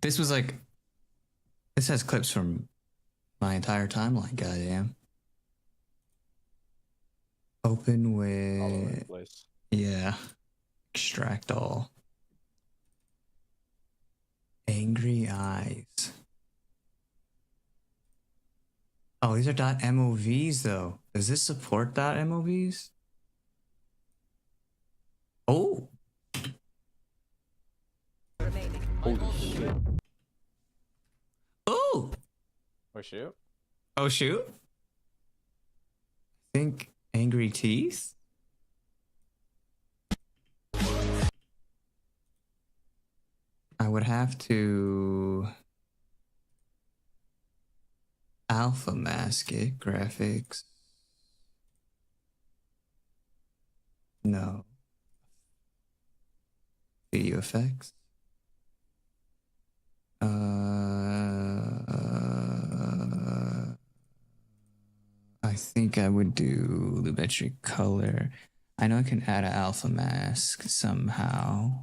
Speaker 8: This was like, this has clips from my entire timeline, goddamn. Open with,
Speaker 2: All over the place.
Speaker 8: yeah. Extract all. Angry eyes. Oh, these are .movs though. Does this support .movs? Oh.
Speaker 2: Holy shit.
Speaker 8: Oh.
Speaker 2: Oh shoot.
Speaker 8: Oh shoot. I think angry teeth. I would have to alpha mask it. Graphics. No. Video effects. I think I would do Lumetric color. I know I can add an alpha mask somehow.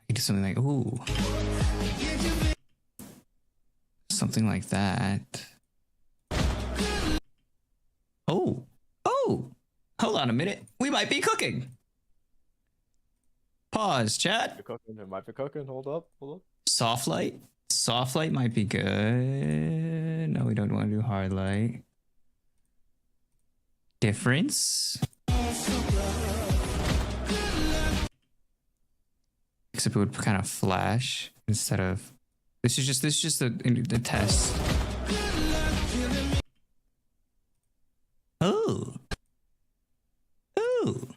Speaker 8: I could do something like, ooh. Something like that. Oh. Oh. Hold on a minute. We might be cooking. Pause, chat.
Speaker 1: It might be cooking. Hold up.
Speaker 8: Soft light. Soft light might be good. No, we don't want to do hard light. Difference. Except it would kind of flash instead of. This is just the test. Oh. Oh.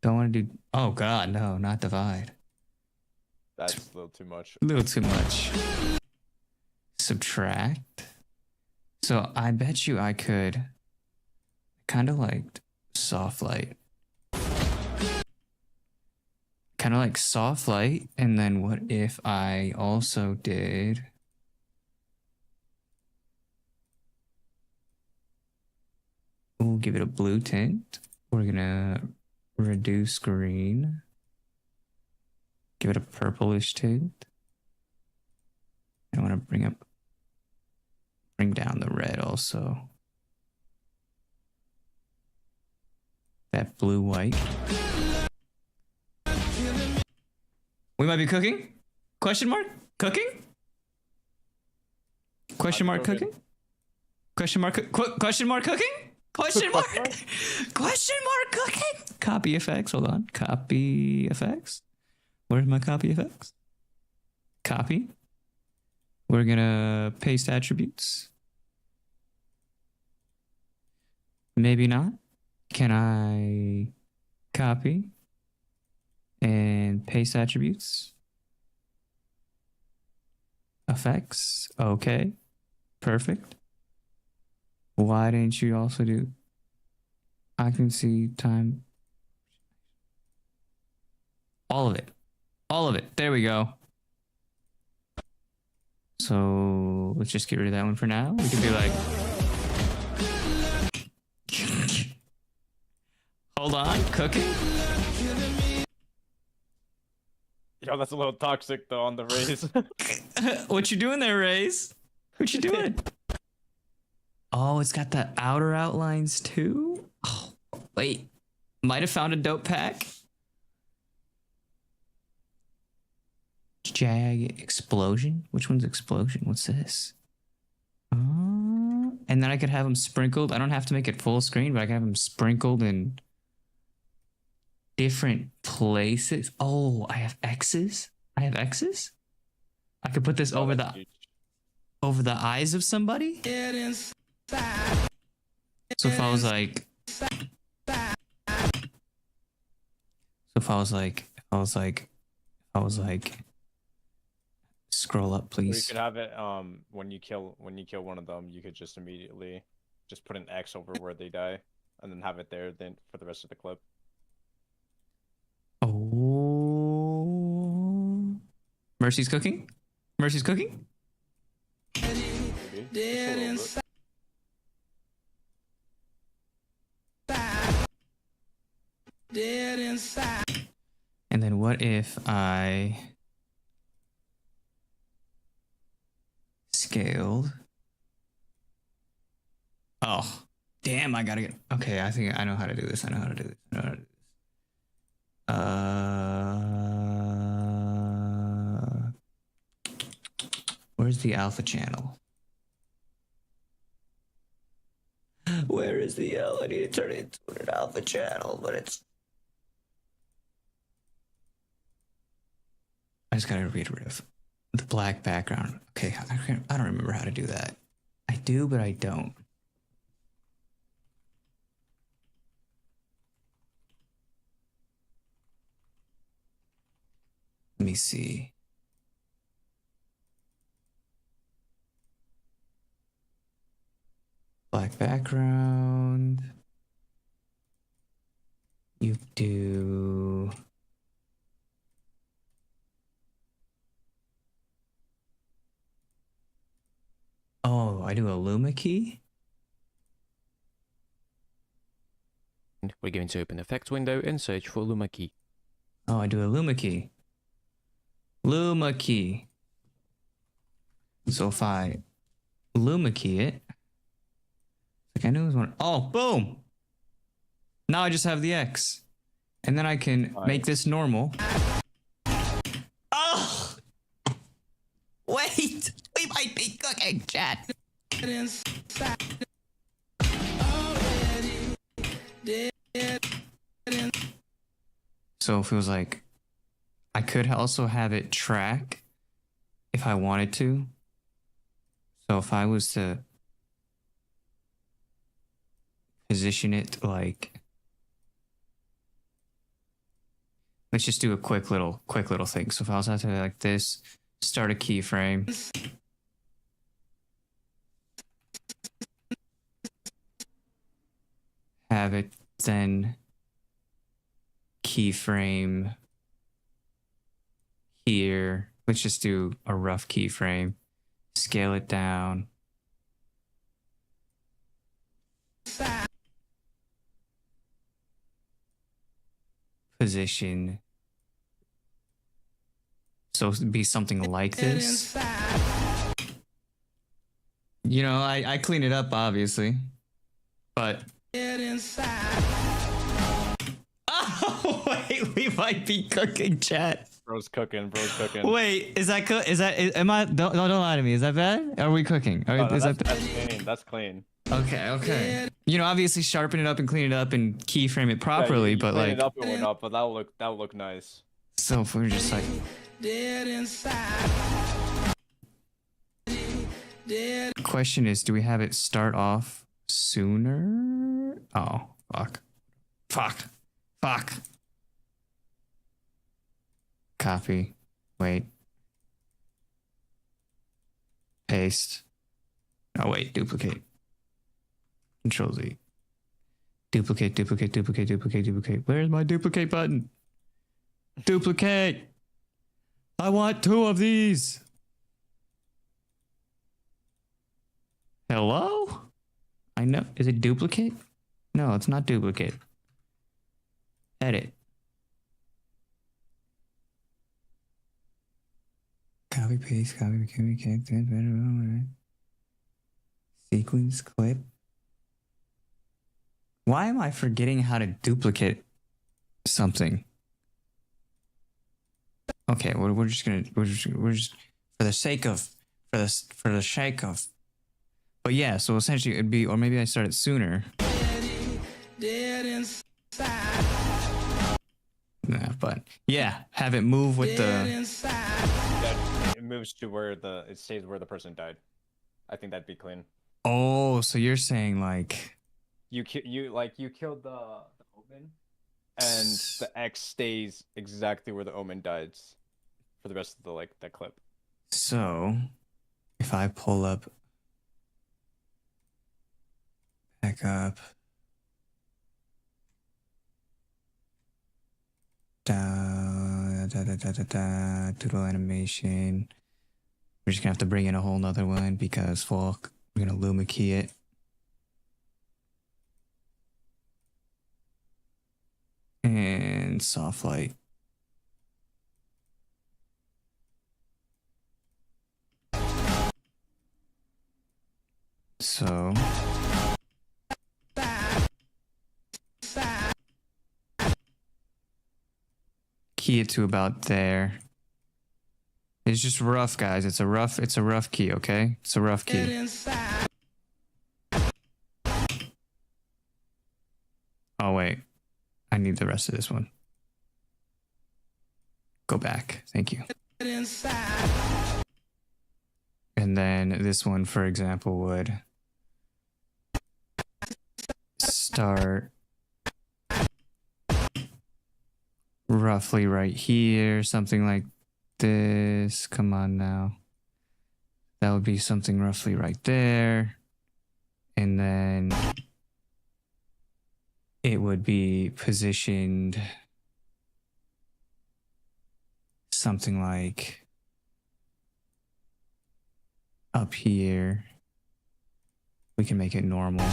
Speaker 8: Don't want to do. Oh God, no, not divide.
Speaker 1: That's a little too much.
Speaker 8: A little too much. Subtract. So I bet you I could kind of like soft light. Kind of like soft light. And then what if I also did. We'll give it a blue tint. We're going to reduce green. Give it a purplish tint. I want to bring down the red also. That blue white. We might be cooking? Question mark? Cooking? Question mark cooking? Question mark question mark cooking? Question mark? Question mark cooking? Copy effects. Hold on. Copy effects. Where's my copy effects? Copy. We're gonna paste attributes. Maybe not. Can I copy and paste attributes? Effects. Okay. Perfect. Why didn't you also do occupancy time? All of it. All of it. There we go. So let's just get rid of that one for now. We can be like, hold on, cooking.
Speaker 1: Yo, that's a little toxic though on the raise.
Speaker 8: What you doing there, Raze? What you doing? Oh, it's got the outer outlines too? Oh, wait. Might have found a dope pack. Jag explosion? Which one's explosion? What's this? And then I could have them sprinkled. I don't have to make it full screen, but I can have them sprinkled in different places. Oh, I have X's. I have X's. I could put this over the eyes of somebody. So if I was like, scroll up, please.
Speaker 1: Or you could have it when you kill one of them, you could just immediately just put an X over where they die, and then have it there then for the rest of the clip.
Speaker 8: Oh, Mercy's cooking. Mercy's cooking. And then what if I scaled? Oh, damn, I gotta get, okay, I think I know how to do this. Where's the alpha channel? Where is the L? I need to turn it into an alpha channel, but it's... I just gotta get rid of the black background. Okay, I don't remember how to do that. I do, but I don't. Let me see. Black background. You do... I do a Luma key?
Speaker 17: We're going to open effects window and search for Luma key.
Speaker 8: Oh, I do a Luma key. Luma key. So if I Luma key it, like I knew it was one. Oh, boom! Now I just have the X. And then I can make this normal. Oh! Wait! We might be cooking, chat. So it feels like I could also have it track if I wanted to. So if I was to position it like, let's just do a quick little thing. So if I was to like this, start a keyframe. Have it then keyframe here. Let's just do a rough keyframe. Scale it down. Position. So it'd be something like this. You know, I clean it up, obviously. But... Oh, wait, we might be cooking, chat.
Speaker 2: Bro's cooking.
Speaker 8: Wait, is that am I, don't lie to me. Is that bad? Are we cooking?
Speaker 2: That's clean. That's clean.
Speaker 8: Okay. You know, obviously sharpen it up and clean it up and keyframe it properly,
Speaker 2: you
Speaker 8: but
Speaker 2: clean
Speaker 8: like...
Speaker 2: it up and whatnot, but that'll look nice.
Speaker 8: So if we're just like... The question is, do we have it start off sooner? Oh, fuck. Copy. Wait. Paste. Oh, wait. Duplicate. Control Z. Duplicate. Where's my duplicate button? Duplicate. I want 2 of these. Hello? I know. Is it duplicate? No, it's not duplicate. Edit. Copy, paste, sequence, clip. Why am I forgetting how to duplicate something? Okay, we're just for the sake of. But yeah, so essentially it'd be, or maybe I start it sooner. Nah, but yeah, have it move with the.
Speaker 1: It moves to where it stays where the person died. I think that'd be clean.
Speaker 8: Oh, so you're saying like.
Speaker 1: You killed the omen, and the X stays exactly where the omen died for the rest of the that clip.
Speaker 8: So, if I pull up. Back up. Doodle animation. We're just gonna have to bring in a whole nother one because fuck, we're gonna Luma key it. And soft light. So key it to about there. It's just rough, guys. It's a rough key, okay? It's a rough key. Oh wait. I need the rest of this one. Go back. Thank you. And then this one, for example, would start roughly right here, something like this. Come on now. That would be something roughly right there. And then it would be positioned something like up here. We can make it normal.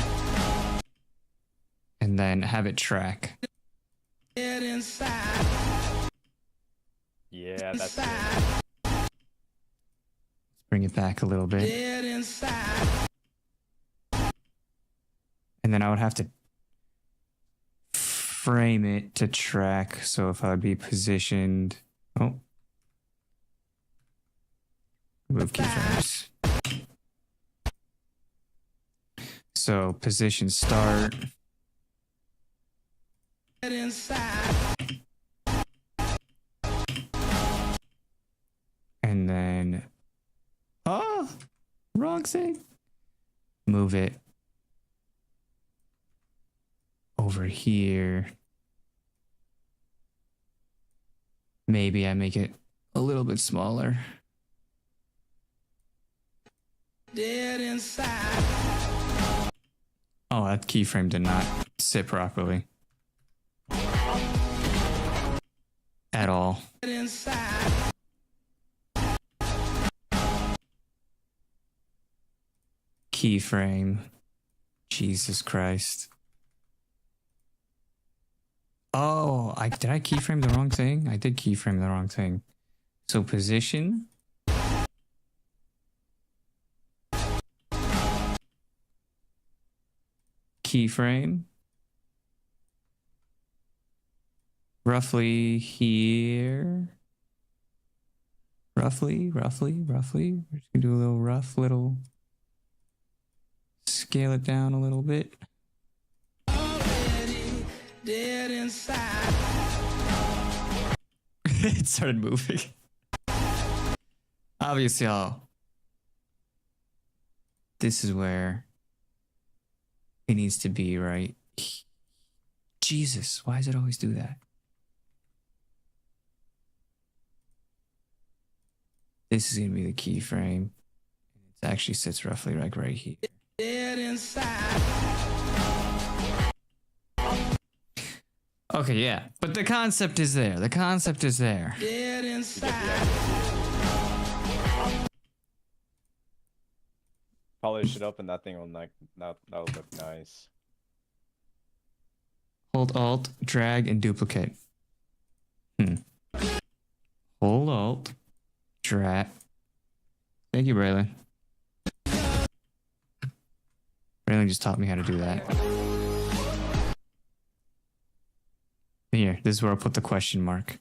Speaker 8: And then have it track.
Speaker 2: Yeah, that's it.
Speaker 8: Let's bring it back a little bit. And then I would have to frame it to track. So if I would be positioned, oh, move keyframes. So position start. And then, oh, wrong thing. Move it over here. Maybe I make it a little bit smaller.
Speaker 19: Dead inside.
Speaker 8: Oh, that keyframe did not sit properly. At all.
Speaker 19: Dead inside.
Speaker 8: Keyframe. Jesus Christ. Oh, did I keyframe the wrong thing? I did keyframe the wrong thing. So position. Keyframe. Roughly here. Roughly. We're just gonna do a little rough little. Scale it down a little bit.
Speaker 19: Already dead inside.
Speaker 8: It started moving. Obviously, this is where it needs to be, right? Jesus, why does it always do that? This is gonna be the keyframe. It actually sits roughly like right here.
Speaker 19: Dead inside.
Speaker 8: Okay, yeah, but the concept is there. The concept is there.
Speaker 19: Dead inside.
Speaker 2: Polish it up and that thing will like that would look nice.
Speaker 8: Hold Alt, drag, and duplicate. Hold Alt, drag. Thank you, Braylon. Braylon just taught me how to do that. Here, this is where I'll put the question mark.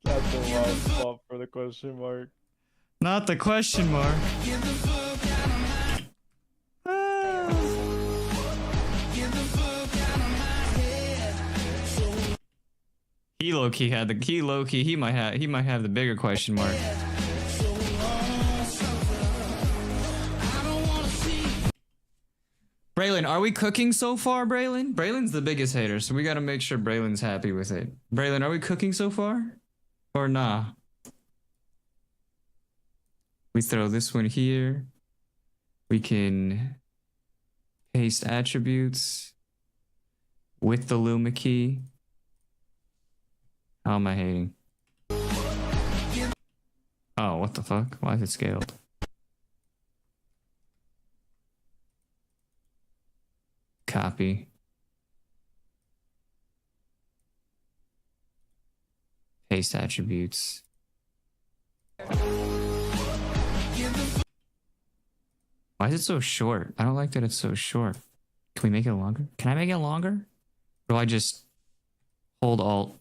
Speaker 2: That's the wrong spot for the question mark.
Speaker 8: Not the question mark. He low-key had the he might have the bigger question mark. Braylon, are we cooking so far, Braylon? Braylon's the biggest hater, so we gotta make sure Braylon's happy with it. Braylon, are we cooking so far? Or nah? We throw this one here. We can paste attributes with the Luma key. How am I hating? Oh, what the fuck? Why is it scaled? Copy. Paste attributes. Why is it so short? I don't like that it's so short. Can we make it longer? Can I make it longer? Or do I just hold Alt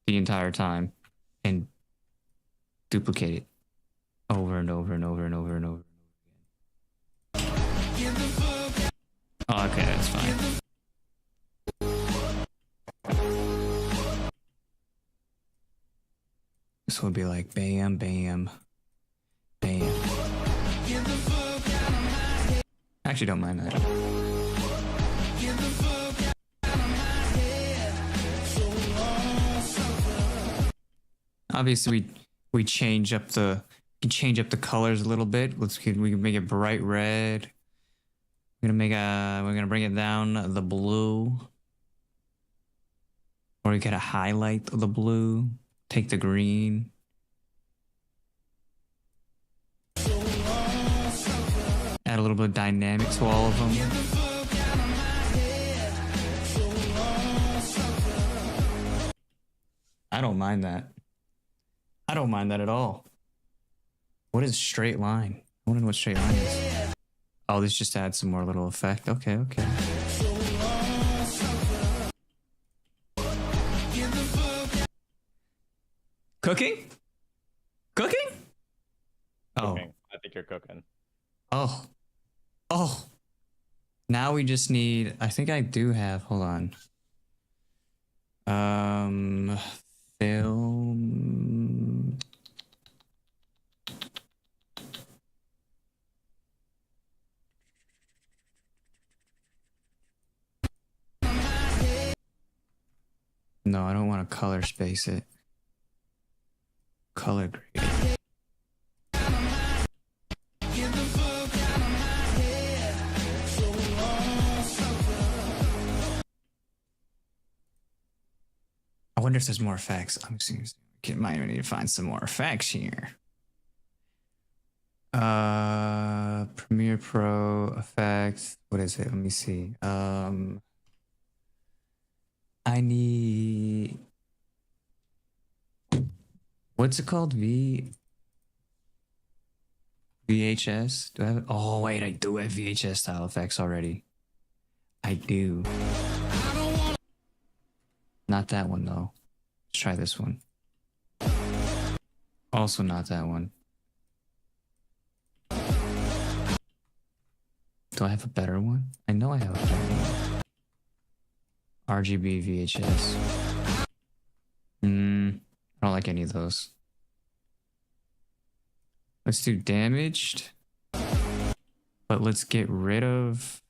Speaker 8: the entire time and duplicate it over and over and over and over and over? Oh, okay, that's fine. This would be like bam, bam, bam. Actually, don't mind that. Obviously, we change up the colors a little bit. We can make it bright red. We're gonna bring it down the blue. Or you gotta highlight the blue, take the green. Add a little bit of dynamic to all of them. I don't mind that. I don't mind that at all. What is straight line? I want to know what straight line is. Oh, this just adds some more little effect. Okay, okay. Cooking? Cooking? Oh.
Speaker 2: Cooking. I think you're cooking.
Speaker 8: Oh. Oh. Now we just need, I think I do have, hold on. Film. No, I don't want to color space it. Color grade. I wonder if there's more effects. I'm just might need to find some more effects here. Premiere Pro effects. What is it? Let me see. I need. What's it called? VHS? Do I have it? Oh wait, I do have VHS style effects already. I do. Not that one though. Let's try this one. Also not that one. Do I have a better one? I know I have a better one. RGB VHS. I don't like any of those. Let's do damaged. But let's get rid of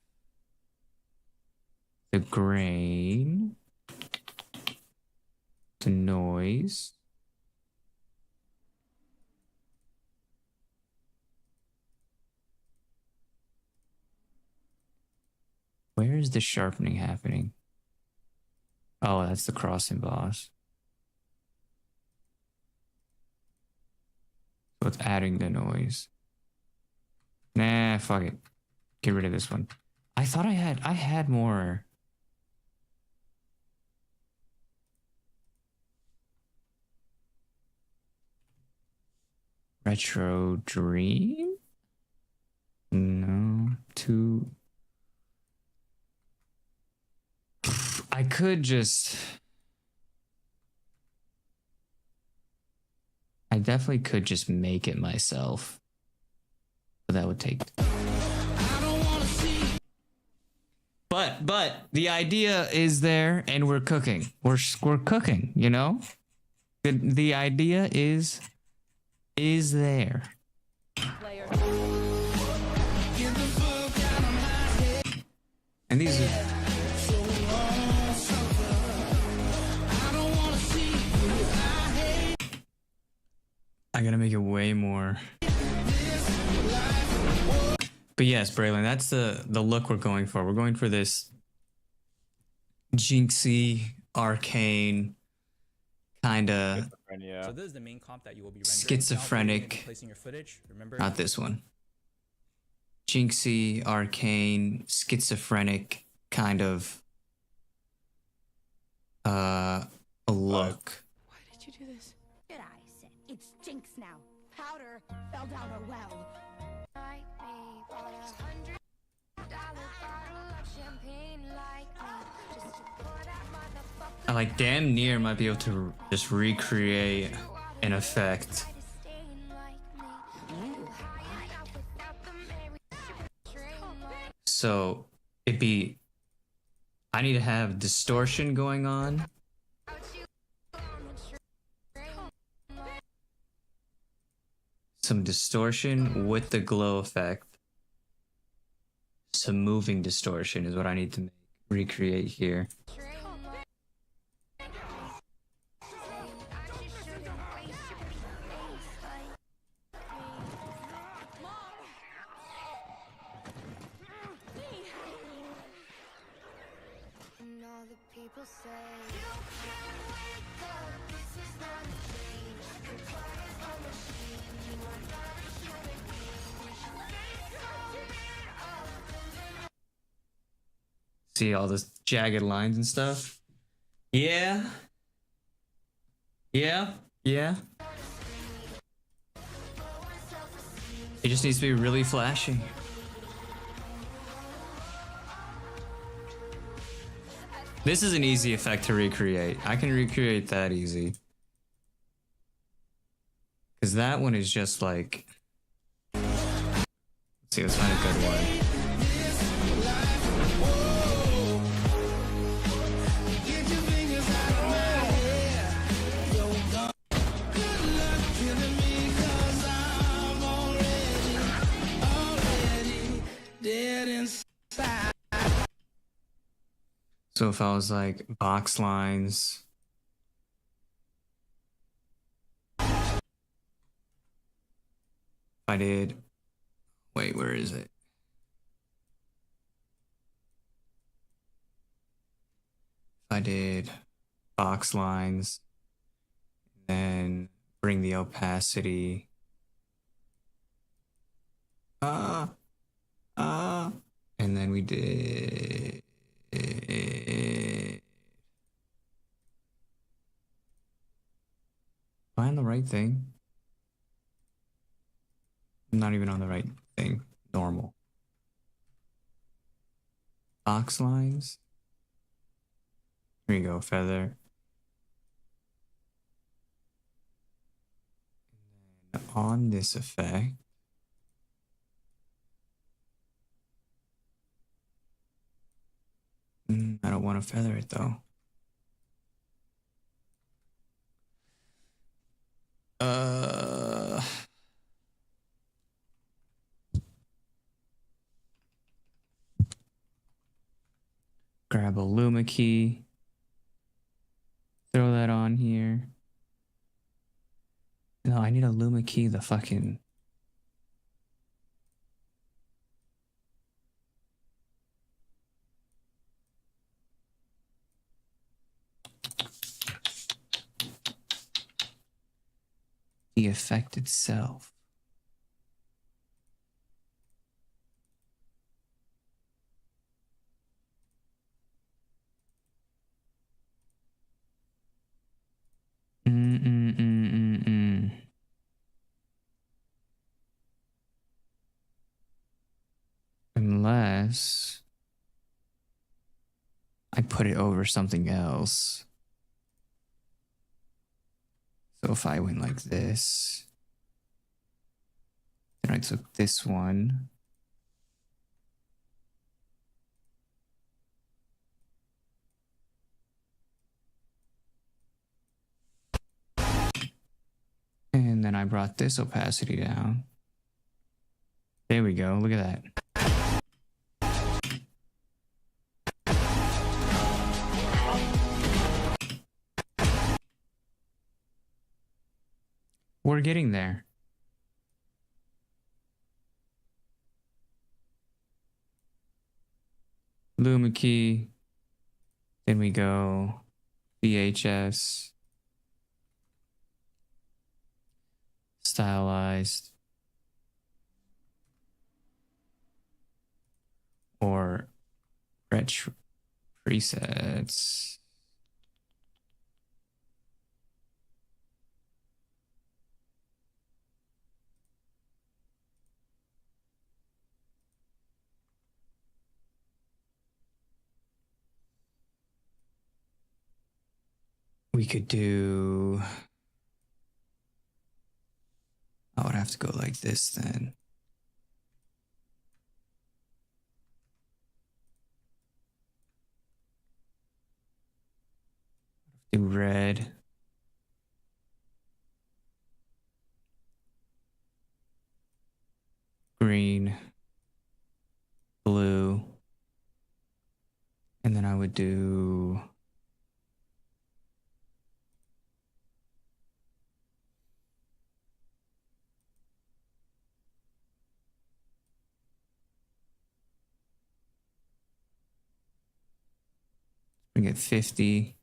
Speaker 8: the grain. The noise. Where is the sharpening happening? Oh, that's the crossing boss. So it's adding the noise. Nah, fuck it. Get rid of this one. I thought I had more. Retro Dream? No. Two. I could just. I definitely could just make it myself. But that would take. But the idea is there and we're cooking. We're cooking, you know? The idea is there. And these are I gotta make it way more. But yes, Braylon, that's the look we're going for. We're going for this jinxy, arcane, kinda.
Speaker 18: So this is the main comp that you will be rendering.
Speaker 8: Schizophrenic.
Speaker 18: Placing your footage. Remember?
Speaker 8: Not this one. Jinxy, arcane, schizophrenic, kind of a look.
Speaker 12: Why did you do this? Did I say it's Jinx now? Powder fell down a well.
Speaker 8: I like damn near might be able to just recreate an effect. So it'd be, I need to have distortion going on. Some distortion with the glow effect. Some moving distortion is what I need to recreate here.
Speaker 9: people say you can wake up, this is not a change. You're part of a machine, you are not a human being. We should face up.
Speaker 8: See all this jagged lines and stuff? Yeah. Yeah. Yeah. It just needs to be really flashy. This is an easy effect to recreate. I can recreate that easy. Because that one is just like... Let's see, let's find a good one. So if I was like box lines, if I did, wait, where is it? If I did box lines, then bring the opacity, and then we did. Am I on the right thing? I'm not even on the right thing. Normal. Box lines. Here we go, feather. And then on this effect. I don't want to feather it though. Grab a Luma key. Throw that on here. No, I need a Luma key, the fucking... The effect itself. Unless I put it over something else. So if I went like this, then I took this one. And then I brought this opacity down. There we go. Look at that. We're getting there. Luma key. Then we go VHS. Stylized. Or retro presets. We could do... I would have to go like this then. Do red. Green. Blue. And then I would do... bring at 50.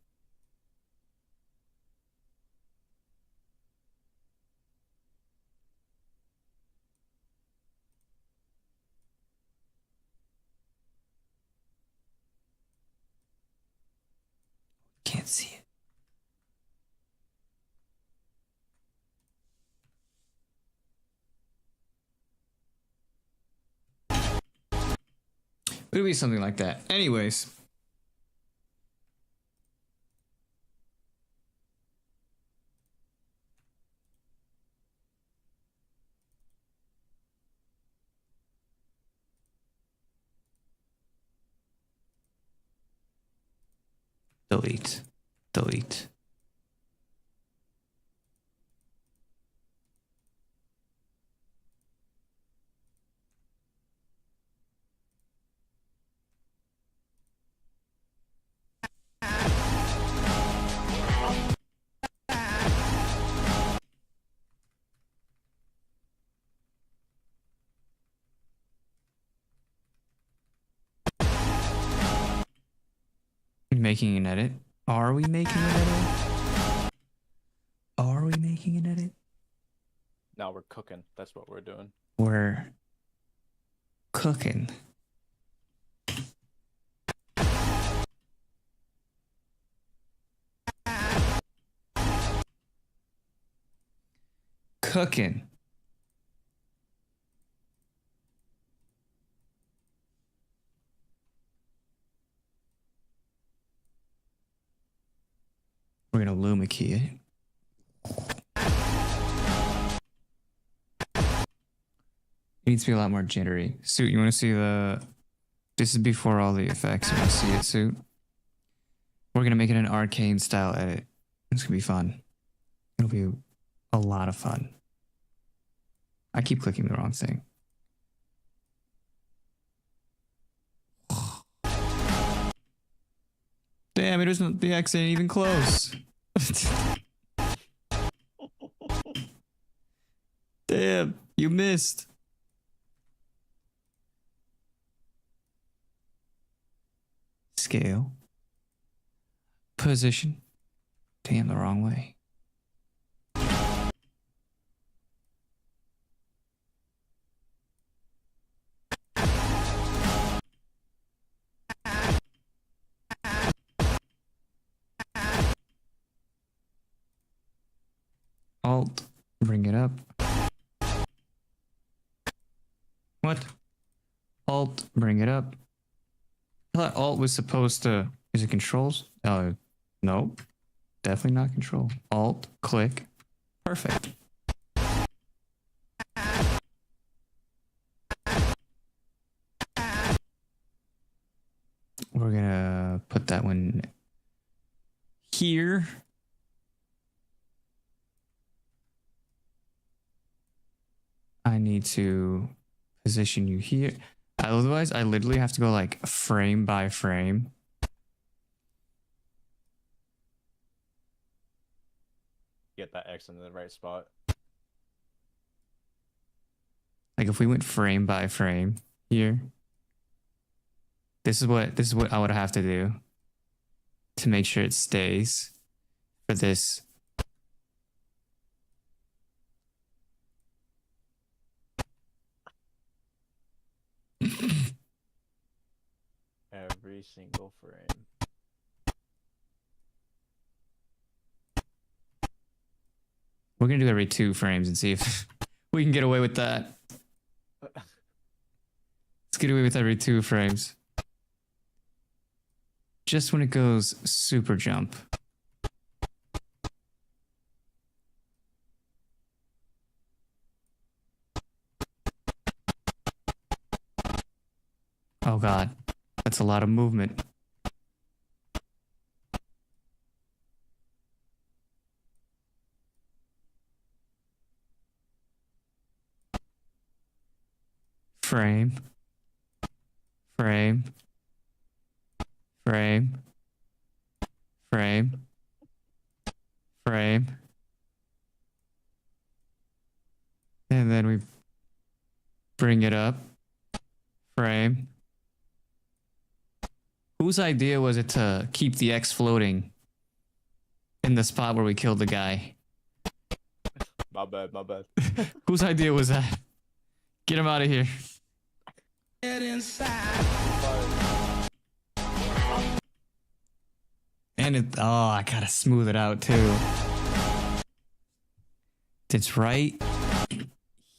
Speaker 8: Can't see it. It would be something like that. Anyways. Delete. Delete. Making an edit. Are we making an edit? Are we making an edit?
Speaker 2: Now we're cooking. That's what we're doing.
Speaker 8: We're cooking. Cooking. We're gonna Luma key it. It needs to be a lot more jittery. Suit, you want to see the... This is before all the effects. You want to see it, Suit? We're gonna make it an arcane style edit. It's gonna be fun. It'll be a lot of fun. I keep clicking the wrong thing. Damn, it isn't the X ain't even close. Damn, you missed. Scale. Position. Damn, the wrong way. Alt, bring it up. What? Alt, bring it up. I thought Alt was supposed to... Is it controls? No. Definitely not control. Alt, click. Perfect. We're gonna put that one here. I need to position you here. Otherwise, I literally have to go like frame by frame.
Speaker 2: Get that X in the right spot.
Speaker 8: Like if we went frame by frame here. This is what I would have to do to make sure it stays for this.
Speaker 2: Every single frame.
Speaker 8: We're gonna do every 2 frames and see if we can get away with that. Let's get away with every 2 frames. Just when it goes super jump. Oh god, that's a lot of movement. Frame. Frame. Frame. Frame. Frame. And then we bring it up. Frame. Whose idea was it to keep the X floating in the spot where we killed the guy?
Speaker 2: My bad, my bad.
Speaker 8: Whose idea was that? Get him out of here.
Speaker 19: Get inside.
Speaker 8: And it, oh, I gotta smooth it out too. It's right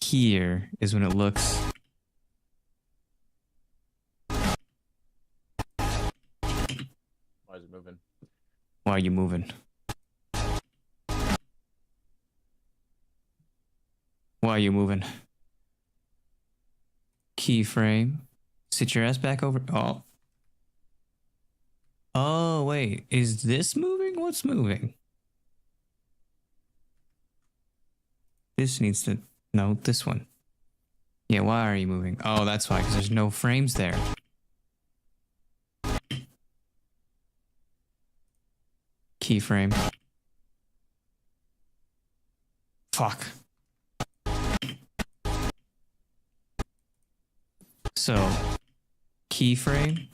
Speaker 8: here is when it looks.
Speaker 2: Why is it moving?
Speaker 8: Why are you moving? Why are you moving? Keyframe. Sit your ass back over. Oh. Oh, wait. Is this moving? What's moving? This needs to... No, this one. Yeah, why are you moving? Oh, that's why, because there's no frames there. Keyframe. Fuck. So, keyframe.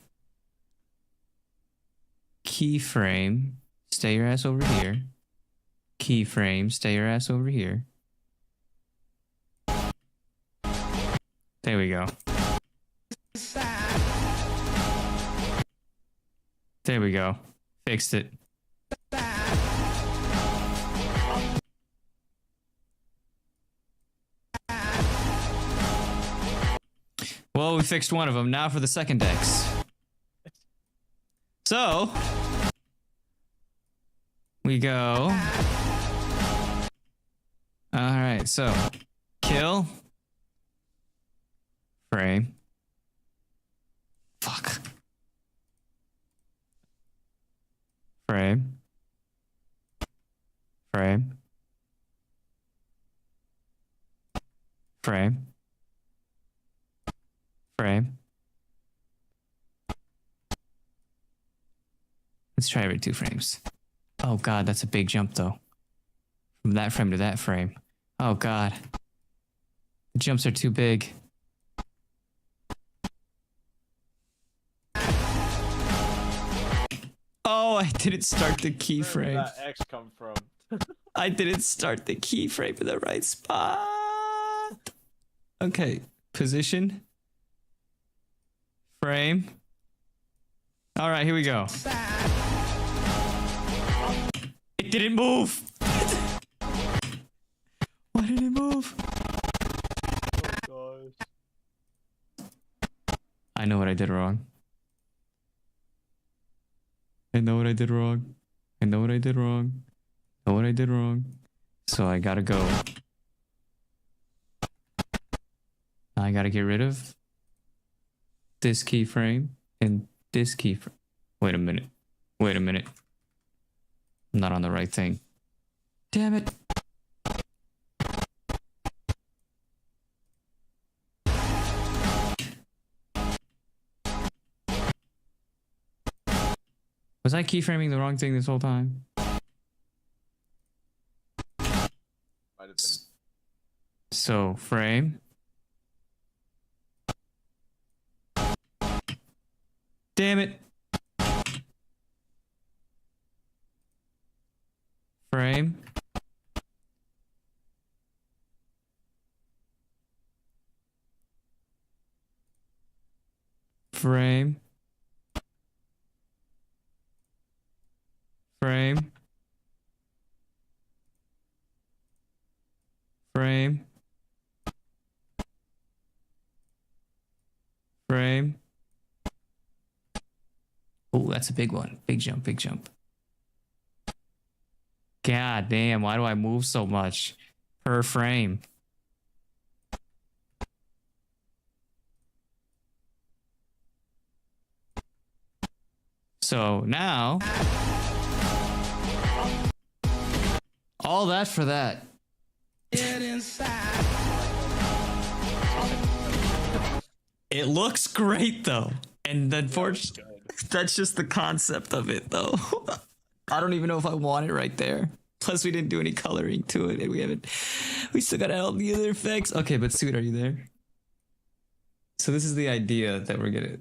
Speaker 8: Keyframe. Stay your ass over here. Keyframe. Stay your ass over here. There we go. There we go. Fixed it. Well, we fixed one of them. Now for the second X. So, we go. Alright, so, kill. Frame. Fuck. Frame. Frame. Frame. Frame. Let's try every 2 frames. Oh god, that's a big jump though. From that frame to that frame. Oh god. The jumps are too big. Oh, I didn't start the keyframe.
Speaker 2: Where did that X come from?
Speaker 8: I didn't start the keyframe in the right spot. Okay, position. Frame. All right, here we go. It didn't move. Why did it move?
Speaker 2: Oh gosh.
Speaker 8: I know what I did wrong. I know what I did wrong. I know what I did wrong. I know what I did wrong. So I gotta go. I gotta get rid of this keyframe and this keyframe. Wait a minute. Wait a minute. I'm not on the right thing. Damn it. Was I keyframing the wrong thing this whole time? So, frame. Damn it. Frame. Frame. Frame. Frame. Frame. Oh, that's a big one. Big jump, big jump. God damn, why do I move so much per frame? So now, all that for that.
Speaker 19: Get inside.
Speaker 8: It looks great though. And unfortunately, that's just the concept of it though. I don't even know if I want it right there. Plus we didn't do any coloring to it and we still gotta add all the other effects. Okay, but Suit, are you there? So this is the idea that we're gonna,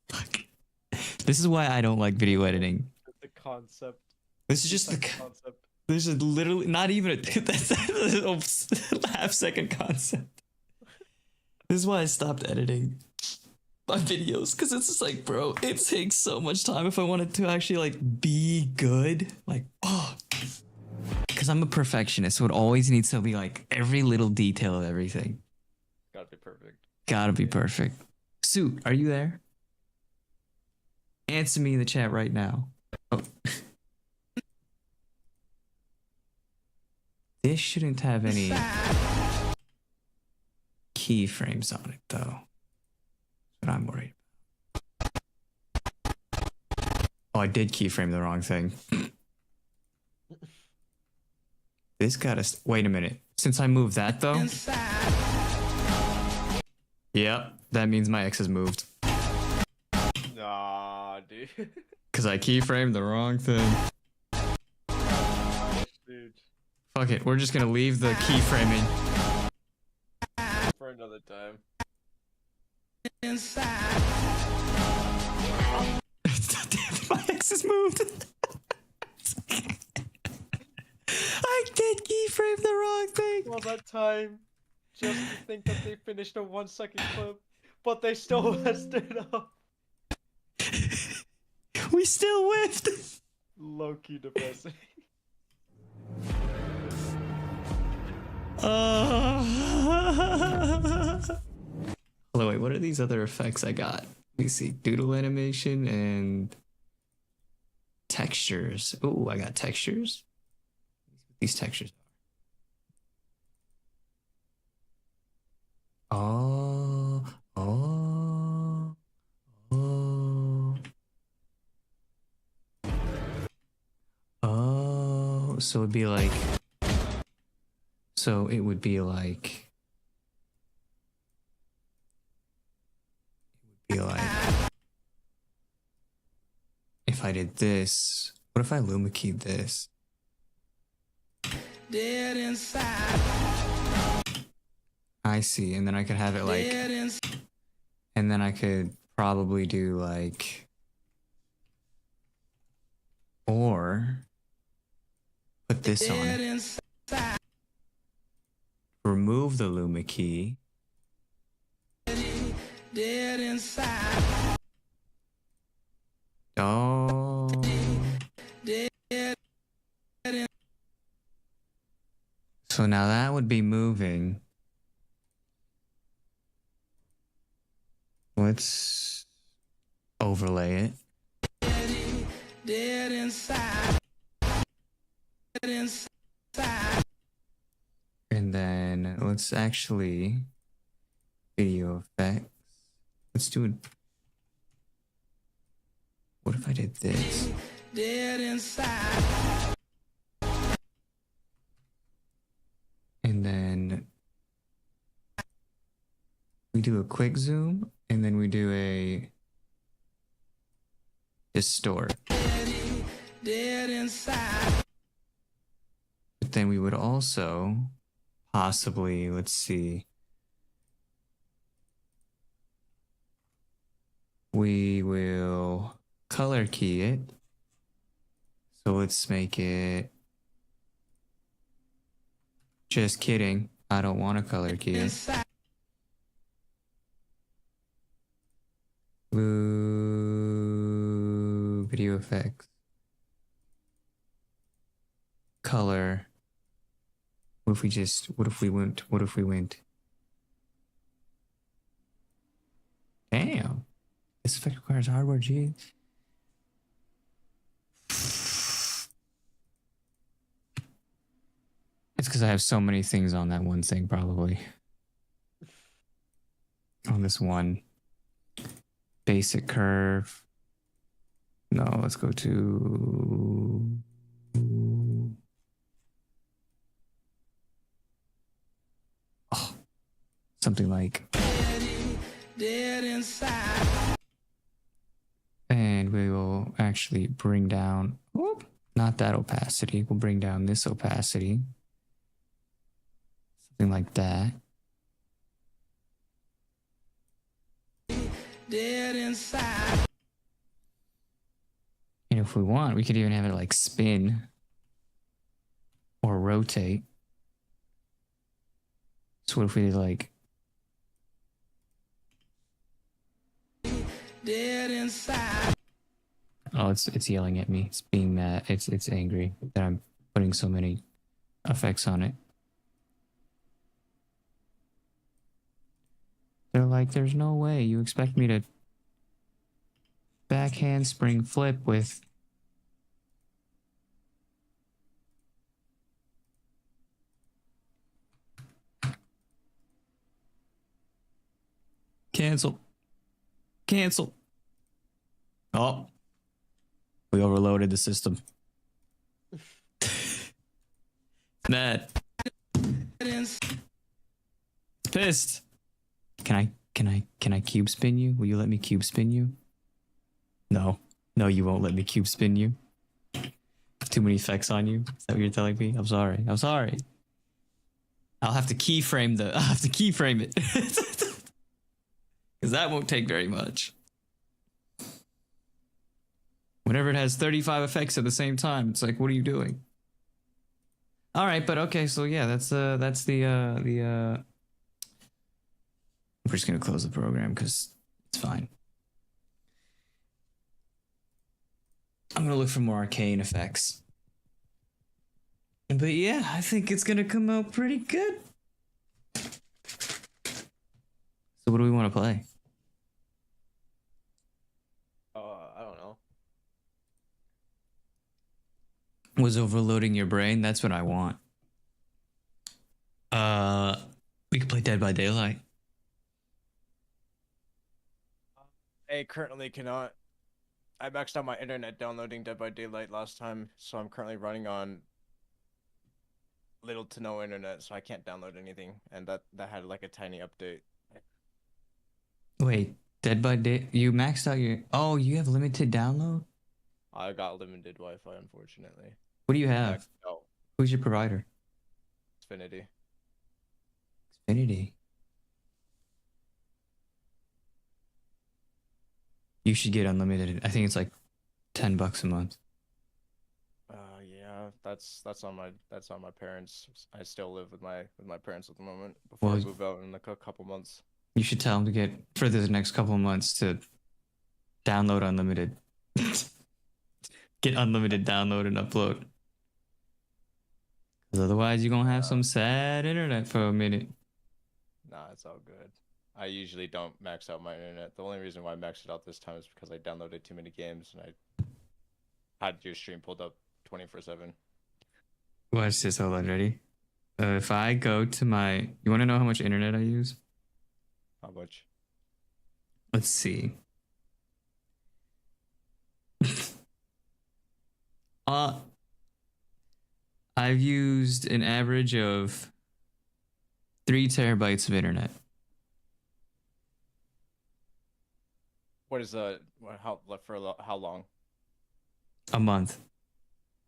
Speaker 8: fuck. This is why I don't like video editing.
Speaker 2: The concept.
Speaker 8: This is just the
Speaker 2: concept.
Speaker 8: This is literally not even a that's a half-second concept. This is why I stopped editing my videos, because it's just like, bro, it takes so much time if I wanted to actually like be good. Like, oh, because I'm a perfectionist, so it always needs to be like every little detail of everything.
Speaker 2: Gotta be perfect.
Speaker 8: Gotta be perfect. Suit, are you there? Answer me in the chat right now. Oh. This shouldn't have any keyframes on it, though. That's what I'm worried about. Oh, I did keyframe the wrong thing. This gotta... Wait a minute. Since I moved that, though... Yep, that means my X has moved.
Speaker 2: Nah, dude.
Speaker 8: Because I keyframed the wrong thing.
Speaker 2: Dude.
Speaker 8: Fuck it, we're just gonna leave the keyframing.
Speaker 2: For another time.
Speaker 8: Damn, my X has moved. I did keyframe the wrong thing.
Speaker 2: All that time, just to think that they finished a 1 second clip, but they still messed it up.
Speaker 8: We still whiffed.
Speaker 2: Low-key depressing.
Speaker 8: Hello, wait, what are these other effects I got? Let me see. Doodle animation and textures. Oh, I got textures. These textures. Oh. So it'd be like... So it would be like... If I did this... What if I luma keyed this?
Speaker 19: Dead inside.
Speaker 8: I see, and then I could have it like... And then I could probably do like... Or... Put this on. Remove the luma key.
Speaker 19: Dead inside.
Speaker 8: Oh. So now that would be moving. Let's overlay it.
Speaker 19: Dead inside. Dead inside.
Speaker 8: And then let's actually video effects. Let's do it. What if I did this?
Speaker 19: Dead inside.
Speaker 8: And then we do a quick zoom, and then we do a distort.
Speaker 19: Dead inside.
Speaker 8: But then we would also possibly, let's see. We will color key it. So let's make it... Just kidding. I don't want to color key it. Blue video effects. Color. What if we just, what if we went? Damn. This effect requires hardware, G. It's because I have so many things on that one thing, probably. On this one. Basic curve. No, let's go to... Oh, something like...
Speaker 19: Dead inside.
Speaker 8: And we will actually bring down... Whoop, not that opacity. We'll bring down this opacity. Something like that.
Speaker 19: Dead inside.
Speaker 8: if we want, we could even have it like spin or rotate. So what if we did like
Speaker 19: Dead inside.
Speaker 8: oh, it's yelling at me. It's being mad. It's angry that I'm putting so many effects on it. They're like, there's no way you expect me to backhand spring flip with cancel. Cancel. Oh. We overloaded the system. Mad. Pissed. Can I cube spin you? Will you let me cube spin you? No. No, you won't let me cube spin you. Too many effects on you. Is that what you're telling me? I'm sorry. I'm sorry. I'll have to keyframe it. Because that won't take very much. Whenever it has 35 effects at the same time, it's like, what are you doing? All right, but okay, so yeah, that's the we're just gonna close the program because it's fine. I'm gonna look for more arcane effects. But yeah, I think it's gonna come out pretty good. So what do we want to play?
Speaker 1: I don't know.
Speaker 8: Was overloading your brain? That's what I want. We could play Dead by Daylight.
Speaker 1: I currently cannot. I maxed out my internet downloading Dead by Daylight last time, so I'm currently running on little to no internet, so I can't download anything, and that had like a tiny update.
Speaker 8: Wait, Dead by Day? You maxed out your... Oh, you have limited download?
Speaker 1: I got limited Wi-Fi, unfortunately.
Speaker 8: What do you have? Who's your provider?
Speaker 1: Xfinity.
Speaker 8: Xfinity. You should get unlimited. I think it's like $10 a month.
Speaker 1: Yeah, that's on my parents. I still live with my parents at the moment before I move out in like a couple months.
Speaker 8: You should tell them to get for the next couple of months to download unlimited. Get unlimited download and upload. Because otherwise you're gonna have some sad internet for a minute.
Speaker 1: Nah, it's all good. I usually don't max out my internet. The only reason why I maxed it out this time is because I downloaded too many games and I had your stream pulled up 24/7.
Speaker 8: Watch this. Hold on. Ready? If I go to my... You want to know how much internet I use?
Speaker 1: How much?
Speaker 8: Let's see. I've used an average of 3 terabytes of internet.
Speaker 1: What is how long?
Speaker 8: A month.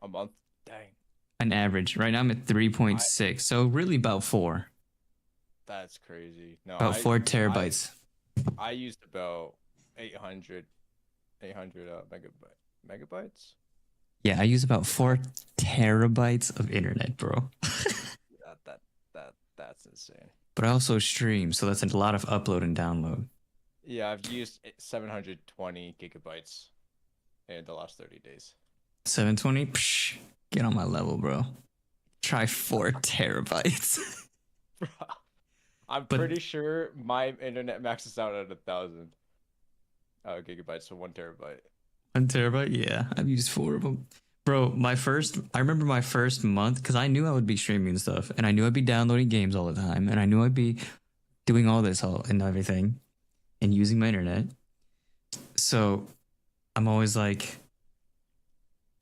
Speaker 1: A month? Dang.
Speaker 8: An average. Right now I'm at 3.6. So really about 4.
Speaker 1: That's crazy. No,
Speaker 8: about 4 terabytes.
Speaker 1: I used about 800 megabytes.
Speaker 8: Yeah, I use about 4 terabytes of internet, bro.
Speaker 1: That's insane.
Speaker 8: But I also stream, so that's a lot of upload and download.
Speaker 1: Yeah, I've used 720 gigabytes in the last 30 days.
Speaker 8: 720? Psh, get on my level, bro. Try 4 terabytes.
Speaker 1: I'm pretty sure my internet maxes out at 1,000 gigabytes, so 1 terabyte.
Speaker 8: 1 terabyte? Yeah, I've used 4 of them. Bro, I remember my first month, because I knew I would be streaming and stuff, and I knew I'd be downloading games all the time, and I knew I'd be doing all this and everything, and using my internet. So I'm always like,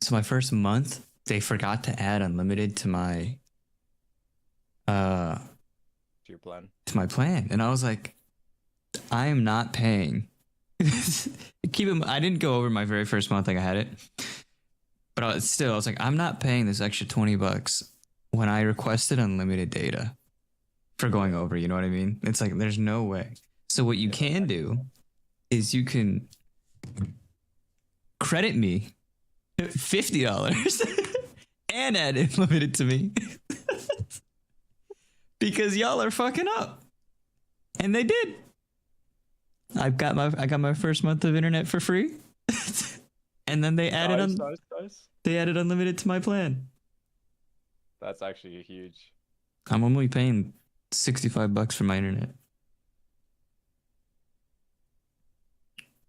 Speaker 8: so my first month, they forgot to add unlimited to my
Speaker 1: to your plan.
Speaker 8: To my plan. And I was like, I am not paying. I didn't go over my very first month like I had it. But I was like, I'm not paying this extra $20 when I requested unlimited data for going over, you know what I mean? It's like, there's no way. So what you can do is you can credit me $50 and add unlimited to me because y'all are fucking up, and they did. I got my first month of internet for free, and then they added they added unlimited to my plan.
Speaker 1: That's actually a huge.
Speaker 8: I'm only paying $65 for my internet,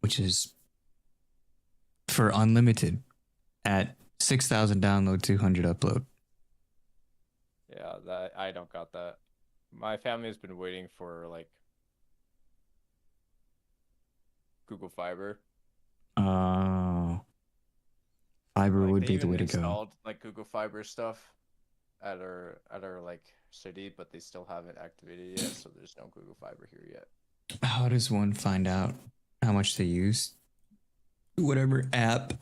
Speaker 8: which is for unlimited at 6,000 download, 200 upload.
Speaker 1: Yeah, that I don't got that. My family has been waiting for like Google Fiber.
Speaker 8: Fiber would
Speaker 1: They
Speaker 8: be the
Speaker 1: even
Speaker 8: way to go.
Speaker 1: installed like Google Fiber stuff at our like city, but they still haven't activated yet, so there's no Google Fiber here yet.
Speaker 8: How does one find out how much they use? Whatever app.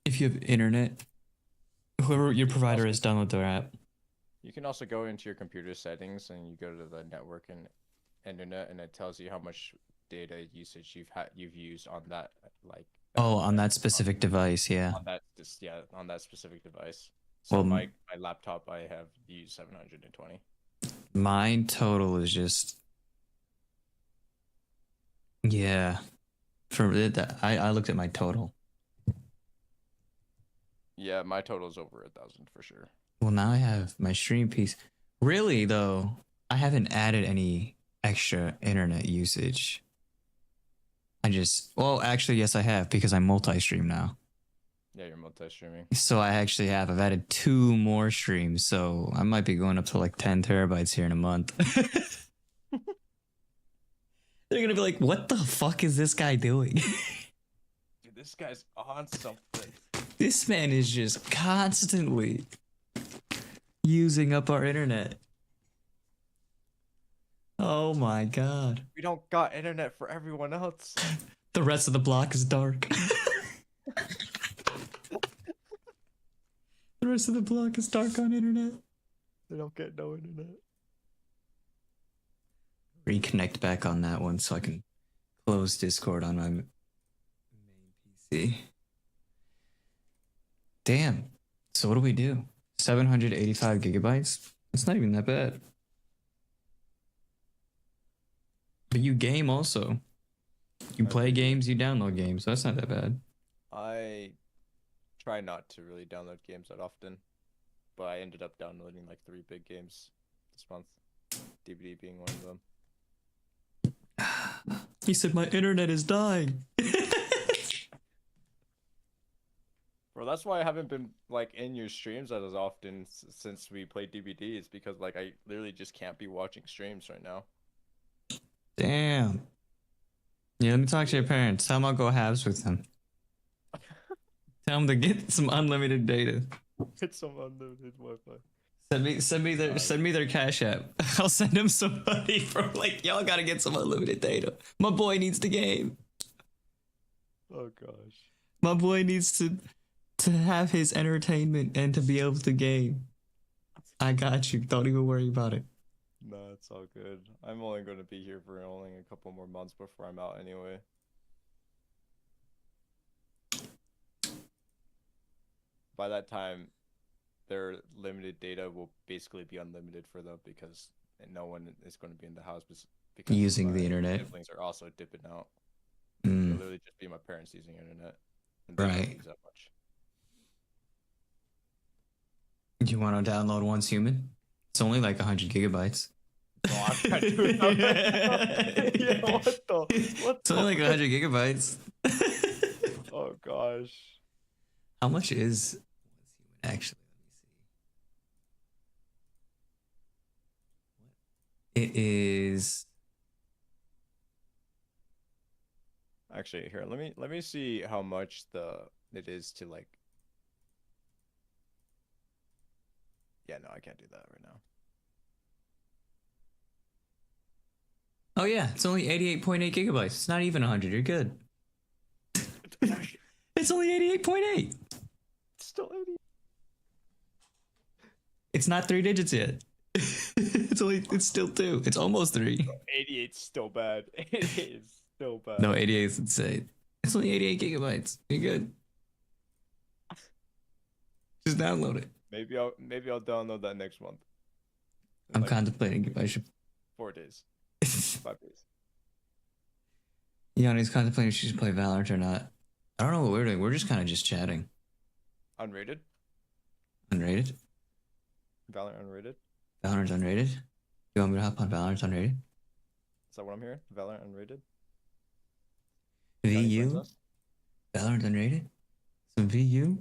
Speaker 8: If you have internet, whoever your provider is, download their app.
Speaker 1: You can also go into your computer settings and you go to the network and internet, and it tells you how much data usage you've used on that
Speaker 8: On that specific device, yeah.
Speaker 1: On that specific device. So
Speaker 8: Well,
Speaker 1: my laptop, I have used 720.
Speaker 8: Mine total is just, yeah. For that, I looked at my total.
Speaker 1: Yeah, my total is over 1,000 for sure.
Speaker 8: Well, now I have my stream piece. Really though, I haven't added any extra internet usage. Well, actually, yes, I have, because I'm multi-stream now.
Speaker 1: Yeah, you're multi-streaming.
Speaker 8: So I've added 2 more streams, so I might be going up to like 10 terabytes here in a month. They're gonna be like, what the fuck is this guy doing?
Speaker 1: Dude, this guy's on something.
Speaker 8: This man is just constantly using up our internet. Oh my god.
Speaker 1: We don't got internet for everyone else.
Speaker 8: The rest of the block is dark. The rest of the block is dark on internet.
Speaker 1: They don't get no internet.
Speaker 8: Reconnect back on that one so I can close Discord on my main PC. Damn. So what do we do? 785 gigabytes? It's not even that bad. But you game also. You play games, you download games. So that's not that bad.
Speaker 1: I try not to really download games that often, but I ended up downloading like 3 big games this month. DVD being one of them.
Speaker 8: He said my internet is dying.
Speaker 1: Bro, that's why I haven't been like in your streams as often since we played DVD. It's because like I literally just can't be watching streams right now.
Speaker 8: Damn. Yeah, let me talk to your parents. Tell them I'll go halves with them. Tell them to get some unlimited data.
Speaker 1: Get some unlimited Wi-Fi.
Speaker 8: Send me their Cash App. I'll send them some money from like, y'all gotta get some unlimited data. My boy needs the game.
Speaker 1: Oh gosh.
Speaker 8: My boy needs to have his entertainment and to be able to game. I got you. Don't even worry about it.
Speaker 1: No, it's all good. I'm only going to be here for only a couple more months before I'm out anyway. By that time, their limited data will basically be unlimited for them because no one is going to be in the house because
Speaker 8: Using the
Speaker 1: my
Speaker 8: internet.
Speaker 1: siblings are also dipping out.
Speaker 8: Mm.
Speaker 1: It'll literally just be my parents using internet. And they don't
Speaker 8: Right.
Speaker 1: use that much.
Speaker 8: You want to download Once Human? It's only like 100 gigabytes.
Speaker 1: Oh, I'm trying to do it now. Yeah, what the?
Speaker 8: It's only like 100 gigabytes.
Speaker 1: Oh gosh.
Speaker 8: How much is actually? It is.
Speaker 1: Actually, here, let me see how much it is to like. Yeah, no, I can't do that right now.
Speaker 8: Oh yeah, it's only 88.8 gigabytes. It's not even 100. You're good. It's only 88.8.
Speaker 1: Still 80.
Speaker 8: It's not 3 digits yet. It's still 2. It's almost 3.
Speaker 1: 88's still bad. 88 is still bad.
Speaker 8: No, 88 is insane. It's only 88 gigabytes. You're good. Just download it.
Speaker 1: Maybe I'll download that next month.
Speaker 8: I'm contemplating if I should.
Speaker 1: 4 days. 5 days.
Speaker 8: Yanni's contemplating if she should play Valorant or not. I don't know what we're doing. We're just kind of just chatting.
Speaker 1: Unrated?
Speaker 8: Unrated?
Speaker 1: Valorant unrated?
Speaker 8: Valorant unrated? You want me to hop on Valorant unrated?
Speaker 1: Is that what I'm hearing? Valorant unrated?
Speaker 8: VU? Valorant unrated? Some VU?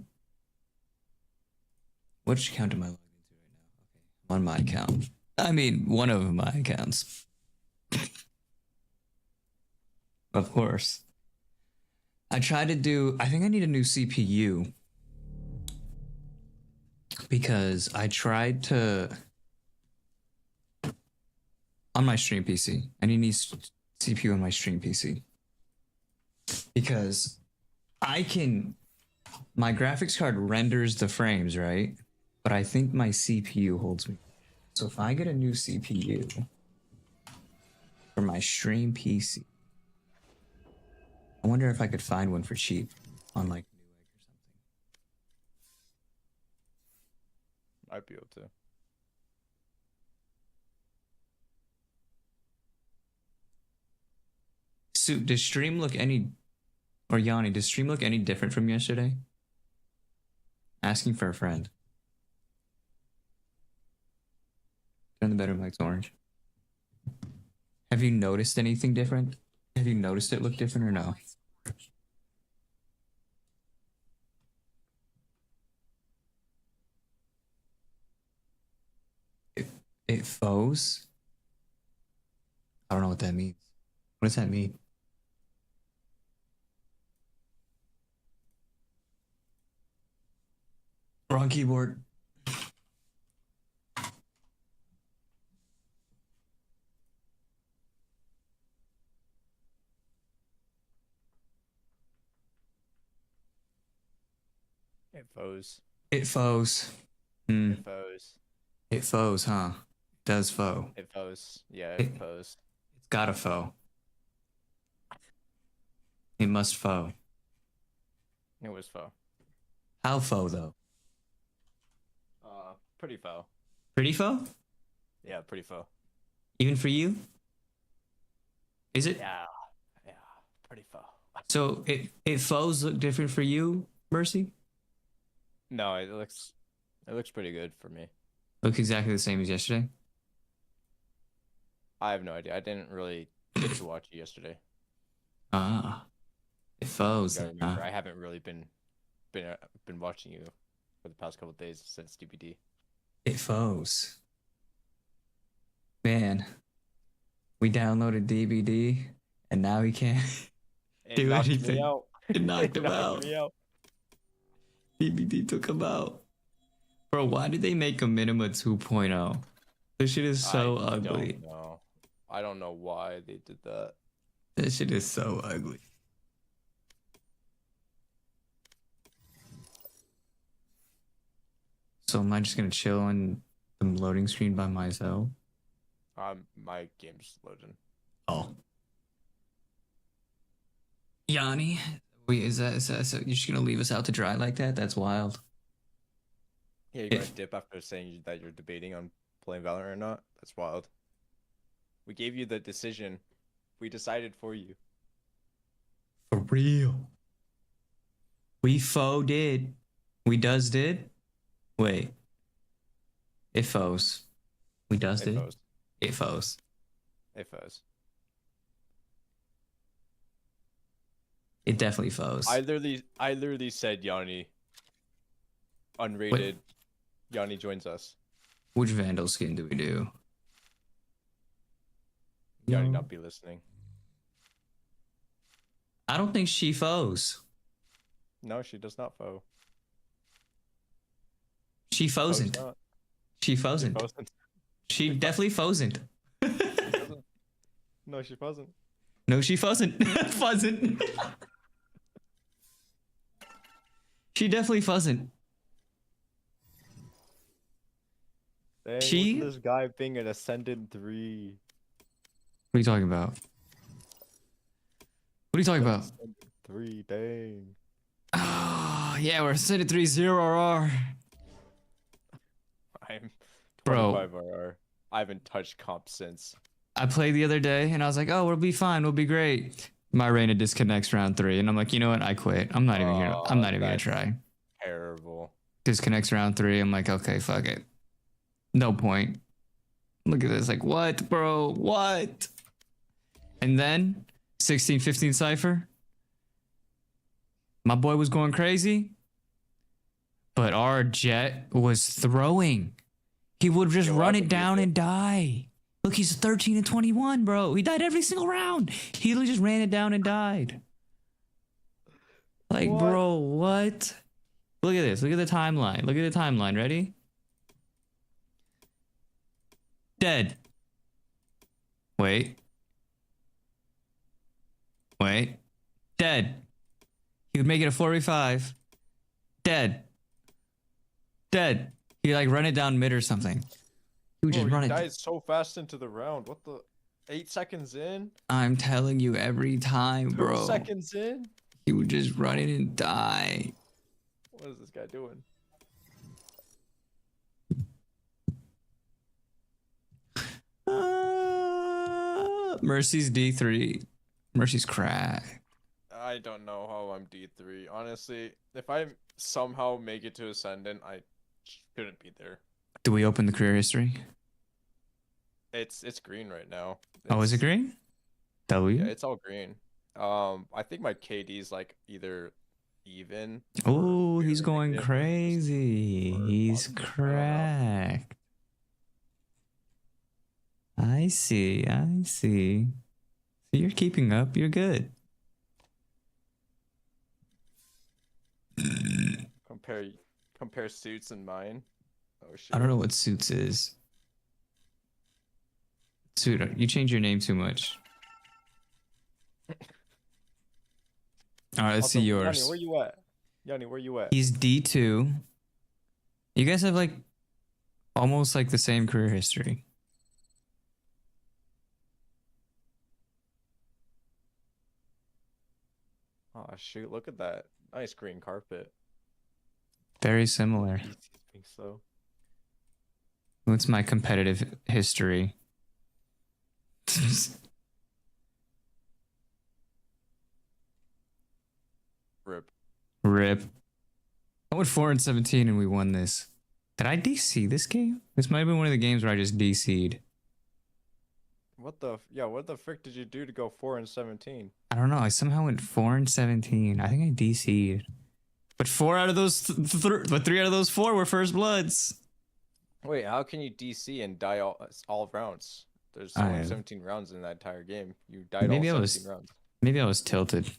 Speaker 8: Which account am I logged into right now? Okay, I'm on my account. I mean, one of my accounts. Of course. I tried to do, I think I need a new CPU. Because I tried to, on my stream PC, I need a new CPU on my stream PC. Because my graphics card renders the frames, right? But I think my CPU holds me. So if I get a new CPU for my stream PC, I wonder if I could find one for cheap on like Newegg or something.
Speaker 1: Might be able to.
Speaker 8: So does stream look any, or Yanni, does stream look any different from yesterday? Asking for a friend. Turn the better mic's orange. Have you noticed anything different? Have you noticed it look different or no? It foes? I don't know what that means. What does that mean? Wrong keyboard.
Speaker 1: It foes.
Speaker 8: It foes. Hmm.
Speaker 1: It foes.
Speaker 8: It foes, huh? It does foe.
Speaker 1: It foes. Yeah, it foes.
Speaker 8: It's gotta foe. It must foe.
Speaker 1: It was foe.
Speaker 8: How foe though?
Speaker 1: Pretty foe.
Speaker 8: Pretty foe?
Speaker 1: Yeah, pretty foe.
Speaker 8: Even for you? Is it?
Speaker 1: Yeah, pretty foe.
Speaker 8: So it foes look different for you, Mercy?
Speaker 1: No, it looks pretty good for me.
Speaker 8: Look exactly the same as yesterday?
Speaker 1: I have no idea. I didn't really get to watch it yesterday.
Speaker 8: Ah. It foes.
Speaker 1: You gotta remember, I haven't really been watching you for the past couple of days since DBD.
Speaker 8: It foes. Man. We downloaded DBD and now we can't do anything. It knocked him out. DBD took him out. Bro, why did they make a Minima 2.0? This shit is so ugly.
Speaker 1: I don't know why they did that.
Speaker 8: That shit is so ugly. So am I just gonna chill on the loading screen by myself?
Speaker 1: My game's loading.
Speaker 8: Oh. Yanni? Wait, is that so you're just gonna leave us out to dry like that? That's wild.
Speaker 1: Yeah, you're gonna dip after saying that you're debating on playing Valorant or not? That's wild. We gave you the decision. We decided for you.
Speaker 8: For real. We did. We did? Wait. It foes. We did?
Speaker 1: Foes.
Speaker 8: It foes.
Speaker 1: It foes.
Speaker 8: It definitely foes.
Speaker 1: I literally said Yanni. Unrated. Yanni joins us.
Speaker 8: Which Vandal skin do we do?
Speaker 1: Yanni not be listening.
Speaker 8: I don't think she foes.
Speaker 1: No, she does not foe.
Speaker 8: She fosn't. She fosn't. She definitely fosn't.
Speaker 1: No, she wasn't.
Speaker 8: No, she fosn't. Fosn't. She definitely fosn't.
Speaker 1: Dang,
Speaker 8: She-
Speaker 1: this guy being an Ascendant 3.
Speaker 8: What are you talking about? What are you talking about?
Speaker 1: Ascendant 3, dang.
Speaker 8: Oh, yeah, we're Ascended 3-0 RR.
Speaker 1: I'm
Speaker 8: Bro.
Speaker 1: 25 RR. I haven't touched comp since.
Speaker 8: I played the other day and I was like, oh, we'll be fine. We'll be great. My Reyna disconnects round 3. And I'm like, you know what? I quit. I'm not even gonna try.
Speaker 1: Terrible.
Speaker 8: Disconnects round 3. I'm like, okay, fuck it. No point. Look at this. Like, what, bro? What? And then 16-15 Cypher. My boy was going crazy. But our Jet was throwing. He would just run it down and die. Look, he's 13 and 21, bro. He died every single round. He literally just ran it down and died. Like, bro, what? Look at this. Look at the timeline. Look at the timeline. Ready? Dead. Wait. Wait. Dead. He would make it a 4v5. Dead. Dead. He like run it down mid or something. He would just run it.
Speaker 1: Died so fast into the round. What the? 8 seconds in?
Speaker 8: I'm telling you every time, bro.
Speaker 1: 2 seconds in?
Speaker 8: He would just run it and die.
Speaker 1: What is this guy doing?
Speaker 8: Mercy's D3. Mercy's crack.
Speaker 1: I don't know how I'm D3. Honestly, if I somehow make it to Ascendant, I shouldn't be there.
Speaker 8: Do we open the career history?
Speaker 1: It's green right now.
Speaker 8: Oh, is it green? W?
Speaker 1: Yeah, it's all green. I think my KD is like either even.
Speaker 8: Oh, he's going crazy. He's cracked. I see. I see. So you're keeping up. You're good.
Speaker 1: Compare Suits and mine. Oh shit.
Speaker 8: I don't know what Suits is. Suit, you change your name too much. All right, let's see yours.
Speaker 1: Yanni, where you at? Yanni, where you at?
Speaker 8: He's D2. You guys have like almost like the same career history.
Speaker 1: Oh shoot, look at that. Nice green carpet.
Speaker 8: Very similar.
Speaker 1: I think so.
Speaker 8: What's my competitive history?
Speaker 1: Rip.
Speaker 8: Rip. I went 4-17 and we won this. Did I DC this game? This might have been one of the games where I just DC'd.
Speaker 1: What the frick did you do to go 4-17?
Speaker 8: I don't know. I somehow went 4-17. I think I DC'd. But 3 out of those 4 were first bloods.
Speaker 1: Wait, how can you DC and die all rounds? There's only 17 rounds in that entire game. You died all 17 rounds.
Speaker 8: Maybe I was tilted.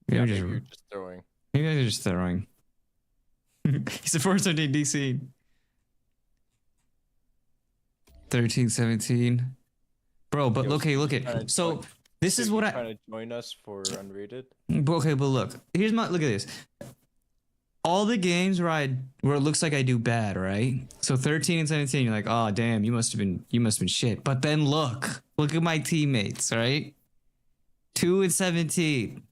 Speaker 1: Maybe you're just throwing.
Speaker 8: Maybe I was just throwing. He's a 4-17 DC. 13-17. Bro, but look at so this is what I
Speaker 1: trying to join us for unrated.
Speaker 8: Okay, but look at this. All the games where it looks like I do bad, right? So 13 and 17, you're like, oh damn, you must have been shit. But then look at my teammates, right? 2 and 17.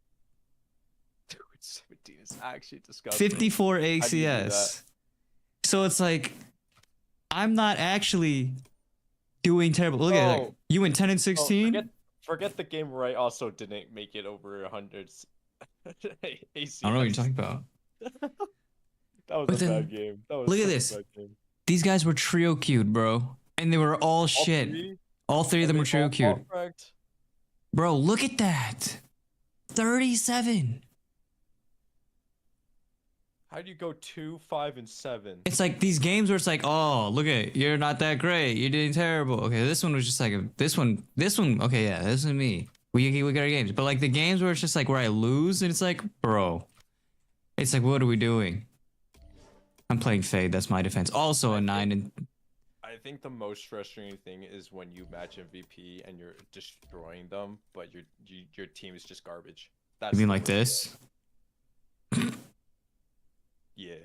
Speaker 1: 2 and 17 is actually disgusting.
Speaker 8: 54 ACS. So it's like I'm not actually doing terrible. Look at it. You went 10 and 16.
Speaker 1: Forget the game where I also didn't make it over 100. ACS.
Speaker 8: I don't know what you're talking about.
Speaker 1: That was a bad game.
Speaker 8: Look at this. These guys were trio queued, bro. And they were all shit. All 3 of them were trio queued. Bro, look at that. 37.
Speaker 1: How do you go 2, 5, and 7?
Speaker 8: It's like these games where it's like, oh, look at it. You're not that great. You're doing terrible. Okay, this one was just like this one. Okay, yeah, this is me. We got our games. But like the games where it's just like where I lose and it's like, bro. It's like, what are we doing? I'm playing Fade. That's my defense. Also a 9 and.
Speaker 1: I think the most frustrating thing is when you match MVP and you're destroying them, but your team is just garbage. That's
Speaker 8: you mean like this?
Speaker 1: Yeah.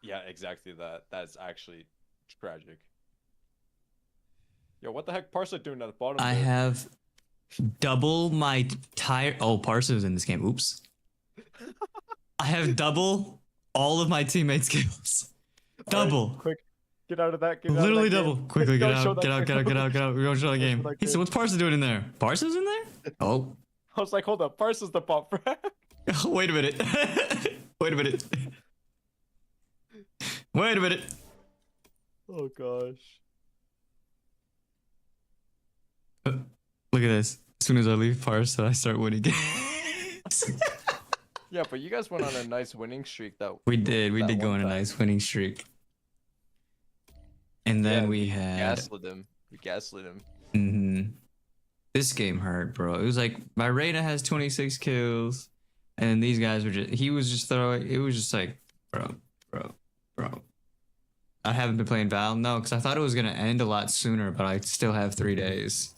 Speaker 1: Yeah, exactly that. That's actually tragic. Yo, what the heck Parsa doing at the bottom?
Speaker 8: I have double my tire. Oh, Parsa was in this game. Oops. I have double all of my teammates' kills. Double.
Speaker 1: Right, quick, get out of that. Get
Speaker 8: Literally
Speaker 1: out of that
Speaker 8: double.
Speaker 1: game.
Speaker 8: Quickly, get
Speaker 1: Don't show
Speaker 8: out,
Speaker 1: that
Speaker 8: get out,
Speaker 1: game.
Speaker 8: get out, get out, get out. We're gonna show the
Speaker 1: Don't show
Speaker 8: game.
Speaker 1: that
Speaker 8: He said,
Speaker 1: game.
Speaker 8: what's Parsa doing in there? Parsa's in there? Oh.
Speaker 1: I was like, hold up, Parsa's the pop frag.
Speaker 8: Wait a minute. Wait a minute. Wait a minute.
Speaker 1: Oh gosh.
Speaker 8: Look at this. As soon as I leave Parsa, I start winning games.
Speaker 1: Yeah, but you guys went on a nice winning streak that
Speaker 8: We did
Speaker 1: that
Speaker 8: go
Speaker 1: one
Speaker 8: on a
Speaker 1: time.
Speaker 8: nice winning streak. And then
Speaker 1: Yeah,
Speaker 8: we had
Speaker 1: gaslit him. We gaslit him.
Speaker 8: This game hurt, bro. It was like my Reyna has 26 kills, and these guys were he was just throwing. It was just like, bro. I haven't been playing Val, no, because I thought it was gonna end a lot sooner, but I still have 3 days.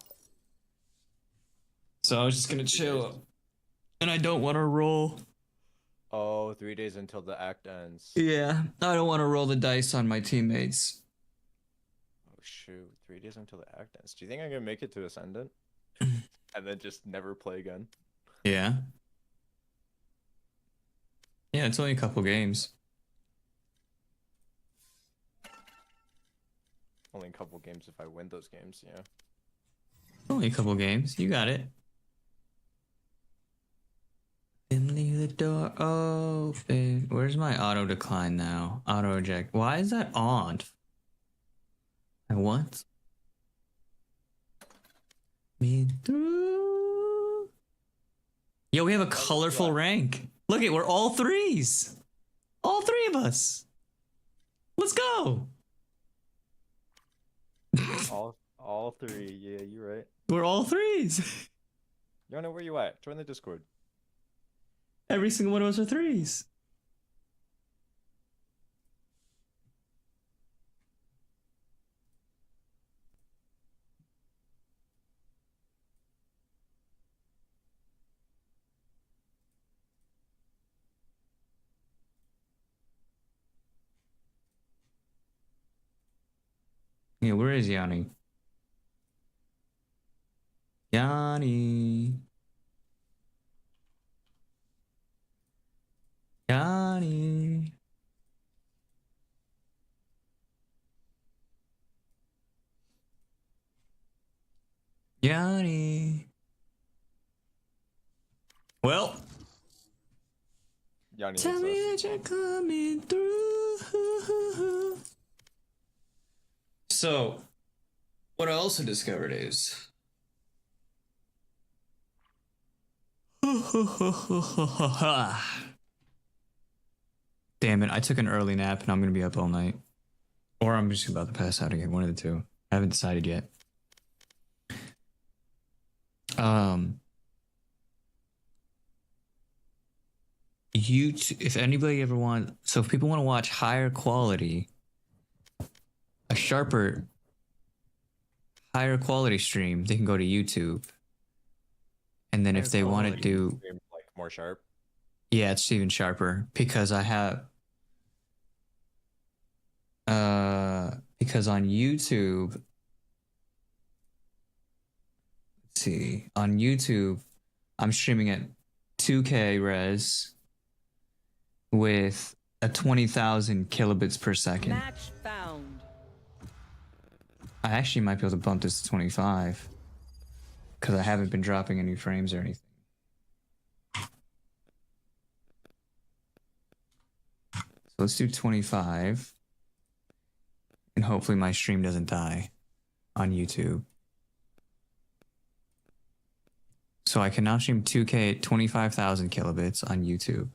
Speaker 8: So I was just gonna chill, and I don't want to roll.
Speaker 1: Oh, 3 days until the act ends.
Speaker 8: Yeah, I don't want to roll the dice on my teammates.
Speaker 1: Oh shoot, 3 days until the act ends. Do you think I'm gonna make it to Ascendant? And then just never play again?
Speaker 8: Yeah. Yeah, it's only a couple games.
Speaker 1: Only a couple games if I win those games, yeah.
Speaker 8: Only a couple games. You got it. Then leave the door open. Where's my auto decline now? Auto eject. Why is that on? I want me through. Yo, we have a colorful rank. Look it, we're all threes. All three of us. Let's go.
Speaker 1: all three, yeah, you're right.
Speaker 8: We're all threes.
Speaker 1: You wanna know where you at? Join the Discord.
Speaker 8: Every single one of us are threes. Yeah, where is Yanni? Yanni. Yanni. Yanni. Well.
Speaker 1: Yanni
Speaker 8: Tell me that you're coming through. So, what I also discovered is. Damn it, I took an early nap and I'm gonna be up all night. Or I'm just about to pass out again, one of the two. I haven't decided yet. YouTube, if anybody ever so if people want to watch higher quality, a sharper, higher quality stream, they can go to YouTube. And then if they want to do
Speaker 1: like more sharp.
Speaker 8: Yeah, it's even sharper because I have because on YouTube, let's see, on YouTube I'm streaming at 2K res with a 20,000 kilobits per second.
Speaker 13: Match found.
Speaker 8: I actually might be able to bump this to 25 because I haven't been dropping any frames or anything. So let's do 25. And hopefully my stream doesn't die on YouTube. So I can now stream 2K at 25,000 kilobits on YouTube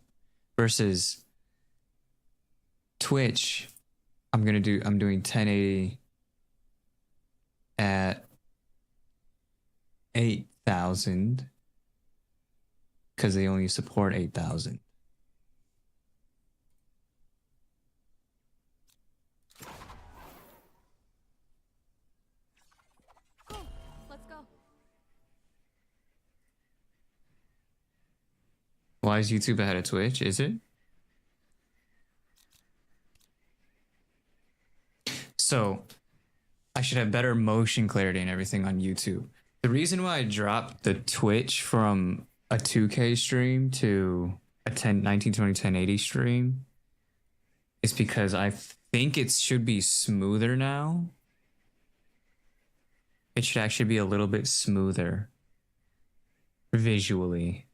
Speaker 8: versus Twitch. I'm doing 1080 at 8,000 because they only support 8,000.
Speaker 21: Let's go.
Speaker 8: Why is YouTube ahead of Twitch? Is it? So, I should have better motion clarity and everything on YouTube. The reason why I dropped the Twitch from a 2K stream to a 1920 1080 stream is because I think it should be smoother now. It should actually be a little bit smoother visually.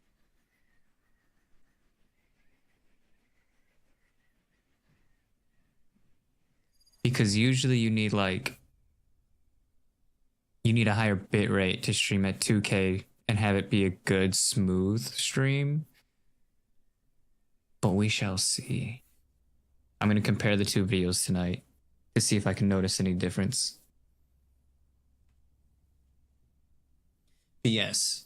Speaker 8: Because usually you need a higher bit rate to stream at 2K and have it be a good smooth stream. But we shall see. I'm going to compare the two videos tonight to see if I can notice any difference. But yes.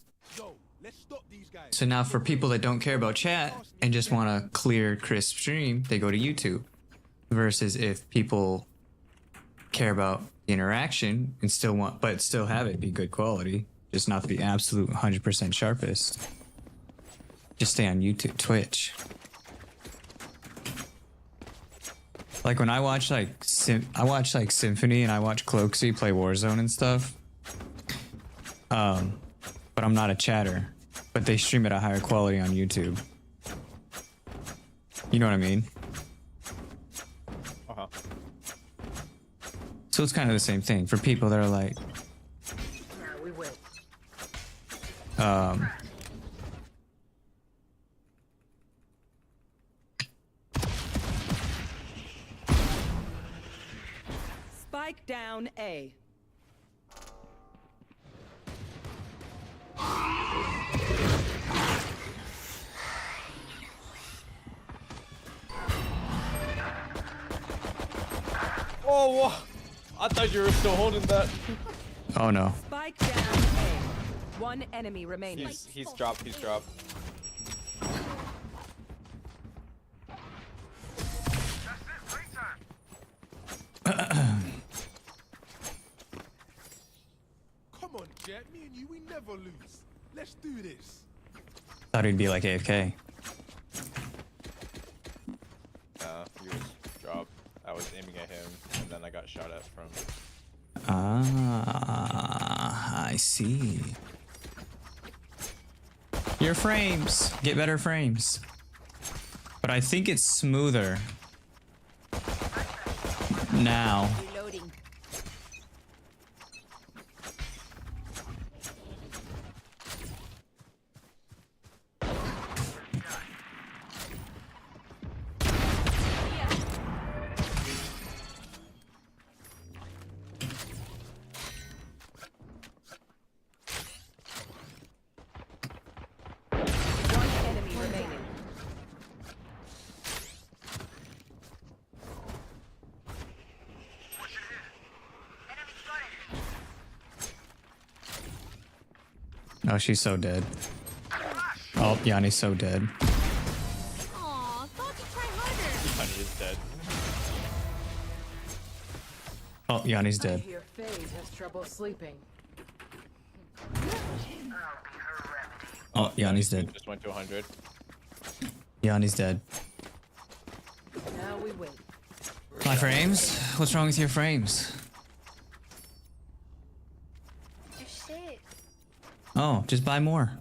Speaker 8: So now for people that don't care about chat and just want a clear, crisp stream, they go to YouTube. Versus if people care about the interaction and still have it be good quality, just not the absolute 100% sharpest, just stay on YouTube, Twitch. Like when I watch Symphony and I watch Cloaksy play Warzone and stuff. But I'm not a chatter, but they stream at a higher quality on YouTube. You know what I mean? So it's kind of the same thing for people that are like,
Speaker 13: Spike down A.
Speaker 2: Oh, whoa. I thought you were still holding that.
Speaker 8: oh no.
Speaker 13: Spike down A. One enemy remaining.
Speaker 2: He's dropped. He's dropped.
Speaker 4: Come on, Jet. Me and you, we never lose. Let's do this.
Speaker 8: Thought he'd be like AFK.
Speaker 2: He was dropped. I was aiming at him, and then I got shot at from.
Speaker 8: Ah, I see. Your frames. Get better frames. But I think it's smoother now.
Speaker 13: Reloading.
Speaker 8: Oh, she's so dead. Oh, Yanni's so dead.
Speaker 12: Aw, thought to try harder.
Speaker 2: Honey is dead.
Speaker 8: Oh, Yanni's dead.
Speaker 13: Your phase has trouble sleeping.
Speaker 8: Oh, Yanni's dead.
Speaker 2: Just went to 100.
Speaker 8: Yanni's dead.
Speaker 13: Now we win.
Speaker 8: My frames? What's wrong with your frames?
Speaker 12: Your shit.
Speaker 8: Oh, just buy more.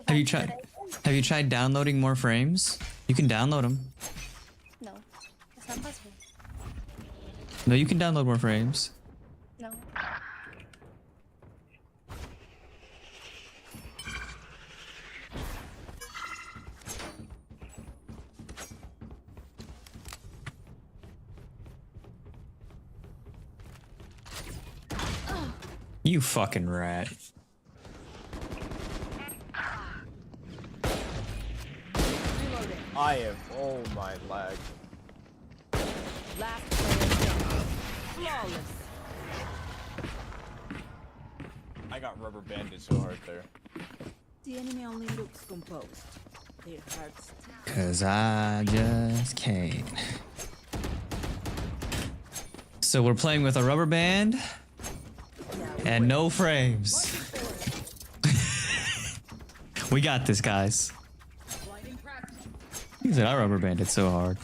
Speaker 8: Have you tried downloading more frames? You can download them.
Speaker 12: No, that's not possible.
Speaker 8: No, you can download more frames.
Speaker 12: No.
Speaker 8: You fucking rat.
Speaker 1: I am. Oh my lag.
Speaker 13: Last player standing. Flawless.
Speaker 1: I got rubber banded so hard there.
Speaker 13: The enemy only looks composed. Their hearts.
Speaker 8: Cause I just can't. So we're playing with a rubber band and no frames. We got this, guys. He said I rubber banded so hard.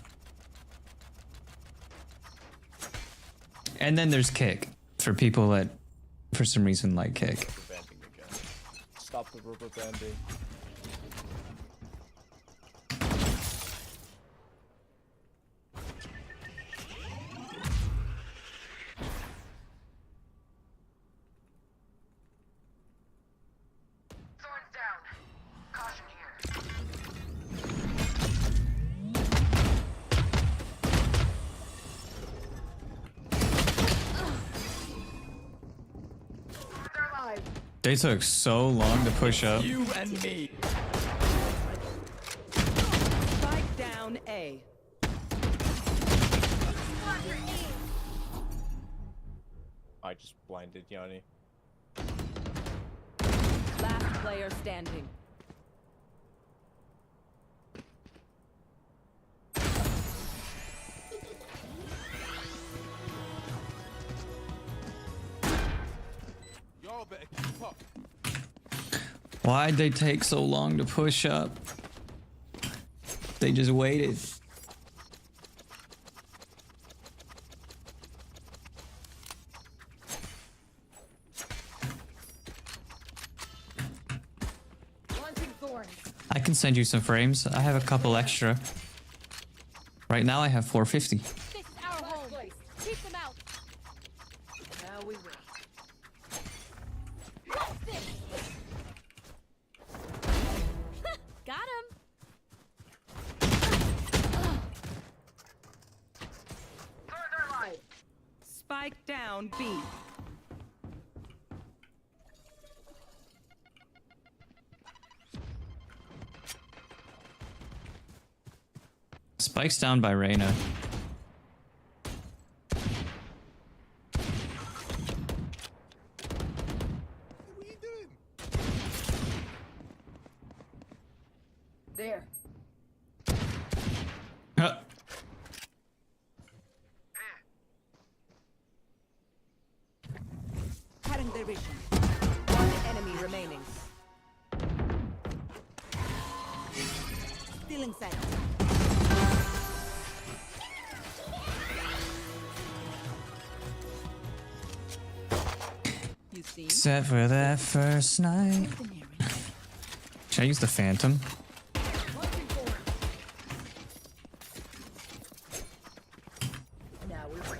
Speaker 8: And then there's kick for people that for some reason like kick.
Speaker 1: Banding again. Stop the rubber banding.
Speaker 8: They took so long to push up.
Speaker 9: You and me.
Speaker 13: Spike down A.
Speaker 1: I just blinded Yanni.
Speaker 13: Last player standing.
Speaker 4: Y'all better keep up.
Speaker 8: Why'd they take so long to push up? They just waited.
Speaker 12: Launching thorns.
Speaker 8: I can send you some frames. I have a couple extra. Right now I have 450.
Speaker 12: This is our home. Keep them out.
Speaker 13: Now we win.
Speaker 12: Got him.
Speaker 13: Spike down B.
Speaker 8: Spike's down by Reyna.
Speaker 13: There.
Speaker 8: Huh.
Speaker 13: Cutting their vision. One enemy remaining. Stealing sight. You see?
Speaker 8: Except for that first night. Should I use the Phantom?
Speaker 13: Now we win.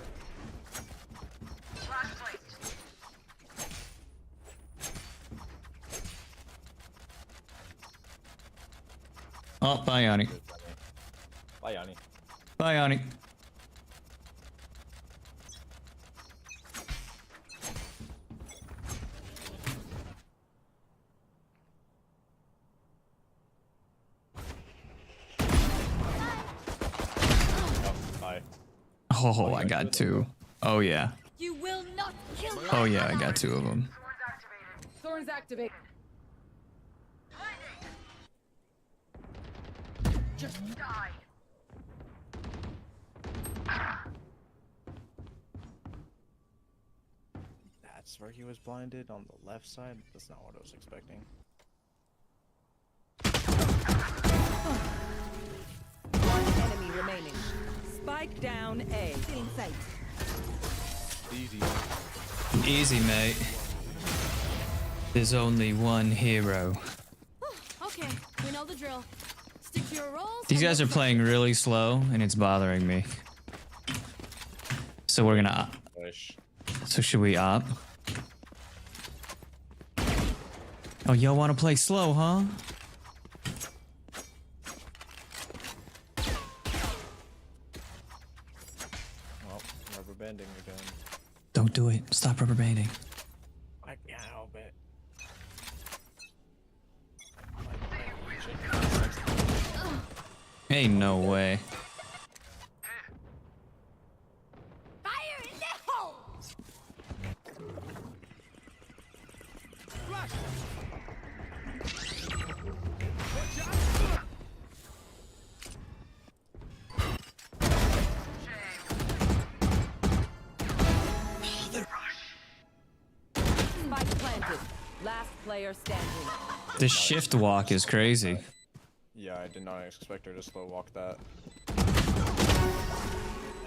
Speaker 8: Oh, bye, Yanni.
Speaker 1: Bye, Yanni.
Speaker 8: Bye, Yanni.
Speaker 1: Bye.
Speaker 8: Oh, I got two. Oh, yeah.
Speaker 12: You will not kill me.
Speaker 8: Oh, yeah, I got two of them.
Speaker 12: Thorns activated.
Speaker 13: Just die.
Speaker 1: That's where he was blinded on the left side. That's not what I was expecting.
Speaker 13: One enemy remaining. Spike down A. Stealing sight.
Speaker 4: Easy.
Speaker 8: Easy, mate. There's only one hero.
Speaker 12: Okay, we know the drill. Stick to your roles.
Speaker 8: These guys are playing really slow, and it's bothering me. So we're gonna... So should we op? Oh, y'all want to play slow, huh?
Speaker 1: Well, rubber banding again.
Speaker 8: Don't do it. Stop rubber banding.
Speaker 1: I can't help it.
Speaker 8: Ain't no way.
Speaker 12: Fire in the hole.
Speaker 13: Spike planted. Last player standing.
Speaker 8: The shift walk is crazy.
Speaker 1: Yeah, I did not expect her to slow walk that.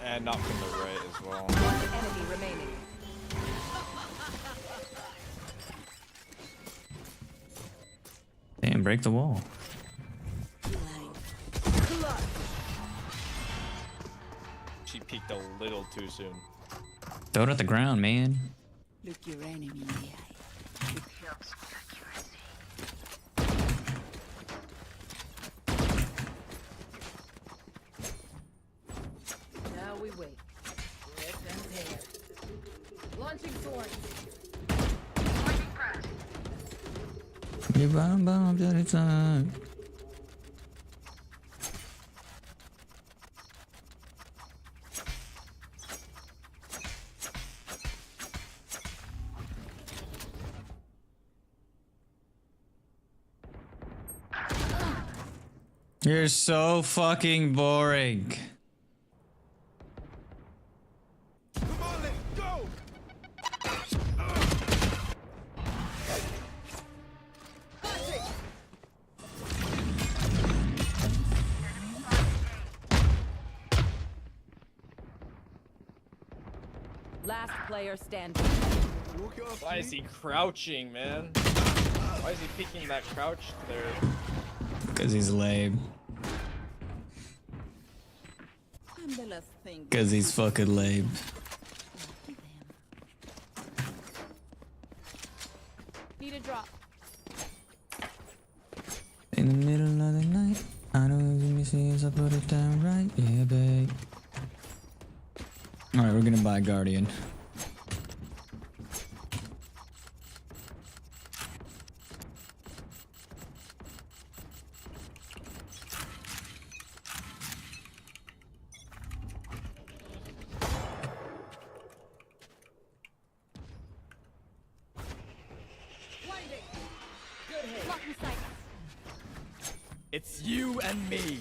Speaker 1: And not from the right as well.
Speaker 13: One enemy remaining.
Speaker 8: Damn, break the wall.
Speaker 1: She peeked a little too soon.
Speaker 8: Throw it at the ground, man.
Speaker 13: Look your enemy in the eye. It helps with accuracy. Now we wait. Let them tear.
Speaker 12: Launching thorns.
Speaker 8: You bomb bombs at a time. You're so fucking boring.
Speaker 19: Come on, let's go!
Speaker 13: Last player standing.
Speaker 1: Why is he crouching, man? Why is he peeking that crouch there?
Speaker 8: Cause he's lame.
Speaker 13: I'm the last thing.
Speaker 8: Cause he's fucking lame.
Speaker 12: Need a drop.
Speaker 8: In the middle of the night, I know when you see us, I put it down right, yeah, babe. Alright, we're gonna buy Guardian.
Speaker 1: It's you and me.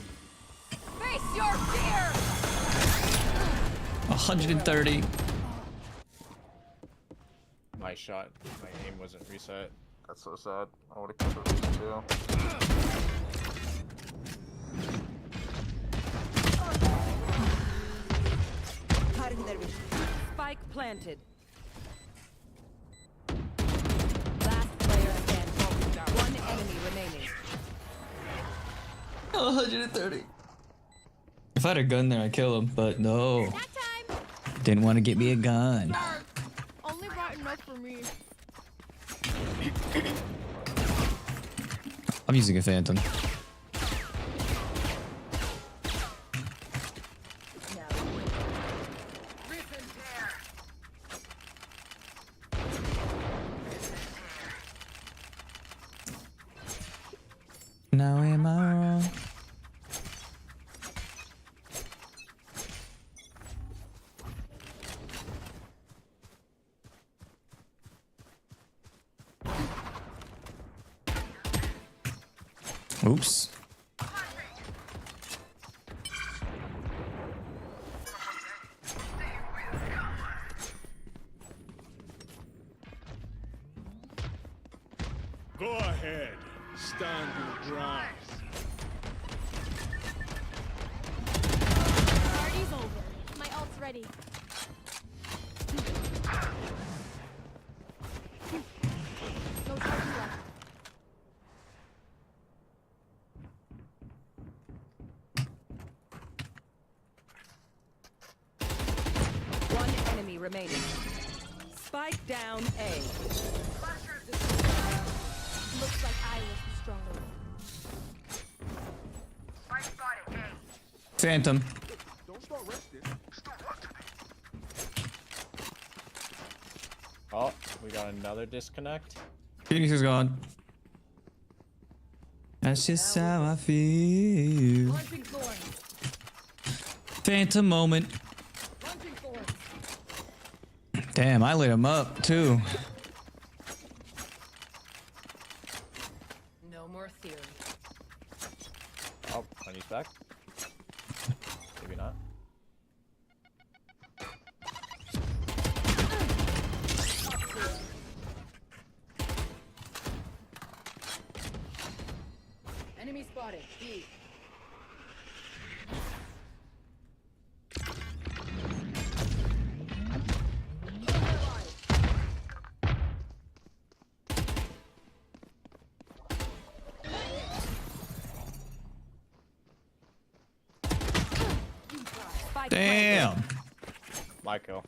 Speaker 12: Face your fear!
Speaker 8: 130.
Speaker 1: My shot, my aim wasn't reset. That's so sad. I would have kept it reset too.
Speaker 13: Spike planted. Last player standing. One enemy remaining.
Speaker 8: 130. If I had a gun there, I'd kill him, but no. Didn't want to get me a gun.
Speaker 12: Only brought enough for me.
Speaker 8: I'm using a Phantom. Now am I wrong? Oops.
Speaker 16: Go ahead. Stand your ground.
Speaker 12: Party's over. My ult's ready. No charging left.
Speaker 13: One enemy remaining. Spike down A.
Speaker 12: Looks like I was the stronger one.
Speaker 8: Phantom.
Speaker 4: Don't start resting.
Speaker 1: Oh, we got another disconnect.
Speaker 8: Phoenix is gone. That's just how I feel. Phantom moment. Damn, I lit him up too.
Speaker 13: No more theory.
Speaker 1: Oh, Honey's back. Maybe not.
Speaker 13: Enemy spotted. B.
Speaker 8: Damn.
Speaker 1: My kill.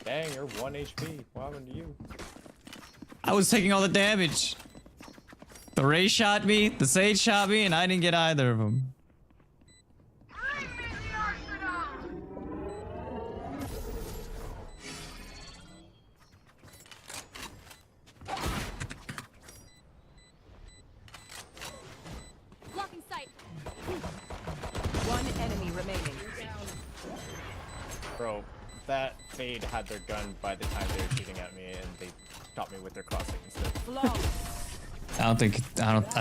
Speaker 1: Dang, you're 1 HP. What happened to you?
Speaker 8: I was taking all the damage. The Ray shot me, the Sage shot me, and I didn't get either of them.
Speaker 1: Bro, that Fade had their gun by the time they were shooting at me, and they shot me with their crossing instead.
Speaker 8: I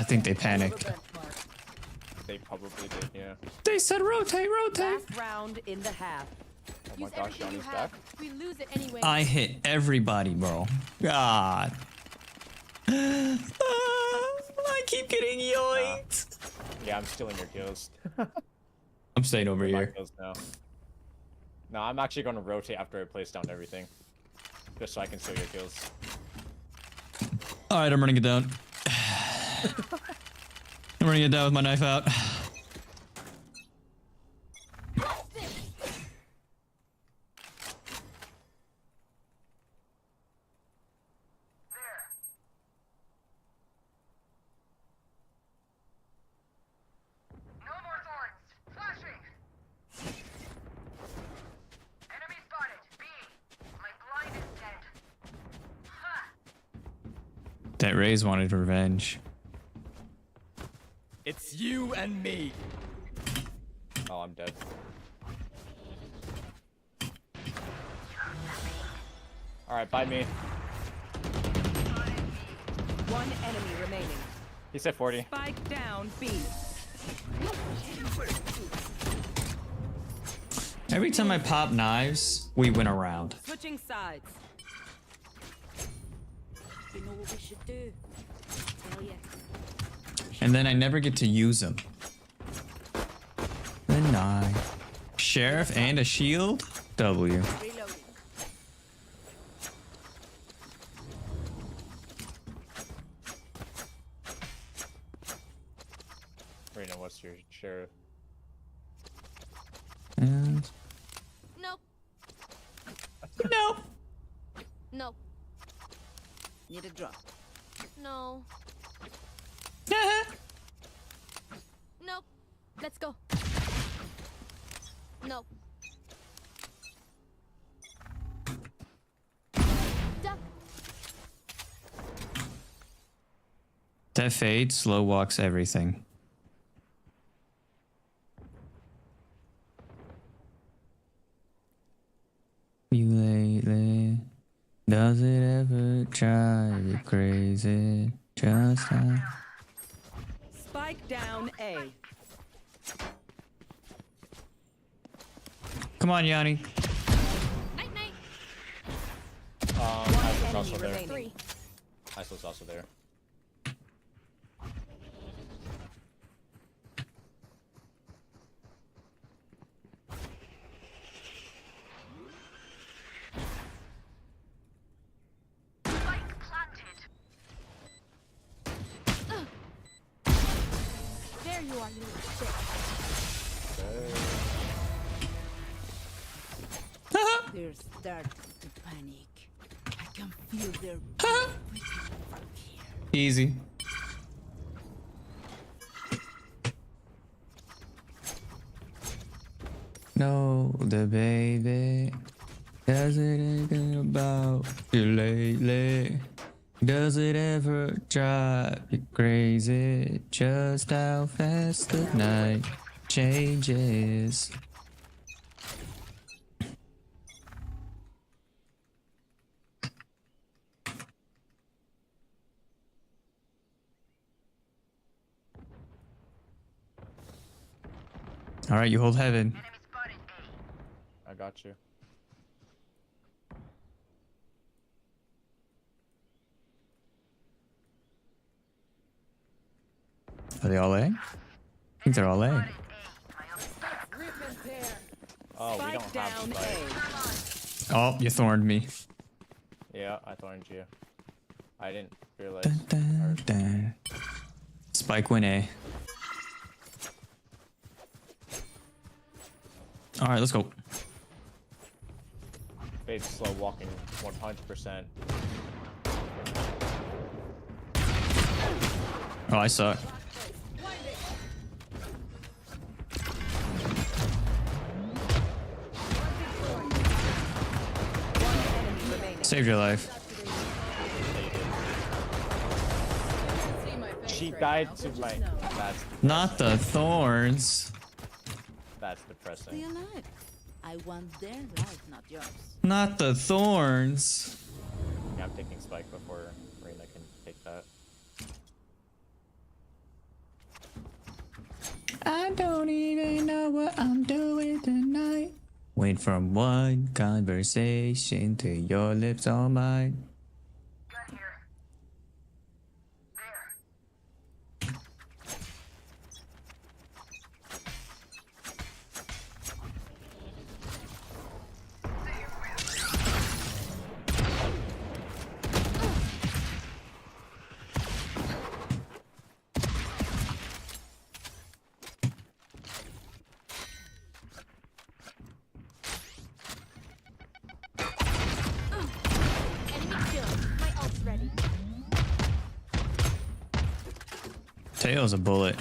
Speaker 8: think they panicked.
Speaker 1: They probably did, yeah.
Speaker 8: They said rotate.
Speaker 13: Last round in the half.
Speaker 1: Oh my gosh, Johnny's back.
Speaker 12: We lose it anyway.
Speaker 8: I hit everybody, bro. God. I keep getting yoinked.
Speaker 1: Yeah, I'm stealing your kills.
Speaker 8: I'm staying over
Speaker 1: My
Speaker 8: here.
Speaker 1: kills now. No, I'm actually going to rotate after I place down everything. Just so I can steal your kills.
Speaker 8: Alright, I'm running it down. I'm running it down with my knife out. That Raze wanted revenge.
Speaker 1: It's you and me. Oh, I'm dead. Alright, bye me.
Speaker 13: One enemy remaining.
Speaker 1: He said 40.
Speaker 13: Spike down B.
Speaker 8: Every time I pop knives, we win a round.
Speaker 13: Switching sides.
Speaker 12: You know what we should do? Hell yeah.
Speaker 8: And then I never get to use them. The knife. Sheriff and a shield? W.
Speaker 12: Reloading.
Speaker 1: Rena, what's your sheriff?
Speaker 8: And
Speaker 12: Nope.
Speaker 8: Nope.
Speaker 12: Nope.
Speaker 13: Need a drop.
Speaker 12: No. Nope. Let's go. Nope. Duck.
Speaker 8: That Fade slow walks everything. You lately, does it ever drive you crazy? Just how...
Speaker 13: Spike down A.
Speaker 8: Come on, Yanni.
Speaker 12: Night night.
Speaker 1: Isol's also there.
Speaker 12: Three.
Speaker 1: Isol's also there.
Speaker 12: There you are, you little shit.
Speaker 13: They're starting to panic. I can feel their
Speaker 8: Easy. No, the baby does it anything about you lately? Does it ever drive you crazy? Just how fast the night changes. All right, you hold heaven.
Speaker 1: I got you.
Speaker 8: Are they all A? I think they're all A.
Speaker 1: Oh, we don't have spike.
Speaker 8: Oh, you thorned me.
Speaker 1: Yeah, I thorned you. I didn't realize.
Speaker 8: Dun, dun, dun. Spike win A. All right, let's go.
Speaker 1: Fade's slow walking 100%.
Speaker 8: Oh, I suck. Saved your life.
Speaker 1: She died to my. That's
Speaker 8: Not the thorns.
Speaker 1: that's depressing.
Speaker 12: I want their life, not yours.
Speaker 8: Not the thorns.
Speaker 15: Yeah, I'm taking Spike before Reina can take that.
Speaker 8: I don't even know what I'm doing tonight. Went from one conversation to your lips on mine. Tail's a bullet.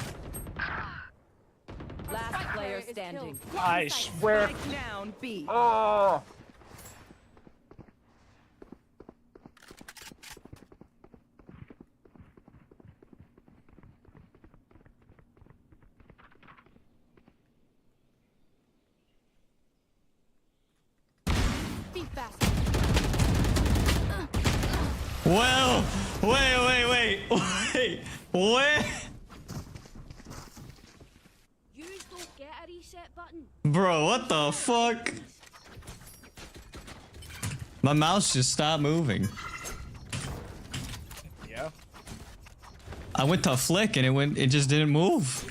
Speaker 21: Last player standing.
Speaker 1: I swear.
Speaker 21: Spike down B.
Speaker 1: Oh.
Speaker 12: Be fast.
Speaker 8: Well, wait. What?
Speaker 12: You don't get a reset button.
Speaker 8: Bro, what the fuck? My mouse just stopped moving.
Speaker 1: Yeah.
Speaker 8: I went to flick and it just didn't move.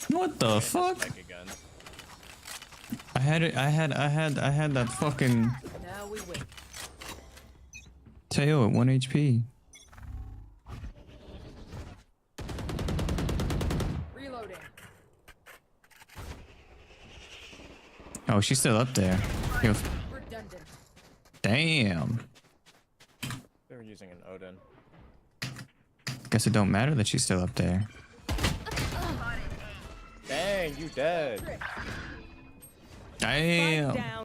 Speaker 8: What the fuck?
Speaker 1: Again.
Speaker 8: I had that fucking
Speaker 21: Now we wait.
Speaker 8: tail at 1 HP.
Speaker 21: Reloading.
Speaker 8: Oh, she's still up there. Yo,
Speaker 21: Redundant.
Speaker 8: damn.
Speaker 1: They were using an Odin.
Speaker 8: Guess it don't matter that she's still up there.
Speaker 1: Dang, you dead.
Speaker 8: Damn.
Speaker 21: Down.